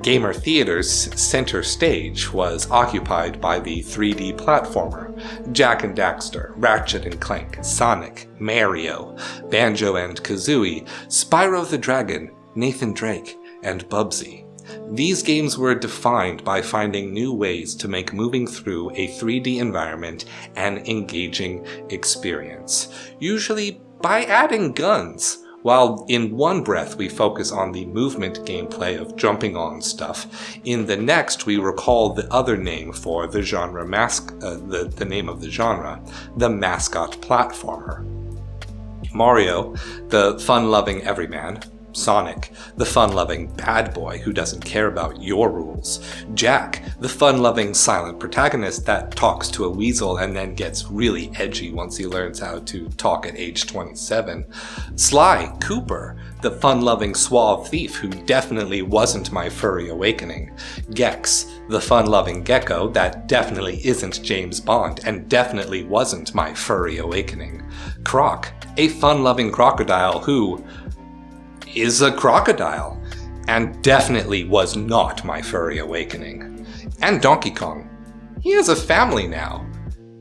gamer theater's center stage was occupied by the 3D platformer, Jak and Daxter, Ratchet and Clank, Sonic, Mario, Banjo and Kazooie, Spyro the Dragon, Nathan Drake, and Bubsy. These games were defined by finding new ways to make moving through a 3D environment an engaging experience, usually by adding guns. While in one breath we focus on the movement gameplay of jumping on stuff, in the next we recall the other name for the genre the name of the genre, the mascot platformer. Mario, the fun-loving everyman, Sonic, the fun-loving bad boy who doesn't care about your rules. Jack, the fun-loving silent protagonist that talks to a weasel and then gets really edgy once he learns how to talk at age 27. Sly Cooper, the fun-loving suave thief who definitely wasn't my furry awakening. Gex, the fun-loving gecko that definitely isn't James Bond and definitely wasn't my furry awakening. Croc, a fun-loving crocodile who is a crocodile and definitely was not my furry awakening. And Donkey Kong. He has a family now.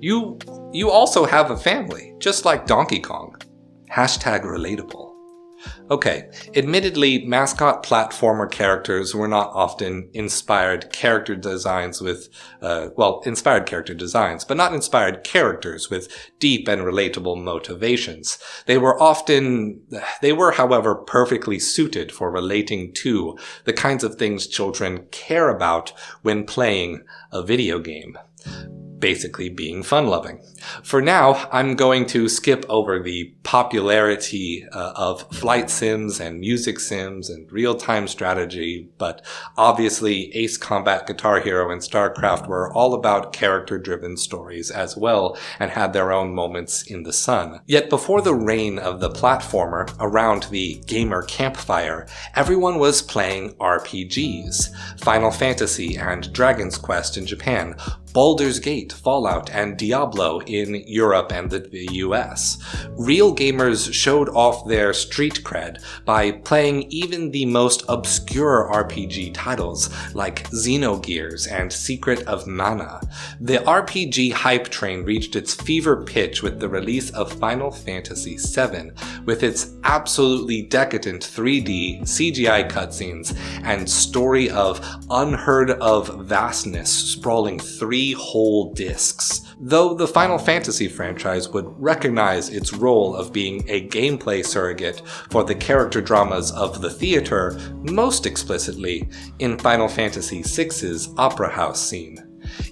You also have a family, just like Donkey Kong. #relatable. Okay, admittedly, mascot platformer characters were not often inspired character designs with, inspired character designs, but not inspired characters with deep and relatable motivations. They were, however, perfectly suited for relating to the kinds of things children care about when playing a video game. Basically being fun-loving. For now, I'm going to skip over the popularity of flight sims and music sims and real-time strategy, but obviously Ace Combat Guitar Hero and StarCraft were all about character-driven stories as well and had their own moments in the sun. Yet before the reign of the platformer around the gamer campfire, everyone was playing RPGs. Final Fantasy and Dragon's Quest in Japan, Baldur's Gate, Fallout, and Diablo in Europe and the US. Real gamers showed off their street cred by playing even the most obscure RPG titles like Xenogears and Secret of Mana. The RPG hype train reached its fever pitch with the release of Final Fantasy VII, with its absolutely decadent 3D CGI cutscenes and story of unheard of vastness sprawling 3 whole discs. Though the Final Fantasy franchise would recognize its role of being a gameplay surrogate for the character dramas of the theater most explicitly in Final Fantasy VI's Opera House scene.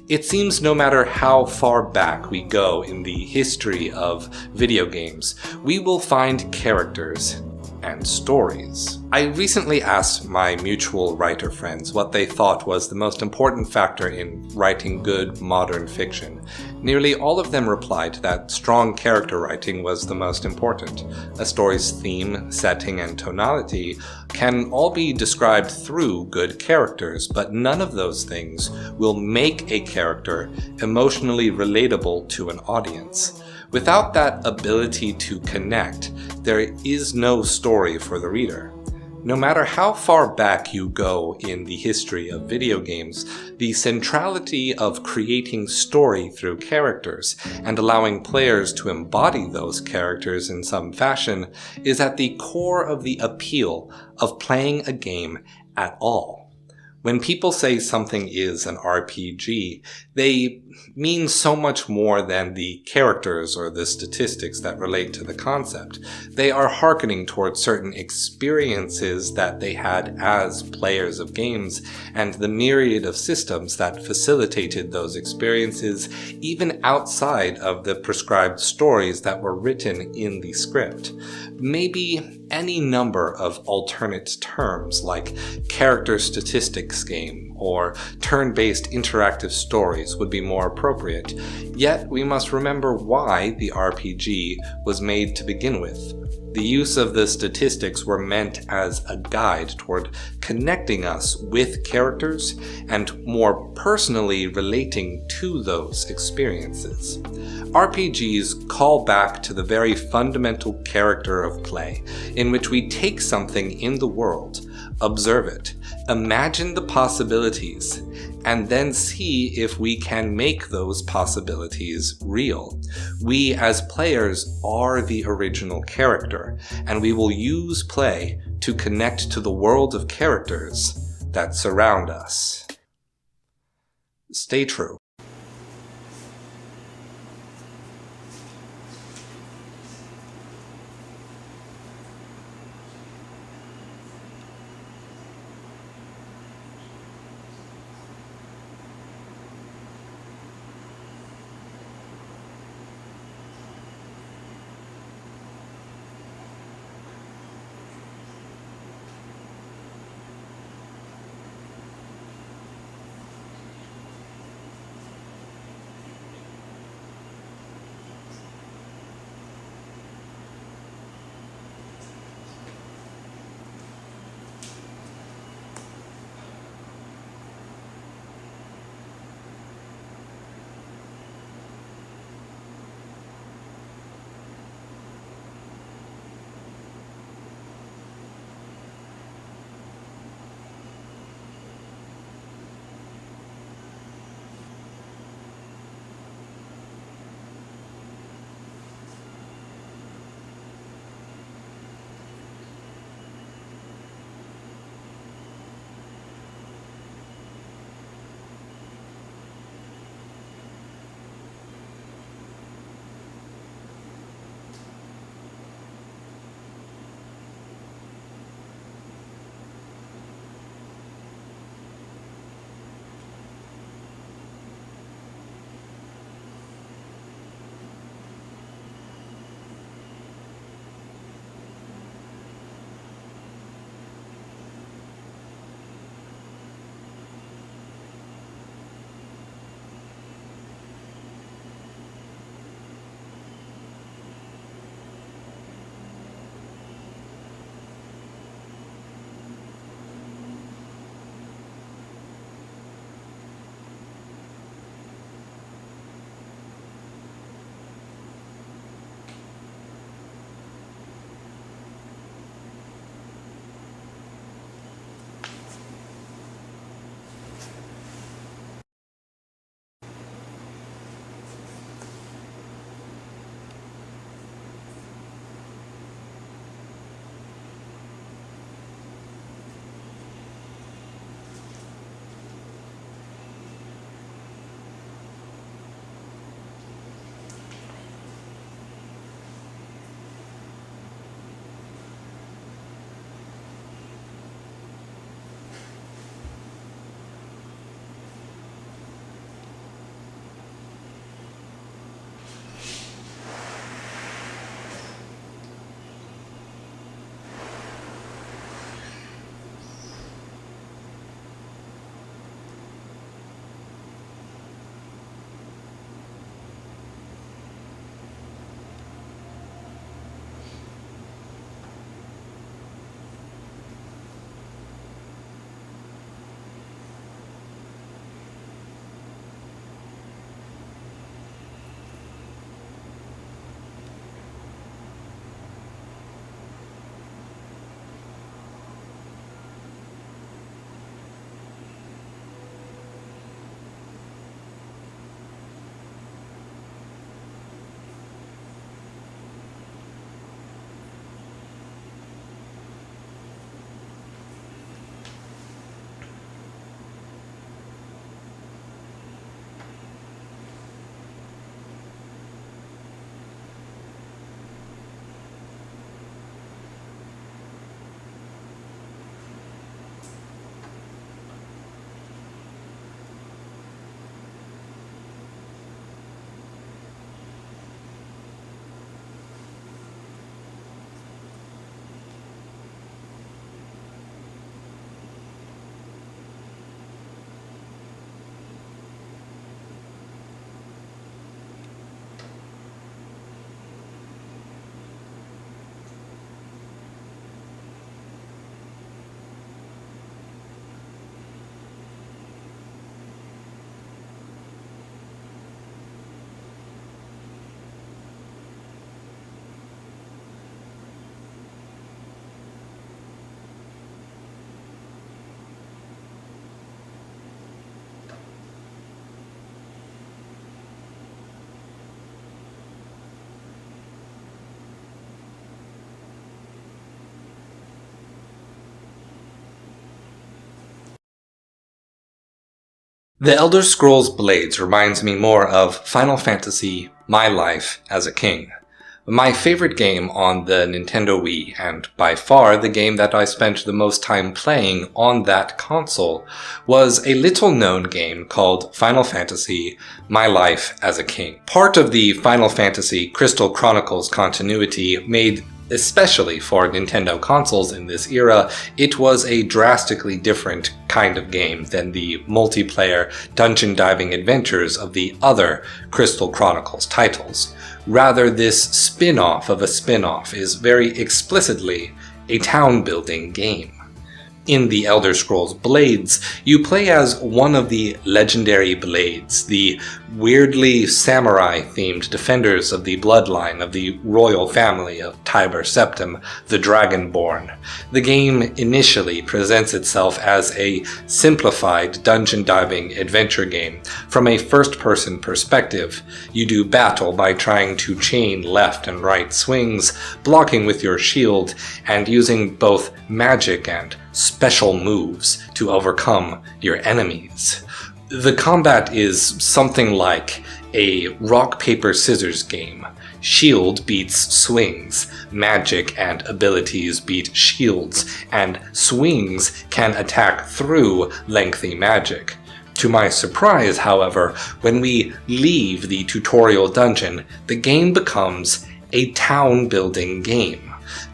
It seems no matter how far back we go in the history of video games, we will find characters and stories. I recently asked my mutual writer friends what they thought was the most important factor in writing good modern fiction. Nearly all of them replied that strong character writing was the most important. A story's theme, setting, and tonality can all be described through good characters, but none of those things will make a character emotionally relatable to an audience. Without that ability to connect, there is no story for the reader. No matter how far back you go in the history of video games, the centrality of creating story through characters and allowing players to embody those characters in some fashion is at the core of the appeal of playing a game at all. When people say something is an RPG, they mean so much more than the characters or the statistics that relate to the concept. They are hearkening towards certain experiences that they had as players of games and the myriad of systems that facilitated those experiences even outside of the prescribed stories that were written in the script. Maybe any number of alternate terms like character statistics game or turn-based interactive stories would be more appropriate, yet we must remember why the RPG was made to begin with. The use of the statistics were meant as a guide toward connecting us with characters and more personally relating to those experiences. RPGs call back to the very fundamental character of play, in which we take something in the world, observe it, imagine the possibilities, and then see if we can make those possibilities real. We as players are the original character, and we will use play to connect to the world of characters that surround us. Stay true. The Elder Scrolls Blades reminds me more of Final Fantasy My Life as a King. My favorite game on the Nintendo Wii, and by far the game that I spent the most time playing on that console, was a little-known game called Final Fantasy My Life as a King. Part of the Final Fantasy Crystal Chronicles continuity made especially for Nintendo consoles in this era, it was a drastically different kind of game than the multiplayer dungeon diving adventures of the other Crystal Chronicles titles. Rather, this spin-off of a spin-off is very explicitly a town-building game. In the Elder Scrolls Blades, you play as one of the legendary Blades, the weirdly samurai-themed defenders of the bloodline of the royal family of Tiber Septim, the Dragonborn. The game initially presents itself as a simplified dungeon-diving adventure game. From a first-person perspective, you do battle by trying to chain left and right swings, blocking with your shield, and using both magic and special moves to overcome your enemies. The combat is something like a rock-paper-scissors game. Shield beats swings, magic and abilities beat shields, and swings can attack through lengthy magic. To my surprise, however, when we leave the tutorial dungeon, the game becomes a town-building game.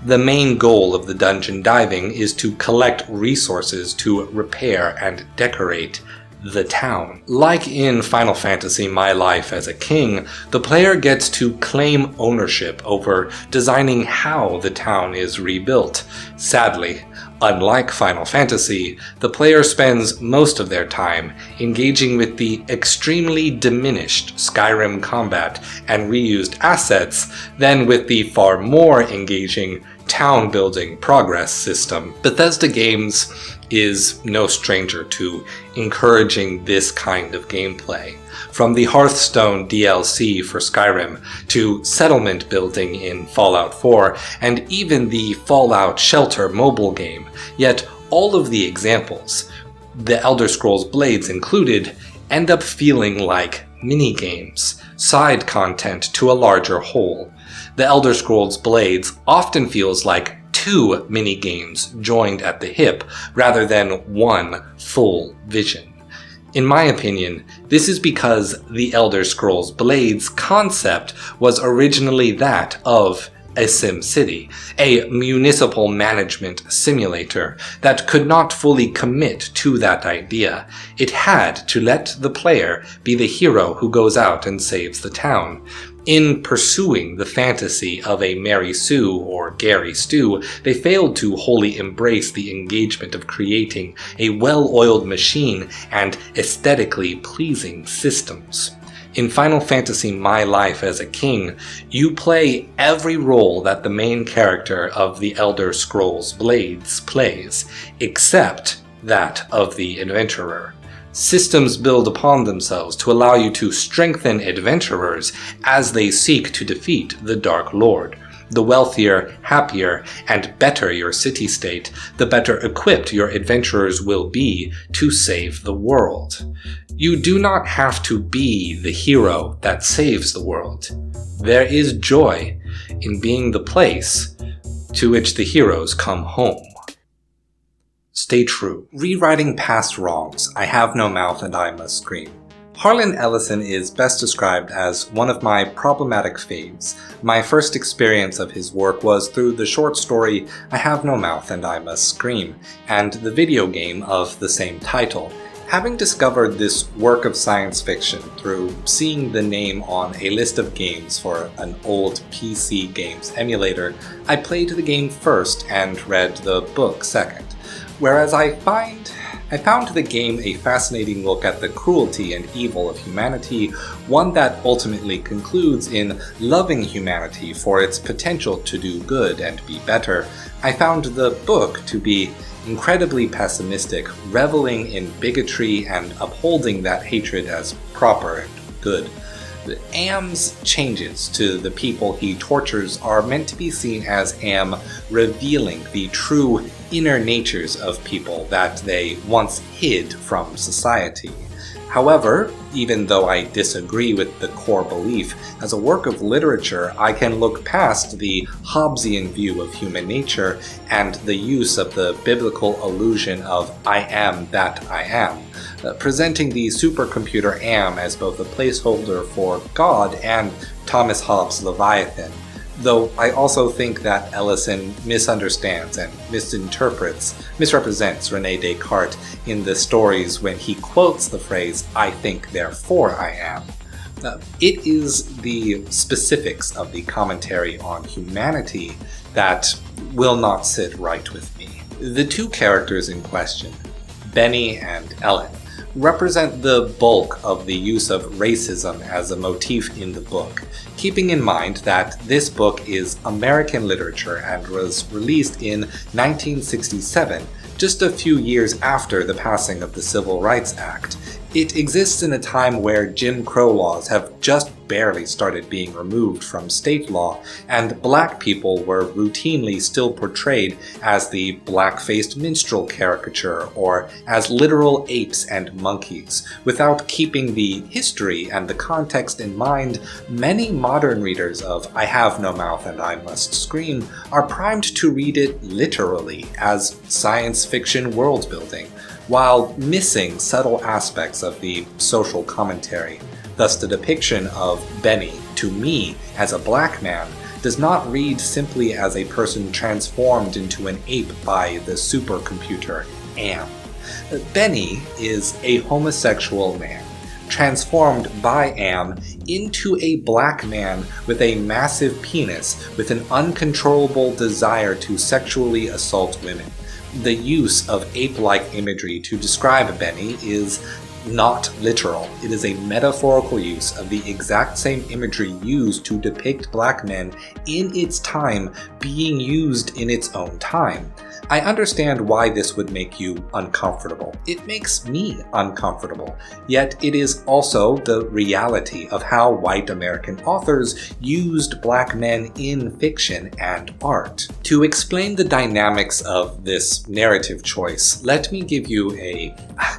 The main goal of the dungeon diving is to collect resources to repair and decorate the town. Like in Final Fantasy My Life as a King, the player gets to claim ownership over designing how the town is rebuilt. Sadly, unlike Final Fantasy, the player spends most of their time engaging with the extremely diminished Skyrim combat and reused assets than with the far more engaging town-building progress system. Bethesda Games is no stranger to encouraging this kind of gameplay. From the Hearthstone DLC for Skyrim to settlement building in Fallout 4 and even the Fallout Shelter mobile game, yet all of the examples, the Elder Scrolls Blades included, end up feeling like mini-games, side content to a larger whole. The Elder Scrolls Blades often feels like two mini-games joined at the hip rather than one full vision. In my opinion, this is because the Elder Scrolls Blades concept was originally that of a SimCity, a municipal management simulator that could not fully commit to that idea. It had to let the player be the hero who goes out and saves the town. In pursuing the fantasy of a Mary Sue or Gary Stew, they failed to wholly embrace the engagement of creating a well-oiled machine and aesthetically pleasing systems. In Final Fantasy My Life as a King, you play every role that the main character of the Elder Scrolls Blades plays, except that of the adventurer. Systems build upon themselves to allow you to strengthen adventurers as they seek to defeat the Dark Lord. The wealthier, happier, and better your city-state, the better equipped your adventurers will be to save the world. You do not have to be the hero that saves the world. There is joy in being the place to which the heroes come home. Stay true. Rewriting past wrongs, I have no mouth and I must scream. Harlan Ellison is best described as one of my problematic faves. My first experience of his work was through the short story I Have No Mouth and I Must Scream, and the video game of the same title. Having discovered this work of science fiction through seeing the name on a list of games for an old PC games emulator, I played the game first and read the book second. Whereas I found the game a fascinating look at the cruelty and evil of humanity, one that ultimately concludes in loving humanity for its potential to do good and be better, I found the book to be incredibly pessimistic, reveling in bigotry and upholding that hatred as proper and good. Am's changes to the people he tortures are meant to be seen as Am revealing the true inner natures of people that they once hid from society. However, even though I disagree with the core belief, as a work of literature, I can look past the Hobbesian view of human nature and the use of the biblical illusion of I am that I am, presenting the supercomputer Am as both a placeholder for God and Thomas Hobbes' Leviathan. Though I also think that Ellison misunderstands and misrepresents René Descartes in the stories when he quotes the phrase, I think therefore I am. It is the specifics of the commentary on humanity that will not sit right with me. The two characters in question, Benny and Ellen, represent the bulk of the use of racism as a motif in the book, keeping in mind that this book is American literature and was released in 1967, just a few years after the passing of the Civil Rights Act. It exists in a time where Jim Crow laws have just barely started being removed from state law, and black people were routinely still portrayed as the black-faced minstrel caricature or as literal apes and monkeys. Without keeping the history and the context in mind, many modern readers of I Have No Mouth and I Must Scream are primed to read it literally as science fiction world building, while missing subtle aspects of the social commentary. Thus, the depiction of Benny, to me, as a black man, does not read simply as a person transformed into an ape by the supercomputer Am. Benny is a homosexual man, transformed by Am into a black man with a massive penis with an uncontrollable desire to sexually assault women. The use of ape-like imagery to describe Benny is not literal. It is a metaphorical use of the exact same imagery used to depict black men in its time being used in its own time. I understand why this would make you uncomfortable. It makes me uncomfortable. Yet it is also the reality of how white American authors used black men in fiction and art. To explain the dynamics of this narrative choice, let me give you a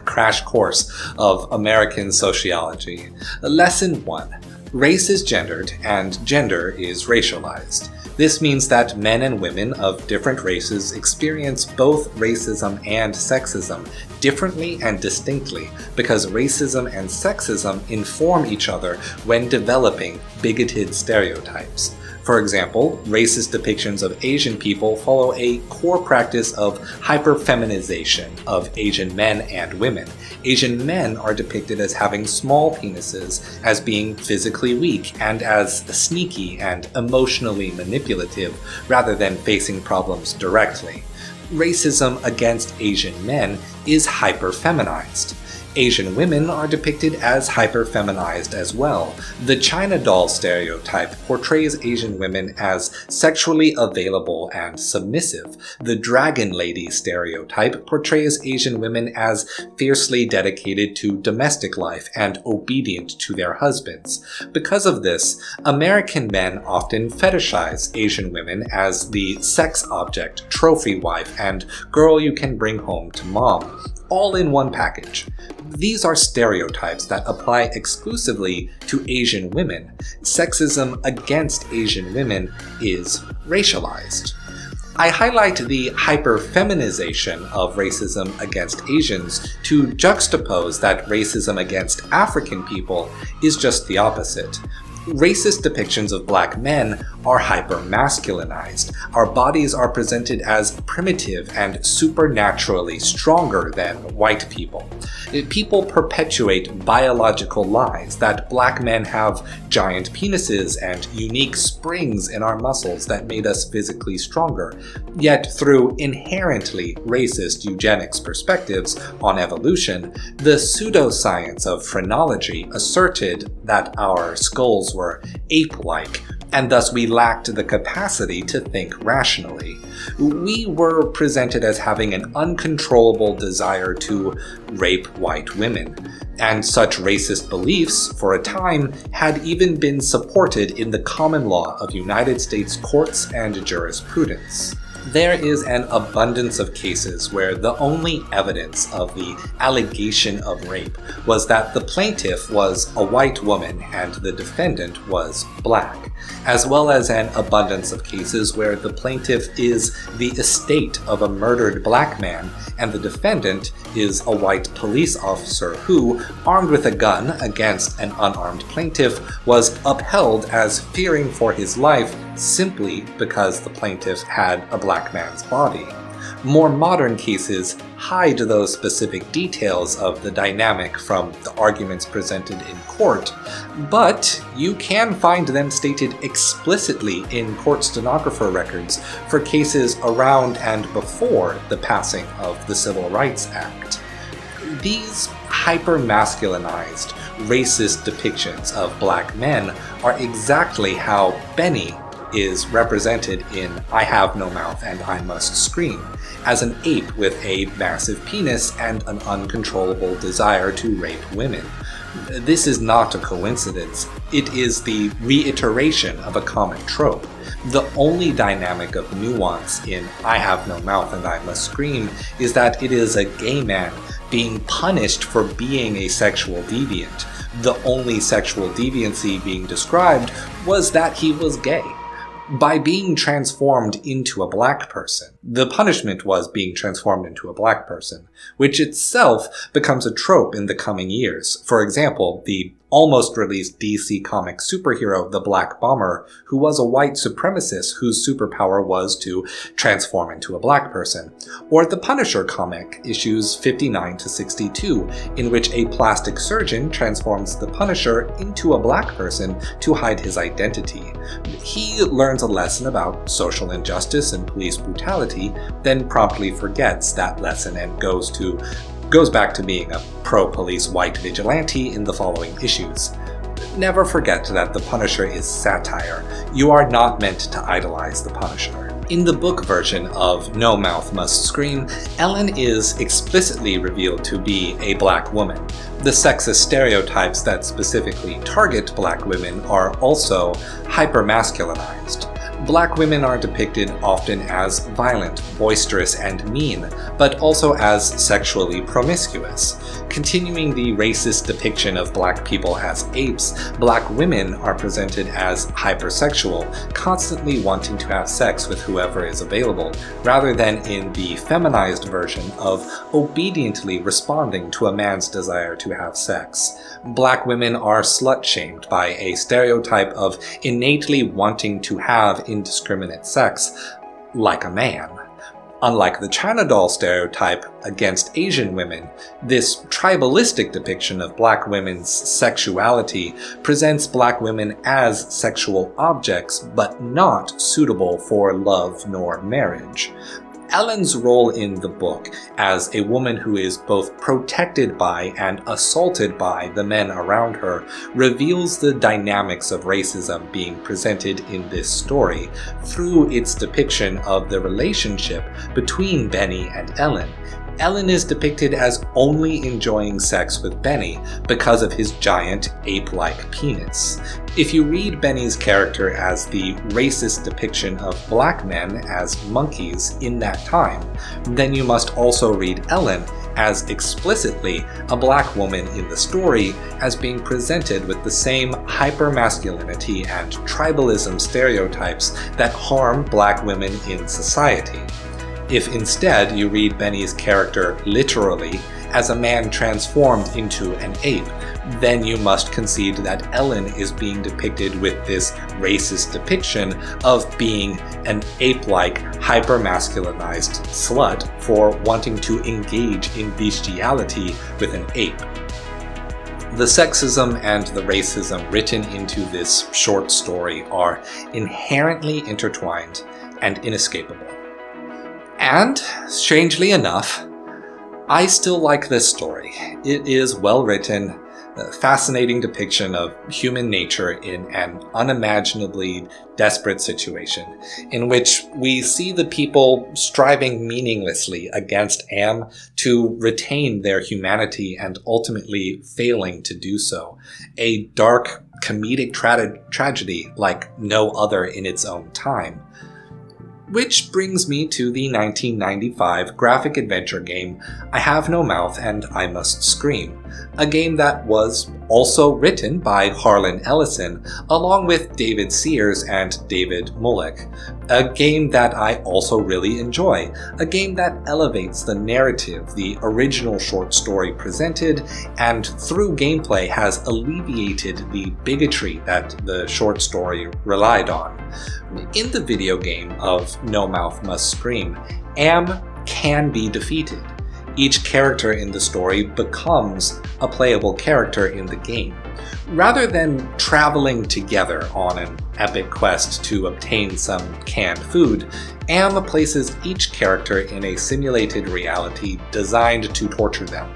crash course of American sociology. Lesson 1. Race is gendered and gender is racialized. This means that men and women of different races experience both racism and sexism differently and distinctly because racism and sexism inform each other when developing bigoted stereotypes. For example, racist depictions of Asian people follow a core practice of hyperfeminization of Asian men and women. Asian men are depicted as having small penises, as being physically weak, and as sneaky and emotionally manipulative, rather than facing problems directly. Racism against Asian men is hyperfeminized. Asian women are depicted as hyperfeminized as well. The China doll stereotype portrays Asian women as sexually available and submissive. The dragon lady stereotype portrays Asian women as fiercely dedicated to domestic life and obedient to their husbands. Because of this, American men often fetishize Asian women as the sex object, trophy wife, and girl you can bring home to mom, all in one package. These are stereotypes that apply exclusively to Asian women. Sexism against Asian women is racialized. I highlight the hyperfeminization of racism against Asians to juxtapose that racism against African people is just the opposite. Racist depictions of black men are hyper-masculinized. Our bodies are presented as primitive and supernaturally stronger than white people. People perpetuate biological lies that black men have giant penises and unique springs in our muscles that made us physically stronger. Yet through inherently racist eugenics perspectives on evolution, the pseudoscience of phrenology asserted that our skulls were ape-like, and thus we lacked the capacity to think rationally. We were presented as having an uncontrollable desire to rape white women, and such racist beliefs, for a time, had even been supported in the common law of United States courts and jurisprudence. There is an abundance of cases where the only evidence of the allegation of rape was that the plaintiff was a white woman and the defendant was black, as well as an abundance of cases where the plaintiff is the estate of a murdered black man and the defendant is a white police officer who, armed with a gun against an unarmed plaintiff, was upheld as fearing for his life simply because the plaintiff had a black man's body. More modern cases hide those specific details of the dynamic from the arguments presented in court, but you can find them stated explicitly in court stenographer records for cases around and before the passing of the Civil Rights Act. These hyper-masculinized, racist depictions of black men are exactly how Benny is represented in I Have No Mouth and I Must Scream, as an ape with a massive penis and an uncontrollable desire to rape women. This is not a coincidence. It is the reiteration of a common trope. The only dynamic of nuance in I Have No Mouth and I Must Scream is that it is a gay man being punished for being a sexual deviant. The only sexual deviancy being described was that he was gay. By being transformed into a black person, the punishment was being transformed into a black person, which itself becomes a trope in the coming years. For example, the almost released DC comic superhero, the Black Bomber, who was a white supremacist whose superpower was to transform into a black person. Or the Punisher comic, issues 59 to 62, in which a plastic surgeon transforms the Punisher into a black person to hide his identity. He learns a lesson about social injustice and police brutality, then promptly forgets that lesson and goes back to being a pro-police white vigilante in the following issues. Never forget that the Punisher is satire. You are not meant to idolize the Punisher. In the book version of No Mouth Must Scream, Ellen is explicitly revealed to be a black woman. The sexist stereotypes that specifically target black women are also hyper-masculinized. Black women are depicted often as violent, boisterous, and mean, but also as sexually promiscuous. Continuing the racist depiction of black people as apes, black women are presented as hypersexual, constantly wanting to have sex with whoever is available, rather than in the feminized version of obediently responding to a man's desire to have sex. Black women are slut-shamed by a stereotype of innately wanting to have indiscriminate sex, like a man. Unlike the China doll stereotype against Asian women, this tribalistic depiction of black women's sexuality presents black women as sexual objects, but not suitable for love nor marriage. Ellen's role in the book as a woman who is both protected by and assaulted by the men around her reveals the dynamics of racism being presented in this story through its depiction of the relationship between Benny and Ellen. Ellen is depicted as only enjoying sex with Benny because of his giant ape-like penis. If you read Benny's character as the racist depiction of black men as monkeys in that time, then you must also read Ellen as explicitly a black woman in the story as being presented with the same hyper-masculinity and tribalism stereotypes that harm black women in society. If instead you read Benny's character literally as a man transformed into an ape, then you must concede that Ellen is being depicted with this racist depiction of being an ape-like, hyper-masculinized slut for wanting to engage in bestiality with an ape. The sexism and the racism written into this short story are inherently intertwined and inescapable. And, strangely enough, I still like this story. It is well written, a fascinating depiction of human nature in an unimaginably desperate situation, in which we see the people striving meaninglessly against Am to retain their humanity and ultimately failing to do so. A dark, comedic tragedy like no other in its own time. Which brings me to the 1995 graphic adventure game I Have No Mouth and I Must Scream, a game that was also written by Harlan Ellison along with David Sears and David Mullick, a game that I also really enjoy, a game that elevates the narrative the original short story presented and through gameplay has alleviated the bigotry that the short story relied on. In the video game of No Mouth Must Scream, Am can be defeated. Each character in the story becomes a playable character in the game. Rather than traveling together on an epic quest to obtain some canned food, Am places each character in a simulated reality designed to torture them,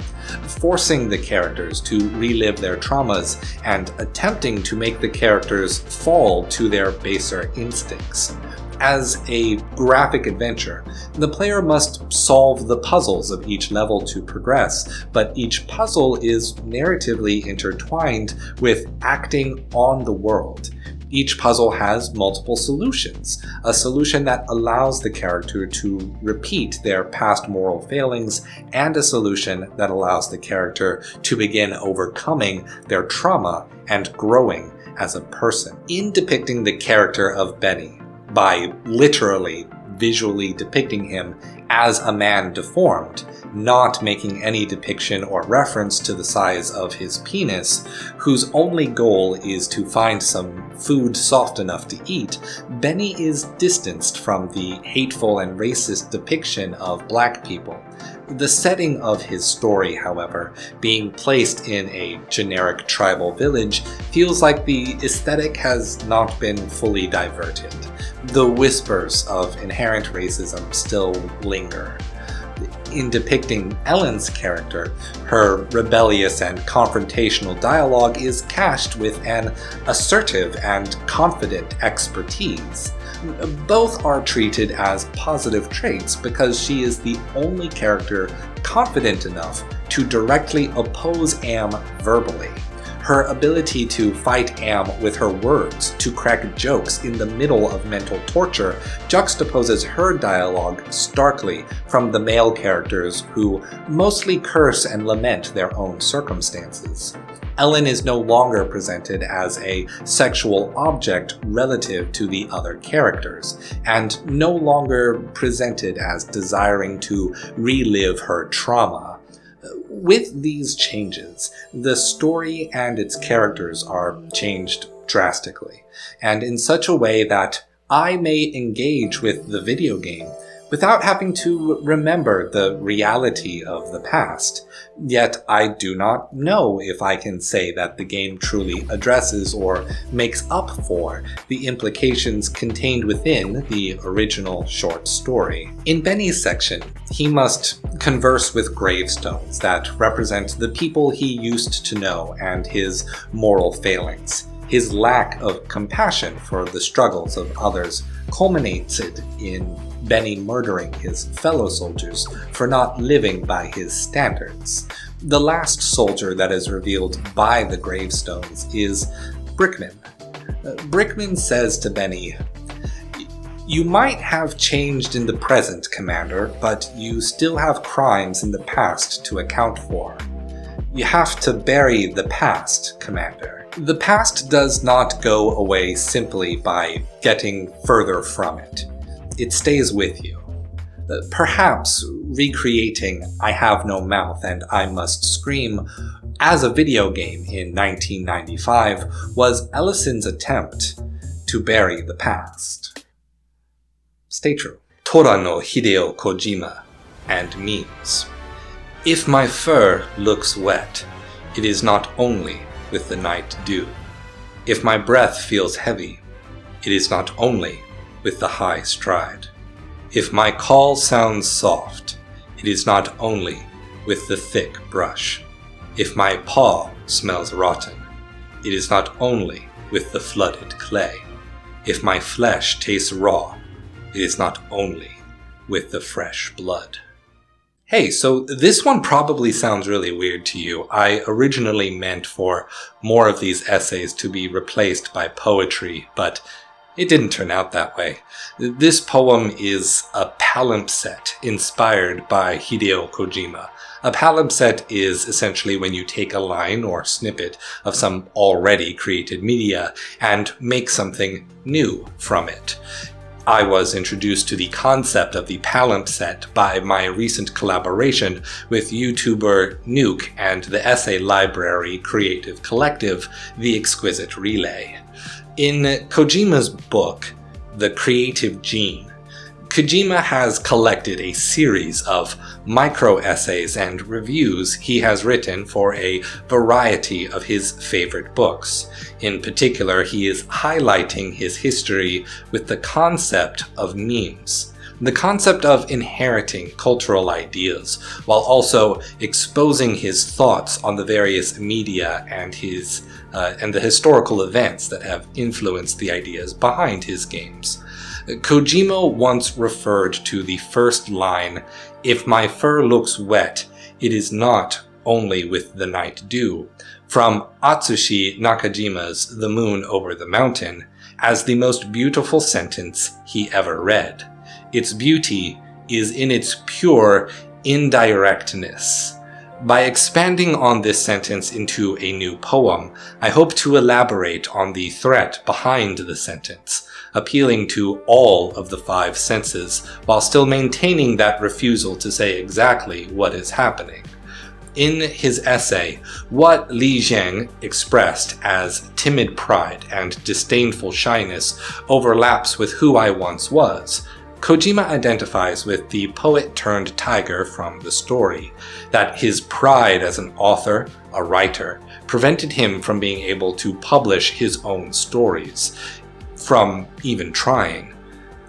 forcing the characters to relive their traumas and attempting to make the characters fall to their baser instincts. As a graphic adventure, the player must solve the puzzles of each level to progress, but each puzzle is narratively intertwined with acting on the world. Each puzzle has multiple solutions, a solution that allows the character to repeat their past moral failings, and a solution that allows the character to begin overcoming their trauma and growing as a person. In depicting the character of Benny, by literally visually depicting him as a man deformed, not making any depiction or reference to the size of his penis, whose only goal is to find some food soft enough to eat, Benny is distanced from the hateful and racist depiction of black people. The setting of his story, however, being placed in a generic tribal village, feels like the aesthetic has not been fully diverted. The whispers of inherent racism still linger. In depicting Ellen's character, her rebellious and confrontational dialogue is cast with an assertive and confident expertise. Both are treated as positive traits because she is the only character confident enough to directly oppose Am verbally. Her ability to fight Am with her words, to crack jokes in the middle of mental torture, juxtaposes her dialogue starkly from the male characters who mostly curse and lament their own circumstances. Ellen is no longer presented as a sexual object relative to the other characters, and no longer presented as desiring to relive her trauma. With these changes, the story and its characters are changed drastically, and in such a way that I may engage with the video game without having to remember the reality of the past. Yet I do not know if I can say that the game truly addresses or makes up for the implications contained within the original short story. In Benny's section, he must converse with gravestones that represent the people he used to know and his moral failings. His lack of compassion for the struggles of others culminated in Benny murdering his fellow soldiers for not living by his standards. The last soldier that is revealed by the gravestones is Brickman. Brickman says to Benny, "You might have changed in the present, Commander, but you still have crimes in the past to account for. You have to bury the past, Commander. The past does not go away simply by getting further from it. It stays with you. Perhaps recreating I Have No Mouth and I Must Scream as a video game in 1995 was Ellison's attempt to bury the past." Stay true. Tora no Hideo Kojima and memes. If my fur looks wet, it is not only with the night dew. If my breath feels heavy, it is not only with the high stride. If my call sounds soft, it is not only with the thick brush. If my paw smells rotten, it is not only with the flooded clay. If my flesh tastes raw, it is not only with the fresh blood. Hey, so this one probably sounds really weird to you. I originally meant for more of these essays to be replaced by poetry, but It didn't turn out that way. This poem is a palimpsest inspired by Hideo Kojima. A palimpsest is essentially when you take a line or snippet of some already created media and make something new from it. I was introduced to the concept of the palimpsest by my recent collaboration with YouTuber Nuke and the essay library creative collective The Exquisite Relay. In Kojima's book, The Creative Gene, Kojima has collected a series of micro-essays and reviews he has written for a variety of his favorite books. In particular, he is highlighting his history with the concept of memes, the concept of inheriting cultural ideas, while also exposing his thoughts on the various media and the historical events that have influenced the ideas behind his games. Kojima once referred to the first line, "If my fur looks wet, it is not only with the night dew," from Atsushi Nakajima's The Moon Over the Mountain, as the most beautiful sentence he ever read. Its beauty is in its pure indirectness. By expanding on this sentence into a new poem, I hope to elaborate on the threat behind the sentence, appealing to all of the five senses, while still maintaining that refusal to say exactly what is happening. In his essay, what Li Zheng expressed as timid pride and disdainful shyness overlaps with who I once was. Kojima identifies with the poet-turned-tiger from the story, that his pride as an author, a writer, prevented him from being able to publish his own stories, from even trying.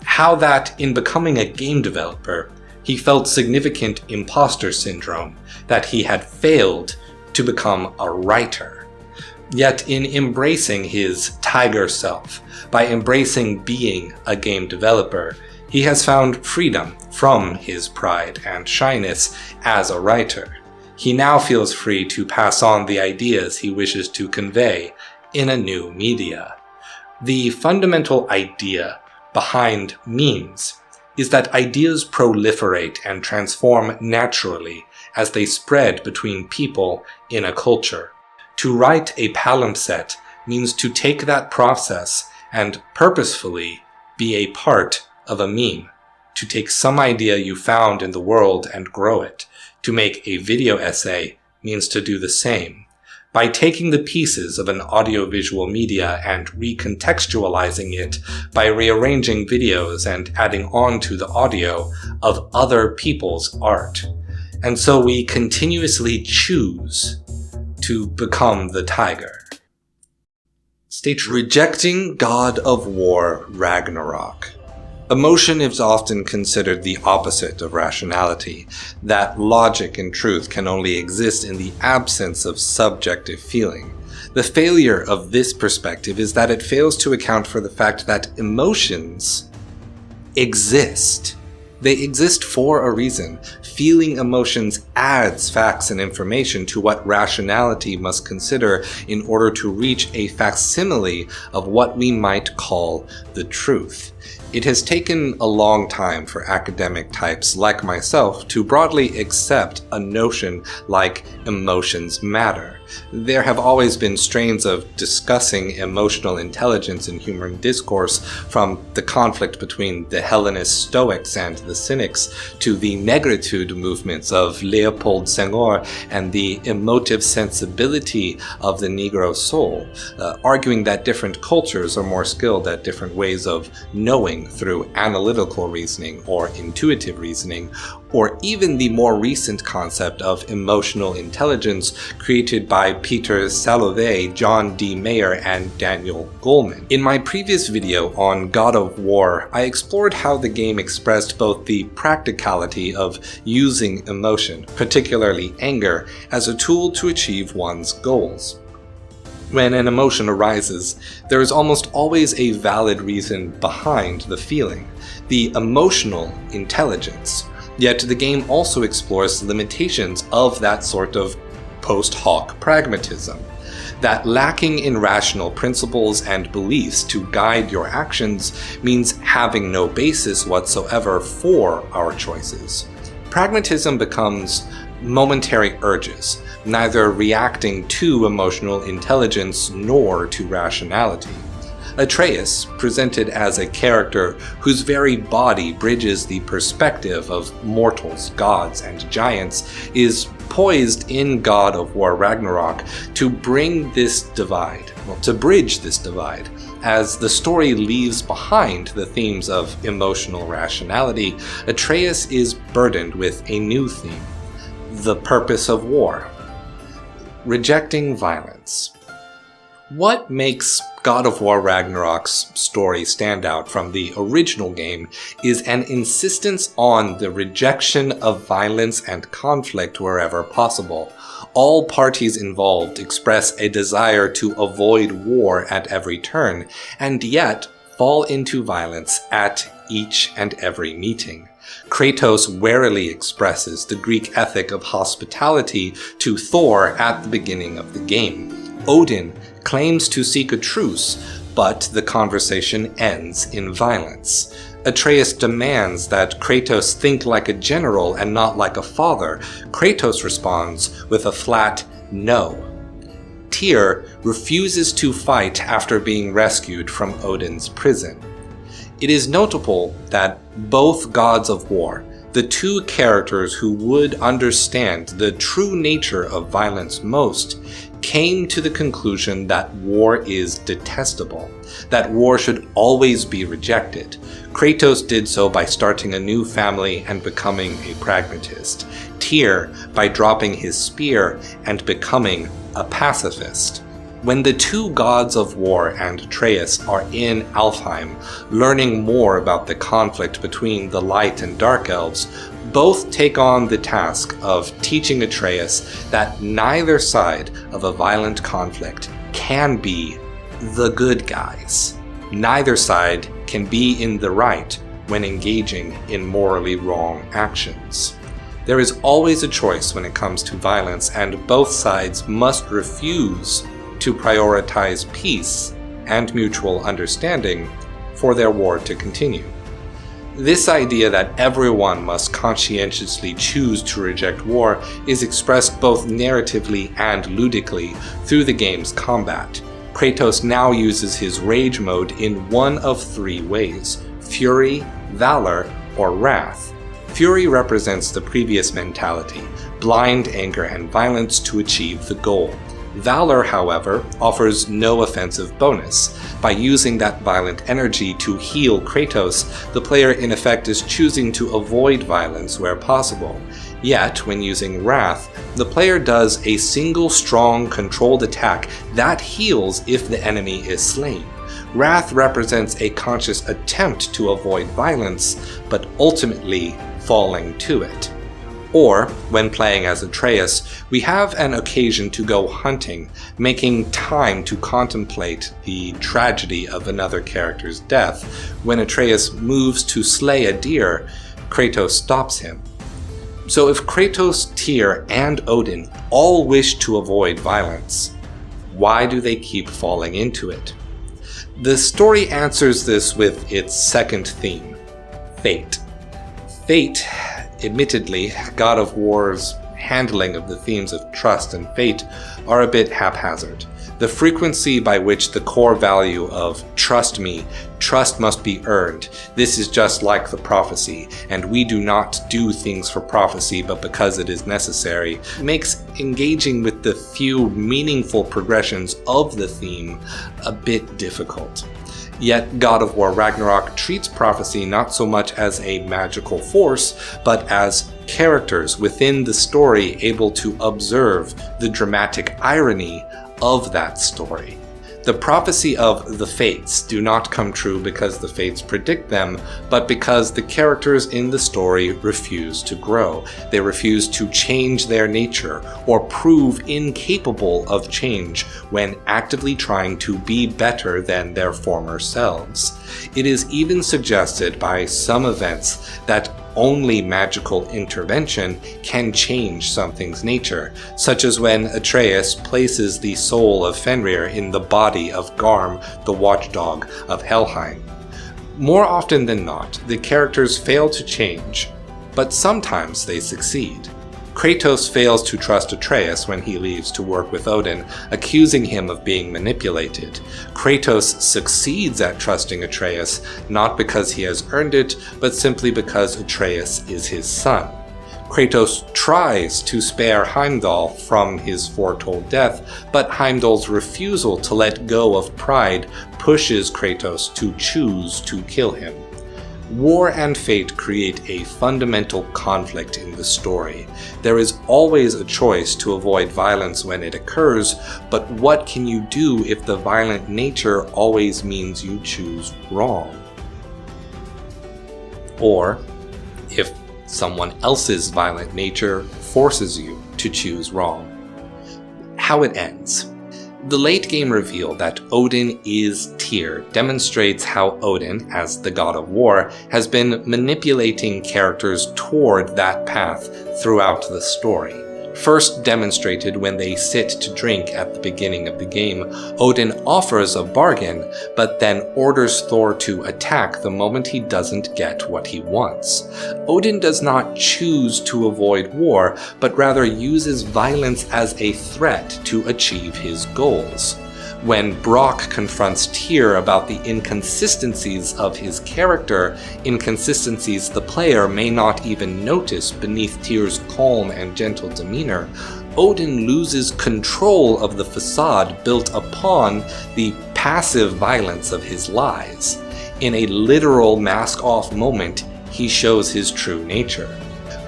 How that, in becoming a game developer, he felt significant imposter syndrome, that he had failed to become a writer. Yet in embracing his tiger self, by embracing being a game developer, he has found freedom from his pride and shyness as a writer. He now feels free to pass on the ideas he wishes to convey in a new media. The fundamental idea behind memes is that ideas proliferate and transform naturally as they spread between people in a culture. To write a palimpsest means to take that process and purposefully be a part of a meme, to take some idea you found in the world and grow it. To make a video essay means to do the same. By taking the pieces of an audiovisual media and recontextualizing it, by rearranging videos and adding on to the audio of other people's art. And so we continuously choose to become the tiger. Rejecting God of War Ragnarok. Emotion is often considered the opposite of rationality, that logic and truth can only exist in the absence of subjective feeling. The failure of this perspective is that it fails to account for the fact that emotions exist. They exist for a reason. Feeling emotions adds facts and information to what rationality must consider in order to reach a facsimile of what we might call the truth. It has taken a long time for academic types like myself to broadly accept a notion like emotions matter. There have always been strains of discussing emotional intelligence in human discourse, from the conflict between the Hellenist Stoics and the Cynics to the negritude movements of Leopold Senghor and the emotive sensibility of the Negro soul, arguing that different cultures are more skilled at different ways of knowing through analytical reasoning or intuitive reasoning, or even the more recent concept of emotional intelligence created by Peter Salovey, John D. Mayer, and Daniel Goleman. In my previous video on God of War, I explored how the game expressed both the practicality of using emotion, particularly anger, as a tool to achieve one's goals. When an emotion arises, there is almost always a valid reason behind the feeling, the emotional intelligence. Yet the game also explores the limitations of that sort of post hoc pragmatism. that lacking in rational principles and beliefs to guide your actions means having no basis whatsoever for our choices. Pragmatism becomes momentary urges, neither reacting to emotional intelligence nor to rationality. Atreus, presented as a character whose very body bridges the perspective of mortals, gods, and giants, is poised in God of War Ragnarok to bridge this divide, As the story leaves behind the themes of emotional rationality, Atreus is burdened with a new theme: the purpose of war. Rejecting violence. What makes God of War Ragnarok's story stand out from the original game is an insistence on the rejection of violence and conflict wherever possible. All parties involved express a desire to avoid war at every turn, and yet fall into violence at each and every meeting. Kratos warily expresses the Greek ethic of hospitality to Thor at the beginning of the game. Odin claims to seek a truce, but the conversation ends in violence. Atreus demands that Kratos think like a general and not like a father. Kratos responds with a flat no. Tyr refuses to fight after being rescued from Odin's prison. It is notable that both gods of war, the two characters who would understand the true nature of violence most, came to the conclusion that war is detestable, that war should always be rejected. Kratos did so by starting a new family and becoming a pragmatist. Tyr by dropping his spear and becoming a pacifist. When the two gods of war and Atreus are in Alfheim, learning more about the conflict between the light and dark elves, both take on the task of teaching Atreus that neither side of a violent conflict can be the good guys. Neither side can be in the right when engaging in morally wrong actions. There is always a choice when it comes to violence, and both sides must refuse to prioritize peace and mutual understanding for their war to continue. This idea that everyone must conscientiously choose to reject war is expressed both narratively and ludically through the game's combat. Kratos now uses his rage mode in one of three ways: fury, valor, or wrath. Fury represents the previous mentality, blind anger and violence to achieve the goal. Valor, however, offers no offensive bonus. By using that violent energy to heal Kratos, the player in effect is choosing to avoid violence where possible. Yet, when using Wrath, the player does a single strong, controlled attack that heals if the enemy is slain. Wrath represents a conscious attempt to avoid violence, but ultimately falling to it. Or, when playing as Atreus, we have an occasion to go hunting, making time to contemplate the tragedy of another character's death. When Atreus moves to slay a deer, Kratos stops him. So if Kratos, Tyr, and Odin all wish to avoid violence, why do they keep falling into it? The story answers this with its second theme, fate. Fate, admittedly, God of War's handling of the themes of trust and fate are a bit haphazard. The frequency by which the core value of trust me, trust must be earned, this is just like the prophecy, and we do not do things for prophecy but because it is necessary, makes engaging with the few meaningful progressions of the theme a bit difficult. Yet God of War Ragnarok treats prophecy not so much as a magical force, but as characters within the story able to observe the dramatic irony of that story. The prophecy of the fates do not come true because the fates predict them, but because the characters in the story refuse to grow. They refuse to change their nature or prove incapable of change when actively trying to be better than their former selves. It is even suggested by some events that only magical intervention can change something's nature, such as when Atreus places the soul of Fenrir in the body of Garm, the watchdog of Helheim. More often than not, the characters fail to change, but sometimes they succeed. Kratos fails to trust Atreus when he leaves to work with Odin, accusing him of being manipulated. Kratos succeeds at trusting Atreus, not because he has earned it, but simply because Atreus is his son. Kratos tries to spare Heimdall from his foretold death, but Heimdall's refusal to let go of pride pushes Kratos to choose to kill him. War and fate create a fundamental conflict in the story. There is always a choice to avoid violence when it occurs, but what can you do if the violent nature always means you choose wrong? Or if someone else's violent nature forces you to choose wrong? How it ends. The late game reveal that Odin is Tyr demonstrates how Odin, as the god of war, has been manipulating characters toward that path throughout the story. First demonstrated when they sit to drink at the beginning of the game, Odin offers a bargain, but then orders Thor to attack the moment he doesn't get what he wants. Odin does not choose to avoid war, but rather uses violence as a threat to achieve his goals. When Brock confronts Tyr about the inconsistencies of his character, inconsistencies the player may not even notice beneath Tyr's calm and gentle demeanor, Odin loses control of the facade built upon the passive violence of his lies. In a literal mask-off moment, he shows his true nature.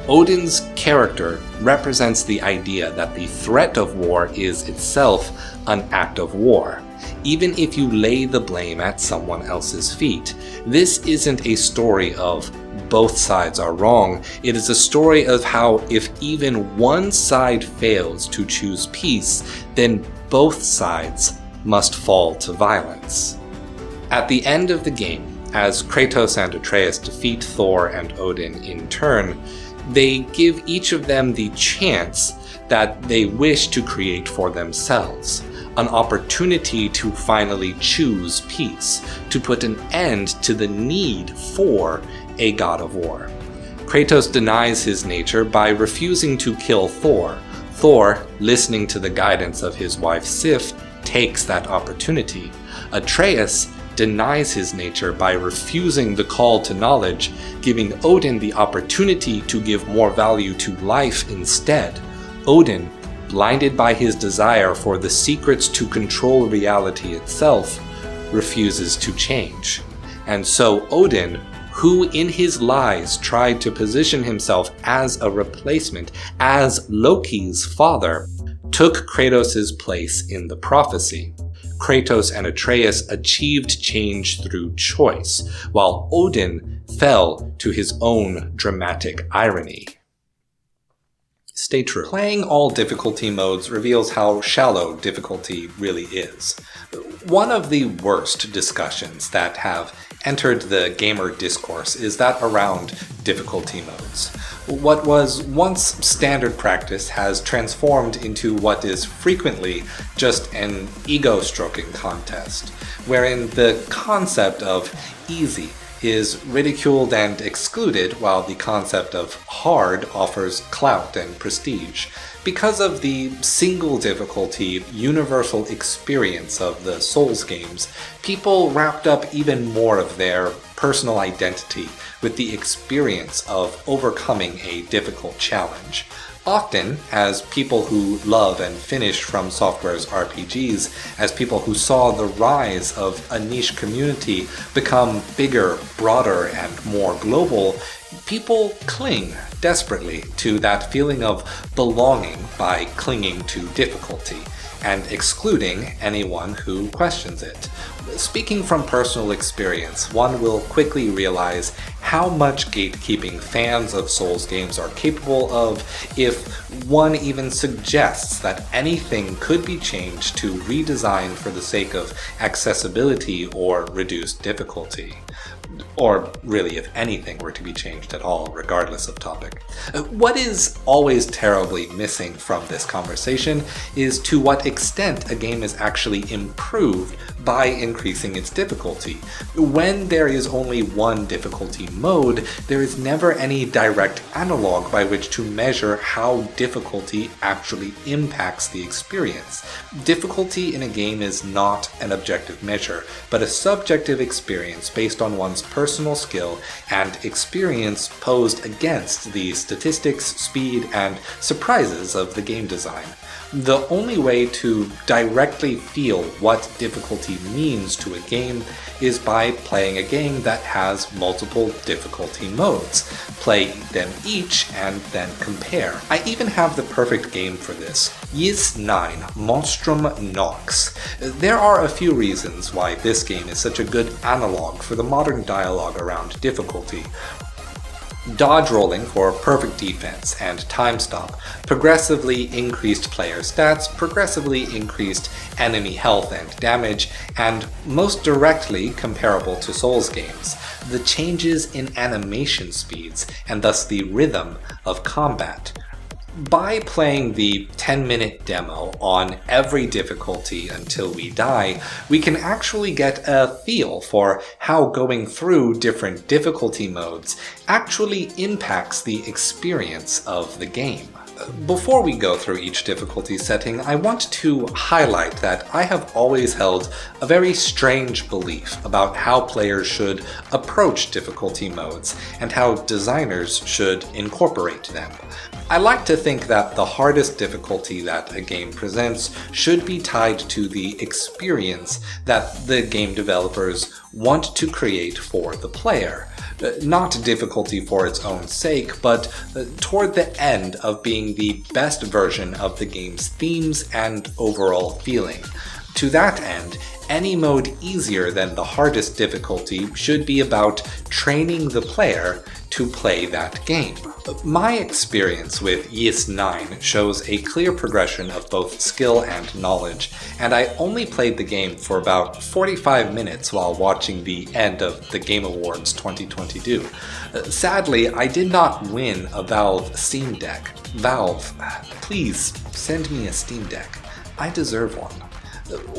Odin's character represents the idea that the threat of war is itself an act of war, even if you lay the blame at someone else's feet. This isn't a story of both sides are wrong, it is a story of how if even one side fails to choose peace, then both sides must fall to violence. At the end of the game, as Kratos and Atreus defeat Thor and Odin in turn, they give each of them the chance that they wish to create for themselves, an opportunity to finally choose peace, to put an end to the need for a god of war. Kratos denies his nature by refusing to kill Thor. Thor, listening to the guidance of his wife Sif, takes that opportunity. Atreus denies his nature by refusing the call to knowledge, giving Odin the opportunity to give more value to life instead. Odin, blinded by his desire for the secrets to control reality itself, refuses to change. And so Odin, who in his lies tried to position himself as a replacement, as Loki's father, took Kratos' place in the prophecy. Kratos and Atreus achieved change through choice, while Odin fell to his own dramatic irony. Stay true. Playing all difficulty modes reveals how shallow difficulty really is. One of the worst discussions that have entered the gamer discourse is that around difficulty modes. What was once standard practice has transformed into what is frequently just an ego-stroking contest, wherein the concept of easy is ridiculed and excluded while the concept of hard offers clout and prestige. Because of the single difficulty, universal experience of the Souls games, people wrapped up even more of their personal identity with the experience of overcoming a difficult challenge. Often, as people who love and finish From Software's RPGs, as people who saw the rise of a niche community become bigger, broader, and more global, people cling desperately to that feeling of belonging by clinging to difficulty and excluding anyone who questions it. Speaking from personal experience, one will quickly realize how much gatekeeping fans of Souls games are capable of if one even suggests that anything could be changed to redesign for the sake of accessibility or reduced difficulty. or really if anything were to be changed at all, regardless of topic. What is always terribly missing from this conversation is to what extent a game is actually improved by increasing its difficulty. When there is only one difficulty mode, there is never any direct analog by which to measure how difficulty actually impacts the experience. Difficulty in a game is not an objective measure, but a subjective experience based on one's personal skill and experience posed against the statistics, speed, and surprises of the game design. The only way to directly feel what difficulty means to a game is by playing a game that has multiple difficulty modes. Play them each and then compare. I even have the perfect game for this. Ys 9 Monstrum Nox. There are a few reasons why this game is such a good analog for the modern dialogue around difficulty. Dodge rolling for perfect defense and time stop, progressively increased player stats, progressively increased enemy health and damage, and most directly comparable to Souls games, the changes in animation speeds and thus the rhythm of combat. By playing the 10-minute demo on every difficulty until we die, we can actually get a feel for how going through different difficulty modes actually impacts the experience of the game. Before we go through each difficulty setting, I want to highlight that I have always held a very strange belief about how players should approach difficulty modes and how designers should incorporate them. I like to think that the hardest difficulty that a game presents should be tied to the experience that the game developers want to create for the player. Not difficulty for its own sake, but toward the end of being the best version of the game's themes and overall feeling. To that end, any mode easier than the hardest difficulty should be about training the player to play that game. My experience with Ys 9 shows a clear progression of both skill and knowledge, and I only played the game for about 45 minutes while watching the end of the Game Awards 2022. Sadly, I did not win a Valve Steam Deck. Valve, please send me a Steam Deck. I deserve one.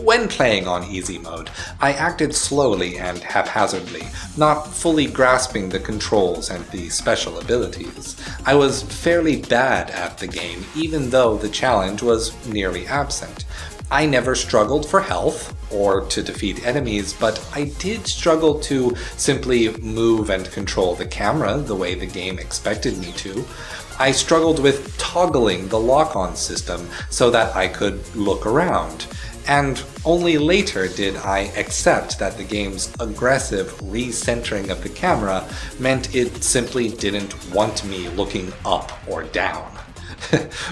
When playing on easy mode, I acted slowly and haphazardly, not fully grasping the controls and the special abilities. I was fairly bad at the game, even though the challenge was nearly absent. I never struggled for health or to defeat enemies, but I did struggle to simply move and control the camera the way the game expected me to. I struggled with toggling the lock-on system so that I could look around. And only later did I accept that the game's aggressive recentering of the camera meant it simply didn't want me looking up or down.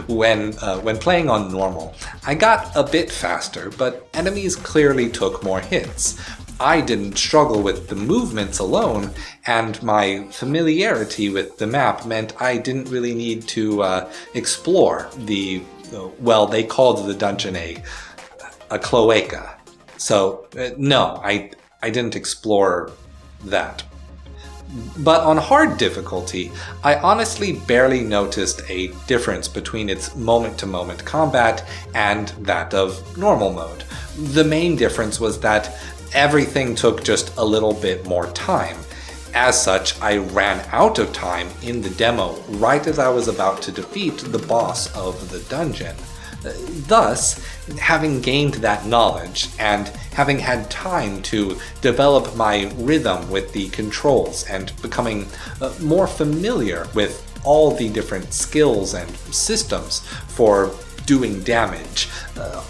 When playing on normal, I got a bit faster, but enemies clearly took more hits. I didn't struggle with the movements alone, and my familiarity with the map meant I didn't really need to explore the, well, they called the dungeon a cloaca. So, no, I didn't explore that. But on hard difficulty, I honestly barely noticed a difference between its moment-to-moment combat and that of normal mode. The main difference was that everything took just a little bit more time. As such, I ran out of time in the demo right as I was about to defeat the boss of the dungeon. Thus, having gained that knowledge and having had time to develop my rhythm with the controls and becoming more familiar with all the different skills and systems for doing damage,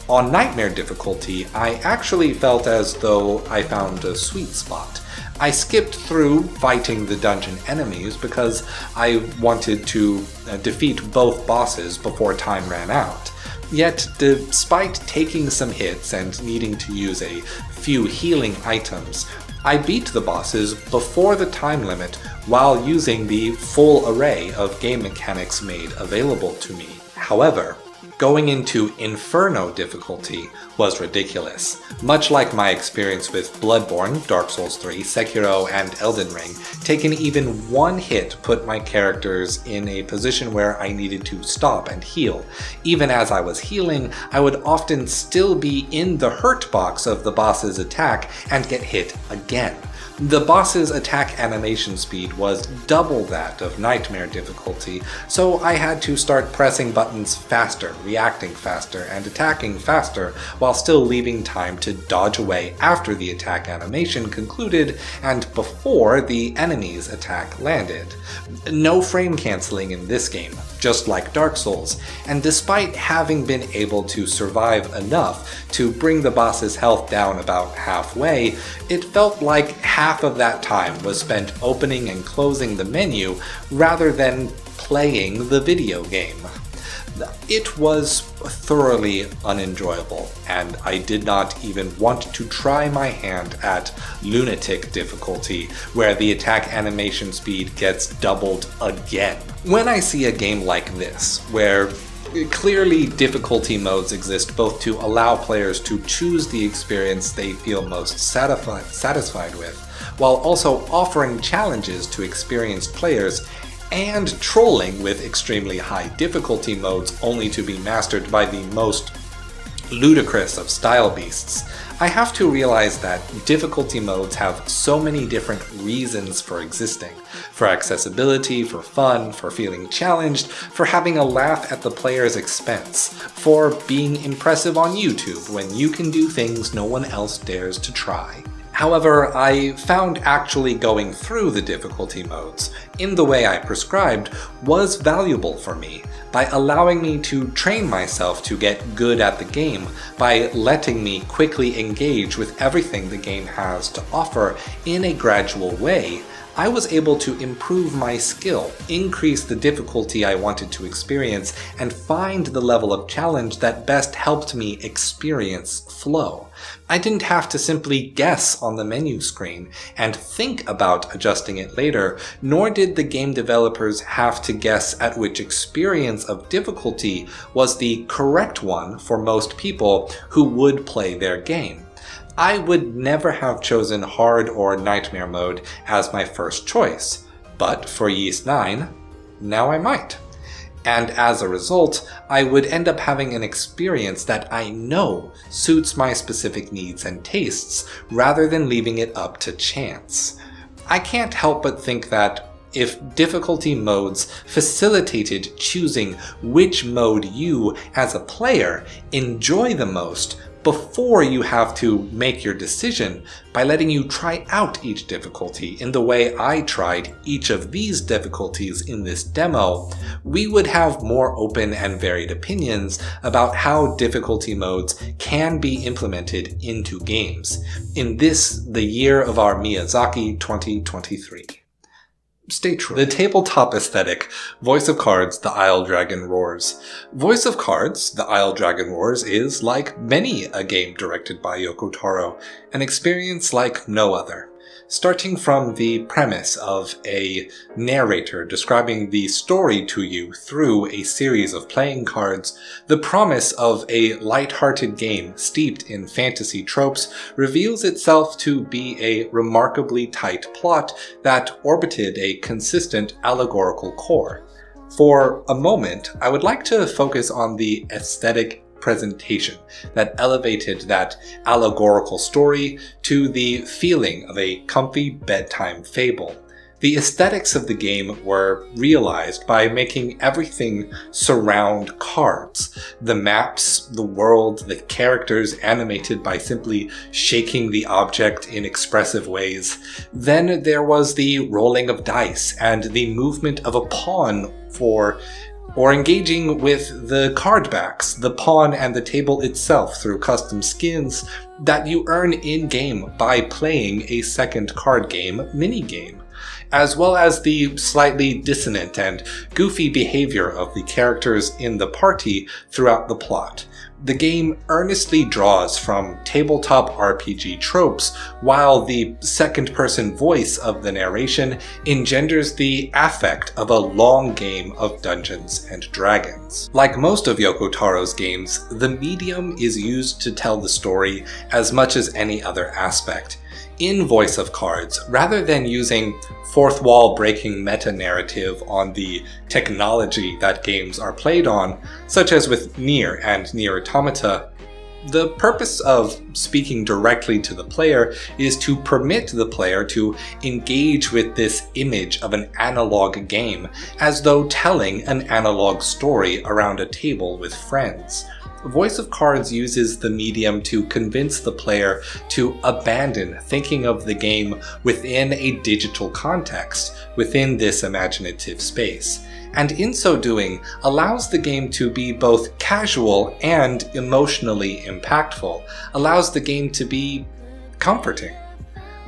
on Nightmare difficulty, I actually felt as though I found a sweet spot. I skipped through fighting the dungeon enemies because I wanted to defeat both bosses before time ran out. Yet, despite taking some hits and needing to use a few healing items, I beat the bosses before the time limit while using the full array of game mechanics made available to me. However, going into Inferno difficulty was ridiculous. Much like my experience with Bloodborne, Dark Souls 3, Sekiro, and Elden Ring, taking even one hit put my characters in a position where I needed to stop and heal. Even as I was healing, I would often still be in the hurt box of the boss's attack and get hit again. The boss's attack animation speed was double that of Nightmare difficulty, so I had to start pressing buttons faster, reacting faster, and attacking faster, while still leaving time to dodge away after the attack animation concluded and before the enemy's attack landed. No frame cancelling in this game, just like Dark Souls, and despite having been able to survive enough to bring the boss's health down about halfway, it felt like half of that time was spent opening and closing the menu rather than playing the video game. It was thoroughly unenjoyable, and I did not even want to try my hand at Lunatic difficulty, where the attack animation speed gets doubled again. When I see a game like this, where clearly difficulty modes exist both to allow players to choose the experience they feel most satisfied with, while also offering challenges to experienced players, and trolling with extremely high difficulty modes only to be mastered by the most ludicrous of style beasts, I have to realize that difficulty modes have so many different reasons for existing. For accessibility, for fun, for feeling challenged, for having a laugh at the player's expense, for being impressive on YouTube when you can do things no one else dares to try. However, I found actually going through the difficulty modes in the way I prescribed was valuable for me, by allowing me to train myself to get good at the game, by letting me quickly engage with everything the game has to offer in a gradual way. I was able to improve my skill, increase the difficulty I wanted to experience, and find the level of challenge that best helped me experience flow. I didn't have to simply guess on the menu screen and think about adjusting it later, nor did the game developers have to guess at which experience of difficulty was the correct one for most people who would play their game. I would never have chosen Hard or Nightmare mode as my first choice, but for Ys 9, now I might. And as a result, I would end up having an experience that I know suits my specific needs and tastes, rather than leaving it up to chance. I can't help but think that if difficulty modes facilitated choosing which mode you, as a player, enjoy the most, before you have to make your decision, by letting you try out each difficulty in the way I tried each of these difficulties in this demo, we would have more open and varied opinions about how difficulty modes can be implemented into games. In this, the year of our Miyazaki 2023. Stay true. The tabletop aesthetic, Voice of Cards, The Isle Dragon Roars. Voice of Cards, The Isle Dragon Roars is, like many a game directed by Yoko Taro, an experience like no other. Starting from the premise of a narrator describing the story to you through a series of playing cards, the promise of a light-hearted game steeped in fantasy tropes reveals itself to be a remarkably tight plot that orbited a consistent allegorical core. For a moment, I would like to focus on the aesthetic presentation that elevated that allegorical story to the feeling of a comfy bedtime fable. The aesthetics of the game were realized by making everything surround cards. The maps, the world, the characters animated by simply shaking the object in expressive ways. Then there was the rolling of dice and the movement of a pawn or engaging with the card backs, the pawn and the table itself through custom skins that you earn in-game by playing a second card game minigame, as well as the slightly dissonant and goofy behavior of the characters in the party throughout the plot. The game earnestly draws from tabletop RPG tropes, while the second-person voice of the narration engenders the affect of a long game of Dungeons and Dragons. Like most of Yoko Taro's games, the medium is used to tell the story as much as any other aspect. In Voice of Cards, rather than using fourth wall breaking meta-narrative on the technology that games are played on, such as with Nier and Nier Automata, the purpose of speaking directly to the player is to permit the player to engage with this image of an analog game as though telling an analog story around a table with friends. Voice of Cards uses the medium to convince the player to abandon thinking of the game within a digital context, within this imaginative space, and in so doing allows the game to be both casual and emotionally impactful, allows the game to be comforting.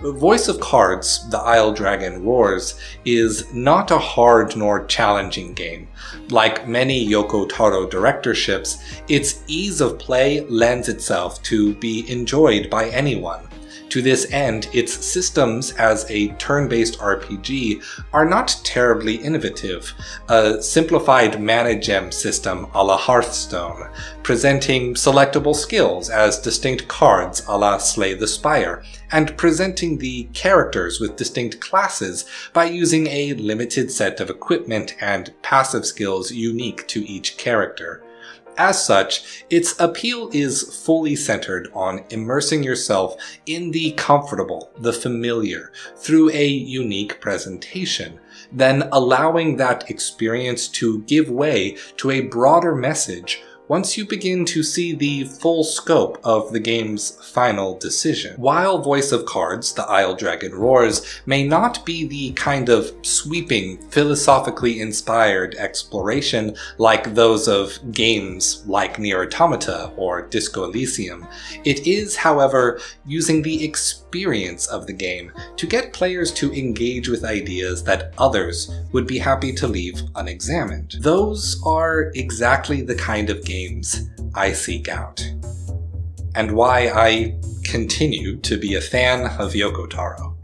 Voice of Cards, The Isle Dragon Roars, is not a hard nor challenging game. Like many Yoko Taro directorships, its ease of play lends itself to be enjoyed by anyone. To this end, its systems as a turn-based RPG are not terribly innovative. A simplified mana gem system a la Hearthstone, presenting selectable skills as distinct cards a la Slay the Spire, and presenting the characters with distinct classes by using a limited set of equipment and passive skills unique to each character. As such, its appeal is fully centered on immersing yourself in the comfortable, the familiar, through a unique presentation, then allowing that experience to give way to a broader message once you begin to see the full scope of the game's final decision. While Voice of Cards, The Isle Dragon Roars, may not be the kind of sweeping, philosophically inspired exploration like those of games like Nier Automata or Disco Elysium, it is, however, using the experience of the game to get players to engage with ideas that others would be happy to leave unexamined. Those are exactly the kind of games I seek out, and why I continue to be a fan of Yoko Taro.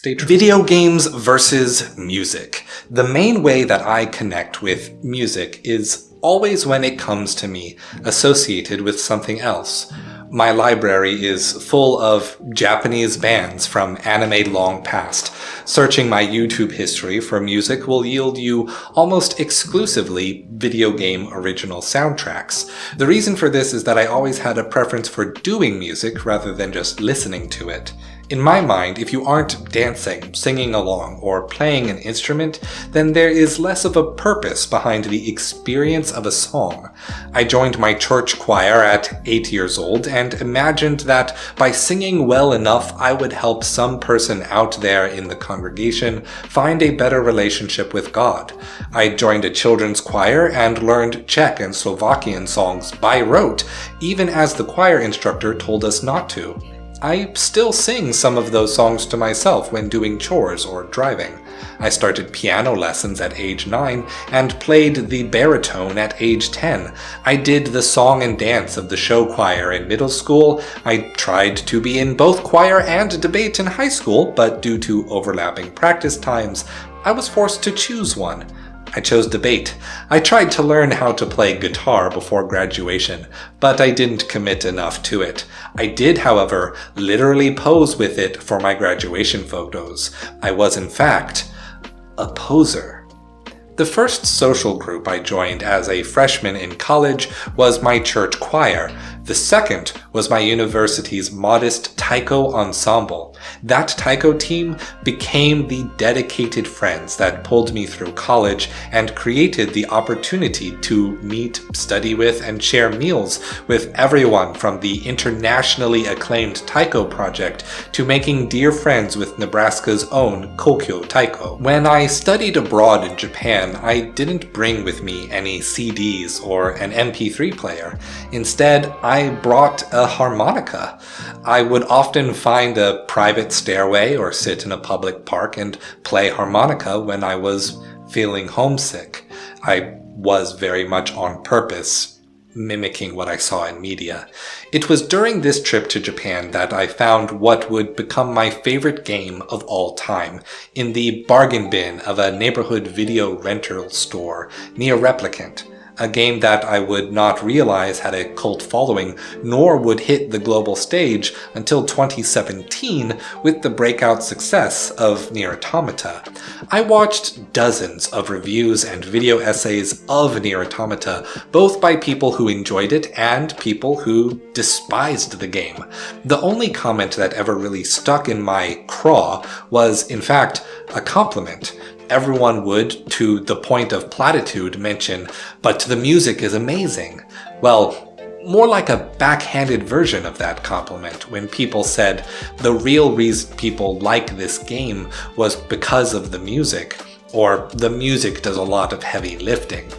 Video games versus music. The main way that I connect with music is always when it comes to me associated with something else. My library is full of Japanese bands from anime long past. Searching my YouTube history for music will yield you almost exclusively video game original soundtracks. The reason for this is that I always had a preference for doing music rather than just listening to it. In my mind, if you aren't dancing, singing along, or playing an instrument, then there is less of a purpose behind the experience of a song. I joined my church choir at 8 years old and imagined that by singing well enough I would help some person out there in the congregation find a better relationship with God. I joined a children's choir and learned Czech and Slovakian songs by rote, even as the choir instructor told us not to. I still sing some of those songs to myself when doing chores or driving. I started piano lessons at age 9 and played the baritone at age 10. I did the song and dance of the show choir in middle school. I tried to be in both choir and debate in high school, but due to overlapping practice times, I was forced to choose one. I chose debate. I tried to learn how to play guitar before graduation, but I didn't commit enough to it. I did, however, literally pose with it for my graduation photos. I was, in fact, a poser. The first social group I joined as a freshman in college was my church choir. The second was my university's modest taiko ensemble. That taiko team became the dedicated friends that pulled me through college and created the opportunity to meet, study with, and share meals with everyone from the internationally acclaimed taiko project to making dear friends with Nebraska's own Kokyo Taiko. When I studied abroad in Japan, I didn't bring with me any CDs or an MP3 player. Instead, I brought a harmonica. I would often find a private stairway or sit in a public park and play harmonica when I was feeling homesick. I was very much on purpose mimicking what I saw in media. It was during this trip to Japan that I found what would become my favorite game of all time in the bargain bin of a neighborhood video rental store near Replicant. A game that I would not realize had a cult following, nor would hit the global stage until 2017 with the breakout success of Nier Automata. I watched dozens of reviews and video essays of Nier Automata, both by people who enjoyed it and people who despised the game. The only comment that ever really stuck in my craw was, in fact, a compliment. Everyone would, to the point of platitude, mention, "But the music is amazing." Well, more like a backhanded version of that compliment when people said the real reason people like this game was because of the music, or the music does a lot of heavy lifting.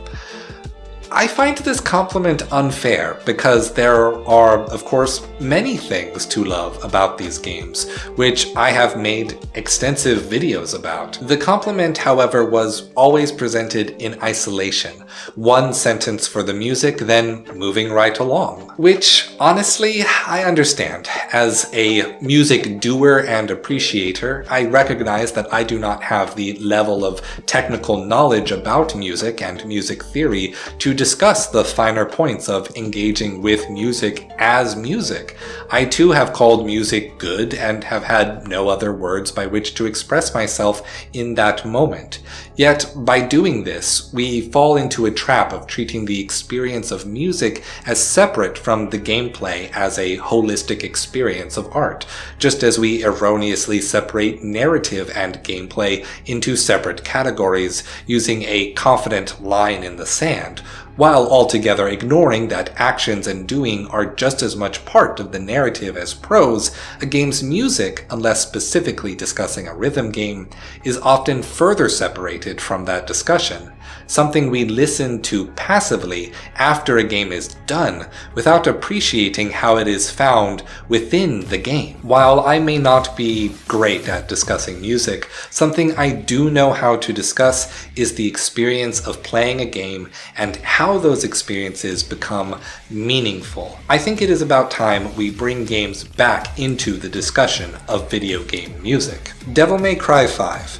I find this compliment unfair because there are, of course, many things to love about these games, which I have made extensive videos about. The compliment, however, was always presented in isolation. One sentence for the music, then moving right along. Which, honestly, I understand. As a music doer and appreciator, I recognize that I do not have the level of technical knowledge about music and music theory to discuss the finer points of engaging with music as music. I too have called music good and have had no other words by which to express myself in that moment. Yet, by doing this, we fall into a trap of treating the experience of music as separate from the gameplay as a holistic experience of art, just as we erroneously separate narrative and gameplay into separate categories using a confident line in the sand, while altogether ignoring that actions and doing are just as much part of the narrative as prose. A game's music, unless specifically discussing a rhythm game, is often further separated from that discussion, something we listen to passively after a game is done, without appreciating how it is found within the game. While I may not be great at discussing music, something I do know how to discuss is the experience of playing a game and how those experiences become meaningful. I think it is about time we bring games back into the discussion of video game music. Devil May Cry 5.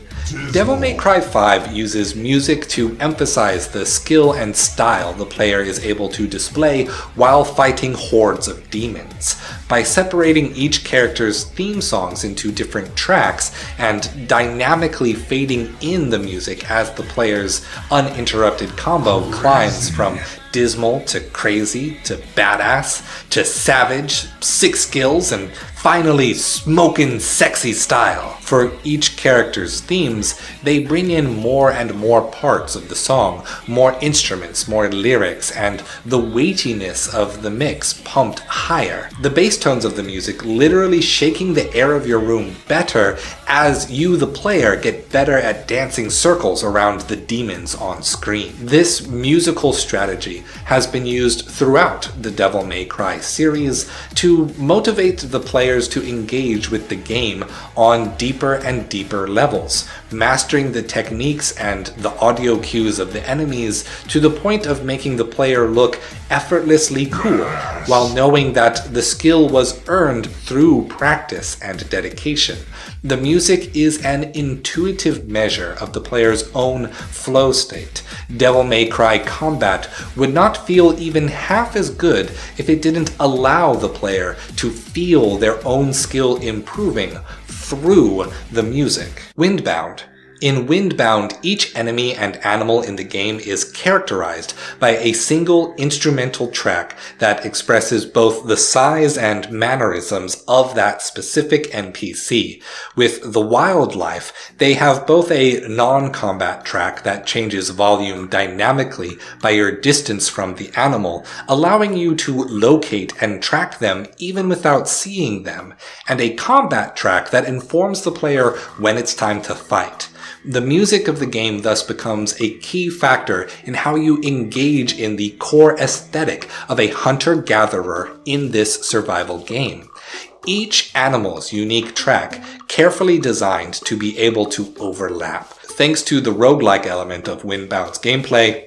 Devil May Cry 5 uses music to emphasize the skill and style the player is able to display while fighting hordes of demons. By separating each character's theme songs into different tracks and dynamically fading in the music as the player's uninterrupted combo climbs from dismal to crazy to badass to savage, sick skills, and finally smokin' sexy style. For each character's themes, they bring in more and more parts of the song, more instruments, more lyrics, and the weightiness of the mix pumped higher. The bass tones of the music literally shaking the air of your room better as you, the player, get better at dancing circles around the demons on screen. This musical strategy has been used throughout the Devil May Cry series to motivate the players to engage with the game on deeper and deeper levels, mastering the techniques and the audio cues of the enemies to the point of making the player look effortlessly cool, while knowing that the skill was earned through practice and dedication. The music is an intuitive measure of the player's own flow state. Devil May Cry combat would not feel even half as good if it didn't allow the player to feel their own skill improving through the music. Windbound. In Windbound, each enemy and animal in the game is characterized by a single instrumental track that expresses both the size and mannerisms of that specific NPC. With the wildlife, they have both a non-combat track that changes volume dynamically by your distance from the animal, allowing you to locate and track them even without seeing them, and a combat track that informs the player when it's time to fight. The music of the game thus becomes a key factor in how you engage in the core aesthetic of a hunter-gatherer in this survival game. Each animal's unique track, carefully designed to be able to overlap. Thanks to the roguelike element of Windbound's gameplay,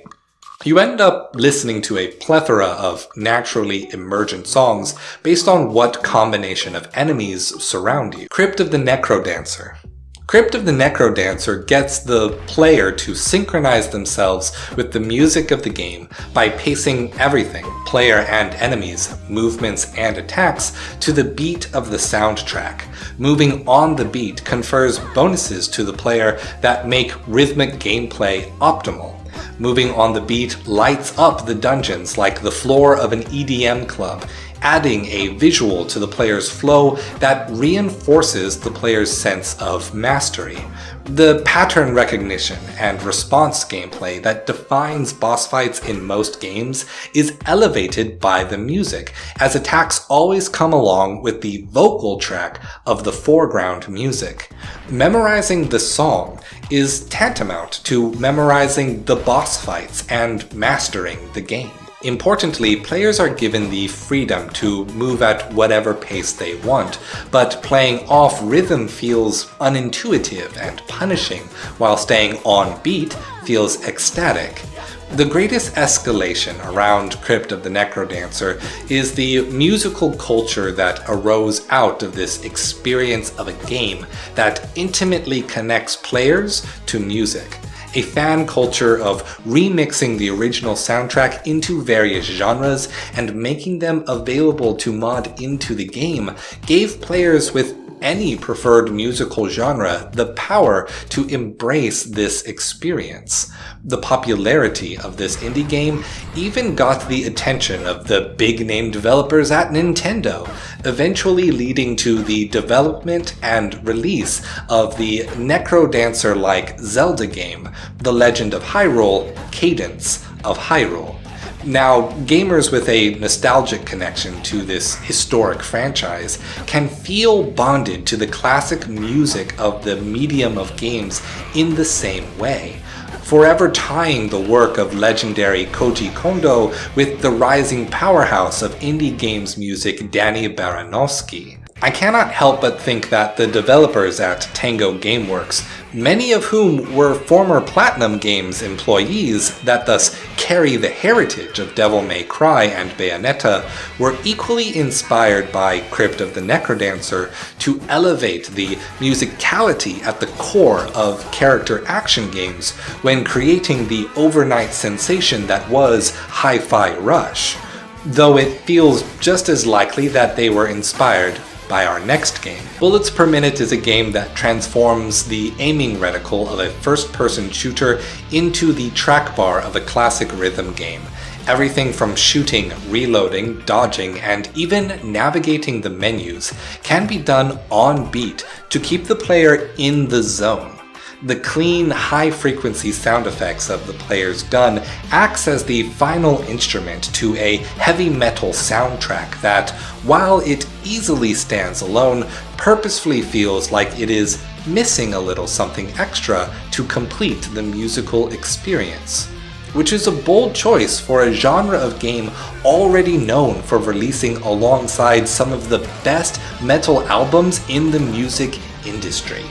You end up listening to a plethora of naturally emergent songs based on what combination of enemies surround you. Crypt of the Necrodancer. Crypt of the Necrodancer gets the player to synchronize themselves with the music of the game by pacing everything, player and enemies, movements and attacks, to the beat of the soundtrack. Moving on the beat confers bonuses to the player that make rhythmic gameplay optimal. Moving on the beat lights up the dungeons like the floor of an EDM club, adding a visual to the player's flow that reinforces the player's sense of mastery. The pattern recognition and response gameplay that defines boss fights in most games is elevated by the music, as attacks always come along with the vocal track of the foreground music. Memorizing the song is tantamount to memorizing the boss fights and mastering the game. Importantly, players are given the freedom to move at whatever pace they want, but playing off rhythm feels unintuitive and punishing, while staying on beat feels ecstatic. The greatest escalation around Crypt of the Necrodancer is the musical culture that arose out of this experience of a game that intimately connects players to music. A fan culture of remixing the original soundtrack into various genres and making them available to mod into the game gave players with any preferred musical genre the power to embrace this experience. The popularity of this indie game even got the attention of the big-name developers at Nintendo, eventually leading to the development and release of the Necrodancer-like Zelda game, The Legend of Hyrule: Cadence of Hyrule. Now, gamers with a nostalgic connection to this historic franchise can feel bonded to the classic music of the medium of games in the same way, forever tying the work of legendary Koji Kondo with the rising powerhouse of indie games music Danny Baranowski. I cannot help but think that the developers at Tango Gameworks, many of whom were former Platinum Games employees that thus carry the heritage of Devil May Cry and Bayonetta, were equally inspired by Crypt of the Necrodancer to elevate the musicality at the core of character action games when creating the overnight sensation that was Hi-Fi Rush, though it feels just as likely that they were inspired by our next game. Bullets per Minute is a game that transforms the aiming reticle of a first-person shooter into the trackbar of a classic rhythm game. Everything from shooting, reloading, dodging, and even navigating the menus can be done on beat to keep the player in the zone. The clean, high-frequency sound effects of the player's gun acts as the final instrument to a heavy metal soundtrack that, while it easily stands alone, purposefully feels like it is missing a little something extra to complete the musical experience. Which is a bold choice for a genre of game already known for releasing alongside some of the best metal albums in the music industry.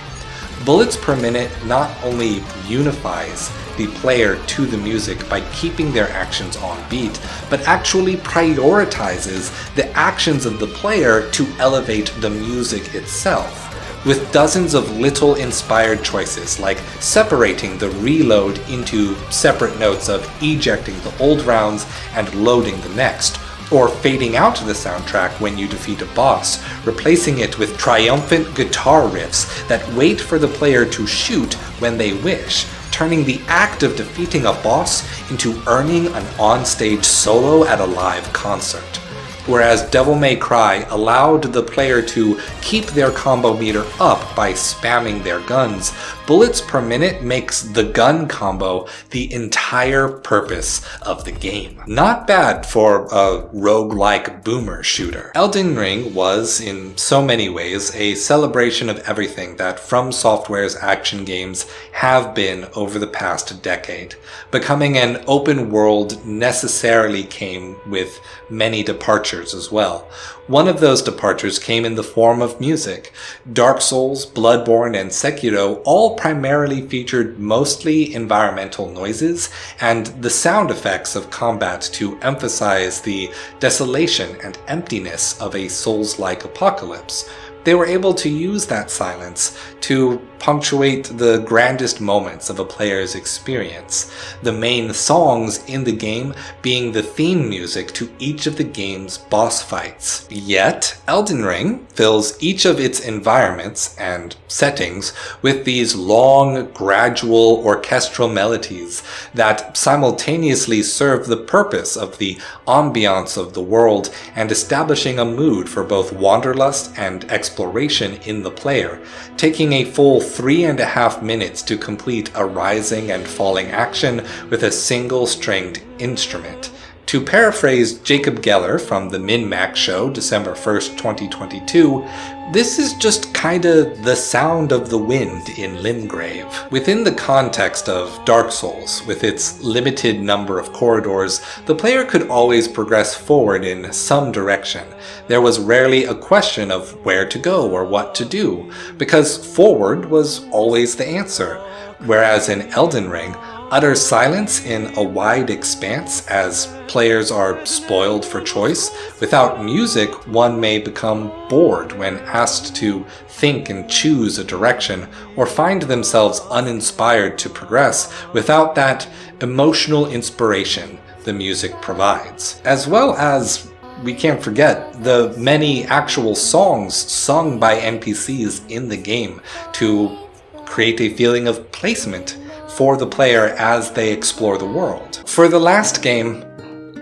Bullets per Minute not only unifies the player to the music by keeping their actions on beat, but actually prioritizes the actions of the player to elevate the music itself, with dozens of little inspired choices like separating the reload into separate notes of ejecting the old rounds and loading the next, or fading out the soundtrack when you defeat a boss, replacing it with triumphant guitar riffs that wait for the player to shoot when they wish, turning the act of defeating a boss into earning an on-stage solo at a live concert. Whereas Devil May Cry allowed the player to keep their combo meter up by spamming their guns, Bullets per Minute makes the gun combo the entire purpose of the game. Not bad for a roguelike boomer shooter. Elden Ring was, in so many ways, a celebration of everything that From Software's action games have been over the past decade. Becoming an open world necessarily came with many departures departures as well. One of those departures came in the form of music. Dark Souls, Bloodborne, and Sekiro all primarily featured mostly environmental noises and the sound effects of combat to emphasize the desolation and emptiness of a Souls-like apocalypse. They were able to use that silence to punctuate the grandest moments of a player's experience, the main songs in the game being the theme music to each of the game's boss fights. Yet, Elden Ring fills each of its environments and settings with these long, gradual orchestral melodies that simultaneously serve the purpose of the ambiance of the world and establishing a mood for both wanderlust and exploration in the player, taking a full 3.5 minutes to complete a rising and falling action with a single stringed instrument. To paraphrase Jacob Geller from the Min-Max show, December 1st, 2022, this is just kinda the sound of the wind in Limgrave. Within the context of Dark Souls, with its limited number of corridors, the player could always progress forward in some direction. There was rarely a question of where to go or what to do, because forward was always the answer. Whereas in Elden Ring, utter silence in a wide expanse as players are spoiled for choice. Without music, one may become bored when asked to think and choose a direction, or find themselves uninspired to progress without that emotional inspiration the music provides. As well as, we can't forget, the many actual songs sung by NPCs in the game to create a feeling of placement for the player as they explore the world. For the last game,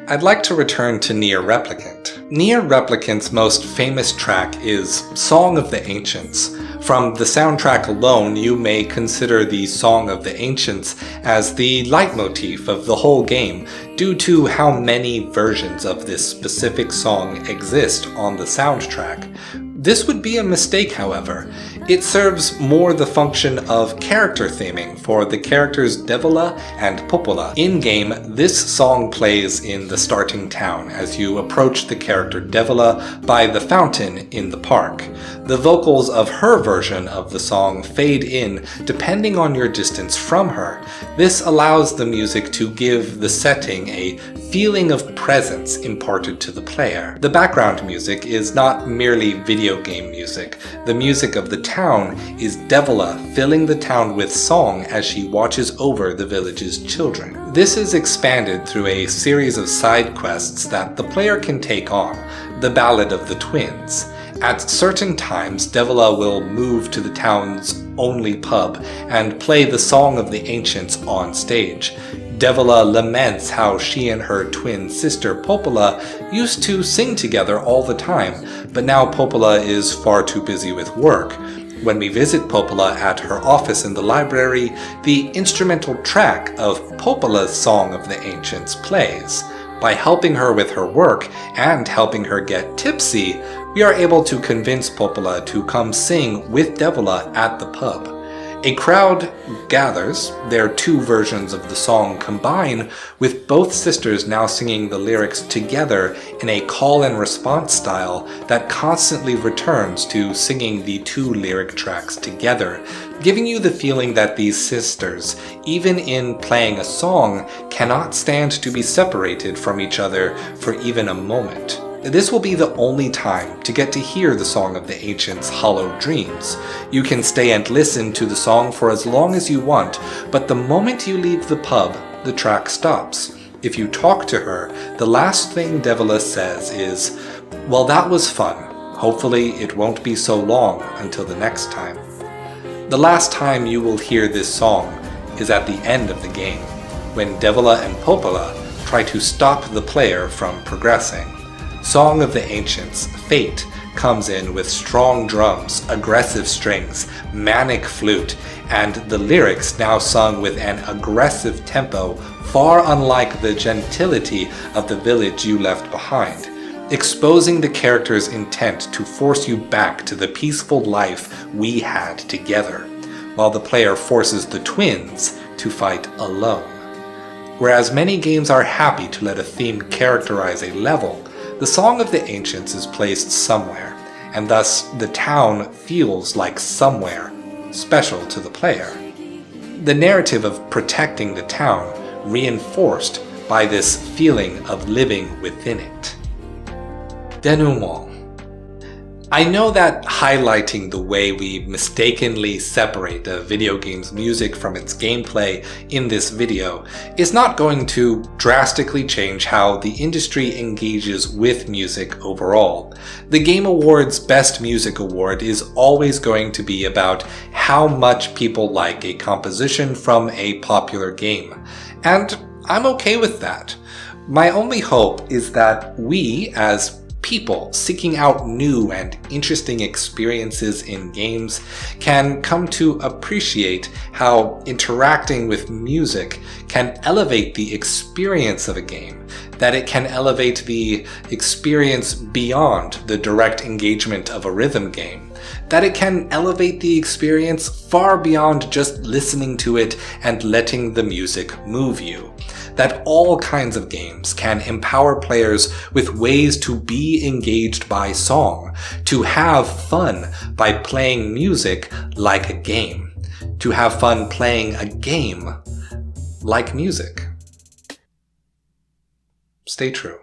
I'd like to return to Nier Replicant. Nier Replicant's most famous track is Song of the Ancients. From the soundtrack alone, you may consider the Song of the Ancients as the leitmotif of the whole game, due to how many versions of this specific song exist on the soundtrack. This would be a mistake, however. It serves more the function of character theming for the characters Devola and Popola. In-game, this song plays in the starting town as you approach the character Devola by the fountain in the park. The vocals of her version of the song fade in depending on your distance from her. This allows the music to give the setting a feeling of presence imparted to the player. The background music is not merely video game music. The music of the town is Devola filling the town with song as she watches over the village's children. This is expanded through a series of side quests that the player can take on, the Ballad of the Twins. At certain times, Devola will move to the town's only pub and play the Song of the Ancients on stage. Devola laments how she and her twin sister Popola used to sing together all the time, but now Popola is far too busy with work. When we visit Popola at her office in the library, the instrumental track of Popola's Song of the Ancients plays. By helping her with her work and helping her get tipsy, we are able to convince Popola to come sing with Devola at the pub. A crowd gathers, their two versions of the song combine, with both sisters now singing the lyrics together in a call and response style that constantly returns to singing the two lyric tracks together, giving you the feeling that these sisters, even in playing a song, cannot stand to be separated from each other for even a moment. This will be the only time to get to hear the Song of the Ancients' Hollow Dreams. You can stay and listen to the song for as long as you want, but the moment you leave the pub, the track stops. If you talk to her, the last thing Devola says is, "Well, that was fun. Hopefully it won't be so long until the next time." The last time you will hear this song is at the end of the game, when Devola and Popola try to stop the player from progressing. Song of the Ancients, Fate, comes in with strong drums, aggressive strings, manic flute, and the lyrics now sung with an aggressive tempo far unlike the gentility of the village you left behind, exposing the character's intent to force you back to the peaceful life we had together, while the player forces the twins to fight alone. Whereas many games are happy to let a theme characterize a level, The Song of the Ancients is placed somewhere, and thus the town feels like somewhere special to the player. The narrative of protecting the town reinforced by this feeling of living within it. Denouement. I know that highlighting the way we mistakenly separate a video game's music from its gameplay in this video is not going to drastically change how the industry engages with music overall. The Game Awards Best Music Award is always going to be about how much people like a composition from a popular game, and I'm okay with that. My only hope is that we, as people seeking out new and interesting experiences in games, can come to appreciate how interacting with music can elevate the experience of a game, that it can elevate the experience beyond the direct engagement of a rhythm game, that it can elevate the experience far beyond just listening to it and letting the music move you. That all kinds of games can empower players with ways to be engaged by song, to have fun by playing music like a game, to have fun playing a game like music. Stay true.